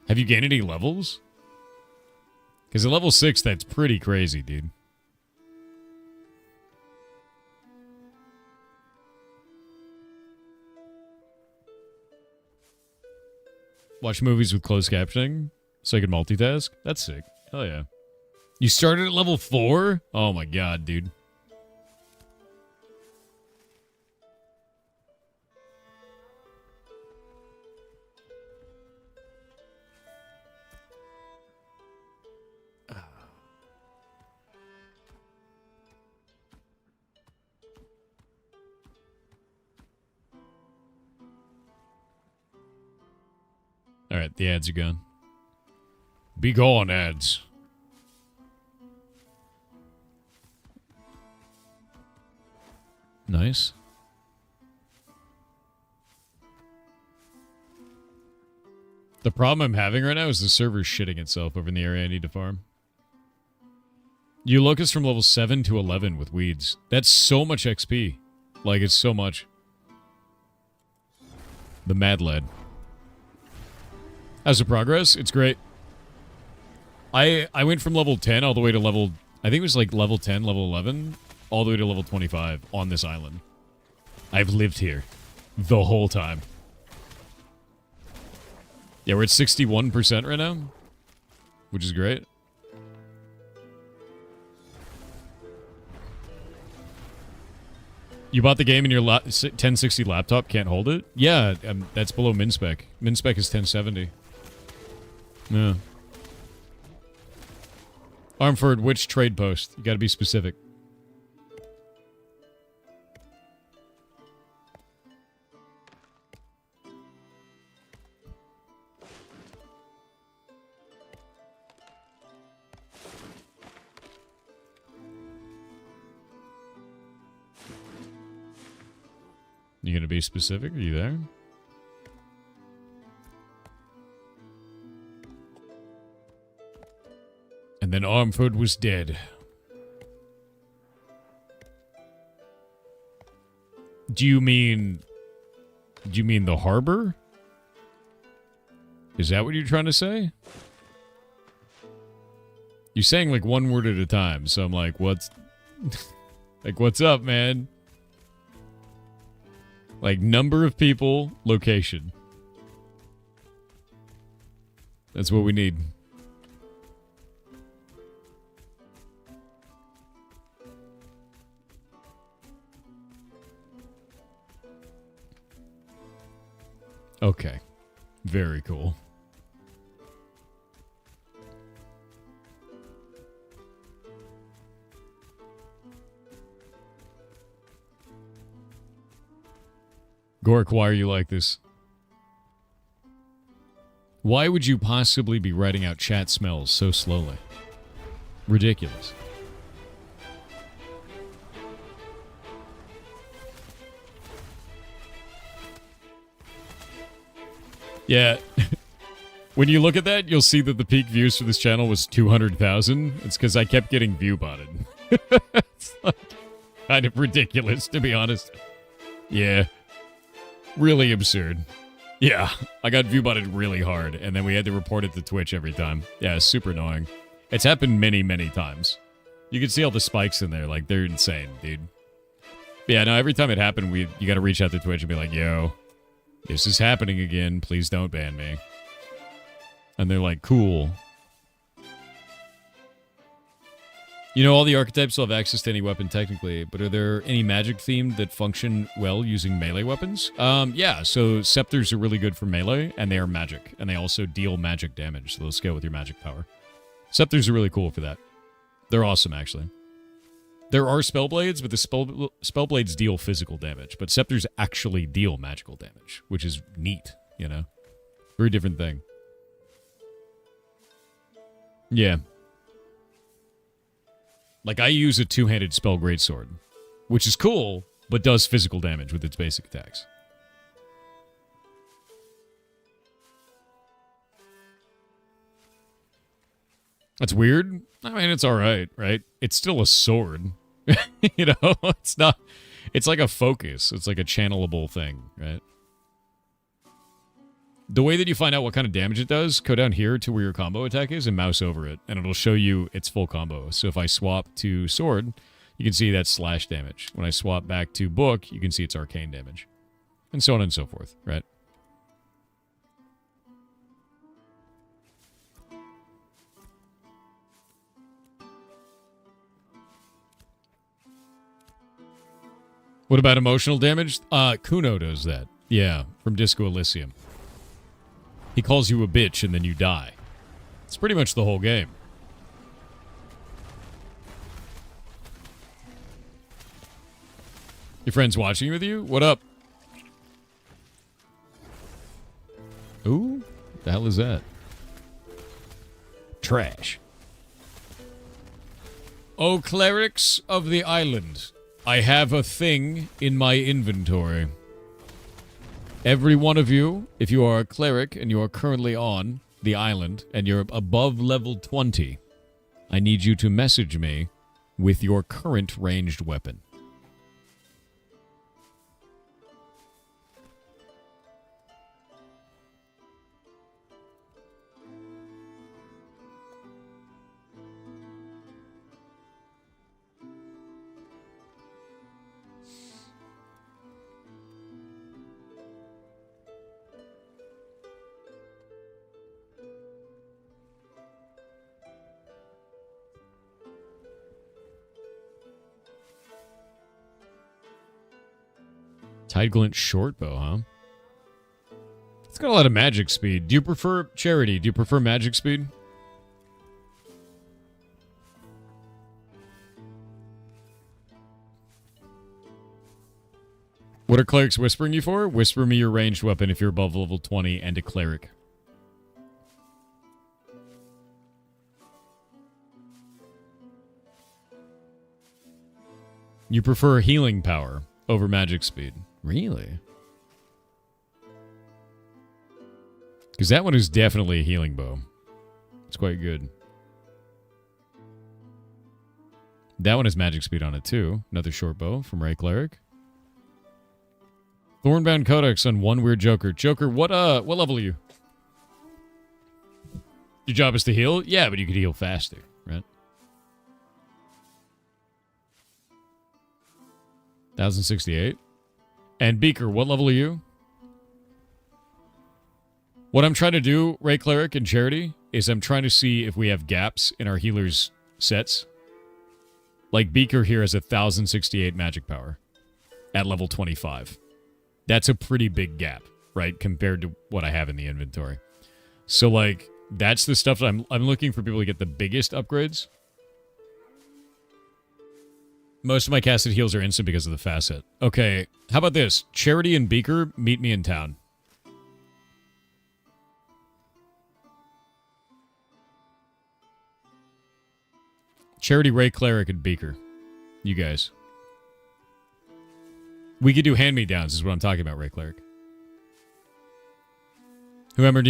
Speaker 1: Have you gained any levels? Because at level 6, that's pretty crazy, dude. Watch movies with closed captioning so I can multitask. That's sick. Hell yeah. You started at level 4? Oh my god, dude. Alright, the ads are gone. Be gone, ads. Nice. The problem I'm having right now is the server's shitting itself over in the area I need to farm. You locust from level 7 to 11 with weeds. That's so much XP. Like, it's so much. The Mad Lad. How's the progress? It's great. I went from level 10 all the way to level... I think it was like level 10, level 11, all the way to level 25 on this island. I've lived here the whole time. Yeah, we're at 61% right now, which is great. You bought the game and your 1060 laptop can't hold it? Yeah, that's below min spec. Min spec is 1070. Yeah. Armford, which trade post? You gotta be specific. You gonna be specific? Are you there? And then Armford was dead. Do you mean the harbor? Is that what you're trying to say? You're saying like one word at a time, so I'm like, what's like what's up, man? Like number of people, location. That's what we need. Okay. Very cool. Gork, why are you like this? Why would you possibly be writing out chat smells so slowly? Ridiculous. Yeah. When you look at that, you'll see that the peak views for this channel was 200,000. It's because I kept getting view botted. It's like kind of ridiculous, to be honest. Yeah. Really absurd. Yeah, I got view botted really hard, and then we had to report it to Twitch every time. Yeah, super annoying. It's happened many, many times. You can see all the spikes in there, like, they're insane, dude. But yeah, no, every time it happened, you gotta reach out to Twitch and be like, yo, this is happening again, please don't ban me. And they're like, cool. You know, all the archetypes will have access to any weapon technically, but are there any magic themed that function well using melee weapons? Yeah, so scepters are really good for melee, and they are magic, and they also deal magic damage, so they'll scale with your magic power. Scepters are really cool for that. They're awesome, actually. There are spellblades, but the spellblades deal physical damage, but scepters actually deal magical damage, which is neat, you know? Very different thing. Yeah. Like, I use a two-handed spell greatsword, which is cool, but does physical damage with its basic attacks. That's weird. I mean, it's alright, right? It's still a sword. You know? It's not... It's like a focus. It's like a channelable thing, right? The way that you find out what kind of damage it does, go down here to where your combo attack is and mouse over it, and it'll show you its full combo. So if I swap to sword, you can see that's slash damage. When I swap back to book, you can see it's arcane damage. And so on and so forth, right? What about emotional damage? Kuno does that. Yeah, from Disco Elysium. He calls you a bitch and then you die. It's pretty much the whole game. Your friend's watching with you? What up? Ooh, what the hell is that? Trash. Oh, clerics of the island, I have a thing in my inventory. Every one of you, if you are a cleric and you are currently on the island and you're above level 20, I need you to message me with your current ranged weapon. Tideglint shortbow, huh? It's got a lot of magic speed. Do you prefer Charity? Do you prefer magic speed? What are clerics whispering you for? Whisper me your ranged weapon if you're above level 20 and a cleric. You prefer healing power over magic speed. Really? Because that one is definitely a healing bow. It's quite good. That one has magic speed on it too. Another short bow from Ray Cleric. Thornbound Codex on one weird Joker. Joker, what level are you? Your job is to heal? Yeah, but you could heal faster, right? 1068. And Beaker, what level are you? What I'm trying to do, Ray Cleric and Charity, is I'm trying to see if we have gaps in our healers' sets. Like Beaker here has 1068 magic power at level 25. That's a pretty big gap, right, compared to what I have in the inventory. So, like, that's the stuff that I'm looking for people to get the biggest upgrades. Most of my casted heals are instant because of the facet. Okay, how about this? Charity and Beaker, meet me in town. Charity, Ray Cleric, and Beaker. You guys. We could do hand-me-downs is what I'm talking about, Ray Cleric. Whoever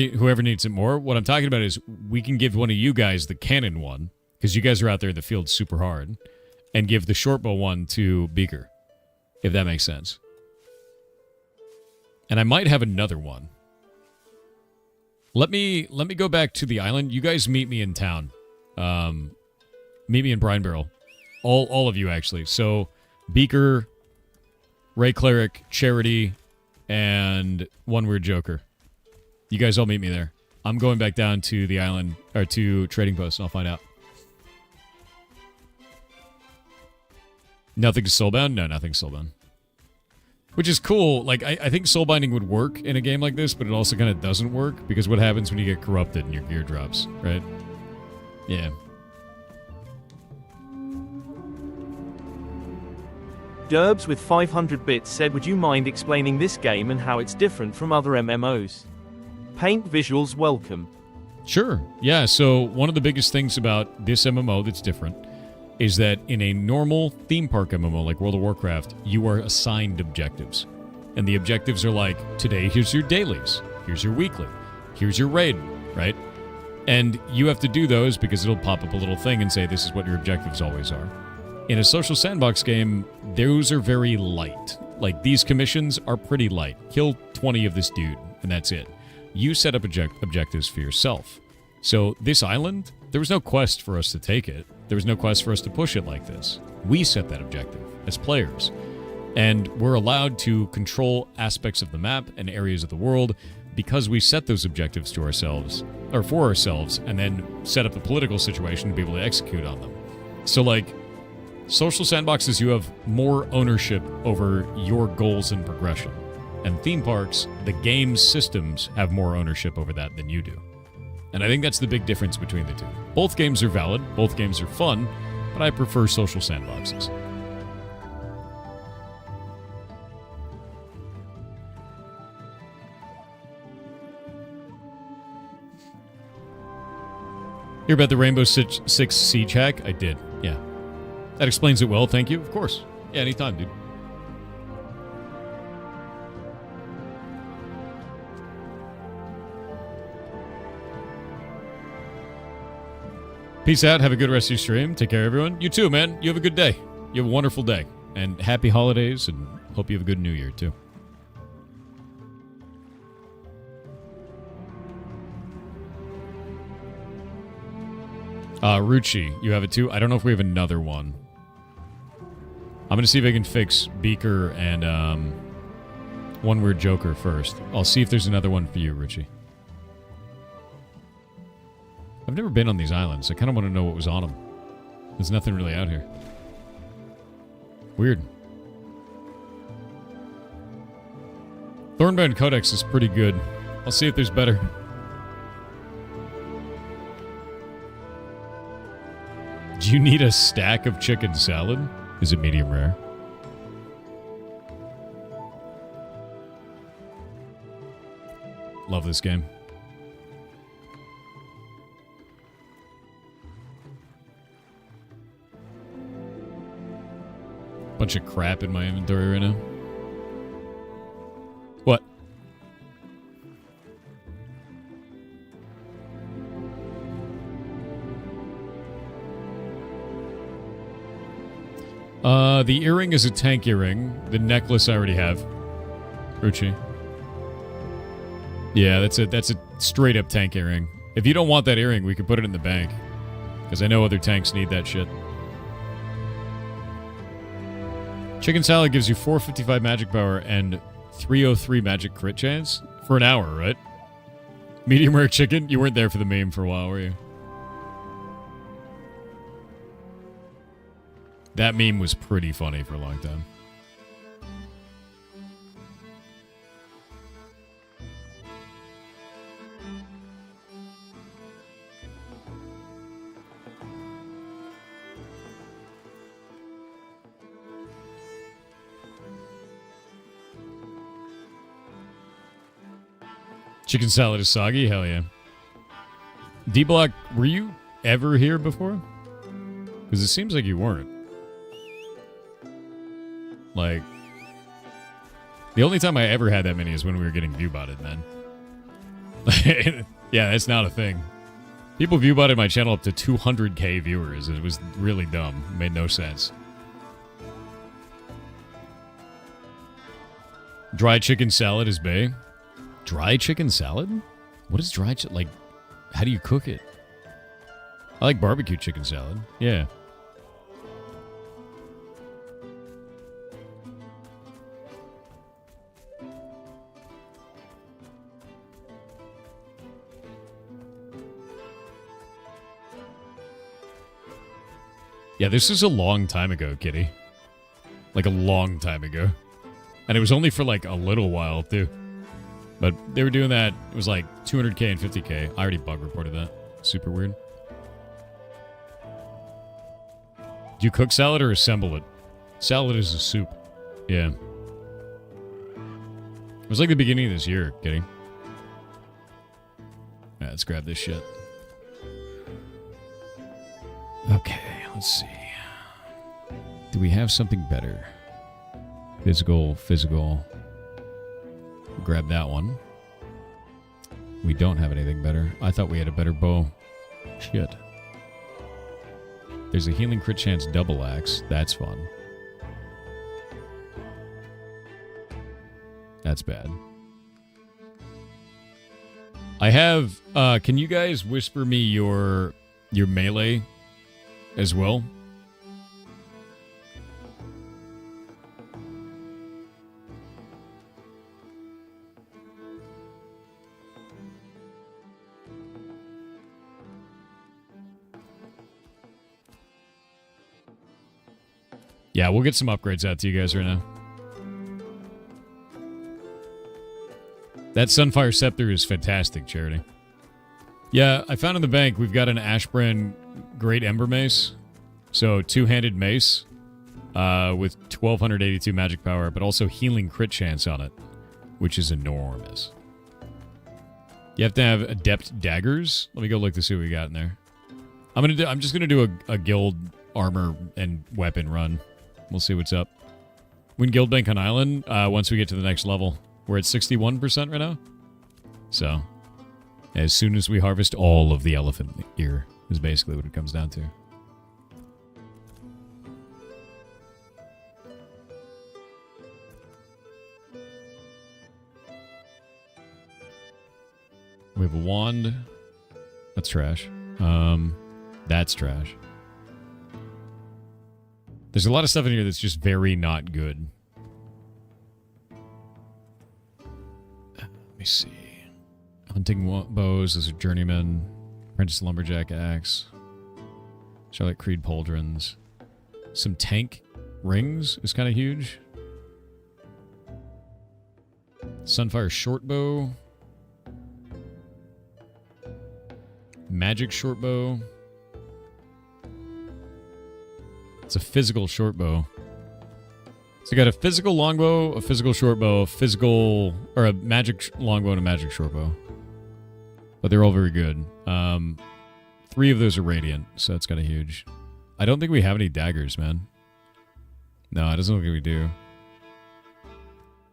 Speaker 1: needs it more, what I'm talking about is we can give one of you guys the cannon one, because you guys are out there in the field super hard, and give the shortbow one to Beaker, if that makes sense. And I might have another one. Let me go back to the island. You guys meet me in town. Meet me in Brine Barrel. All of you, actually. So, Beaker, Ray Cleric, Charity, and one weird Joker. You guys all meet me there. I'm going back down to the island, or to Trading Post, and I'll find out. Nothing to soulbound? No, nothing soulbound. Which is cool. Like, I think soulbinding would work in a game like this, but it also kind of doesn't work, because what happens when you get corrupted and your gear drops, right? Yeah.
Speaker 2: Derbs with 500 bits said, would you mind explaining this game and how it's different from other MMOs? Paint visuals welcome.
Speaker 1: Sure. Yeah, so one of the biggest things about this MMO that's different is that in a normal theme park MMO like World of Warcraft, you are assigned objectives. And the objectives are like, today here's your dailies, here's your weekly, here's your raid, right? And you have to do those because it'll pop up a little thing and say this is what your objectives always are. In a social sandbox game, those are very light. Like, these commissions are pretty light. Kill 20 of this dude, and that's it. You set up objectives for yourself. So this island, there was no quest for us to take it. There was no quest for us to push it like this. We set that objective as players. And we're allowed to control aspects of the map and areas of the world because we set those objectives to ourselves, or for ourselves, and then set up the political situation to be able to execute on them. So, like, social sandboxes, you have more ownership over your goals and progression. And theme parks, the game's systems have more ownership over that than you do. And I think that's the big difference between the two. Both games are valid, both games are fun, but I prefer social sandboxes. Hear about the Rainbow Six Siege hack? I did, yeah. That explains it well, thank you. Of course. Yeah, anytime, dude. Peace out. Have a good rest of your stream. Take care, everyone. You too, man. You have a good day. You have a wonderful day. And happy holidays, and hope you have a good new year, too. Ruchi, you have it too? I don't know if we have another one. I'm going to see if I can fix Beaker and One Weird Joker first. I'll see if there's another one for you, Ruchi. I've never been on these islands. I kind of want to know what was on them. There's nothing really out here. Weird. Thornbound Codex is pretty good. I'll see if there's better. Do you need a stack of chicken salad? Is it medium rare? Love this game. Bunch of crap in my inventory right now. What? The earring is a tank earring. The necklace I already have. Ruchi. Yeah, that's a straight up tank earring. If you don't want that earring, we could put it in the bank. Because I know other tanks need that shit. Chicken salad gives you 455 magic power and 303 magic crit chance for an hour, right? Medium rare chicken? You weren't there for the meme for a while, were you? That meme was pretty funny for a long time. Chicken salad is soggy? Hell yeah. D-Block, were you ever here before? Because it seems like you weren't. Like, the only time I ever had that many is when we were getting view-botted, man. Yeah, that's not a thing. People view-botted my channel up to 200k viewers. It was really dumb. It made no sense. Dry chicken salad is bae. Dry chicken salad? What is dry chicken? Like, how do you cook it? I like barbecue chicken salad. Yeah. Yeah, this is a long time ago, Kitty. Like a long time ago. And it was only for like a little while, too. But they were doing that. It was like 200k and 50k. I already bug reported that. Super weird. Do you cook salad or assemble it? Salad is a soup. Yeah. It was like the beginning of this year, Kitty. Yeah, let's grab this shit. Okay, let's see. Do we have something better? Physical. Grab that one. We don't have anything better. I thought we had a better bow. Shit. There's a healing crit chance double axe. That's fun. That's bad. I have... can you guys whisper me your melee as well? Yeah, we'll get some upgrades out to you guys right now. That Sunfire Scepter is fantastic, Charity. Yeah, I found in the bank we've got an Ashbrand Great Ember Mace. So, two-handed mace with 1282 magic power, but also healing crit chance on it, which is enormous. You have to have adept daggers. Let me go look to see what we got in there. I'm just gonna do a guild armor and weapon run. We'll see what's up. We can guild bank on island once we get to the next level. We're at 61% right now. So, as soon as we harvest all of the elephant ear. is basically what it comes down to. We have a wand. That's trash. That's trash. There's a lot of stuff in here that's just very not good. Let me see. Hunting bows as a journeyman. Apprentice lumberjack axe. Charlotte Creed pauldrons. Some tank rings is kind of huge. Sunfire shortbow. Magic shortbow. It's a physical shortbow. So you got a physical longbow, a physical shortbow, a physical or a magic longbow and a magic shortbow. But they're all very good. 3 of those are radiant, so that's kind of huge. I don't think we have any daggers, man. No, it doesn't look like we do.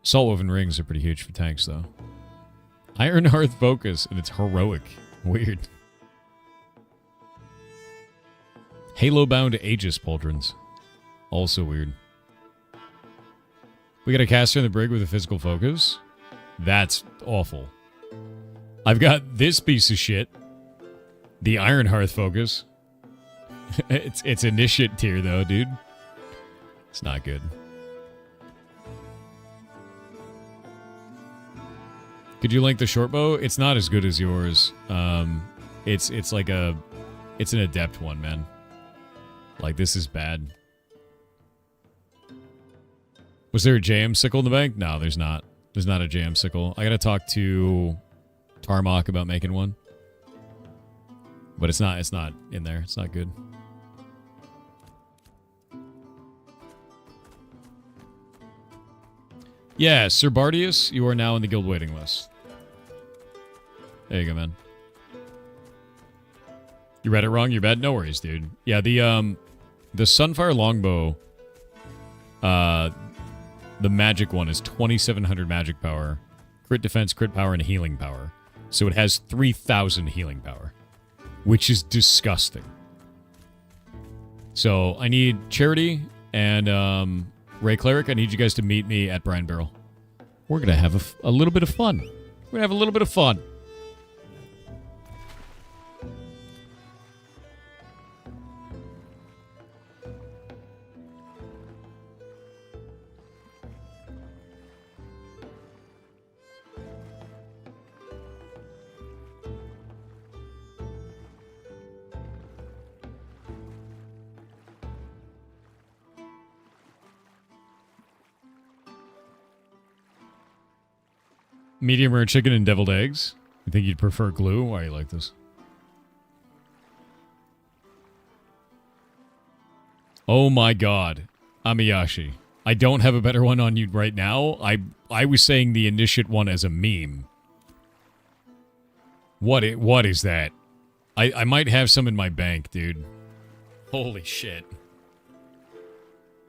Speaker 1: Saltwoven rings are pretty huge for tanks, though. Iron Hearth Focus, and it's heroic. Weird. Halo-bound Aegis pauldrons. Also weird. We got a caster in the brig with a physical focus. That's awful. I've got this piece of shit. The Iron Hearth Focus. It's initiate tier, though, dude. It's not good. Could you link the shortbow? It's not as good as yours. It's like an adept one, man. Like, this is bad. Was there a JM sickle in the bank? No, there's not. There's not a JM sickle. I gotta talk to Tarmok about making one. But it's not in there. It's not good. Yeah, Sir Bardius, you are now in the guild waiting list. There you go, man. You read it wrong? You're bad? No worries, dude. Yeah, the Sunfire Longbow, the magic one is 2,700 magic power, crit defense, crit power, and healing power. So it has 3,000 healing power, which is disgusting. So I need Charity and Ray Cleric. I need you guys to meet me at Brine Barrel. We're going to have a little bit of fun. We're going to have a little bit of fun. Medium rare chicken and deviled eggs. You think you'd prefer glue? Why do you like this? Oh my god. Amiyashi. I don't have a better one on you right now. I was saying the initiate one as a meme. What is that? I might have some in my bank, dude. Holy shit.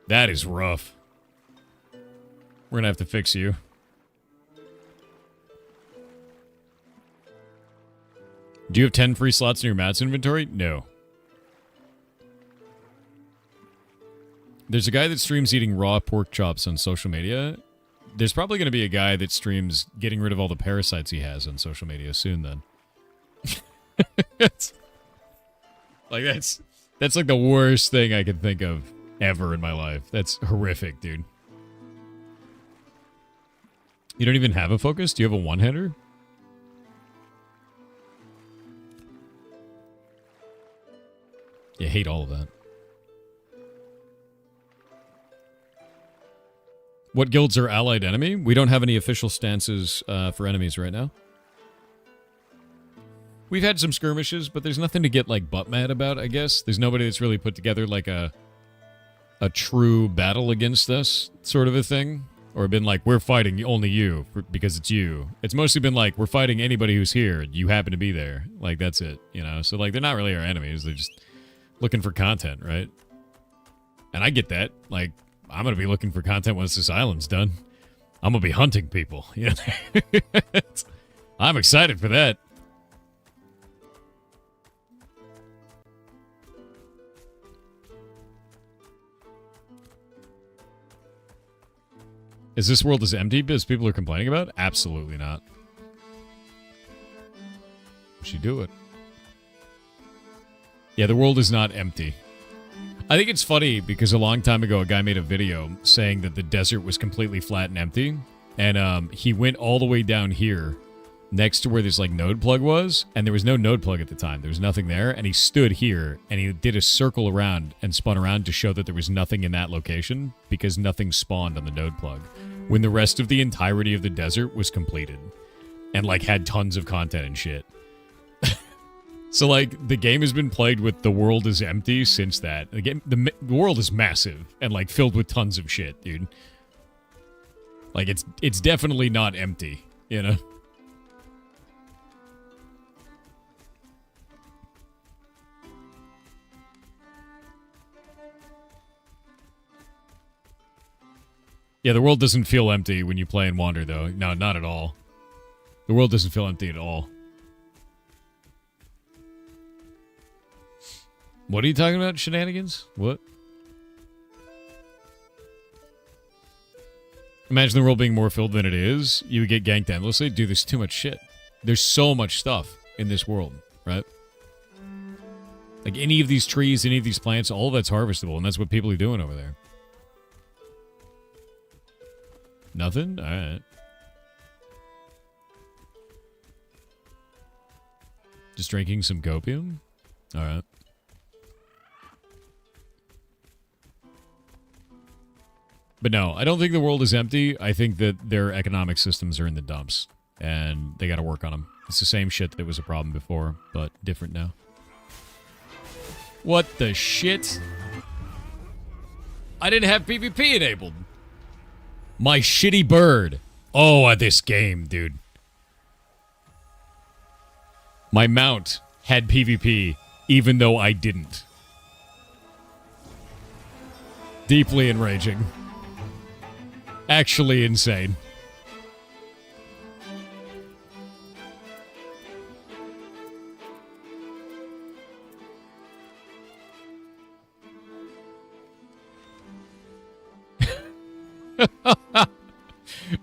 Speaker 1: That is rough. We're gonna have to fix you. Do you have 10 free slots in your mats inventory? No. There's a guy that streams eating raw pork chops on social media. There's probably going to be a guy that streams getting rid of all the parasites he has on social media soon then. That's like the worst thing I can think of ever in my life. That's horrific, dude. You don't even have a focus? Do you have a one-hander? You hate all of that. What guilds are allied enemy? We don't have any official stances for enemies right now. We've had some skirmishes, but there's nothing to get like butt mad about, I guess. There's nobody that's really put together like a true battle against us sort of a thing. Or been like, we're fighting only you because it's you. It's mostly been like, we're fighting anybody who's here. You happen to be there. Like, that's it, you know? So like, they're not really our enemies. They're just looking for content, right? And I get that. Like, I'm going to be looking for content once this island's done. I'm going to be hunting people. You know? I'm excited for that. Is this world as empty as people are complaining about? Absolutely not. She do it. Yeah, the world is not empty. I think it's funny because a long time ago, a guy made a video saying that the desert was completely flat and empty. And he went all the way down here next to where this like node plug was. And there was no node plug at the time. There was nothing there. And he stood here and he did a circle around and spun around to show that there was nothing in that location because nothing spawned on the node plug. When the rest of the entirety of the desert was completed. And like had tons of content and shit. So, like, the game has been played with the world is empty since that. The world is massive and, like, filled with tons of shit, dude. Like, it's definitely not empty, you know? Yeah, the world doesn't feel empty when you play and wander, though. No, not at all. The world doesn't feel empty at all. What are you talking about, shenanigans? What? Imagine the world being more filled than it is. You would get ganked endlessly. Dude, there's too much shit. There's so much stuff in this world, right? Like any of these trees, any of these plants, all of that's harvestable, and that's what people are doing over there. Nothing? Alright. Just drinking some copium? Alright. But no, I don't think the world is empty. I think that their economic systems are in the dumps. And they gotta work on them. It's the same shit that was a problem before, but different now. What the shit? I didn't have PvP enabled. My shitty bird. Oh, this game, dude. My mount had PvP, even though I didn't. Deeply enraging. Actually insane.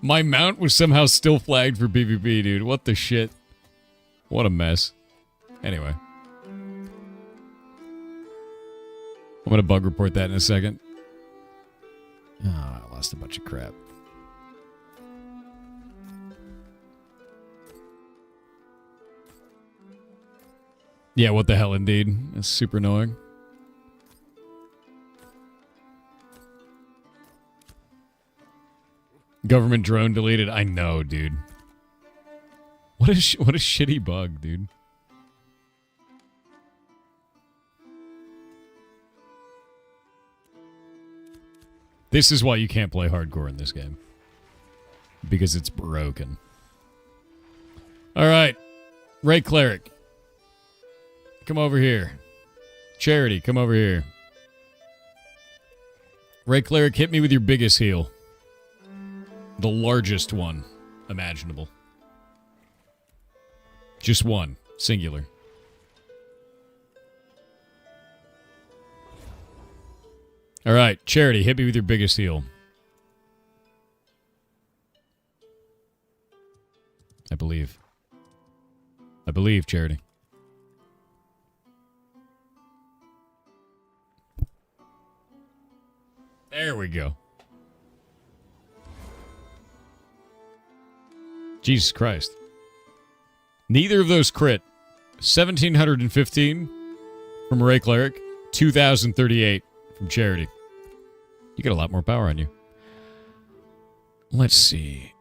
Speaker 1: My mount was somehow still flagged for PvP, dude. What the shit? What a mess. Anyway. I'm gonna bug report that in a second. Oh, I lost a bunch of crap. Yeah, what the hell, indeed. That's super annoying. Government drone deleted. I know, dude. What a shitty bug, dude. This is why you can't play hardcore in this game. Because it's broken. Alright. Ray Cleric. Come over here. Charity, come over here. Ray Cleric, hit me with your biggest heal. The largest one imaginable. Just one. Singular. Alright, Charity, hit me with your biggest heal. I believe. Charity. There we go. Jesus Christ. Neither of those crit. 1,715 from Ray Cleric. 2,038 from Charity. You got a lot more power on you. Let's see.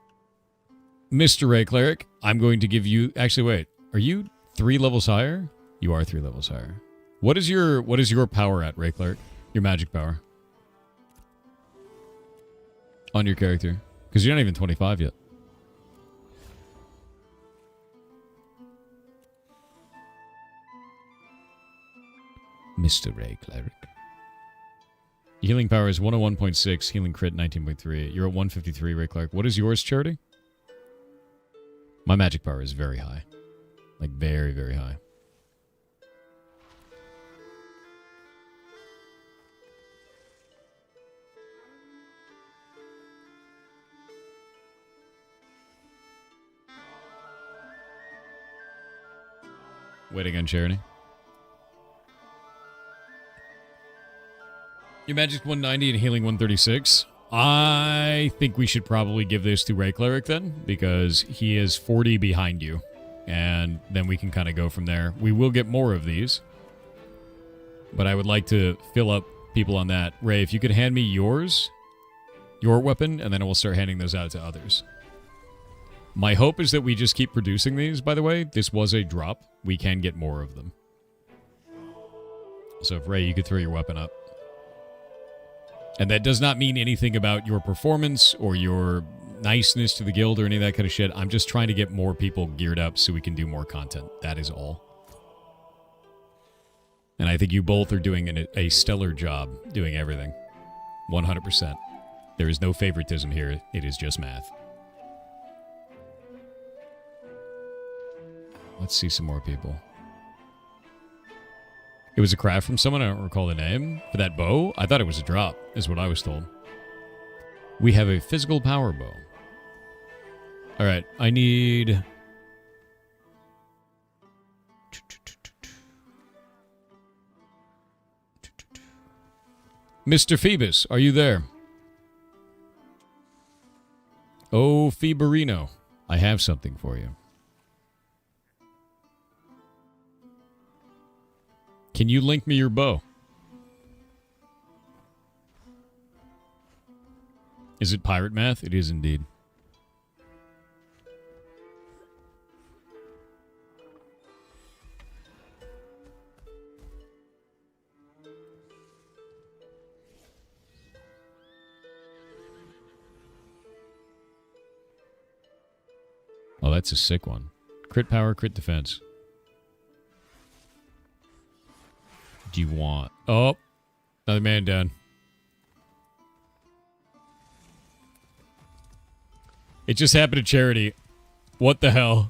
Speaker 1: Mr. Ray Cleric, I'm going to give you... Actually, wait. Are you 3 levels higher? You are 3 levels higher. What is your power at, Ray Cleric? Your magic power. On your character. Because you're not even 25 yet. Mr. Ray Cleric. Healing power is 101.6, healing crit 19.3. You're at 153, Ray Cleric. What is yours, Charity? My magic power is very high. Like, very, very high. Waiting on Charity. Your Magic's 190 and healing 136. I think we should probably give this to Ray Cleric then, because he is 40 behind you. And then we can kind of go from there. We will get more of these. But I would like to fill up people on that. Ray, if you could hand me your weapon, and then I will start handing those out to others. My hope is that we just keep producing these, by the way. This was a drop. We can get more of them. So if Ray, you could throw your weapon up. And that does not mean anything about your performance or your niceness to the guild or any of that kind of shit. I'm just trying to get more people geared up so we can do more content. That is all. And I think you both are doing a stellar job doing everything. 100%. There is no favoritism here. It is just math. Let's see some more people. It was a craft from someone. I don't recall the name. For that bow, I thought it was a drop, is what I was told. We have a physical power bow. All right, I need... Mr. Phoebus, are you there? Oh, Phoeberino, I have something for you. Can you link me your bow? Is it pirate math? It is indeed. Oh, that's a sick one. Crit power, crit defense. Do you want... Oh, another man down. It just happened to Charity. What the hell?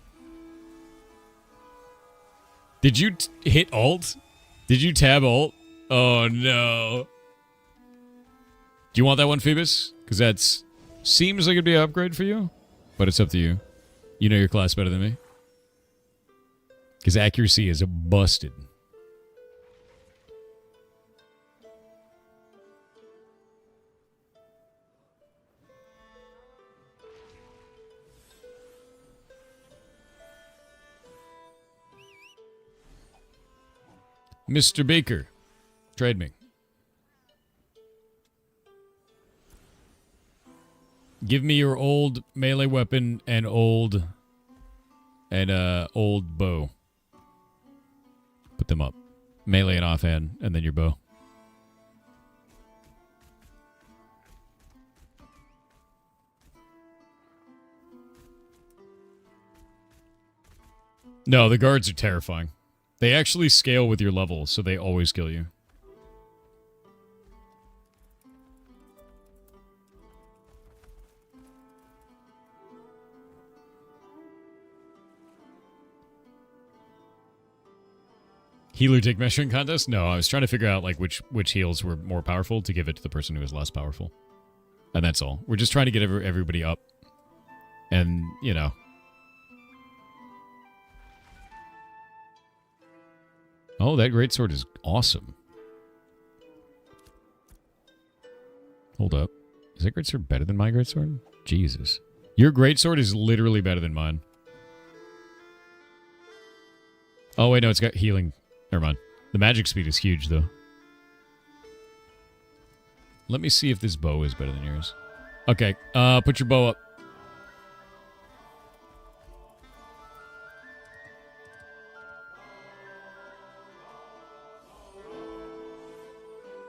Speaker 1: Did you hit Alt? Did you tab Alt? Oh, no. Do you want that one, Phoebus? Because that seems like it'd be an upgrade for you. But it's up to you. You know your class better than me. Because accuracy is busted. Mr. Baker, trade me. Give me your old melee weapon and old bow. Put them up. Melee and offhand, and then your bow. No, the guards are terrifying. They actually scale with your level, so they always kill you. Healer take measuring contest? No, I was trying to figure out like which heals were more powerful to give it to the person who was less powerful. And that's all. We're just trying to get everybody up. And, you know. Oh, that greatsword is awesome. Hold up. Is that greatsword better than my greatsword? Jesus. Your greatsword is literally better than mine. Oh, wait, no, it's got healing. Never mind. The magic speed is huge, though. Let me see if this bow is better than yours. Okay, put your bow up.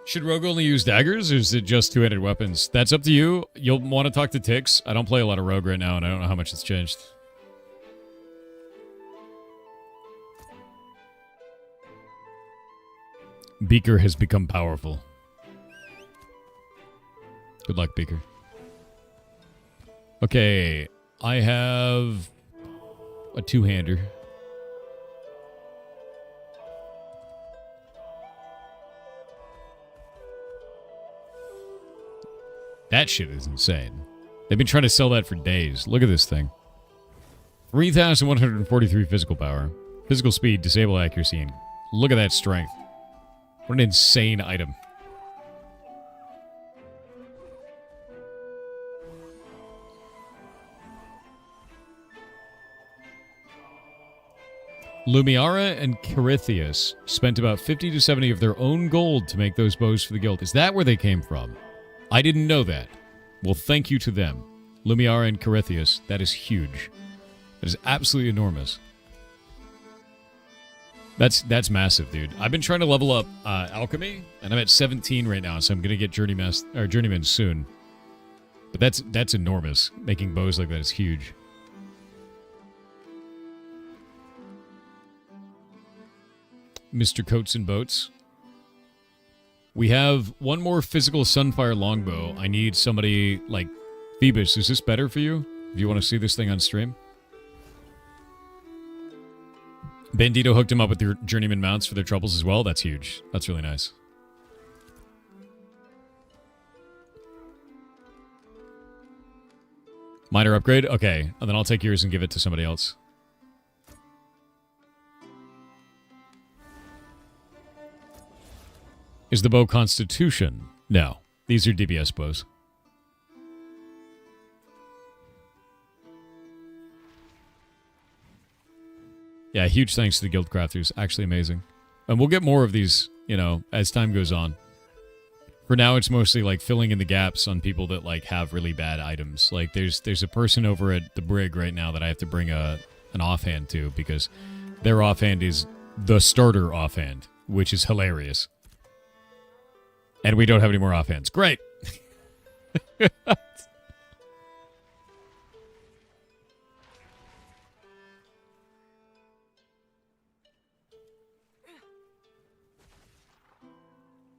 Speaker 1: Should Rogue only use daggers, or is it just two-handed weapons? That's up to you. You'll want to talk to Tix. I don't play a lot of Rogue right now, and I don't know how much it's changed. Beaker has become powerful. Good luck, Beaker. Okay, I have a two-hander. That shit is insane. They've been trying to sell that for days. Look at this thing. 3,143 physical power. Physical speed, disable accuracy, and look at that strength. What an insane item. Lumiara and Carithius spent about 50 to 70 of their own gold to make those bows for the guild. Is that where they came from? I didn't know that. Well, thank you to them. Lumiara and Carithius, that is huge. That is absolutely enormous. That's massive, dude. I've been trying to level up alchemy, and I'm at 17 right now, so I'm gonna get journeyman soon. But that's enormous. Making bows like that is huge. Mr. Coats and Boats. We have one more physical Sunfire longbow. I need somebody like Phoebus. Is this better for you? Do you want to see this thing on stream? Bandito hooked him up with your journeyman mounts for their troubles as well. That's huge. That's really nice. Minor upgrade? Okay. And then I'll take yours and give it to somebody else. Is the bow Constitution? No. These are DPS bows. Yeah, huge thanks to the guild crafters. Actually amazing. And we'll get more of these, you know, as time goes on. For now, it's mostly like filling in the gaps on people that like have really bad items. Like there's a person over at the brig right now that I have to bring an offhand to because their offhand is the starter offhand, which is hilarious. And we don't have any more offhands. Great.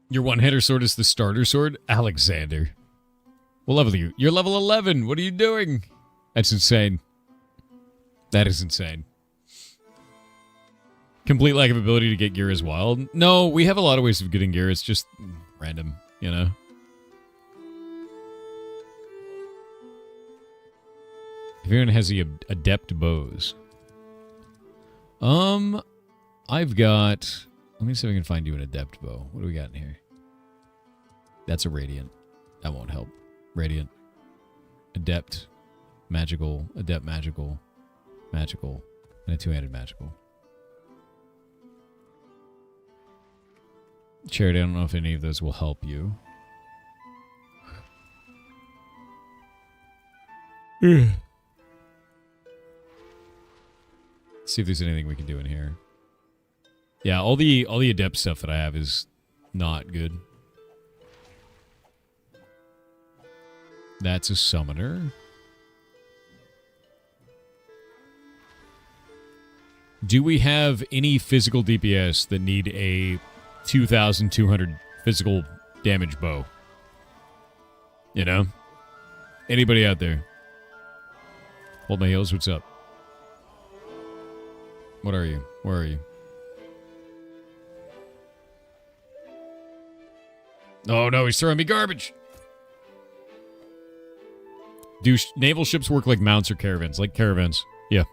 Speaker 1: Your one-hitter sword is the starter sword? Alexander. What level are you? You're level 11. What are you doing? That's insane. That is insane. Complete lack of ability to get gear is wild. No, we have a lot of ways of getting gear. It's just random, you know? If anyone has the adept bows. I've got... Let me see if I can find you an adept bow. What do we got in here? That's a radiant. That won't help. Radiant. Adept. Magical. Adept magical. Magical. And a two-handed magical. Charity, I don't know if any of those will help you. See if there's anything we can do in here. Yeah, all the adept stuff that I have is not good. That's a summoner. Do we have any physical DPS that need a 2,200 physical damage bow? You know? Anybody out there? Hold my heels, what's up? What are you? Where are you? Oh no, he's throwing me garbage! Do naval ships work like mounts or caravans? Like caravans. Yeah.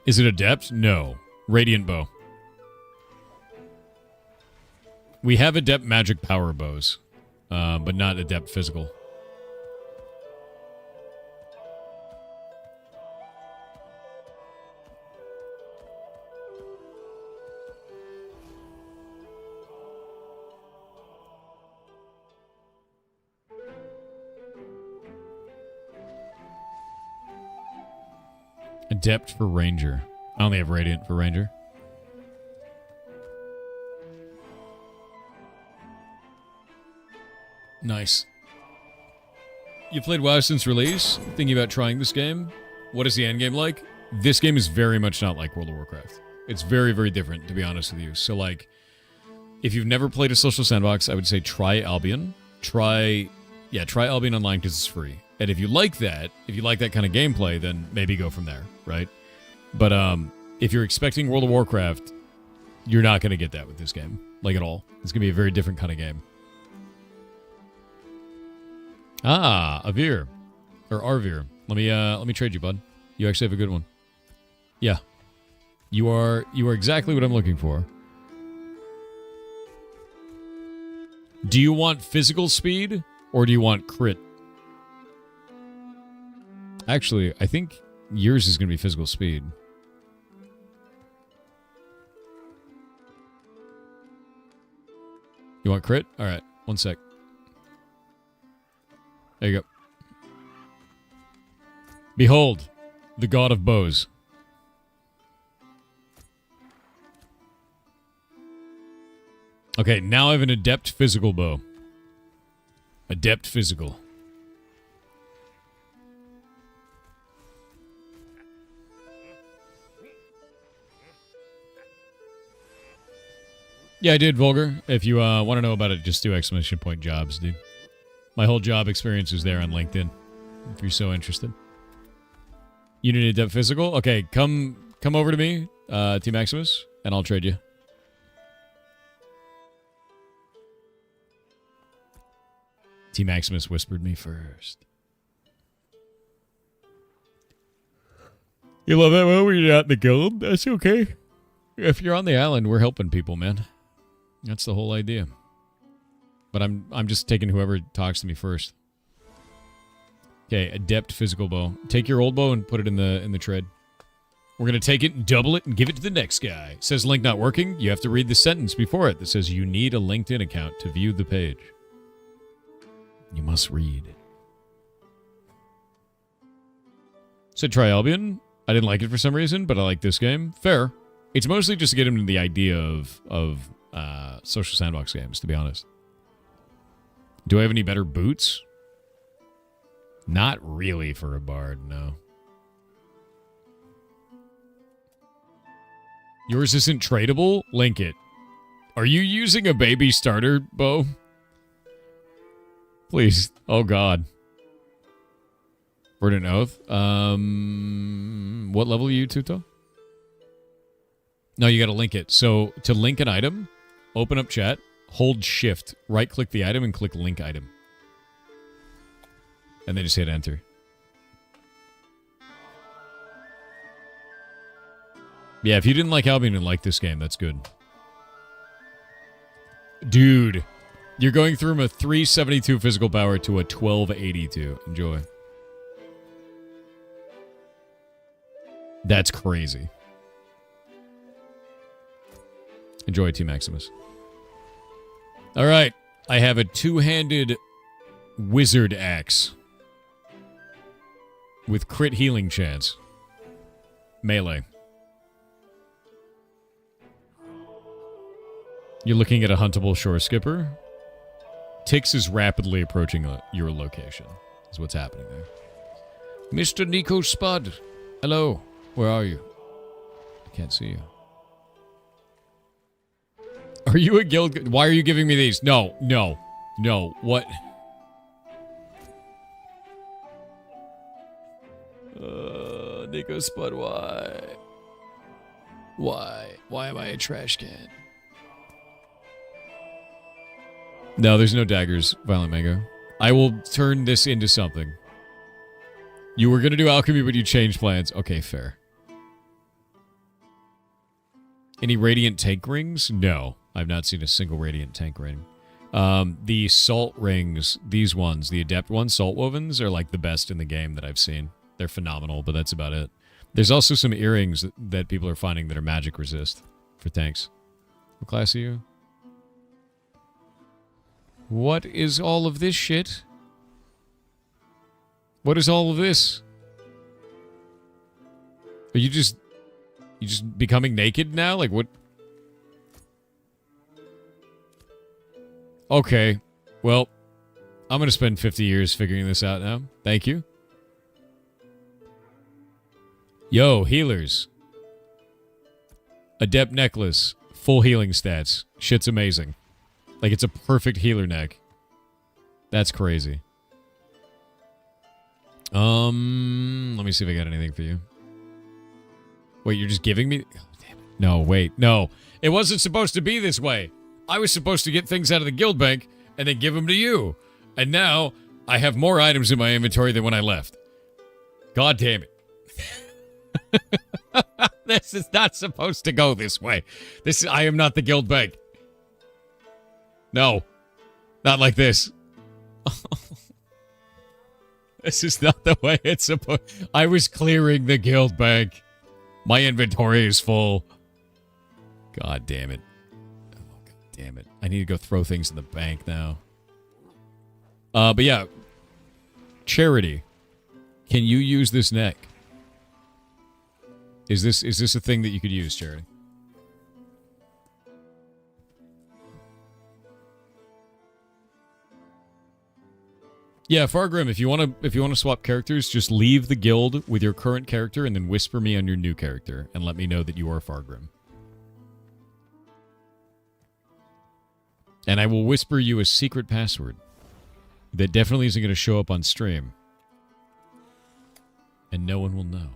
Speaker 1: Is it adept? No. Radiant bow. We have adept magic power bows, but not adept physical. Adept for Ranger. I only have Radiant for Ranger. Nice. You played WoW since release? Thinking about trying this game? What is the end game like? This game is very much not like World of Warcraft. It's very, very different, to be honest with you. So, like, if you've never played a social sandbox, I would say try Albion. Try Albion Online because it's free. And if you like that kind of gameplay, then maybe go from there, right? But if you're expecting World of Warcraft, you're not going to get that with this game, like at all. It's going to be a very different kind of game. Ah, Avir. Or Arvir. Let me trade you, bud. You actually have a good one. Yeah. You are exactly what I'm looking for. Do you want physical speed or do you want crit? Actually, I think yours is going to be physical speed. You want crit? All right, one sec. There you go. Behold, the god of bows. Okay, now I have an adept physical bow. Adept physical. Yeah, I did, Vulgar. If you want to know about it, just do exclamation point jobs, dude. My whole job experience is there on LinkedIn, if you're so interested. You need adept physical? Okay, come over to me, T Maximus, and I'll trade you. T Maximus whispered me first. You love that when you're not in the guild? That's okay. If you're on the island, we're helping people, man. That's the whole idea. But I'm just taking whoever talks to me first. Okay, adept physical bow. Take your old bow and put it in the trade. We're gonna take it and double it and give it to the next guy. Says link not working. You have to read the sentence before it that says you need a LinkedIn account to view the page. You must read. Said try Albion. I didn't like it for some reason, but I like this game. Fair. It's mostly just to get him to the idea of social sandbox games, to be honest. Do I have any better boots? Not really for a bard, no. Yours isn't tradable? Link it. Are you using a baby starter bow? Please. Oh, God. Verdant Oath. What level are you, Tuto? No, you got to link it. So, to link an item, open up chat, hold shift, right-click the item, and click link item. And then just hit enter. Yeah, if you didn't like Albion and like this game, that's good. Dude, you're going from a 372 physical power to a 1282. Enjoy. That's crazy. Enjoy, T Maximus. All right, I have a two-handed wizard axe with crit healing chance. Melee. You're looking at a huntable shore skipper. Tix is rapidly approaching your location. Is what's happening there. Mr. Nico Spud. Hello. Where are you? I can't see you. Are you a guild? Why are you giving me these? No, no, no. What? Nico Spud, why? Why? Why am I a trash can? No, there's no daggers, Violent Mango. I will turn this into something. You were going to do alchemy, but you changed plans. Okay, fair. Any radiant tank rings? No. I've not seen a single radiant tank ring. The salt rings, these ones, the adept ones, salt wovens, are like the best in the game that I've seen. They're phenomenal, but that's about it. There's also some earrings that people are finding that are magic resist for tanks. What class are you? What is all of this shit? What is all of this? Are you just becoming naked now? Like what? Okay. Well, I'm going to spend 50 years figuring this out now. Thank you. Yo, healers. Adept necklace. Full healing stats. Shit's amazing. Like, it's a perfect healer neck. That's crazy. Let me see if I got anything for you. Wait, you're just giving me... Oh, damn it. No, wait. No. It wasn't supposed to be this way. I was supposed to get things out of the guild bank and then give them to you. And now, I have more items in my inventory than when I left. God damn it. This is not supposed to go this way. I am not the guild bank. No. Not like this. This is not the way it's supposed. I was clearing the guild bank. My inventory is full. God damn it. Oh, God damn it. I need to go throw things in the bank now. But yeah. Charity. Can you use this neck? Is this a thing that you could use, Charity? Yeah, Fargrim, if you want to swap characters, just leave the guild with your current character and then whisper me on your new character and let me know that you are Fargrim. And I will whisper you a secret password that definitely isn't going to show up on stream. And no one will know.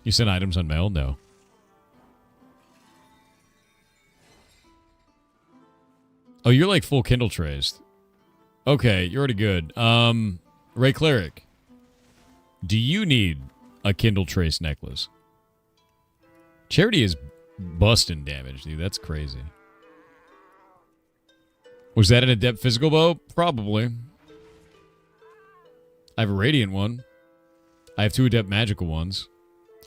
Speaker 1: You send items on mail? No. Oh, you're like full Kindle trays. Okay, you're already good. Ray Cleric, do you need a Kindle Trace necklace? Charity is busting damage, dude. That's crazy. Was that an Adept Physical Bow? Probably. I have a Radiant one. I have 2 Adept Magical ones.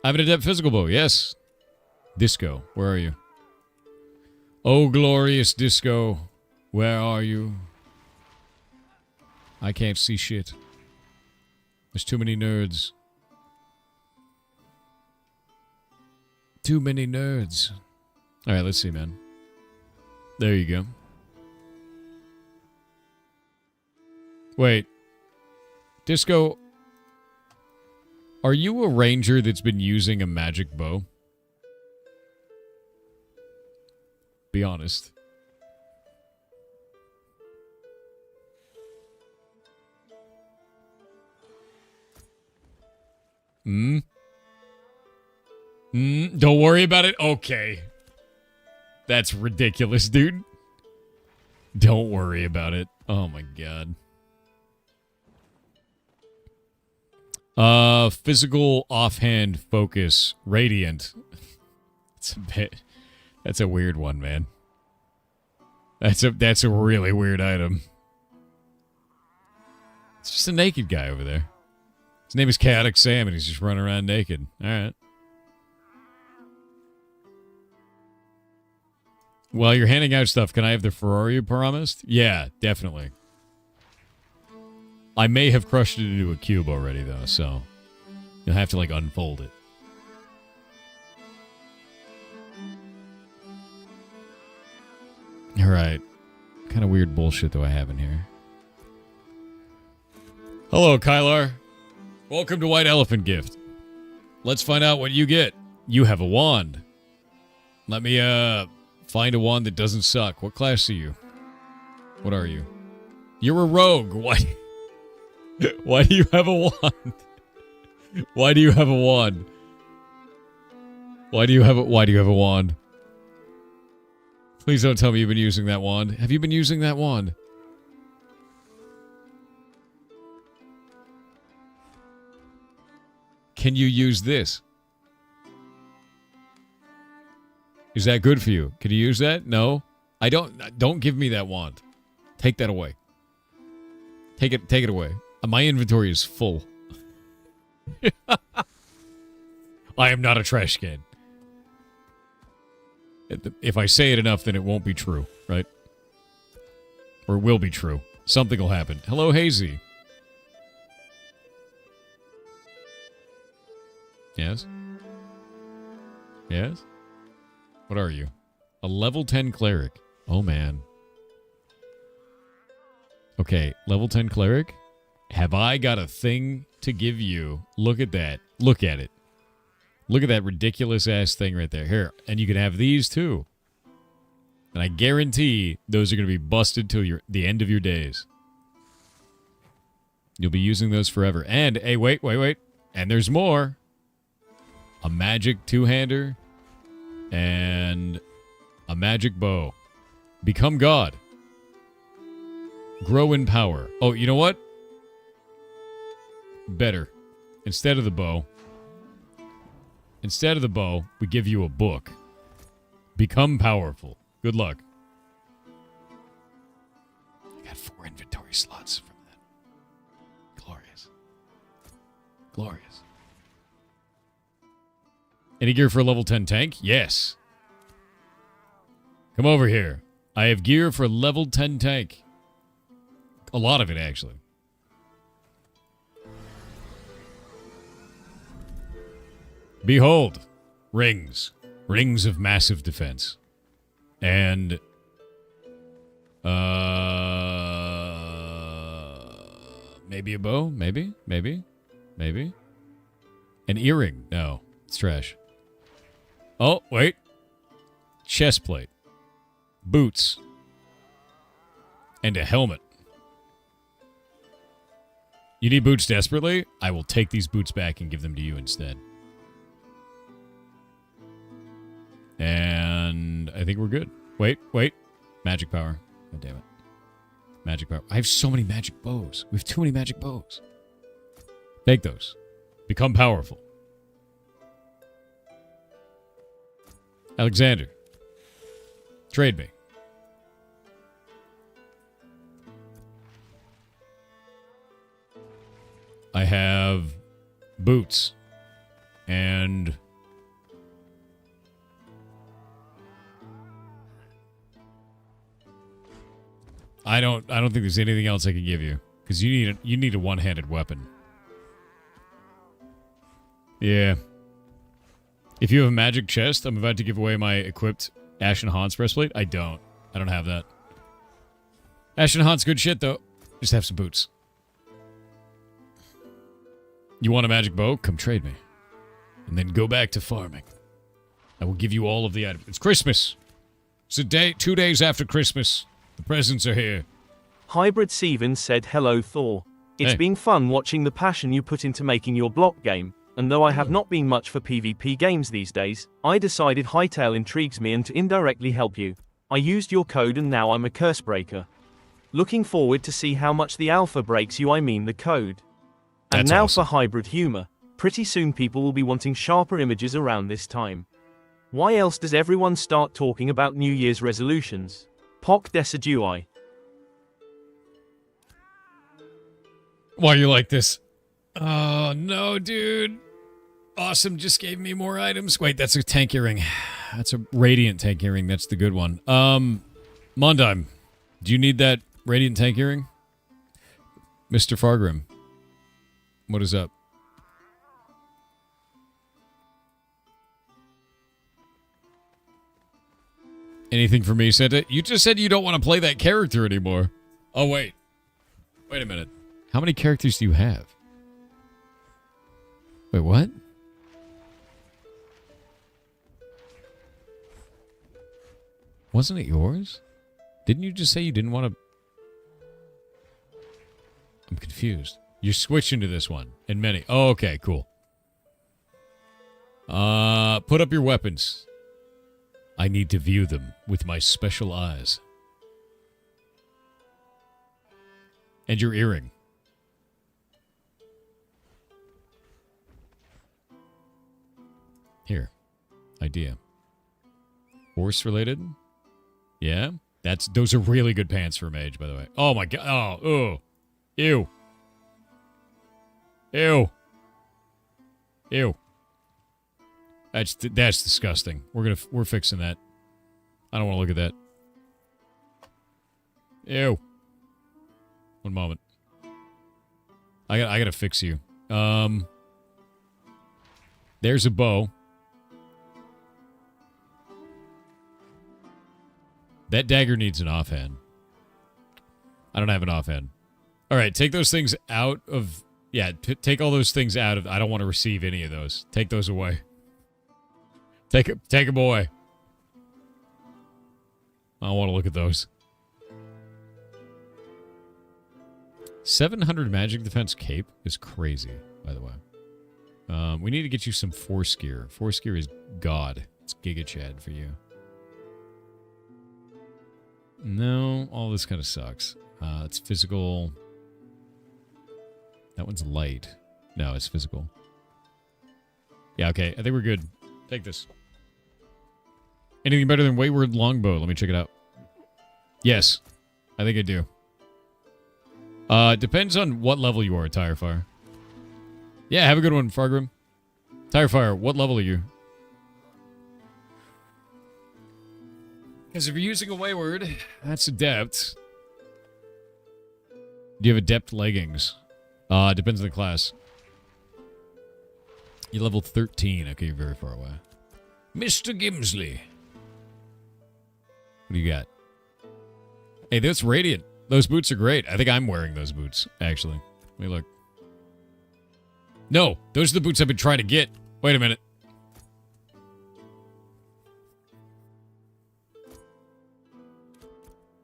Speaker 1: I have an Adept Physical Bow, yes. Disco, where are you? Oh, glorious Disco, where are you? I can't see shit. There's too many nerds. Too many nerds. Alright, let's see, man. There you go. Wait. Disco, are you a ranger that's been using a magic bow? Be honest. Don't worry about it? Okay. That's ridiculous, dude. Don't worry about it. Oh my god. Physical offhand focus radiant. That's a weird one, man. That's a really weird item. It's just a naked guy over there. His name is Chaotic Sam, and he's just running around naked. All right. While you're handing out stuff, can I have the Ferrari you promised? Yeah, definitely. I may have crushed it into a cube already, though, so you'll have to, like, unfold it. All right. What kind of weird bullshit do I have in here? Hello, Kylar. Welcome to White Elephant Gift. Let's find out what you get. You have a wand. Let me, find a wand that doesn't suck. What class are you? What are you? You're a rogue. Why do you have a wand? Why do you have a wand? Why do you have a wand? Please don't tell me you've been using that wand. Have you been using that wand? Can you use this? Is that good for you? Can you use that? No? Don't give me that wand. Take that away. Take it away. My inventory is full. I am not a trash can. If I say it enough, then it won't be true, right? Or it will be true. Something will happen. Hello, Hazy. Yes? Yes? What are you? A level 10 cleric. Oh, man. Okay, level 10 cleric? Have I got a thing to give you? Look at that. Look at it. Look at that ridiculous-ass thing right there. Here, and you can have these, too. And I guarantee those are going to be busted till the end of your days. You'll be using those forever. And, hey, wait. And there's more. A magic two-hander. And a magic bow. Become God. Grow in power. Oh, you know what? Better. Instead of the bow, Instead of the bow, we give you a book. Become powerful. Good luck. I got 4 inventory slots from that. Glorious. Glorious. Any gear for a level 10 tank? Yes. Come over here. I have gear for a level 10 tank. A lot of it, actually. Behold. Rings. Rings of massive defense. And... maybe a bow? Maybe? Maybe? Maybe? An earring? No. It's trash. Oh, wait. Chest plate. Boots. And a helmet. You need boots desperately? I will take these boots back and give them to you instead. And I think we're good. Wait. Magic power. God damn it. Magic power. I have so many magic bows. We have too many magic bows. Take those. Become powerful. Alexander. Trade me. I have boots and I don't think there's anything else I can give you because you need a one-handed weapon. Yeah. If you have a magic chest, I'm about to give away my equipped Ashen Hans breastplate. I don't have that. Ashen Hans, good shit though. Just have some boots. You want a magic bow? Come trade me. And then go back to farming. I will give you all of the items. It's Christmas. It's 2 days after Christmas. The presents are here.
Speaker 2: Hybrid Steven said, hello Thor. It's been fun watching the passion you put into making your block game, and though I have not been much for PvP games these days, I decided Hytale intrigues me and to indirectly help you. I used your code and now I'm a curse breaker. Looking forward to see how much the alpha breaks you, I mean the code. And
Speaker 1: That's
Speaker 2: now
Speaker 1: awesome.
Speaker 2: for hybrid humor. Pretty soon people will be wanting sharper images around this time. Why else does everyone start talking about New Year's resolutions? Poc decidui.
Speaker 1: Why you like this? Oh, no, dude. Awesome just gave me more items. Wait, that's a tank earring. That's a radiant tank earring. That's the good one. Mondime, do you need that radiant tank earring? Mr. Fargrim, what is up? Anything for me, Santa? You just said you don't want to play that character anymore. Oh, wait. Wait a minute. How many characters do you have? Wait, what? Wasn't it yours? Didn't you just say you didn't want to... I'm confused. You're switching to this one. And many. Oh, okay, cool. Put up your weapons. I need to view them with my special eyes. And your earring. Here. Idea. Horse related? Yeah? Those are really good pants for a mage, by the way. Oh my god. Oh, ooh. Ew. Ew. Ew. That's disgusting. We're fixing that. I don't want to look at that. Ew. One moment. I gotta fix you. There's a bow. That dagger needs an offhand. I don't have an offhand. All right, take those things out of... Yeah, take all those things out of... I don't want to receive any of those. Take those away. Take them away. I don't want to look at those. 700 magic defense cape is crazy, by the way. We need to get you some force gear. Force gear is god. It's Giga Chad for you. No, all this kind of sucks. It's physical. That one's light. No, it's physical. Yeah, okay. I think we're good. Take this. Anything better than Wayward Longbow? Let me check it out. Yes. I think I do. Depends on what level you are, Tirefire. Yeah, have a good one, Fargrim. Tirefire, what level are you? Because if you're using a Wayward, that's Adept. Do you have Adept leggings? Depends on the class. You're level 13. Okay, you're very far away. Mr. Gimsley. What do you got? Hey, that's Radiant. Those boots are great. I think I'm wearing those boots, actually. Let me look. No, those are the boots I've been trying to get. Wait a minute.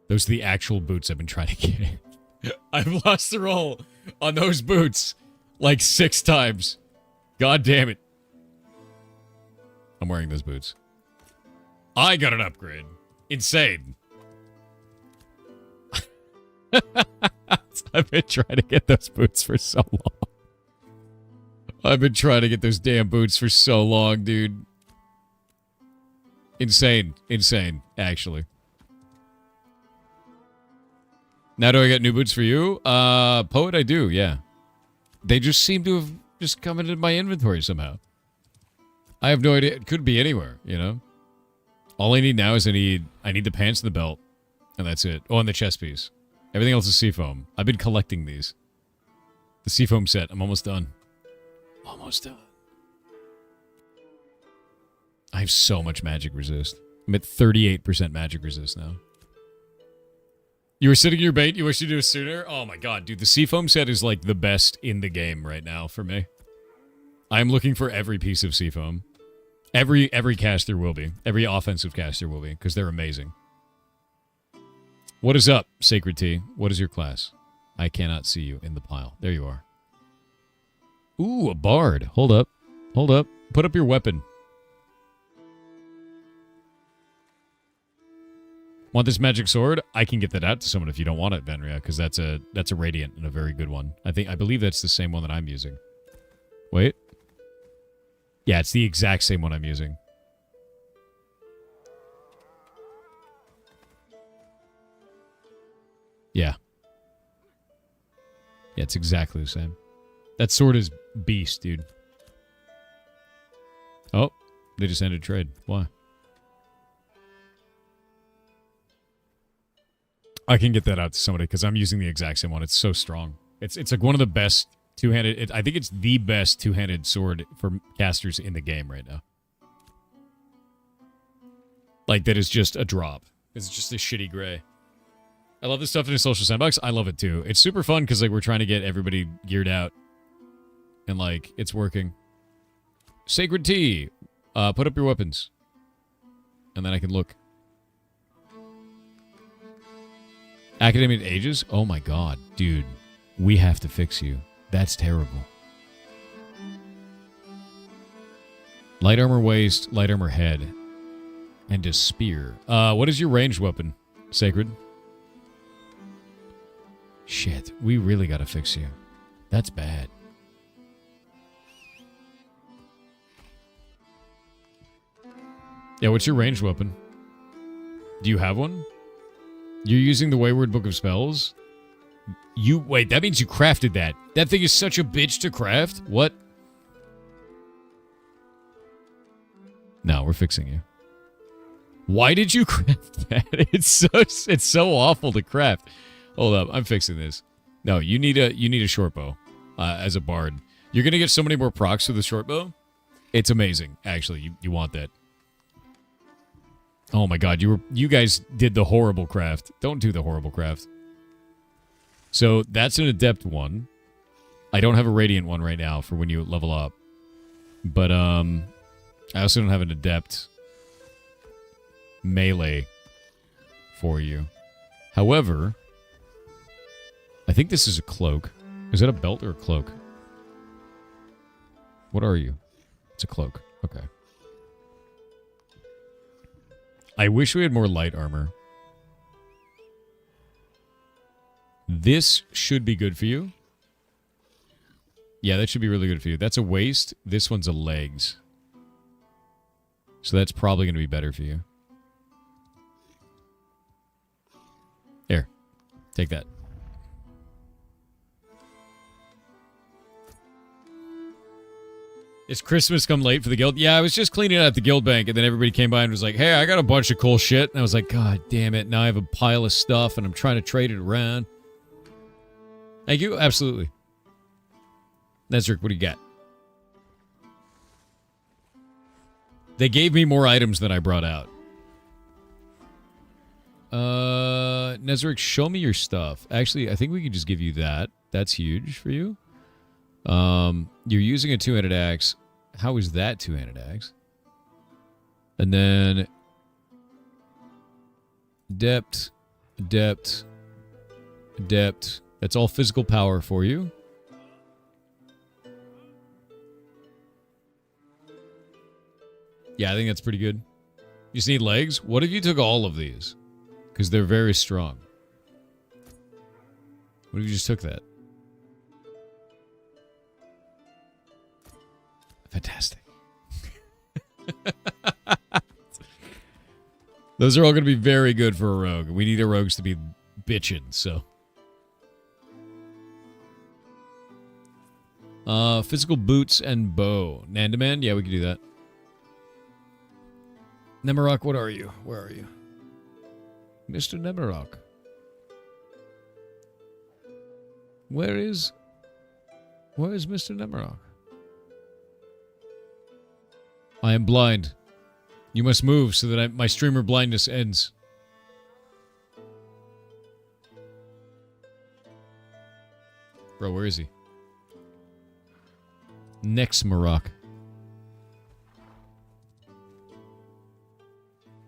Speaker 1: Those are the actual boots I've been trying to get. I've lost the roll on those boots like 6 times. God damn it. I'm wearing those boots. I got an upgrade. Insane. I've been trying to get those boots for so long. I've been trying to get those damn boots for so long, dude. Insane. Insane, actually. Now do I get new boots for you? Poet, I do, yeah. They just seem to have just come into my inventory somehow. I have no idea. It could be anywhere, you know? All I need now is I need the pants and the belt. And that's it. Oh, and the chest piece. Everything else is seafoam. I've been collecting these. The seafoam set. I'm almost done. Almost done. I have so much magic resist. I'm at 38% magic resist now. You were sitting your bait? You wish you do it sooner? Oh my god, dude. The seafoam set is like the best in the game right now for me. I'm looking for every piece of seafoam. Every caster will be. Every offensive caster will be, because they're amazing. What is up, Sacred T? What is your class? I cannot see you in the pile. There you are. Ooh, a bard. Hold up. Hold up. Put up your weapon. Want this magic sword? I can get that out to someone if you don't want it, Venria, because that's a radiant and a very good one. I believe that's the same one that I'm using. Wait. Yeah, it's the exact same one I'm using. Yeah. Yeah, it's exactly the same. That sword is beast, dude. Oh, they just ended trade. Why? I can get that out to somebody because I'm using the exact same one. It's so strong. It's like one of the best two-handed... I think it's the best two-handed sword for casters in the game right now. Like, that is just a drop. It's just a shitty gray. I love this stuff in a social sandbox. I love it too. It's super fun because like we're trying to get everybody geared out. And like, it's working. Sacred Tea. Put up your weapons. And then I can look. Academic Ages? Oh my god, dude. We have to fix you. That's terrible. Light armor waist, light armor head. And a spear. What is your ranged weapon, Sacred? Shit, we really gotta fix you. That's bad. Yeah, what's your ranged weapon? Do you have one? You're using the Wayward Book of Spells? Wait, that means you crafted that. That thing is such a bitch to craft? What? No, we're fixing you. Why did you craft that? It's so awful to craft. Hold up, I'm fixing this. No, you need a short bow as a bard. You're gonna get so many more procs with the short bow. It's amazing, actually. You want that. Oh my god, you guys did the horrible craft. Don't do the horrible craft. So that's an adept one. I don't have a radiant one right now for when you level up. But I also don't have an adept melee for you. However, I think this is a cloak. Is that a belt or a cloak? What are you? It's a cloak. Okay. I wish we had more light armor. This should be good for you. Yeah, that should be really good for you. That's a waist. This one's a legs. So that's probably going to be better for you. Here, take that. Is Christmas come late for the guild? Yeah, I was just cleaning out the guild bank, and then everybody came by and was like, hey, I got a bunch of cool shit. And I was like, God damn it. Now I have a pile of stuff, and I'm trying to trade it around. Thank you. Absolutely. Nezric, what do you got? They gave me more items than I brought out. Nezric, show me your stuff. Actually, I think we could just give you that. That's huge for you. You're using a two-handed axe. How is that two-handed axe? And then depth. That's all physical power for you. Yeah, I think that's pretty good. You just need legs? What if you took all of these? Because they're very strong. What if you just took that? Fantastic. Those are all going to be very good for a rogue. We need our rogues to be bitchin', so. Physical boots and bow. Nandaman? Yeah, we can do that. Nemarok, what are you? Where are you? Mr. Nemarok. Where is Mr. Nemarok? I am blind. You must move so that my streamer blindness ends. Bro, where is he? Next Marok.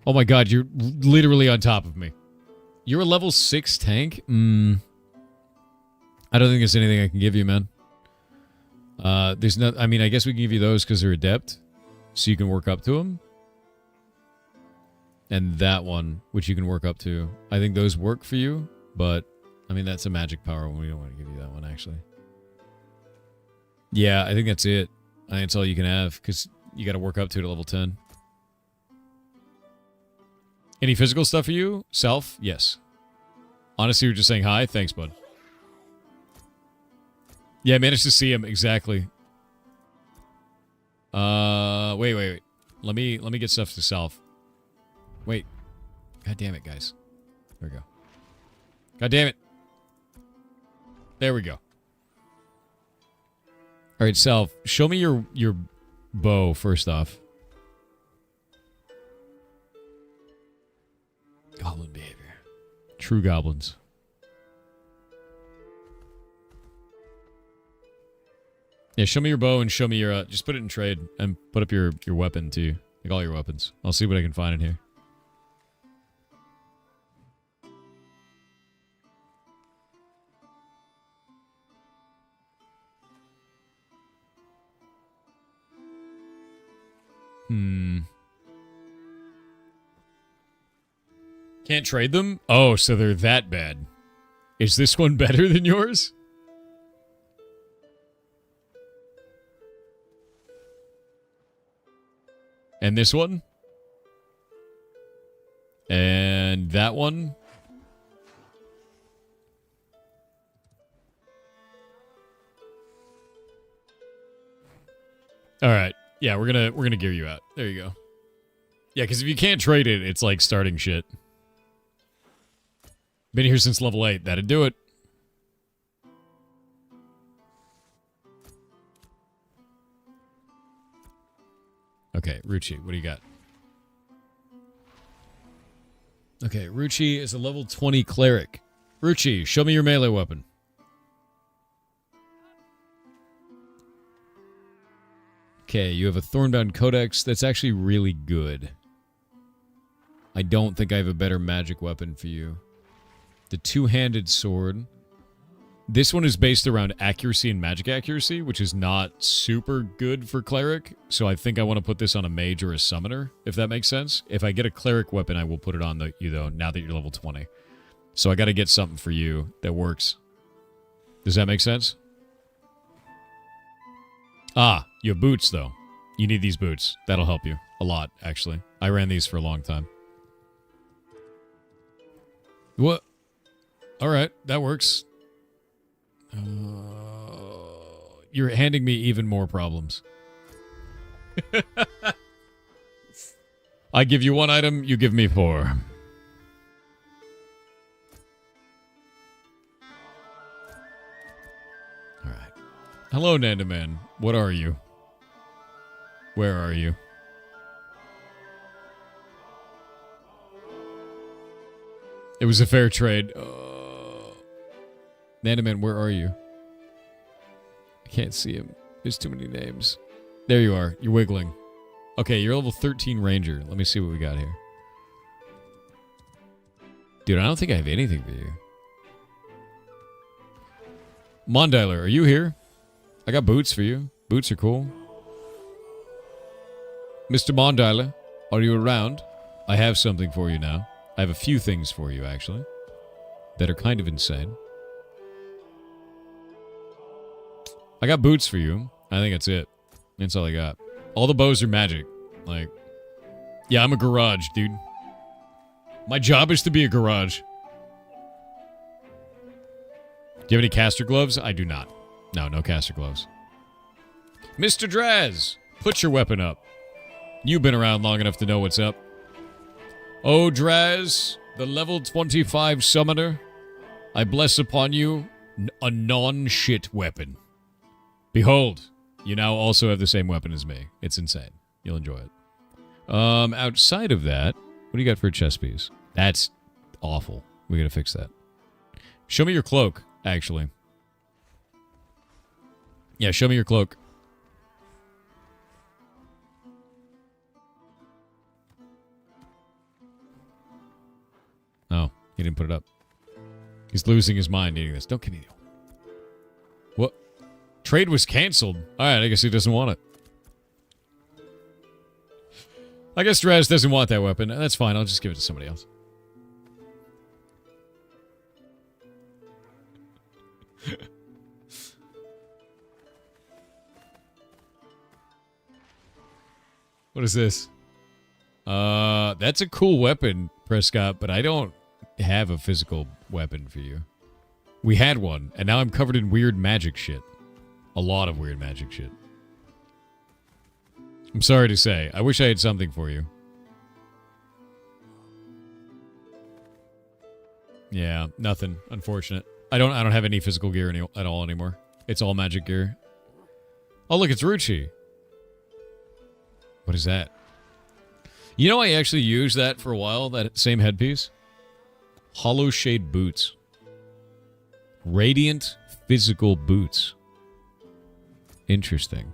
Speaker 1: Oh my god, you're literally on top of me. You're a level 6 tank? I don't think there's anything I can give you, man. There's no... I mean, I guess we can give you those because they're adept. So you can work up to them. And that one, which you can work up to. I think those work for you, but... I mean, that's a magic power one. We don't want to give you that one, actually. Yeah, I think that's it. I think that's all you can have, because you got to work up to it at level 10. Any physical stuff for you? Self? Yes. Honestly, you're just saying hi? Thanks, bud. Yeah, I managed to see him, exactly. Wait. Let me get stuff to self. Wait. God damn it, guys. There we go. God damn it. There we go. Alright, self. Show me your bow, first off. Goblin behavior. True goblins. Yeah, show me your bow and show me your... just put it in trade and put up your weapon, too. Like, all your weapons. I'll see what I can find in here. Can't trade them? Oh, so they're that bad. Is this one better than yours? And this one? And that one? All right. Yeah, we're gonna gear you out. There you go. Yeah, because if you can't trade it, it's like starting shit. Been here since level 8. That'd do it. Okay, Ruchi, what do you got? Okay, Ruchi is a level 20 cleric. Ruchi, show me your melee weapon. Okay, you have a Thornbound Codex. That's actually really good. I don't think I have a better magic weapon for you. The two-handed sword. This one is based around accuracy and magic accuracy, which is not super good for cleric. So I think I want to put this on a mage or a summoner, if that makes sense. If I get a cleric weapon, I will put it on you, though, now that you're level 20. So I got to get something for you that works. Does that make sense? Ah, you have boots, though. You need these boots. That'll help you a lot, actually. I ran these for a long time. What? All right, that works. You're handing me even more problems. I give you 1 item, you give me 4. All right. Hello, Nandaman. What are you? Where are you? It was a fair trade. Nandaman, where are you? I can't see him. There's too many names. There you are. You're wiggling. Okay, you're level 13 ranger. Let me see what we got here. Dude, I don't think I have anything for you. Mondiler, are you here? I got boots for you. Boots are cool. Mr. Mondiler, are you around? I have something for you now. I have a few things for you, actually, that are kind of insane. I got boots for you. I think that's it. That's all I got. All the bows are magic. Like, yeah, I'm a garage, dude. My job is to be a garage. Do you have any caster gloves? I do not. No caster gloves. Mr. Draz, put your weapon up. You've been around long enough to know what's up. Oh, Draz, the level 25 summoner, I bless upon you a non-shit weapon. Behold, you now also have the same weapon as me. It's insane. You'll enjoy it. Outside of that, what do you got for a chest piece? That's awful. We gotta fix that. Show me your cloak, actually. Yeah, show me your cloak. Oh, he didn't put it up. He's losing his mind eating this. Don't give me the... What? Trade was canceled. Alright, I guess he doesn't want it. I guess Draz doesn't want that weapon. That's fine, I'll just give it to somebody else. What is this? That's a cool weapon, Prescott, but I don't have a physical weapon for you. We had one, and now I'm covered in weird magic shit. A lot of weird magic shit. I'm sorry to say. I wish I had something for you. Yeah, nothing. Unfortunate. I don't have any physical gear at all anymore. It's all magic gear. Oh, look, it's Ruchi. What is that? You know, I actually used that for a while, that same headpiece. Hollow Shade Boots. Radiant Physical Boots. Interesting.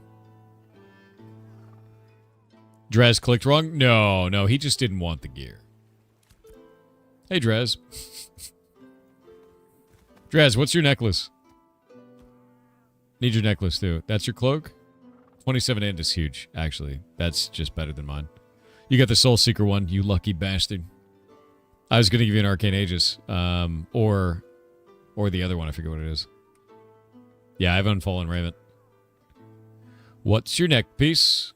Speaker 1: Draz clicked wrong? No, he just didn't want the gear. Hey, Draz. Draz, what's your necklace? Need your necklace, too. That's your cloak? 27 int is huge, actually. That's just better than mine. You got the Soul Seeker one, you lucky bastard. I was going to give you an Arcane Aegis. Or the other one, I forget what it is. Yeah, I have Unfallen Raiment. What's your neck piece?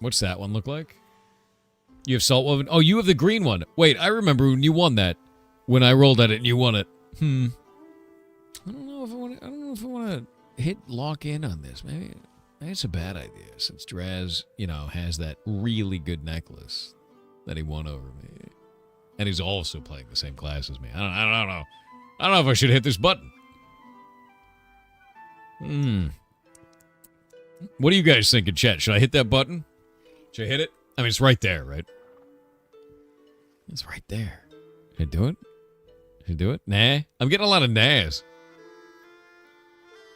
Speaker 1: What's that one look like? You have Salt Woven? Oh, you have the green one. Wait, I remember when you won that. When I rolled at it and you won it. I don't know if I want to hit lock in on this. Maybe it's a bad idea since Draz, has that really good necklace that he won over me. And he's also playing the same class as me. I don't know. I don't know if I should hit this button. What do you guys think in chat? Should I hit that button? Should I hit it? I mean, it's right there, right? It's right there. Should I do it? Should I do it? Nah. I'm getting a lot of nahs.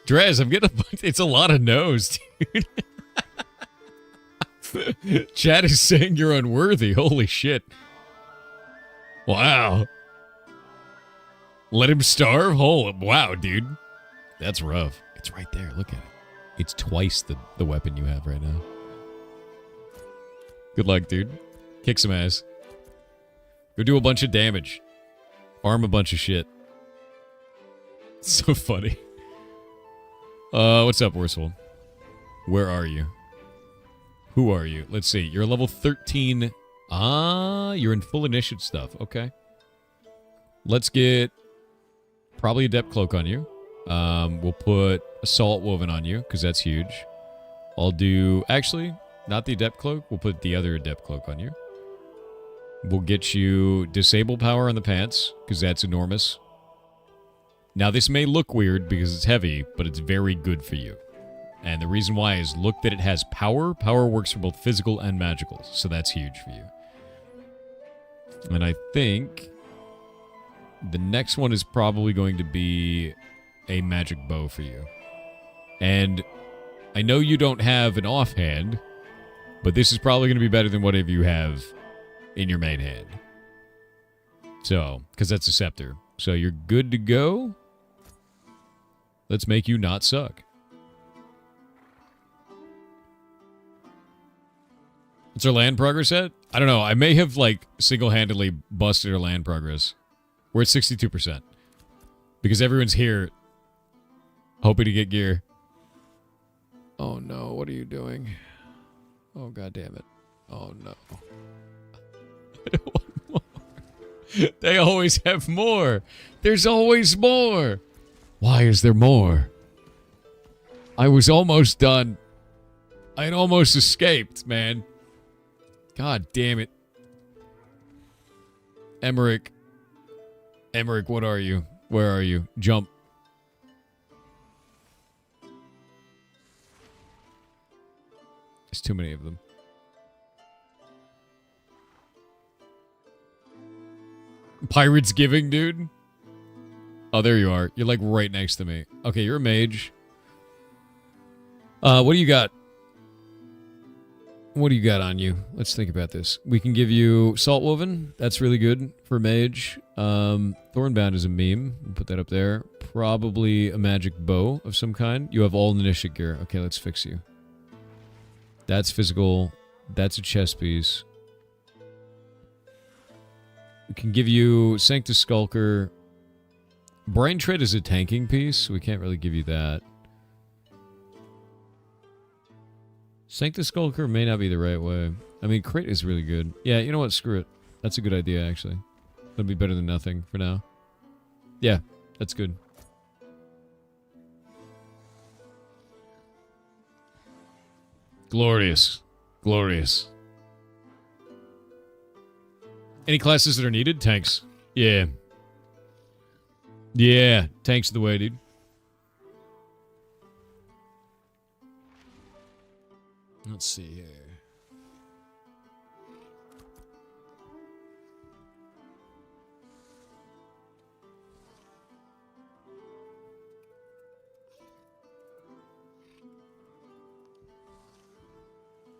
Speaker 1: Draz, I'm getting it's a lot of no's, dude. Chat is saying you're unworthy. Holy shit. Wow. Let him starve? Oh, wow, dude. That's rough. It's right there. Look at it. It's twice the weapon you have right now. Good luck, dude. Kick some ass. Go do a bunch of damage. Farm a bunch of shit. So funny. What's up, Worseful? Where are you? Who are you? Let's see. You're level 13. Ah, you're in full initiative stuff. Okay. Let's get probably Adept Cloak on you. We'll put Assault Woven on you, because that's huge. I'll do... Actually, not the Adept Cloak. We'll put the other Adept Cloak on you. We'll get you Disable Power on the pants, because that's enormous. Now, this may look weird because it's heavy, but it's very good for you. And the reason why is look that it has power. Power works for both physical and magical, so that's huge for you. And I think the next one is probably going to be a magic bow for you. And I know you don't have an offhand, but this is probably going to be better than whatever you have in your main hand. So, because that's a scepter. So you're good to go. Let's make you not suck. What's our land progress at? I don't know. I may have, like, single-handedly busted our land progress. We're at 62%. Because everyone's here hoping to get gear. Oh, no. What are you doing? Oh, God damn it. Oh, no. I don't want more. They always have more. There's always more. Why is there more? I was almost done. I had almost escaped, man. God damn it. Emmerich. Emmerich, what are you? Where are you? Jump. There's too many of them. Pirates Giving, dude? Oh, there you are. You're like right next to me. Okay, you're a mage. What do you got? What do you got on you? Let's think about this. We can give you Salt Woven. That's really good for mage. Thornbound is a meme. We'll put that up there. Probably a magic bow of some kind. You have all initiate gear. Okay, let's fix you. That's physical. That's a chest piece. We can give you Sanctus Skulker. Brain Tread is a tanking piece, so we can't really give you that. Sanctus Skulker may not be the right way. I mean, crit is really good. Yeah, you know what? Screw it. That's a good idea, actually. That'll be better than nothing for now. Yeah, that's good. Glorious. Glorious. Any classes that are needed? Tanks. Yeah. Yeah, tanks are the way, dude. Let's see here.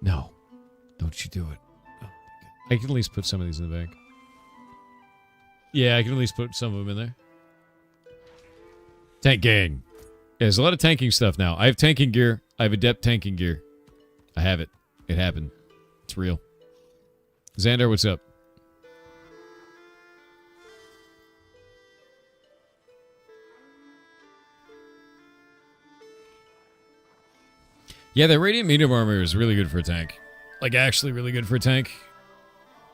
Speaker 1: No. Don't you do it. Oh, I can at least put some of these in the bank. Yeah, I can at least put some of them in there. Tank gang. Yeah, there's a lot of tanking stuff now. I have tanking gear. I have adept tanking gear. I have it. It happened. It's real. Xander, what's up? Yeah, that Radiant Medium Armor is really good for a tank. Like, actually really good for a tank.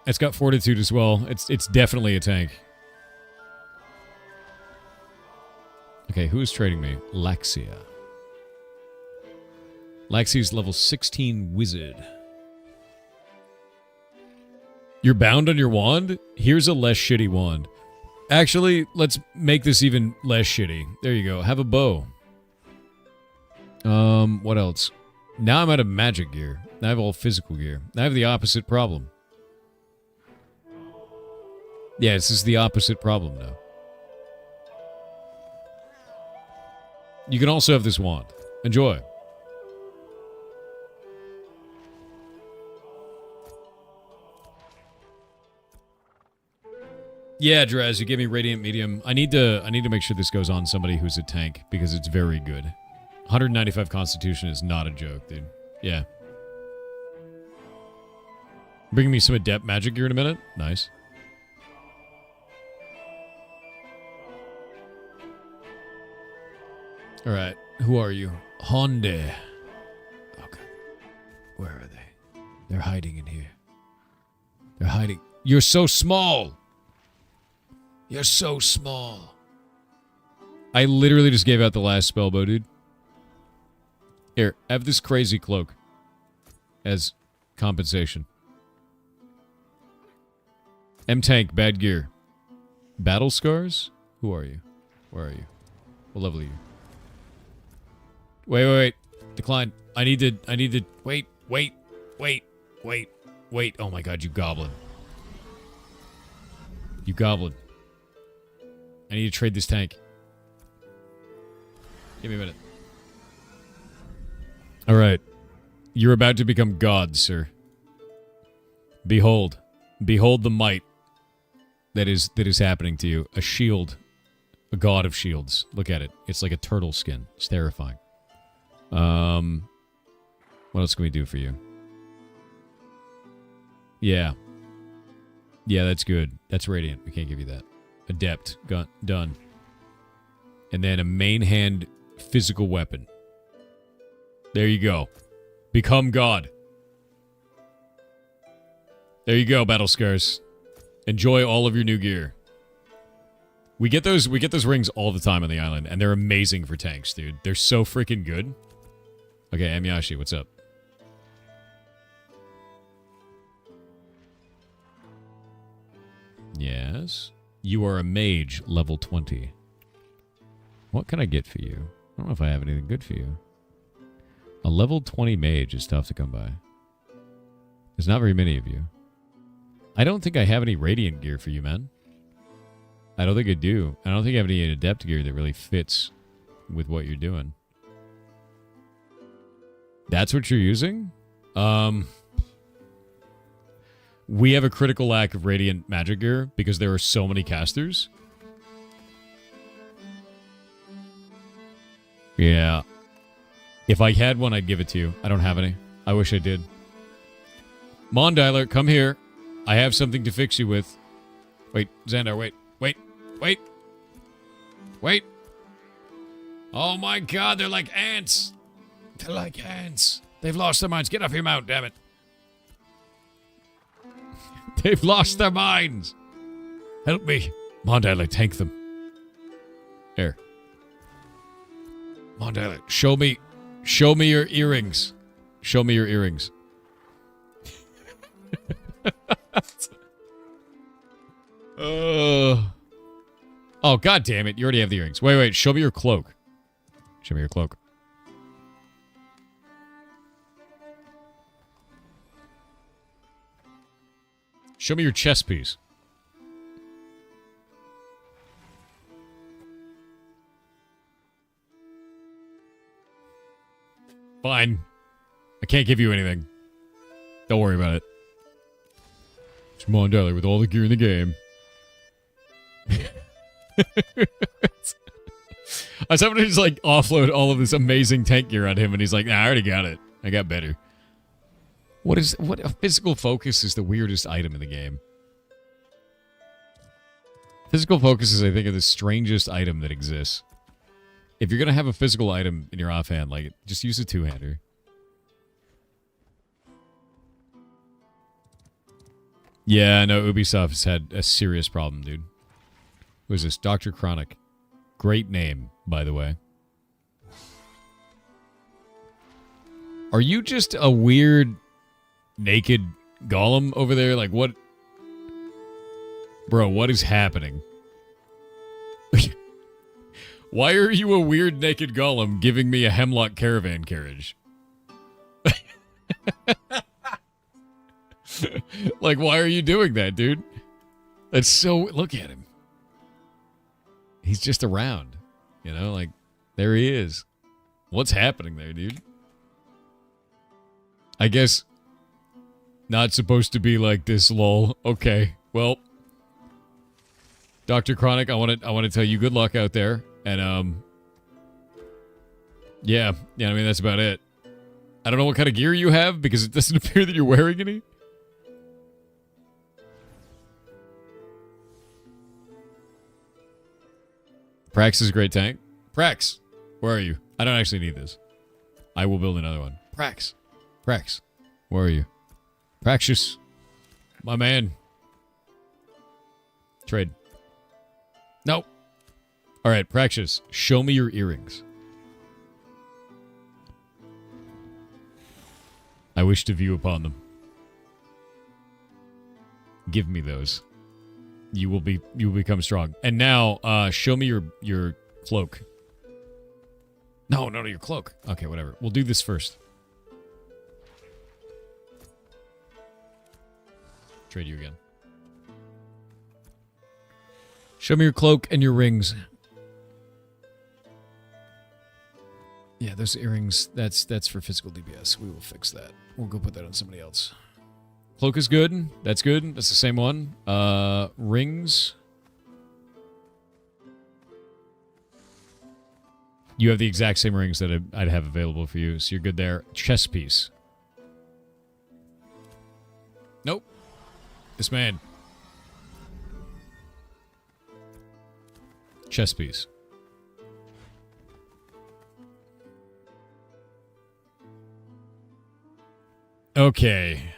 Speaker 1: It's got Fortitude as well. It's definitely a tank. Okay, who's trading me? Laxia. Laxia's level 16 wizard. You're bound on your wand? Here's a less shitty wand. Actually, let's make this even less shitty. There you go. Have a bow. What else? Now I'm out of magic gear. Now I have all physical gear. Now I have the opposite problem. Yeah, this is the opposite problem now. You can also have this wand. Enjoy. Yeah, Draz, you gave me Radiant Medium. I need to make sure this goes on somebody who's a tank because it's very good. 195 Constitution is not a joke, dude. Yeah. Bring me some adept magic gear in a minute. Nice. All right. Who are you? Honda. Okay. Where are they? They're hiding in here. They're hiding. You're so small. You're so small. I literally just gave out the last spellbow, dude. Here, have this crazy cloak as compensation. M-Tank, bad gear. Battle scars? Who are you? Where are you? What level are you? Wait. Decline. I need to, wait. Oh my god, you goblin. You goblin. I need to trade this tank. Give me a minute. Alright. You're about to become God, sir. Behold. Behold the might that is happening to you. A shield. A god of shields. Look at it. It's like a turtle skin. It's terrifying. What else can we do for you? Yeah. Yeah, that's good. That's radiant. We can't give you that. Adept. Done. And then a main hand physical weapon. There you go. Become God. There you go, Battle Scars. Enjoy all of your new gear. We get those rings all the time on the island, and they're amazing for tanks, dude. They're so freaking good. Okay, Amyashi, what's up? Yes. You are a mage, level 20. What can I get for you? I don't know if I have anything good for you. A level 20 mage is tough to come by. There's not very many of you. I don't think I have any radiant gear for you, man. I don't think I do. I don't think I have any adept gear that really fits with what you're doing. That's what you're using? We have a critical lack of radiant magic gear because there are so many casters. Yeah. If I had one, I'd give it to you. I don't have any. I wish I did. Mondialer, come here. I have something to fix you with. Wait, Xandar, wait. Wait. Oh my god, they're like ants. They're like ants. They've lost their minds. Get off your mount, damn it. They've lost their minds. Help me. Mondialer, tank them. Here. Mondialer, show me your earrings. Show me your earrings. Oh, god damn it. You already have the earrings. Wait. Show me your cloak. Show me your cloak. Show me your chest piece. Fine. I can't give you anything. Don't worry about it. Come on, Dolly, with all the gear in the game. I was having to just like offload all of this amazing tank gear on him, and he's like, nah, I already got it. I got better. What a physical focus is the weirdest item in the game. Physical focuses, I think, are the strangest item that exists. If you're gonna have a physical item in your offhand, like, just use a two-hander. Yeah, no, Ubisoft has had a serious problem, dude. Who is this? Dr. Chronic. Great name, by the way. Are you just a weird, naked golem over there? Like, what? Bro, what is happening? Why are you a weird, naked golem giving me a hemlock caravan carriage? Like, why are you doing that, dude? That's so... Look at him. He's just around. You know, like, there he is. What's happening there, dude? I guess not supposed to be like this, lol. Okay, well, Dr. Chronic, I want to tell you good luck out there, and yeah, I mean that's about it. I don't know what kind of gear you have because it doesn't appear that you're wearing any. Prax is a great tank. Prax, where are you? I don't actually need this. I will build another one. Prax, where are you? Praxis. My man. Trade. No. All right, Praxis. Show me your earrings. I wish to view upon them. Give me those. You will become strong. And now, show me your cloak. No, your cloak. Okay, whatever. We'll do this first. Trade you again. Show me your cloak and your rings. Yeah, those earrings, that's for physical DPS. We will fix that. We'll go put that on somebody else. Cloak is good. That's good. That's the same one. Rings. You have the exact same rings that I'd have available for you, so you're good there. Chest piece. Nope. This man. Chest piece. Okay.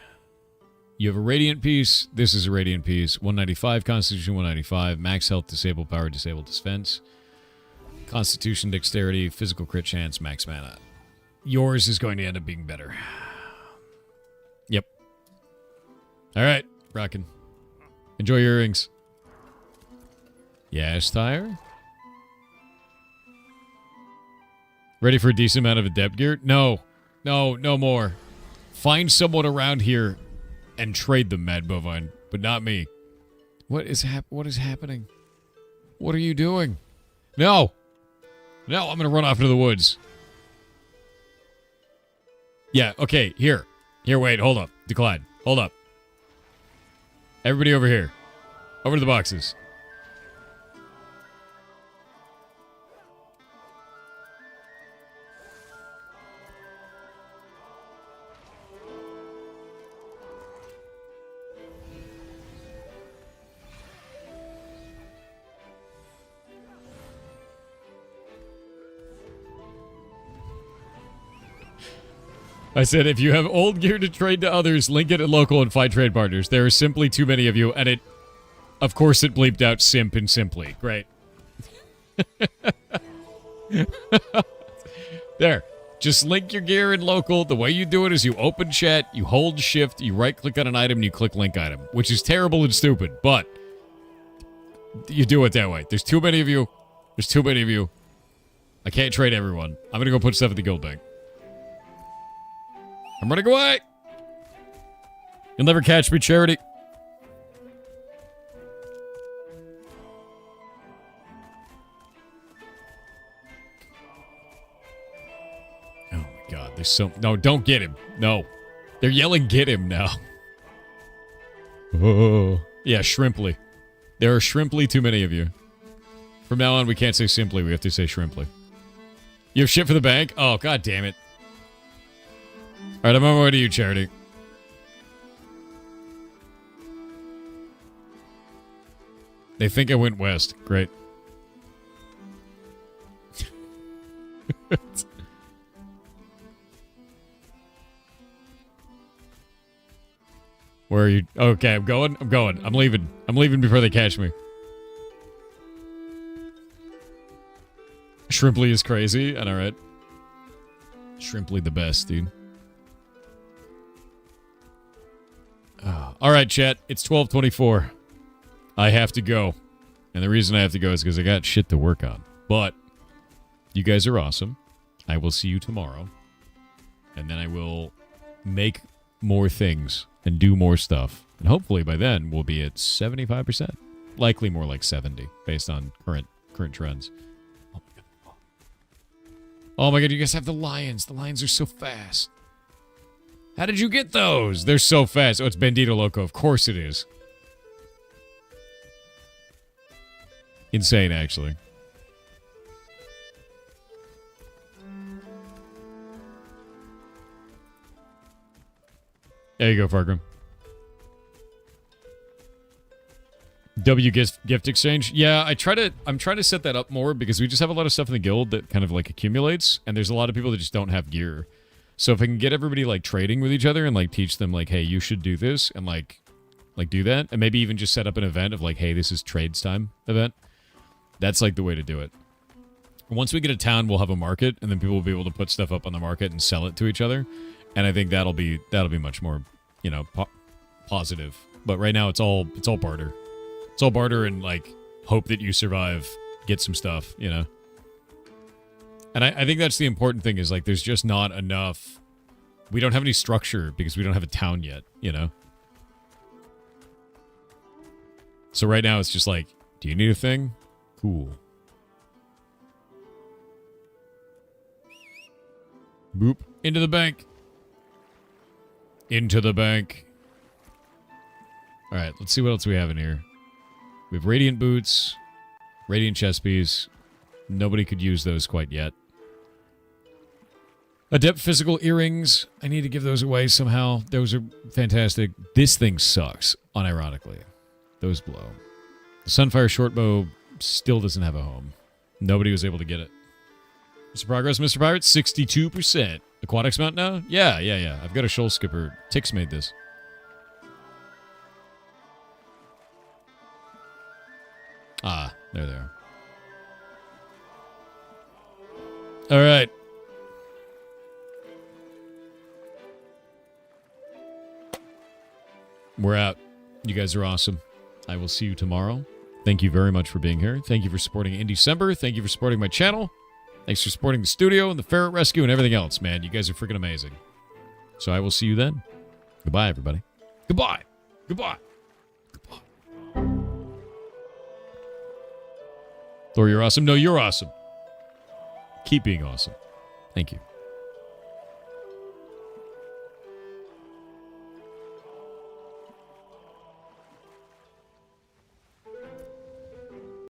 Speaker 1: You have a Radiant piece. This is a Radiant piece. 195 Constitution, 195. Max health, disabled power, disabled defense. Constitution, dexterity, physical crit chance, max mana. Yours is going to end up being better. Yep. All right, rockin'. Enjoy your earrings. Yes, Tyre? Ready for a decent amount of adept gear? No. No more. Find someone around here and trade them, Mad Bovine, but not me. What is happening? What are you doing? No, I'm gonna run off into the woods. Yeah, okay, here, wait, hold up, decline, hold up. Everybody over here, over to the boxes. I said, if you have old gear to trade to others, link it at local and find trade partners. There are simply too many of you, and it... Of course it bleeped out simp and simply. Great. There. Just link your gear in local. The way you do it is you open chat, you hold shift, you right-click on an item, and you click link item. Which is terrible and stupid, but... You do it that way. There's too many of you. I can't trade everyone. I'm gonna go put stuff at the guild bank. I'm running away! You'll never catch me, Charity. Oh my god, there's so... No, don't get him. No. They're yelling, get him now. Oh. Yeah, Shrimply. There are Shrimply too many of you. From now on, we can't say simply, we have to say Shrimply. You have shit for the bank? Oh, god damn it. Alright, I'm on my way to you, Charity. They think I went west. Great. Where are you? Okay, I'm going. I'm leaving. I'm leaving before they catch me. Shrimply is crazy, and alright. Shrimply the best, dude. All right, chat. It's 12:24. I have to go. And the reason I have to go is because I got shit to work on. But you guys are awesome. I will see you tomorrow. And then I will make more things and do more stuff. And hopefully by then we'll be at 75%. Likely more like 70 based on current trends. Oh my god. Oh my god, you guys have the lions. The lions are so fast. How did you get those? They're so fast. Oh, it's Bandito Loco. Of course it is. Insane, actually. There you go, Fargrim. W gift exchange. Yeah, I'm trying to set that up more because we just have a lot of stuff in the guild that kind of like accumulates, and there's a lot of people that just don't have gear. So if I can get everybody like trading with each other and like teach them like, hey, you should do this and like do that, and maybe even just set up an event of like, hey, this is trades time event. That's like the way to do it. Once we get a town, we'll have a market, and then people will be able to put stuff up on the market and sell it to each other. And I think that'll be much more, you know, positive. But right now it's all barter. It's all barter and like hope that you survive, get some stuff, you know. And I think that's the important thing is like there's just not enough. We don't have any structure because we don't have a town yet, you know. So right now it's just like, do you need a thing? Cool. Boop. Into the bank. Into the bank. Alright, let's see what else we have in here. We have Radiant Boots. Radiant Chest Piece. Nobody could use those quite yet. Adept Physical Earrings. I need to give those away somehow. Those are fantastic. This thing sucks, unironically. Those blow. The Sunfire Shortbow still doesn't have a home. Nobody was able to get it. Mr. Progress, Mr. Pirate, 62%. Aquatics mount now? Yeah. I've got a shoal skipper. Tix made this. Ah, there they are. All right. We're out. You guys are awesome. I will see you tomorrow. Thank you very much for being here. Thank you for supporting in December. Thank you for supporting my channel. Thanks for supporting the studio and the Ferret Rescue and everything else, man. You guys are freaking amazing. So I will see you then. Goodbye, everybody. Goodbye. Goodbye. Goodbye. Thor, you're awesome. No, you're awesome. Keep being awesome. Thank you.